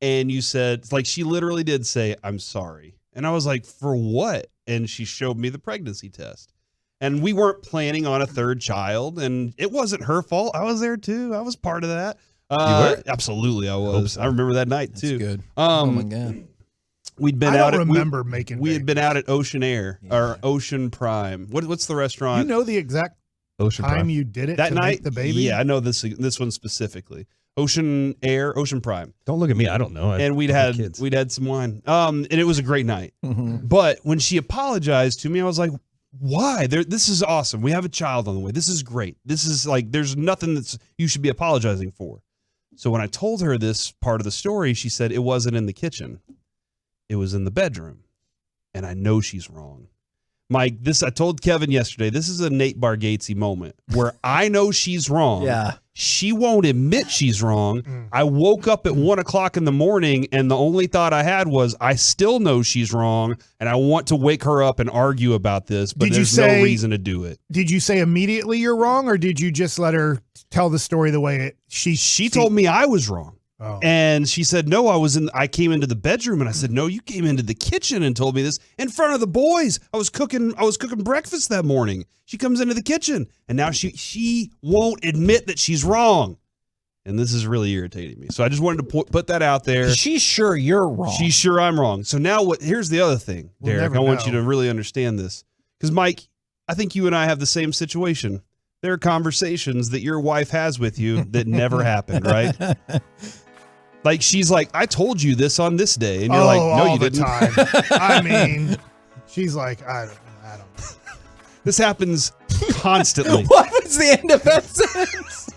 Speaker 8: And you said, like, she literally did say, I'm sorry. And I was like, for what? And she showed me the pregnancy test. And we weren't planning on a third child, and it wasn't her fault. I was there too. I was part of that.
Speaker 21: You were?
Speaker 8: Absolutely, I was. So. I remember that night too.
Speaker 21: Good.
Speaker 8: Oh
Speaker 21: my God.
Speaker 8: We'd been
Speaker 13: I
Speaker 8: out.
Speaker 13: don't remember making.
Speaker 8: We had been out at Ocean Air or Ocean Prime. What's the restaurant?
Speaker 13: You know the exact
Speaker 11: Ocean
Speaker 13: time
Speaker 11: Prime.
Speaker 13: you did it
Speaker 8: that
Speaker 13: to
Speaker 8: night.
Speaker 13: make the baby.
Speaker 8: Yeah, I know this one specifically. Ocean Air, Ocean Prime.
Speaker 11: Don't look at me. I don't know.
Speaker 8: And we'd had some wine. And it was a great night. But when she apologized to me, I was like, why? This is awesome. We have a child on the way. This is great. This is like, there's nothing that's you should be apologizing for. So when I told her this part of the story, she said it wasn't in the kitchen. It was in the bedroom. And I know she's wrong. Mike, I told Kevin yesterday, this is a Nate Bargatze moment where I know she's wrong.
Speaker 21: Yeah.
Speaker 8: She won't admit she's wrong. I woke up at 1 o'clock in the morning and the only thought I had was, I still know she's wrong and I want to wake her up and argue about this, but there's no reason to do it.
Speaker 13: Did you say immediately you're wrong, or did you just let her tell the story the way she
Speaker 8: told me I was wrong?
Speaker 13: Oh.
Speaker 8: And she said, no, I came into the bedroom, and I said, no, you came into the kitchen and told me this in front of the boys. I was cooking breakfast that morning. She comes into the kitchen, and now she won't admit that she's wrong. And this is really irritating me. So I just wanted to put that out there.
Speaker 21: She's sure you're wrong.
Speaker 8: She's sure I'm wrong. So now here's the other thing, Derek. I want you to really understand this. Because, Mike, I think you and I have the same situation. There are conversations that your wife has with you that never happened, right? Like, she's like, I told you this on this day. And you're like, no, you didn't.
Speaker 13: Time. I mean, she's like, I don't know.
Speaker 8: This happens constantly.
Speaker 21: What was the end of that sentence?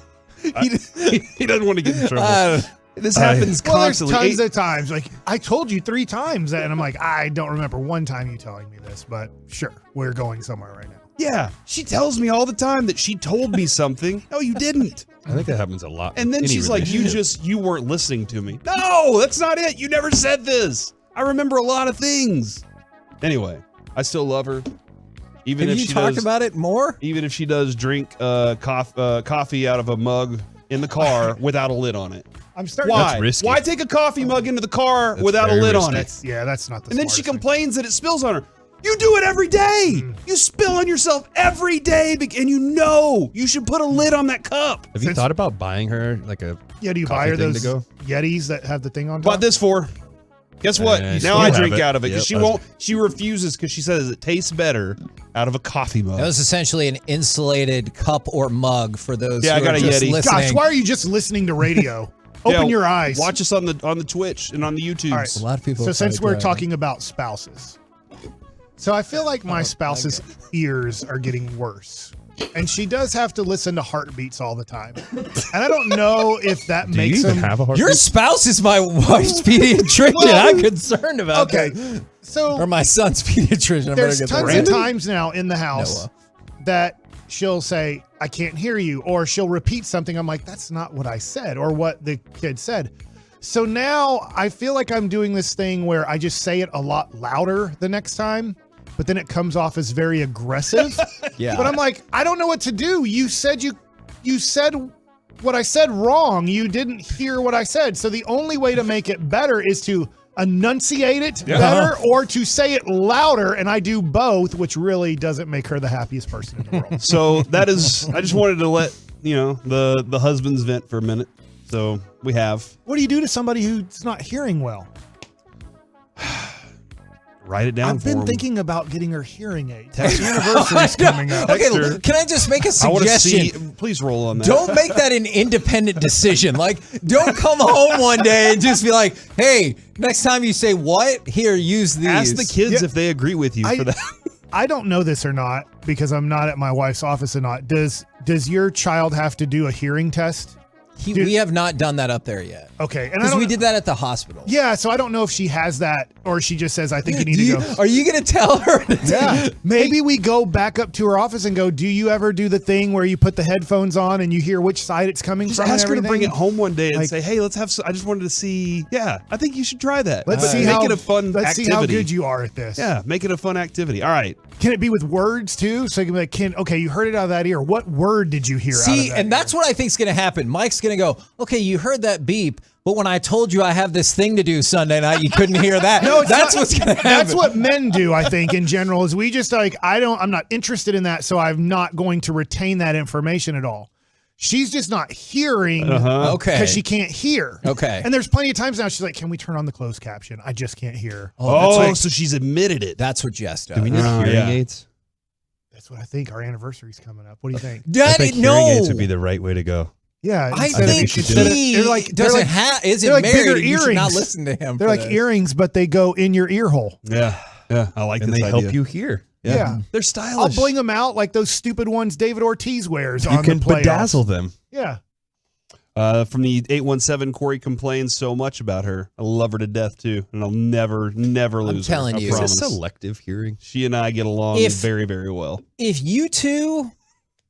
Speaker 8: He doesn't want to get in trouble. This happens constantly.
Speaker 13: There's tons of times. Like, I told you 3 times that, and I'm like, I don't remember one time you telling me this, but sure, we're going somewhere right now.
Speaker 8: Yeah, she tells me all the time that she told me something. No, you didn't.
Speaker 11: I think that happens a lot.
Speaker 8: And then she's like, you weren't listening to me. No, that's not it. You never said this. I remember a lot of things. Anyway, I still love her. Even
Speaker 21: Can
Speaker 8: if
Speaker 21: you
Speaker 8: she
Speaker 21: talk
Speaker 8: does,
Speaker 21: about it more?
Speaker 8: Even if she does drink coffee out of a mug in the car without a lid on it.
Speaker 13: I'm starting.
Speaker 8: Why?
Speaker 11: That's risky.
Speaker 8: Why take a coffee mug into the car without a lid on it?
Speaker 13: That's not the
Speaker 8: And then she
Speaker 13: smartest thing.
Speaker 8: complains that it spills on her. You do it every day. You spill on yourself every day, and you know you should put a lid on that cup.
Speaker 11: Have you thought about buying her like a
Speaker 13: Yeah, do you buy her those Yetis that have the thing on top?
Speaker 8: Bought this for. Guess what?
Speaker 11: you
Speaker 8: Now I
Speaker 11: still
Speaker 8: drink
Speaker 11: have it.
Speaker 8: out of it because
Speaker 11: Yep.
Speaker 8: she refuses because she says it tastes better out of a coffee mug.
Speaker 21: That was essentially an insulated cup or mug for those
Speaker 8: Yeah,
Speaker 21: who
Speaker 8: I got
Speaker 21: are
Speaker 8: a
Speaker 21: just
Speaker 8: Yeti.
Speaker 21: listening.
Speaker 13: Gosh, why are you just listening to radio? Open your eyes.
Speaker 8: Watch us on the Twitch and on the YouTube.
Speaker 13: All right.
Speaker 21: A lot of people
Speaker 13: So
Speaker 21: are
Speaker 13: since
Speaker 21: probably
Speaker 13: we're
Speaker 21: driving.
Speaker 13: talking about spouses, so I feel like my spouse's ears are getting worse. And she does have to listen to heartbeats all the time. And I don't know if that makes them.
Speaker 11: have a heartbeat?
Speaker 21: Your spouse is my wife's pediatrician. I'm concerned about
Speaker 13: Okay,
Speaker 21: that.
Speaker 13: so
Speaker 21: Or my son's pediatrician. I better
Speaker 13: there's
Speaker 21: get
Speaker 13: tons
Speaker 21: that
Speaker 13: of
Speaker 21: right.
Speaker 13: times now in the house that she'll say, I can't hear you, or she'll repeat something. I'm like, that's not what I said, or what the kid said. So now I feel like I'm doing this thing where I just say it a lot louder the next time, but then it comes off as very aggressive.
Speaker 21: Yeah.
Speaker 13: But I'm like, I don't know what to do. You said what I said wrong. You didn't hear what I said. So the only way to make it better is to enunciate it better or to say it louder, and I do both, which really doesn't make her the happiest person in the world.
Speaker 8: So that is, I just wanted to let the husbands vent for a minute. So we have.
Speaker 13: What do you do to somebody who's not hearing well?
Speaker 8: Write it down.
Speaker 13: I've been thinking about getting her hearing aids. The anniversary's coming up.
Speaker 21: Okay, can I just make a suggestion?
Speaker 8: Please roll on that.
Speaker 21: Don't make that an independent decision. Like, don't come home one day and just be like, hey, next time you say what, here, use these.
Speaker 8: Ask the kids if they agree with you for that.
Speaker 13: I don't know this or not because I'm not at my wife's office or not. Does your child have to do a hearing test?
Speaker 21: We have not done that up there yet.
Speaker 13: Okay.
Speaker 21: Because we did that at the hospital.
Speaker 13: Yeah, so I don't know if she has that or she just says, I think you need to go.
Speaker 21: Are you going to tell her?
Speaker 13: Maybe we go back up to her office and go, do you ever do the thing where you put the headphones on and you hear which side it's coming
Speaker 8: Just
Speaker 13: from?
Speaker 8: ask her to bring it home one day and
Speaker 13: Like-
Speaker 8: say, hey, let's have I just wanted to see. Yeah, I think you should try that.
Speaker 13: Let's see
Speaker 8: make
Speaker 13: how
Speaker 8: it a fun
Speaker 13: let's
Speaker 8: activity.
Speaker 13: see how good you are at this.
Speaker 8: Yeah, make it a fun activity. All right.
Speaker 13: Can it be with words too? So you can be like, okay, you heard it out of that ear. What word did you hear out of
Speaker 21: See,
Speaker 13: that
Speaker 21: and that's what I think is going to happen. Mike's going to go, okay, you heard that beep, but when I told you I have this thing to do Sunday night, you couldn't hear that.
Speaker 13: No,
Speaker 21: that's what's going to happen.
Speaker 13: That's what men do, I think, in general, is we just like, I'm not interested in that, so I'm not going to retain that information at all. She's just not hearing
Speaker 21: Okay.
Speaker 13: because she can't hear.
Speaker 21: Okay.
Speaker 13: And there's plenty of times now she's like, can we turn on the closed caption? I just can't hear.
Speaker 8: So she's admitted it.
Speaker 21: That's what Jess does.
Speaker 11: Do we need hearing aids?
Speaker 13: That's what I think. Our anniversary's coming up. What do you think?
Speaker 11: I think hearing aids would be the right way to go.
Speaker 13: Yeah,
Speaker 21: I
Speaker 13: instead of-
Speaker 21: think
Speaker 13: instead of-
Speaker 21: he
Speaker 13: they're like
Speaker 21: isn't
Speaker 13: they're like
Speaker 21: married.
Speaker 13: bigger
Speaker 21: And you should not
Speaker 13: earrings.
Speaker 21: listen to him.
Speaker 13: They're
Speaker 21: for
Speaker 13: like
Speaker 21: this.
Speaker 13: earrings, but they go in your ear hole.
Speaker 8: Yeah. I like
Speaker 11: And
Speaker 8: this
Speaker 11: they
Speaker 8: idea.
Speaker 11: help you hear.
Speaker 13: Yeah.
Speaker 8: They're
Speaker 13: I'll
Speaker 8: stylish.
Speaker 13: bling them out like those stupid ones David Ortiz wears
Speaker 11: You
Speaker 13: on
Speaker 11: can
Speaker 13: the playoffs.
Speaker 11: bedazzle them.
Speaker 13: Yeah.
Speaker 8: From the 817, Corey complains so much about her. I love her to death too, and I'll never lose her.
Speaker 21: telling
Speaker 8: I
Speaker 21: you.
Speaker 11: Is
Speaker 8: promise.
Speaker 11: this selective hearing?
Speaker 8: She and I get along very, very well.
Speaker 21: If you two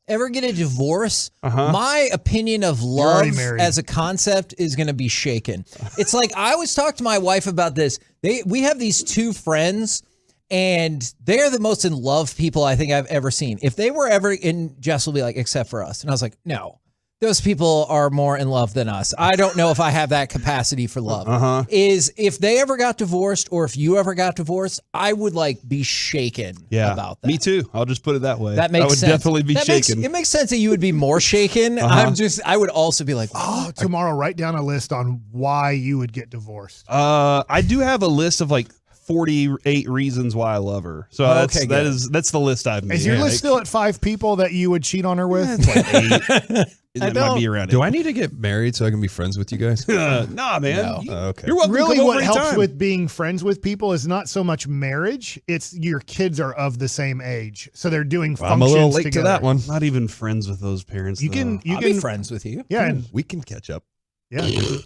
Speaker 21: ever get a divorce,
Speaker 8: Uh-huh.
Speaker 21: my opinion of
Speaker 13: already
Speaker 21: love
Speaker 13: married.
Speaker 21: as a concept is going to be shaken. It's like I always talk to my wife about this. We have these two friends, and they're the most in love people I think I've ever seen. If they were ever in, Jess will be like, except for us. And I was like, no. Those people are more in love than us. I don't know if I have that capacity for love. Is if they ever got divorced or if you ever got divorced, I would be shaken about that.
Speaker 8: Me too. I'll just put it that way.
Speaker 21: That makes
Speaker 8: I would
Speaker 21: sense.
Speaker 8: definitely be shaken.
Speaker 21: It makes sense that you would be more shaken. I would also be like,
Speaker 13: Oh, tomorrow, write down a list on why you would get divorced.
Speaker 8: I do have a list of 48 reasons why I love her. So that's the list I've made.
Speaker 13: Is your list still at 5 people that you would cheat on her with?
Speaker 8: It's 8. It might be around 8.
Speaker 11: Do I need to get married so I can be friends with you guys?
Speaker 8: Nah, man.
Speaker 21: No.
Speaker 11: Okay.
Speaker 8: You're welcome.
Speaker 13: Really,
Speaker 8: to come
Speaker 13: what
Speaker 8: over
Speaker 13: helps
Speaker 8: anytime.
Speaker 13: with being friends with people is not so much marriage; it's your kids are of the same age, so they're doing
Speaker 11: Well, I'm
Speaker 13: functions
Speaker 11: a little late
Speaker 13: together.
Speaker 11: to that one.
Speaker 8: Not even friends with those parents.
Speaker 13: You
Speaker 8: though.
Speaker 13: can
Speaker 21: I'll be friends with you.
Speaker 13: Yeah, and
Speaker 11: We can catch up.
Speaker 13: yeah.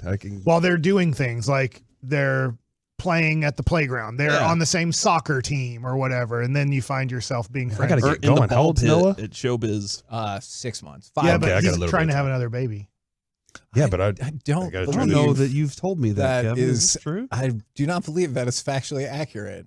Speaker 11: I can.
Speaker 13: While they're doing things like they're playing at the playground, they're on the same soccer team or whatever, and then you find yourself being friends.
Speaker 11: gotta
Speaker 8: Or
Speaker 11: get
Speaker 8: in the
Speaker 11: going. How
Speaker 8: ball
Speaker 11: old's
Speaker 8: pit
Speaker 11: Noah?
Speaker 8: at Showbiz.
Speaker 21: 6 months.
Speaker 13: Yeah,
Speaker 11: Okay,
Speaker 13: but
Speaker 11: I got a
Speaker 13: he's
Speaker 11: little
Speaker 13: trying
Speaker 11: bid
Speaker 13: to have
Speaker 11: to-
Speaker 13: another baby.
Speaker 11: Yeah, but I
Speaker 21: don't
Speaker 11: gotta
Speaker 8: I
Speaker 11: try
Speaker 8: don't
Speaker 11: to-
Speaker 8: know that you've told me that,
Speaker 21: That
Speaker 8: Kevin.
Speaker 21: is
Speaker 8: this true.
Speaker 21: I do not believe that is factually accurate.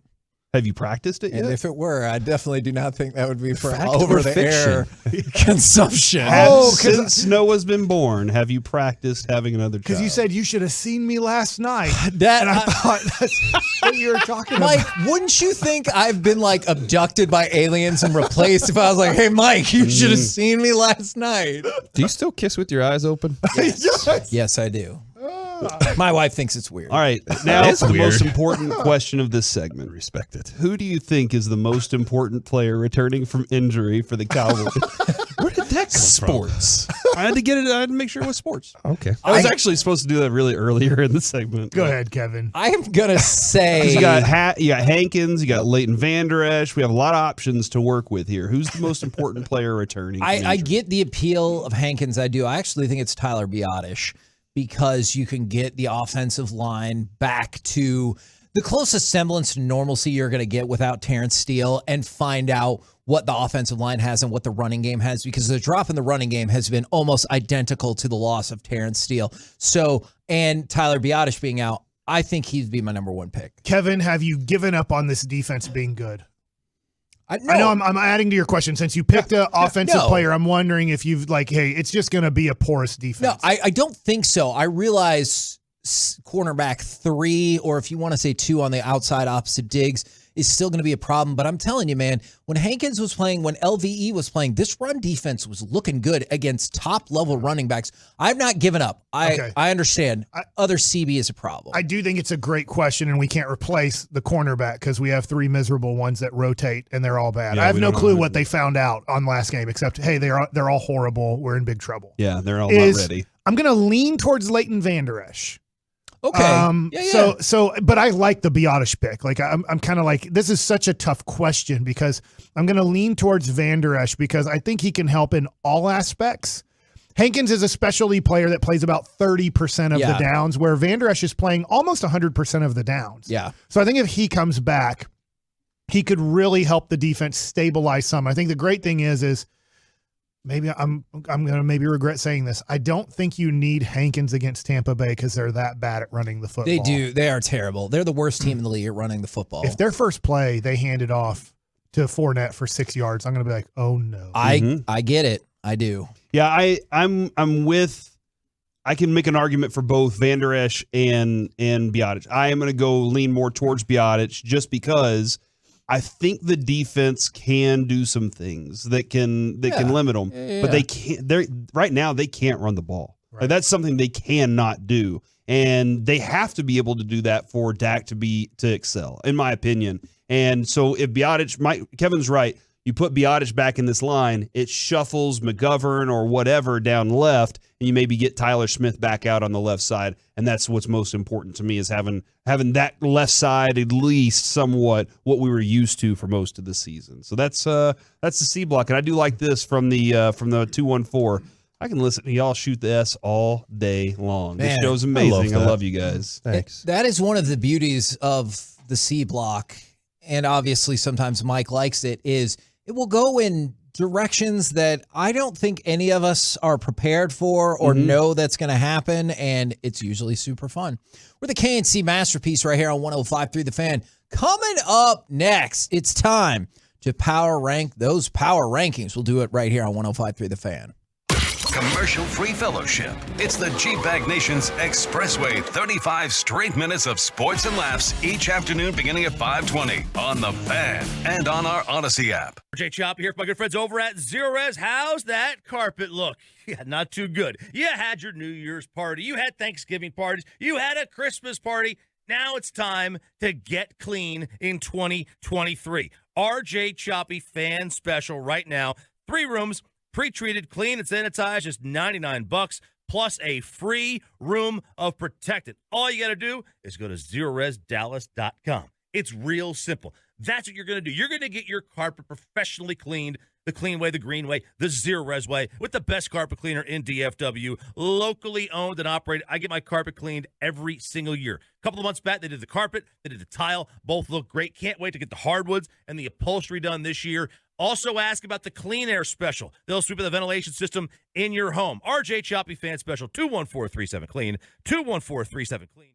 Speaker 8: Have you practiced it yet?
Speaker 21: And if it were, I definitely do not think that would be for
Speaker 11: Fact
Speaker 21: over
Speaker 11: or
Speaker 21: the air consumption.
Speaker 8: Since Noah's been born, have you practiced having another child?
Speaker 13: Because you said you should have seen me last night,
Speaker 21: That
Speaker 13: and I thought that's what you were talking
Speaker 21: Mike,
Speaker 13: about.
Speaker 21: wouldn't you think I've been abducted by aliens and replaced if I was like, hey, Mike, you should have seen me last night?
Speaker 11: Do you still kiss with your eyes open?
Speaker 21: Yes, I do. My wife thinks it's weird.
Speaker 8: All right, now
Speaker 11: is
Speaker 8: the
Speaker 11: weird.
Speaker 8: most important question of this segment.
Speaker 11: Respect it.
Speaker 8: Who do you think is the most important player returning from injury for the Cowboys?
Speaker 11: Where did that come
Speaker 8: Sports. I had to get it. I had to make sure it was sports.
Speaker 11: from? Okay.
Speaker 8: I was actually supposed to do that really earlier in the segment.
Speaker 13: Go ahead, Kevin.
Speaker 21: I am going to say.
Speaker 8: 'Cause you got Hankins, you got Leighton Vander Esch. We have a lot of options to work with here. Who's the most important player returning? from
Speaker 21: I
Speaker 8: injury?
Speaker 21: get the appeal of Hankins. I do. I actually think it's Tyler Biotish because you can get the offensive line back to the closest semblance to normalcy you're going to get without Terrence Steele and find out what the offensive line has and what the running game has, because the drop in the running game has been almost identical to the loss of Terrence Steele. So, and Tyler Biotish being out, I think he'd be my number one pick.
Speaker 13: Kevin, have you given up on this defense being good?
Speaker 21: I
Speaker 13: know I'm adding to your question. Since you picked an offensive player, I'm wondering if you've hey, it's just going to be a porous defense.
Speaker 21: No, I don't think so. I realize cornerback 3, or if you want to say 2 on the outside opposite Diggs, is still going to be a problem. But I'm telling you, man, when Hankins was playing, when LVE was playing, this run defense was looking good against top-level running backs. I've not given up. I understand. Other CB is a problem.
Speaker 13: I do think it's a great question, and we can't replace the cornerback because we have 3 miserable ones that rotate, and they're all bad.
Speaker 8: Yeah,
Speaker 13: I have no clue what they found out on last game, except, hey, they're all horrible. We're in big trouble.
Speaker 8: Yeah, they're all not ready.
Speaker 13: I'm going to lean towards Leighton Vander Esch.
Speaker 21: Okay.
Speaker 13: But I like the Biotish pick. I'm kind of like, this is such a tough question because I'm going to lean towards Vander Esch because I think he can help in all aspects. Hankins is a specialty player that plays about 30% of the downs, where Vander Esch is playing almost 100% of the downs.
Speaker 21: Yeah.
Speaker 13: So I think if he comes back, he could really help the defense stabilize some. I think the great thing is maybe I'm going to regret saying this. I don't think you need Hankins against Tampa Bay because they're that bad at running the football.
Speaker 21: They do. They are terrible. They're the worst team in the league at running the football.
Speaker 13: If their first play, they hand it off to Fournette for 6 yards, I'm going to be like, oh no.
Speaker 21: I get it. I do.
Speaker 8: Yeah, I'm with. I can make an argument for both Vander Esch and Biotić. I am going to go lean more towards Biotić just because I think the defense can do some things that can limit them, but they can't. Right now they can't run the ball. Right. Like, that's something they cannot do, and they have to be able to do that for Dak to excel, in my opinion. And so if Kevin's right. You put Biotić back in this line, it shuffles McGovern or whatever down left, and you maybe get Tyler Smith back out on the left side, and that's what's most important to me is having that left side at least somewhat what we were used to for most of the season. So that's the C block, and I do like this from the 214. I can listen to y'all shoot the S all day long.
Speaker 21: Man,
Speaker 8: this show's amazing. I love you guys.
Speaker 21: Thanks. That is one of the beauties of the C block, and obviously sometimes Mike likes it, is it will go in directions that I don't think any of us are prepared for or know that's going to happen, and it's usually super fun. We're the KNC Masterpiece right here on 105.3 The Fan. Coming up next, it's time to power rank those power rankings. We'll do it right here on 105.3 The Fan.
Speaker 1: Commercial-free fellowship. It's the G-Bag Nation's Expressway. 35 straight minutes of sports and laughs each afternoon beginning at 5:20 on The Fan and on our Odyssey app.
Speaker 16: RJ Chop here for my good friends over at Zero Res. How's that carpet look? Yeah, not too good. You had your New Year's party. You had Thanksgiving parties. You had a Christmas party. Now it's time to get clean in 2023. RJ Choppy Fan Special right now. 3 rooms. Pre-treated, clean, and sanitized, just $99 plus a free room of protectant. All you got to do is go to ZeroResDallas.com. It's real simple. That's what you're going to do. You're going to get your carpet professionally cleaned the clean way, the green way, the Zero Res way, with the best carpet cleaner in DFW, locally owned and operated. I get my carpet cleaned every single year. A couple of months back, they did the carpet, they did the tile. Both look great. Can't wait to get the hardwoods and the upholstery done this year. Also ask about the Clean Air Special. They'll sweep the ventilation system in your home. RJ Choppy Fan Special, 214-37-CLEAN, 214-37-CLEAN.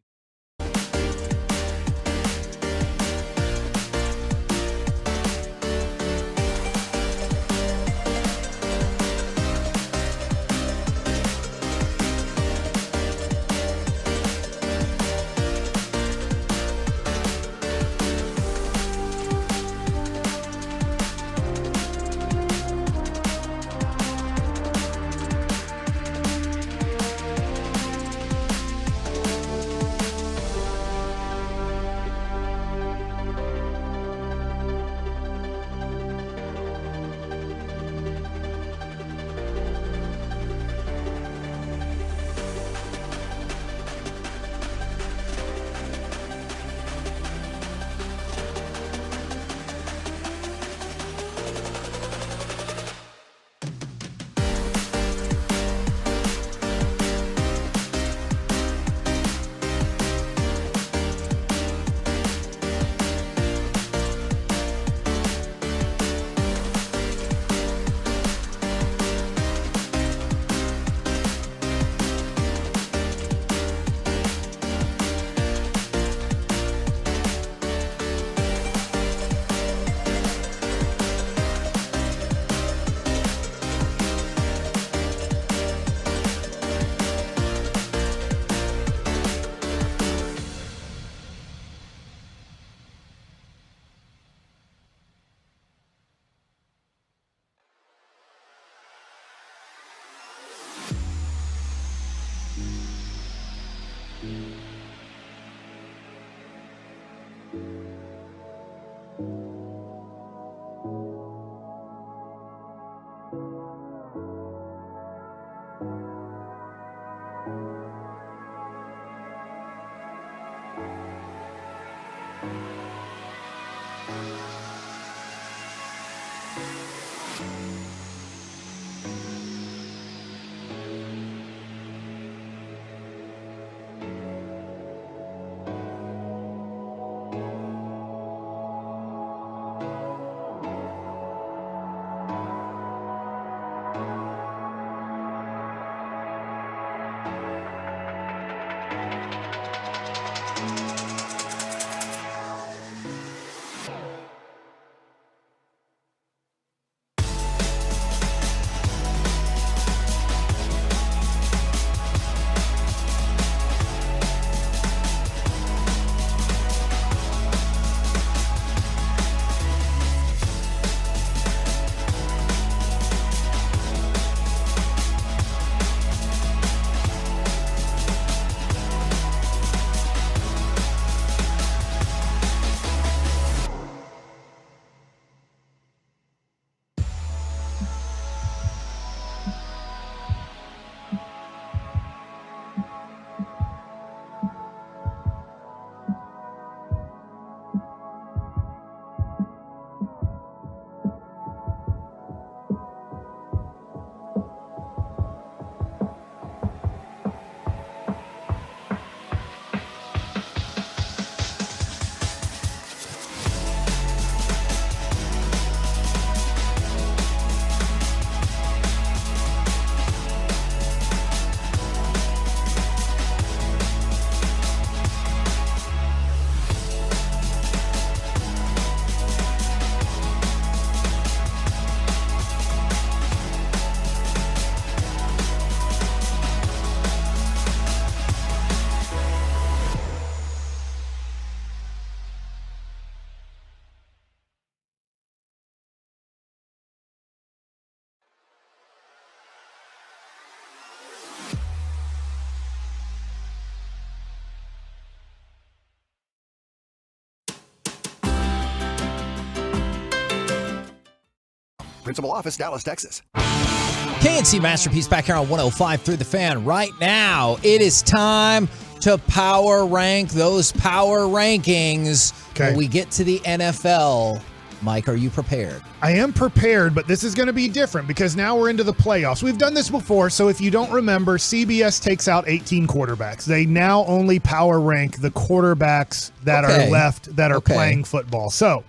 Speaker 5: Principal Office, Dallas, Texas.
Speaker 21: KNC Masterpiece back here on 105 through the Fan. Right now, it is time to power rank those power rankings.
Speaker 13: Okay.
Speaker 21: When we get to the NFL, Mike, are you prepared?
Speaker 13: I am prepared, but this is going to be different because now we're into the playoffs. We've done this before, so if you don't remember, CBS takes out 18 quarterbacks. They now only power rank the quarterbacks that are left that are playing football. So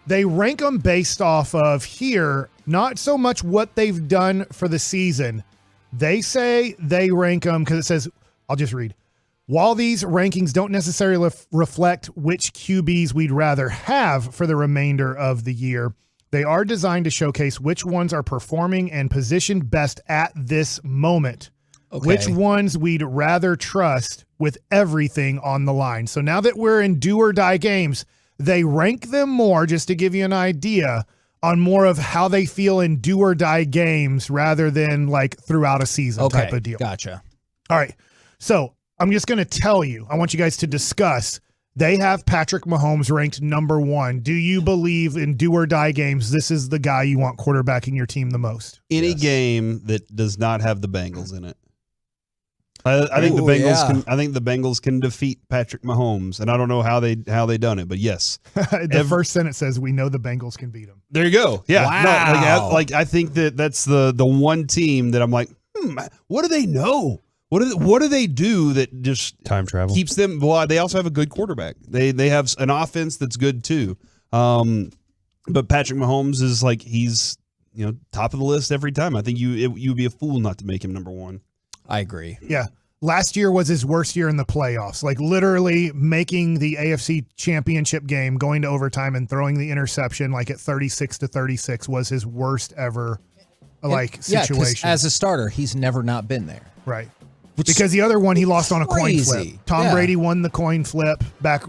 Speaker 13: they rank them based off of here, not so much what they've done for the season. They say they rank them because it says, I'll just read. While these rankings don't necessarily reflect which QBs we'd rather have for the remainder of the year, they are designed to showcase which ones are performing and positioned best at this moment. Which ones we'd rather trust with everything on the line. So now that we're in do or die games, they rank them more, just to give you an idea, on more of how they feel in do or die games rather than like throughout a season type of deal.
Speaker 21: Gotcha.
Speaker 13: All right. So I'm just going to tell you, I want you guys to discuss. They have Patrick Mahomes ranked number 1. Do you believe in do or die games, this is the guy you want quarterbacking your team the most?
Speaker 8: Any game that does not have the Bengals in it. I think the Bengals can. I think the Bengals can defeat Patrick Mahomes, and I don't know how they done it, but yes.
Speaker 13: The first sentence says we know the Bengals can beat them.
Speaker 8: There you go. Yeah.
Speaker 21: Wow.
Speaker 8: No, I think that's the one team that I'm like, what do they know? What do they do that just
Speaker 11: time travel
Speaker 8: keeps them? Well, they also have a good quarterback. They have an offense that's good too. But Patrick Mahomes is like he's top of the list every time. I think you'd be a fool not to make him number 1.
Speaker 21: I agree.
Speaker 13: Yeah. Last year was his worst year in the playoffs. Like literally making the AFC Championship game, going to overtime and throwing the interception like at 36-36 was his worst ever situation.
Speaker 21: As a starter, he's never not been there.
Speaker 13: Right. Because the other one he lost on a coin flip. Tom Brady won the coin flip back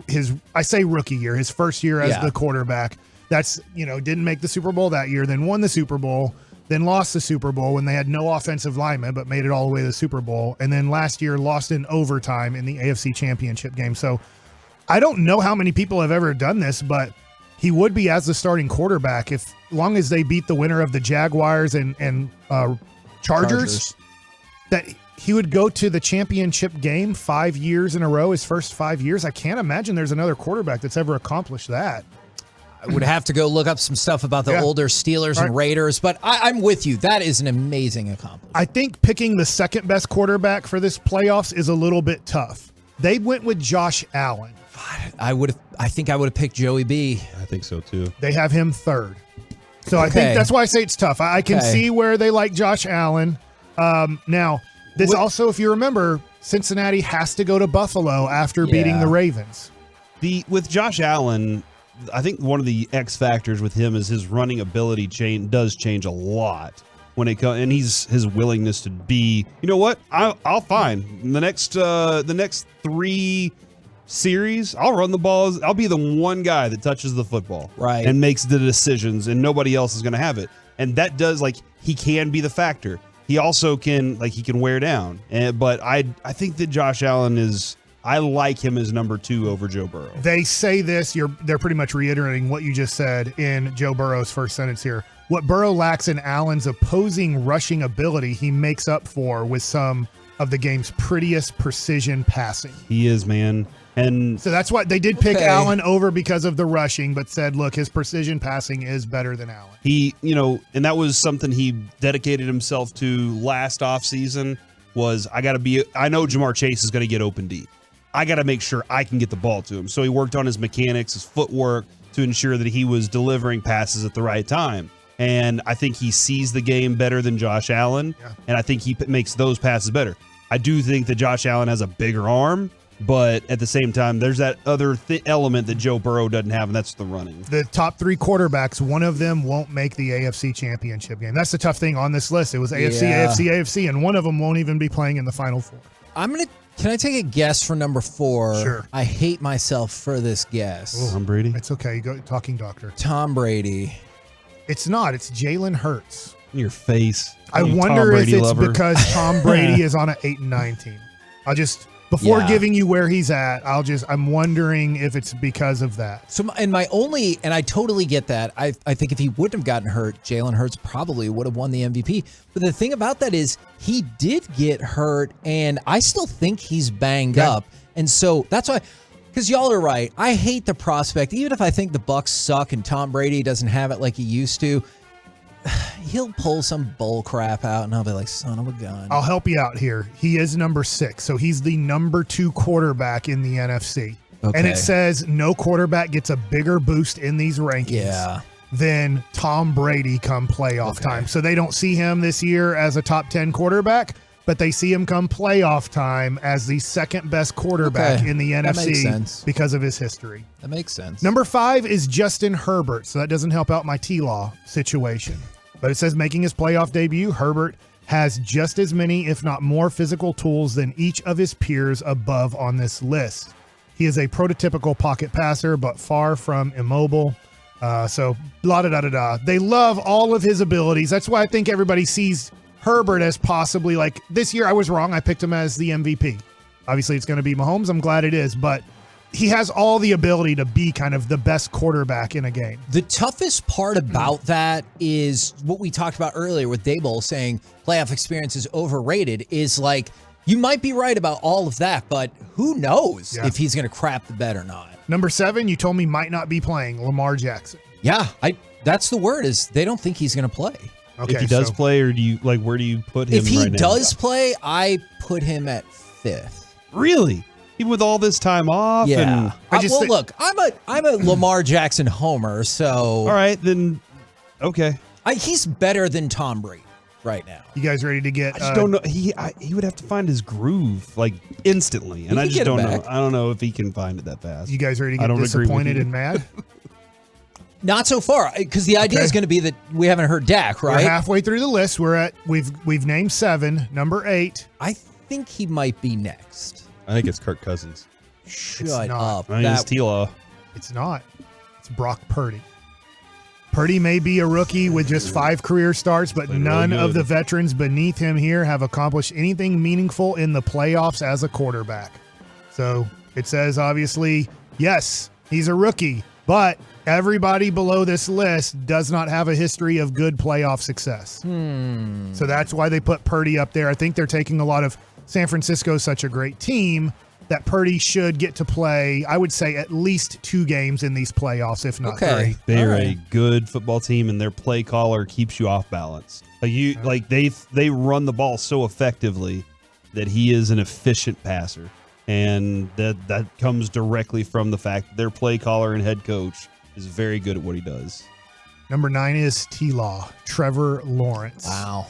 Speaker 13: I say rookie year, his first year as the quarterback. That's, didn't make the Super Bowl that year, then won the Super Bowl. Then lost the Super Bowl when they had no offensive linemen, but made it all the way to the Super Bowl. And then last year lost in overtime in the AFC Championship game. So I don't know how many people have ever done this, but he would be as the starting quarterback if long as they beat the winner of the Jaguars and Chargers, that he would go to the championship game 5 years in a row, his first 5 years. I can't imagine there's another quarterback that's ever accomplished that.
Speaker 21: I would have to go look up some stuff about the older Steelers and Raiders, but I'm with you. That is an amazing accomplishment.
Speaker 13: I think picking the second best quarterback for this playoffs is a little bit tough. They went with Josh Allen.
Speaker 21: I think I would have picked Joey B.
Speaker 11: I think so too.
Speaker 13: They have him third. So I think that's why I say it's tough. I can see where they like Josh Allen. Now, this also, if you remember, Cincinnati has to go to Buffalo after beating the Ravens.
Speaker 8: With Josh Allen, I think one of the X factors with him is his running ability does change a lot when it comes, and his willingness to be. You know what? I'll find the next 3 series. I'll run the balls. I'll be the one guy that touches the football,
Speaker 21: right,
Speaker 8: and makes the decisions, and nobody else is going to have it. And that does he can be the factor. He also can he can wear down. But I think that Josh Allen is. I like him as number 2 over Joe Burrow.
Speaker 13: They say this, they're pretty much reiterating what you just said in Joe Burrow's first sentence here. What Burrow lacks in Allen's opposing rushing ability, he makes up for with some of the game's prettiest precision passing.
Speaker 8: He is, man. And
Speaker 13: so that's why they did pick Allen over because of the rushing, but said, look, his precision passing is better than Allen.
Speaker 8: He, and that was something he dedicated himself to last offseason was I know Jamar Chase is going to get open deep. I got to make sure I can get the ball to him. So he worked on his mechanics, his footwork to ensure that he was delivering passes at the right time. And I think he sees the game better than Josh Allen. Yeah. And I think he makes those passes better. I do think that Josh Allen has a bigger arm, but at the same time, there's that other element that Joe Burrow doesn't have, and that's the running.
Speaker 13: The top 3 quarterbacks, one of them won't make the AFC Championship game. That's the tough thing on this list. It was AFC, and one of them won't even be playing in the Final Four.
Speaker 21: Can I take a guess for number 4?
Speaker 13: Sure.
Speaker 21: I hate myself for this guess.
Speaker 8: Tom Brady?
Speaker 13: It's okay. You go, talking doctor.
Speaker 21: Tom Brady.
Speaker 13: It's not. It's Jalen Hurts.
Speaker 8: Your face.
Speaker 13: I wonder if it's because Tom Brady is on an 8-9 team. Before
Speaker 21: Yeah.
Speaker 13: giving you where he's at, I'm wondering if it's because of that.
Speaker 21: So, and I totally get that. I think if he wouldn't have gotten hurt, Jalen Hurts probably would have won the MVP. But the thing about that is he did get hurt, and I still think he's banged up. And so that's why, because y'all are right. I hate the prospect. Even if I think the Bucs suck and Tom Brady doesn't have it like he used to, he'll pull some bull crap out, and I'll be like, son of a gun.
Speaker 13: I'll help you out here. He is number 6, so he's the number 2 quarterback in the NFC.
Speaker 21: Okay.
Speaker 13: And it says no quarterback gets a bigger boost in these rankings than Tom Brady come playoff time. So they don't see him this year as a top 10 quarterback, but they see him come playoff time as the second best quarterback in the
Speaker 21: That makes
Speaker 13: NFC
Speaker 21: sense.
Speaker 13: because of his history.
Speaker 21: That makes sense.
Speaker 13: Number 5 is Justin Herbert, so that doesn't help out my T-Law situation. But it says making his playoff debut, Herbert has just as many, if not more, physical tools than each of his peers above on this list. He is a prototypical pocket passer, but far from immobile. So, la-da-da-da-da. They love all of his abilities. That's why I think everybody sees Herbert as possibly, like, this year I was wrong. I picked him as the MVP. Obviously, it's going to be Mahomes. I'm glad it is, but he has all the ability to be kind of the best quarterback in a game.
Speaker 21: The toughest part about that is what we talked about earlier with Daboll saying playoff experience is overrated, is like, you might be right about all of that, but who knows if he's going to crap the bed or not.
Speaker 13: Number 7, you told me might not be playing, Lamar Jackson.
Speaker 21: Yeah, that's the word, is they don't think he's going to play.
Speaker 13: Okay,
Speaker 8: if he does play, or do you where do you put him?
Speaker 21: If he
Speaker 8: right now?
Speaker 21: does play, I put him at 5th.
Speaker 8: Really? Even with all this time off?
Speaker 21: Yeah.
Speaker 8: And
Speaker 21: look, I'm a Lamar Jackson homer, so
Speaker 8: all right, then okay.
Speaker 21: He's better than Tom Brady right now.
Speaker 13: You guys ready to get?
Speaker 8: I just don't know. He would have to find his groove like instantly, and I just don't know. I don't know if he can find it that fast.
Speaker 13: You guys ready to
Speaker 8: I
Speaker 13: get
Speaker 8: don't agree with
Speaker 13: disappointed
Speaker 8: you.
Speaker 13: and mad?
Speaker 21: Not so far, because the idea is going to be that we haven't heard Dak, right?
Speaker 13: We're halfway through the list. We've named 7. Number 8.
Speaker 21: I think he might be next.
Speaker 11: I think it's Kirk Cousins.
Speaker 21: Shut up.
Speaker 8: I mean, it's T-Law.
Speaker 13: It's not. It's Brock Purdy. Purdy may be a rookie with just 5 career starts, but none of the veterans beneath him here have accomplished anything meaningful in the playoffs as a quarterback. So it says, obviously, yes, he's a rookie, but everybody below this list does not have a history of good playoff success. So that's why they put Purdy up there. I think they're taking a lot of San Francisco's such a great team that Purdy should get to play, I would say, at least 2 games in these playoffs, if not 3.
Speaker 8: They are a good football team, and their play caller keeps you off balance. Like they run the ball so effectively that he is an efficient passer, and that comes directly from the fact that their play caller and head coach is very good at what he does.
Speaker 13: Number 9 is T-Law, Trevor Lawrence.
Speaker 21: Wow.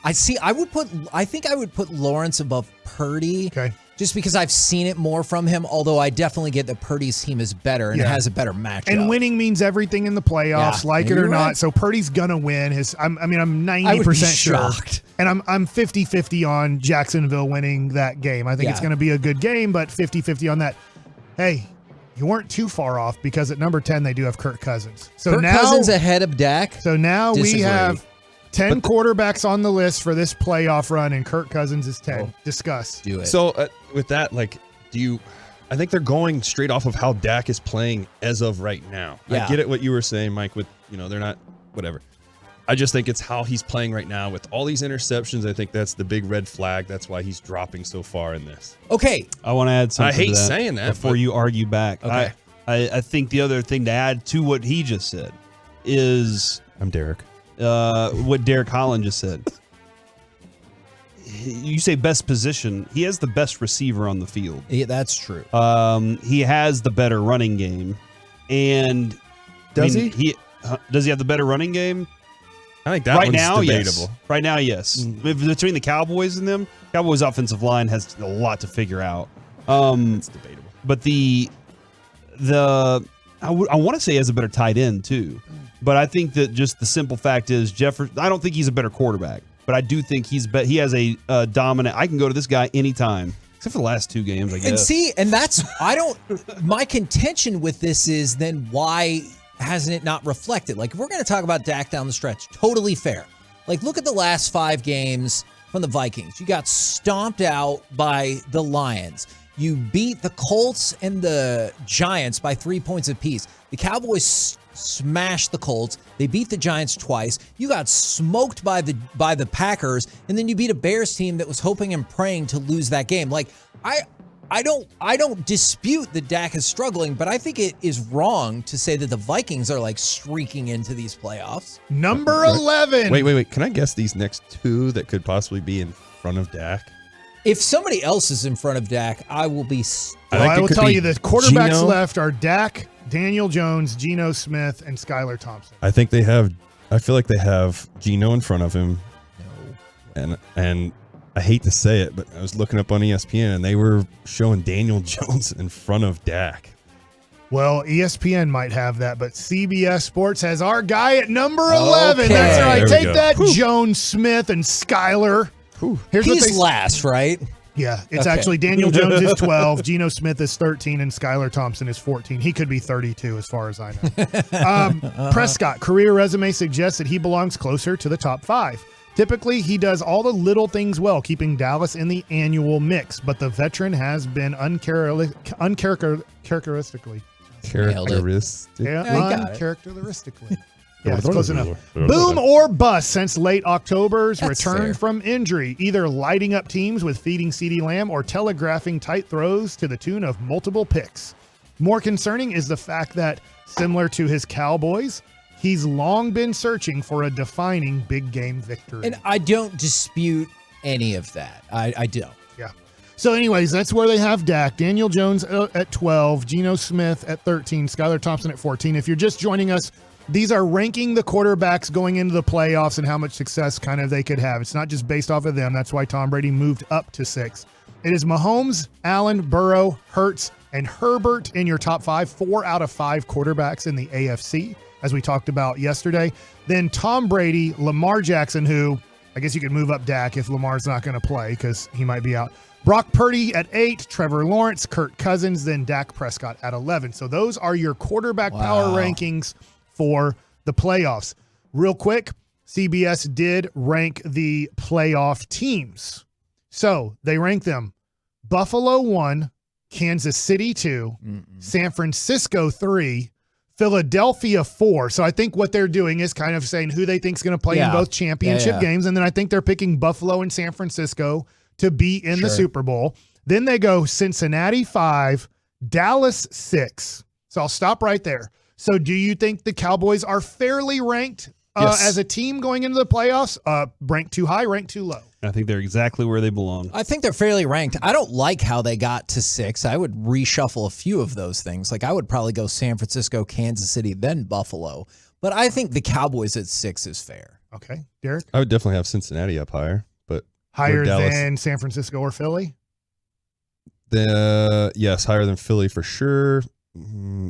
Speaker 21: I think I would put Lawrence above Purdy.
Speaker 13: Okay.
Speaker 21: Just because I've seen it more from him, although I definitely get that Purdy's team is better and has a better matchup.
Speaker 13: And winning means everything in the playoffs, like it or not.
Speaker 21: Right.
Speaker 13: So Purdy's gonna win. I'm 90%
Speaker 21: I would be
Speaker 13: sure.
Speaker 21: shocked.
Speaker 13: And I'm 50-50 on Jacksonville winning that game. I think it's gonna be a good game, but 50-50 on that. Hey, you weren't too far off, because at number 10 they do have Kirk Cousins. So
Speaker 21: Kirk
Speaker 13: now
Speaker 21: Cousins ahead of Dak.
Speaker 13: So now
Speaker 21: Disagree.
Speaker 13: we have 10 quarterbacks on the list for this playoff run, and Kirk Cousins is 10. Discuss.
Speaker 21: Do it.
Speaker 11: So with that, I think they're going straight off of how Dak is playing as of right now.
Speaker 21: Yeah.
Speaker 11: I get it what you were saying, Mike, with, they're not, whatever. I just think it's how he's playing right now with all these interceptions. I think that's the big red flag. That's why he's dropping so far in this.
Speaker 21: Okay.
Speaker 8: I want to add something.
Speaker 11: I hate
Speaker 8: to that
Speaker 11: saying that
Speaker 8: before you argue back.
Speaker 21: Okay.
Speaker 8: I think the other thing to add to what he just said is
Speaker 11: I'm Derek.
Speaker 8: What Derek Holland just said. You say best position. He has the best receiver on the field.
Speaker 21: Yeah, that's true.
Speaker 8: He has the better running game, and
Speaker 11: does he?
Speaker 8: Does he have the better running game?
Speaker 11: I think that
Speaker 8: right
Speaker 11: one's
Speaker 8: now,
Speaker 11: debatable.
Speaker 8: yes. Right now, yes. Between the Cowboys and them, Cowboys' offensive line has a lot to figure out.
Speaker 11: It's debatable.
Speaker 8: But I want to say he has a better tight end too. But I think that just the simple fact is Jefferson. I don't think he's a better quarterback, but I do think he has a dominant. I can go to this guy anytime, except for the last 2 games, I guess.
Speaker 21: And that's my contention with this is then why hasn't it not reflected? Like, if we're going to talk about Dak down the stretch, totally fair. Like, look at the last 5 games. from the Vikings. You got stomped out by the Lions. You beat the Colts and the Giants by 3 points apiece. The Cowboys smashed the Colts. They beat the Giants twice. You got smoked by the Packers, and then you beat a Bears team that was hoping and praying to lose that game. Like, I don't dispute that Dak is struggling, but I think it is wrong to say that the Vikings are like streaking into these playoffs.
Speaker 13: Number 11.
Speaker 11: Wait. Can I guess these next two that could possibly be in front of Dak?
Speaker 21: If somebody else is in front of Dak, I will be.
Speaker 13: I will tell you the quarterbacks left are Dak, Daniel Jones, Geno Smith, and Skylar Thompson.
Speaker 11: I feel like they have Geno in front of him. No. And I hate to say it, but I was looking up on ESPN and they were showing Daniel Jones in front of Dak.
Speaker 13: Well, ESPN might have that, but CBS Sports has our guy at number 11. Okay. That's right. Take that, Jones, Smith, and Skylar.
Speaker 21: He's last, right?
Speaker 13: Yeah, it's actually Daniel Jones is 12, Geno Smith is 13, and Skylar Thompson is 14. He could be 32 as far as I know. Prescott, career resume suggests that he belongs closer to the top 5. Typically, he does all the little things well, keeping Dallas in the annual mix, but the veteran has been uncharacteristically. Uncharacteristically. Yeah, it's close enough. Boom or bust since late October's return from injury, either lighting up teams with feeding CeeDee Lamb or telegraphing tight throws to the tune of multiple picks. More concerning is the fact that, similar to his Cowboys, he's long been searching for a defining big game victory.
Speaker 21: And I don't dispute any of that. I don't.
Speaker 13: Yeah. So anyways, that's where they have Dak. Daniel Jones at 12, Geno Smith at 13, Skylar Thompson at 14. If you're just joining us, these are ranking the quarterbacks going into the playoffs and how much success kind of they could have. It's not just based off of them. That's why Tom Brady moved up to 6. It is Mahomes, Allen, Burrow, Hurts, and Herbert in your top 5. 4 out of 5 quarterbacks in the AFC, as we talked about yesterday. Then Tom Brady, Lamar Jackson, who I guess you could move up Dak if Lamar's not going to play because he might be out. Brock Purdy at 8, Trevor Lawrence, Kirk Cousins, then Dak Prescott at 11. So those are your quarterback power rankings for the playoffs. Real quick, CBS did rank the playoff teams. So they ranked them Buffalo 1, Kansas City 2, San Francisco 3, Philadelphia 4. So I think what they're doing is kind of saying who they think is going to play in both championship games. And then I think they're picking Buffalo and San Francisco to be in the Super Bowl. Then they go Cincinnati 5, Dallas 6. So I'll stop right there. So do you think the Cowboys are fairly ranked as a team going into the playoffs? Ranked too high, ranked too low?
Speaker 8: I think they're exactly where they belong.
Speaker 21: I think they're fairly ranked. I don't like how they got to 6. I would reshuffle a few of those things. Like I would probably go San Francisco, Kansas City, then Buffalo. But I think the Cowboys at 6 is fair.
Speaker 13: Okay. Derek?
Speaker 11: I would definitely have Cincinnati up higher. But
Speaker 13: higher than San Francisco or Philly?
Speaker 11: Yes, higher than Philly for sure.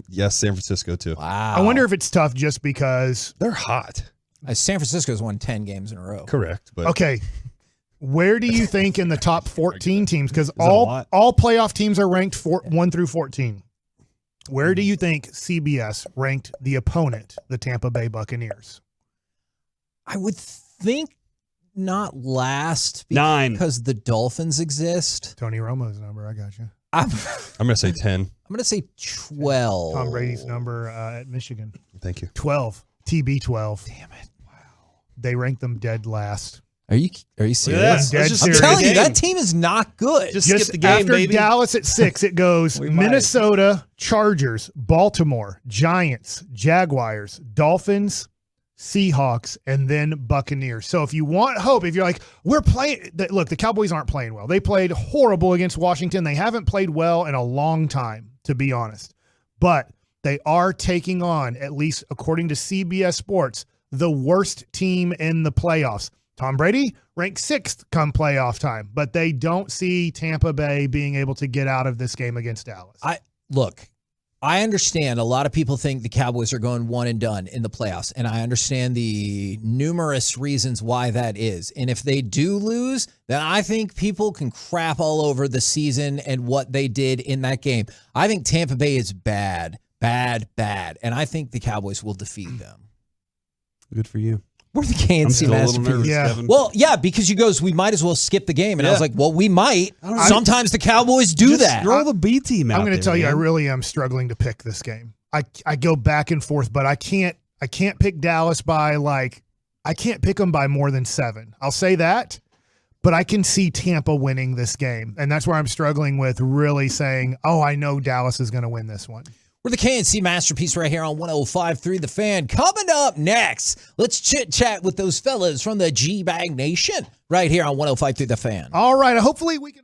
Speaker 11: Yes, San Francisco too.
Speaker 21: Wow.
Speaker 13: I wonder if it's tough just because
Speaker 11: they're hot.
Speaker 21: San Francisco's won 10 games in a row.
Speaker 11: Correct. But
Speaker 13: okay. Where do you think in the top 14 teams, because all playoff teams are ranked 1 through 14. Where do you think CBS ranked the opponent, the Tampa Bay Buccaneers?
Speaker 21: I would think not last
Speaker 8: 9
Speaker 21: because the Dolphins exist.
Speaker 13: Tony Romo's number, I got you.
Speaker 11: I'm going to say 10.
Speaker 21: I'm going to say 12.
Speaker 13: Tom Brady's number at Michigan.
Speaker 11: Thank you.
Speaker 13: 12. TB 12.
Speaker 21: Damn it. Wow.
Speaker 13: They ranked them dead last.
Speaker 21: Are you serious?
Speaker 13: I'm
Speaker 21: telling you, that team is not good.
Speaker 8: Just skip the game,
Speaker 13: after
Speaker 8: baby.
Speaker 13: Dallas at 6, it goes Minnesota, Chargers, Baltimore, Giants, Jaguars, Dolphins, Seahawks, and then Buccaneers. So if you want hope, if you're like, we're playing, look, the Cowboys aren't playing well. They played horrible against Washington. They haven't played well in a long time, to be honest. But they are taking on, at least according to CBS Sports, the worst team in the playoffs. Tom Brady ranked 6th come playoff time, but they don't see Tampa Bay being able to get out of this game against Dallas.
Speaker 21: I understand a lot of people think the Cowboys are going one and done in the playoffs, and I understand the numerous reasons why that is. And if they do lose, then I think people can crap all over the season and what they did in that game. I think Tampa Bay is bad, and I think the Cowboys will defeat them.
Speaker 8: Good for you.
Speaker 21: We're the KNC masterpiece. Well, yeah, because you goes, we might as well skip the game. And I was like, well, we might. Sometimes the Cowboys do that.
Speaker 8: Roll the B team out.
Speaker 13: I'm going to tell you,
Speaker 21: man.
Speaker 13: I really am struggling to pick this game. I go back and forth, but I can't pick Dallas by I can't pick them by more than 7. I'll say that, but I can see Tampa winning this game. And that's where I'm struggling with really saying, oh, I know Dallas is going to win this one.
Speaker 21: We're the KNC masterpiece right here on 105.3 The Fan. Coming up next, let's chit-chat with those fellas from the G-Bag Nation right here on 105.3 The Fan.
Speaker 13: All right. Hopefully we can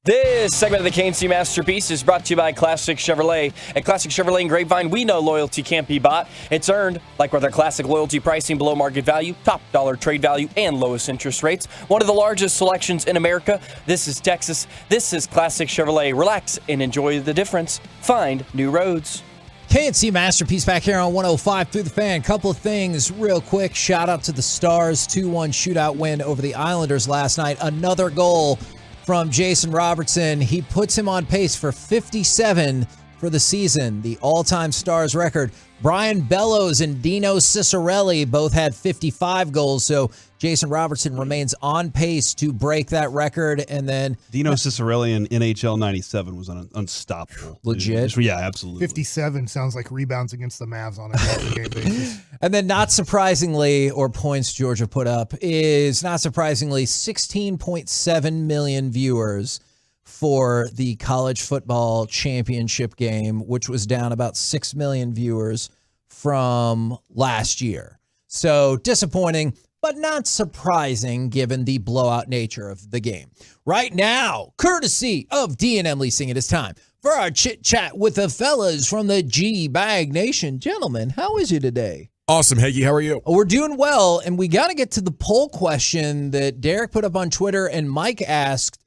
Speaker 14: This segment of the KNC Masterpiece is brought to you by Classic Chevrolet. At Classic Chevrolet and Grapevine, we know loyalty can't be bought. It's earned, like with our classic loyalty pricing below market value, top dollar trade value, and lowest interest rates. One of the largest selections in America. This is Texas. This is Classic Chevrolet. Relax and enjoy the difference. Find new roads.
Speaker 21: KNC Masterpiece back here on 105 through the fan. Couple of things real quick. Shout out to the Stars. 2-1 shootout win over the Islanders last night. Another goal from Jason Robertson. He puts him on pace for 57 for the season, the all-time Stars record. Brian Bellows and Dino Ciccarelli both had 55 goals, so Jason Robertson remains on pace to break that record. And then
Speaker 8: Dino Ciccarelli in NHL 97 was unstoppable.
Speaker 21: Legit?
Speaker 8: Yeah, absolutely.
Speaker 13: 57 sounds like rebounds against the Mavs on a game basis.
Speaker 21: And then not surprisingly, or points Georgia put up, is not surprisingly 16.7 million viewers for the college football championship game, which was down about 6 million viewers from last year. So disappointing, but not surprising given the blowout nature of the game. Right now, courtesy of D&M Leasing, it is time for our chit-chat with the fellas from the G-Bag Nation. Gentlemen, how is you today?
Speaker 17: Awesome, Hagee. How are you?
Speaker 21: We're doing well, and we got to get to the poll question that Derek put up on Twitter and Mike asked.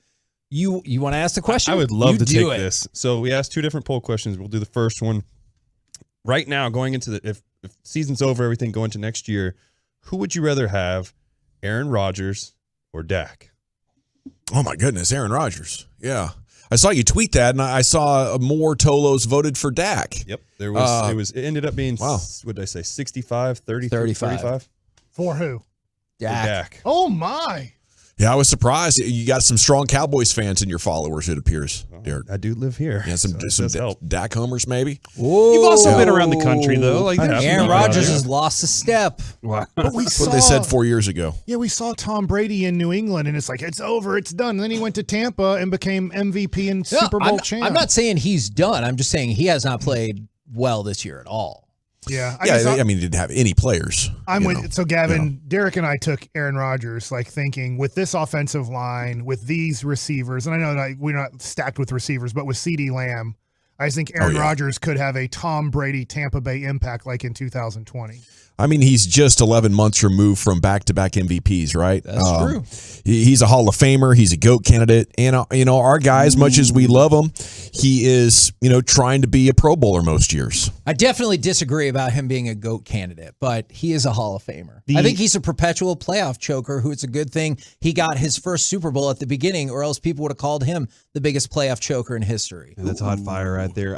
Speaker 21: You want to ask the question?
Speaker 11: I would love to take
Speaker 21: it.
Speaker 11: this. So we asked two different poll questions. We'll do the first one. Right now, going into if season's over, everything going to next year, who would you rather have, Aaron Rodgers or Dak?
Speaker 17: Oh, my goodness, Aaron Rodgers. Yeah. I saw you tweet that, and I saw more Tolos voted for Dak.
Speaker 11: Yep. There was. It ended up being, what did I say, 65, 35?
Speaker 13: For who?
Speaker 11: Dak.
Speaker 13: Oh, my.
Speaker 17: Yeah, I was surprised. You got some strong Cowboys fans in your followers, it appears, Derek.
Speaker 11: I do live here.
Speaker 17: Yeah, some Dak homers, maybe.
Speaker 21: Whoa.
Speaker 8: You've also been around the country, though. Like
Speaker 21: Aaron Rodgers has lost a step.
Speaker 8: Wow.
Speaker 13: But we
Speaker 17: That's
Speaker 13: saw
Speaker 17: what they said 4 years ago.
Speaker 13: Yeah, we saw Tom Brady in New England, and it's like, it's over, it's done. And then he went to Tampa and became MVP and Super Bowl champ.
Speaker 21: I'm not saying he's done. I'm just saying he has not played well this year at all.
Speaker 13: Yeah.
Speaker 17: I mean, he didn't have any players.
Speaker 13: So Gavin, Derek and I took Aaron Rodgers, like thinking with this offensive line, with these receivers, and I know we're not stacked with receivers, but with CeeDee Lamb, I think Aaron Rodgers could have a Tom Brady Tampa Bay impact like in 2020.
Speaker 17: I mean, he's just 11 months removed from back-to-back MVPs, right?
Speaker 21: That's true.
Speaker 17: He's a Hall of Famer. He's a GOAT candidate. And, our guy, as much as we love him, he is, trying to be a Pro Bowler most years.
Speaker 21: I definitely disagree about him being a GOAT candidate, but he is a Hall of Famer. I think he's a perpetual playoff choker who it's a good thing he got his first Super Bowl at the beginning, or else people would have called him the biggest playoff choker in history.
Speaker 8: And that's hot fire right there.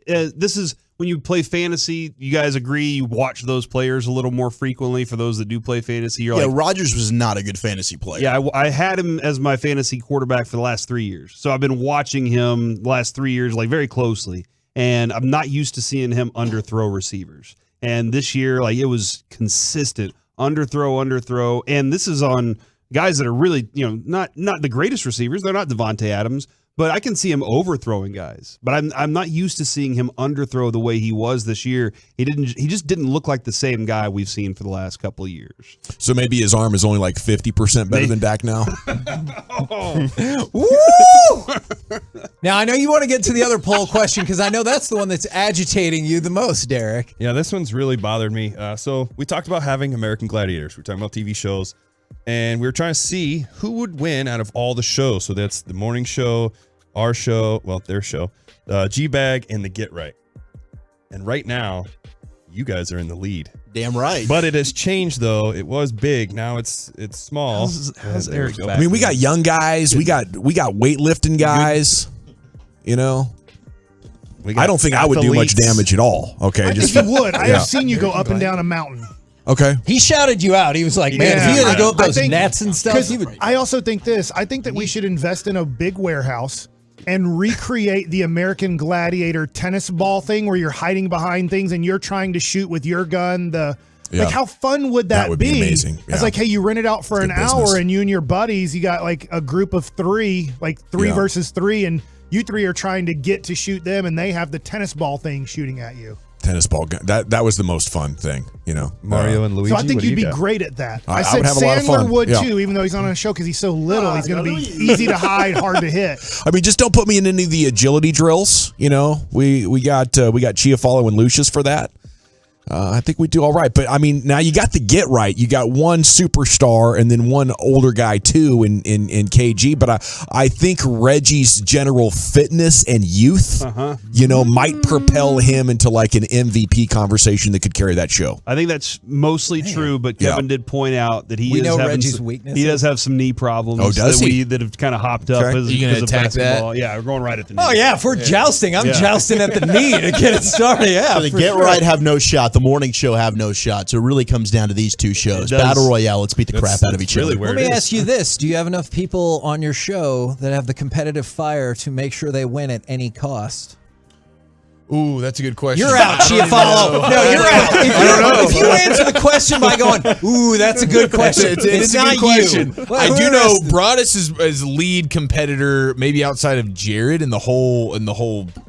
Speaker 8: This is when you play fantasy, you guys agree you watch those players a little more frequently. For those that do play fantasy, you're
Speaker 18: Rodgers was not a good fantasy player.
Speaker 8: Yeah, I had him as my fantasy quarterback for the last 3 years. So I've been watching him the last 3 years like very closely, and I'm not used to seeing him underthrow receivers. And this year, like it was consistent underthrow, and this is on guys that are really not the greatest receivers. They're not Devontae Adams. But I can see him overthrowing guys. But I'm not used to seeing him underthrow the way he was this year. He just didn't look like the same guy we've seen for the last couple of years.
Speaker 17: So maybe his arm is only like 50% better than Dak now.
Speaker 21: Woo! Now I know you want to get to the other poll question because I know that's the one that's agitating you the most, Derek.
Speaker 11: Yeah, this one's really bothered me. So we talked about having American Gladiators. We're talking about TV shows. And we were trying to see who would win out of all the shows. So that's the morning show, our show, their show, G-Bag, and the Get Right. And right now, you guys are in the lead.
Speaker 18: Damn right.
Speaker 11: But it has changed, though. It was big. Now it's small.
Speaker 8: How's Eric's back?
Speaker 17: I mean, we got young guys. We got weightlifting guys. I don't think I would do much damage at all. Okay,
Speaker 13: I think you would. I have seen you go up and down a mountain.
Speaker 17: Okay.
Speaker 21: He shouted you out. He was like, man, if you had to go up those nets and stuff.
Speaker 13: I also think this. I think that we should invest in a big warehouse and recreate the American Gladiator tennis ball thing where you're hiding behind things and you're trying to shoot with your gun. Like, how fun would that be?
Speaker 17: That would be amazing.
Speaker 13: It's like, hey, you rent it out for an hour and you and your buddies, you got like a group of three, like three versus three, and you three are trying to get to shoot them and they have the tennis ball thing shooting at you.
Speaker 17: tennis ball. That was the most fun thing,
Speaker 11: Mario and Luigi.
Speaker 13: So I think
Speaker 11: what do
Speaker 13: you'd
Speaker 11: you
Speaker 13: be
Speaker 11: got?
Speaker 13: great at that.
Speaker 17: I
Speaker 13: said
Speaker 17: would have a lot of
Speaker 13: Sandler
Speaker 17: fun.
Speaker 13: would
Speaker 17: Yeah.
Speaker 13: too, even though he's on a show because he's so little. He's going to be easy to hide, hard to hit.
Speaker 17: I mean, just don't put me in any of the agility drills. We got Chiafalo and Lucius for that. I think we do all right. But, I mean, now you got the get right. You got one superstar and then one older guy, too, in KG. But I think Reggie's general fitness and youth, might propel him into like an MVP conversation that could carry that show.
Speaker 8: I think that's mostly true, but Kevin did point out that
Speaker 21: We know Reggie's weaknesses.
Speaker 8: He does have some knee problems.
Speaker 17: Oh, does he?
Speaker 8: That have kind of hopped up
Speaker 17: Okay.
Speaker 8: as,
Speaker 19: You gonna
Speaker 8: because of
Speaker 19: attack that?
Speaker 8: basketball. Yeah, we're going right at the knee.
Speaker 21: Oh, yeah, if we're jousting, I'm jousting at the knee to get it started. Yeah,
Speaker 18: So the
Speaker 21: for
Speaker 18: Get
Speaker 21: sure.
Speaker 18: Right have no shot. The morning show have no shot. So it really comes down to these two shows.
Speaker 8: It does.
Speaker 18: Battle Royale, let's beat the crap out of each other.
Speaker 21: Let me ask you this. Do you have enough people on your show that have the competitive fire to make sure they win at any cost?
Speaker 19: Ooh, that's a good question.
Speaker 21: You're out, Chiafalo. No, you're out. If you answer the question by going, ooh, that's a good question. It's not you.
Speaker 19: I do know Broadus is lead competitor, maybe outside of Jared in the whole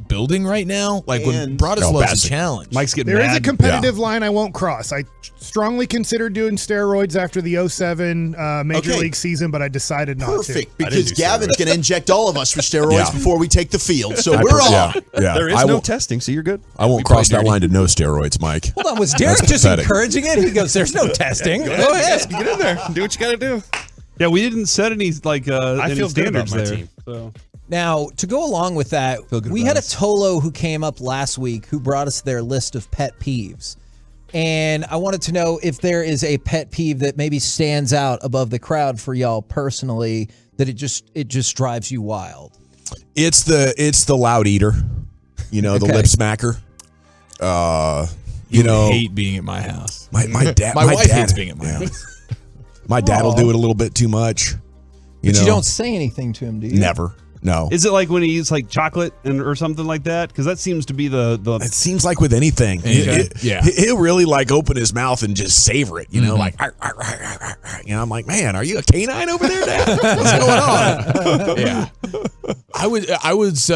Speaker 19: building right now. Like when Broadus loves a challenge.
Speaker 8: Mike's getting
Speaker 13: There
Speaker 8: mad.
Speaker 13: is a competitive line I won't cross. I strongly considered doing steroids after the 07 Major
Speaker 18: Okay.
Speaker 13: League season, but I decided not
Speaker 18: Perfect,
Speaker 13: to.
Speaker 18: because Gavin's going to inject all of us with steroids
Speaker 17: Yeah.
Speaker 18: before we take the field. So
Speaker 17: I
Speaker 18: we're
Speaker 17: per-
Speaker 18: on.
Speaker 17: Yeah.
Speaker 11: There is no testing, so you're good.
Speaker 17: I won't cross that line to no steroids, Mike.
Speaker 21: Hold on, was Derek
Speaker 17: That's
Speaker 21: just
Speaker 17: pathetic.
Speaker 21: encouraging it? He goes, there's no testing. Go ahead.
Speaker 11: Get in there. Do what you got to do.
Speaker 8: Yeah, we didn't set any
Speaker 11: I
Speaker 8: any
Speaker 11: feel good about
Speaker 8: standards
Speaker 11: my
Speaker 8: there.
Speaker 11: team.
Speaker 8: So.
Speaker 21: Now, to go along with that, we had a Tolo who came up last week who brought us their list of pet peeves. And I wanted to know if there is a pet peeve that maybe stands out above the crowd for y'all personally, that it just drives you wild.
Speaker 17: It's the loud eater, the lip smacker.
Speaker 19: Hate being at my house.
Speaker 17: My dad.
Speaker 19: My wife
Speaker 17: dad,
Speaker 19: hates being at my house.
Speaker 17: My dad will do it a little bit too much.
Speaker 21: But you don't say anything to him, do you?
Speaker 17: Never. No.
Speaker 8: Is it like when he eats like chocolate or something like that? Because that seems to be the.
Speaker 17: It seems like with anything. He'll really like open his mouth and just savor it. Like. I'm like, man, are you a canine over there, Dad? What's going on?
Speaker 19: Yeah. I was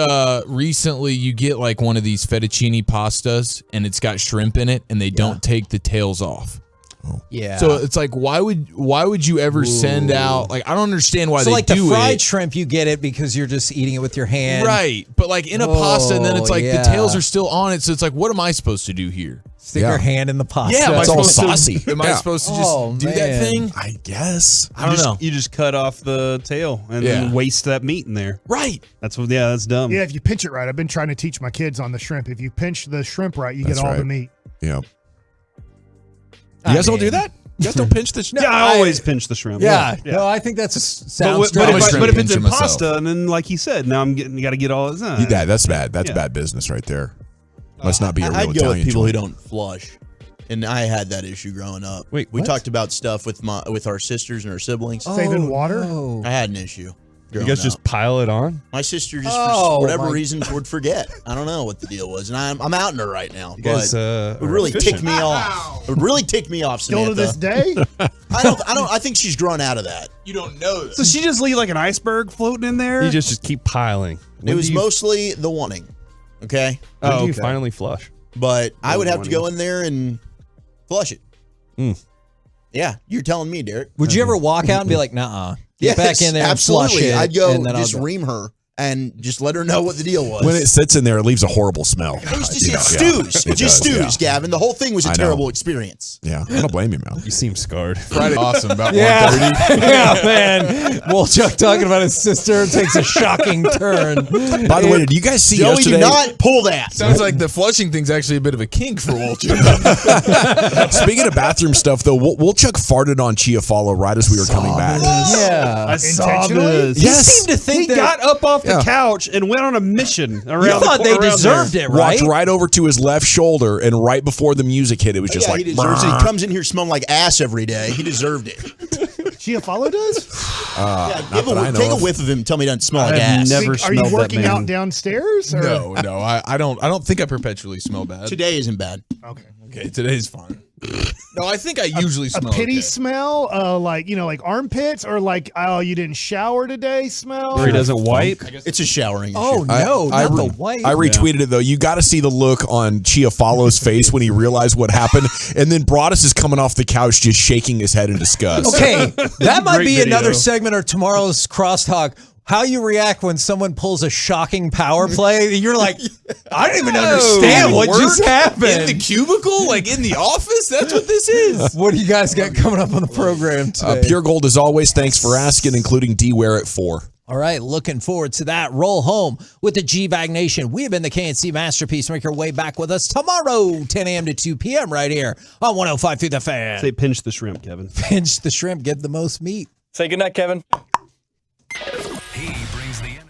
Speaker 19: recently, you get like one of these fettuccine pastas and it's got shrimp in it and they don't take the tails off.
Speaker 21: Yeah.
Speaker 19: So it's like, why would you ever send out, like, I don't understand why
Speaker 21: so
Speaker 19: they
Speaker 21: like
Speaker 19: do
Speaker 21: the fried
Speaker 19: it.
Speaker 21: shrimp, you get it because you're just eating it with your hand.
Speaker 19: Right. But like in a pasta, and then it's like the tails are still on it. So it's like, what am I supposed to do here?
Speaker 21: Stick your hand in the pasta.
Speaker 19: Yeah,
Speaker 17: it's all saucy.
Speaker 19: Am I supposed to just do that thing?
Speaker 17: I guess.
Speaker 19: I don't know.
Speaker 8: You just cut off the tail and then waste that meat in there.
Speaker 19: Right.
Speaker 8: That's dumb.
Speaker 13: Yeah, if you pinch it right. I've been trying to teach my kids on the shrimp. If you pinch the shrimp right, you get all the meat.
Speaker 17: Yeah. You guys don't do that? You guys don't pinch the shrimp?
Speaker 8: Yeah, I always pinch the shrimp.
Speaker 21: Yeah. No, I think that's a sound
Speaker 8: but if it's in
Speaker 19: myself.
Speaker 8: pasta, and then like he said, now you got to get all this.
Speaker 17: That's bad. That's bad business right there. Must not be a real
Speaker 18: I'd go
Speaker 17: Italian
Speaker 18: with people
Speaker 17: joint.
Speaker 18: who don't flush. And I had that issue growing up.
Speaker 11: Wait,
Speaker 18: we
Speaker 11: what?
Speaker 18: talked about stuff with our sisters and our siblings.
Speaker 13: Saving water?
Speaker 21: No.
Speaker 18: I had an issue.
Speaker 11: You guys just pile it on?
Speaker 18: My sister just
Speaker 21: Oh,
Speaker 18: for whatever
Speaker 21: my-
Speaker 18: reasons would forget. I don't know what the deal was, and I'm out in her right now.
Speaker 11: You guys,
Speaker 18: but it would really tick me off. It would really tick me off,
Speaker 13: Still
Speaker 18: Samantha.
Speaker 13: to this day?
Speaker 18: I think she's grown out of that.
Speaker 19: You don't know this.
Speaker 8: So she just leave like an iceberg floating in there?
Speaker 11: You just keep piling.
Speaker 18: It was mostly the wanting. Okay.
Speaker 11: When do you finally flush?
Speaker 18: But I would have to go in there and flush it. Yeah, you're telling me, Derek.
Speaker 21: Would you ever walk out and be like, nah,
Speaker 18: Yes,
Speaker 21: get back in there and
Speaker 18: absolutely.
Speaker 21: flush it?
Speaker 18: I'd go
Speaker 21: and then
Speaker 18: just
Speaker 21: I'll go.
Speaker 18: ream her and just let her know what the deal was.
Speaker 17: When it sits in there, it leaves a horrible smell.
Speaker 18: It stews. It just stews, Gavin. The whole thing was a
Speaker 17: I know.
Speaker 18: terrible experience.
Speaker 17: Yeah, I don't blame you, man.
Speaker 11: You seem scarred.
Speaker 19: Friday awesome about 1:30.
Speaker 21: Yeah, man. Wolchuk talking about his sister takes a shocking turn.
Speaker 17: By the way, did you guys see
Speaker 18: Joey,
Speaker 17: yesterday?
Speaker 18: do not pull that.
Speaker 19: Sounds like the flushing thing's actually a bit of a kink for Walter.
Speaker 17: Speaking of bathroom stuff, though, Wolchuk farted on Chiafalo right as we were coming back.
Speaker 21: Yeah.
Speaker 8: I saw
Speaker 13: Intentionally?
Speaker 8: this.
Speaker 21: He
Speaker 17: Yes.
Speaker 21: seemed to think
Speaker 8: He
Speaker 21: that
Speaker 8: got up off the couch and went on a mission around.
Speaker 21: you thought they deserved it, right?
Speaker 17: Walked right over to his left shoulder, and right before the music hit, it was just
Speaker 18: Yeah,
Speaker 17: like.
Speaker 18: he deserves it. He comes in here smelling like ass every day. He deserved it.
Speaker 13: Chiafalo does?
Speaker 18: Take a whiff of him. Tell me he doesn't smell like
Speaker 8: have
Speaker 18: ass.
Speaker 8: never
Speaker 13: Are
Speaker 8: smelled
Speaker 13: you
Speaker 8: that
Speaker 13: working
Speaker 8: man.
Speaker 13: out downstairs? Or?
Speaker 19: No, I don't think I perpetually smell bad.
Speaker 18: Today isn't bad.
Speaker 13: Okay.
Speaker 19: Okay, today's fine. No, I think I usually smell
Speaker 13: a pity
Speaker 19: okay.
Speaker 13: smell, like armpits, or like, oh, you didn't shower today smell.
Speaker 8: Where he doesn't wipe.
Speaker 18: It's a showering issue.
Speaker 21: Oh no, not the wipe.
Speaker 17: I retweeted it though. You got to see the look on Chiafalo's face when he realized what happened, and then Broadus is coming off the couch just shaking his head in disgust.
Speaker 21: Okay, that might
Speaker 17: Great
Speaker 21: be
Speaker 17: video.
Speaker 23: another segment or tomorrow's crosstalk. How you react when someone pulls a shocking power play? You're like, I don't even understand what just happened.
Speaker 19: In the cubicle, like in the office? That's what this is.
Speaker 21: What do you guys got coming up on the program today?
Speaker 17: Pure Gold as always. Thanks for asking, including D-Ware at 4.
Speaker 21: All right, looking forward to that. Roll home with the G-Bag Nation. We have been the KNC Masterpiece. Make your way back with us tomorrow, 10 a.m. to 2 p.m. right here on 105 through the Fan.
Speaker 8: Say pinch the shrimp, Kevin.
Speaker 21: Pinch the shrimp, get the most meat.
Speaker 14: Say goodnight, Kevin.
Speaker 1: He brings the energy.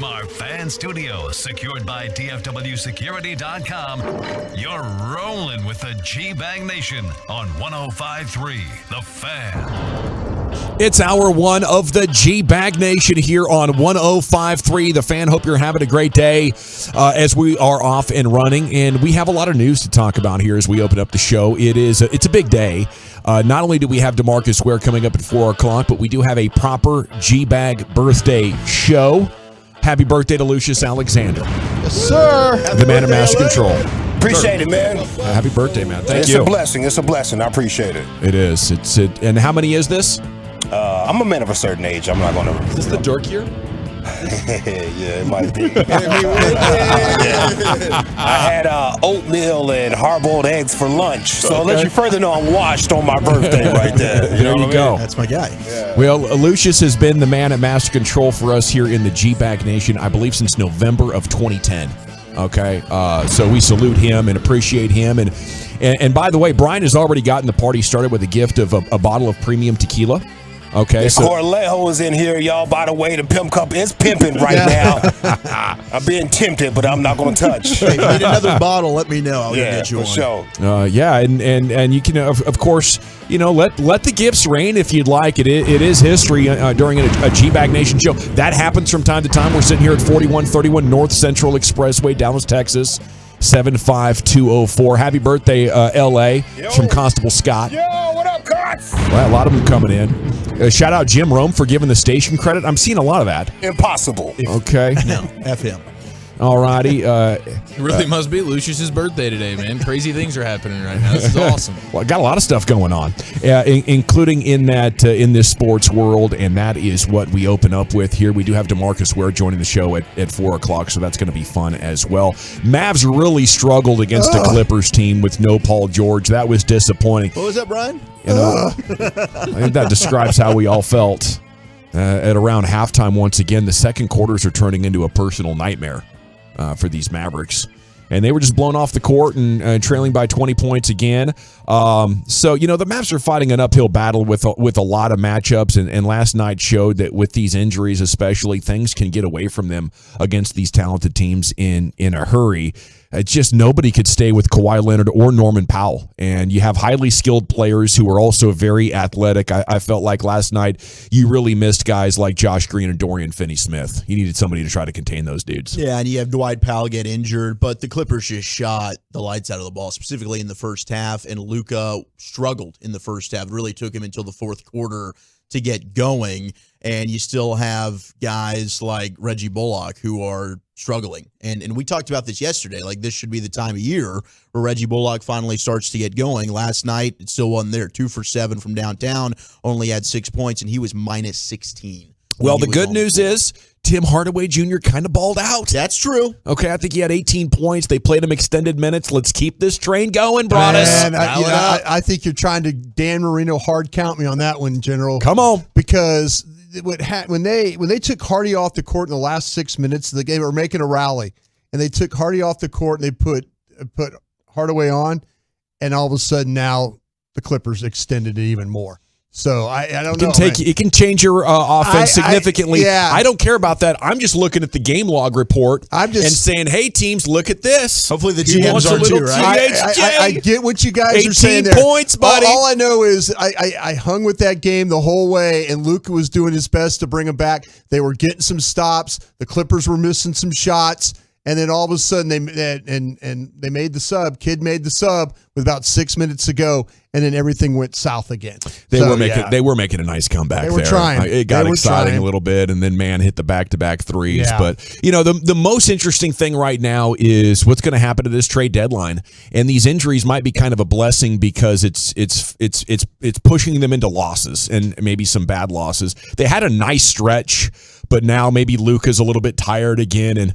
Speaker 1: From our fan studio, secured by DFWsecurity.com, you're rolling with the G-Bag Nation on 105.3 The Fan.
Speaker 17: It's hour one of the G-Bag Nation here on 105.3 The Fan. Hope you're having a great day as we are off and running. And we have a lot of news to talk about here as we open up the show. It's a big day. Not only do we have DeMarcus Ware coming up at 4 o'clock, but we do have a proper G-Bag birthday show. Happy birthday to Lucius Alexander.
Speaker 10: Yes, sir.
Speaker 17: The man of Master Control.
Speaker 10: Appreciate it, man.
Speaker 17: Happy birthday, man. Thank you.
Speaker 10: It's a blessing. It's a blessing. I appreciate it.
Speaker 17: It is. And how many is this?
Speaker 10: I'm a man of a certain age. I'm not going to.
Speaker 17: Is this the Dirk year?
Speaker 10: Yeah, it might be. I had oatmeal and hard-boiled eggs for lunch. So I'll let you further know I'm washed on my birthday right there.
Speaker 17: There you go.
Speaker 18: That's my guy.
Speaker 10: Yeah.
Speaker 17: Well, Lucius has been the man at Master Control for us here in the G-Bag Nation, I believe, since November of 2010. Okay, so we salute him and appreciate him. And by the way, Brian has already gotten the party started with a gift of a bottle of premium tequila. Okay,
Speaker 10: so Correa is in here, y'all. By the way, the Pimp Cup is pimping right now. I'm being tempted, but I'm not going to touch.
Speaker 18: Hey, if you need another bottle, let me know. I'll get you
Speaker 10: for
Speaker 18: one.
Speaker 10: Sure.
Speaker 17: Yeah, and you can, of course, let the gifts rain if you'd like. It is history during a G-Bag Nation show. That happens from time to time. We're sitting here at 4131 North Central Expressway, Dallas, Texas, 75204. Happy birthday, L.A. from Constable Scott.
Speaker 10: Yo, what up, Cots?
Speaker 17: Well, a lot of them coming in. Shout out Jim Rome for giving the station credit. I'm seeing a lot of that.
Speaker 10: Impossible.
Speaker 17: Okay.
Speaker 18: No, F him.
Speaker 17: All righty.
Speaker 19: It really must be Lucius's birthday today, man. Crazy things are happening right now. This is awesome.
Speaker 17: Well, I got a lot of stuff going on, including in this sports world, and that is what we open up with here. We do have DeMarcus Ware joining the show at 4 o'clock, so that's going to be fun as well. Mavs really struggled against the Clippers team with no Paul George. That was disappointing.
Speaker 18: What was that, Brian?
Speaker 17: I think that describes how we all felt at around halftime. Once again, the second quarters are turning into a personal nightmare for these Mavericks. And they were just blown off the court and trailing by 20 points again. So, the Mavs are fighting an uphill battle with a lot of matchups. And last night showed that with these injuries especially, things can get away from them against these talented teams in a hurry. It's just nobody could stay with Kawhi Leonard or Norman Powell. And you have highly skilled players who are also very athletic. I felt like last night you really missed guys like Josh Green and Dorian Finney-Smith. You needed somebody to try to contain those dudes.
Speaker 18: Yeah, and you have Dwight Powell get injured, but the Clippers just shot the lights out of the ball, specifically in the first half, and Luka struggled in the first half. It really took him until the fourth quarter to get going, and you still have guys like Reggie Bullock who are struggling. And we talked about this yesterday. Like, this should be the time of year where Reggie Bullock finally starts to get going. Last night, it still wasn't there. 2 for 7 from downtown, only had 6 points, and he was minus 16.
Speaker 17: Well, the good news is Tim Hardaway Jr. kind of balled out.
Speaker 18: That's true.
Speaker 17: Okay, I think he had 18 points. They played him extended minutes. Let's keep this train going, Broadus.
Speaker 20: I think you're trying to Dan Marino hard count me on that one, General.
Speaker 17: Come on.
Speaker 20: Because when they took Hardy off the court in the last 6 minutes of the game, they were making a rally, and they took Hardy off the court and they put Hardaway on, and all of a sudden now the Clippers extended it even more. So I don't know.
Speaker 17: It can change your offense significantly.
Speaker 20: I
Speaker 17: don't care about that. I'm just looking at the game log report and saying, hey, teams, look at this.
Speaker 18: Hopefully the GMs are too, right?
Speaker 20: I get what you guys are saying there.
Speaker 17: 18 points, buddy.
Speaker 20: All I know is I hung with that game the whole way, and Luka was doing his best to bring him back. They were getting some stops. The Clippers were missing some shots. And then all of a sudden they made the sub. Kid made the sub with about 6 minutes to go, and then everything went south again.
Speaker 17: They were making a nice comeback.
Speaker 20: They were trying.
Speaker 17: It got exciting a little bit, and then man hit the back-to-back threes. Yeah. But the most interesting thing right now is what's going to happen to this trade deadline. And these injuries might be kind of a blessing because it's pushing them into losses and maybe some bad losses. They had a nice stretch, but now maybe Luka's a little bit tired again. And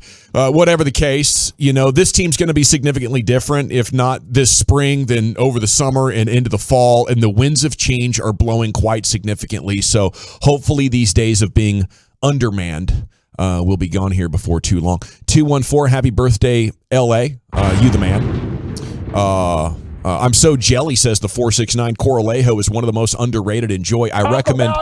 Speaker 17: whatever the case, this team's going to be significantly different, if not this spring, then over the summer and into the fall. And the winds of change are blowing quite significantly. So hopefully these days of being undermanned will be gone here before too long. 214, happy birthday, L.A. You the man. I'm so jelly, says the 469. Correa is one of the most underrated. Enjoy. I recommend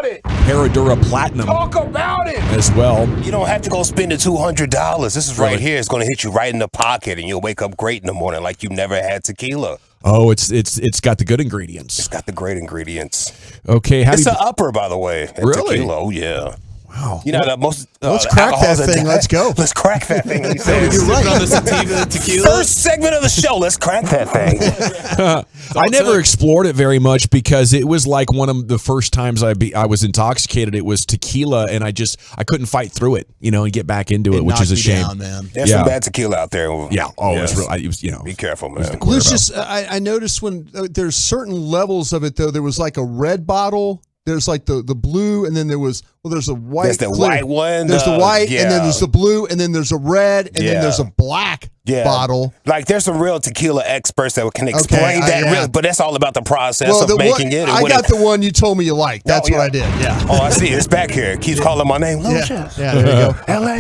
Speaker 17: Herradura Platinum.
Speaker 10: Talk about it
Speaker 17: as well.
Speaker 10: You don't have to go spend the $200. This is right here. It's going to hit you right in the pocket, and you'll wake up great in the morning like you've never had tequila.
Speaker 17: Oh, it's got the good ingredients.
Speaker 10: It's got the great ingredients.
Speaker 17: Okay,
Speaker 10: it's an upper, by the way.
Speaker 17: Really?
Speaker 10: Tequila. Oh yeah.
Speaker 17: Wow.
Speaker 10: You know that most.
Speaker 20: Let's crack that thing. Let's go.
Speaker 10: Let's crack that thing. He
Speaker 20: says. You're right.
Speaker 10: On the tequila. First segment of the show. Let's crack that thing.
Speaker 17: I never explored it very much because it was like one of the first times I was intoxicated. It was tequila, and I couldn't fight through it, and get back into it, which is a shame.
Speaker 10: Down, man. There's some bad tequila out there.
Speaker 17: Yeah. Oh, yes. It was
Speaker 10: Be careful, man.
Speaker 20: Lucius, I noticed when there's certain levels of it though. There was like a red bottle. There's like the blue, and then there's a white.
Speaker 10: There's the white one.
Speaker 20: There's the white, and then there's the blue, and then there's a red, and then there's a black bottle.
Speaker 10: Like there's some real tequila experts that can explain that, really, but that's all about the process of making it.
Speaker 20: I got the one you told me you liked. That's what I did. Yeah.
Speaker 10: Oh, I see. It's back here. It keeps calling my name.
Speaker 20: Yeah, there you go.
Speaker 10: LA.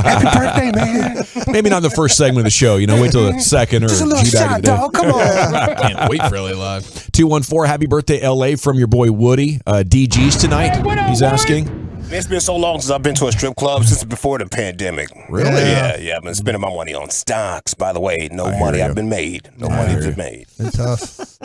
Speaker 10: Happy birthday, man.
Speaker 17: Maybe not the first segment of the show. Wait till the second or
Speaker 10: just a little shot, dog. Come on.
Speaker 19: Can't wait for LA Live.
Speaker 17: 214. Happy birthday, LA, from your boy Woody. DG's tonight. He's asking.
Speaker 10: It's been so long since I've been to a strip club since before the pandemic.
Speaker 17: Really?
Speaker 10: Yeah. I've been spending my money on stocks. By the way, no money I've been made. No money has been made.
Speaker 20: It's tough.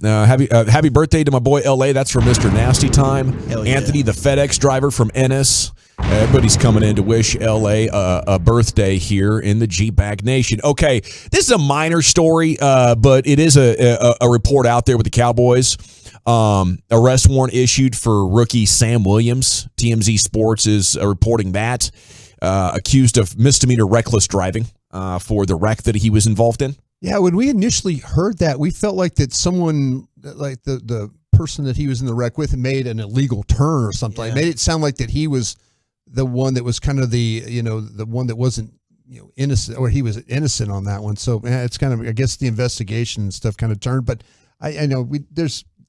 Speaker 17: Happy birthday to my boy LA. That's from Mr. Nasty Time. Anthony, the FedEx driver from Ennis. Everybody's coming in to wish LA a birthday here in the G-Bag Nation. Okay, this is a minor story, but it is a report out there with the Cowboys. Arrest warrant issued for rookie Sam Williams. TMZ Sports is reporting that. Accused of misdemeanor reckless driving for the wreck that he was involved in.
Speaker 20: Yeah, when we initially heard that, we felt like that someone, like the person that he was in the wreck with, made an illegal turn or something. Yeah. It made it sound like that he was the one that was kind of the one that wasn't innocent, or he was innocent on that one. So it's kind of, I guess, the investigation and stuff kind of turned. But I know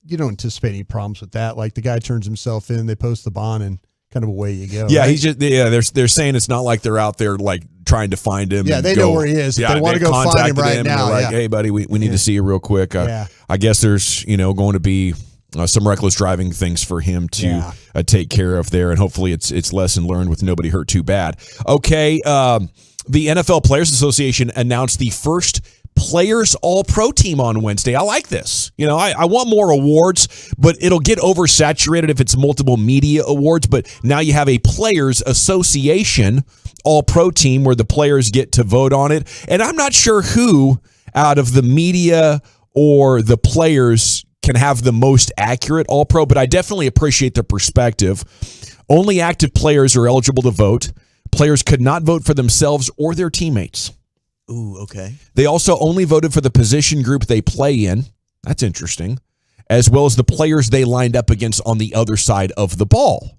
Speaker 20: you don't anticipate any problems with that. Like the guy turns himself in, they post the bond, and kind of away you go.
Speaker 17: Yeah,
Speaker 20: right?
Speaker 17: he's just they're saying it's not like they're out there like trying to find him.
Speaker 20: Yeah, they know where he is. If they want to go find him right now.
Speaker 17: They're like, hey, buddy, we need to see you real quick. I guess there's going to be some reckless driving things for him to take care of there, and hopefully it's lesson learned with nobody hurt too bad. Okay, the NFL Players Association announced the first Players All-Pro team on Wednesday. I like this. I want more awards, but it'll get oversaturated if it's multiple media awards. But now you have a Players Association All-Pro team where the players get to vote on it. And I'm not sure who out of the media or the players can have the most accurate All-Pro, but I definitely appreciate the perspective. Only active players are eligible to vote. Players could not vote for themselves or their teammates.
Speaker 18: Ooh, okay.
Speaker 17: They also only voted for the position group they play in. That's interesting. As well as the players they lined up against on the other side of the ball.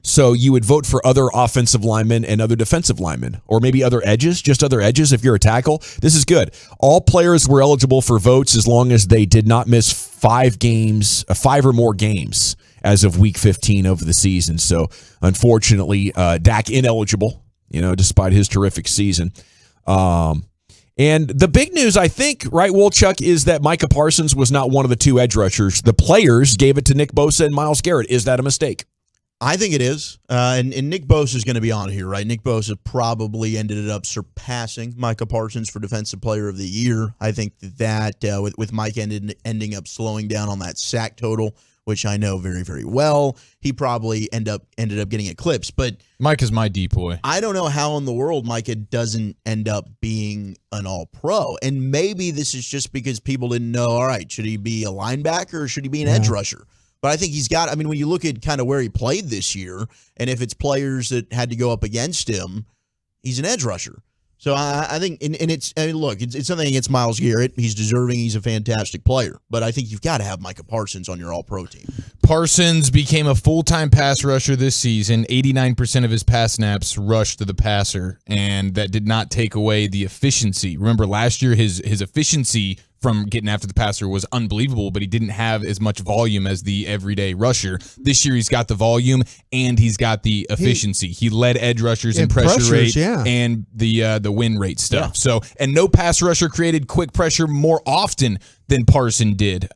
Speaker 17: So you would vote for other offensive linemen and other defensive linemen, or maybe other edges, just other edges if you're a tackle. This is good. All players were eligible for votes as long as they did not miss 5 or more games as of week 15 of the season. So unfortunately, Dak ineligible, despite his terrific season. And the big news, I think, right, Wolchuk, is that Micah Parsons was not one of the 2 edge rushers. The players gave it to Nick Bosa and Myles Garrett. Is that a mistake?
Speaker 18: I think it is. And Nick Bosa is going to be on here, right? Nick Bosa probably ended up surpassing Micah Parsons for Defensive Player of the Year. I think that with Mike ending up slowing down on that sack total, which I know very, very well, he probably ended up getting eclipsed. But
Speaker 19: Mike is my decoy.
Speaker 18: I don't know how in the world Micah doesn't end up being an All-Pro. And maybe this is just because people didn't know, all right, should he be a linebacker or should he be an edge rusher? But I think he's got, when you look at kind of where he played this year, and if it's players that had to go up against him, he's an edge rusher. So I think, and it's something against Myles Garrett. He's deserving. He's a fantastic player. But I think you've got to have Micah Parsons on your All-Pro team.
Speaker 19: Parsons became a full-time pass rusher this season. 89% of his pass snaps rushed to the passer, and that did not take away the efficiency. Remember, last year his efficiency from getting after the passer was unbelievable, but he didn't have as much volume as the everyday rusher. This year he's got the volume and he's got the efficiency. He led edge rushers in pressure rate and the win rate stuff. So, and no pass rusher created quick pressure more often than Parson did.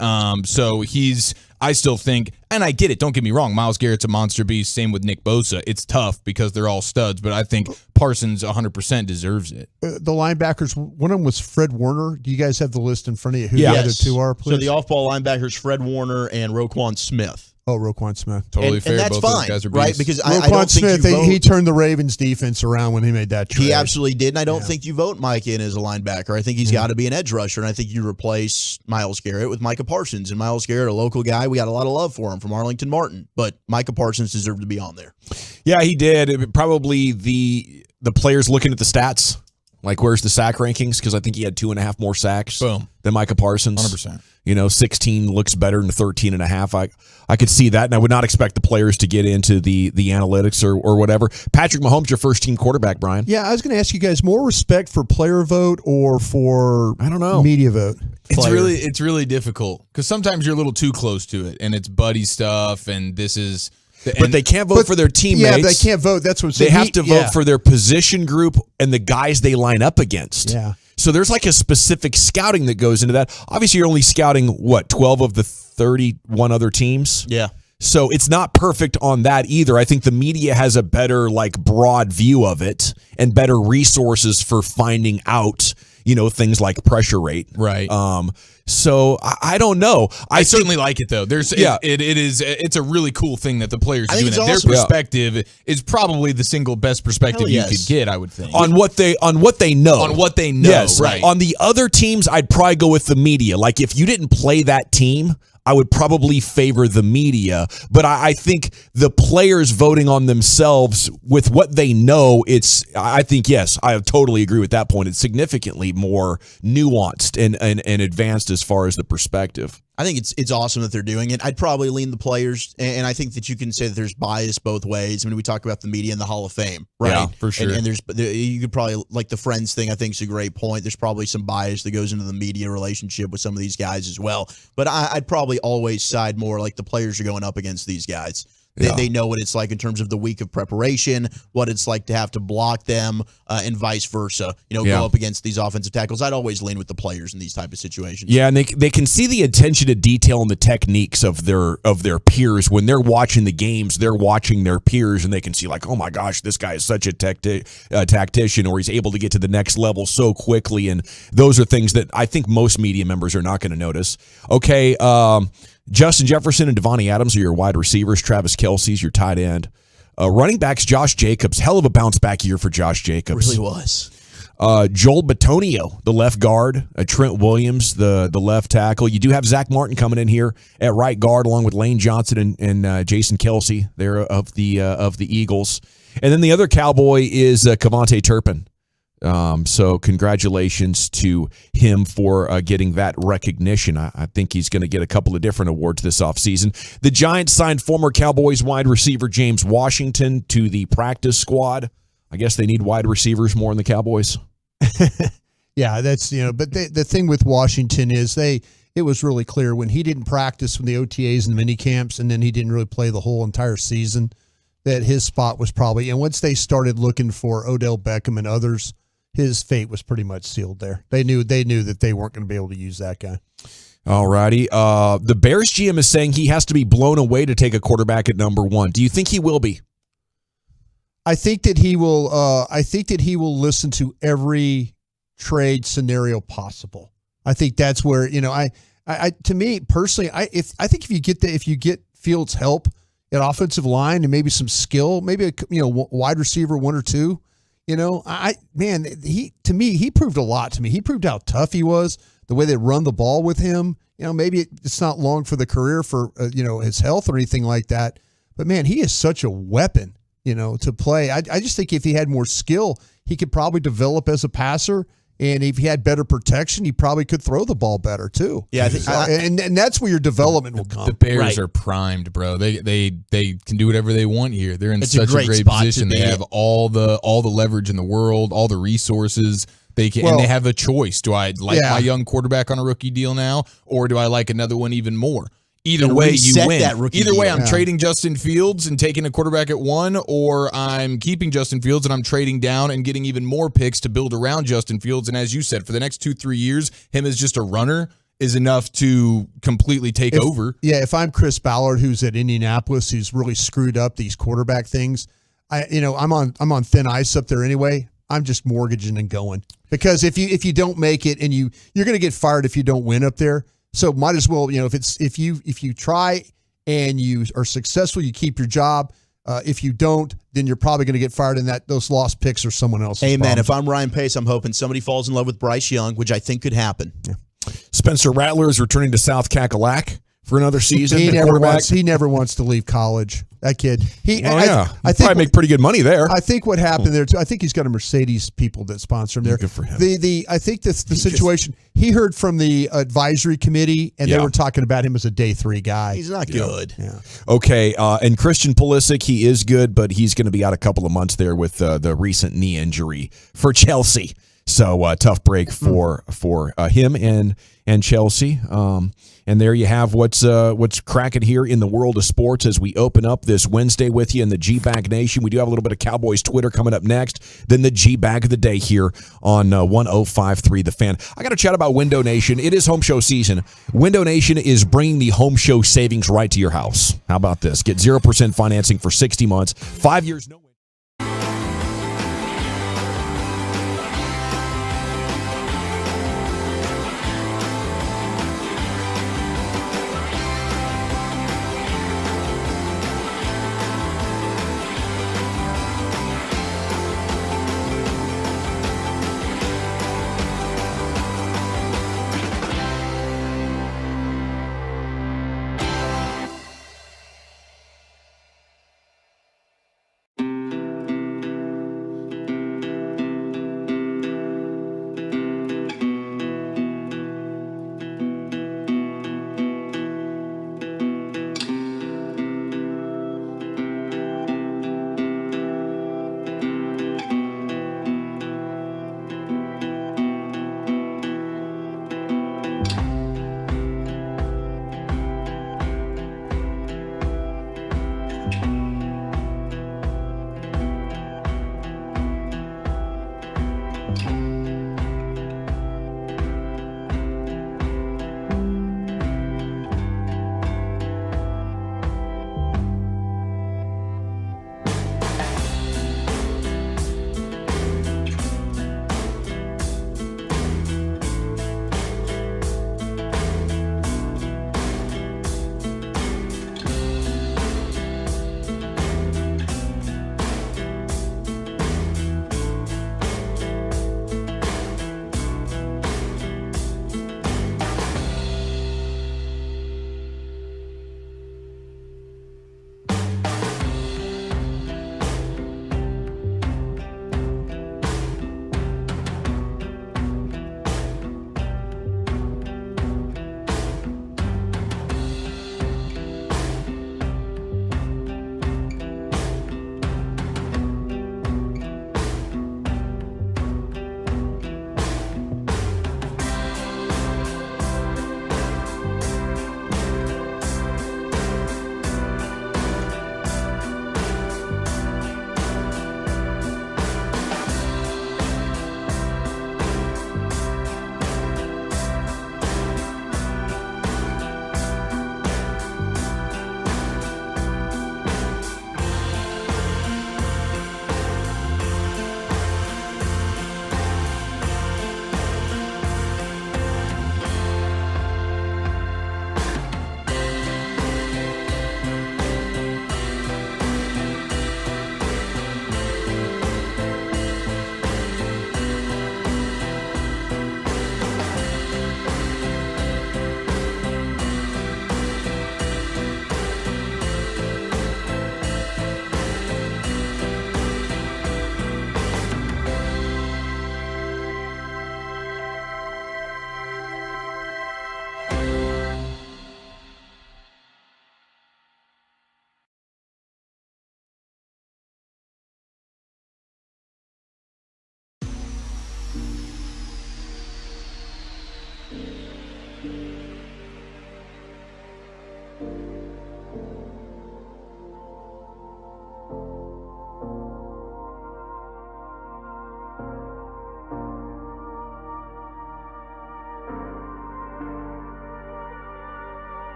Speaker 19: So he's I still think, and I get it, don't get me wrong, Myles Garrett's a monster beast, same with Nick Bosa. It's tough because they're all studs, but I think Parsons 100% deserves it.
Speaker 20: The linebackers, one of them was Fred Warner. Do you guys have the list in front of you? Who the other two are, please?
Speaker 18: So the off-ball linebackers, Fred Warner and Roquan Smith.
Speaker 20: Oh, Roquan Smith.
Speaker 19: Totally fair.
Speaker 18: And that's
Speaker 19: Both
Speaker 18: fine,
Speaker 19: those guys are
Speaker 18: right?
Speaker 19: beasts.
Speaker 18: Because
Speaker 20: Roquan
Speaker 18: I don't
Speaker 20: Smith,
Speaker 18: think
Speaker 20: he turned the Ravens defense around when he made that trade.
Speaker 18: He absolutely did, and I don't think you vote Mike in as a linebacker. I think he's got to be an edge rusher, and I think you replace Myles Garrett with Micah Parsons. And Myles Garrett, a local guy, we got a lot of love for him from Arlington Martin, but Micah Parsons deserved to be on there.
Speaker 17: Yeah, he did. Probably the players looking at the stats, like where's the sack rankings? Because I think he had 2.5 more sacks than Micah Parsons.
Speaker 19: 100%.
Speaker 17: 16 looks better than 13.5. I could see that, and I would not expect the players to get into the analytics or whatever. Patrick Mahomes, your first team quarterback, Brian.
Speaker 20: Yeah, I was going to ask you guys more respect for player vote or for media vote.
Speaker 19: It's really difficult because sometimes you're a little too close to it, and it's buddy stuff, and this is.
Speaker 17: But they can't vote for their teammates.
Speaker 20: Yeah, they can't vote. That's what I'm saying.
Speaker 17: They have to vote for their position group and the guys they line up against.
Speaker 20: Yeah.
Speaker 17: So there's like a specific scouting that goes into that. Obviously, you're only scouting, 12 of the 31 other teams?
Speaker 18: Yeah.
Speaker 17: So it's not perfect on that either. I think the media has a better, broad view of it and better resources for finding out, things like pressure rate.
Speaker 19: Right.
Speaker 17: So I don't know.
Speaker 19: I certainly like it though. It's a really cool thing that the players are doing that. Their perspective is probably the single best perspective you could get, I would think.
Speaker 17: On what they know.
Speaker 19: On what they know.
Speaker 17: Yes.
Speaker 19: Right.
Speaker 17: On the other teams, I'd probably go with the media. Like if you didn't play that team, I would probably favor the media. But I think the players voting on themselves with what they know, I think, yes, I totally agree with that point. It's significantly more nuanced and advanced as far as the perspective.
Speaker 18: I think it's awesome that they're doing it. I'd probably lean the players, and I think that you can say that there's bias both ways. I mean, we talk about the media and the Hall of Fame, right?
Speaker 19: Yeah, for sure.
Speaker 18: And you could probably, like the Friends thing, I think is a great point. There's probably some bias that goes into the media relationship with some of these guys as well. But I'd probably always side more like the players are going up against these guys. They know what it's like in terms of the week of preparation, what it's like to have to block them, and vice versa. Go up against these offensive tackles. I'd always lean with the players in these type of situations.
Speaker 17: Yeah, and they can see the attention to detail and the techniques of their peers when they're watching the games. They're watching their peers, and they can see oh my gosh, this guy is such a tactician, or he's able to get to the next level so quickly. And those are things that I think most media members are not going to notice. Okay. Justin Jefferson and Devontae Adams are your wide receivers. Travis Kelce's your tight end. Running backs, Josh Jacobs. Hell of a bounce-back year for Josh Jacobs.
Speaker 18: Really was.
Speaker 17: Joel Bitonio, the left guard. Trent Williams, the left tackle. You do have Zach Martin coming in here at right guard, along with Lane Johnson and Jason Kelce there of the Eagles. And then the other Cowboy is Kavontae Turpin. So congratulations to him for getting that recognition. I think he's going to get a couple of different awards this offseason. The Giants signed former Cowboys wide receiver James Washington to the practice squad. I guess they need wide receivers more in the Cowboys.
Speaker 20: Yeah, that's but the thing with Washington is it was really clear when he didn't practice from the OTAs and the mini camps, and then he didn't really play the whole entire season, that his spot was probably, and once they started looking for Odell Beckham and others, his fate was pretty much sealed there. They knew that they weren't going to be able to use that guy.
Speaker 17: All righty. The Bears GM is saying he has to be blown away to take a quarterback at number 1. Do you think he will be?
Speaker 20: I think that he will. I think that he will listen to every trade scenario possible. I think that's where to me personally, I think if you get Fields' help at offensive line and maybe some skill, maybe a wide receiver 1 or 2. He proved a lot to me. He proved how tough he was, the way they run the ball with him. Maybe it's not long for the career for, his health or anything like that. But, man, he is such a weapon, to play. I just think if he had more skill, he could probably develop as a passer. And if he had better protection, he probably could throw the ball better too.
Speaker 18: Yeah, I think,
Speaker 20: and that's where your development will come.
Speaker 19: The Bears are primed, bro. They can do whatever they want here. They're in such a great position. They have all the leverage in the world, all the resources. And they have a choice. Do I like my young quarterback on a rookie deal now, or do I like another one even more? Either way, you win. Either way, I'm trading Justin Fields and taking a quarterback at 1, or I'm keeping Justin Fields and I'm trading down and getting even more picks to build around Justin Fields. And as you said, for the next 2-3 years, him as just a runner is enough to completely take over.
Speaker 20: Yeah, if I'm Chris Ballard, who's at Indianapolis, who's really screwed up these quarterback things, I'm on thin ice up there anyway. I'm just mortgaging and going, because if you don't make it, and you're going to get fired if you don't win up there. So might as well, if you try and you are successful, you keep your job. If you don't, then you're probably going to get fired, and those lost picks are someone else's.
Speaker 18: Amen.
Speaker 20: problem.
Speaker 18: If I'm Ryan Pace, I'm hoping somebody falls in love with Bryce Young, which I think could happen.
Speaker 17: Yeah. Spencer Rattler is returning to South Cackalack for another season.
Speaker 20: He never wants to leave college. That kid.
Speaker 17: I think probably make pretty good money there.
Speaker 20: I think what happened there too. I think he's got a Mercedes people that sponsor him there.
Speaker 17: Good for him.
Speaker 20: I think the situation. He heard from the advisory committee, and they were talking about him as a day 3 guy.
Speaker 18: He's not good.
Speaker 20: Yeah.
Speaker 17: Okay, and Christian Pulisic, he is good, but he's going to be out a couple of months there with the recent knee injury for Chelsea. So tough break for him and Chelsea. And there you have what's cracking here in the world of sports as we open up this Wednesday with you in the G-Bag Nation. We do have a little bit of Cowboys Twitter coming up next, then the G-Bag of the day here on 105.3 The Fan. I got to chat about Window Nation. It is home show season. Window Nation is bringing the home show savings right to your house. How about this? Get 0% financing for 60 months, 5 years, no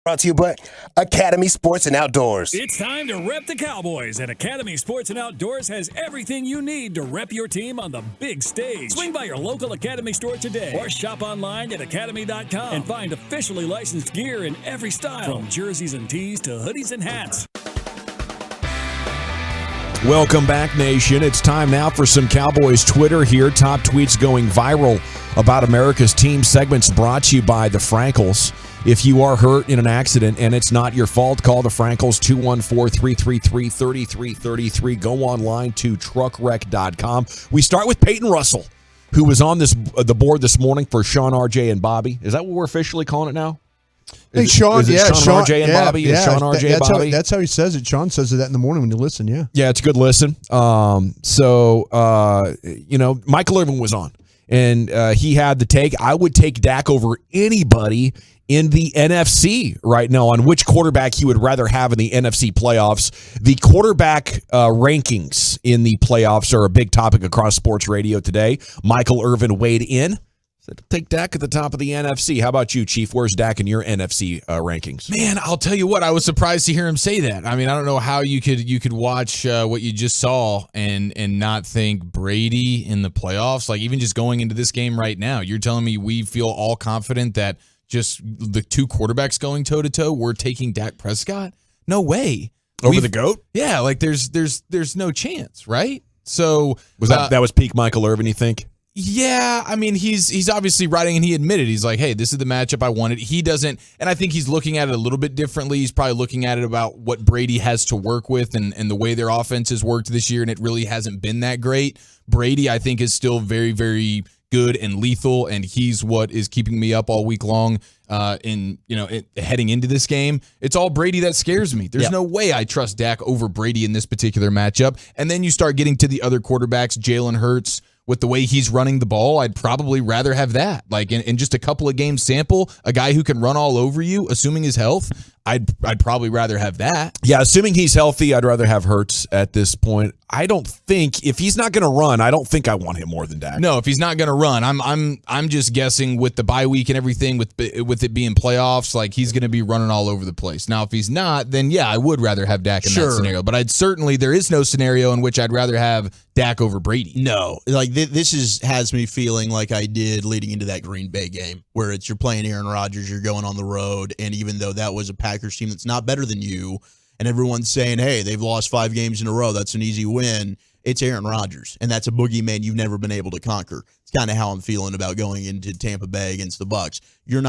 Speaker 10: Brought to you by Academy Sports and Outdoors.
Speaker 6: It's time to rep the Cowboys, and Academy Sports and Outdoors has everything you need to rep your team on the big stage. Swing by your local Academy store today or shop online at academy.com and find officially licensed gear in every style, from jerseys and tees to hoodies and hats.
Speaker 17: Welcome back, Nation. It's time now for some Cowboys Twitter here. Top tweets going viral about America's team segments brought to you by the Frankels. If you are hurt in an accident and it's not your fault, call the Frankels 214-333-3333. Go online to truckwreck.com. We start with Peyton Russell, who was on the board this morning for Sean, RJ, and Bobby. Is that what we're officially calling it now?
Speaker 20: Hey, Sean,
Speaker 17: Sean, RJ, and Bobby?
Speaker 20: Yeah,
Speaker 17: Sean, RJ, and Bobby?
Speaker 20: That's how he says it. Sean says that in the morning when you listen, yeah.
Speaker 17: Yeah, it's a good listen. Michael Irvin was on, and he had the take. I would take Dak over anybody in the NFC right now on which quarterback he would rather have in the NFC playoffs. The quarterback rankings in the playoffs are a big topic across sports radio today. Michael Irvin weighed in. Take Dak at the top of the NFC. How about you, Chief? Where's Dak in your NFC rankings?
Speaker 19: Man, I'll tell you what. I was surprised to hear him say that. I mean, I don't know how you could watch what you just saw and not think Brady in the playoffs. Like, even just going into this game right now, you're telling me we feel all confident that just the two quarterbacks going toe to toe, we're taking Dak Prescott? No way.
Speaker 17: Over the GOAT?
Speaker 19: Yeah, like there's no chance, right? So
Speaker 17: was that was peak Michael Irvin, you think?
Speaker 19: Yeah, I mean, he's obviously writing, and he admitted, he's like, hey, this is the matchup I wanted. He doesn't, and I think he's looking at it a little bit differently. He's probably looking at it about what Brady has to work with and the way their offense has worked this year, and it really hasn't been that great. Brady, I think, is still very, very good and lethal, and he's what is keeping me up all week long heading into this game. It's all Brady that scares me. There's no way I trust Dak over Brady in this particular matchup. And then you start getting to the other quarterbacks, Jalen Hurts. With the way he's running the ball, I'd probably rather have that. Like in just a couple of games sample, a guy who can run all over you, assuming his health, I'd probably rather have that.
Speaker 17: Yeah, assuming he's healthy, I'd rather have Hurts at this point. I don't think if he's not going to run, I don't think I want him more than Dak.
Speaker 19: No, if he's not going to run, I'm just guessing with the bye week and everything, with it being playoffs, like he's going to be running all over the place. Now, if he's not, then yeah, I would rather have Dak in that scenario. But there is no scenario in which I'd rather have Dak over Brady.
Speaker 18: No, like this has me feeling like I did leading into that Green Bay game, where you're playing Aaron Rodgers, you're going on the road, and even though that was a Packers team that's not better than you, and everyone's saying, hey, they've lost 5 games in a row, that's an easy win. It's Aaron Rodgers, and that's a boogeyman you've never been able to conquer. It's kind of how I'm feeling about going into Tampa Bay against the Bucs. You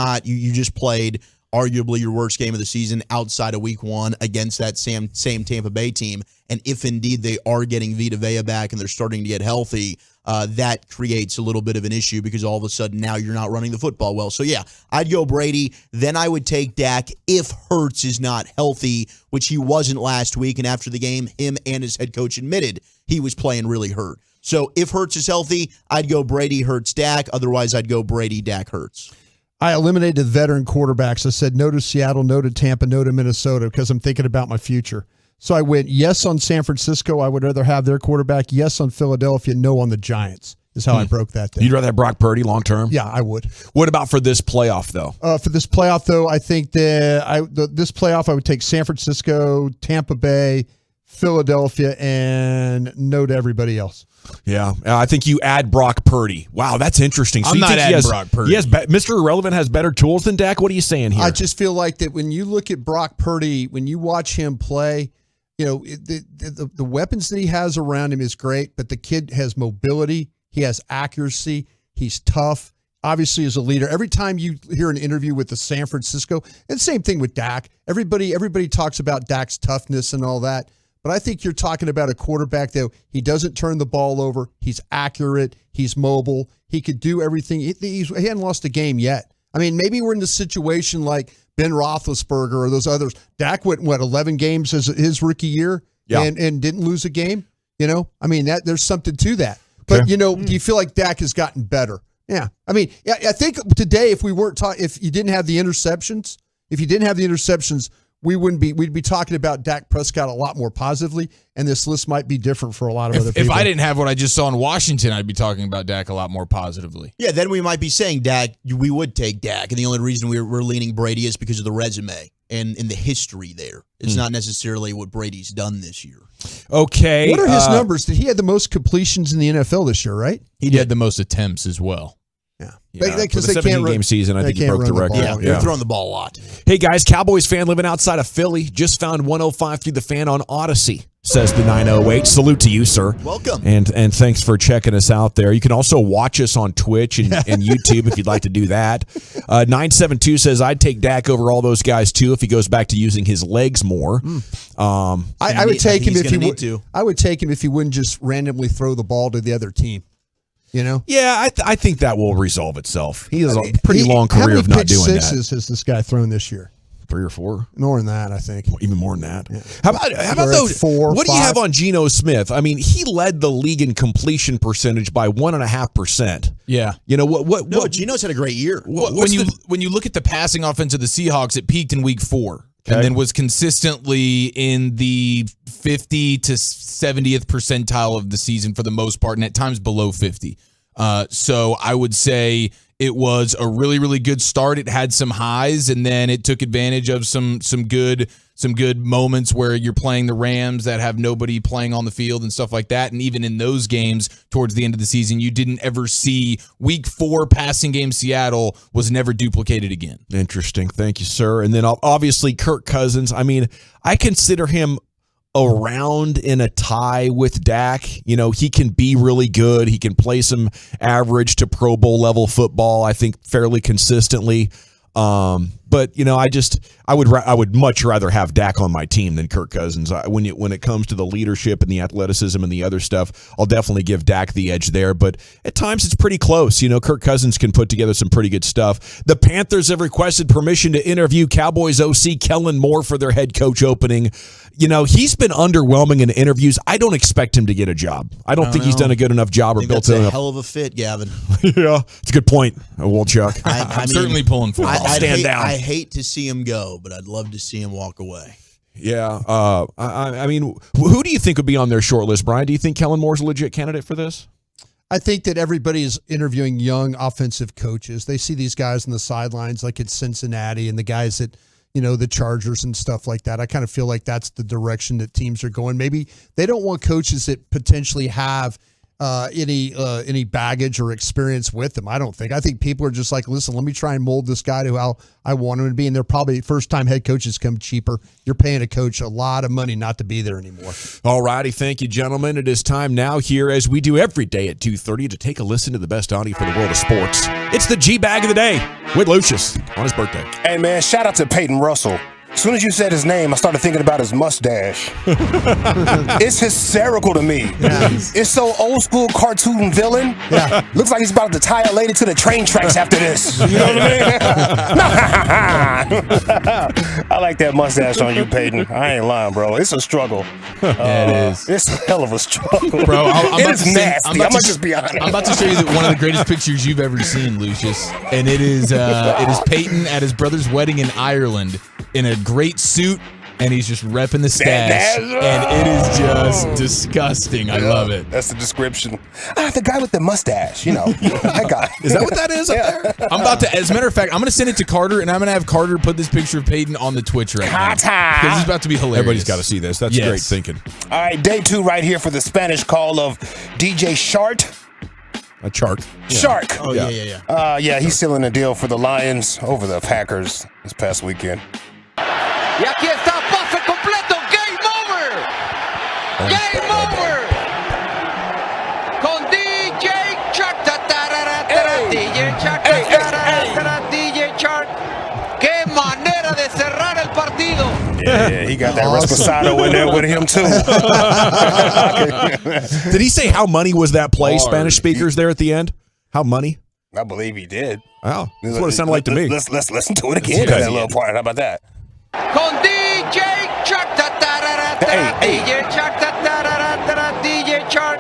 Speaker 18: just played arguably your worst game of the season outside of week 1 against that same Tampa Bay team. And if indeed they are getting Vita Vea back and they're starting to get healthy, that creates a little bit of an issue because all of a sudden now you're not running the football well. So yeah, I'd go Brady. Then I would take Dak if Hurts is not healthy, which he wasn't last week. And after the game, him and his head coach admitted he was playing really hurt. So if Hurts is healthy, I'd go Brady, Hurts, Dak. Otherwise, I'd go Brady, Dak, Hurts.
Speaker 20: I eliminated veteran quarterbacks. I said no to Seattle, no to Tampa, no to Minnesota because I'm thinking about my future. So I went yes on San Francisco. I would rather have their quarterback. Yes on Philadelphia. No on the Giants is how I broke that down.
Speaker 17: You'd rather have Brock Purdy long term?
Speaker 20: Yeah, I would.
Speaker 17: What about for this playoff, though?
Speaker 20: For this playoff, though, I think this playoff I would take San Francisco, Tampa Bay, Philadelphia, and no to everybody else.
Speaker 17: Yeah, I think you add Brock Purdy. Wow, that's interesting. So
Speaker 19: I'm not adding Brock Purdy.
Speaker 17: Mr. Irrelevant has better tools than Dak. What are you saying here?
Speaker 20: I just feel like that when you look at Brock Purdy, when you watch him play, the weapons that he has around him is great, but the kid has mobility. He has accuracy. He's tough. Obviously, as a leader, every time you hear an interview with the San Francisco, and same thing with Dak, everybody talks about Dak's toughness and all that. But I think you're talking about a quarterback that he doesn't turn the ball over. He's accurate. He's mobile. He could do everything. He hadn't lost a game yet. I mean, maybe we're in the situation like Ben Roethlisberger or those others. Dak went, 11 games as his rookie year and didn't lose a game? I mean, there's something to that. But, do you feel like Dak has gotten better? Yeah. I mean, I think today if you didn't have the interceptions, we'd be talking about Dak Prescott a lot more positively, and this list might be different for a lot of other people.
Speaker 19: If I didn't have what I just saw in Washington, I'd be talking about Dak a lot more positively.
Speaker 18: Yeah, then we might be saying Dak. We would take Dak, and the only reason we're leaning Brady is because of the resume and the history there. It's not necessarily what Brady's done this year.
Speaker 17: Okay.
Speaker 20: What are his numbers? Did he have the most completions in the NFL this year, right?
Speaker 19: He had the most attempts as well.
Speaker 20: Because
Speaker 17: for the 17-game season, I think he broke the record.
Speaker 18: They're throwing the ball a lot.
Speaker 17: Hey, guys, Cowboys fan living outside of Philly just found 105 through the fan on Odyssey, says the 908. Salute to you, sir.
Speaker 18: Welcome.
Speaker 17: And thanks for checking us out there. You can also watch us on Twitch and YouTube if you'd like to do that. 972 says, I'd take Dak over all those guys, too, if he goes back to using his legs more.
Speaker 20: I would take him if he would. I would take him if he wouldn't just randomly throw the ball to the other team. You know?
Speaker 17: Yeah, I think that will resolve itself. He has a pretty long career of not doing that.
Speaker 20: How many pick sixes has this guy thrown this year?
Speaker 17: 3 or 4.
Speaker 20: More than that, I think.
Speaker 17: Even more than that. Yeah. How about those?
Speaker 20: 4,
Speaker 17: what 5? Do you have on Geno Smith? I mean, he led the league in completion percentage by 1.5%.
Speaker 19: Yeah.
Speaker 17: You know what?
Speaker 18: No, Geno's had a great year.
Speaker 19: When you look at the passing offense of the Seahawks, it peaked in week 4. And then was consistently in the 50 to 70th percentile of the season for the most part, and at times below 50. So I would say it was a really, really good start. It had some highs, and then it took advantage of some good moments where you're playing the Rams that have nobody playing on the field and stuff like that. And even in those games towards the end of the season, you didn't ever see week 4 passing game Seattle was never duplicated again.
Speaker 17: Interesting. Thank you, sir. And then obviously Kirk Cousins. I mean, I consider him around in a tie with Dak. You know, he can be really good. He can play some average to Pro Bowl level football, I think, fairly consistently. But you know, I would much rather have Dak on my team than Kirk Cousins. When it comes to the leadership and the athleticism and the other stuff, I'll definitely give Dak the edge there. But at times it's pretty close. You know, Kirk Cousins can put together some pretty good stuff. The Panthers have requested permission to interview Cowboys OC Kellen Moore for their head coach opening. You know, he's been underwhelming in interviews. I don't expect him to get a job. I don't think he's done a good enough job or built
Speaker 18: that's
Speaker 17: enough.
Speaker 18: a hell of a fit, Gavin.
Speaker 17: Yeah, it's a good point, Wolchuk.
Speaker 19: I'm certainly pulling for it.
Speaker 17: I'll stand down.
Speaker 18: I hate to see him go, but I'd love to see him walk away.
Speaker 17: Yeah. I mean, who do you think would be on their short list, Brian? Do you think Kellen Moore's a legit candidate for this?
Speaker 20: I think that everybody is interviewing young offensive coaches. They see these guys on the sidelines like it's Cincinnati and the guys that, you know, the Chargers and stuff like that. I kind of feel like that's the direction that teams are going. Maybe they don't want coaches that potentially have any baggage or experience with them. I don't think. I think people are just like, listen, let me try and mold this guy to how I want him to be. And they're probably first-time head coaches come cheaper. You're paying a coach a lot of money not to be there anymore.
Speaker 17: All righty. Thank you, gentlemen. It is time now here, as we do every day at 2:30, to take a listen to the best audio for the world of sports. It's the G-Bag of the Day with Lucius on his birthday.
Speaker 10: Hey, man, shout out to Peyton Russell. As soon as you said his name, I started thinking about his mustache. It's hysterical to me.
Speaker 20: Yeah.
Speaker 10: It's so old school cartoon villain.
Speaker 20: Yeah.
Speaker 10: Looks like he's about to tie a lady to the train tracks after this. You know what I mean? I like that mustache on you, Peyton. I ain't lying, bro. It's a struggle.
Speaker 19: Yeah, it is.
Speaker 10: It's a hell of a struggle.
Speaker 19: Bro,
Speaker 10: it is nasty. I'm gonna just be honest.
Speaker 19: I'm about to show you one of the greatest pictures you've ever seen, Lucius. And it is Peyton at his brother's wedding in Ireland in a great suit, and he's just repping the stash, and it is just disgusting. I love it.
Speaker 10: That's the description. The guy with the mustache, you know, that guy.
Speaker 17: Is that what that is up there?
Speaker 19: I'm about to, as a matter of fact, I'm going to send it to Carter, and I'm going to have Carter put this picture of Peyton on the Twitch right now. Because it's about to be hilarious.
Speaker 17: Everybody's got to see this. That's great thinking.
Speaker 10: All right, day 2 right here for the Spanish call of DJ Shart.
Speaker 17: A Chark.
Speaker 10: Shark.
Speaker 18: Oh, yeah.
Speaker 10: Yeah, he's sealing a deal for the Lions over the Packers this past weekend.
Speaker 4: Y aquí está, pase completo, game over. Game over. Con DJ Shark. DJ Shark. DJ Shark. Qué manera de cerrar el partido.
Speaker 10: Yeah, he got that Resposado in there with him too.
Speaker 17: Did he say how money was that play, Spanish speakers there at the end? How money?
Speaker 10: I believe he did.
Speaker 17: Wow, that's what it sounded like to me.
Speaker 10: Let's listen to it again. That little part. How about that?
Speaker 4: Con DJ Shark. DJ Shark. DJ Shark.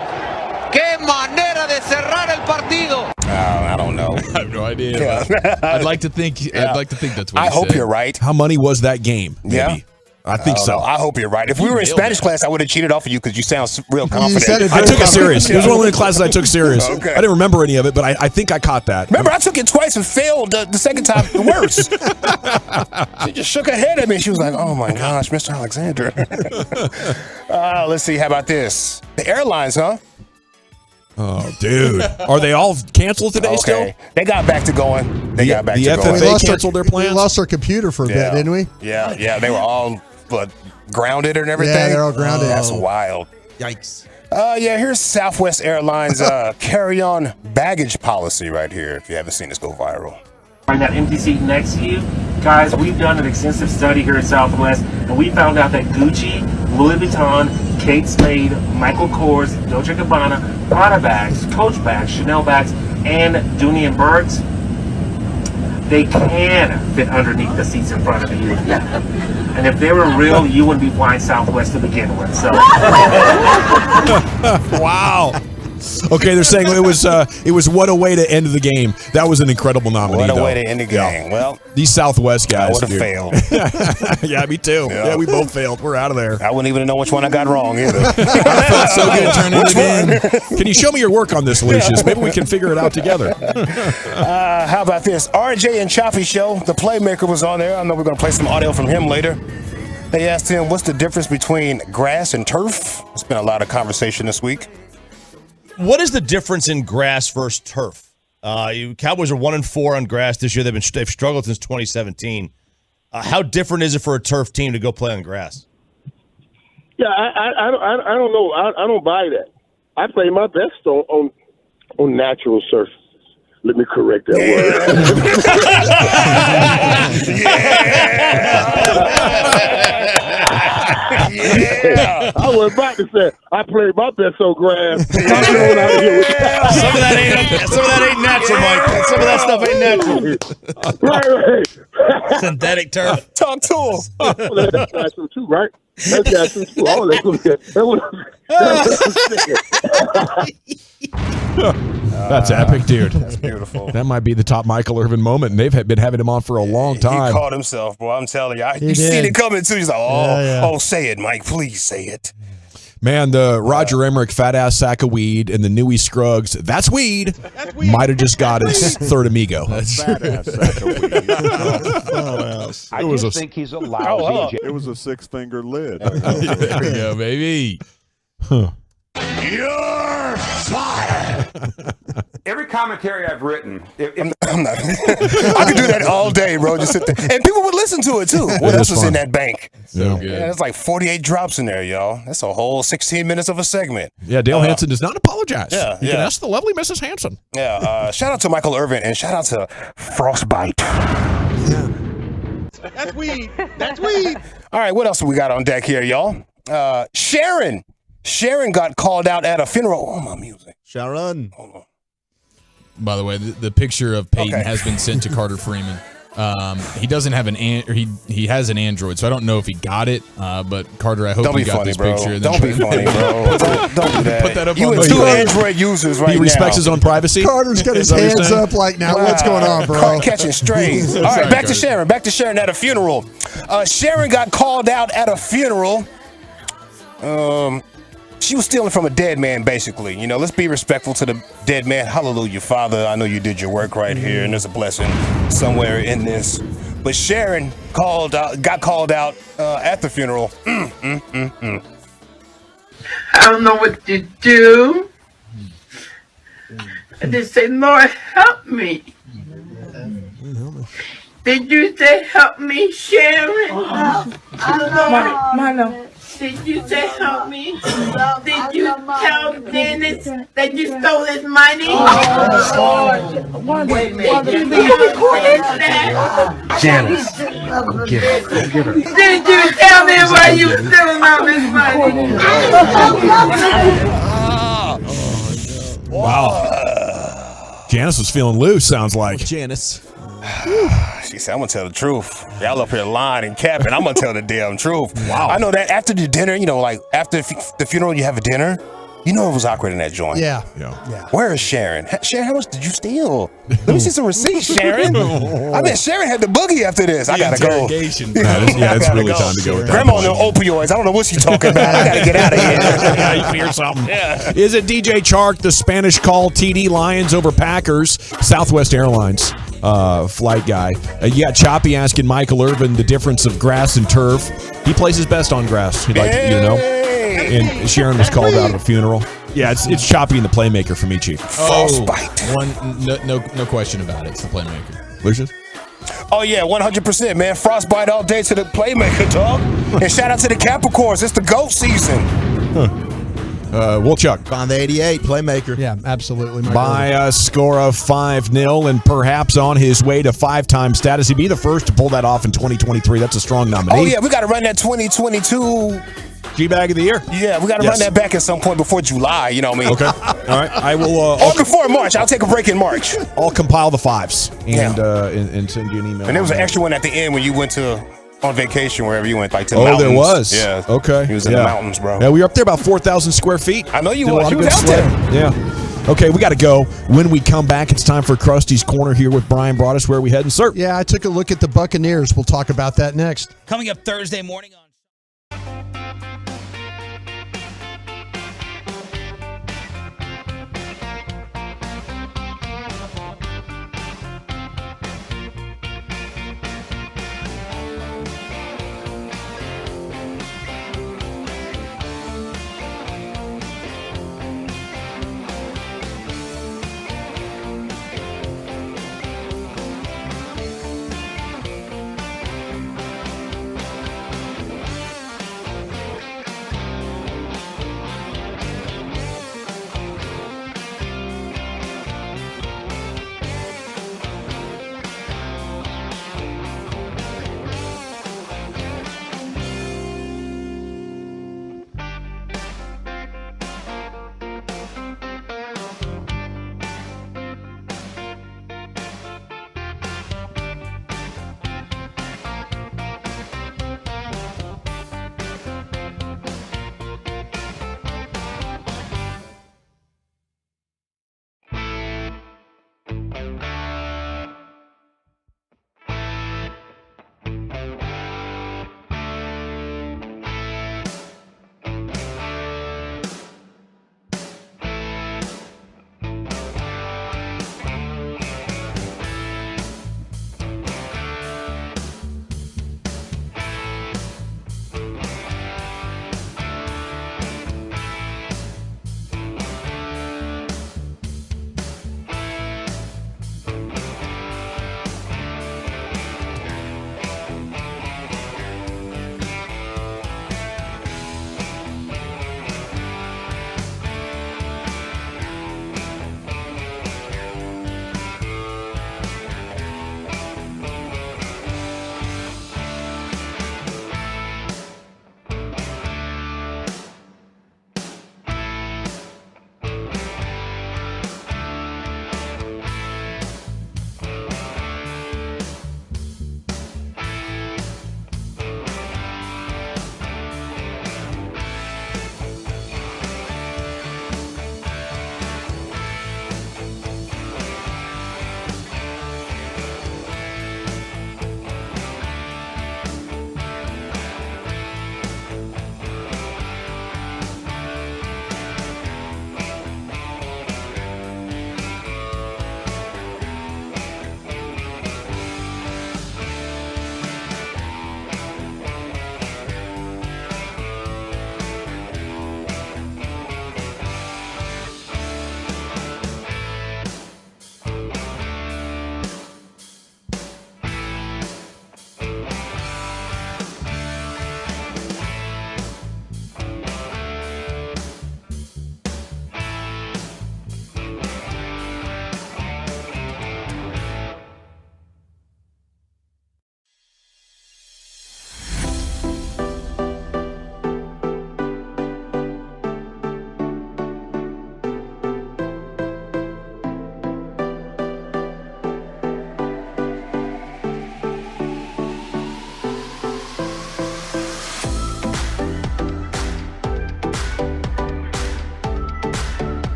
Speaker 4: Qué manera de cerrar el partido.
Speaker 10: I don't know.
Speaker 19: I have no idea.
Speaker 10: Yeah.
Speaker 19: I'd like to think.
Speaker 10: Yeah.
Speaker 19: I'd like to think that's what
Speaker 10: I
Speaker 19: he
Speaker 10: hope
Speaker 19: said.
Speaker 10: you're right.
Speaker 17: How money was that game? Maybe.
Speaker 10: Yeah.
Speaker 17: I think so.
Speaker 10: I hope you're right. If we
Speaker 19: You
Speaker 10: were in
Speaker 19: nailed
Speaker 10: Spanish
Speaker 19: it.
Speaker 10: class, I would have cheated off of you because you sound real
Speaker 20: You
Speaker 10: confident.
Speaker 20: said it
Speaker 17: I
Speaker 20: very
Speaker 17: took it serious. It was one of the
Speaker 20: confidently.
Speaker 17: classes I took serious.
Speaker 10: Okay.
Speaker 17: I didn't remember any of it, but I think I caught that.
Speaker 10: Remember, I took it twice and failed the second time worse. She just shook her head at me. She was like, oh my gosh, Mr. Alexander. Let's see. How about this? The airlines, huh?
Speaker 17: Oh, dude. Are they all canceled today still?
Speaker 10: They got back to going. They got back
Speaker 17: the
Speaker 10: to
Speaker 17: FFA
Speaker 10: going.
Speaker 17: canceled their plans?
Speaker 20: We lost our computer for a bit, didn't we?
Speaker 10: Yeah. They were all grounded and everything.
Speaker 20: Yeah, they're all grounded.
Speaker 10: That's wild.
Speaker 17: Yikes.
Speaker 10: Here's Southwest Airlines carry-on baggage policy right here. If you haven't seen this go viral.
Speaker 7: Find that empty seat next to you. Guys, we've done an extensive study here at Southwest, and we found out that Gucci, Louis Vuitton, Kate Spade, Michael Kors, Dolce & Gabbana, Prada bags, Coach bags, Chanel bags, and Dooney & Burke's, they can fit underneath the seats in front of you. And if they were real, you wouldn't be flying Southwest to begin with. So.
Speaker 17: Wow. Okay, they're saying it was what a way to end the game. That was an incredible nominee.
Speaker 10: What a
Speaker 17: though.
Speaker 10: way to end the game.
Speaker 17: Yeah.
Speaker 10: Well,
Speaker 17: these Southwest guys.
Speaker 10: I would have failed.
Speaker 17: Yeah, me too. Yeah, we both failed. We're out of there.
Speaker 10: I wouldn't even know which one I got wrong either.
Speaker 17: I felt so good turning it in. Can you show me your work on this, Lucius? Maybe we can figure it out together.
Speaker 10: How about this? RJ and Chaffee show. The playmaker was on there. I know we're going to play some audio from him later. They asked him, what's the difference between grass and turf? There's been a lot of conversation this week.
Speaker 16: What is the difference in grass versus turf? Cowboys are 1-4 on grass this year. They've struggled since 2017. How different is it for a turf team to go play on grass?
Speaker 22: Yeah, I don't know. I don't buy that. I play my best on natural surfaces. Let me correct that word. I was about to say I played my best on grass.
Speaker 16: Some of that ain't natural, Mike. Some of that stuff ain't natural.
Speaker 22: Right.
Speaker 16: Synthetic turf.
Speaker 10: Talk to him.
Speaker 22: That's natural too, right? That's natural too. Oh,
Speaker 17: That's epic, dude.
Speaker 10: That's beautiful.
Speaker 17: That might be the top Michael Irvin moment, and they've been having him on for a long time.
Speaker 10: He caught himself, boy. I'm telling you. You
Speaker 17: did.
Speaker 10: seen it coming, too. He's like, oh, say it, Mike. Please say it.
Speaker 17: Man, the Roger Emmerich fat-ass sack of weed and the Newey Scruggs, that's weed, might have just got his third amigo.
Speaker 9: Fat-ass sack of weed.
Speaker 2: I just think he's a lousy.
Speaker 9: It was a six-finger lid.
Speaker 19: There we go, baby.
Speaker 17: Huh.
Speaker 2: You're fired. Every commentary I've written,
Speaker 10: I'm not. I could do that all day, bro. Just sit there. And people would listen to it, too. What else is in that bank?
Speaker 19: So good.
Speaker 10: Yeah, there's like 48 drops in there, y'all. That's a whole 16 minutes of a segment.
Speaker 17: Yeah, Dale Hansen does not apologize.
Speaker 10: Yeah,
Speaker 17: you can ask the lovely Mrs. Hansen.
Speaker 10: Yeah, shout out to Michael Irvin and shout out to Frostbite.
Speaker 9: That's weed. That's weed.
Speaker 10: All right, what else we got on deck here, y'all? Sharon got called out at a funeral. Oh, my music.
Speaker 20: Sharon.
Speaker 10: Hold on.
Speaker 19: By the way, the picture of Peyton has been sent to Carter Freeman. He doesn't have he has an Android, so I don't know if he got it. But Carter, I hope you got this picture.
Speaker 10: Don't be funny, bro. Don't do that.
Speaker 19: Put that up
Speaker 10: you
Speaker 19: on
Speaker 10: and
Speaker 19: the
Speaker 10: two
Speaker 19: Twitter.
Speaker 10: Android users right now.
Speaker 17: He respects his own privacy?
Speaker 20: Carter's got his hands up like, now what's going on, bro?
Speaker 10: Catching strays. All right, back to Sharon. Back to Sharon at a funeral. Sharon got called out at a funeral. She was stealing from a dead man, basically. You know, let's be respectful to the dead man. Hallelujah, Father. I know you did your work right here, and there's a blessing somewhere in this. But Sharon got called out at the funeral.
Speaker 24: I don't know what to do. I just say, Lord, help me. Did you say help me, Sharon? Milo. Did you say help me? Did you tell Dennis that you stole his money? Wait a minute. Did you recorded that?
Speaker 4: Janice, give her.
Speaker 24: Did you tell me why you stealing all this money?
Speaker 17: Wow. Janice was feeling loose, sounds like.
Speaker 20: Janice.
Speaker 10: She said, I'm going to tell the truth. Y'all up here lying and capping. I'm going to tell the damn truth.
Speaker 17: Wow.
Speaker 10: I know that after the dinner, you know, like after the funeral, you have a dinner. You know it was awkward in that joint.
Speaker 13: Yeah.
Speaker 10: Where is Sharon? Sharon, how much did you steal? Let me see some receipts, Sharon. I bet Sharon had the boogie after this. I gotta go.
Speaker 19: It's really time to go with that.
Speaker 10: Grandma on the opioids. I don't know what she's talking about. I gotta get out of here.
Speaker 17: Yeah, you can hear something. Yeah. Is it DJ Chark, the Spanish call TD Lions over Packers? Southwest Airlines flight guy. You got Choppy asking Michael Irvin the difference of grass and turf. He plays his best on grass. He'd like you to know. And Sharon was called out at a funeral. Yeah, it's Choppy and the playmaker for me, Chief.
Speaker 19: No question about it. It's the playmaker.
Speaker 17: Lucius?
Speaker 10: Oh, yeah, 100%, man. Frostbite all day to the playmaker, dog. And shout out to the Capricorns. It's the GOAT season.
Speaker 17: Wolchuk.
Speaker 18: On the 88, playmaker.
Speaker 13: Yeah, absolutely.
Speaker 17: By a score of 5-0 and perhaps on his way to 5-time status. He'd be the first to pull that off in 2023. That's a strong nominee.
Speaker 10: Oh, yeah, we got to run that 2022
Speaker 17: G-Bag of the year.
Speaker 10: Yeah, we got to run that back at some point before July, you know what I mean?
Speaker 17: Okay. All right. I will.
Speaker 10: Or before March. I'll take a break in March.
Speaker 17: I'll compile the 5s and send you an email.
Speaker 10: And there was an extra one at the end when you went on vacation, wherever you went, like to the mountains.
Speaker 17: There was.
Speaker 10: Yeah.
Speaker 17: Okay.
Speaker 10: He was in the mountains, bro.
Speaker 17: Yeah, we were up there about 4,000 square feet.
Speaker 10: I know you
Speaker 17: Did
Speaker 10: was. You was out there.
Speaker 17: Yeah. Okay, we got to go. When we come back, it's time for Krusty's Corner here with Brian Broaddus. Where are we heading, sir?
Speaker 20: Yeah, I took a look at the Buccaneers. We'll talk about that next.
Speaker 3: Coming up Thursday morning on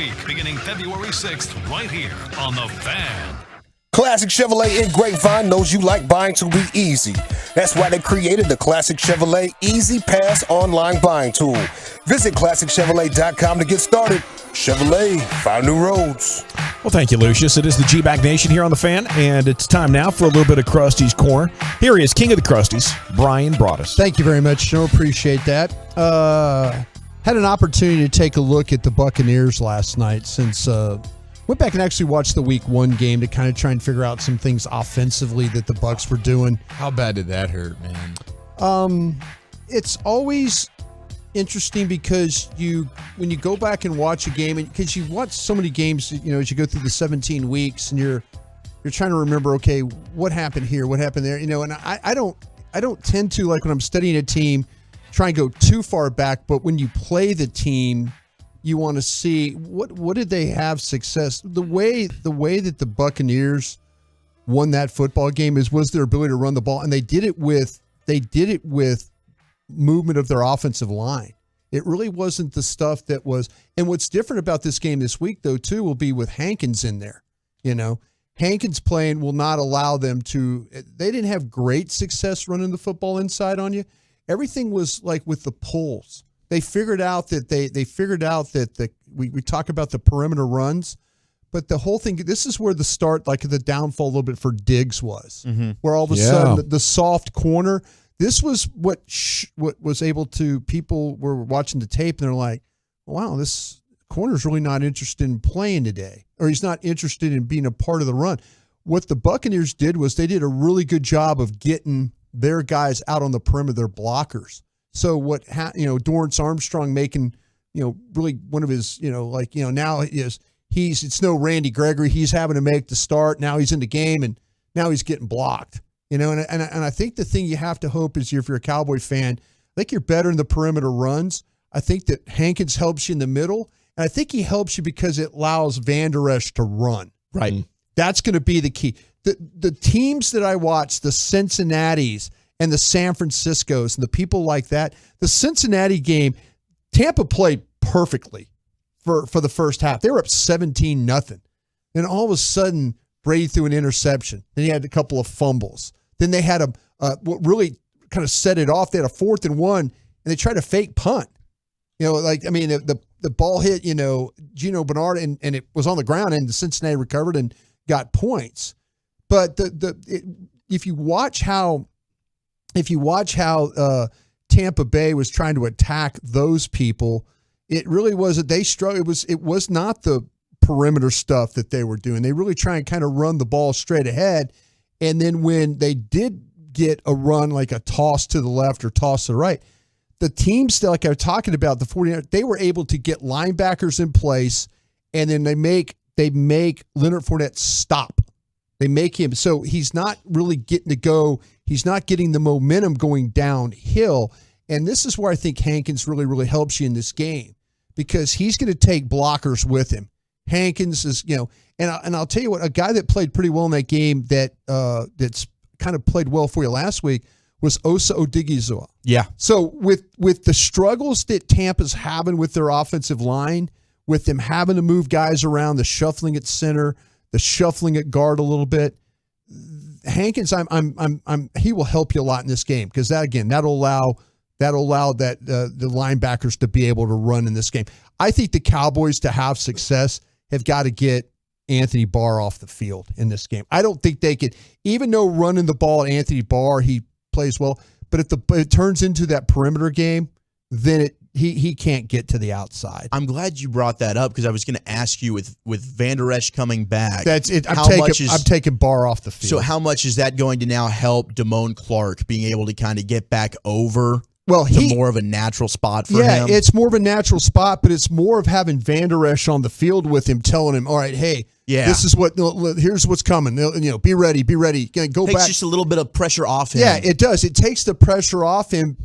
Speaker 1: week, beginning February 6th, right here on The Fan.
Speaker 10: Classic Chevrolet in Grapevine knows you like buying to be easy. That's why they created the Classic Chevrolet Easy Pass online buying tool. Visit ClassicChevrolet.com to get started. Chevrolet, find new roads.
Speaker 17: Well, thank you, Lucius. It is the G-Bag Nation here on The Fan, and it's time now for a little bit of Krusty's Corner. Here he is, King of the Krusties, Brian Broaddus.
Speaker 20: Thank you very much, Joe. Appreciate that. Had an opportunity to take a look at the Buccaneers last night since went back and actually watched the Week 1 game to kind of try and figure out some things offensively that the Bucs were doing.
Speaker 19: How bad did that hurt, man?
Speaker 20: It's always interesting because when you go back and watch a game, and because you watch so many games, as you go through the 17 weeks, and you're trying to remember, okay, what happened here, what happened there, and I don't tend to, like when I'm studying a team, try and go too far back, but when you play the team, you want to see what did they have success. The way that the Buccaneers won that football game was their ability to run the ball, and they did it with movement of their offensive line. It really wasn't the stuff that was. And what's different about this game this week, though, too, will be with Hankins in there. Hankins playing will not allow them to. They didn't have great success running the football inside on you. Everything was like with the pulls. They figured out that we talk about the perimeter runs, but the whole thing, this is where the start, like the downfall a little bit for Diggs was, where all of a sudden the soft corner, this was what was able to, people were watching the tape and they're like, wow, this corner's really not interested in playing today, or he's not interested in being a part of the run. What the Buccaneers did was they did a really good job of getting their guys out on the perimeter, their blockers. So Dorrance Armstrong making, really one of his, now it's no Randy Gregory. He's having to make the start. Now he's in the game and now he's getting blocked, and I think the thing you have to hope is if you're a Cowboy fan, I think you're better in the perimeter runs. I think that Hankins helps you in the middle, and I think he helps you because it allows Van Der Esch to run.
Speaker 17: Right.
Speaker 20: That's going to be the key. The teams that I watch, the Cincinnatis and the San Franciscos and the people like that, the Cincinnati game, Tampa played perfectly for the first half. They were up 17-0. And all of a sudden, Brady threw an interception. Then he had a couple of fumbles. Then they had what really kind of set it off. They had a 4th and 1, and they tried a fake punt. The ball hit, Gino Bernard, and it was on the ground, and the Cincinnati recovered and got points. But if you watch how Tampa Bay was trying to attack those people, it really was that they struggled. It was not the perimeter stuff that they were doing. They really try and kind of run the ball straight ahead. And then when they did get a run, like a toss to the left or toss to the right, the teams that, like I was talking about, the 49ers, they were able to get linebackers in place, and then they make Leonard Fournette stop. They make him, so he's not really getting to go. He's not getting the momentum going downhill. And this is where I think Hankins really, really helps you in this game, because he's going to take blockers with him. Hankins is, and I'll tell you what, a guy that played pretty well in that game that's kind of played well for you last week was Osa Odighizuwa.
Speaker 17: Yeah.
Speaker 20: So with the struggles that Tampa's having with their offensive line, with them having to move guys around, the shuffling at center, the shuffling at guard a little bit, Hankins, he will help you a lot in this game, because that'll allow the linebackers to be able to run in this game. I think the Cowboys, to have success, have got to get Anthony Barr off the field in this game. I don't think they could, even though running the ball at Anthony Barr, he plays well, but if it turns into that perimeter game, then he can't get to the outside.
Speaker 18: I'm glad you brought that up, because I was going to ask you with Van Der Esch coming back.
Speaker 20: That's it. I'm taking Barr off the field.
Speaker 18: So how much is that going to now help Damone Clark being able to kind of get back over?
Speaker 20: Well,
Speaker 18: more of a natural spot for him.
Speaker 20: Yeah, it's more of a natural spot, but it's more of having Van Der Esch on the field with him, telling him, all right, hey, this is here's what's coming. Be ready. Go
Speaker 18: Takes
Speaker 20: back.
Speaker 18: Just a little bit of pressure off him.
Speaker 20: Yeah, it does. It takes the pressure off him,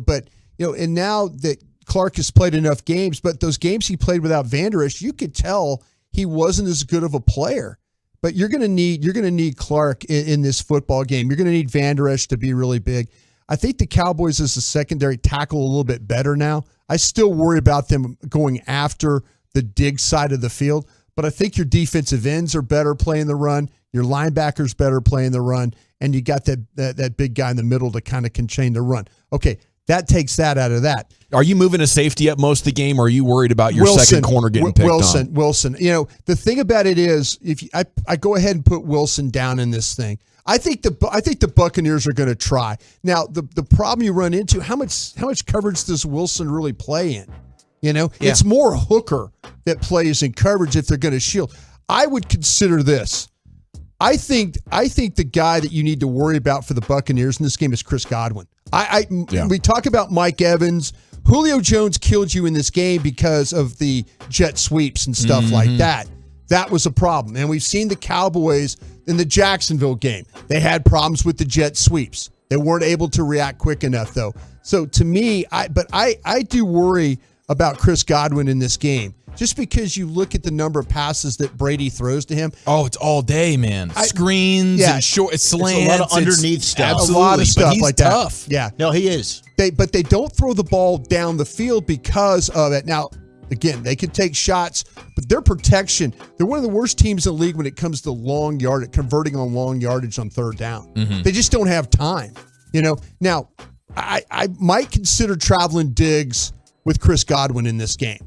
Speaker 20: but and now that Clark has played enough games, but those games he played without Van Der Esch, you could tell he wasn't as good of a player. But you're going to need Clark in this football game. You're going to need Van Der Esch to be really big. I think the Cowboys as a secondary tackle a little bit better now. I still worry about them going after the dig side of the field. But I think your defensive ends are better playing the run. Your linebackers better playing the run. And you got that big guy in the middle to kind of contain the run. Okay, that takes that out of that.
Speaker 17: Are you moving a safety up most of the game, or are you worried about your second corner getting picked on?
Speaker 20: Wilson. You know, the thing about it is, I go ahead and put Wilson down in this thing. I think the Buccaneers are going to try. Now, the problem you run into, how much coverage does Wilson really play in? You know, it's more hooker that plays in coverage if they're going to shield. I would consider this. I think the guy that you need to worry about for the Buccaneers in this game is Chris Godwin. We talk about Mike Evans. Julio Jones killed you in this game because of the jet sweeps and stuff like that. That was a problem. And we've seen the Cowboys in the Jacksonville game. They had problems with the jet sweeps. They weren't able to react quick enough, though. So to me, I do worry about Chris Godwin in this game. Just because you look at the number of passes that Brady throws to him.
Speaker 19: Oh, it's all day, man. Screens and short slants.
Speaker 3: It's a lot of underneath stuff.
Speaker 20: A lot of stuff like that.
Speaker 19: Tough.
Speaker 20: Yeah.
Speaker 3: No, he is.
Speaker 20: But they don't throw the ball down the field because of it. Now, again, they could take shots, but their protection, they're one of the worst teams in the league when it comes to converting on long yardage on third down. They just don't have time. You know. Now, I might consider traveling Diggs with Chris Godwin in this game,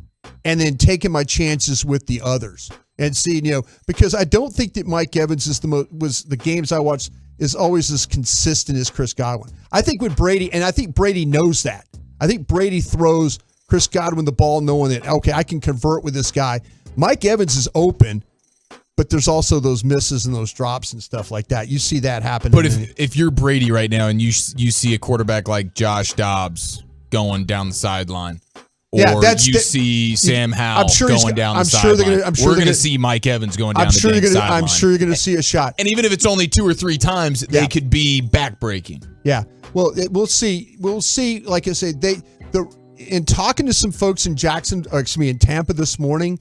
Speaker 20: and then taking my chances with the others and seeing, because I don't think that Mike Evans is the games I watch is always as consistent as Chris Godwin. I think with Brady, and I think Brady knows that. I think Brady throws Chris Godwin the ball knowing that, okay, I can convert with this guy. Mike Evans is open, but there's also those misses and those drops and stuff like that. You see that happen.
Speaker 19: But if you're Brady right now and you see a quarterback like Josh Dobbs going down the sideline, or see Sam Howell going down the sideline, we're going to see Mike Evans going down the sideline.
Speaker 20: I'm sure you're going to see a shot.
Speaker 19: And even if it's only 2 or 3 times, they could be backbreaking.
Speaker 20: Yeah. Well, we'll see. We'll see. Like I said, in talking to some folks in in Tampa this morning,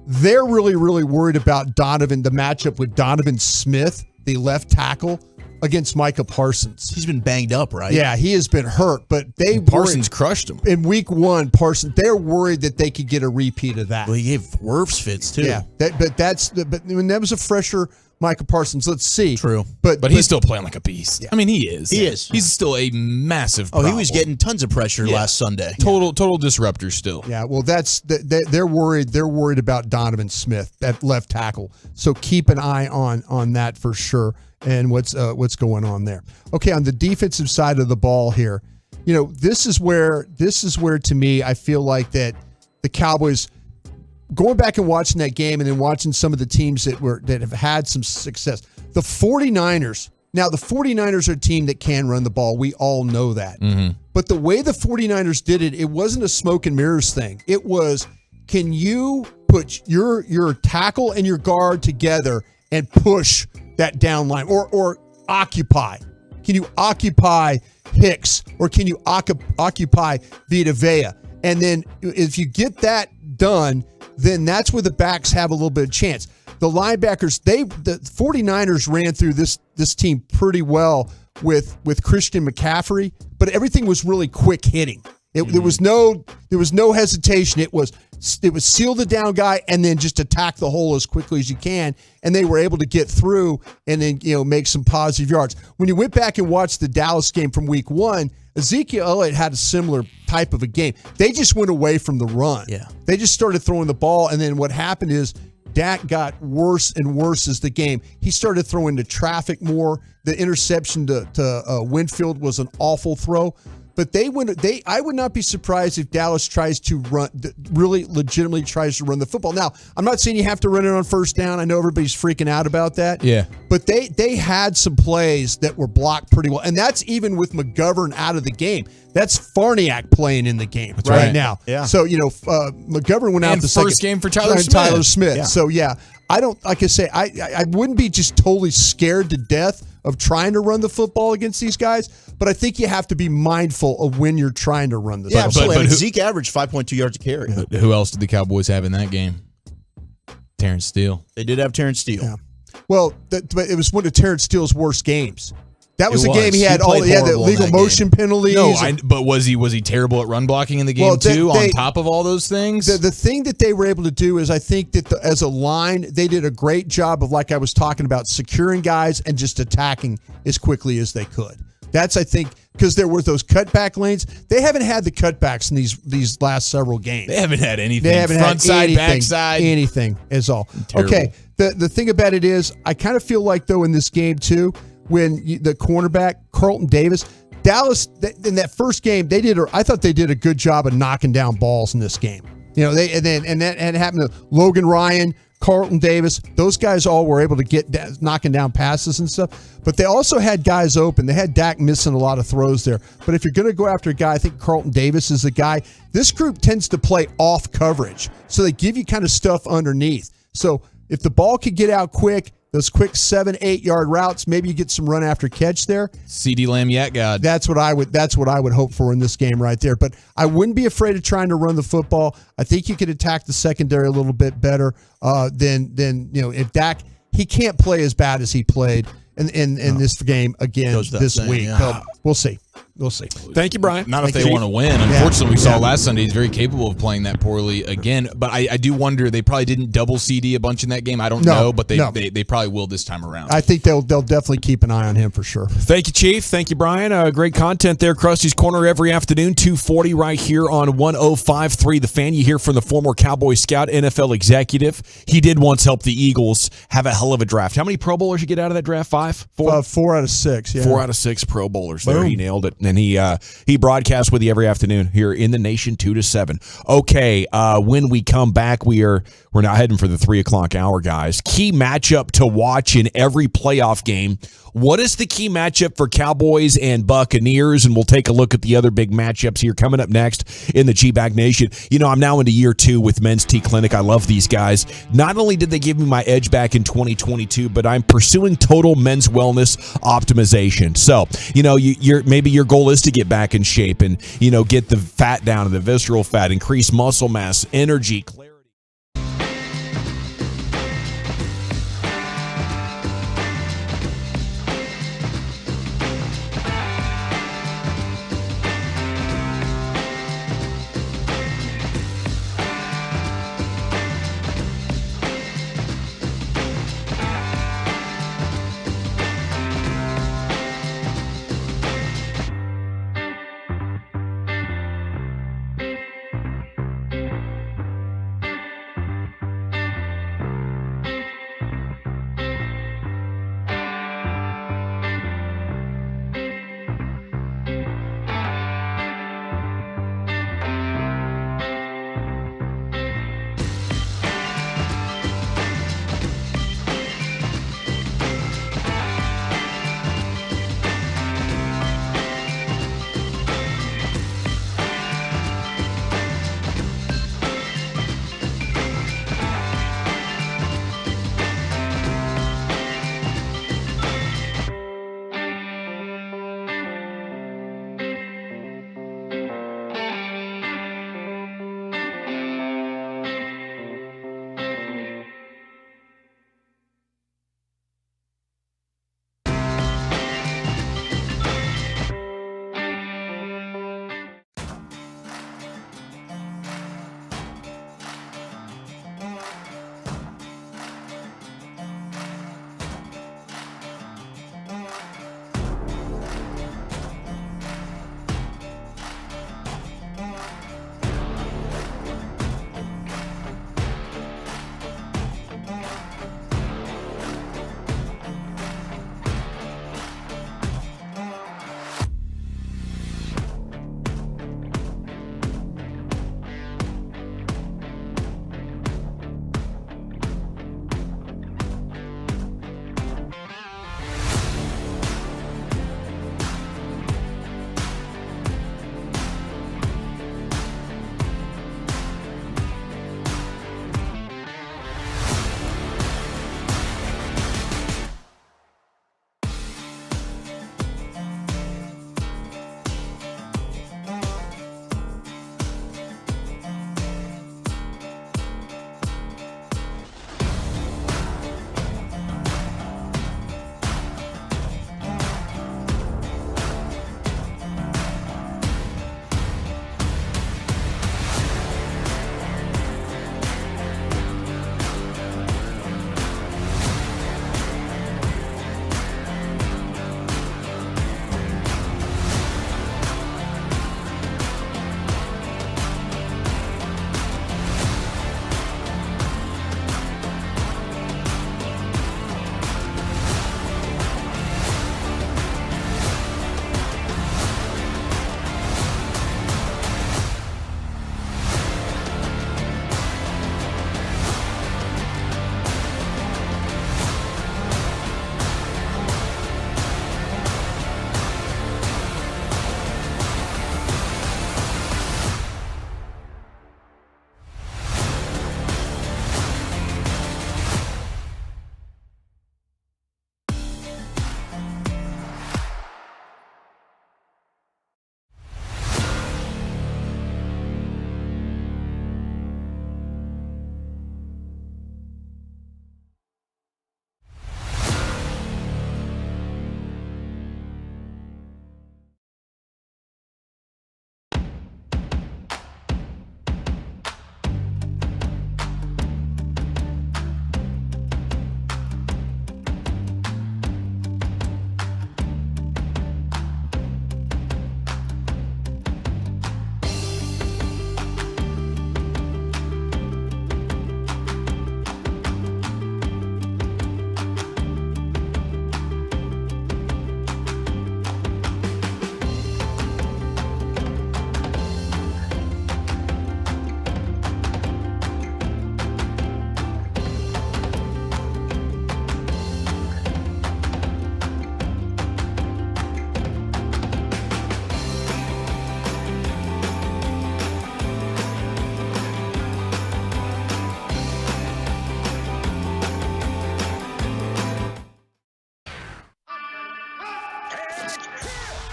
Speaker 20: they're really, really worried about the matchup with Donovan Smith, the left tackle, against Micah Parsons.
Speaker 3: He's been banged up, right?
Speaker 20: Yeah, he has been hurt, but
Speaker 19: Parsons crushed him.
Speaker 20: In week 1, they're worried that they could get a repeat of that.
Speaker 3: Well, he gave Wirfs fits too.
Speaker 20: Yeah, but when that was a fresher Micah Parsons. Let's see.
Speaker 3: True.
Speaker 20: But
Speaker 19: he's still playing like a beast.
Speaker 20: Yeah.
Speaker 19: I mean, he is.
Speaker 3: He is.
Speaker 19: He's still a massive problem.
Speaker 3: He was getting tons of pressure last Sunday.
Speaker 19: Total disruptor still.
Speaker 20: Yeah, well, they're worried. They're worried about Donovan Smith, that left tackle. So keep an eye on that for sure, and what's going on there. Okay, on the defensive side of the ball here, this is where to me I feel like that the Cowboys, going back and watching that game and then watching some of the teams that have had some success. The 49ers. Now, the 49ers are a team that can run the ball. We all know that.
Speaker 19: Mm-hmm.
Speaker 20: But the way the 49ers did it, it wasn't a smoke and mirrors thing. It was, can you put your tackle and your guard together and push that down line or occupy? Can you occupy Hicks or can you occupy Vita Vea? And then if you get that done, then that's where the backs have a little bit of chance. The linebackers, the 49ers ran through this team pretty well with Christian McCaffrey, but everything was really quick hitting. There was no hesitation. It was seal the down guy and then just attack the hole as quickly as you can, and they were able to get through and then make some positive yards. When you went back and watched the Dallas game from week 1, Ezekiel Elliott had a similar type of a game. They just went away from the run.
Speaker 3: Yeah.
Speaker 20: They just started throwing the ball, and then what happened is Dak got worse and worse as the game. He started throwing to traffic more. The interception to Winfield was an awful throw. But I would not be surprised if Dallas tries to really legitimately tries to run the football. Now, I'm not saying you have to run it on first down. I know everybody's freaking out about that.
Speaker 19: Yeah.
Speaker 20: But they had some plays that were blocked pretty well. And that's even with McGovern out of the game. That's Farniak playing in the game right now.
Speaker 3: Yeah.
Speaker 20: So, McGovern went out
Speaker 19: and
Speaker 20: the
Speaker 19: first game for Tyler
Speaker 20: Smith.
Speaker 19: Yeah.
Speaker 20: So, yeah, I don't, like I say, I wouldn't be just totally scared to death of trying to run the football against these guys, but I think you have to be mindful of when you're trying to run the football.
Speaker 3: Absolutely. But Zeke averaged 5.2 yards a carry.
Speaker 19: Who else did the Cowboys have in that game? Terrence Steele.
Speaker 3: They did have Terrence Steele.
Speaker 20: Yeah. Well, but it was one of Terrence Steele's worst games. That was a game he had he had the legal motion penalties.
Speaker 19: No, but was he terrible at run blocking in the game too? On top of all those things,
Speaker 20: the thing that they were able to do is I think that as a line they did a great job of, like I was talking about, securing guys and just attacking as quickly as they could. That's, I think, because there were those cutback lanes. They haven't had the cutbacks in these last several games.
Speaker 19: They haven't had anything.
Speaker 20: They haven't
Speaker 19: Front
Speaker 20: had
Speaker 19: side,
Speaker 20: anything,
Speaker 19: back side.
Speaker 20: anything is all.
Speaker 19: Terrible.
Speaker 20: Okay, the thing about it is I kind of feel like, though, in this game, too, when the cornerback, Carlton Davis, Dallas, in that first game, I thought they did a good job of knocking down balls in this game. You know, that happened to Logan Ryan, Carlton Davis. Those guys all were able to get knocking down passes and stuff. But they also had guys open. They had Dak missing a lot of throws there. But if you're going to go after a guy, I think Carlton Davis is the guy. This group tends to play off coverage. So they give you kind of stuff underneath. So if the ball could get out quick, those quick 7-8 yard routes, maybe you get some run after catch there.
Speaker 19: CeeDee Lamb, God.
Speaker 20: That's what I would hope for in this game right there. But I wouldn't be afraid of trying to run the football. I think you could attack the secondary a little bit better than if Dak, he can't play as bad as he played in this game again this week. Yeah. We'll see. We'll see.
Speaker 17: Thank you, Brian.
Speaker 19: Not if they want to win. Unfortunately, we saw last Sunday he's very capable of playing that poorly again. But I do wonder, they probably didn't double CD a bunch in that game. I don't know, but they probably will this time around.
Speaker 20: I think they'll definitely keep an eye on him for sure.
Speaker 17: Thank you, Chief. Thank you, Brian. Great content there. Krusty's Corner every afternoon, 2:40 right here on 105.3 The Fan. You hear from the former Cowboy scout, NFL executive. He did once help the Eagles have a hell of a draft. How many Pro Bowlers you get out of that draft? 5? 4?
Speaker 20: 4 out of 6. Yeah.
Speaker 17: 4 out of 6 Pro Bowlers. Boom. There, he nailed it. And he broadcasts with you every afternoon here in the nation, 2 to 7. Okay, when we come back, we're now heading for the 3 o'clock hour, guys. Key matchup to watch in every playoff game. What is the key matchup for Cowboys and Buccaneers? And we'll take a look at the other big matchups here coming up next in the G-Bag Nation. You know, I'm now into year 2 with Men's T Clinic. I love these guys. Not only did they give me my edge back in 2022, but I'm pursuing total men's wellness optimization. So, you know, maybe your goal is to get back in shape and, you know, get the fat down and the visceral fat, increase muscle mass, energy, clarity.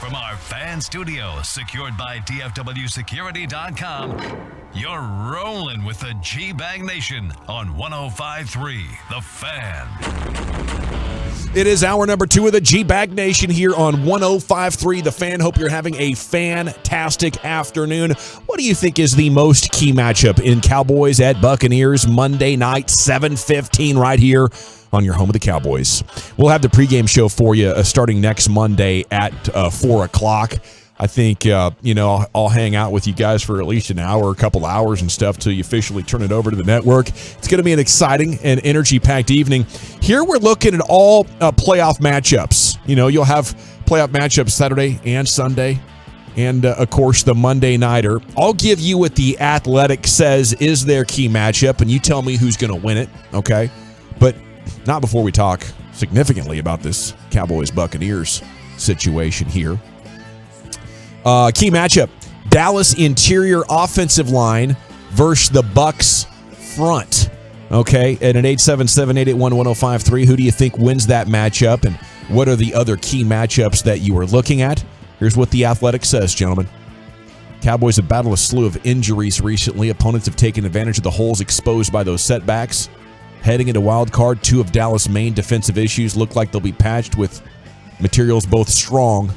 Speaker 1: From our fan studio, secured by DFWsecurity.com, you're rolling with the G-Bag Nation on 105.3 The Fan.
Speaker 17: It is hour number 2 of the G-Bag Nation here on 105.3 The Fan. Hope you're having a fantastic afternoon. What do you think is the most key matchup in Cowboys at Buccaneers Monday night, 7:15 right here on your home of the Cowboys? We'll have the pregame show for you starting next Monday at 4 o'clock. I think, I'll hang out with you guys for at least an hour, a couple hours and stuff till you officially turn it over to the network. It's going to be an exciting and energy-packed evening. Here we're looking at all playoff matchups. You'll have playoff matchups Saturday and Sunday and, of course, the Monday Nighter. I'll give you what The Athletic says is their key matchup, and you tell me who's going to win it, okay? But not before we talk significantly about this Cowboys-Buccaneers situation here. Key matchup, Dallas interior offensive line versus the Bucs front. Okay, at an 877-881-1053, who do you think wins that matchup, and what are the other key matchups that you are looking at? Here's what The Athletic says, gentlemen. Cowboys have battled a slew of injuries recently. Opponents have taken advantage of the holes exposed by those setbacks. Heading into wild card, 2 of Dallas' main defensive issues look like they'll be patched with materials both strong.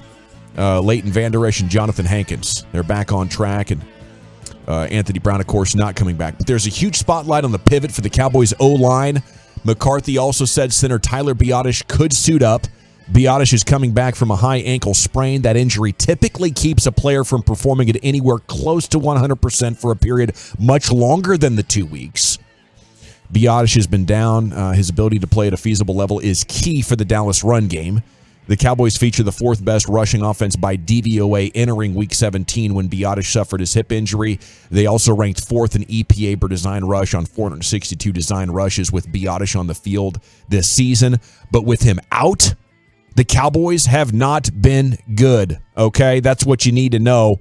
Speaker 17: Leighton Vander Esch and Jonathan Hankins. They're back on track, and Anthony Brown, of course, not coming back. But there's a huge spotlight on the pivot for the Cowboys' O-line. McCarthy also said center Tyler Biadasz could suit up. Biadasz is coming back from a high ankle sprain. That injury typically keeps a player from performing at anywhere close to 100% for a period much longer than the 2 weeks. Biadasz has been down. His ability to play at a feasible level is key for the Dallas run game. The Cowboys feature the 4th best rushing offense by DVOA entering Week 17 when Biadasz suffered his hip injury. They also ranked 4th in EPA per design rush on 462 design rushes with Biadasz on the field this season. But with him out, the Cowboys have not been good. Okay, that's what you need to know.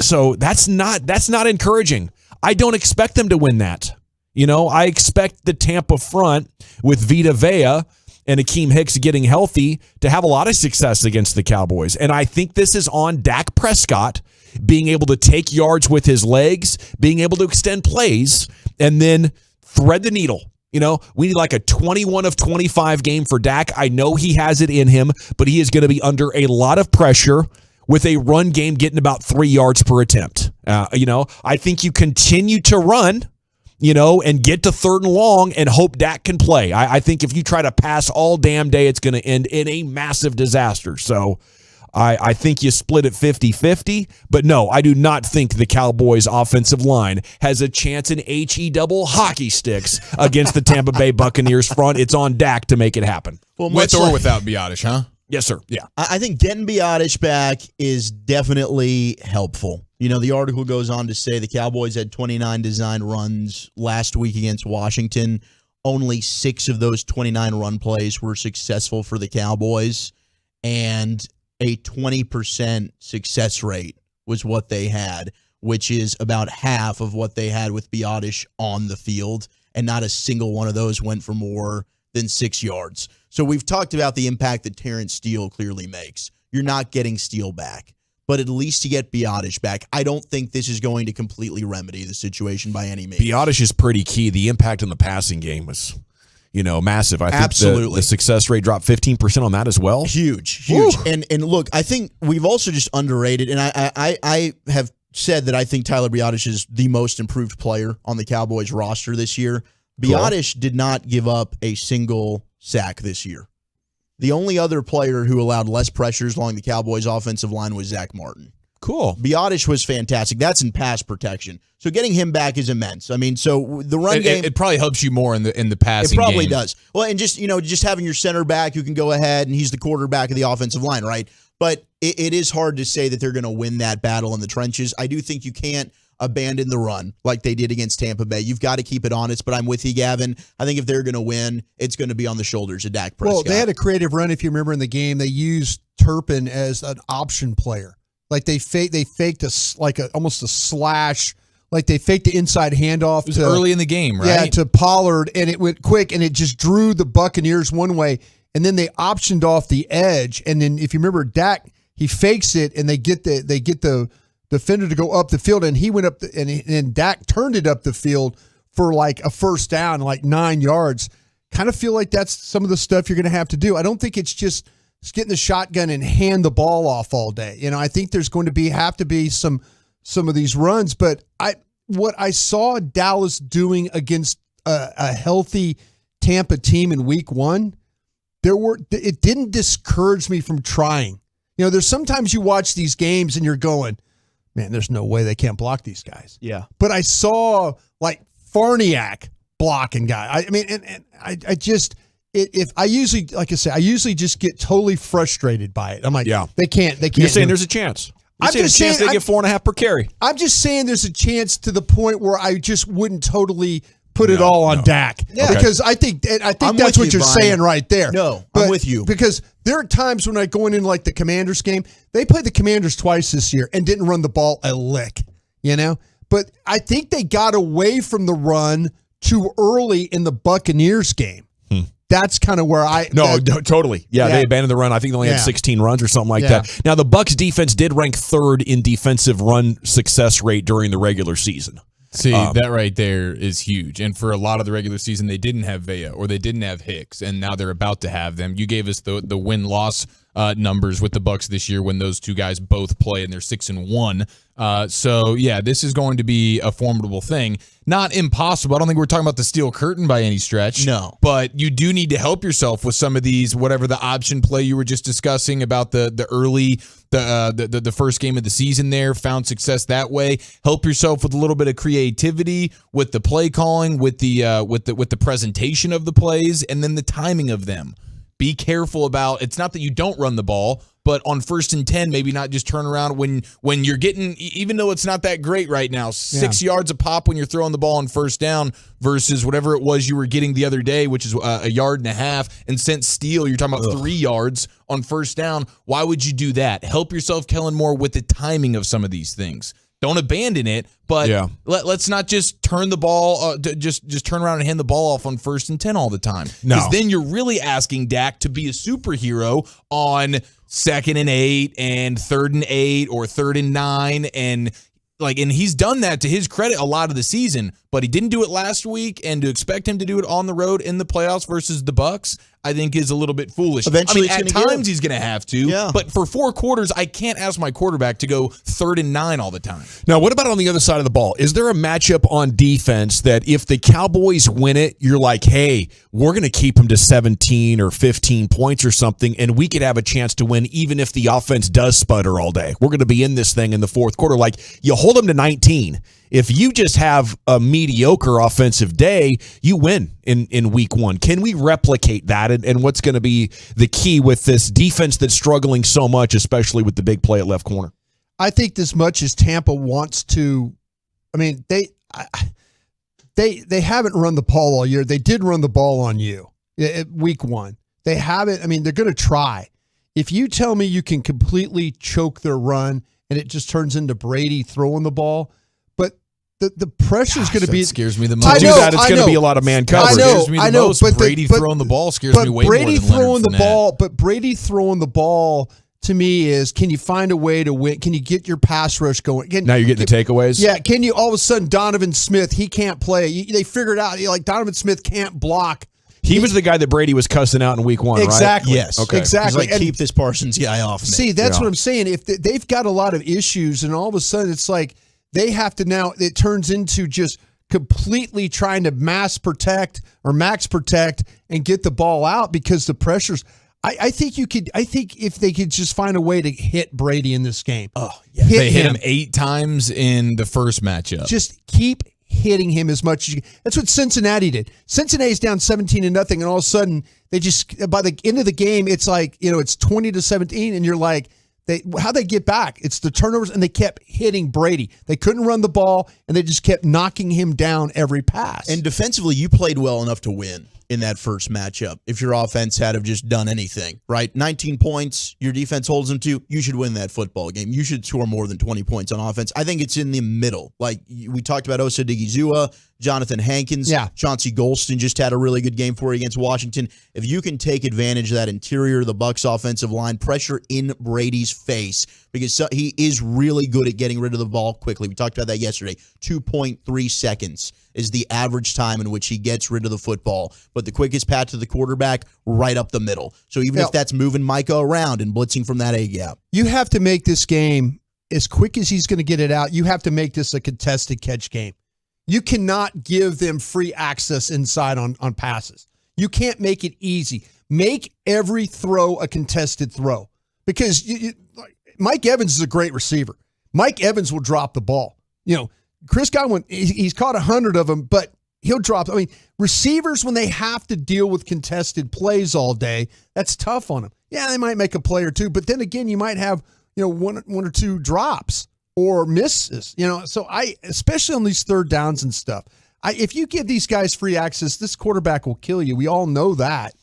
Speaker 17: So that's not encouraging. I don't expect them to win that. I expect the Tampa front with Vita Vea and Akeem Hicks getting healthy to have a lot of success against the Cowboys. And I think this is on Dak Prescott being able to take yards with his legs, being able to extend plays, and then thread the needle. We need like a 21 of 25 game for Dak. I know he has it in him, but he is going to be under a lot of pressure with a run game getting about 3 yards per attempt. I think you continue to run, and get to 3rd and long and hope Dak can play. I think if you try to pass all damn day, it's going to end in a massive disaster. So I think you split it 50-50. But no, I do not think the Cowboys' offensive line has a chance in HE double hockey sticks against the Tampa Bay Buccaneers front. It's on Dak to make it happen.
Speaker 19: Well, with or without Biadasz, huh?
Speaker 17: Yes, sir. Yeah.
Speaker 18: I think getting Biadasz back is definitely helpful. The article goes on to say the Cowboys had 29 design runs last week against Washington. Only 6 of those 29 run plays were successful for the Cowboys, and a 20% success rate was what they had, which is about half of what they had with Biadasz on the field, and not a single one of those went for more than 6 yards. So we've talked about the impact that Terrence Steele clearly makes. You're not getting Steele back, but at least you get Biadasz back. I don't think this is going to completely remedy the situation by any means.
Speaker 17: Biadasz is pretty key. The impact on the passing game was, massive. I think
Speaker 18: absolutely
Speaker 17: the success rate dropped 15% on that as well.
Speaker 18: Huge. And look, I think we've also just underrated, and I have said that I think Tyler Biadasz is the most improved player on the Cowboys roster this year. Biadasz did not give up a single sack this year. The only other player who allowed less pressures along the Cowboys' offensive line was Zach Martin.
Speaker 17: Cool.
Speaker 18: Biadasz was fantastic. That's in pass protection. So getting him back is immense. I mean, so the run game,
Speaker 19: it probably helps you more in the passing game.
Speaker 18: It probably does. Well, and just having your center back who can go ahead and he's the quarterback of the offensive line, right? But it is hard to say that they're going to win that battle in the trenches. I do think you can't abandon the run like they did against Tampa Bay. You've got to keep it honest, but I'm with you, Gavin. I think if they're going to win, it's going to be on the shoulders of Dak Prescott.
Speaker 20: Well, they had a creative run, if you remember in the game. They used Turpin as an option player. Like they faked almost a slash. Like they faked the inside handoff.
Speaker 19: It was early in the game, right?
Speaker 20: Yeah, to Pollard, and it went quick, and it just drew the Buccaneers one way. And then they optioned off the edge. And then if you remember, Dak, He fakes it, and they get the defender to go up the field, and he went up, and Dak turned it up the field for like a first down, like 9 yards. Kind of feel like that's some of the stuff you're going to have to do. I don't think it's just getting the shotgun and hand the ball off all day. You know, I think there's going to have to be some of these runs. But what I saw Dallas doing against a healthy Tampa team in Week 1, it didn't discourage me from trying. You know, there's sometimes you watch these games and you're going, man, there's no way they can't block these guys.
Speaker 3: Yeah.
Speaker 20: But I saw like Farniak blocking guy. I mean, and I just, if I usually, like I say, I usually just get totally frustrated by it. I'm like, they can't.
Speaker 17: You're saying there's a chance.
Speaker 20: I'm just saying
Speaker 17: they get 4.5 per carry.
Speaker 20: I'm just saying there's a chance to the point where I just wouldn't totally put it all on Dak. Yeah. Because I think that's what you're saying right there.
Speaker 3: No, I'm with you.
Speaker 20: Because there are times when I go in like the Commanders game, they played the Commanders twice this year and didn't run the ball a lick, you know? But I think they got away from the run too early in the Buccaneers game. That's kind of where
Speaker 17: totally. Yeah, they abandoned the run. I think they only had 16 runs or something like that. Now, the Bucs defense did rank 3rd in defensive run success rate during the regular season.
Speaker 19: See, that right there is huge. And for a lot of the regular season, they didn't have Vea or they didn't have Hicks, and now they're about to have them. You gave us the win-loss numbers with the Bucs this year when those two guys both play, and they're 6-1. So, yeah, this is going to be a formidable thing. Not impossible. I don't think we're talking about the steel curtain by any stretch.
Speaker 3: No.
Speaker 19: But you do need to help yourself with some of these, whatever the option play you were just discussing about the early, the first game of the season there, found success that way. Help yourself with a little bit of creativity with the play calling, with the presentation of the plays, and then the timing of them. Be careful about, it's not that you don't run the ball, but on 1st and 10, maybe not just turn around when you're getting, even though it's not that great right now, 6 yards a pop when you're throwing the ball on 1st down versus whatever it was you were getting the other day, which is a yard and a half. And since Steele, you're talking about 3 yards on 1st down. Why would you do that? Help yourself, Kellen Moore, with the timing of some of these things. Don't abandon it, but let's not just turn the ball, just turn around and hand the ball off on 1st and 10 all the time. Because then you're really asking Dak to be a superhero on 2nd and 8 and 3rd and 8 or 3rd and 9 and he's done that to his credit a lot of the season, but he didn't do it last week, and to expect him to do it on the road in the playoffs versus the Bucs, I think is a little bit foolish.
Speaker 3: Eventually,
Speaker 19: at times he's going to have to, but for 4 quarters, I can't ask my quarterback to go 3rd and 9 all the time.
Speaker 17: Now, what about on the other side of the ball? Is there a matchup on defense that if the Cowboys win it, you're like, hey, we're going to keep them to 17 or 15 points or something, and we could have a chance to win even if the offense does sputter all day. We're going to be in this thing in the 4th quarter. Like, you hold them to 19. If you just have a mediocre offensive day, you win in Week 1. Can we replicate that? And what's going to be the key with this defense that's struggling so much, especially with the big play at left corner?
Speaker 20: I think as much as Tampa wants to, I mean, they haven't run the ball all year. They did run the ball on you at Week 1. They haven't. I mean, they're going to try. If you tell me you can completely choke their run and it just turns into Brady throwing the ball, the pressure is going to be.
Speaker 19: Scares me the most.
Speaker 17: To do that, it's going to be a lot of man coverage.
Speaker 19: I know. But Brady throwing the ball scares me way more than Leonard Fournette.
Speaker 20: But Brady throwing the ball to me is, can you find a way to win? Can you get your pass rush going?
Speaker 17: Now you're getting the takeaways?
Speaker 20: Yeah. Can you, all of a sudden, Donovan Smith, he can't play. They figured out, like, Donovan Smith can't block.
Speaker 17: He was the guy that Brady was cussing out in Week 1,
Speaker 20: exactly.
Speaker 17: right?
Speaker 20: Yes. Okay. Exactly.
Speaker 3: He's like, keep this Parsons guy off me.
Speaker 20: See, that's what I'm saying. If they've got a lot of issues, and all of a sudden it's like, they have to now, it turns into just completely trying to max protect and get the ball out because the pressures. I think if they could just find a way to hit Brady in this game.
Speaker 3: Oh, yeah.
Speaker 19: They hit him 8 times in the first matchup.
Speaker 20: Just keep hitting him as much as you can. That's what Cincinnati did. Cincinnati's down 17-0, and all of a sudden, they just, by the end of the game, it's like, it's 20-17, and you're like, how they get back? It's the turnovers, and they kept hitting Brady. They couldn't run the ball, and they just kept knocking him down every pass.
Speaker 3: And defensively, you played well enough to win.
Speaker 18: in that first matchup if your offense had have just done anything, right? 19 points, your defense holds them to, you should win that football game. You should score more than 20 points on offense. I think it's in the middle. Like we talked about Osa Digizua, Jonathan Hankins, Chauncey Golston just had a really good game for you against Washington. If you can take advantage of that interior of the Bucs offensive line, pressure in Brady's face, because he is really good at getting rid of the ball quickly. We talked about that yesterday. 2.3 seconds is the average time in which he gets rid of the football. But the quickest path to the quarterback, right up the middle. So even if that's moving Micah around and blitzing from that A-gap.
Speaker 20: You have to make this game, as quick as he's going to get it out, you have to make this a contested catch game. You cannot give them free access inside on passes. You can't make it easy. Make every throw a contested throw. Because Mike Evans is a great receiver. Mike Evans will drop the ball. Chris Godwin, he's caught 100 of them, but he'll drop. I mean, receivers, when they have to deal with contested plays all day, that's tough on them. Yeah, they might make a play or two, but then again, you might have one or two drops or misses. So especially on these third downs and stuff, if you give these guys free access, this quarterback will kill you. We all know that.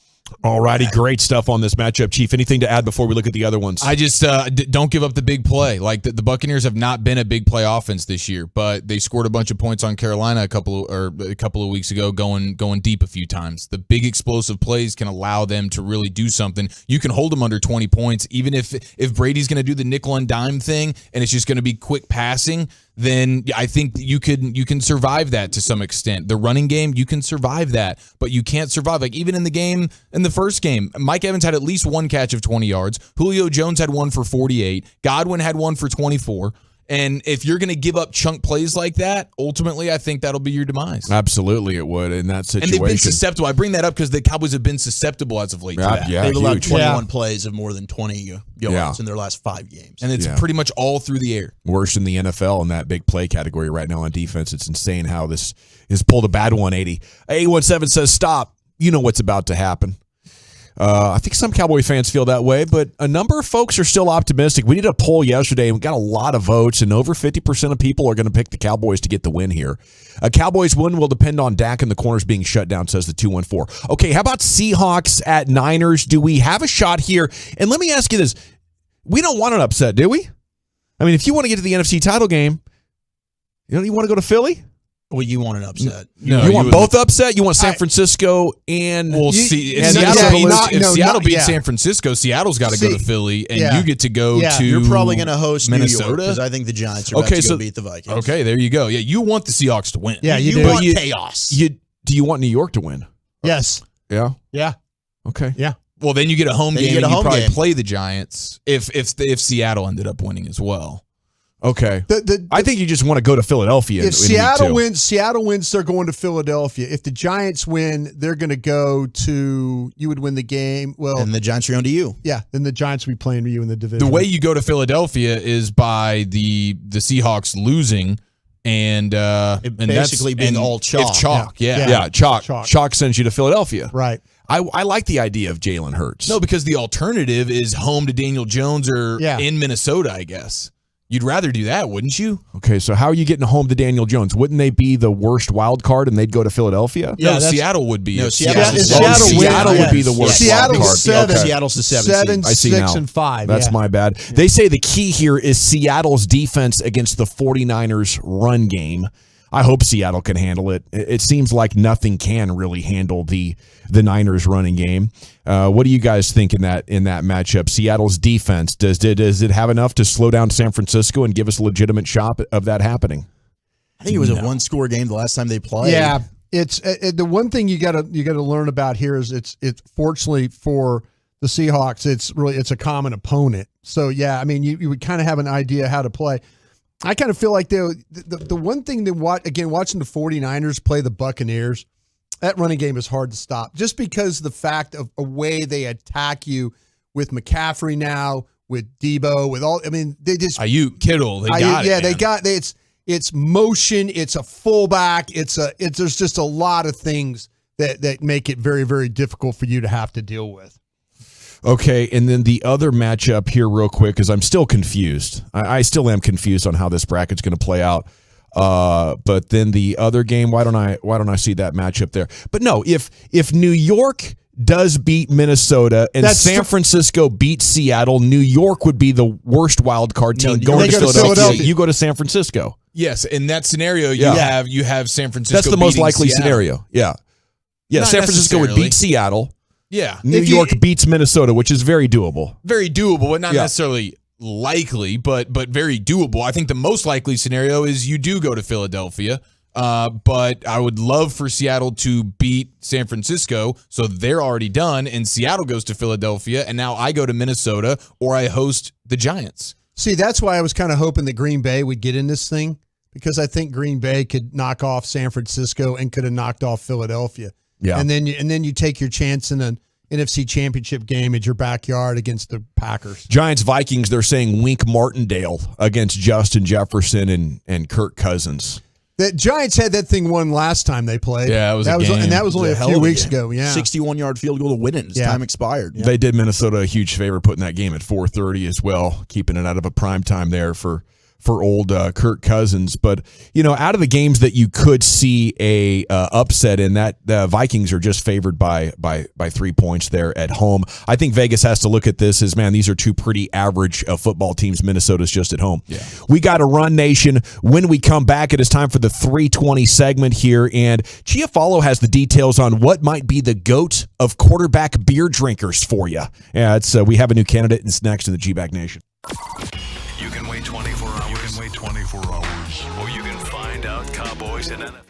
Speaker 17: All righty, great stuff on this matchup, Chief. Anything to add before we look at the other ones?
Speaker 19: I just don't give up the big play. Like the Buccaneers have not been a big play offense this year, but they scored a bunch of points on Carolina a couple of weeks ago, going deep a few times. The big explosive plays can allow them to really do something. You can hold them under 20 points, even if Brady's going to do the nickel and dime thing, and it's just going to be quick passing. Then I think you can survive that to some extent. The running game, you can survive that, but you can't survive. Like even in the first game, Mike Evans had at least one catch of 20 yards. Julio Jones had one for 48. Godwin had one for 24. And if you're going to give up chunk plays like that, ultimately, I think that'll be your demise.
Speaker 17: Absolutely, it would in that situation.
Speaker 19: And they've been susceptible. I bring that up because the Cowboys have been susceptible as of late.
Speaker 18: They've allowed 21 plays of more than 20 yards in their last 5 games.
Speaker 19: And it's pretty much all through the air.
Speaker 17: Worse than the NFL in that big play category right now on defense. It's insane how this has pulled a bad 180. 817 says, stop. You know what's about to happen. I think some Cowboy fans feel that way, but a number of folks are still optimistic. We did a poll yesterday, and we got a lot of votes, and over 50% of people are going to pick the Cowboys to get the win here. A Cowboys win will depend on Dak and the corners being shut down, says the 214. Okay, how about Seahawks at Niners? Do we have a shot here? And let me ask you this. We don't want an upset, do we? I mean, if you want to get to the NFC title game, you want to go to Philly?
Speaker 18: Well, you want an upset.
Speaker 17: No, you want both upset? You want San Francisco and
Speaker 19: Seattle beats San Francisco. Seattle's got to go to Philly, and you get to go to
Speaker 18: You're probably going to host
Speaker 19: Minnesota
Speaker 18: New York because I think the Giants are about to go beat the Vikings.
Speaker 19: Okay, there you go. Yeah, you want the Seahawks to win.
Speaker 18: Yeah, you want chaos.
Speaker 17: Do you want New York to win?
Speaker 20: Yes.
Speaker 17: Yeah?
Speaker 20: Yeah.
Speaker 17: Okay.
Speaker 20: Yeah.
Speaker 19: Well, then you get a home game, and you probably play the Giants if Seattle ended up winning as well.
Speaker 17: Okay. I think you just want to go to Philadelphia.
Speaker 20: If Seattle wins, they're going to Philadelphia. If the Giants win, they're going to go to. You would win the game. Well,
Speaker 18: and the Giants are going to you.
Speaker 20: Yeah, then the Giants will be playing you in the division.
Speaker 19: The way you go to Philadelphia is by the Seahawks losing, and
Speaker 18: basically being all chalk.
Speaker 19: It's chalk.
Speaker 17: Yeah. Chalk sends you to Philadelphia.
Speaker 20: Right.
Speaker 17: I like the idea of Jalen Hurts.
Speaker 19: No, because the alternative is home to Daniel Jones or in Minnesota, I guess. You'd rather do that, wouldn't you?
Speaker 17: Okay, so how are you getting home to Daniel Jones? Wouldn't they be the worst wild card and they'd go to Philadelphia?
Speaker 19: Yeah, no, Seattle would be.
Speaker 18: No,
Speaker 17: Seattle would be the worst wild card.
Speaker 18: Seattle's the 7,
Speaker 20: 6, and 5.
Speaker 17: That's my bad. They say the key here is Seattle's defense against the 49ers run game. I hope Seattle can handle it. It seems like nothing can really handle the Niners running game. What do you guys think in that matchup? Seattle's defense, does it have enough to slow down San Francisco and give us a legitimate shot of that happening?
Speaker 18: I think it was a one-score game the last time they played.
Speaker 20: Yeah, it's the one thing you got to learn about here is it's fortunately for the Seahawks, it's a common opponent. So yeah, I mean you would kind of have an idea how to play. I kind of feel like the one thing that watching the 49ers play the Buccaneers, that running game is hard to stop just because the fact of a way they attack you with McCaffrey now, with Debo, with all. I mean, they just
Speaker 19: Ayuk, Kittle, they got it.
Speaker 20: Yeah, they got it's motion. It's a fullback. There's just a lot of things that make it very, very difficult for you to have to deal with.
Speaker 17: Okay, and then the other matchup here real quick, because I'm still confused. I still am confused on how this bracket's going to play out. But then the other game, why don't I see that matchup there? But no, if New York does beat Minnesota and San Francisco beats Seattle, New York would be the worst wild card team going to Philadelphia. You go to San Francisco.
Speaker 19: Yes, in that scenario, you have San Francisco.
Speaker 17: That's the most likely
Speaker 19: Seattle.
Speaker 17: scenario. Yeah.
Speaker 19: Not
Speaker 17: San Francisco would beat Seattle.
Speaker 19: Yeah.
Speaker 17: New York beats Minnesota, which is very doable.
Speaker 19: Very doable, but not necessarily likely, but very doable. I think the most likely scenario is you do go to Philadelphia. But I would love for Seattle to beat San Francisco, so they're already done, and Seattle goes to Philadelphia, and now I go to Minnesota, or I host the Giants.
Speaker 20: See, that's why I was kind of hoping that Green Bay would get in this thing, because I think Green Bay could knock off San Francisco and could have knocked off Philadelphia.
Speaker 17: Yeah,
Speaker 20: and then you take your chance in an NFC Championship game at your backyard against the Packers.
Speaker 17: Giants Vikings. They're saying Wink Martindale against Justin Jefferson and Kirk Cousins.
Speaker 20: The Giants had that thing won last time they played.
Speaker 19: Yeah,
Speaker 20: and that was only a few weeks ago. Yeah,
Speaker 18: 61-yard field goal to win it. Time expired.
Speaker 17: Yeah. They did Minnesota a huge favor putting that game at 4:30 as well, keeping it out of a prime time there for old Kirk Cousins. But out of the games that you could see a upset in, that the Vikings are just favored by 3 points there at home. I think Vegas has to look at this as, man, these are two pretty average football teams. Minnesota's just at home. Yeah. We got to run, nation. When we come back, it is time for the 320 segment here, and Chiafalo has the details on what might be the GOAT of quarterback beer drinkers for you. Yeah, it's we have a new candidate. It's next in the G-Bag Nation.
Speaker 1: You can wait 24 hours. You can wait 24 hours. Or you can find out Cowboys and NFL.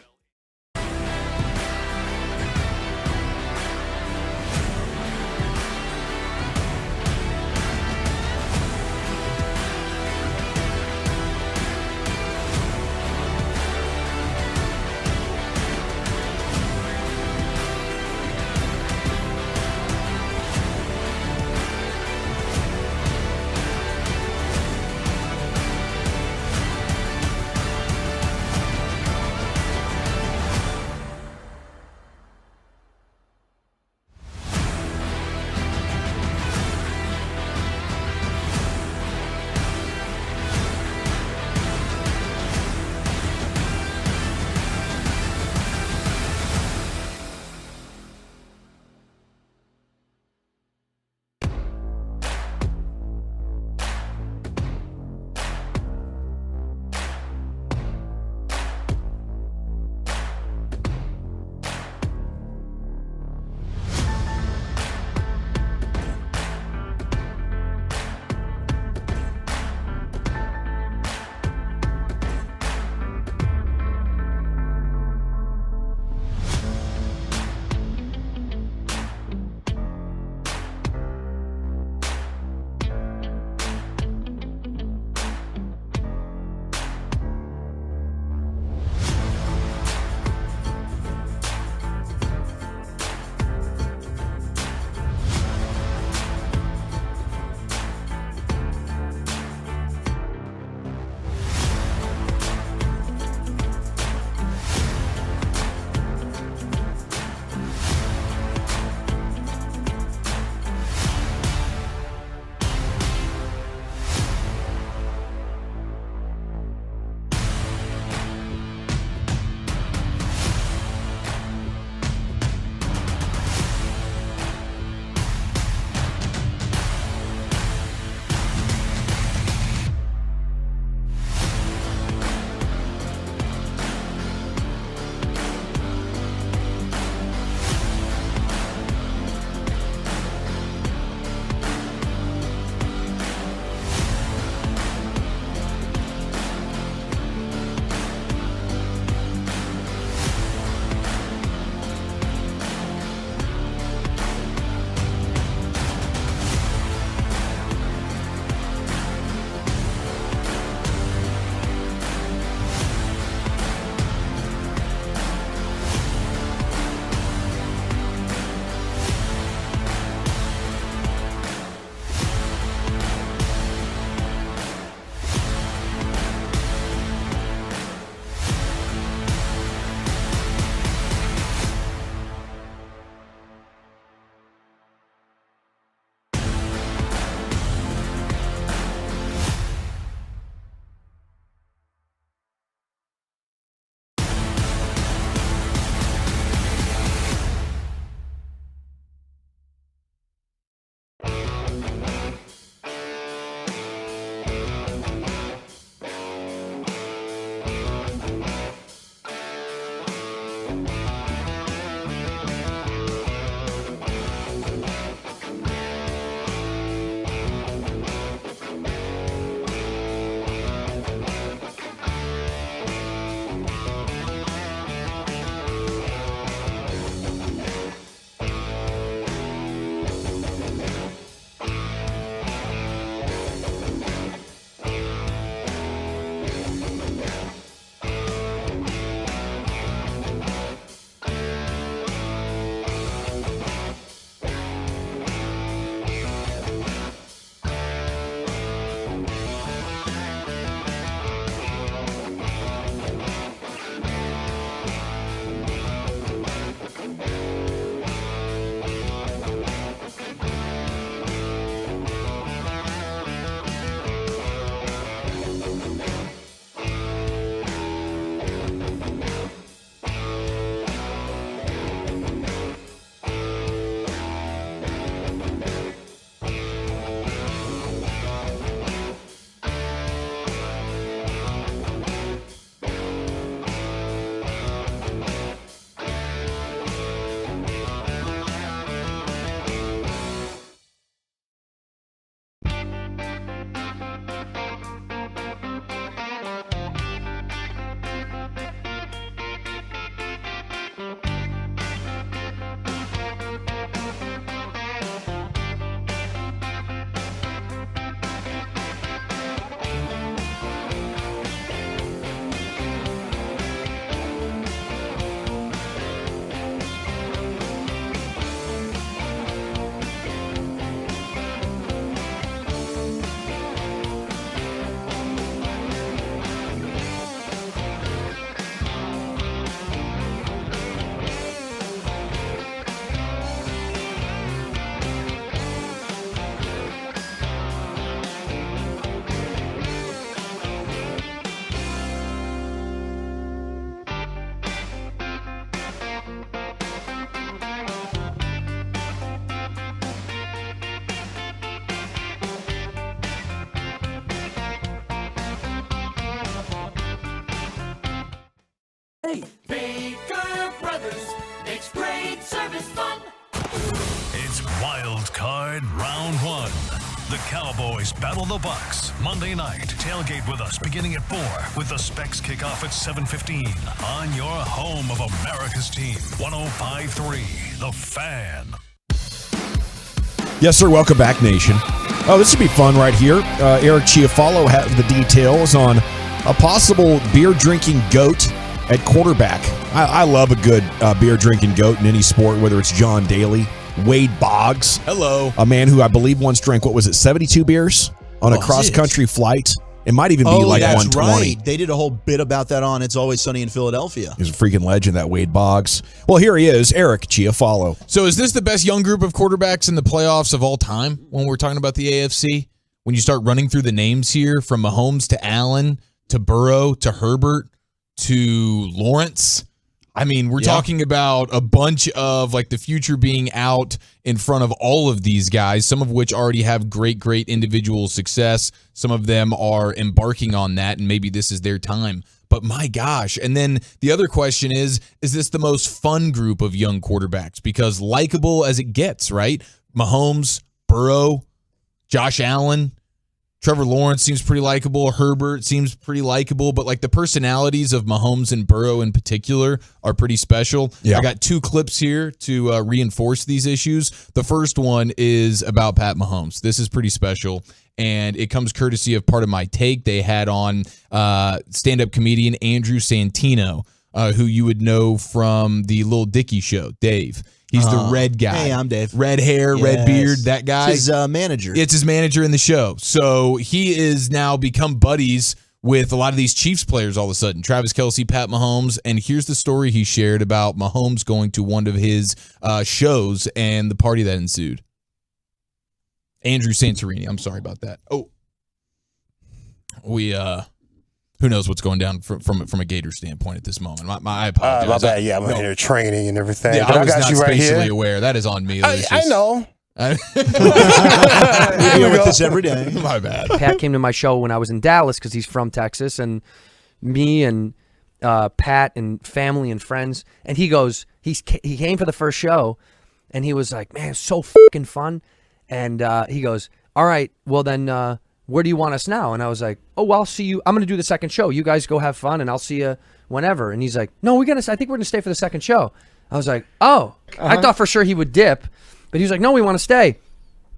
Speaker 5: Hey, Baker Brothers makes great service fun.
Speaker 1: It's Wild Card Round 1. The Cowboys battle the Bucs Monday night. Tailgate with us beginning at 4 with the Specs kickoff at 7:15 on your home of America's team. 105.3 The Fan.
Speaker 17: Yes, sir. Welcome back, Nation. Oh, this should be fun right here. Eric Chiafalo has the details on a possible beer-drinking goat at quarterback. I love a good beer-drinking goat in any sport, whether it's John Daly, Wade Boggs.
Speaker 19: Hello.
Speaker 17: A man who I believe once drank, 72 beers on a cross-country flight? It might even be like
Speaker 18: that's
Speaker 17: 120.
Speaker 18: Right. They did a whole bit about that on It's Always Sunny in Philadelphia.
Speaker 17: He's a freaking legend, that Wade Boggs. Well, here he is, Eric Chiafalo.
Speaker 19: So is this the best young group of quarterbacks in the playoffs of all time when we're talking about the AFC? When you start running through the names here, from Mahomes to Allen to Burrow to Herbert to Lawrence. I mean, we're talking about a bunch of like the future being out in front of all of these guys, some of which already have great individual success. Some of them are embarking on that, and maybe this is their time. But my gosh. And then the other question is this the most fun group of young quarterbacks? Because likable as it gets, right? Mahomes, Burrow, Josh Allen, Trevor Lawrence seems pretty likable. Herbert seems pretty likable. But like the personalities of Mahomes and Burrow in particular are pretty special.
Speaker 17: Yeah.
Speaker 19: I got two clips here to reinforce these issues. The first one is about Pat Mahomes. This is pretty special. And it comes courtesy of Part of My Take. They had on stand-up comedian Andrew Santino, who you would know from the Lil Dicky show, Dave. He's the red guy.
Speaker 18: Hey, I'm Dave.
Speaker 19: Red hair, red beard, that guy.
Speaker 18: It's his manager.
Speaker 19: It's his manager in the show. So he is now become buddies with a lot of these Chiefs players all of a sudden. Travis Kelce, Pat Mahomes. And here's the story he shared about Mahomes going to one of his shows and the party that ensued. Andrew Santorini. I'm sorry about that. Oh, we who knows what's going down from a Gator standpoint at this moment. I apologize.
Speaker 10: My bad. Yeah, I'm here training and everything.
Speaker 19: Yeah,
Speaker 10: but
Speaker 19: I was
Speaker 10: got
Speaker 19: not
Speaker 10: you right
Speaker 19: spatially
Speaker 10: here.
Speaker 19: aware. That is on me.
Speaker 10: I know.
Speaker 18: We deal with this every day.
Speaker 19: My bad.
Speaker 12: Pat came to my show when I was in Dallas because he's from Texas, and me and Pat and family and friends, and he goes, he came for the first show, and he was like, man, it's so fucking fun, and he goes, all right, well then, where do you want us now? And I was like, oh, well, I'll see you. I'm going to do the second show. You guys go have fun, and I'll see you whenever. And he's like, no, I think we're going to stay for the second show. I was like, oh. I thought for sure he would dip, but he was like, no, we want to stay.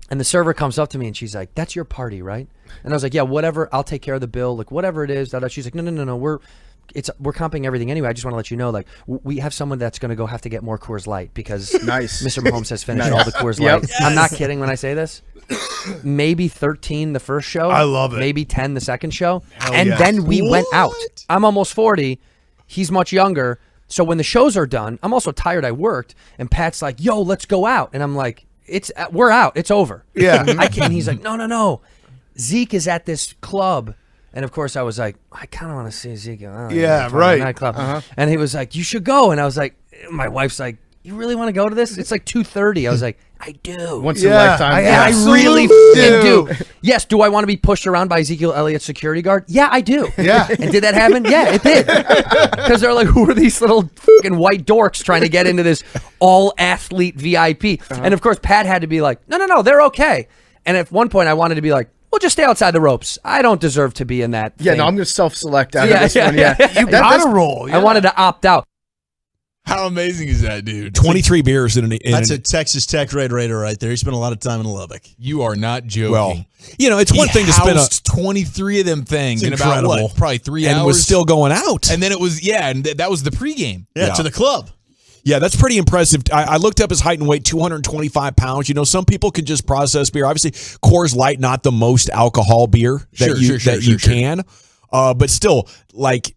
Speaker 12: And the server comes up to me, and she's like, that's your party, right? And I was like, yeah, whatever. I'll take care of the bill. Like, whatever it is. She's like, no. We're comping everything anyway. I just want to let you know, like, we have someone that's going to go have to get more Coors Light because Mr. Mahomes has finished all the Coors Light. Yes. I'm not kidding when I say this. Maybe 13 the first show.
Speaker 13: I love it.
Speaker 12: Maybe 10 the second show. Then we went out. I'm almost 40. He's much younger. So when the shows are done, I'm also tired. I worked. And Pat's like, yo, let's go out. And I'm like, we're out. It's over.
Speaker 13: Yeah.
Speaker 12: I can't. And he's like, no. Zeke is at this club. And of course I was like, I kind of want to see Zeke.
Speaker 13: Yeah, right.
Speaker 12: Nightclub. And he was like, you should go. And I was like, my wife's like, you really want to go to this? It's like 2:30. I was like, I do.
Speaker 13: Once in a lifetime.
Speaker 12: I really do. Yes. Do I want to be pushed around by Ezekiel Elliott's security guard? Yeah, I do.
Speaker 13: Yeah.
Speaker 12: And did that happen? Yeah, it did. Because they're like, who are these little fucking white dorks trying to get into this all athlete VIP? And of course, Pat had to be like, no, they're okay. And at one point, I wanted to be like, well, just stay outside the ropes. I don't deserve to be in that.
Speaker 15: Yeah,
Speaker 12: thing.
Speaker 15: no, I'm going to self-select out of this one. Yeah,
Speaker 13: you got to roll.
Speaker 12: I wanted to opt out.
Speaker 19: How amazing is that, dude?
Speaker 17: 23 beers in an
Speaker 18: That's a Texas Tech Red Raider right there. He spent a lot of time in Lubbock.
Speaker 19: You are not joking.
Speaker 17: Well, it's one thing to spend
Speaker 19: 23 of them things in about
Speaker 17: incredible.
Speaker 19: probably 3 hours.
Speaker 17: And was still going out.
Speaker 19: And then it was, and that was the pregame.
Speaker 18: Yeah, to the club.
Speaker 17: Yeah, that's pretty impressive. I looked up his height and weight, 225 pounds. Some people can just process beer. Obviously, Coors Light, not the most alcohol beer that you can. But still, like,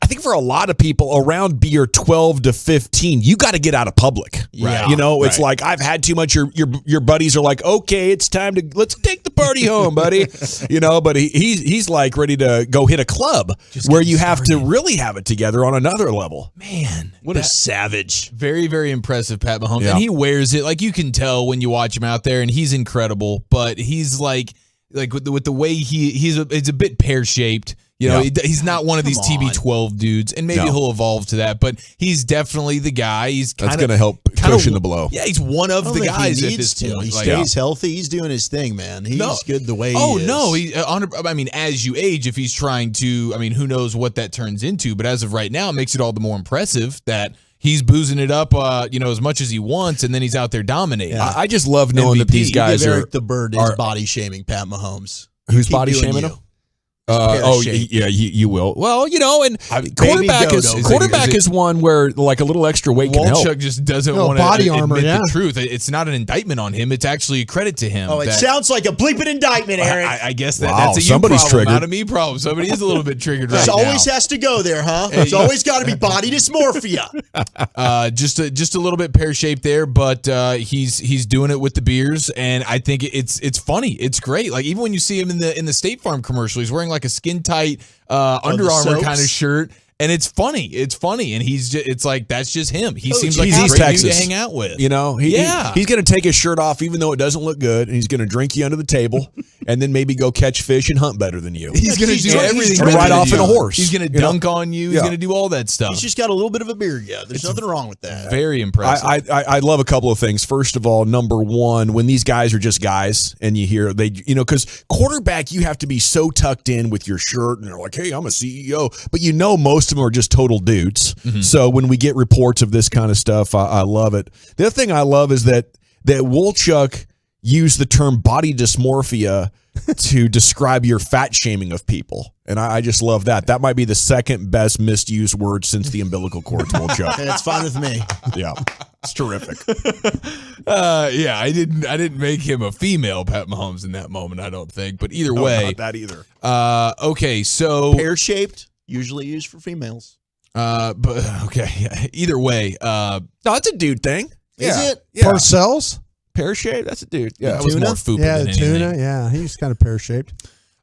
Speaker 17: I think for a lot of people around beer 12 to 15, you got to get out of public.
Speaker 18: Yeah.
Speaker 17: It's like, I've had too much. Your buddies are like, okay, it's time to, let's take the party home, buddy. But he's like ready to go hit a club where you have to really have it together on another level.
Speaker 19: Man,
Speaker 18: what a savage.
Speaker 19: Very, very impressive, Pat Mahomes.
Speaker 17: Yeah.
Speaker 19: And he wears it. Like, you can tell when you watch him out there, and he's incredible. But he's like with the way he's a bit pear-shaped. You know, he's not one of these TB12 dudes, and maybe he'll evolve to that. But he's definitely the guy.
Speaker 17: That's going to help cushion the blow.
Speaker 19: Yeah, he's one of the guys at this point.
Speaker 18: He stays healthy. He's doing his thing, man. He's good the way he is.
Speaker 19: No. I mean, as you age, if he's trying to, I mean, who knows what that turns into. But as of right now, it makes it all the more impressive that he's boozing it up, as much as he wants, and then he's out there dominating.
Speaker 17: Yeah. I just love knowing that these guys
Speaker 18: Eric the Bird is body shaming Pat Mahomes.
Speaker 17: Who's body shaming him? You will. Well, and quarterback is one where like a little extra weight can help.
Speaker 19: Walchuk just doesn't want to admit the truth. It's not an indictment on him. It's actually a credit to him.
Speaker 18: Oh, it sounds like a bleeping indictment, Eric.
Speaker 19: I guess that's a somebody's problem, triggered. Not a me problem. Somebody is a little bit triggered right now.
Speaker 18: It always has to go there, huh? It's always got to be body dysmorphia.
Speaker 19: Just a little bit pear-shaped there, but he's doing it with the beers, and I think it's funny. It's great. Like even when you see him in the State Farm commercial, he's wearing like a skin tight Under Armour kind of shirt, and it's funny. It's funny, and it's like that's just him. He seems like he's great dude to hang out with.
Speaker 17: He's going to take his shirt off even though it doesn't look good, and he's going to drink you under the table, and then maybe go catch fish and hunt better than you.
Speaker 19: He's going to do everything.
Speaker 17: Ride off in a horse.
Speaker 19: He's going to dunk on you. He's going to do all that stuff.
Speaker 18: He's just got a little bit of a beard. Yeah, there's nothing wrong with that.
Speaker 19: Very impressive.
Speaker 17: I love a couple of things. First of all, number one, when these guys are just guys, and you hear because quarterback, you have to be so tucked in with your shirt, and they're like, "Hey, I'm a CEO," but most of them are just total dudes. Mm-hmm. So when we get reports of this kind of stuff, I love it. The other thing I love is that Walchuk used the term body dysmorphia to describe your fat shaming of people. And I just love that. That might be the second best misused word since the umbilical cord, Walchuk.
Speaker 18: It's fine with me.
Speaker 17: Yeah. It's terrific.
Speaker 19: I didn't make him a female Pat Mahomes in that moment, I don't think. But either way.
Speaker 17: Not that either.
Speaker 19: Okay, so
Speaker 18: pear-shaped, usually used for females.
Speaker 19: Either way.
Speaker 17: No, it's a dude thing.
Speaker 18: Is it?
Speaker 20: Yeah. Parcells?
Speaker 17: Pear-shaped? That's a dude.
Speaker 19: Yeah, that was more foopy than anything.
Speaker 20: Tuna. Yeah, he's kind of pear-shaped.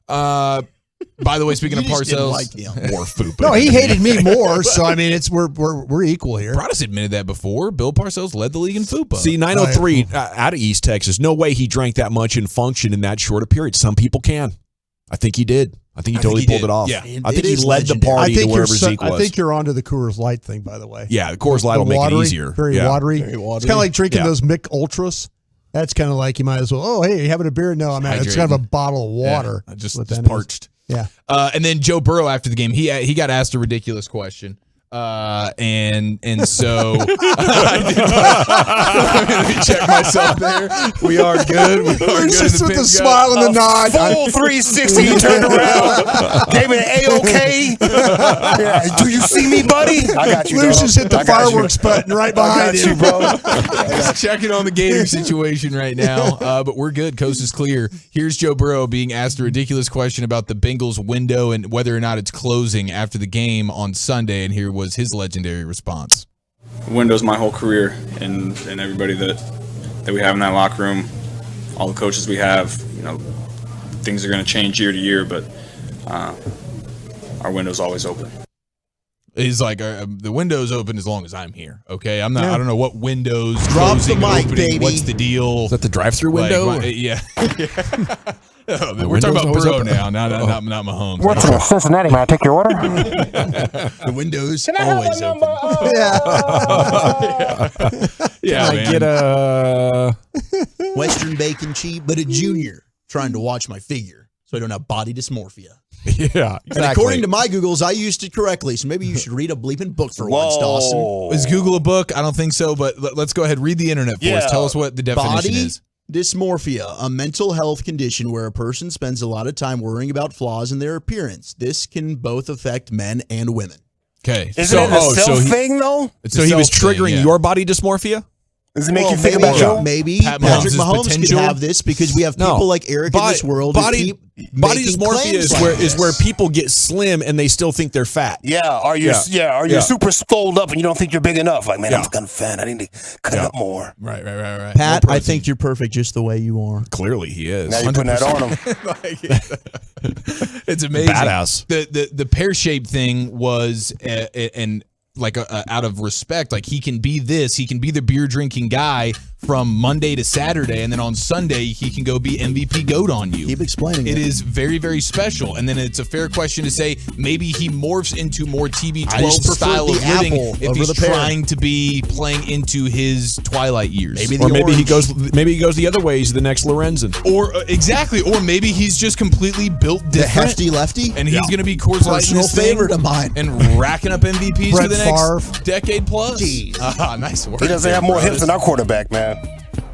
Speaker 19: By the way, speaking of Parcells,
Speaker 17: more foopy.
Speaker 20: No, he hated me more. So I mean, we're equal here.
Speaker 19: Broadus admitted that before. Bill Parcells led the league in fupa.
Speaker 17: See, 903 out of East Texas. No way he drank that much and functioned in that short a period. Some people can. I think he did. I think he totally pulled it off. Yeah. I think he led the party to wherever Zeke was.
Speaker 20: I think you're onto the Coors Light thing, by the way.
Speaker 17: Yeah, the Coors Light will make it easier.
Speaker 20: Very watery. It's kind of like drinking those Mick Ultras. That's kind of like you might as well. Oh, hey, you having a beer? No, I'm it's kind of a bottle of water.
Speaker 19: Yeah, just parched.
Speaker 20: Yeah.
Speaker 19: And then Joe Burrow after the game, he got asked a ridiculous question. And so let me check myself there. We are good.
Speaker 20: Just with a smile and a nod.
Speaker 10: Full 360. He turned around, gave me an A-OK. Yeah, do you see me, buddy? I got you,
Speaker 20: Lucius hit the fireworks button right behind him.
Speaker 10: Bro.
Speaker 19: Just checking on the Gator situation right now, but we're good. Coast is clear. Here's Joe Burrow being asked a ridiculous question about the Bengals window and whether or not it's closing after the game on Sunday, and here was his legendary response.
Speaker 8: Window's my whole career, and everybody that we have in that locker room, all the coaches we have, things are going to change year to year, but our window's always open.
Speaker 19: He's like, the window's open as long as I'm here. Okay, I'm not. Yeah. I don't know what windows
Speaker 18: drop
Speaker 19: closing,
Speaker 18: the mic,
Speaker 19: opening.
Speaker 18: Baby.
Speaker 19: What's the deal?
Speaker 17: Is that the drive-through window?
Speaker 19: Yeah. We're talking about Burrow now, not Mahomes.
Speaker 10: What's in Cincinnati? May I take your order?
Speaker 18: The window's always open.
Speaker 19: Yeah,
Speaker 17: Can I get a
Speaker 18: Western bacon cheese, but a junior trying to watch my figure so I don't have body dysmorphia.
Speaker 17: Yeah, exactly.
Speaker 18: And according to my Googles, I used it correctly, so maybe you should read a bleeping book for once, Dawson.
Speaker 19: Is Google a book? I don't think so, but let's go ahead read the internet for us. Tell us what the definition is.
Speaker 18: Dysmorphia, a mental health condition where a person spends a lot of time worrying about flaws in their appearance. This can both affect men and women.
Speaker 19: Okay.
Speaker 10: Isn't it a self thing, though?
Speaker 17: So he was triggering your body dysmorphia?
Speaker 10: Does it make you think about Joe?
Speaker 18: Maybe Patrick Mahomes could have this because we have people like Eric in this world.
Speaker 17: Body dysmorphia is where people get slim and they still think they're fat.
Speaker 10: Yeah, or you're super swelled up and you don't think you're big enough. Like, man, I'm kind of fat. I need to cut up more.
Speaker 19: Right.
Speaker 18: Pat, I think you're perfect just the way you are.
Speaker 17: Clearly, he is.
Speaker 10: Now you're putting that on him.
Speaker 19: It's amazing.
Speaker 17: Badass.
Speaker 19: The pear-shaped thing was out of respect, like he can be the beer drinking guy from Monday to Saturday, and then on Sunday he can go be MVP GOAT on you.
Speaker 3: Keep explaining
Speaker 19: it. It is very, very special. And then it's a fair question to say maybe he morphs into more TB12 style of living if he's trying to be playing into his twilight years.
Speaker 17: Maybe he goes the other way. He's the next Lorenzen.
Speaker 19: Or exactly. Or maybe he's just completely built different.
Speaker 3: The hefty lefty,
Speaker 19: and he's going to be Coors Light
Speaker 3: personal favorite of mine,
Speaker 19: and racking up MVPs for the next decade plus.
Speaker 10: Jeez.
Speaker 19: Nice work.
Speaker 10: He doesn't have more hips than our quarterback, man.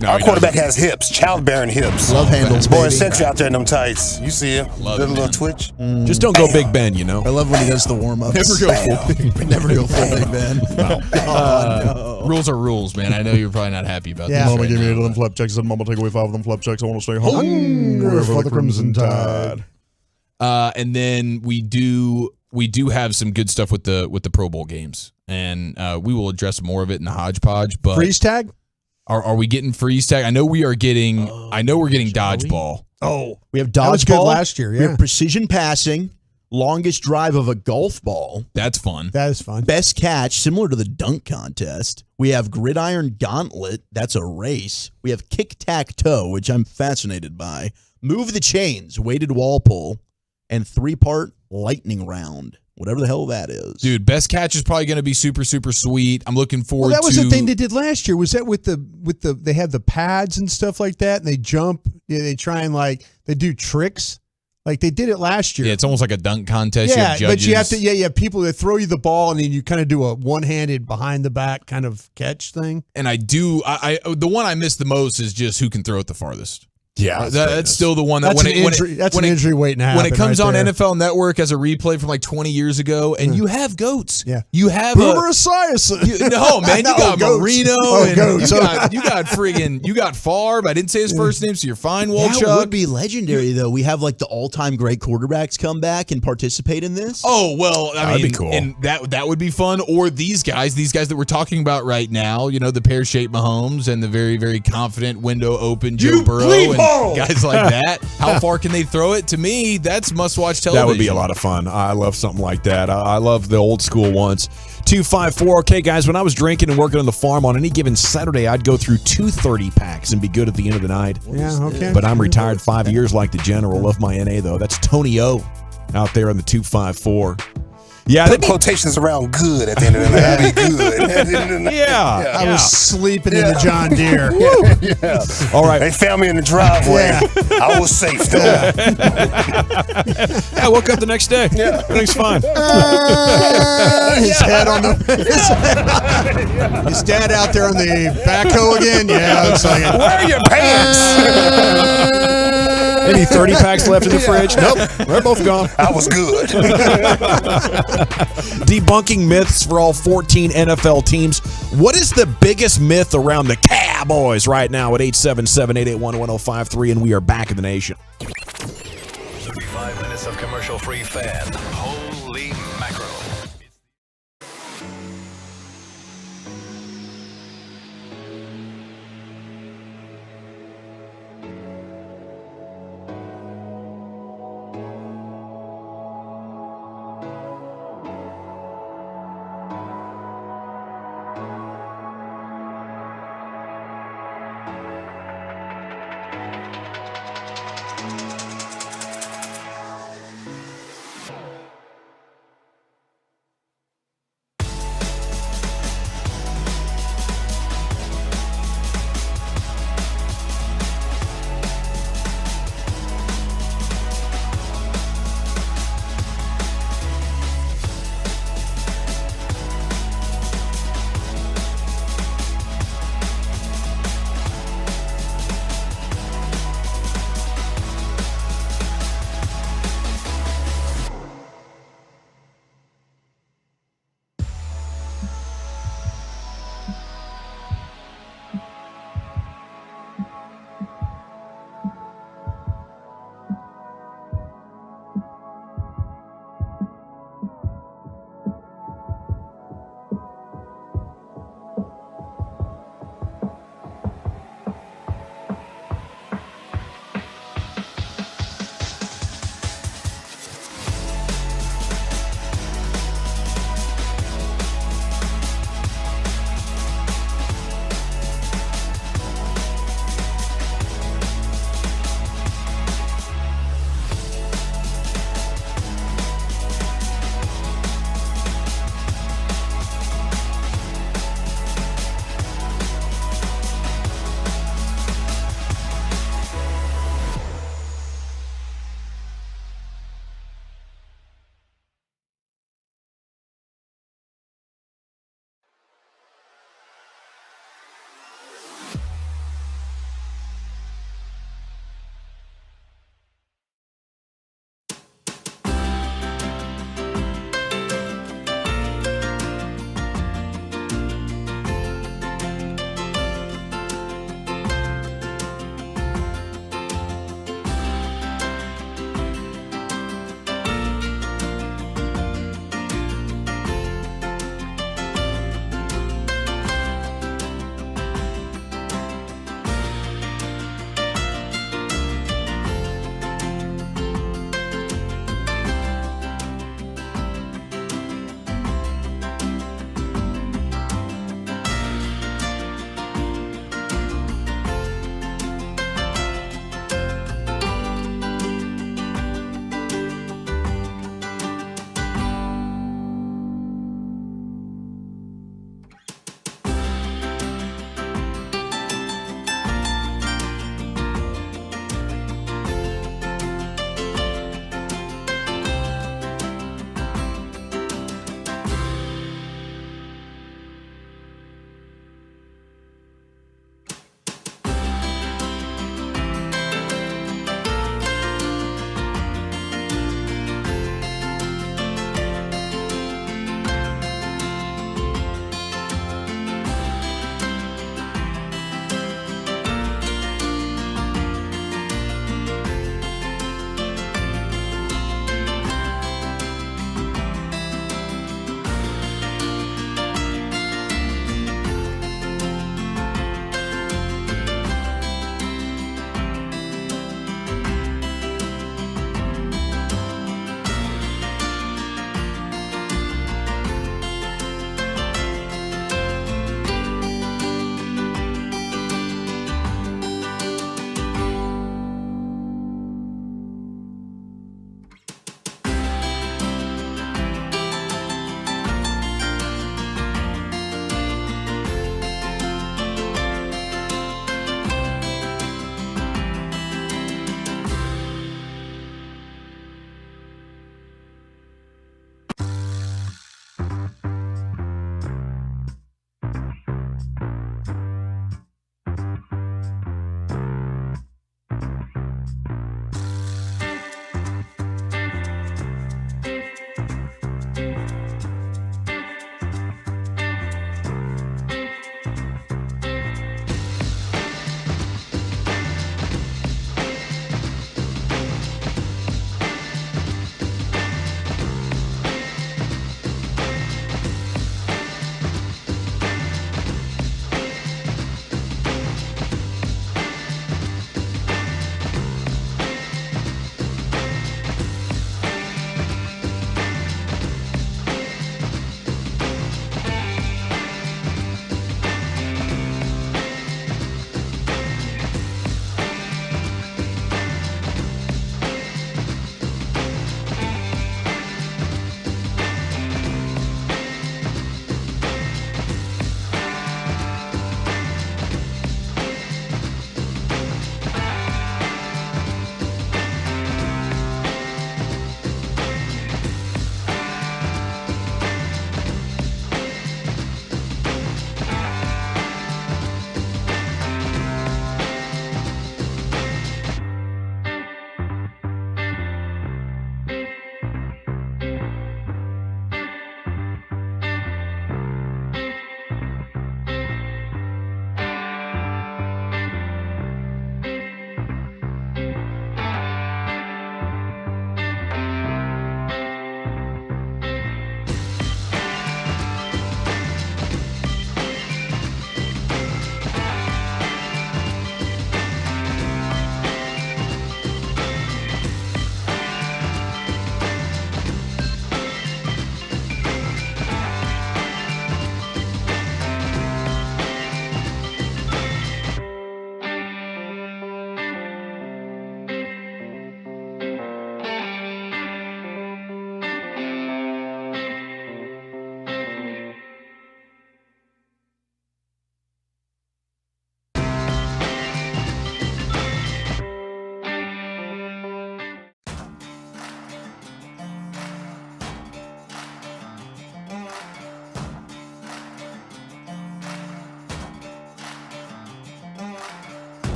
Speaker 19: No,
Speaker 10: our quarterback has hips, childbearing hips.
Speaker 3: Love handles,
Speaker 10: Boy,
Speaker 3: baby.
Speaker 10: sexy out there in them tights. You see him?
Speaker 19: Love
Speaker 10: Did a
Speaker 19: it,
Speaker 10: little
Speaker 19: man.
Speaker 10: twitch.
Speaker 17: Just don't go Big Ben, you know.
Speaker 3: I love when he does the warm-ups. Never go full Big Ben.
Speaker 19: Rules are rules, man. I know you're probably not happy about this.
Speaker 20: Mama
Speaker 19: right
Speaker 20: give me
Speaker 19: now,
Speaker 20: 8 of them flapjacks and Mama take away 5 of them flapjacks. I want to stay hungry for the Crimson Tide.
Speaker 19: And then we do have some good stuff with the Pro Bowl games, and we will address more of it in the hodgepodge. But
Speaker 20: Freeze tag?
Speaker 19: Are we getting freeze tag? I know we are getting. I know we're getting dodgeball.
Speaker 3: Oh, we have
Speaker 20: That was good
Speaker 3: dodgeball
Speaker 20: last year,
Speaker 3: We
Speaker 20: yeah.
Speaker 3: have precision passing, longest drive of a golf ball.
Speaker 19: That's fun.
Speaker 20: That is fun.
Speaker 3: Best catch, similar to the dunk contest. We have gridiron gauntlet. That's a race. We have kick-tack-toe, which I'm fascinated by. Move the chains, weighted wall pull, and 3-part lightning round. Whatever the hell that is.
Speaker 19: Dude, best catch is probably going to be super, super sweet. I'm looking forward
Speaker 20: Well, that was
Speaker 19: to.
Speaker 20: the thing they did last year. Was that with the they have the pads and stuff like that, and they jump. Yeah, they try and they do tricks. Like they did it last year.
Speaker 19: Yeah, it's almost like a dunk contest.
Speaker 20: Yeah,
Speaker 19: you have
Speaker 20: but you have
Speaker 19: judges.
Speaker 20: to. Yeah, you have people that throw you the ball, and then you kind of do a one-handed behind the back kind of catch thing.
Speaker 19: And I do. The one I miss the most is just who can throw it the farthest.
Speaker 20: Yeah,
Speaker 19: that's still the one that
Speaker 20: that's an injury waiting to happen.
Speaker 19: When it comes
Speaker 20: right
Speaker 19: on
Speaker 20: there.
Speaker 19: NFL Network as a replay from like 20 years ago, and you have goats.
Speaker 20: Yeah,
Speaker 19: you have
Speaker 20: Boomer Esiason.
Speaker 19: No, man, you got
Speaker 20: goats.
Speaker 19: Marino, and
Speaker 20: goats.
Speaker 19: you got friggin' you got Favre. I didn't say his first name, so you're fine, Walchuk.
Speaker 3: That would be legendary, though. We have like the all-time great quarterbacks come back and participate in this.
Speaker 19: Oh well, I
Speaker 17: That'd
Speaker 19: mean,
Speaker 17: be cool.
Speaker 19: and that would be fun. Or these guys that we're talking about right now, you know, the pear-shaped Mahomes and the very, very confident window open Joe Burrow and guys like that. How far can they throw it? To me, that's must-watch television.
Speaker 17: That would be a lot of fun. I love something like that. I love the old school ones. 254. Okay, guys, when I was drinking and working on the farm on any given Saturday, I'd go through 2 30-packs and be good at the end of the night.
Speaker 20: Yeah, okay.
Speaker 17: But I'm retired 5 years like the general. Love my NA, though. That's Tony O out there on the 254. Yeah,
Speaker 10: Put quotations around good at the end of the night. That'd be good.
Speaker 17: Yeah.
Speaker 20: I was sleeping in the John Deere.
Speaker 10: Yeah.
Speaker 17: All right.
Speaker 10: They found me in the driveway. I was safe though.
Speaker 17: I woke up the next day.
Speaker 10: Yeah.
Speaker 17: Everything's fine.
Speaker 20: His head on the. His dad out there on the backhoe again. Yeah, it's like.
Speaker 10: Where are your pants?
Speaker 17: Any 30-packs left in the fridge? Nope. They're both gone.
Speaker 10: I was good.
Speaker 17: Debunking myths for all 14 NFL teams. What is the biggest myth around the Cowboys right now at 877-881-1053? And we are back in the nation.
Speaker 1: 35 minutes of commercial-free fan. Holy mackerel.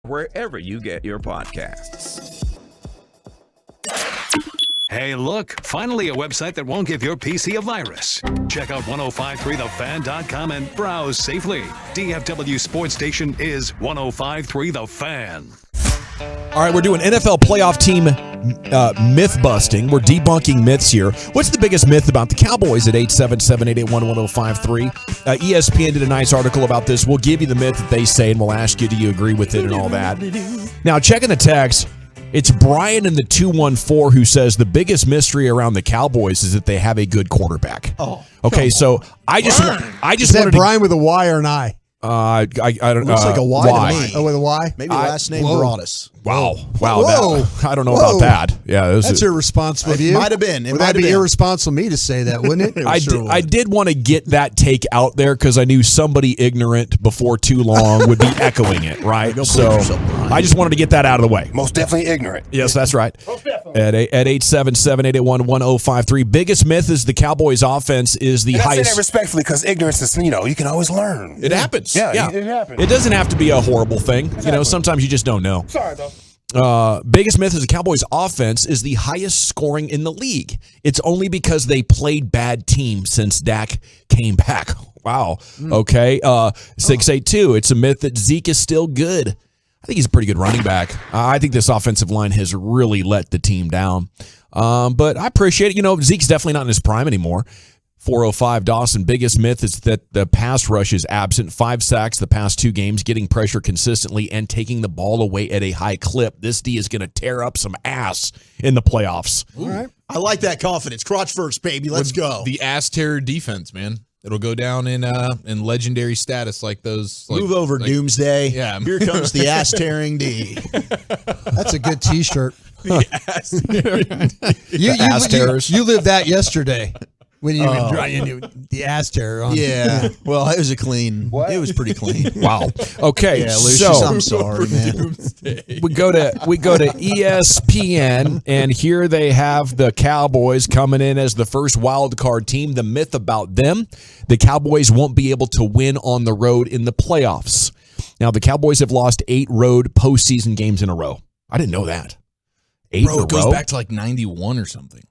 Speaker 11: wherever you get your podcasts.
Speaker 1: Hey, look, finally a website that won't give your PC a virus. Check out 1053thefan.com and browse safely. DFW Sports Station is 1053 The Fan.
Speaker 17: All right, we're doing NFL playoff team myth busting. We're debunking myths here. What's the biggest myth about the Cowboys at 877-881-1053? ESPN did a nice article about this. We'll give you the myth that they say, and we'll ask you, do you agree with it and all that. Now, checking the text, it's Brian in the 214 who says the biggest mystery around the Cowboys is that they have a good quarterback.
Speaker 20: Oh,
Speaker 17: okay, so I just
Speaker 20: is that
Speaker 17: wanted
Speaker 20: Brian with a Y or an I?
Speaker 17: I don't know.
Speaker 18: Looks like a Y to me.
Speaker 20: Oh, with a Y?
Speaker 18: Maybe last name Broadus.
Speaker 17: Wow.
Speaker 20: Whoa.
Speaker 17: I don't know about that. Yeah,
Speaker 20: that's irresponsible of you.
Speaker 18: It might have been.
Speaker 20: Would that be irresponsible of me to say that, wouldn't it?
Speaker 17: I did want to get that take out there because I knew somebody ignorant before too long would be echoing it, right? So I just wanted to get that out of the way.
Speaker 10: Most definitely ignorant.
Speaker 17: Yes, that's right. At 877-881-1053. Biggest myth is the Cowboys offense is the
Speaker 10: and
Speaker 17: highest.
Speaker 10: I say that respectfully because ignorance is, you can always learn.
Speaker 17: It happens.
Speaker 10: Yeah, it happens.
Speaker 17: It doesn't have to be a horrible thing. Exactly. Sometimes you just don't know.
Speaker 10: Sorry, though.
Speaker 17: Biggest myth is the Cowboys offense is the highest scoring in the league. It's only because they played bad teams since Dak came back. Wow. Okay. 682. It's a myth that Zeke is still good. I think he's a pretty good running back. I think this offensive line has really let the team down. But I appreciate it. Zeke's definitely not in his prime anymore. 405 Dawson, biggest myth is that the pass rush is absent. 5 sacks the past 2 games, getting pressure consistently and taking the ball away at a high clip. This D is going to tear up some ass in the playoffs.
Speaker 18: All right. I like that confidence. Crotch first, baby. Let's go.
Speaker 19: The ass terror defense, man. It'll go down in legendary status like those.
Speaker 18: Move over, Doomsday.
Speaker 19: Yeah.
Speaker 18: Here comes the ass tearing D.
Speaker 20: That's a good T-shirt.
Speaker 19: The ass
Speaker 20: terrors. You lived that yesterday. When you the ass terror on.
Speaker 18: Yeah. Well, it was a clean. What? It was pretty clean.
Speaker 17: Wow. Okay.
Speaker 18: Yeah, Lucius, I'm sorry, man.
Speaker 17: We go to ESPN, and here they have the Cowboys coming in as the first wild card team. The myth about them: the Cowboys won't be able to win on the road in the playoffs. Now, the Cowboys have lost 8 road postseason games in a row. I didn't know that. 8 in a row.
Speaker 19: It goes back to like 91 or something.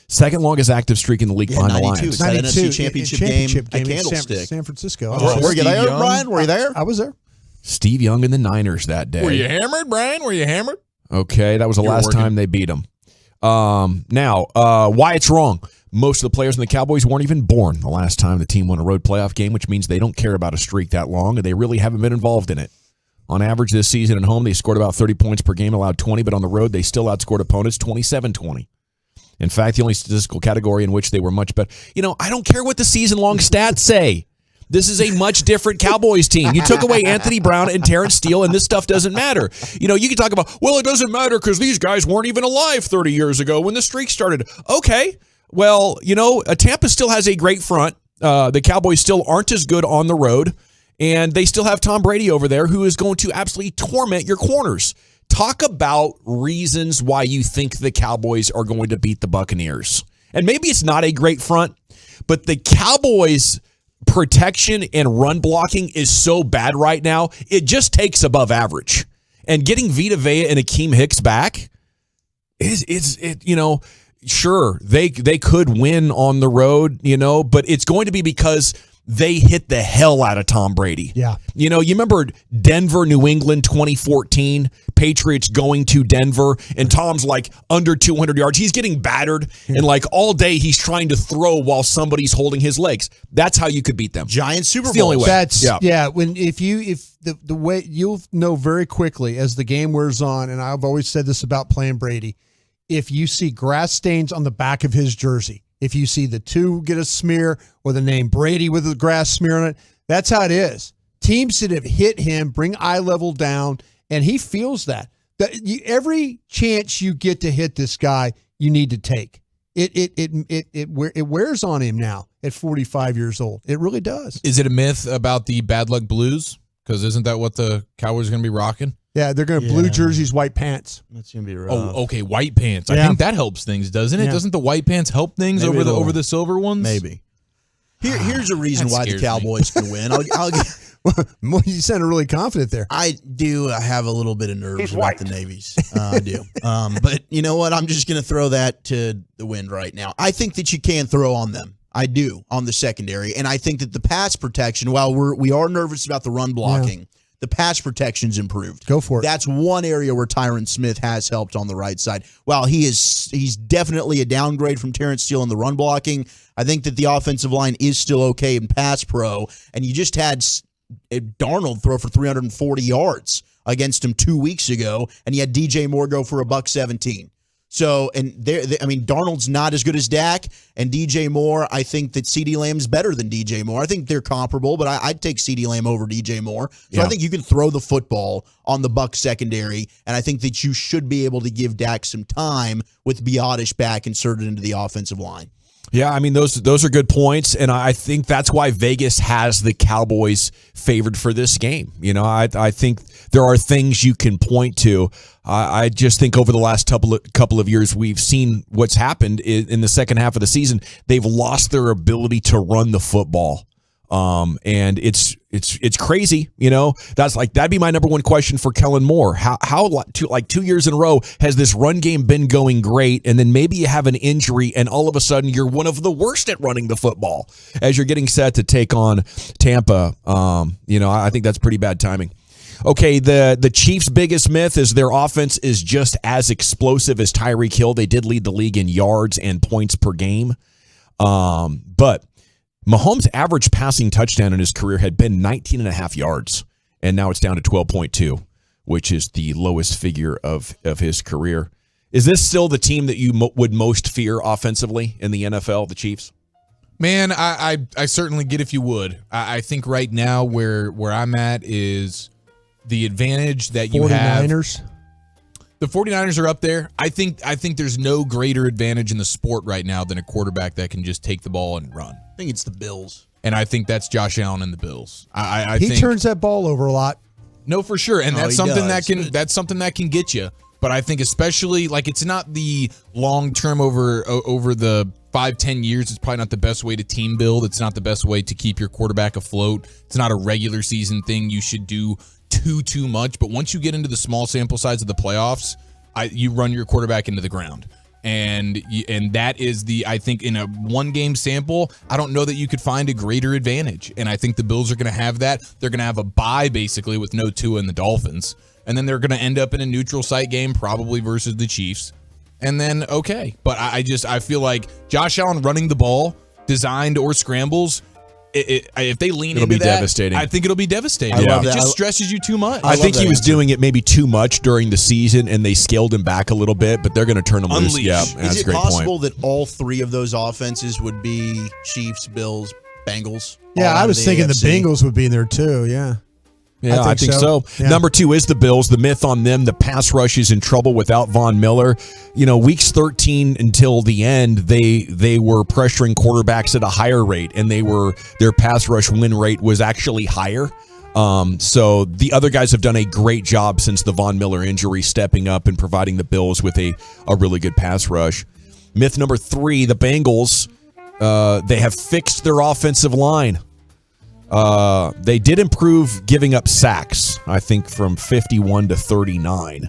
Speaker 17: Second longest active streak in the league behind the
Speaker 18: 92.
Speaker 17: Lions.
Speaker 18: It's that NFC championship game at Candlestick.
Speaker 20: San Francisco.
Speaker 18: Were you there, Brian? Were you there?
Speaker 20: I was there.
Speaker 17: Steve Young and the Niners that day.
Speaker 19: Were you hammered, Brian? Were you hammered?
Speaker 17: Okay, that was the last time they beat them. Now, why it's wrong. Most of the players in the Cowboys weren't even born the last time the team won a road playoff game, which means they don't care about a streak that long, and they really haven't been involved in it. On average this season at home, they scored about 30 points per game, allowed 20, but on the road, they still outscored opponents 27-20. In fact, the only statistical category in which they were much better. I don't care what the season-long stats say. This is a much different Cowboys team. You took away Anthony Brown and Terrence Steele, and this stuff doesn't matter. You can talk about, well, it doesn't matter because these guys weren't even alive 30 years ago when the streak started. Okay. Well, Tampa still has a great front. The Cowboys still aren't as good on the road, and they still have Tom Brady over there who is going to absolutely torment your corners. Talk about reasons why you think the Cowboys are going to beat the Buccaneers. And maybe it's not a great front, but the Cowboys' protection and run blocking is so bad right now, it just takes above average. And getting Vita Vea and Akeem Hicks back sure, they could win on the road, but it's going to be because they hit the hell out of Tom Brady.
Speaker 20: Yeah.
Speaker 17: You remember Denver, New England, 2014, Patriots going to Denver, and Tom's like under 200 yards. He's getting battered, and like all day he's trying to throw while somebody's holding his legs. That's how you could beat them.
Speaker 18: Giant Super Bowl.
Speaker 17: The only way.
Speaker 20: If the way you'll know very quickly as the game wears on, and I've always said this about playing Brady, if you see grass stains on the back of his jersey, if you see the 2 get a smear or the name Brady with a grass smear on it, that's how it is. Teams that have hit him bring eye level down, and he feels that. Every chance you get to hit this guy, you need to take. It wears on him now at 45 years old. It really does.
Speaker 19: Is it a myth about the bad luck blues? Because isn't that what the Cowboys are going to be rocking?
Speaker 20: Yeah, they're going to blue jerseys, white pants.
Speaker 18: That's going to be rough.
Speaker 19: Oh, okay, white pants. I think that helps things, doesn't it?
Speaker 20: Yeah.
Speaker 19: Doesn't the white pants help things over the silver ones?
Speaker 18: Maybe. Here's a reason why the Cowboys can win.
Speaker 20: You sounded really confident there.
Speaker 18: I do. I have a little bit of nerves
Speaker 10: He's
Speaker 18: about
Speaker 10: white.
Speaker 18: the Navies. I do. But you know what? I'm just going to throw that to the wind right now. I think that you can throw on them. I do, on the secondary. And I think that the pass protection, while we are nervous about the run blocking, the pass protection's improved.
Speaker 20: Go for it.
Speaker 18: That's one area where Tyron Smith has helped on the right side. While he's definitely a downgrade from Terrence Steele in the run blocking, I think that the offensive line is still okay in pass pro. And you just had Darnold throw for 340 yards against him 2 weeks ago, and you had DJ Moore go for $117. So, and Darnold's not as good as Dak, and DJ Moore, I think that CeeDee Lamb's better than DJ Moore. I think they're comparable, but I'd take CeeDee Lamb over DJ Moore. So I think you can throw the football on the Bucs secondary, and I think that you should be able to give Dak some time with Biotish back inserted into the offensive line.
Speaker 17: Yeah, I mean, those are good points, and I think that's why Vegas has the Cowboys favored for this game. You know, I think there are things you can point to. I just think over the last couple of years, we've seen what's happened in the second half of the season. They've lost their ability to run the football. And it's crazy, you know. That'd be my number one question for Kellen Moore. How 2 years in a row has this run game been going great, and then maybe you have an injury, and all of a sudden you're one of the worst at running the football as you're getting set to take on Tampa. I think that's pretty bad timing. Okay, the Chiefs' biggest myth is their offense is just as explosive as Tyreek Hill. They did lead the league in yards and points per game, but Mahomes' average passing touchdown in his career had been 19.5 yards, and now it's down to 12.2, which is the lowest figure of his career. Is this still the team that you would most fear offensively in the NFL, the Chiefs?
Speaker 19: Man, I certainly get if you would. I think right now where I'm at is the advantage that you have.
Speaker 20: 49ers?
Speaker 19: The 49ers are up there. I think there's no greater advantage in the sport right now than a quarterback that can just take the ball and run.
Speaker 18: I think it's the Bills.
Speaker 19: And I think that's Josh Allen and the Bills.
Speaker 20: He turns that ball over a lot.
Speaker 19: No, for sure. And that's something
Speaker 18: does.
Speaker 19: that's something that can get you. But I think especially, it's not the long term over the 5-10 years. It's probably not the best way to team build. It's not the best way to keep your quarterback afloat. It's not a regular season thing you should do too much. But once you get into the small sample size of the playoffs, you run your quarterback into the ground. And that is I think in a one game sample, I don't know that you could find a greater advantage. And I think the Bills are going to have that. They're going to have a bye basically with no Tua and the Dolphins. And then they're going to end up in a neutral site game, probably versus the Chiefs. And then, okay. But I feel like Josh Allen running the ball, designed or scrambles, if they lean into that,
Speaker 17: devastating.
Speaker 19: I think it'll be devastating.
Speaker 17: Yeah.
Speaker 19: It just stresses you too much.
Speaker 17: I think he was doing it maybe too much during the season, and they scaled him back a little bit, but they're going to turn him loose. Yeah, that's
Speaker 18: Is
Speaker 17: a great
Speaker 18: it possible
Speaker 17: point.
Speaker 18: that all three of those offenses would be Chiefs, Bills, Bengals?
Speaker 20: Yeah, I was thinking
Speaker 18: AFC?
Speaker 20: the Bengals would be in there too. Yeah.
Speaker 17: Yeah, I think so.
Speaker 20: Yeah.
Speaker 17: Number 2 is the Bills. The myth on them, the pass rush is in trouble without Von Miller. You know, weeks 13 until the end, they were pressuring quarterbacks at a higher rate, and their pass rush win rate was actually higher. So the other guys have done a great job since the Von Miller injury, stepping up and providing the Bills with a really good pass rush. Myth number 3, the Bengals, they have fixed their offensive line. They did improve giving up sacks, I think, from 51 to 39.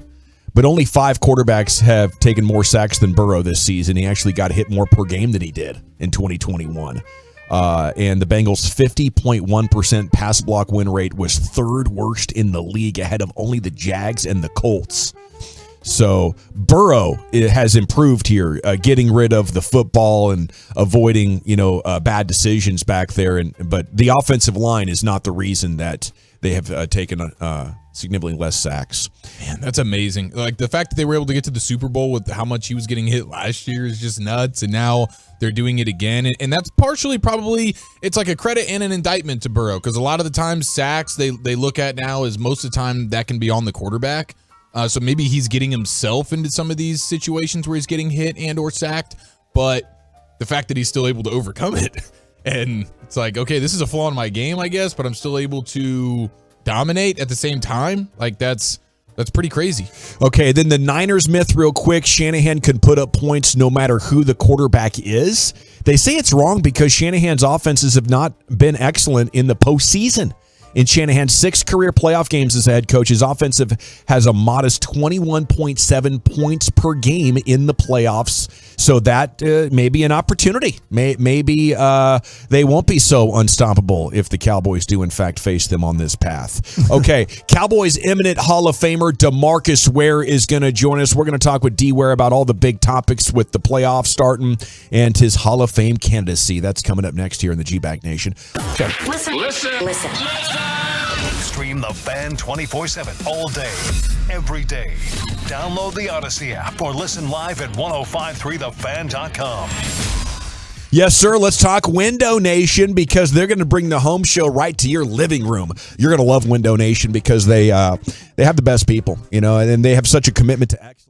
Speaker 17: But only 5 quarterbacks have taken more sacks than Burrow this season. He actually got hit more per game than he did in 2021. And the Bengals' 50.1% pass block win rate was 3rd worst in the league, ahead of only the Jags and the Colts. So Burrow has improved here, getting rid of the football and avoiding, bad decisions back there. But the offensive line is not the reason that they have taken significantly less sacks.
Speaker 19: Man, that's amazing. Like the fact that they were able to get to the Super Bowl with how much he was getting hit last year is just nuts. And now they're doing it again. And that's partially probably, it's like a credit and an indictment to Burrow, because a lot of the times sacks they look at now is most of the time that can be on the quarterback. So maybe he's getting himself into some of these situations where he's getting hit and or sacked, but the fact that he's still able to overcome it, and it's like, okay, this is a flaw in my game, I guess, but I'm still able to dominate at the same time. Like that's pretty crazy.
Speaker 17: Okay, then the Niners myth real quick. Shanahan can put up points no matter who the quarterback is. They say it's wrong because Shanahan's offenses have not been excellent in the postseason. In Shanahan's 6 career playoff games as a head coach, his offensive has a modest 21.7 points per game in the playoffs. So that may be an opportunity. Maybe they won't be so unstoppable if the Cowboys do, in fact, face them on this path. Okay, Cowboys' eminent Hall of Famer DeMarcus Ware is going to join us. We're going to talk with D-Ware about all the big topics with the playoffs starting and his Hall of Fame candidacy. That's coming up next here in the G-Bag Nation. Okay.
Speaker 1: Listen. Stream the Fan 24/7 all day, every day. Download the Odyssey app or listen live at 1053thefan.com.
Speaker 17: Yes, sir. Let's talk Window Nation because they're going to bring the home show right to your living room. You're going to love Window Nation because they have the best people, and they have such a commitment to excellence.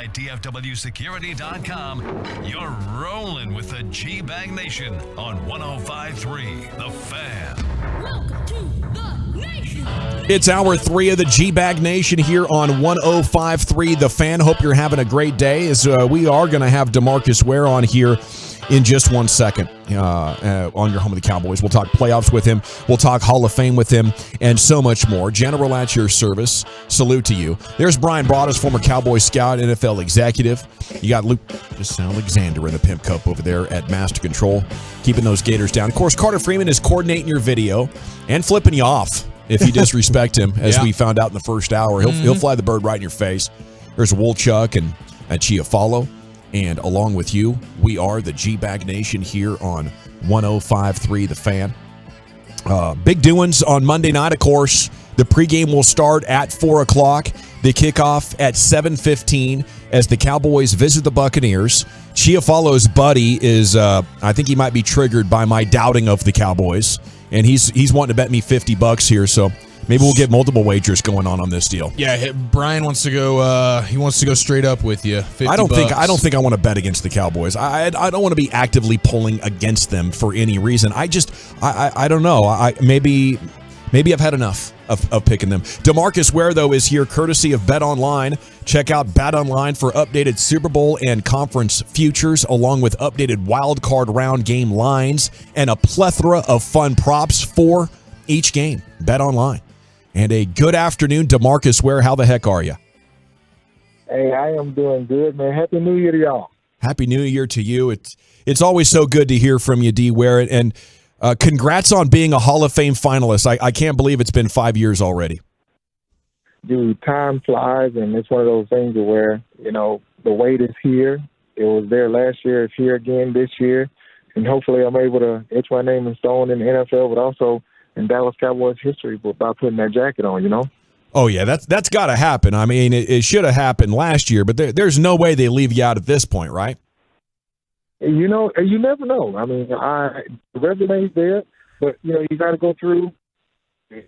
Speaker 1: At DFWSecurity.com, you're rolling with the G-Bag Nation on 105.3 The Fan.
Speaker 5: Welcome to the nation.
Speaker 17: It's hour 3 of the G-Bag Nation here on 105.3 The Fan. Hope you're having a great day as we are going to have DeMarcus Ware on here in just 1 second on your home of the Cowboys. We'll talk playoffs with him. We'll talk Hall of Fame with him and so much more. General at your service. Salute to you. There's Brian Broaddus, former Cowboy scout, NFL executive. You got Luke Alexander in the Pimp Cup over there at Master Control, keeping those Gators down. Of course, Carter Freeman is coordinating your video and flipping you off if you disrespect him, as we found out in the first hour. He'll fly the bird right in your face. There's Woolchuck and Chiafalo. And along with you, we are the G-Bag Nation here on 105.3 The Fan. Big doings on Monday night, of course. The pregame will start at 4 o'clock. The kickoff at 7:15 as the Cowboys visit the Buccaneers. Chiafalo's buddy is, I think he might be triggered by my doubting of the Cowboys. And he's wanting to bet me $50 here, so maybe we'll get multiple wagers going on this deal.
Speaker 19: Yeah, Brian wants to go. He wants to go straight up with you. $50.
Speaker 17: I don't think I want to bet against the Cowboys. I don't want to be actively pulling against them for any reason. I don't know. Maybe I've had enough of picking them. DeMarcus Ware, though, is here courtesy of Bet Online. Check out Bet Online for updated Super Bowl and conference futures, along with updated wild card round game lines and a plethora of fun props for each game. Bet Online. And a good afternoon, DeMarcus Ware. How the heck are you?
Speaker 6: Hey, I am doing good, man. Happy New Year to y'all.
Speaker 17: Happy New Year to you. It's always so good to hear from you, D. Ware. And congrats on being a Hall of Fame finalist. I can't believe it's been 5 years already.
Speaker 6: Dude, time flies, and it's one of those things where, the wait is here. It was there last year. It's here again this year. And hopefully I'm able to etch my name in stone in the NFL, but also in Dallas Cowboys history by putting that jacket on,
Speaker 17: Oh, yeah, that's got to happen. I mean, it should have happened last year, but there's no way they leave you out at this point, right?
Speaker 6: You never know. I mean, the resume's there, but, you got to go through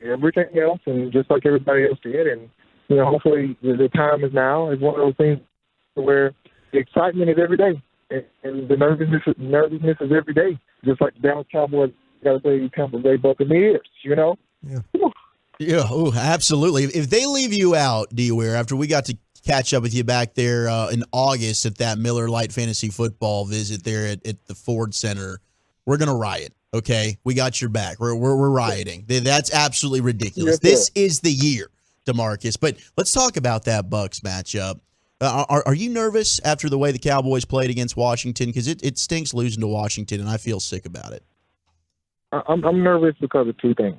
Speaker 6: everything else, and just like everybody else did. And, hopefully the time is now. It's one of those things where the excitement is every day, and the nervousness is every day, just like the Dallas Cowboys got to play Tampa Bay Buccaneers,
Speaker 3: Yeah. Yeah, absolutely. If they leave you out, D. Ware, after we got to catch up with you back there in August at that Miller Lite Fantasy Football visit there at the Ford Center, we're going to riot, okay? We got your back. We're rioting. That's absolutely ridiculous. This is the year, DeMarcus. But let's talk about that Bucs matchup. Are you nervous after the way the Cowboys played against Washington? Because it stinks losing to Washington, and I feel sick about it.
Speaker 6: I'm nervous because of two things.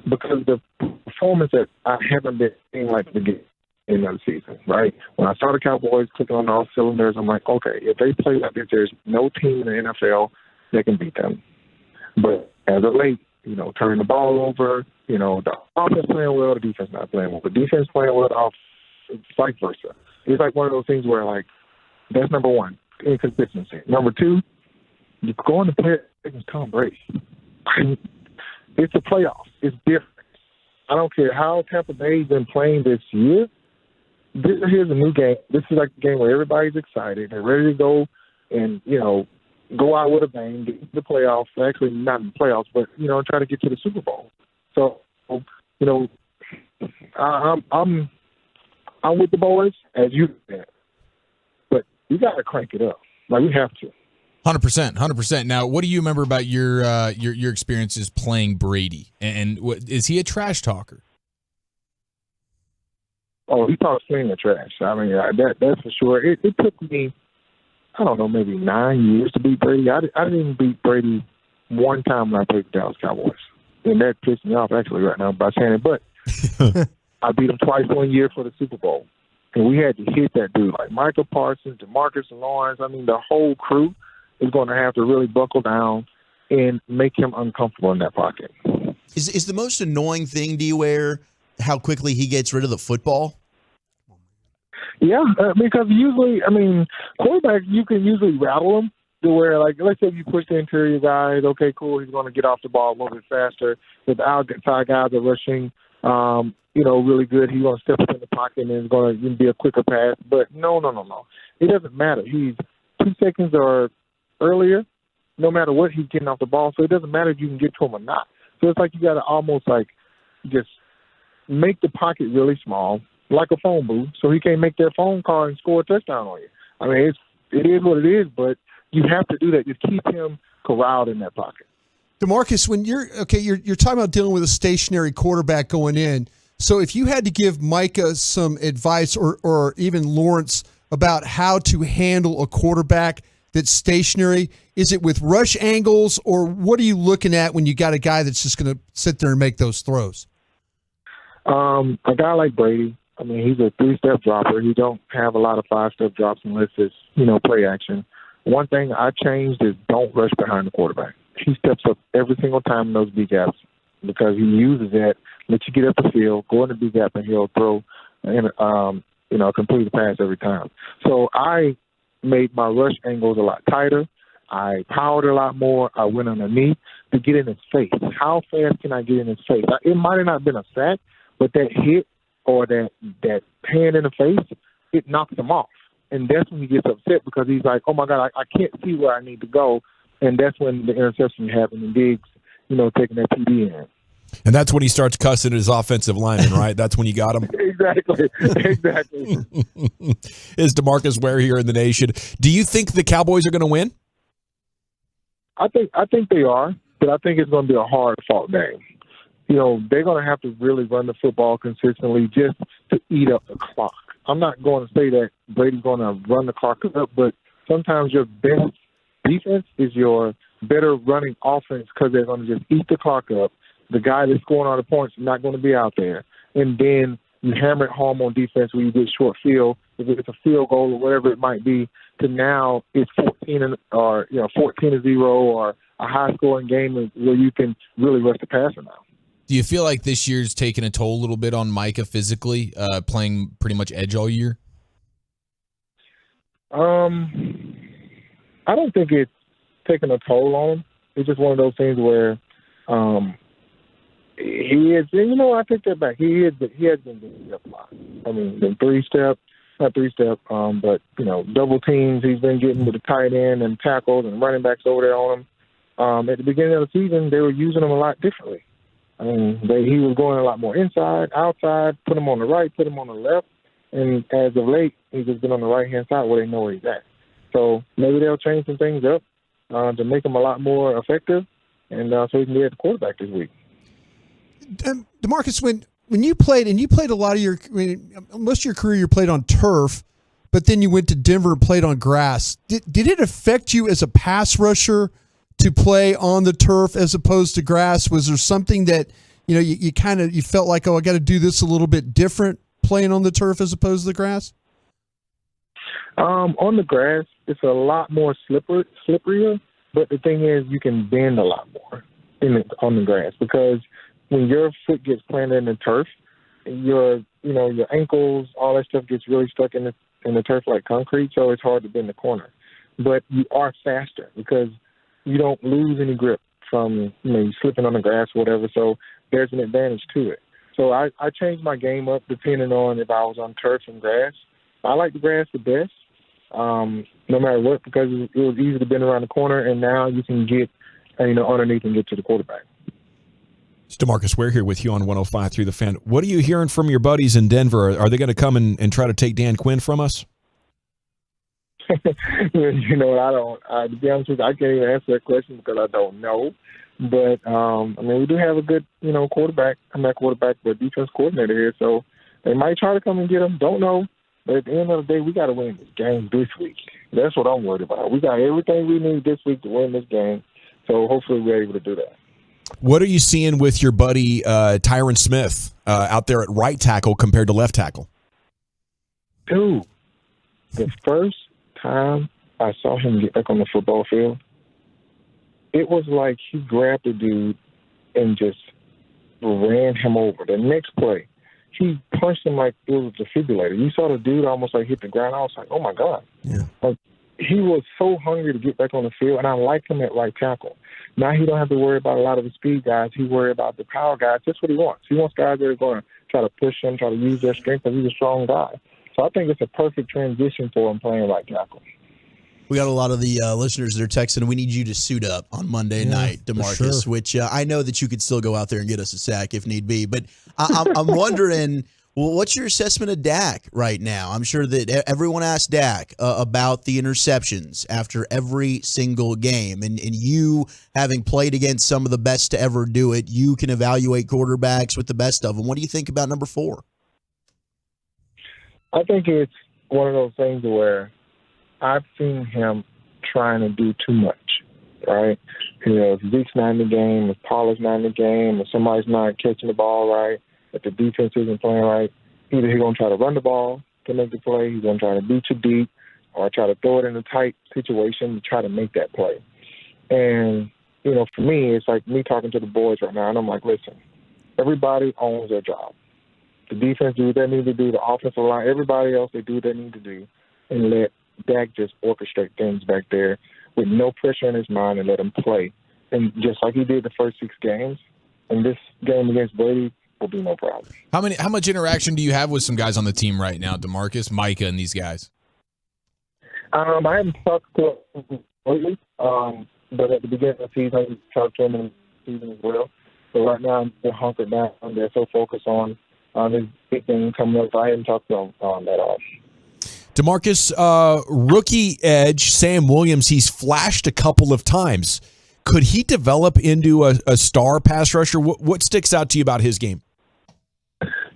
Speaker 6: Because the performance that I haven't been seeing like the beginning of the season, right? When I saw the Cowboys clicking on all cylinders, I'm like, okay, if they play like this, there's no team in the NFL that can beat them. But as of late, turning the ball over, the offense playing well, the defense not playing well. The defense playing well, the offense, vice versa. It's like one of those things where, like, that's number one, inconsistency. Number two, you're going to play against Tom Brady. It's a playoff. It's different. I don't care how Tampa Bay's been playing this year. Here's a new game. This is like a game where everybody's excited. They're ready to go and, go out with a bang, get to the playoffs. Actually, not in the playoffs, but, try to get to the Super Bowl. So, I'm with the boys, as you said. But you got to crank it up. Like, we have to.
Speaker 19: 100%. Now, what do you remember about your experiences playing Brady? And is he a trash talker?
Speaker 6: Oh, he talks plenty of trash. I mean, that's for sure. It took me, I don't know, maybe 9 years to beat Brady. I didn't beat Brady one time when I played the Dallas Cowboys. And that pissed me off, actually, right now by saying it. But I beat him twice 1 year for the Super Bowl. And we had to hit that dude, like Michael Parsons, DeMarcus Lawrence. I mean, the whole crew is going to have to really buckle down and make him uncomfortable in that pocket.
Speaker 3: Is the most annoying thing, D. Ware, how quickly he gets rid of the football?
Speaker 6: Yeah, because usually, quarterback, you can usually rattle him to where, like, let's say you push the interior guys, okay, cool, he's going to get off the ball a little bit faster. If the outside guys are rushing really good. He's going to step up in the pocket and it's going to be a quicker pass. But no. It doesn't matter. He's 2 seconds or earlier, no matter what, he's getting off the ball. So it doesn't matter if you can get to him or not. So it's like you got to almost like just make the pocket really small, like a phone booth, so he can't make that phone call and score a touchdown on you. I mean, it is what it is, but you have to do that. Just keep him corralled in that pocket.
Speaker 20: DeMarcus, when you're talking about dealing with a stationary quarterback going in. So if you had to give Micah some advice or even Lawrence about how to handle a quarterback that's stationary, is it with rush angles, or what are you looking at when you got a guy that's just going to sit there and make those throws?
Speaker 6: A guy like Brady, I mean, he's a 3-step dropper. He don't have a lot of 5-step drops unless it's, play action. One thing I changed is don't rush behind the quarterback. He steps up every single time in those B gaps because he uses that, let you get up the field, go in the B gap, and he'll throw and complete the pass every time. So I made my rush angles a lot tighter. I powered a lot more. I went underneath to get in his face. How fast can I get in his face? It might have not been a sack, but that hit or that hand in the face, it knocks him off. And that's when he gets upset because he's like, oh, my God, I can't see where I need to go. And that's when the interception happened and Diggs, taking that PD in.
Speaker 17: And that's when he starts cussing his offensive lineman, right? That's when you got him?
Speaker 6: Exactly.
Speaker 17: Is DeMarcus Ware here in the nation? Do you think the Cowboys are going to win?
Speaker 6: I think they are, but I think it's going to be a hard-fought game. They're going to have to really run the football consistently just to eat up the clock. I'm not going to say that Brady's going to run the clock up, but sometimes your best defense is your better running offense because they're going to just eat the clock up. The guy that's scoring all the points is not going to be out there. And then you hammer it home on defense where you get short field, if it's a field goal or whatever it might be, to now it's 14-0 or a high-scoring game where you can really rush the passer now.
Speaker 19: Do you feel like this year's taken a toll a little bit on Micah physically, playing pretty much edge all year?
Speaker 6: I don't think it's taken a toll on him. It's just one of those things where he is, I take that back. He has been getting up a lot. I mean, the but double teams he's been getting with the tight end and tackles and running backs over there on him. At the beginning of the season, they were using him a lot differently. I mean, he was going a lot more inside, outside, put him on the right, put him on the left, and as of late, he's just been on the right-hand side where they know where he's at. So maybe they'll change some things up to make him a lot more effective, and so he can be at the quarterback this week.
Speaker 20: DeMarcus, when you played, and you played a lot of most of your career you played on turf, but then you went to Denver and played on grass. Did it affect you as a pass rusher to play on the turf as opposed to grass? Was there something that you felt like, I got to do this a little bit different playing on the turf as opposed to the grass?
Speaker 6: On the grass, it's a lot more slipperier, but the thing is you can bend a lot more on the grass because when your foot gets planted in the turf, your ankles, all that stuff gets really stuck in the turf like concrete, so it's hard to bend the corner. But you are faster because you don't lose any grip from you slipping on the grass or whatever, so there's an advantage to it. So I changed my game up depending on if I was on turf and grass. I like the grass the best, no matter what, because it was easy to bend around the corner, and now you can get underneath and get to the quarterback.
Speaker 17: It's DeMarcus Ware here with you on 105.3 The Fan. What are you hearing from your buddies in Denver? Are they going to come and try to take Dan Quinn from us?
Speaker 6: To be honest with you, I can't even answer that question because I don't know. But, we do have a good, quarterback. I'm not quarterback, but defense coordinator here. So they might try to come and get him. Don't know. But at the end of the day, we got to win this game this week. That's what I'm worried about. We got everything we need this week to win this game. So hopefully we're able to do that.
Speaker 17: What are you seeing with your buddy Tyron Smith out there at right tackle compared to left tackle?
Speaker 6: Dude, the first time I saw him get back on the football field, it was like he grabbed the dude and just ran him over. The next play, he punched him like it was a defibrillator. You saw the dude almost like hit the ground. I was like, oh, my God.
Speaker 17: Yeah.
Speaker 6: Like, he was so hungry to get back on the field, and I like him at right tackle. Now he don't have to worry about a lot of the speed guys. He worry about the power guys. That's what he wants. He wants guys that are going to try to push him, try to use their strength, because he's a strong guy. So I think it's a perfect transition for him playing right tackle.
Speaker 3: We got a lot of the listeners that are texting, we need you to suit up on Monday night, DeMarcus,
Speaker 20: sure.
Speaker 3: which I know that you could still go out there and get us a sack if need be. But I'm wondering, well, what's your assessment of Dak right now? I'm sure that everyone asked Dak about the interceptions after every single game. And you, having played against some of the best to ever do it, you can evaluate quarterbacks with the best of them. What do you think about number 4?
Speaker 6: I think it's one of those things where I've seen him trying to do too much, right? You know, if Zeke's not in the game, if Pollard's not in the game, if somebody's not catching the ball right, if the defense isn't playing right, either he's going to try to run the ball to make the play, he's going to try to beat you deep, or try to throw it in a tight situation to try to make that play. And, you know, for me, it's like me talking to the boys right now, and I'm like, listen, everybody owns their job. The defense do what they need to do, the offensive line, everybody else, they do what they need to do, and let Dak just orchestrate things back there with no pressure in his mind and let him play. And just like he did the first 6 games, and this game against Brady will be no problem.
Speaker 19: How much interaction do you have with some guys on the team right now, DeMarcus, Micah, and these guys?
Speaker 6: I haven't talked to him lately, but at the beginning of the season, I talked to him in the season as well. So right now, they're hunkered down. They're so focused on this big thing coming up. I haven't talked to him that all.
Speaker 17: DeMarcus, rookie edge, Sam Williams, he's flashed a couple of times. Could he develop into a star pass rusher? What sticks out to you about his game?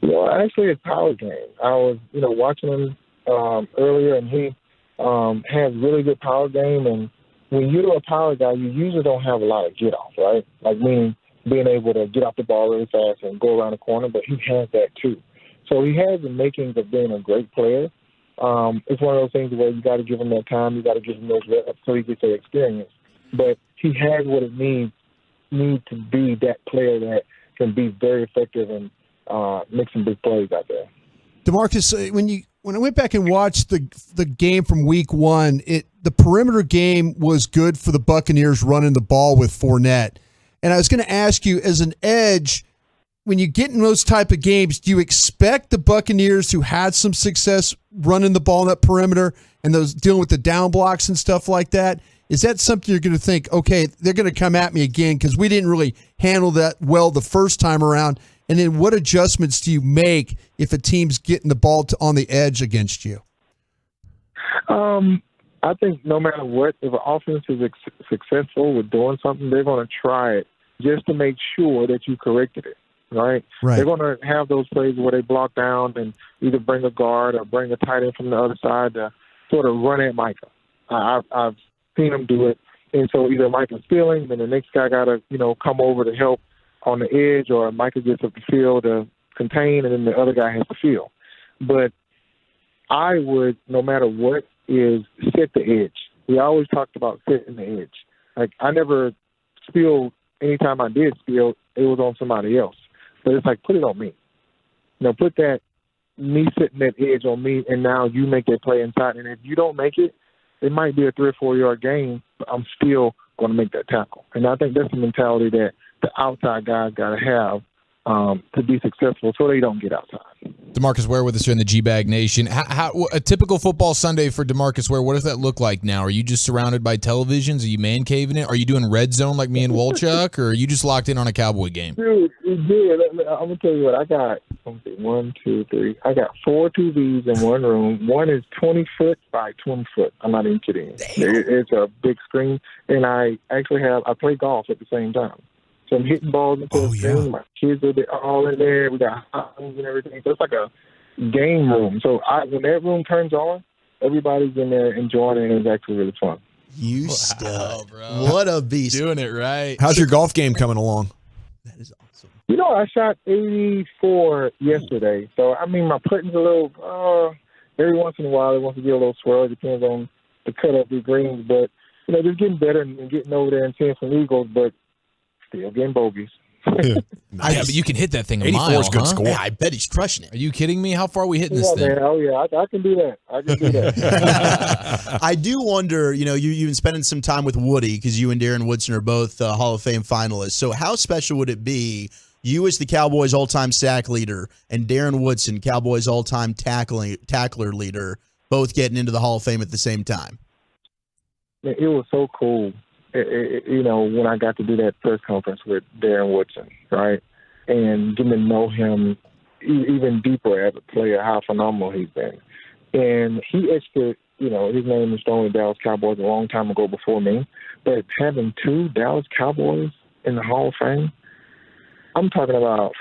Speaker 6: You know, actually, his power game. I was, watching him earlier, and he has really good power game. And when you're a power guy, you usually don't have a lot of get off, right? Like meaning being able to get off the ball really fast and go around the corner, but he has that too. So he has the makings of being a great player. It's one of those things where you got to give him that time, you got to give him those reps so he gets that experience. But he has what it needs to be that player that can be very effective and make some big plays out there.
Speaker 20: DeMarcus, when I went back and watched the game from week 1, the perimeter game was good for the Buccaneers running the ball with Fournette. And I was going to ask you, as an edge, when you get in those type of games, do you expect the Buccaneers who had some success running the ball in that perimeter and those dealing with the down blocks and stuff like that? Is that something you're going to think, okay, they're going to come at me again because we didn't really handle that well the first time around? And then what adjustments do you make if a team's getting the ball on the edge against you?
Speaker 6: I think no matter what, if an offense is successful with doing something, they're going to try it just to make sure that you corrected it, right? They're going to have those plays where they block down and either bring a guard or bring a tight end from the other side to sort of run at Micah. I've seen them do it. And so either Micah's stealing, then the next guy got to, come over to help on the edge, or Micah gets up the field to contain, and then the other guy has to field. But I would, no matter what, is set the edge. We always talked about setting the edge. Like, I never spilled. Anytime I did spill, it was on somebody else. But it's like, put it on me. Put that, me setting that edge on me, and now you make that play inside. And if you don't make it, it might be a 3 or 4 yard gain, but I'm still going to make that tackle. And I think that's the mentality that the outside guys got to have to be successful, so they don't get outside.
Speaker 19: DeMarcus Ware with us here in the G-Bag Nation. How a typical football Sunday for DeMarcus Ware, what does that look like now? Are you just surrounded by televisions? Are you man caving it? Are you doing red zone like me and Wolchuk, or are you just locked in on a Cowboy game?
Speaker 6: Dude, I'm going to tell you what, I got 1, 2, 3. I got 4 TVs in one room. One is 20 foot by 20 foot. I'm not even kidding. It's a big screen, and I play golf at the same time. So I'm hitting balls into the screen. Yeah. My kids are all in there. We got hot rooms and everything. So it's like a game room. So when that room turns on, everybody's in there enjoying it, and it's actually really fun.
Speaker 3: You stud. Bro. What a beast.
Speaker 19: Doing it right.
Speaker 17: How's your golf game coming along?
Speaker 3: That is awesome.
Speaker 6: I shot 84 yesterday. So, my putting's a little, every once in a while, it wants to get a little swirl. It depends on the cut of the greens. But, just getting better and getting over there and seeing some eagles, but still getting bogeys.
Speaker 19: Yeah, but you can hit that thing a
Speaker 17: 84
Speaker 19: mile,
Speaker 17: is good
Speaker 19: huh?
Speaker 17: score.
Speaker 3: Yeah, I bet he's crushing it.
Speaker 19: Are you kidding me? How far are we hitting this
Speaker 22: Yeah,
Speaker 19: thing?
Speaker 22: man. Oh, yeah. I can do that. I can do that.
Speaker 3: I do wonder, you've been spending some time with Woody because you and Darren Woodson are both Hall of Fame finalists. So how special would it be, you as the Cowboys all-time sack leader and Darren Woodson, Cowboys all-time tackler leader, both getting into the Hall of Fame at the same time?
Speaker 22: It was so cool, when I got to do that press conference with Darren Woodson, right? And getting to know him even deeper as a player, how phenomenal he's been. And he actually, his name is thrown in Dallas Cowboys a long time ago before me. But having 2 Dallas Cowboys in the Hall of Fame, I'm talking about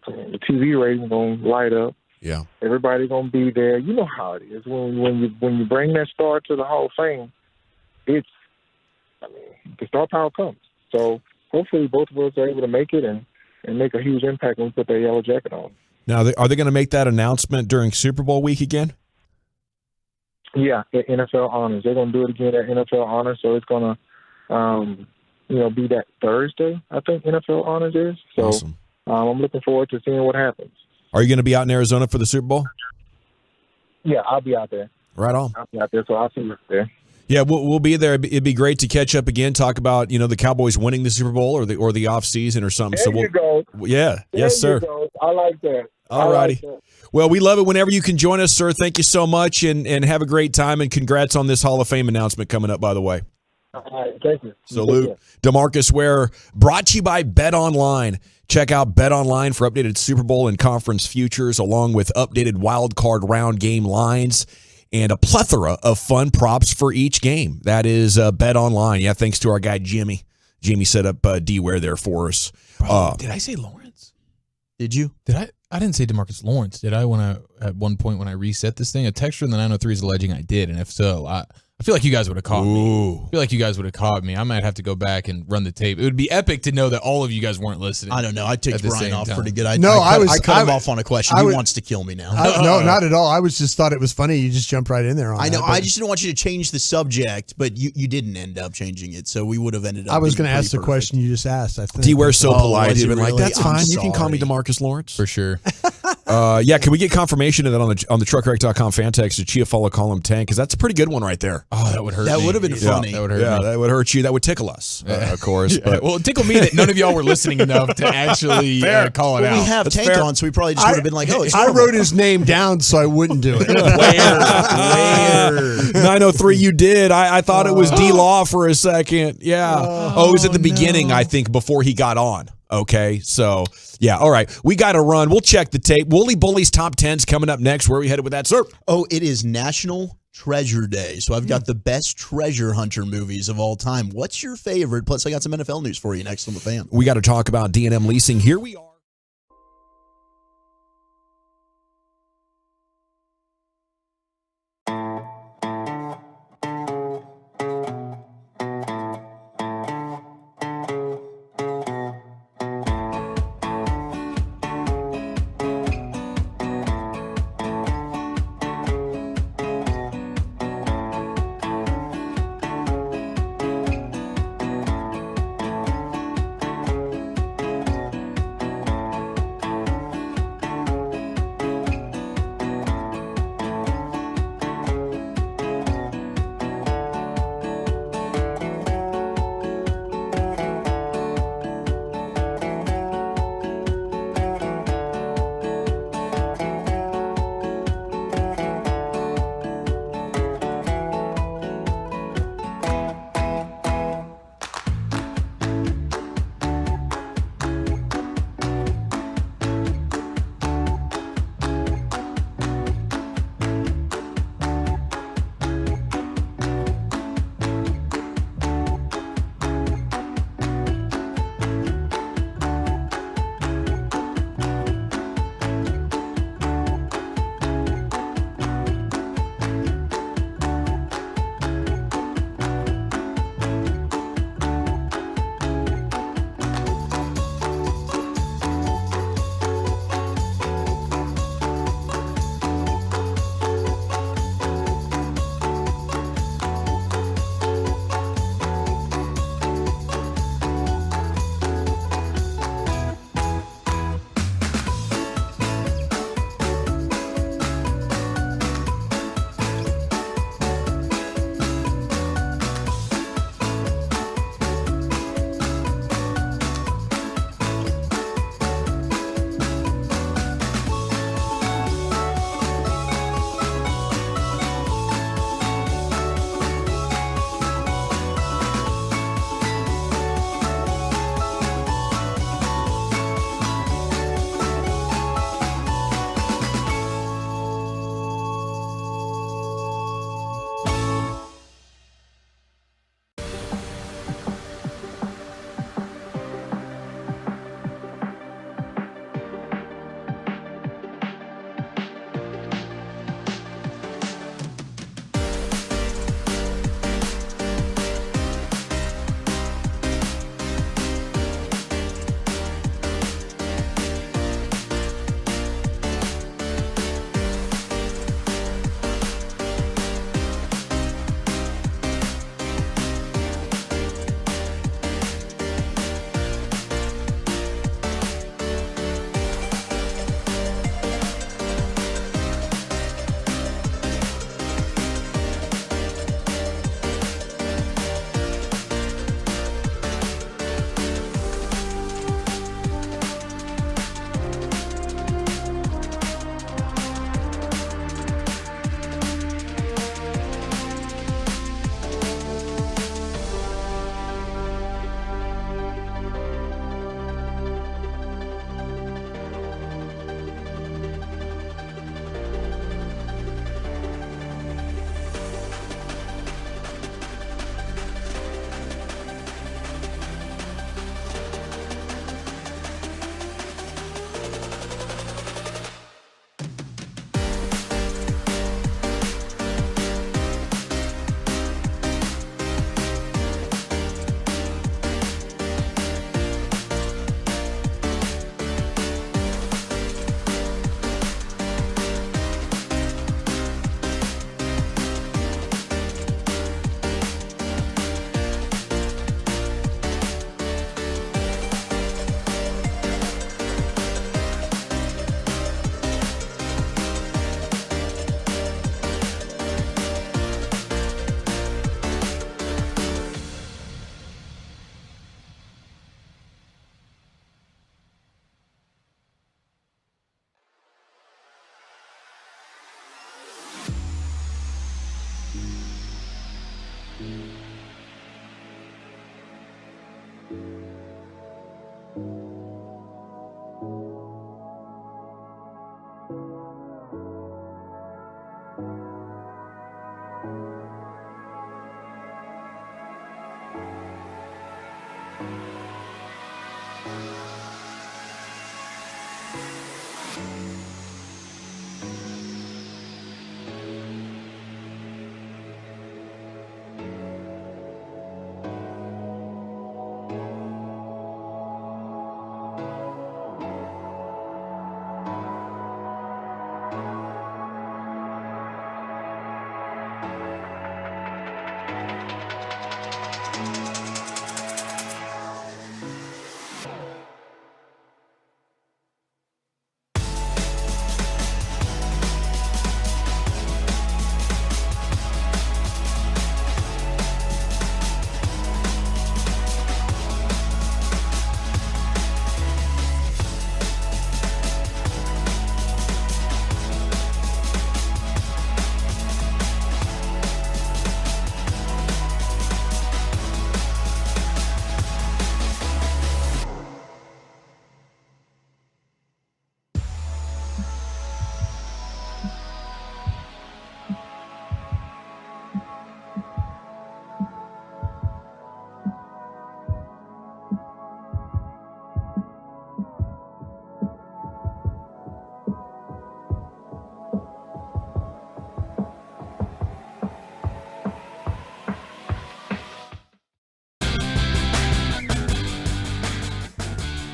Speaker 22: the TV ratings going to light up.
Speaker 17: Yeah.
Speaker 22: Everybody's going to be there. You know how it is. When you bring that star to the Hall of Fame, the star power comes. So hopefully both of us are able to make it and make a huge impact when we put that yellow jacket on.
Speaker 17: Now, are they going to make that announcement during Super Bowl week again?
Speaker 22: Yeah, at NFL Honors. They're going to do it again at NFL Honors, so it's going to, be that Thursday, I think NFL Honors is. So
Speaker 17: awesome.
Speaker 22: I'm looking forward to seeing what happens.
Speaker 17: Are you going to be out in Arizona for the Super Bowl?
Speaker 22: Yeah, I'll be out there.
Speaker 17: Right on.
Speaker 22: I'll be out there, so I'll see you there.
Speaker 17: Yeah, we'll be there. It'd be great to catch up again, talk about the Cowboys winning the Super Bowl or the off season or something.
Speaker 22: There you go.
Speaker 17: Yeah, yes, sir.
Speaker 22: You go. I like that.
Speaker 17: All righty. Well, we love it whenever you can join us, sir. Thank you so much, and have a great time, and congrats on this Hall of Fame announcement coming up, by the way.
Speaker 22: All right, thank you.
Speaker 17: Salute. DeMarcus Ware, brought to you by Bet Online. Check out Bet Online for updated Super Bowl and conference futures, along with updated wild card round game lines and a plethora of fun props for each game. That is Bet Online. Yeah, thanks to our guy Jimmy. Jimmy set up D-Ware there for us.
Speaker 19: Did I say Lawrence?
Speaker 3: Did you?
Speaker 19: I didn't say DeMarcus Lawrence. Did I at one point when I reset this thing? A texter in the 903 is alleging I did, and if so, I feel like you guys would have caught me. I feel like you guys would have caught me. I might have to go back and run the tape. It would be epic to know that all of you guys weren't listening.
Speaker 3: I don't know. I ticked Brian off pretty good. I cut him off on a question. He wants to kill me now.
Speaker 20: No, not at all. I just thought it was funny. You just jumped right in there on
Speaker 3: I know.
Speaker 20: that,
Speaker 3: I just didn't want you to change the subject, but you didn't end up changing it, so we would have ended up.
Speaker 20: I was going to ask the
Speaker 3: perfect.
Speaker 20: question you just asked. I think.
Speaker 17: D-Ware's so polite.
Speaker 3: was
Speaker 17: He'd
Speaker 3: he
Speaker 17: been like,
Speaker 3: really?
Speaker 17: that's
Speaker 3: I'm
Speaker 17: fine. You can call me
Speaker 3: sorry.
Speaker 17: DeMarcus Lawrence.
Speaker 19: For sure.
Speaker 17: Yeah, can we get confirmation of that on the truckrec.com fan text to Chiafalo column 10? Because that's a pretty good one right there.
Speaker 19: Oh, that would hurt
Speaker 3: That
Speaker 19: me.
Speaker 3: would have been funny.
Speaker 19: That would hurt me.
Speaker 17: That would hurt you. That would tickle us, of course.
Speaker 19: Yeah.
Speaker 17: But
Speaker 19: Well, it tickled me that none of y'all were listening enough to actually call it
Speaker 3: Well,
Speaker 19: out.
Speaker 3: we have
Speaker 17: That's
Speaker 3: Tank
Speaker 17: fair.
Speaker 3: on, so we probably just would have been like, it's
Speaker 20: I
Speaker 3: horrible.
Speaker 20: wrote his name down so I wouldn't do it.
Speaker 17: Where? 903, you did. I thought it was D-Law for a second. Yeah. Oh, it was at the beginning, I think, before he got on. Okay, so, yeah, all right. We got to run. We'll check the tape. Wooly Bully's Top 10's coming up next. Where are we headed with that, sir?
Speaker 3: Oh, it is National Treasure Day. So I've got the best treasure hunter movies of all time. What's your favorite? Plus, I got some NFL news for you next on The Fan.
Speaker 17: We got to talk about D&M leasing. Here we are.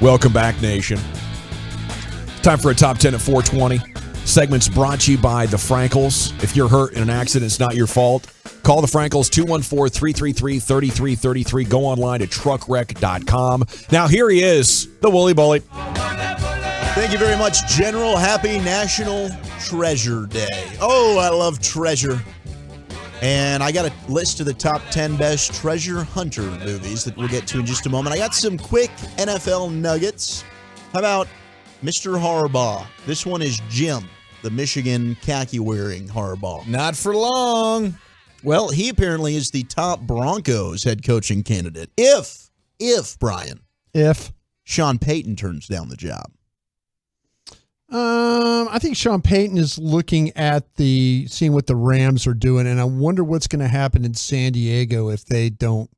Speaker 17: Welcome back, Nation. Time for a top 10 at 420. Segment's brought to you by the Frankels. If you're hurt in an accident, it's not your fault. Call the Frankels, 214-333-3333. Go online to truckwreck.com. Now, here he is, the Wooly Bully.
Speaker 3: Thank you very much, General. Happy National Treasure Day. Oh, I love treasure. And I got a list of the top 10 best treasure hunter movies that we'll get to in just a moment. I got some quick NFL nuggets. How about Mr. Harbaugh? This one is Jim, the Michigan khaki-wearing Harbaugh.
Speaker 17: Not for long.
Speaker 3: Well, he apparently is the top Broncos head coaching candidate. If Brian, Sean Payton turns down the job.
Speaker 20: I think Sean Payton is looking at seeing what the Rams are doing, and I wonder what's going to happen in San Diego if they don't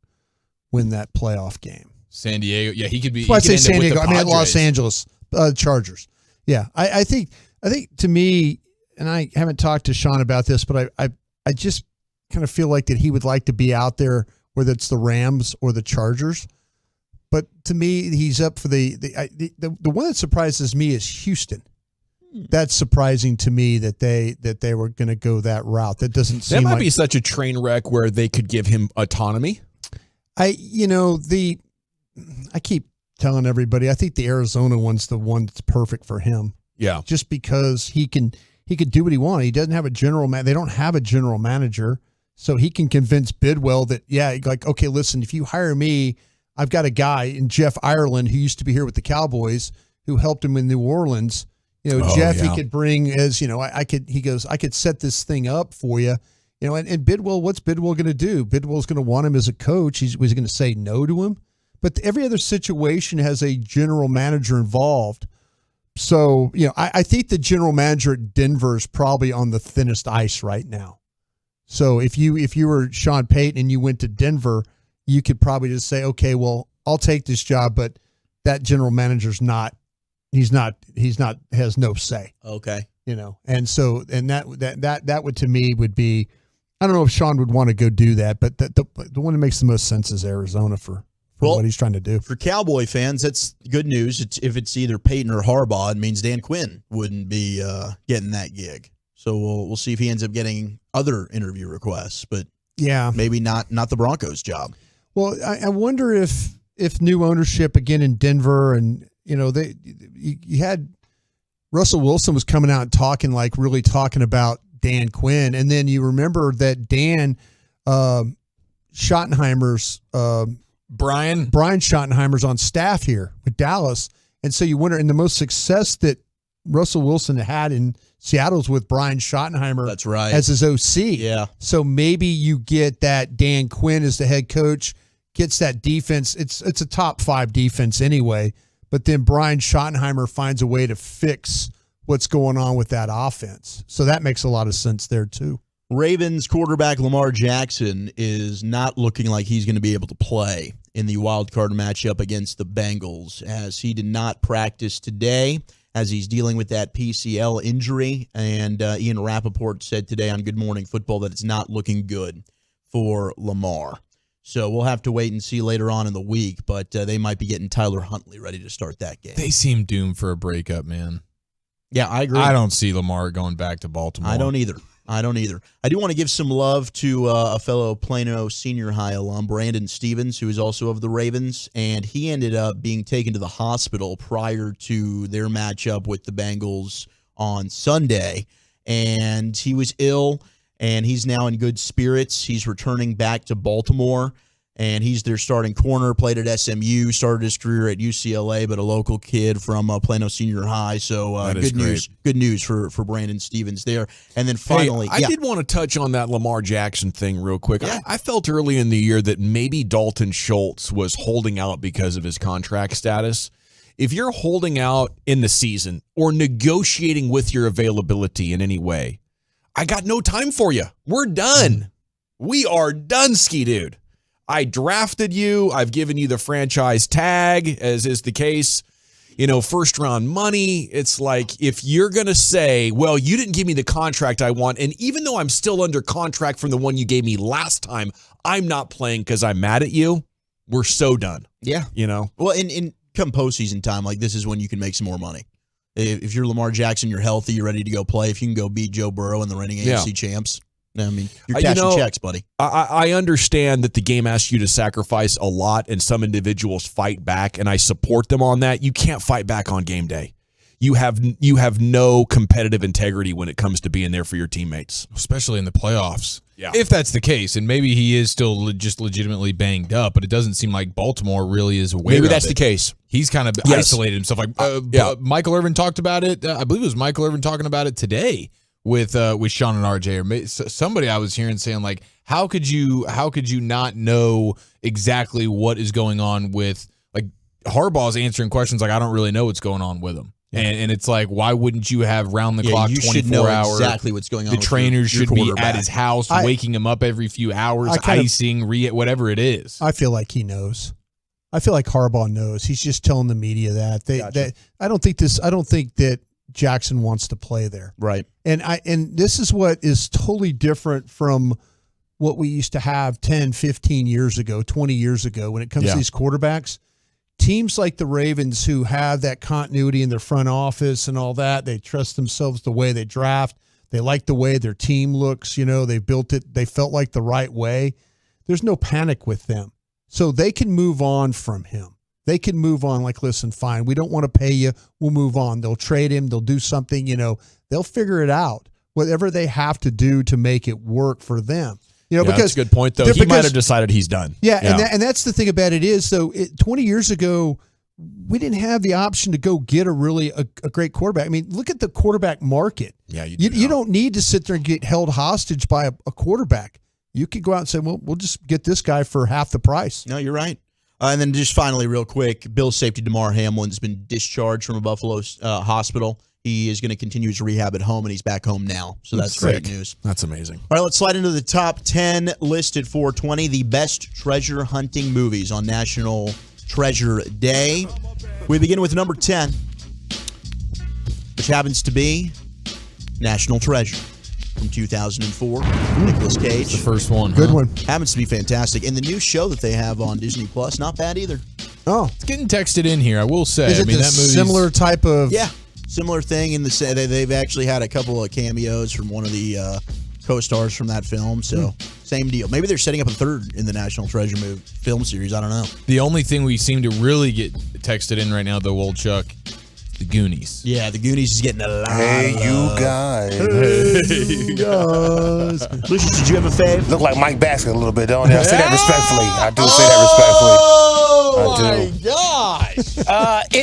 Speaker 20: win that playoff game.
Speaker 19: San Diego, yeah, he could be.
Speaker 20: Well, I say San Diego. I mean, Los Angeles Chargers. Yeah, I think to me, and I haven't talked to Sean about this, but I just kind of feel like that he would like to be out there, whether it's the Rams or the Chargers. But to me, he's up for the one that surprises me is Houston. That's surprising to me that they were going to go that route. That doesn't seem
Speaker 17: That might
Speaker 20: like,
Speaker 17: be such a train wreck where they could give him autonomy.
Speaker 20: I keep telling everybody, I think the Arizona one's the one that's perfect for him.
Speaker 17: Yeah.
Speaker 20: Just because he could do what he wants. He doesn't have a general man. They don't have a general manager. So he can convince Bidwell that, okay, listen, if you hire me, I've got a guy in Jeff Ireland who used to be here with the Cowboys who helped him in New Orleans. Jeff, he could bring I could set this thing up for you. And Bidwell, what's Bidwell going to do? Bidwell's going to want him as a coach. Was he going to say no to him? But every other situation has a general manager involved. So, I think the general manager at Denver is probably on the thinnest ice right now. So if you were Sean Payton and you went to Denver, you could probably just say, okay, well, I'll take this job, but that general manager's has no say.
Speaker 3: Okay.
Speaker 20: And so, and that would, to me, would be, I don't know if Sean would want to go do that, but the one that makes the most sense is Arizona for what he's trying to do.
Speaker 3: For Cowboy fans, that's good news. If it's either Payton or Harbaugh, it means Dan Quinn wouldn't be getting that gig. So we'll see if he ends up getting other interview requests, but maybe not the Broncos job.
Speaker 20: Well, I wonder if new ownership again in Denver, and you had Russell Wilson was coming out and talking about Dan Quinn, and then you remember that Dan Schottenheimer's
Speaker 17: Brian
Speaker 20: Schottenheimer's on staff here with Dallas, and so you wonder, and the most success that Russell Wilson had in Seattle's with Brian Schottenheimer.
Speaker 3: That's right.
Speaker 20: As his OC.
Speaker 3: Yeah.
Speaker 20: So maybe you get that Dan Quinn as the head coach, gets that defense. It's a top 5 defense anyway, but then Brian Schottenheimer finds a way to fix what's going on with that offense. So that makes a lot of sense there too.
Speaker 3: Ravens quarterback Lamar Jackson is not looking like he's going to be able to play in the wild card matchup against the Bengals, as he did not practice today, as he's dealing with that PCL injury. And Ian Rappaport said today on Good Morning Football that it's not looking good for Lamar. So we'll have to wait and see later on in the week, but they might be getting Tyler Huntley ready to start that game.
Speaker 19: They seem doomed for a breakup, man.
Speaker 3: Yeah, I agree.
Speaker 19: I don't see Lamar going back to Baltimore.
Speaker 3: I don't either. I do want to give some love to a fellow Plano Senior High alum, Brandon Stevens, who is also of the Ravens, and he ended up being taken to the hospital prior to their matchup with the Bengals on Sunday, and he was ill, and he's now in good spirits. He's returning back to Baltimore, and he's their starting corner, played at SMU, started his career at UCLA, but a local kid from Plano Senior High. So good news for Brandon Stevens there. And then finally,
Speaker 17: I did want to touch on that Lamar Jackson thing real quick. Yeah. I felt early in the year that maybe Dalton Schultz was holding out because of his contract status. If you're holding out in the season or negotiating with your availability in any way, I got no time for you. We're done. We are done, ski dude. I drafted you. I've given you the franchise tag, as is the case. First round money. It's like, if you're going to say, well, you didn't give me the contract I want, and even though I'm still under contract from the one you gave me last time, I'm not playing because I'm mad at you. We're so done.
Speaker 3: Yeah.
Speaker 17: Well,
Speaker 3: and come postseason time, like this is when you can make some more money. If you're Lamar Jackson, you're healthy, you're ready to go play. If you can go beat Joe Burrow and the reigning AFC champs, I mean, you're cashing checks, buddy.
Speaker 17: I understand that the game asks you to sacrifice a lot, and some individuals fight back, and I support them on that. You can't fight back on game day. You have no competitive integrity when it comes to being there for your teammates,
Speaker 19: especially in the playoffs.
Speaker 17: Yeah.
Speaker 19: If that's the case, and maybe he is still just legitimately banged up, but it doesn't seem like Baltimore really is aware.
Speaker 17: Maybe
Speaker 19: of
Speaker 17: that's
Speaker 19: it.
Speaker 17: the case.
Speaker 19: He's kind of isolated himself. Like Michael Irvin talked about it. I believe it was Michael Irvin talking about it today with Sean and RJ, or somebody I was hearing saying like, how could you not know exactly what is going on with, like, Harbaugh's answering questions like, I don't really know what's going on with him. And it's like, why wouldn't you have round the clock, 24 hours?
Speaker 3: Exactly what's going on.
Speaker 19: The trainers
Speaker 3: your
Speaker 19: should be at his house, waking him up every few hours, icing, whatever it is.
Speaker 20: I feel like he knows. I feel like Harbaugh knows. He's just telling the media that. I don't think that Jackson wants to play there.
Speaker 3: Right.
Speaker 20: And this is what is totally different from what we used to have 10, 15 years ago, 20 years ago when it comes to these quarterbacks. Teams like the Ravens, who have that continuity in their front office and all that, they trust themselves the way they draft. They like the way their team looks. They built it. They felt like the right way. There's no panic with them. So they can move on from him. They can move on like, listen, fine, we don't want to pay you. We'll move on. They'll trade him. They'll do something. They'll figure it out, whatever they have to do to make it work for them. Because
Speaker 17: that's a good point, though. He might have decided he's done.
Speaker 20: Yeah. And that's the thing about it is, though, 20 years ago, we didn't have the option to go get a great quarterback. I mean, look at the quarterback market.
Speaker 17: Yeah,
Speaker 20: you don't need to sit there and get held hostage by a quarterback. You could go out and say, well, we'll just get this guy for half the price.
Speaker 3: No, you're right. And then just finally, real quick, Bills safety Damar Hamlin's been discharged from a Buffalo hospital. He is going to continue his rehab at home, and he's back home now. So that's great news.
Speaker 17: That's amazing.
Speaker 3: All right, let's slide into the top 10 list at 420, the best treasure hunting movies on National Treasure Day. We begin with number 10, which happens to be National Treasure from 2004. Nicolas Cage.
Speaker 19: The first one.
Speaker 20: Good one.
Speaker 3: Happens to be fantastic. And the new show that they have on Disney Plus, not bad either.
Speaker 20: Oh.
Speaker 19: It's getting texted in here, I will say.
Speaker 20: Is it
Speaker 19: that movie's
Speaker 20: similar type of...
Speaker 3: Yeah. Similar thing in the they've actually had a couple of cameos from one of the co-stars from that film. So same deal. Maybe they're setting up a third in the National Treasure film series. I don't know.
Speaker 19: The only thing we seem to really get texted in right now, though, old Chuck, the Goonies.
Speaker 3: Yeah, the Goonies is getting a lot.
Speaker 10: Hey, you guys.
Speaker 3: Lucius, did you have a fave?
Speaker 10: Look like Mike Basket a little bit, don't you? I say that respectfully. I do say that respectfully.
Speaker 3: Oh, my gosh.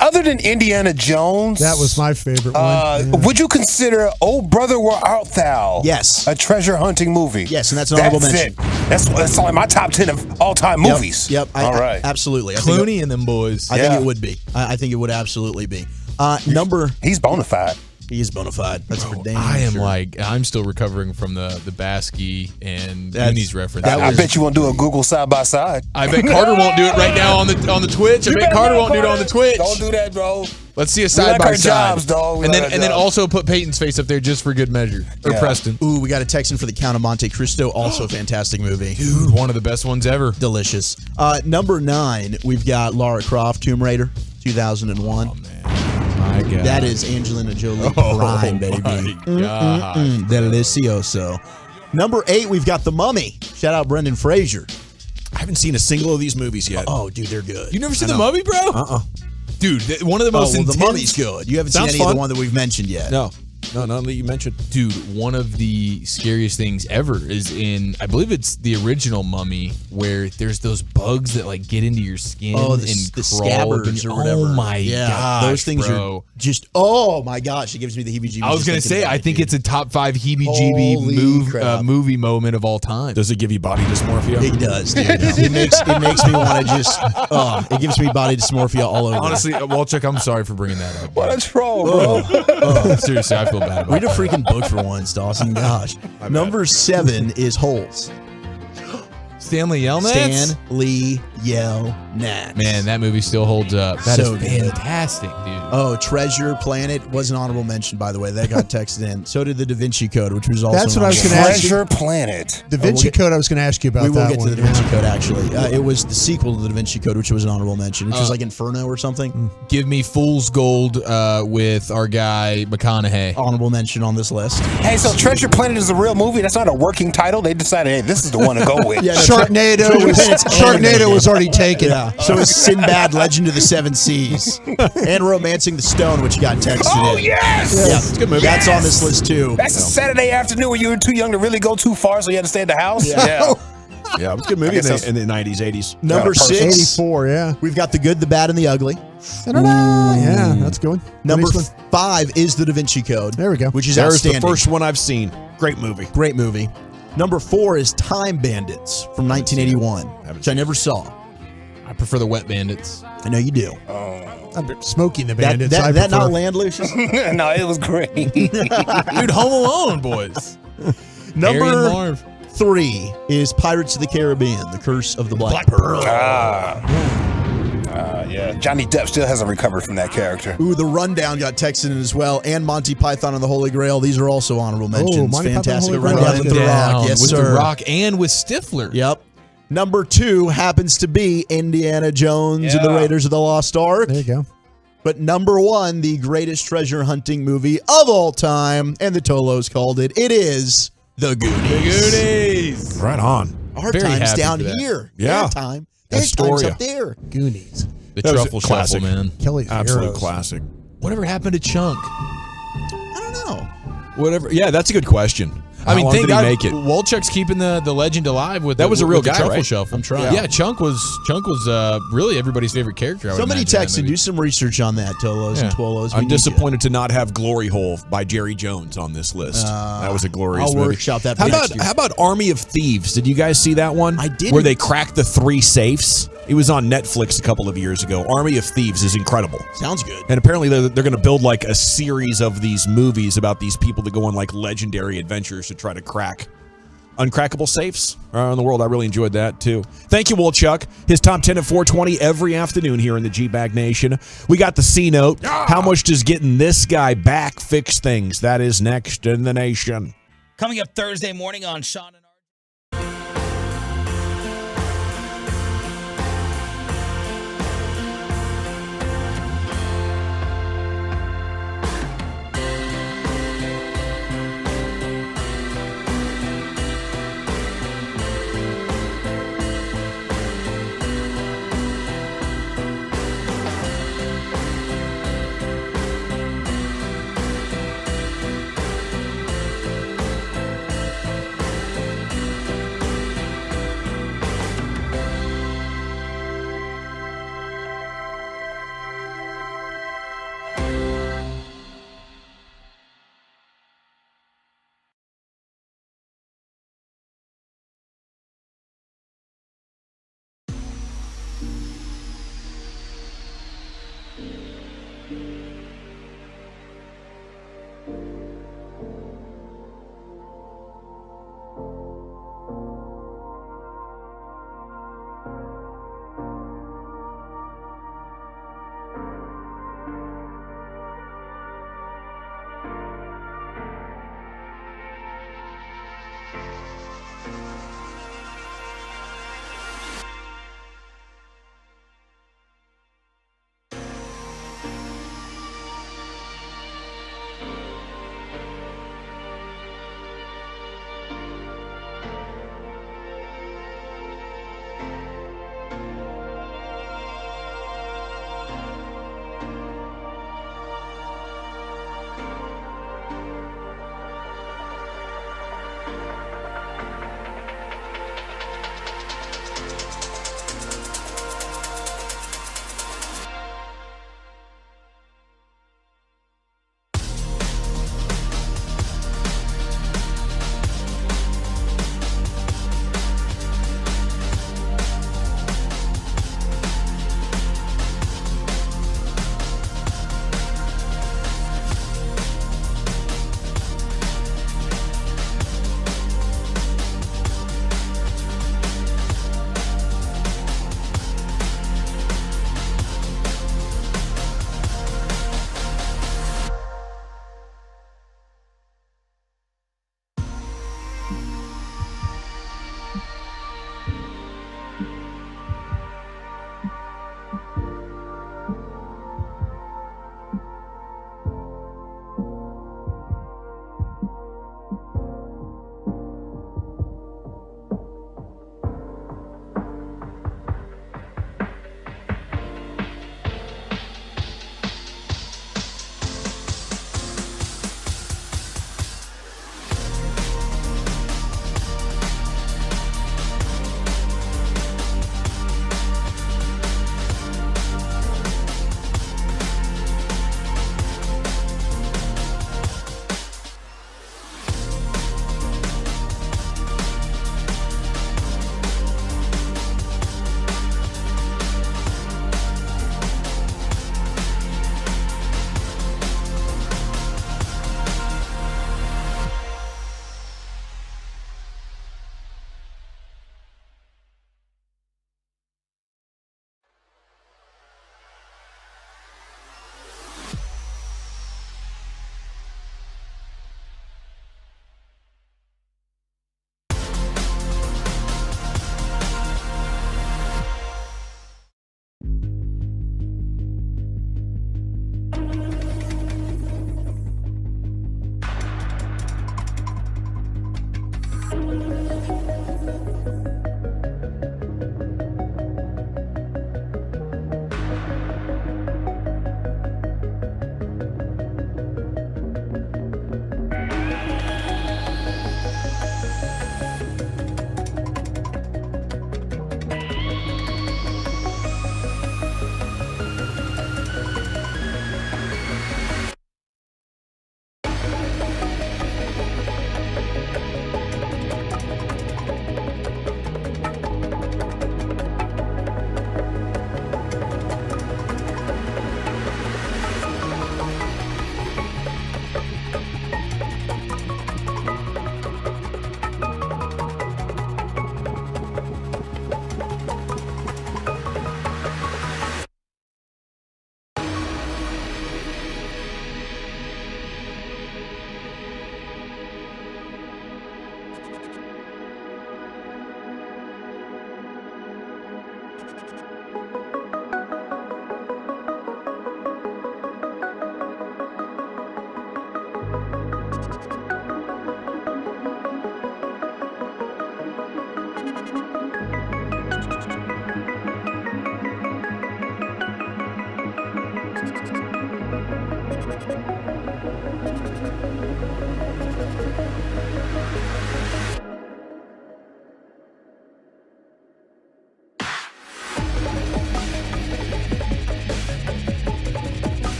Speaker 10: Other than Indiana Jones,
Speaker 20: that was my favorite one.
Speaker 10: Would you consider Oh Brother Where Art Thou?
Speaker 3: Yes.
Speaker 10: A treasure hunting movie?
Speaker 3: Yes, and that's an honorable mention.
Speaker 10: That's like my top 10 of all-time movies.
Speaker 3: Yep.
Speaker 10: All right.
Speaker 3: Absolutely.
Speaker 19: Clooney and them boys.
Speaker 3: I think it would be. I think it would absolutely be.
Speaker 10: He's bona fide.
Speaker 3: He is bona fide. That's for damn
Speaker 19: I am
Speaker 3: sure.
Speaker 19: I'm still recovering from the Baskey and Goonies reference.
Speaker 10: I bet you won't do a Google side by side.
Speaker 19: I bet Carter won't do it right now on the Twitch. I bet Carter won't do it on the Twitch.
Speaker 10: Don't do that, bro.
Speaker 19: Let's see a side by side.
Speaker 10: Jobs, dog.
Speaker 19: And then also put Peyton's face up there just for good measure. Or Preston.
Speaker 3: Ooh, we got a text in for the Count of Monte Cristo. Also a fantastic movie.
Speaker 19: Dude, one of the best ones ever.
Speaker 3: Delicious. Number 9, we've got Lara Croft, Tomb Raider, 2001.
Speaker 19: Oh, man. My God.
Speaker 3: That is Angelina Jolie prime, baby. Delicioso. Number 8, we've got The Mummy. Shout out Brendan Fraser.
Speaker 17: I haven't seen a single of these movies yet.
Speaker 3: Oh, dude, they're good.
Speaker 19: You never seen The Mummy, bro?
Speaker 17: Dude,
Speaker 19: one of the most intense.
Speaker 3: The Mummy's good. You haven't seen any of the one that we've mentioned yet.
Speaker 17: No, none that you mentioned.
Speaker 19: Dude, one of the scariest things ever is in, I believe it's the original Mummy, where there's those bugs that like get into your skin and
Speaker 3: the
Speaker 19: crawl
Speaker 3: scabbers or whatever.
Speaker 19: Oh my gosh,
Speaker 3: those things
Speaker 19: bro.
Speaker 3: are just. Oh my gosh, it gives me the heebie-jeebies.
Speaker 19: I was gonna say, I think it's a top 5 heebie-jeebie movie moment of all time.
Speaker 17: Does it give you body dysmorphia?
Speaker 3: It does, dude. It makes me want to just. It gives me body dysmorphia all over.
Speaker 19: Honestly, Walchuk, I'm sorry for bringing that up.
Speaker 10: What's wrong, bro?
Speaker 19: Seriously, I feel bad about
Speaker 3: Read a
Speaker 19: that.
Speaker 3: freaking book for once, Dawson. Gosh. Number 7 is Holes.
Speaker 19: Stanley Yelnats?
Speaker 3: Stanley Yelnats.
Speaker 19: Man, that movie still holds up. That is
Speaker 3: So good.
Speaker 19: fantastic, dude.
Speaker 3: Oh, Treasure Planet was an honorable mention, by the way. That got texted in. So did the Da Vinci Code, which was also
Speaker 20: That's what I was
Speaker 3: going to
Speaker 20: ask you.
Speaker 10: Treasure Planet.
Speaker 20: Da Vinci Code, I was going to ask you about
Speaker 3: We will
Speaker 20: that
Speaker 3: get
Speaker 20: one.
Speaker 3: to the Da Vinci Code, actually. It was the sequel to the Da Vinci Code, which was an honorable mention, which was like Inferno or something.
Speaker 19: Give me Fool's Gold with our guy McConaughey.
Speaker 3: Honorable mention on this list.
Speaker 10: Hey, so Treasure Planet is a real movie? That's not a working title? They decided, hey, this is the one to go with.
Speaker 3: Yeah, no,
Speaker 20: Sharknado was already taken.
Speaker 3: Yeah. So is Sinbad, Legend of the Seven Seas, and Romancing the Stone, which got texted
Speaker 10: Oh,
Speaker 3: in.
Speaker 10: yes!
Speaker 3: Yeah, it's a good movie. That's on this list too.
Speaker 10: That's a Saturday afternoon when you were too young to really go too far, so you had to stay at the house?
Speaker 3: Yeah.
Speaker 17: Yeah, it was a good movie in the 90s, 80s.
Speaker 3: Number 6.
Speaker 20: 84, yeah.
Speaker 3: We've got The Good, the Bad, and the Ugly.
Speaker 20: Yeah, that's good.
Speaker 3: Number
Speaker 20: Nice one.
Speaker 3: 5 is the Da Vinci Code.
Speaker 20: There we go.
Speaker 3: Which is
Speaker 17: There's
Speaker 3: outstanding.
Speaker 17: the first one I've seen. Great movie.
Speaker 3: Great movie. Number 4 is Time Bandits from 1981, which I never saw.
Speaker 19: I prefer the Wet Bandits.
Speaker 3: I know you do.
Speaker 20: I'm Smoking the
Speaker 3: That,
Speaker 20: Bandits.
Speaker 3: that,
Speaker 20: I
Speaker 3: that
Speaker 20: prefer.
Speaker 3: not land, Lucius?
Speaker 10: No, it was great.
Speaker 19: Dude, Home Alone, boys. Harry and
Speaker 3: Number
Speaker 19: Marv.
Speaker 3: 3 is Pirates of the Caribbean, The Curse of the Black Pearl.
Speaker 10: Yeah. Johnny Depp still hasn't recovered from that character.
Speaker 3: Ooh, The Rundown got texted in as well, and Monty Python and the Holy Grail. These are also honorable mentions.
Speaker 20: Monty Python and the
Speaker 3: Fantastic.
Speaker 20: Holy Grail.
Speaker 3: Rundown with The Rock. Yes,
Speaker 19: with
Speaker 3: sir.
Speaker 19: The Rock and with Stifler.
Speaker 3: Yep. Number 2 happens to be Indiana Jones and the
Speaker 10: Yeah.
Speaker 3: Raiders of the Lost Ark.
Speaker 20: There you go.
Speaker 3: But number 1, the greatest treasure hunting movie of all time, and the Tolos called it. It is The Goonies.
Speaker 19: Goonies.
Speaker 17: Right on.
Speaker 3: Our
Speaker 19: Very
Speaker 3: time's
Speaker 19: happy
Speaker 3: down
Speaker 19: for that.
Speaker 3: here.
Speaker 17: Yeah.
Speaker 3: Their time. Their time's
Speaker 17: Astoria.
Speaker 3: up there.
Speaker 20: Goonies.
Speaker 19: The
Speaker 17: That was a
Speaker 19: Truffle
Speaker 17: classic.
Speaker 19: Shuffle, man.
Speaker 20: Kelly's
Speaker 17: Absolute
Speaker 20: Heroes.
Speaker 17: classic.
Speaker 19: Whatever happened to Chunk?
Speaker 3: I don't know.
Speaker 17: Whatever. Yeah, that's a good question.
Speaker 19: I mean,
Speaker 17: How long
Speaker 19: thank
Speaker 17: did he
Speaker 19: God
Speaker 17: make it?
Speaker 19: Walchuk's keeping the legend alive with
Speaker 17: That was a real
Speaker 19: with the
Speaker 17: guy,
Speaker 19: Truffle
Speaker 17: right?
Speaker 19: Shuffle.
Speaker 3: I'm trying.
Speaker 19: Yeah, Chunk was really everybody's favorite character. I would
Speaker 3: Somebody
Speaker 19: imagine, in that
Speaker 3: texted,
Speaker 19: movie.
Speaker 3: do some research on that, Tolos and Twolos. We
Speaker 17: I'm
Speaker 3: need you.
Speaker 17: disappointed to not have Glory Hole by Jerry Jones on this list. that was a glorious
Speaker 3: I'll
Speaker 17: movie.
Speaker 3: workshop that for
Speaker 17: How
Speaker 3: next
Speaker 17: about
Speaker 3: year.
Speaker 17: how about Army of Thieves? Did you guys see that one?
Speaker 3: I didn't.
Speaker 17: Where they cracked the 3 safes. It was on Netflix a couple of years ago. Army of Thieves is incredible.
Speaker 3: Sounds good.
Speaker 17: And apparently they're going to build like a series of these movies about these people that go on like legendary adventures to try to crack uncrackable safes around the world. I really enjoyed that too. Thank you, Wolchuk. His top 10 at 420 every afternoon here in the G-Bag Nation. We got the C note. How much does getting this guy back fix things? That is next in the nation.
Speaker 7: Coming up Thursday morning on Sean and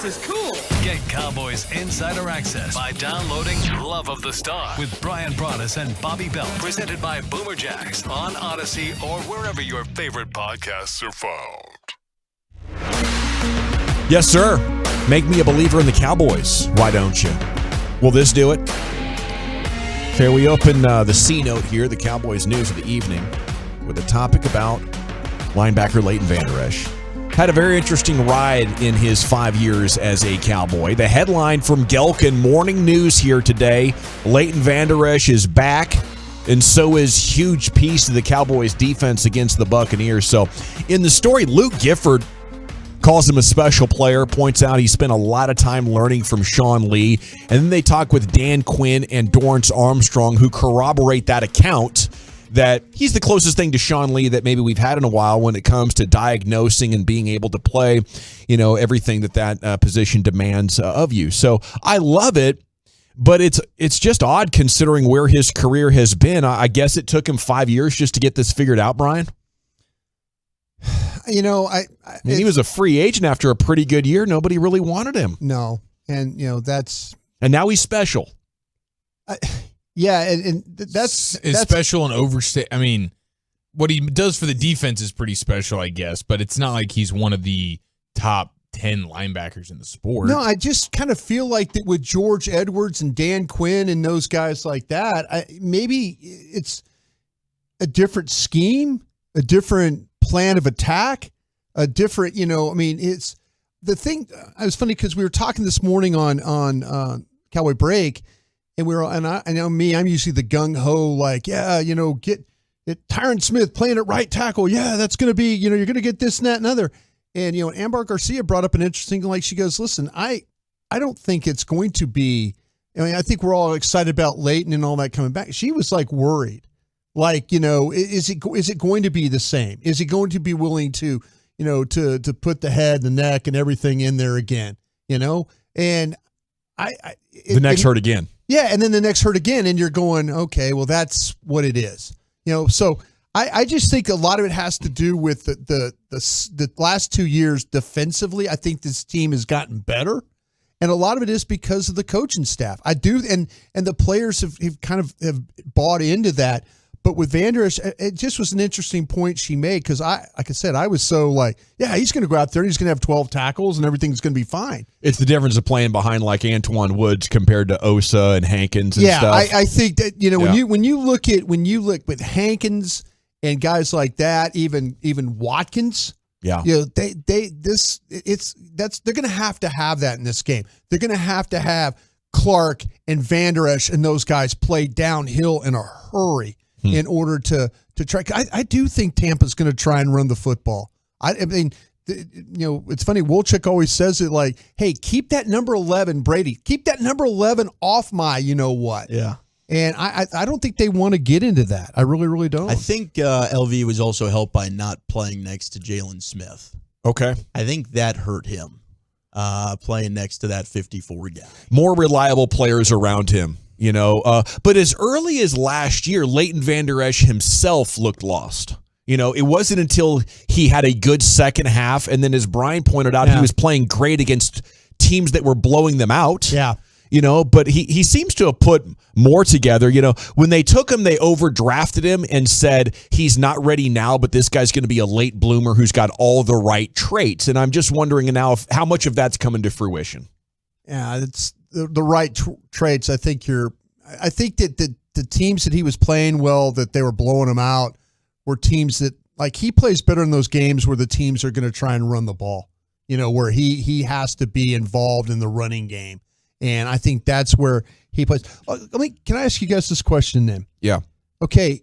Speaker 1: This is cool. Get Cowboys Insider Access by downloading Love of the Star with Brian Broaddus and Bobby Bell. Presented by Boomer Jacks on Odyssey or wherever your favorite podcasts are found.
Speaker 17: Yes, sir. Make me a believer in the Cowboys. Why don't you? Will this do it? Okay, we open the C note here, the Cowboys news of the evening, with a topic about linebacker Leighton Vander Esch. Had a very interesting ride in his 5 years as a Cowboy. The headline from Gelkin Morning News here today, Leighton Vander Esch is back, and so is huge piece of the Cowboys defense against the Buccaneers. So in the story, Luke Gifford calls him a special player, points out he spent a lot of time learning from Sean Lee, and then they talk with Dan Quinn and Dorrance Armstrong, who corroborate that account that he's the closest thing to Sean Lee that maybe we've had in a while when it comes to diagnosing and being able to play, you know, everything that position demands of you. So I love it, but it's just odd considering where his career has been. I guess it took him 5 years just to get this figured out, Brian.
Speaker 20: You know, I
Speaker 17: mean, he was a free agent after a pretty good year. Nobody really wanted him.
Speaker 20: No, and you know
Speaker 17: and now he's special.
Speaker 20: Yeah, and that's
Speaker 19: special and overstate. I mean, what he does for the defense is pretty special, I guess, but it's not like he's one of the top 10 linebackers in the sport.
Speaker 20: No, I just kind of feel like that with George Edwards and Dan Quinn and those guys like that, maybe it's a different scheme, a different plan of attack, a different, you know, I mean, it's the thing. It was funny because we were talking this morning on Cowboy Break. And I know me, I'm usually the gung-ho, like, yeah, you know, get Tyron Smith playing at right tackle. Yeah, that's going to be, you know, you're going to get this and that and other. And, you know, Ambar Garcia brought up an interesting, like, she goes, listen, I don't think it's going to be, I mean, I think we're all excited about Leighton and all that coming back. She was, like, worried. Like, you know, is it going to be the same? Is he going to be willing to, you to put the head, the neck, and everything in there again, and
Speaker 17: the next hurt again.
Speaker 20: Yeah, and then the next hurt again, and you're going, okay, well, that's what it is, So I just think a lot of it has to do with the last 2 years defensively. I think this team has gotten better, and a lot of it is because of the coaching staff. I do, and the players have bought into that. But with Van Der Esch, it just was an interesting point she made because like I said, I was so he's going to go out there and he's going to have 12 tackles and everything's going to be fine.
Speaker 17: It's the difference of playing behind like Antoine Woods compared to Osa and Hankins and stuff.
Speaker 20: I think that when you look with Hankins and guys like that, even Watkins, they're going to have that in this game. They're going to have Clark and Van Der Esch and those guys play downhill in a hurry. In order to try, I do think Tampa's going to try and run the football. I mean, it's funny. Wolchuk always says it like, "Hey, keep that number 11, Brady. Keep that number 11 off my, what."
Speaker 3: Yeah.
Speaker 20: And I don't think they want to get into that. I really, really don't.
Speaker 3: I think LV was also helped by not playing next to Jalen Smith.
Speaker 17: Okay.
Speaker 3: I think that hurt him playing next to that 54 guy.
Speaker 17: More reliable players around him. But as early as last year, Leighton Van Der Esch himself looked lost. It wasn't until he had a good second half, and then as Brian pointed out, he was playing great against teams that were blowing them out.
Speaker 20: Yeah.
Speaker 17: But he seems to have put more together. When they took him, they overdrafted him and said he's not ready now, but this guy's going to be a late bloomer who's got all the right traits. And I'm just wondering now how much of that's coming to fruition.
Speaker 20: Yeah, it's the right traits. I think that the teams that he was playing well, that they were blowing him out, were teams that he plays better in those games where the teams are going to try and run the ball. Where he has to be involved in the running game, and I think that's where he plays. Can I ask you guys this question then?
Speaker 17: Yeah.
Speaker 20: Okay.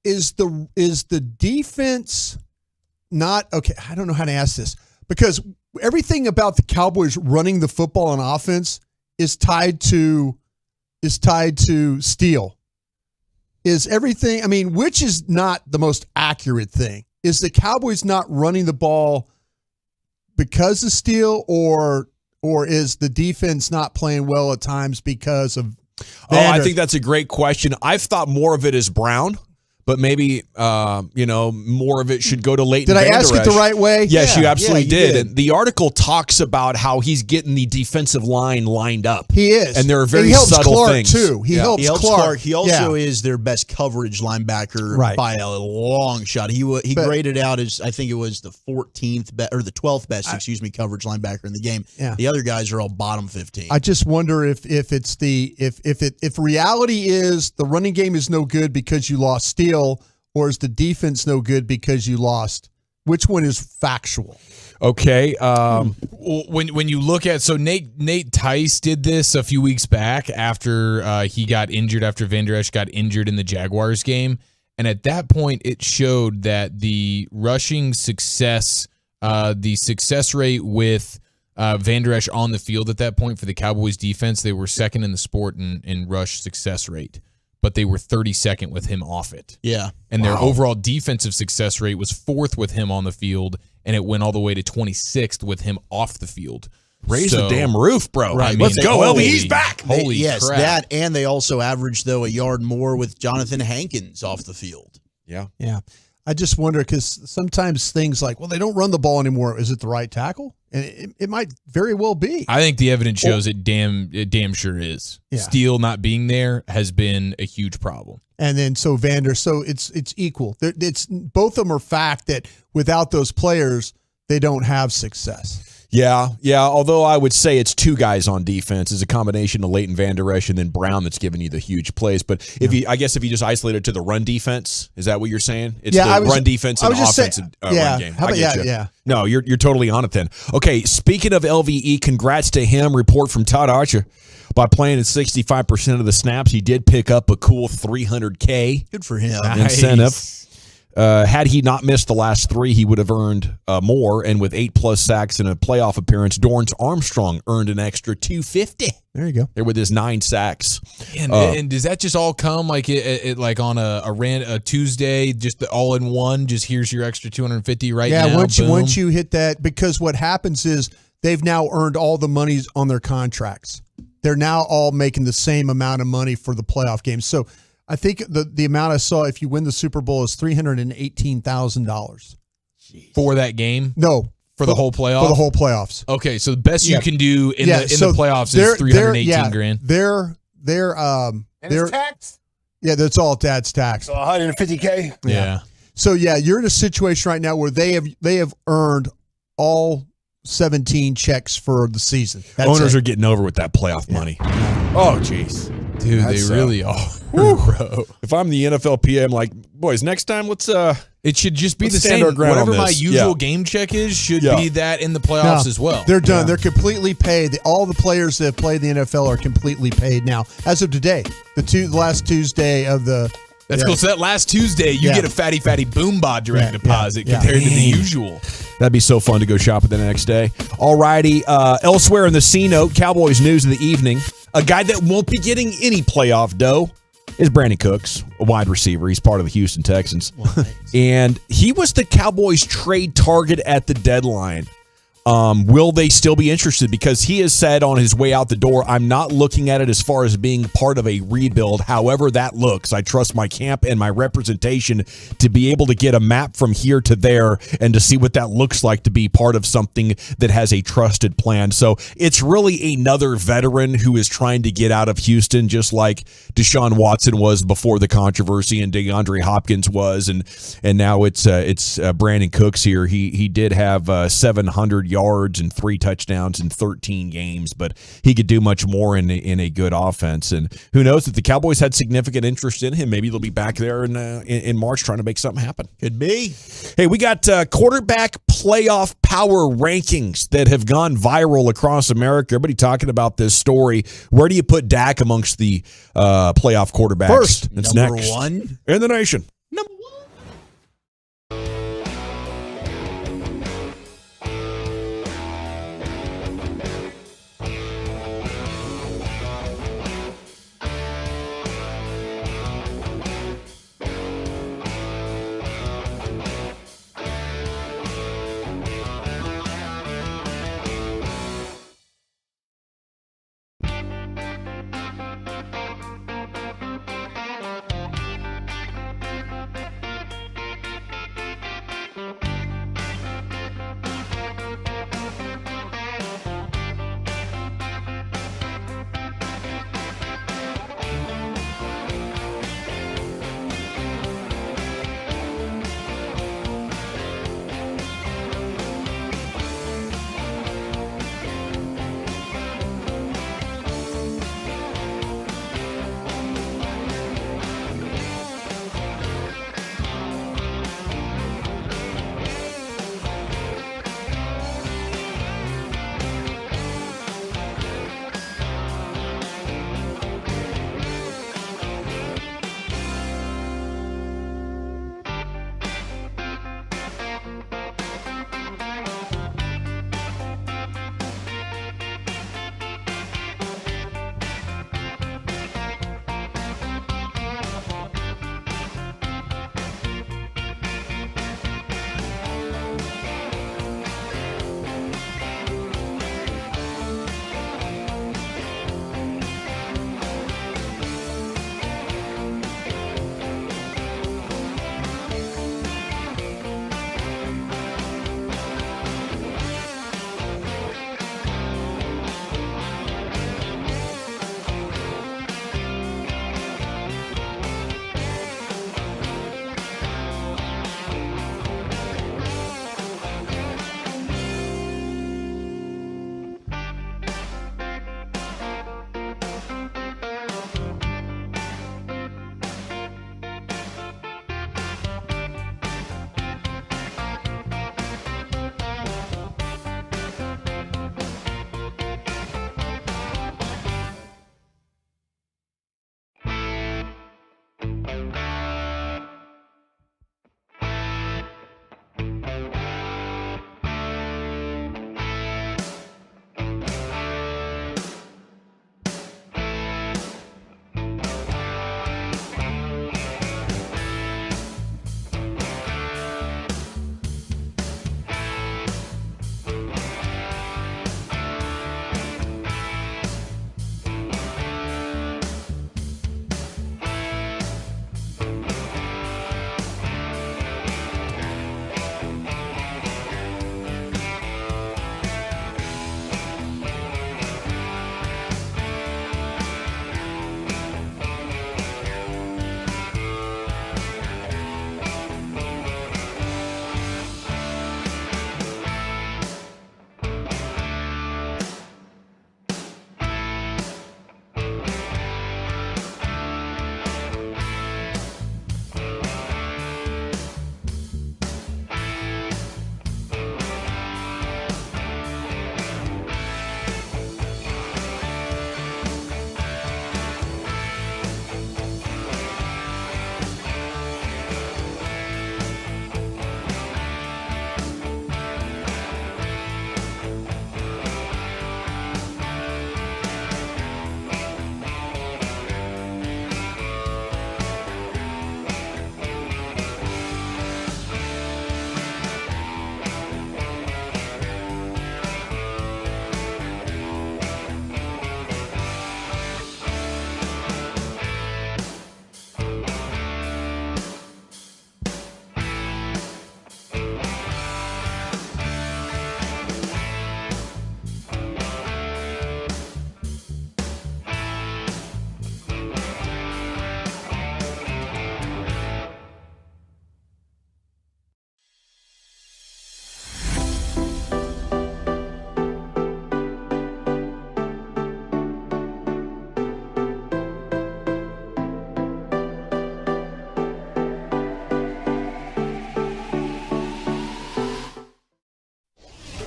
Speaker 20: Is the defense not okay? I don't know how to ask this because everything about the Cowboys running the football on offense is tied to steal. Is everything, which is not the most accurate thing? Is the Cowboys not running the ball because of steal or is the defense not playing well at times because of
Speaker 17: I think that's a great question. I've thought more of it as Brown. But maybe, more of it should go to Leighton Van Der Esch.
Speaker 20: Did I ask it the right way?
Speaker 17: Yes, you absolutely
Speaker 20: did.
Speaker 17: And the article talks about how he's getting the defensive line lined up.
Speaker 20: He is.
Speaker 17: And there are very
Speaker 20: he helps
Speaker 17: subtle
Speaker 20: Clark
Speaker 17: things.
Speaker 20: Too. He helps Clark.
Speaker 3: He also is their best coverage linebacker by a long shot. He graded out as, I think it was the 14th or the 12th best, coverage linebacker in the game.
Speaker 20: Yeah.
Speaker 3: The other guys are all bottom 15.
Speaker 20: I just wonder if reality is the running game is no good because you lost Steele, or is the defense no good because you lost? Which one is factual?
Speaker 17: Okay.
Speaker 19: When you look at Nate Tice did this a few weeks back after he got injured, after Van Der Esch got injured in the Jaguars game, and at that point it showed that the rushing success, the success rate with Van Der Esch on the field at that point for the Cowboys defense, they were second in the sport in rush success rate. But they were 32nd with him off it.
Speaker 3: Yeah.
Speaker 19: And their overall defensive success rate was 4th with him on the field, and it went all the way to 26th with him off the field.
Speaker 17: Raise the damn roof, bro.
Speaker 3: Right.
Speaker 17: Let's go, LB. He's back.
Speaker 19: Holy crap.
Speaker 3: That, and they also averaged, though, a yard more with Jonathan Hankins off the field.
Speaker 17: Yeah.
Speaker 20: Yeah. I just wonder because sometimes things like, well, they don't run the ball anymore. Is it the right tackle? And it might very well be.
Speaker 19: I think the evidence shows it damn sure is.
Speaker 20: Yeah.
Speaker 19: Steele not being there has been a huge problem.
Speaker 20: And then so it's equal. It's both of them are fact that without those players, they don't have success.
Speaker 17: Yeah. Although I would say it's two guys on defense. It's a combination of Leighton Van Der Esch and then Brown that's giving you the huge plays. But if you just isolate it to the run defense, is that what you're saying? It's run defense and offensive run game.
Speaker 20: How about, yeah.
Speaker 17: No, you're totally on it then. Okay, speaking of LVE, congrats to him. Report from Todd Archer. By playing at 65% of the snaps, he did pick up a cool $300K.
Speaker 3: Good for him.
Speaker 17: Incentive. Had he not missed the last 3, he would have earned more. And with 8+ sacks in a playoff appearance, Dorrance Armstrong earned an extra $250.
Speaker 20: There you go.
Speaker 17: There with his 9 sacks.
Speaker 19: And does that just all come like it like on a Tuesday, just the all in one? Just here's your extra $250 right now.
Speaker 20: Yeah, once you hit that, because what happens is they've now earned all the monies on their contracts. They're now all making the same amount of money for the playoff games. So I think the amount I saw, if you win the Super Bowl, is $318,000
Speaker 19: for that game.
Speaker 20: No,
Speaker 19: for the whole playoff.
Speaker 20: For the whole playoffs.
Speaker 19: Okay, so the best you can do in the playoffs is $318,000.
Speaker 10: It's taxed?
Speaker 20: Yeah, that's all dad's tax.
Speaker 10: So $150K.
Speaker 19: Yeah.
Speaker 20: So you're in a situation right now where they have earned all 17 checks for the season.
Speaker 17: Owners are getting over with that playoff money. Oh, jeez.
Speaker 19: Dude, they really are.
Speaker 17: Bro. If I'm the NFL PA, I'm like, boys, next time let's
Speaker 19: it should just be the
Speaker 17: stand
Speaker 19: same.
Speaker 17: our ground
Speaker 19: Whatever
Speaker 17: on
Speaker 19: my
Speaker 17: this.
Speaker 19: usual game check is should be that in the playoffs as well.
Speaker 20: They're done. They're completely paid. All the players that have played in the NFL are completely paid now. As of today, the last Tuesday of the
Speaker 19: That's cool. So that last Tuesday, you get a fatty boomba direct deposit compared to the usual.
Speaker 17: That'd be so fun to go shopping the next day. All righty. Elsewhere in the C-Note, Cowboys news of the evening. A guy that won't be getting any playoff dough is Brandon Cooks, a wide receiver. He's part of the Houston Texans. And he was the Cowboys trade target at the deadline. Will they still be interested? Because he has said on his way out the door, I'm not looking at it as far as being part of a rebuild. However that looks, I trust my camp and my representation to be able to get a map from here to there and to see what that looks like to be part of something that has a trusted plan. So it's really another veteran who is trying to get out of Houston, just like Deshaun Watson was before the controversy and DeAndre Hopkins was. And now it's Brandon Cooks here. He did have 700 yards and 3 touchdowns in 13 games, but he could do much more in a good offense. And who knows, if the Cowboys had significant interest in him, maybe they'll be back there in March trying to make something happen.
Speaker 18: Could be.
Speaker 17: Hey, we got quarterback playoff power rankings that have gone viral across America. Everybody talking about this story. Where do you put Dak amongst the playoff quarterbacks?
Speaker 18: First,
Speaker 17: it's
Speaker 18: number
Speaker 17: next
Speaker 18: 1
Speaker 17: in the nation.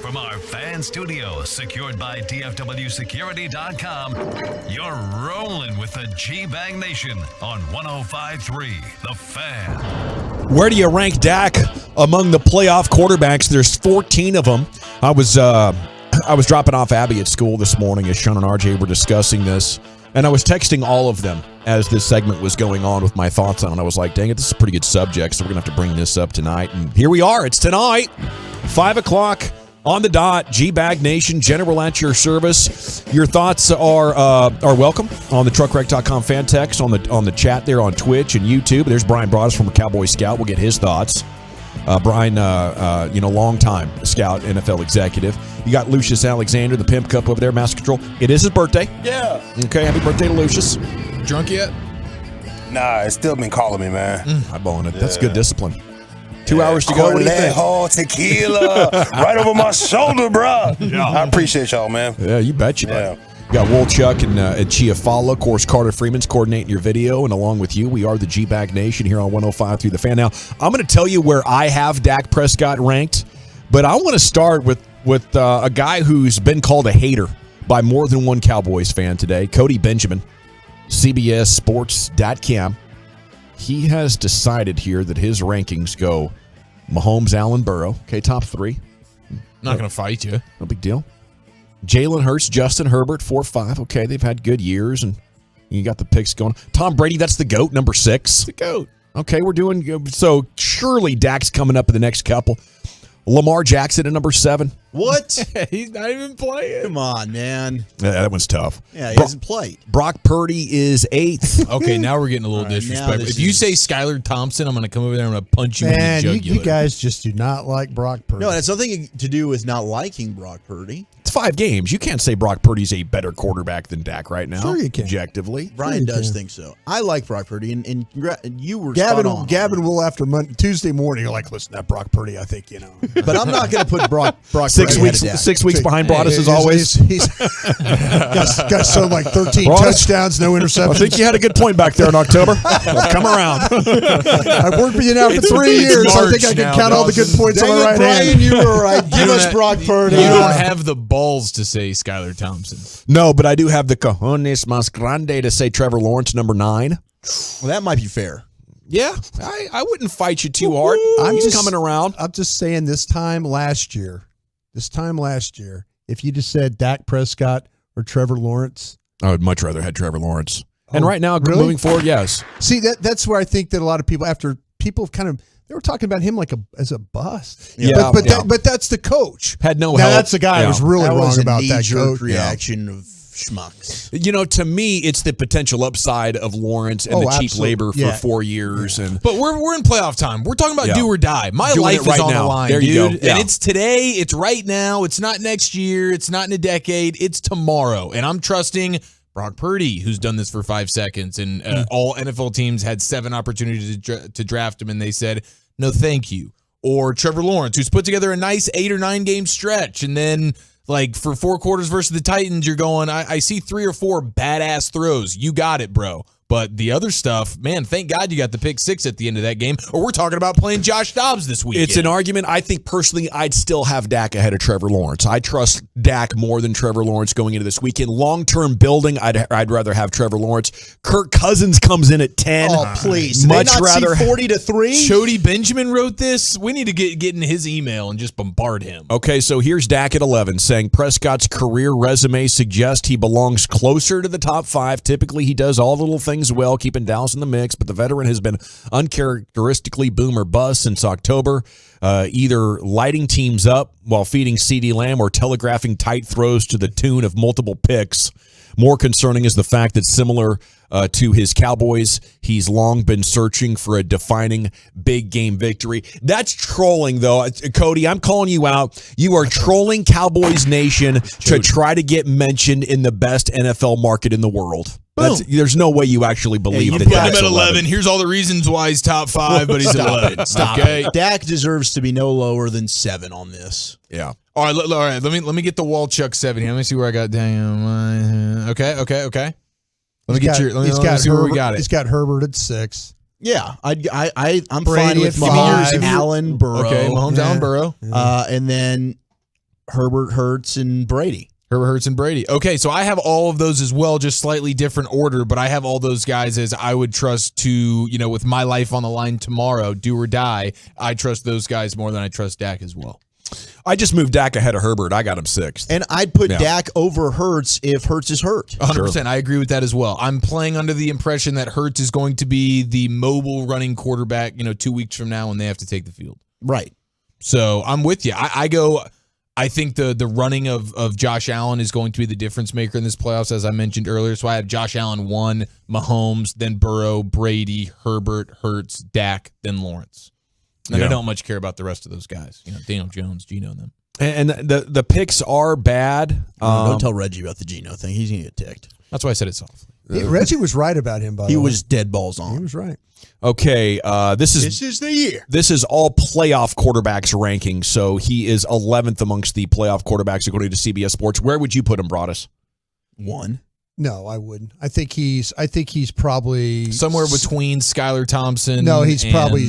Speaker 1: From our fan studio, secured by DFWsecurity.com, you're rolling with the G-Bag Nation on 105.3 The Fan.
Speaker 17: Where do you rank Dak among the playoff quarterbacks? There's 14 of them. I was dropping off Abby at school this morning as Sean and RJ were discussing this, and I was texting all of them as this segment was going on with my thoughts on it. I was like, dang it, this is a pretty good subject, so we're going to have to bring this up tonight. And here we are. It's tonight, 5 o'clock. On the dot, G-Bag Nation, General at your service. Your thoughts are welcome on the truckwreck.com fan text, on the chat there on Twitch and YouTube. There's Brian Broaddus from a Cowboy Scout. We'll get his thoughts. Brian, long-time Scout, NFL executive. You got Lucius Alexander, the Pimp Cup over there, Master Control. It is his birthday.
Speaker 10: Yeah.
Speaker 17: Okay, happy birthday to Lucius.
Speaker 19: Drunk yet?
Speaker 10: Nah, it's still been calling me, man.
Speaker 17: Eyeballing it. That's good discipline. 2 hours to go. What do you think?
Speaker 10: Tequila right over my shoulder, bro. Yeah. I appreciate y'all, man.
Speaker 17: Yeah, you bet you. Yeah. You got Wolchuk and Chiafalo. Of course, Carter Freeman's coordinating your video, and along with you, we are the G-Bag Nation here on 105.3 The Fan. Now, I'm going to tell you where I have Dak Prescott ranked, but I want to start with a guy who's been called a hater by more than one Cowboys fan today, Cody Benjamin, CBSSports.com. He has decided here that his rankings go Mahomes, Allen, Burrow. Okay, top 3.
Speaker 19: Not going to fight you.
Speaker 17: No big deal. Jalen Hurts, Justin Herbert, 4-5. Okay, they've had good years, and you got the picks going. Tom Brady, that's the GOAT, number 6.
Speaker 19: The GOAT.
Speaker 17: Okay, we're doing good. So surely Dak's coming up in the next couple. Lamar Jackson at number 7.
Speaker 18: What?
Speaker 19: He's not even playing.
Speaker 18: Come on, man.
Speaker 17: Yeah, that one's tough.
Speaker 18: Yeah, he hasn't played.
Speaker 17: Brock Purdy is 8th.
Speaker 19: Okay, now we're getting a little disrespectful. If you say Skylar Thompson, I'm going to come over there and I'm going to punch you in the jugular.
Speaker 20: You guys just do not like Brock Purdy.
Speaker 18: No, it has nothing to do with not liking Brock Purdy.
Speaker 17: It's 5 games. You can't say Brock Purdy's a better quarterback than Dak right now.
Speaker 20: Sure you can.
Speaker 17: Objectively.
Speaker 18: Brian does think so. I like Brock Purdy, and you were
Speaker 20: Gavin.
Speaker 18: spot on.
Speaker 20: Gavin will after Tuesday morning. You're like, listen, that Brock Purdy, I think
Speaker 18: But I'm not going to put Brock
Speaker 17: 6
Speaker 18: Purdy
Speaker 17: weeks.
Speaker 18: ahead of Dak.
Speaker 17: 6 weeks behind Broaddus as always.
Speaker 20: He's got so like 13 touchdowns, no interceptions.
Speaker 17: I think you had a good point back there in October. Come around.
Speaker 20: I've worked with you now for 3 years. I think I can count all the good points on the right hand.
Speaker 18: Brian, you were right. Give us Brock Purdy.
Speaker 19: You don't have the balls to say Skylar Thompson.
Speaker 17: No, but I do have the cojones más grande to say Trevor Lawrence, number 9.
Speaker 18: Well, that might be fair.
Speaker 17: Yeah, I wouldn't fight you too hard. He's coming around.
Speaker 20: I'm just saying this time last year, if you just said Dak Prescott or Trevor Lawrence.
Speaker 17: I would much rather have Trevor Lawrence. And right now, moving forward, yes.
Speaker 20: See, that's where I think that a lot of people, they were talking about him like as a bust.
Speaker 17: Yeah,
Speaker 20: but that's the coach.
Speaker 17: Had no
Speaker 20: now,
Speaker 17: help.
Speaker 20: That's the guy who was really wrong about that coach.
Speaker 18: Reaction of schmucks.
Speaker 17: To me, it's the potential upside of Lawrence and the cheap labor for 4 years.
Speaker 19: But we're in playoff time. We're talking about do or die. My
Speaker 17: Doing
Speaker 19: life
Speaker 17: it right
Speaker 19: is on
Speaker 17: now.
Speaker 19: the line,
Speaker 17: there
Speaker 19: dude.
Speaker 17: You go. Yeah.
Speaker 19: And it's today. It's right now. It's not next year. It's not in a decade. It's tomorrow. And I'm trusting Brock Purdy, who's done this for 5 seconds. And all NFL teams had 7 opportunities to draft him, and they said, no, thank you. Or Trevor Lawrence, who's put together a nice 8 or 9 game stretch, and then for 4 quarters versus the Titans, you're going, I see 3 or 4 badass throws. You got it, bro. But the other stuff, man, thank God you got the pick 6 at the end of that game, or we're talking about playing Josh Dobbs this weekend.
Speaker 17: It's an argument. I think personally I'd still have Dak ahead of Trevor Lawrence. I trust Dak more than Trevor Lawrence going into this weekend. Long-term building, I'd rather have Trevor Lawrence. Kirk Cousins comes in at 10.
Speaker 18: Oh, please.
Speaker 17: Much
Speaker 18: Did they not
Speaker 17: rather
Speaker 18: see 40-3?
Speaker 19: Chody Benjamin wrote this. We need to get in his email and just bombard him.
Speaker 17: Okay, so here's Dak at 11 saying Prescott's career resume suggests he belongs closer to the top 5. Typically, he does all the little things well, keeping Dallas in the mix, but the veteran has been uncharacteristically boom or bust since October, either lighting teams up while feeding CeeDee Lamb or telegraphing tight throws to the tune of multiple picks. More concerning is the fact that similar to his Cowboys, he's long been searching for a defining big game victory. That's trolling, though. Cody, I'm calling you out. You are trolling Cowboys Nation to try to get mentioned in the best NFL market in the world. There's no way you actually believe that.
Speaker 19: Put him at 11. Here's all the reasons why he's top 5, but he's 11.
Speaker 18: Stop.
Speaker 19: Okay.
Speaker 18: Dak deserves to be no lower than 7 on this.
Speaker 17: Yeah.
Speaker 19: All right. Let me get the Walchuk 7 here. Let me see where I got down. Okay. Let me get your. Let me see where we got it.
Speaker 20: He's got Herbert at 6.
Speaker 18: Yeah, I'm
Speaker 20: Brady
Speaker 18: fine with
Speaker 20: at 5.
Speaker 18: Allen, Burrow.
Speaker 19: Okay, Mahomes, Allen, Burrow,
Speaker 18: and then
Speaker 3: Herbert, Hurts, and Brady.
Speaker 19: Herbert, Hurts, and Brady. Okay, so I have all of those as well, just slightly different order, but I have all those guys as I would trust to, with my life on the line tomorrow, do or die. I trust those guys more than I trust Dak as well.
Speaker 17: I just moved Dak ahead of Herbert. I got him 6th.
Speaker 3: And I'd put Dak over Hurts if Hurts is hurt.
Speaker 19: 100%. I agree with that as well. I'm playing under the impression that Hurts is going to be the mobile running quarterback, 2 weeks from now when they have to take the field.
Speaker 3: Right.
Speaker 19: So I'm with you. I think the running of Josh Allen is going to be the difference maker in this playoffs, as I mentioned earlier. So I have Josh Allen 1, Mahomes, then Burrow, Brady, Herbert, Hurts, Dak, then Lawrence. And I don't much care about the rest of those guys. Daniel Jones, Geno, and them.
Speaker 17: And the picks are bad.
Speaker 3: Don't tell Reggie about the Geno thing. He's going to get ticked.
Speaker 19: That's why I said it softly.
Speaker 20: Reggie was right about him, by the way.
Speaker 3: He was dead balls on.
Speaker 20: He was right.
Speaker 17: Okay, this
Speaker 3: is the year.
Speaker 17: This is all playoff quarterbacks ranking, so he is 11th amongst the playoff quarterbacks according to CBS Sports. Where would you put him, Broadus?
Speaker 3: 1.
Speaker 20: No, I wouldn't. I think he's probably
Speaker 19: somewhere between Skylar Thompson.
Speaker 20: No, he's probably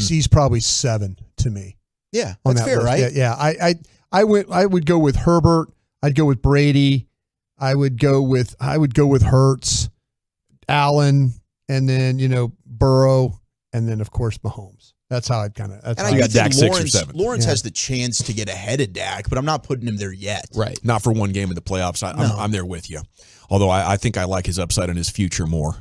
Speaker 20: 7 to me.
Speaker 3: Yeah,
Speaker 20: on
Speaker 3: that's
Speaker 20: that
Speaker 3: fair,
Speaker 20: list.
Speaker 3: right?
Speaker 20: Yeah. I would go with Herbert. I'd go with Brady. I would go with Hurts, Allen, and then Burrow. And then, of course, Mahomes. That's how I'd kind of.
Speaker 3: And I got Dak 6 or 7. Lawrence has the chance to get ahead of Dak, but I'm not putting him there yet.
Speaker 17: Right. Not for one game in the playoffs. I'm there with you. Although I think I like his upside and his future more.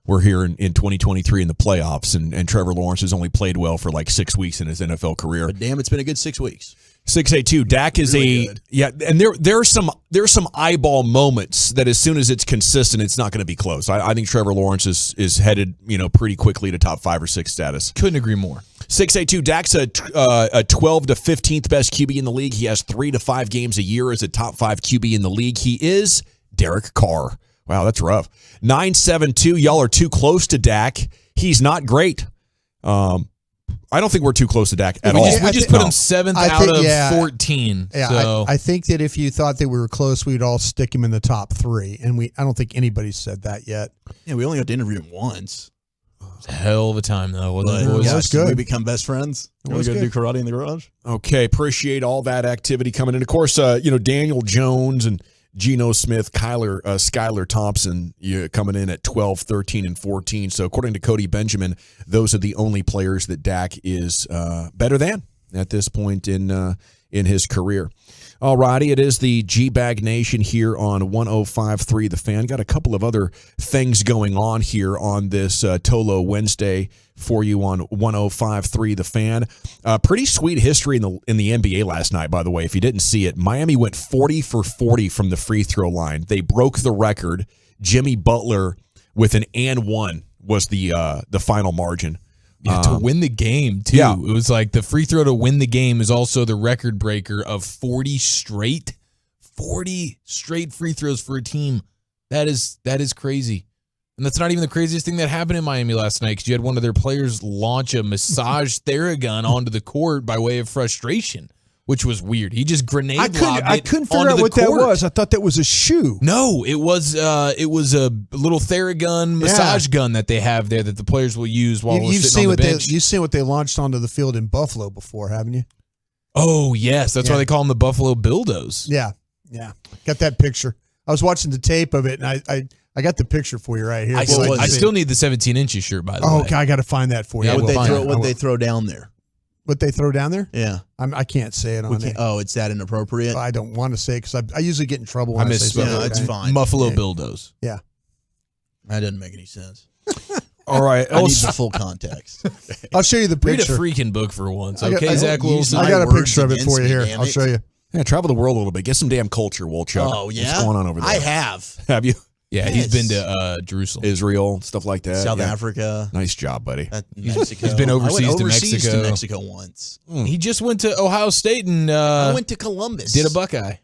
Speaker 17: We're here in 2023 in the playoffs, and Trevor Lawrence has only played well for like 6 weeks in his NFL career.
Speaker 3: But damn, it's been a good 6 weeks.
Speaker 17: 682. Dak is really good. Yeah, and there are some eyeball moments that as soon as it's consistent, it's not going to be close. I think Trevor Lawrence is headed pretty quickly to top 5 or 6 status.
Speaker 19: Couldn't agree more.
Speaker 17: 682. Dak's a 12 to 15th best QB in the league. He has 3 to 5 games a year as a top 5 QB in the league. He is Derek Carr. Wow, that's rough. 972. Y'all are too close to Dak. He's not great. I don't think we're too close to Dak at all.
Speaker 19: We just put him 7th out of 14.
Speaker 20: Yeah,
Speaker 19: so.
Speaker 20: I think that if you thought that we were close, we'd all stick him in the top 3. And I don't think anybody's said that yet.
Speaker 3: Yeah, we only got to interview him once.
Speaker 19: It's a hell of a time, though.
Speaker 3: That's good. We become best friends. We're going to do karate in the garage.
Speaker 17: Okay, appreciate all that activity coming in. Of course, Daniel Jones and Geno Smith, Skylar Thompson coming in at 12, 13, and 14. So according to Cody Benjamin, those are the only players that Dak is better than at this point in his career. All righty, it is the G-Bag Nation here on 105.3 The Fan. Got a couple of other things going on here on this Tolo Wednesday for you on 105.3 The Fan. Pretty sweet history in the NBA last night, by the way. If you didn't see it, Miami went 40 for 40 from the free throw line. They broke the record. Jimmy Butler with an and one was the final margin.
Speaker 19: Yeah, to win the game, too.
Speaker 17: Yeah.
Speaker 19: It was like the free throw to win the game is also the record breaker of 40 straight free throws for a team. That is crazy. And that's not even the craziest thing that happened in Miami last night, because you had one of their players launch a massage Theragun onto the court by way of frustration, which was weird. He just grenade lobbed it
Speaker 20: I couldn't figure out what that was. I thought that was a shoe.
Speaker 19: No, it was a little Theragun massage gun that they have there that the players will use while we're sitting on the bench.
Speaker 20: You've seen what they launched onto the field in Buffalo before, haven't you?
Speaker 19: Oh, yes. That's why they call them the Buffalo Bildos.
Speaker 20: Yeah. Got that picture. I was watching the tape of it, and I got the picture for you right here.
Speaker 19: I still need the 17-inch shirt, by the way.
Speaker 20: Oh, okay. I got to find that for you.
Speaker 3: Yeah, what they throw down there?
Speaker 20: What they throw down there?
Speaker 3: Yeah.
Speaker 20: I can't say it on there.
Speaker 3: Oh, it's that inappropriate?
Speaker 20: I don't want to say it because I usually get in trouble when
Speaker 19: I
Speaker 20: say something.
Speaker 3: Yeah, it's fine.
Speaker 19: Buffalo Bildos.
Speaker 20: Yeah.
Speaker 3: That doesn't make any sense.
Speaker 17: All right.
Speaker 3: I need the full context.
Speaker 20: I'll show you the picture.
Speaker 19: Read a freaking book for once. Okay, Zach Wilson.
Speaker 20: I got a picture of it for you here. I'll show you.
Speaker 17: Yeah, travel the world a little bit. Get some damn culture, Wolchuk.
Speaker 3: Oh, yeah?
Speaker 17: What's going on over there?
Speaker 3: I have.
Speaker 17: Have you?
Speaker 19: Yeah, he's been to Jerusalem.
Speaker 17: Israel, stuff like that.
Speaker 3: South Africa.
Speaker 17: Nice job, buddy.
Speaker 3: Mexico.
Speaker 19: He's been overseas
Speaker 3: I went
Speaker 19: to
Speaker 3: overseas
Speaker 19: Mexico.
Speaker 3: to Mexico once.
Speaker 19: He just went to Ohio State and
Speaker 3: I went to Columbus.
Speaker 19: did a Buckeye.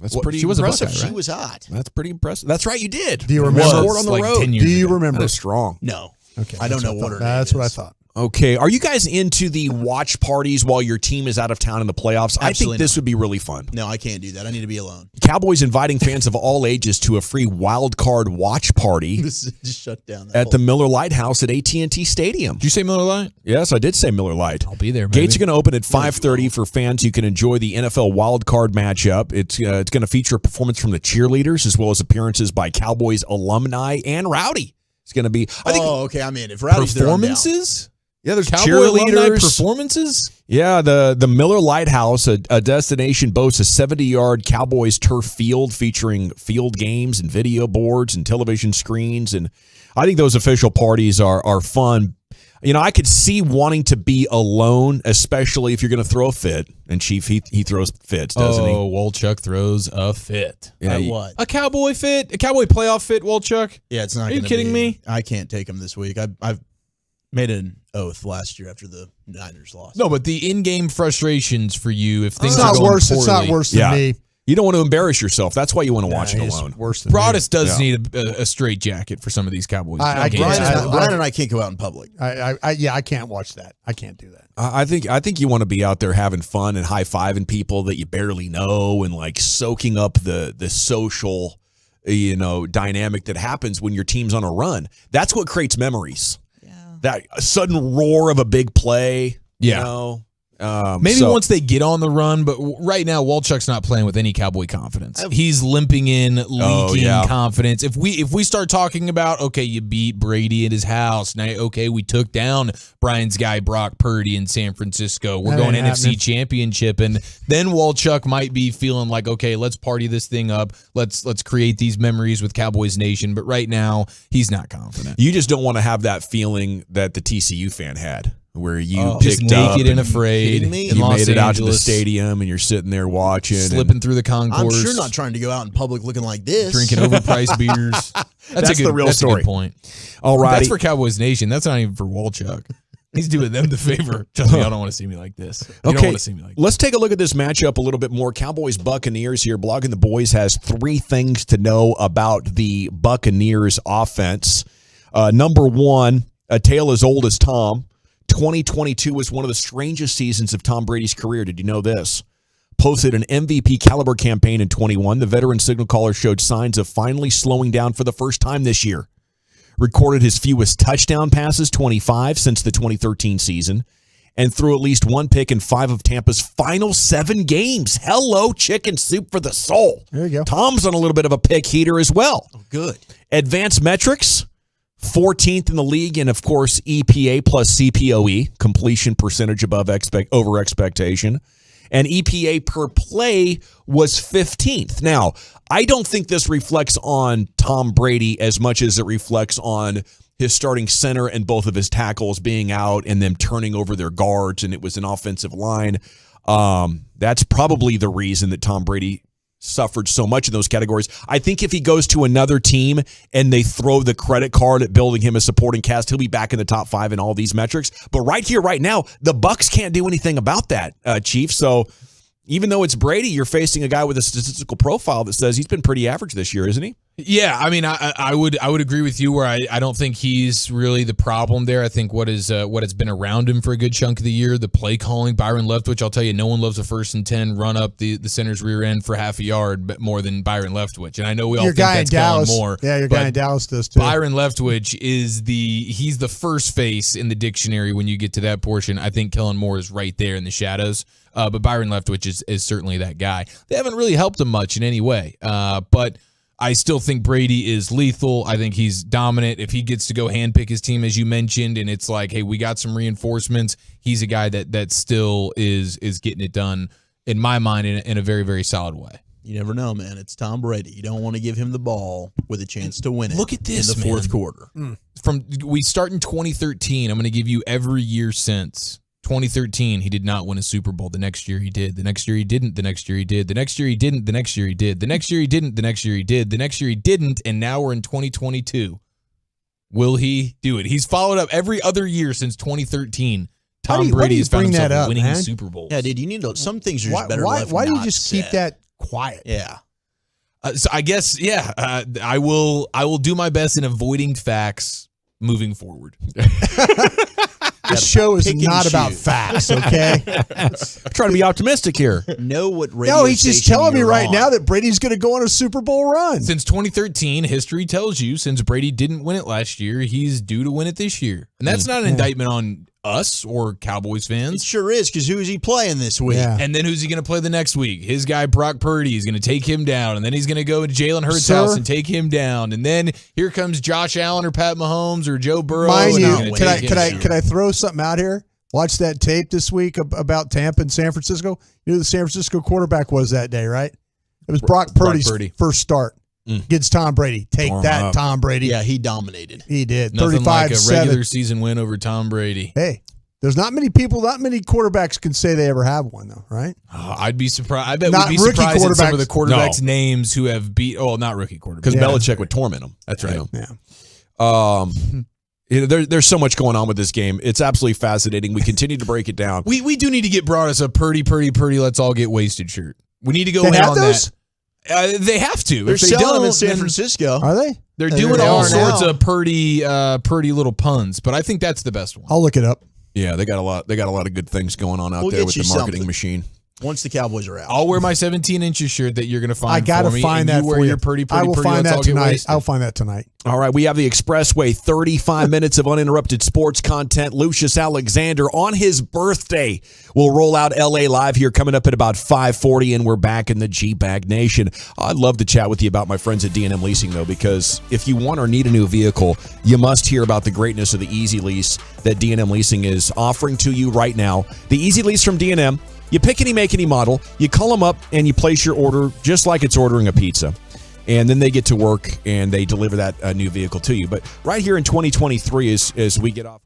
Speaker 17: That's pretty
Speaker 19: she was
Speaker 17: impressive.
Speaker 19: a Buckeye, right?
Speaker 3: She was hot.
Speaker 17: That's pretty impressive. That's right, you did.
Speaker 20: Do you remember?
Speaker 17: Scored on the
Speaker 19: like
Speaker 17: road.
Speaker 19: 10 years
Speaker 20: Do you
Speaker 19: ago.
Speaker 20: remember?
Speaker 17: That's strong.
Speaker 3: No.
Speaker 20: Okay.
Speaker 3: I don't know what her name
Speaker 20: That's
Speaker 3: is.
Speaker 20: what I thought.
Speaker 17: Okay. Are you guys into the watch parties while your team is out of town in the playoffs?
Speaker 18: Absolutely
Speaker 17: I think this
Speaker 18: not.
Speaker 17: would be really fun.
Speaker 18: No, I can't do that. I need to be alone.
Speaker 17: Cowboys inviting fans of all ages to a free wild card watch party
Speaker 18: This is just shut down.
Speaker 17: at the Miller Lite House at AT&T Stadium.
Speaker 19: Did you say Miller Lite?
Speaker 17: Yes, I did say Miller Lite.
Speaker 19: I'll be there.
Speaker 17: Gates are going to open at 5:30 for fans who can enjoy the NFL wild card matchup. It's going to feature a performance from the cheerleaders as well as appearances by Cowboys alumni and Rowdy. It's going to be, I think,
Speaker 18: okay, I'm in. If Rowdy's there, I'm down.
Speaker 19: Performances?
Speaker 17: Yeah, there's
Speaker 19: Cowboy alumni
Speaker 17: cheerleaders.
Speaker 19: performances?
Speaker 17: Yeah, the Miller Lighthouse, a destination, boasts a 70-yard Cowboys turf field featuring field games and video boards and television screens. And I think those official parties are fun. You know, I could see wanting to be alone, especially if you're going to throw a fit. And Chief, he throws fits, doesn't he?
Speaker 19: Oh, Wolchuk throws a fit.
Speaker 17: Yeah,
Speaker 18: what?
Speaker 19: A Cowboy fit? A Cowboy playoff fit, Wolchuk?
Speaker 18: Yeah, it's not.
Speaker 19: Are you
Speaker 18: gonna
Speaker 19: kidding me?
Speaker 18: I can't take him this week. I've made an oath last year after the Niners lost.
Speaker 19: No, but the in-game frustrations for you, if things
Speaker 20: It's
Speaker 19: are
Speaker 20: not
Speaker 19: going
Speaker 20: worse.
Speaker 19: poorly.
Speaker 20: It's not worse than me.
Speaker 17: You don't want to embarrass yourself. That's why you want to watch it
Speaker 20: It's
Speaker 17: alone.
Speaker 20: worse than
Speaker 19: Broadus
Speaker 20: me.
Speaker 19: does need a straight jacket for some of these Cowboys. games.
Speaker 18: Brian and I can't go out in public.
Speaker 20: I can't watch that. I can't do that.
Speaker 17: I think you want to be out there having fun and high-fiving people that you barely know and like soaking up the social, dynamic that happens when your team's on a run. That's what creates memories. Yeah. That sudden roar of a big play.
Speaker 19: Yeah. Maybe once they get on the run, but right now Wolchuk's not playing with any Cowboy confidence. He's limping in, leaking confidence. If we start talking about, okay, you beat Brady at his house, now okay, we took down Brian's guy Brock Purdy in San Francisco. We're going NFC Championship, and then Wolchuk might be feeling like, okay, let's party this thing up. Let's create these memories with Cowboys Nation. But right now, he's not confident.
Speaker 17: You just don't want to have that feeling that the TCU fan had, where you
Speaker 19: just
Speaker 17: picked up
Speaker 19: naked and afraid.
Speaker 17: You made it out to the stadium and you're sitting there watching,
Speaker 19: slipping through the concourse.
Speaker 18: I'm sure not trying to go out in public looking like this,
Speaker 19: drinking overpriced beers. That's
Speaker 17: the real story.
Speaker 19: A good point.
Speaker 17: All right,
Speaker 19: that's for Cowboys Nation. That's not even for Wolchuk. He's doing them the favor. Trust me, I don't want to see me like this. You don't want to see me like this.
Speaker 17: Let's take a look at this matchup a little bit more. Cowboys Buccaneers here. Blogging the Boys has 3 things to know about the Buccaneers offense. Number 1, a tale as old as Tom. 2022 was one of the strangest seasons of Tom Brady's career. Did you know this? Posted an MVP caliber campaign in 21. The veteran signal caller showed signs of finally slowing down for the first time this year. Recorded his fewest touchdown passes, 25, since the 2013 season, and threw at least 1 pick in 5 of Tampa's final 7 games. Hello, chicken soup for the soul.
Speaker 20: There you go.
Speaker 17: Tom's on a little bit of a pick heater as well.
Speaker 18: Oh, good.
Speaker 17: Advanced metrics, 14th in the league, and of course EPA plus CPOE, completion percentage over expectation, and EPA per play was 15th. Now, I don't think this reflects on Tom Brady as much as it reflects on his starting center and both of his tackles being out and them turning over their guards, and it was an offensive line. That's probably the reason that Tom Brady suffered so much in those categories. I think if he goes to another team and they throw the credit card at building him a supporting cast, he'll be back in the top 5 in all these metrics. But right here, right now, the Bucs can't do anything about that, Chief. So even though it's Brady, you're facing a guy with a statistical profile that says he's been pretty average this year, isn't he?
Speaker 19: Yeah, I mean, I would agree with you where I don't think he's really the problem there. I think what has been around him for a good chunk of the year, the play calling, Byron Leftwich, I'll tell you, no one loves a 1st and 10 run up the center's rear end for half a yard but more than Byron Leftwich. And I know we all think that's Kellen Moore.
Speaker 20: Yeah, your guy in Dallas does too.
Speaker 19: Byron Leftwich he's the first face in the dictionary when you get to that portion. I think Kellen Moore is right there in the shadows. But Byron Leftwich is certainly that guy. They haven't really helped him much in any way. But I still think Brady is lethal. I think he's dominant. If he gets to go handpick his team, as you mentioned, and it's like, hey, we got some reinforcements, he's a guy that still is getting it done, in my mind, in a very, very solid way.
Speaker 18: You never know, man. It's Tom Brady. You don't want to give him the ball with a chance to win it.
Speaker 19: Look at this,
Speaker 18: in the fourth quarter.
Speaker 19: We start in 2013. I'm going to give you every year since. 2013, he did not win a Super Bowl. The next year he did. The next year he didn't. The next year he did. The next year he didn't. The next year he did. The next year he didn't. The next year he did. The next year he didn't. And now we're in 2022. Will he do it? He's followed up every other year since 2013. Tom Brady has found himself winning Super Bowls.
Speaker 18: Yeah, dude, you need to. Some things are just better.
Speaker 20: Why do you just keep that quiet?
Speaker 18: Yeah.
Speaker 19: So I guess, I will do my best in avoiding facts moving forward.
Speaker 20: This show is
Speaker 3: pick and
Speaker 20: not about
Speaker 3: choose.
Speaker 20: facts, okay?
Speaker 17: I'm trying to be optimistic here.
Speaker 3: Know what radio
Speaker 20: No, he's just
Speaker 3: station
Speaker 20: telling me
Speaker 3: you're
Speaker 20: right
Speaker 3: on.
Speaker 20: now that Brady's going to go on a Super Bowl run.
Speaker 19: Since 2013, history tells you since Brady didn't win it last year, he's due to win it this year. And that's not an indictment on us or Cowboys fans.
Speaker 3: It sure is, because who is he playing this week?
Speaker 20: Yeah.
Speaker 19: And then who's he going to play the next week? His guy, Brock Purdy, is going to take him down. And then he's going to go to Jalen Hurts' house and take him down. And then here comes Josh Allen or Pat Mahomes or Joe Burrow.
Speaker 20: Mind
Speaker 19: and
Speaker 20: you,
Speaker 19: he's gonna take him down.
Speaker 20: can I throw something out here? Watch that tape this week about Tampa and San Francisco. You know who the San Francisco quarterback was that day, right? It was Brock Purdy's first start against Tom Brady. Take
Speaker 17: Tore him
Speaker 20: that,
Speaker 17: up.
Speaker 20: Tom Brady.
Speaker 3: Yeah, he dominated.
Speaker 20: He did.
Speaker 19: Nothing like a
Speaker 20: 35-7.
Speaker 19: regular season win over Tom Brady.
Speaker 20: Hey, there's not many quarterbacks can say they ever have one, though, right?
Speaker 19: I'd be surprised. I bet
Speaker 20: Not
Speaker 19: we'd be
Speaker 20: rookie
Speaker 19: surprised at some of the
Speaker 20: quarterbacks.
Speaker 19: quarterbacks' names who have beat. Oh, not rookie quarterbacks.
Speaker 17: Because Belichick would torment him.
Speaker 19: That's right.
Speaker 17: There's so much going on with this game. It's absolutely fascinating. We continue to break it down.
Speaker 19: We do need to get brought us a Purdy, let's all get wasted shirt. We need to go
Speaker 20: They
Speaker 19: in
Speaker 20: have
Speaker 19: on
Speaker 20: those?
Speaker 19: that. They have to.
Speaker 3: They're
Speaker 19: If they
Speaker 3: selling
Speaker 19: don't,
Speaker 3: them in San
Speaker 19: then
Speaker 3: Francisco.
Speaker 20: Are they?
Speaker 19: They're
Speaker 20: They
Speaker 19: doing
Speaker 20: really
Speaker 19: all
Speaker 20: are
Speaker 19: sorts
Speaker 3: now.
Speaker 19: of Purdy little puns, but I think that's the best one.
Speaker 20: I'll look it up.
Speaker 17: Yeah, they got a lot. They got a lot of good things going on out
Speaker 3: We'll
Speaker 17: there
Speaker 3: get
Speaker 17: with
Speaker 3: you
Speaker 17: the marketing
Speaker 3: something.
Speaker 17: machine.
Speaker 3: Once the Cowboys are out.
Speaker 19: I'll wear my 17 inches shirt that you're going to find
Speaker 20: I got to
Speaker 19: for me.
Speaker 20: find
Speaker 19: and
Speaker 20: that
Speaker 19: you wear
Speaker 20: for
Speaker 19: your
Speaker 20: you.
Speaker 19: Purdy,
Speaker 20: I will find
Speaker 19: let's
Speaker 20: that
Speaker 19: all get
Speaker 20: tonight.
Speaker 19: wasted.
Speaker 20: I'll find that tonight.
Speaker 17: All right, we have the Expressway, 35 minutes of uninterrupted sports content. Lucius Alexander on his birthday will roll out LA Live here coming up at about 5:40, and we're back in the G-Bag Nation. I'd love to chat with you about my friends at D&M Leasing, though, because if you want or need a new vehicle, you must hear about the greatness of the Easy Lease that D&M Leasing is offering to you right now. The Easy Lease from D&M, you pick any, make any model, you call them up, and you place your order just like it's ordering a pizza. And then they get to work and they deliver that new vehicle to you. But right here in 2023, as we get off.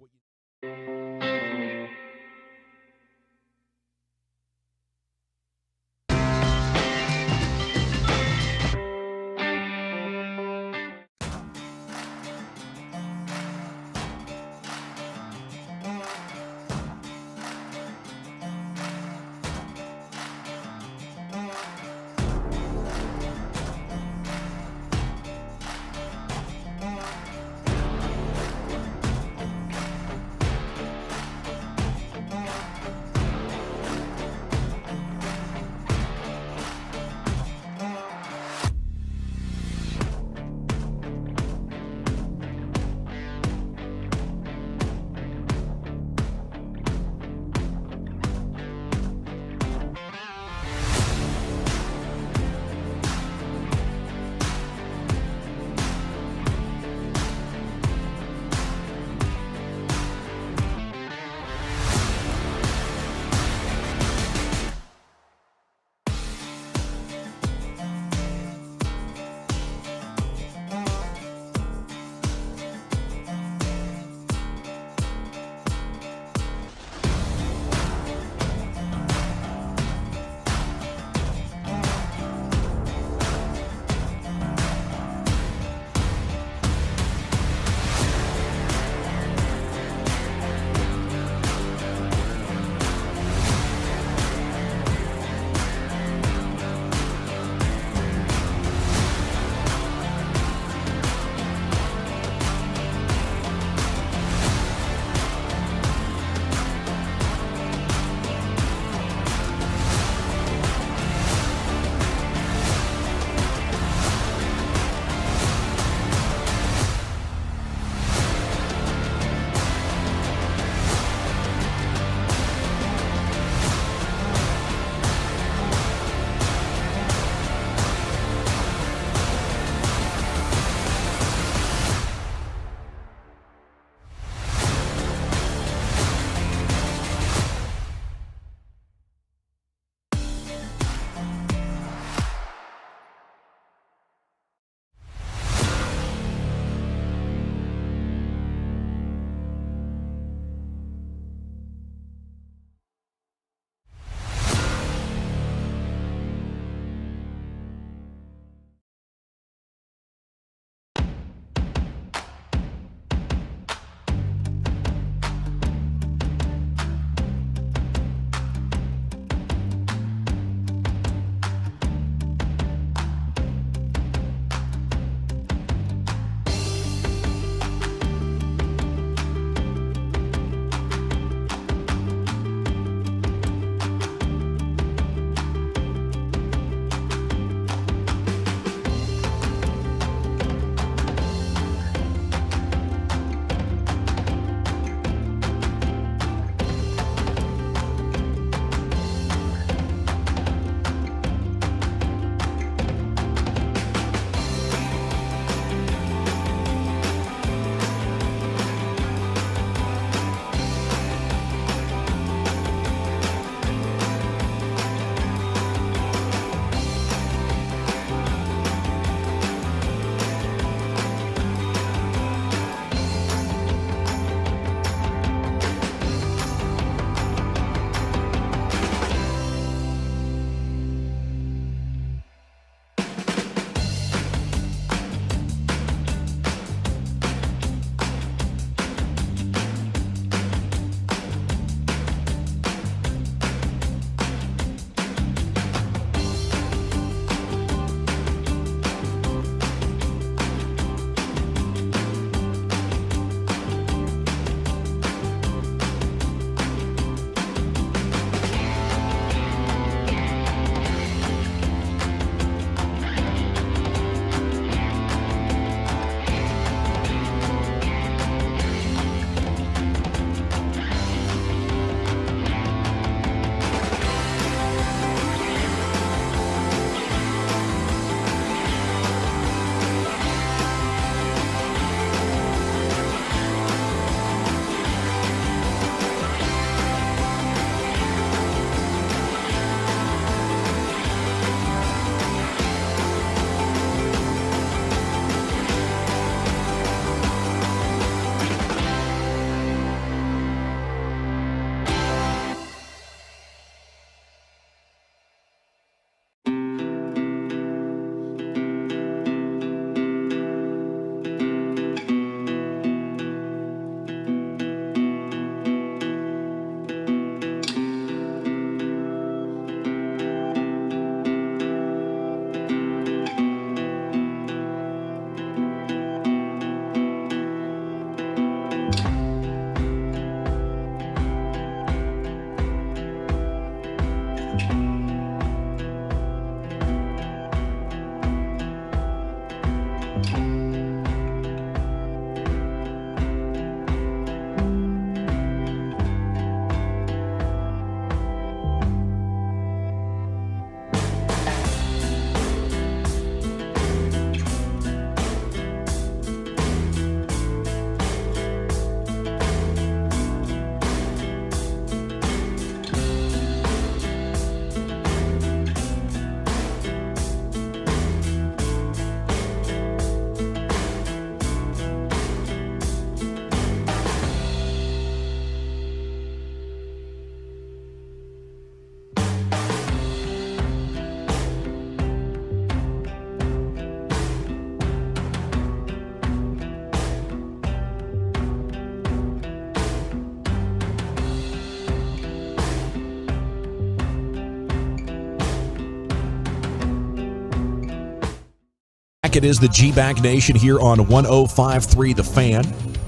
Speaker 17: back. It is the G-Back Nation here on 105.3 The Fan.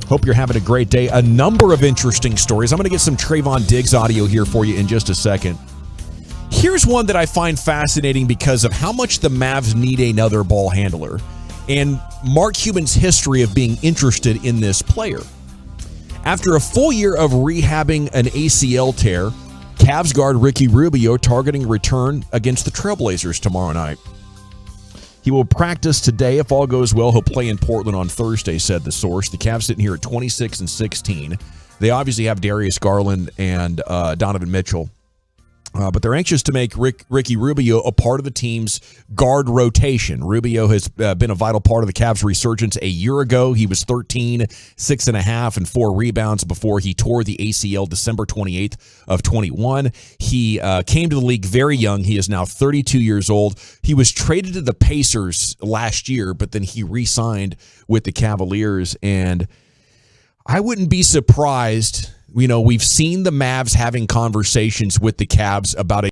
Speaker 17: Hope you're having a great day. A number of interesting stories. I'm going to get some Trayvon Diggs audio here for you in just a second. Here's one that I find fascinating because of how much the Mavs need another ball handler and Mark Cuban's history of being interested in this player. After a full year of rehabbing an ACL tear, Cavs guard Ricky Rubio targeting a return against the Trailblazers tomorrow night. He will practice today. If all goes well, he'll play in Portland on Thursday, said the source. The Cavs sitting here at 26-16. They obviously have Darius Garland and Donovan Mitchell. But they're anxious to make Ricky Rubio a part of the team's guard rotation. Rubio has been a vital part of the Cavs' resurgence. A year ago, he was 13, 6.5, and 4 rebounds before he tore the ACL December 28th of 21. He came to the league very young. He is now 32 years old. He was traded to the Pacers last year, but then he re-signed with the Cavaliers. And I wouldn't be surprised. You know, we've seen the Mavs having conversations with the Cavs about a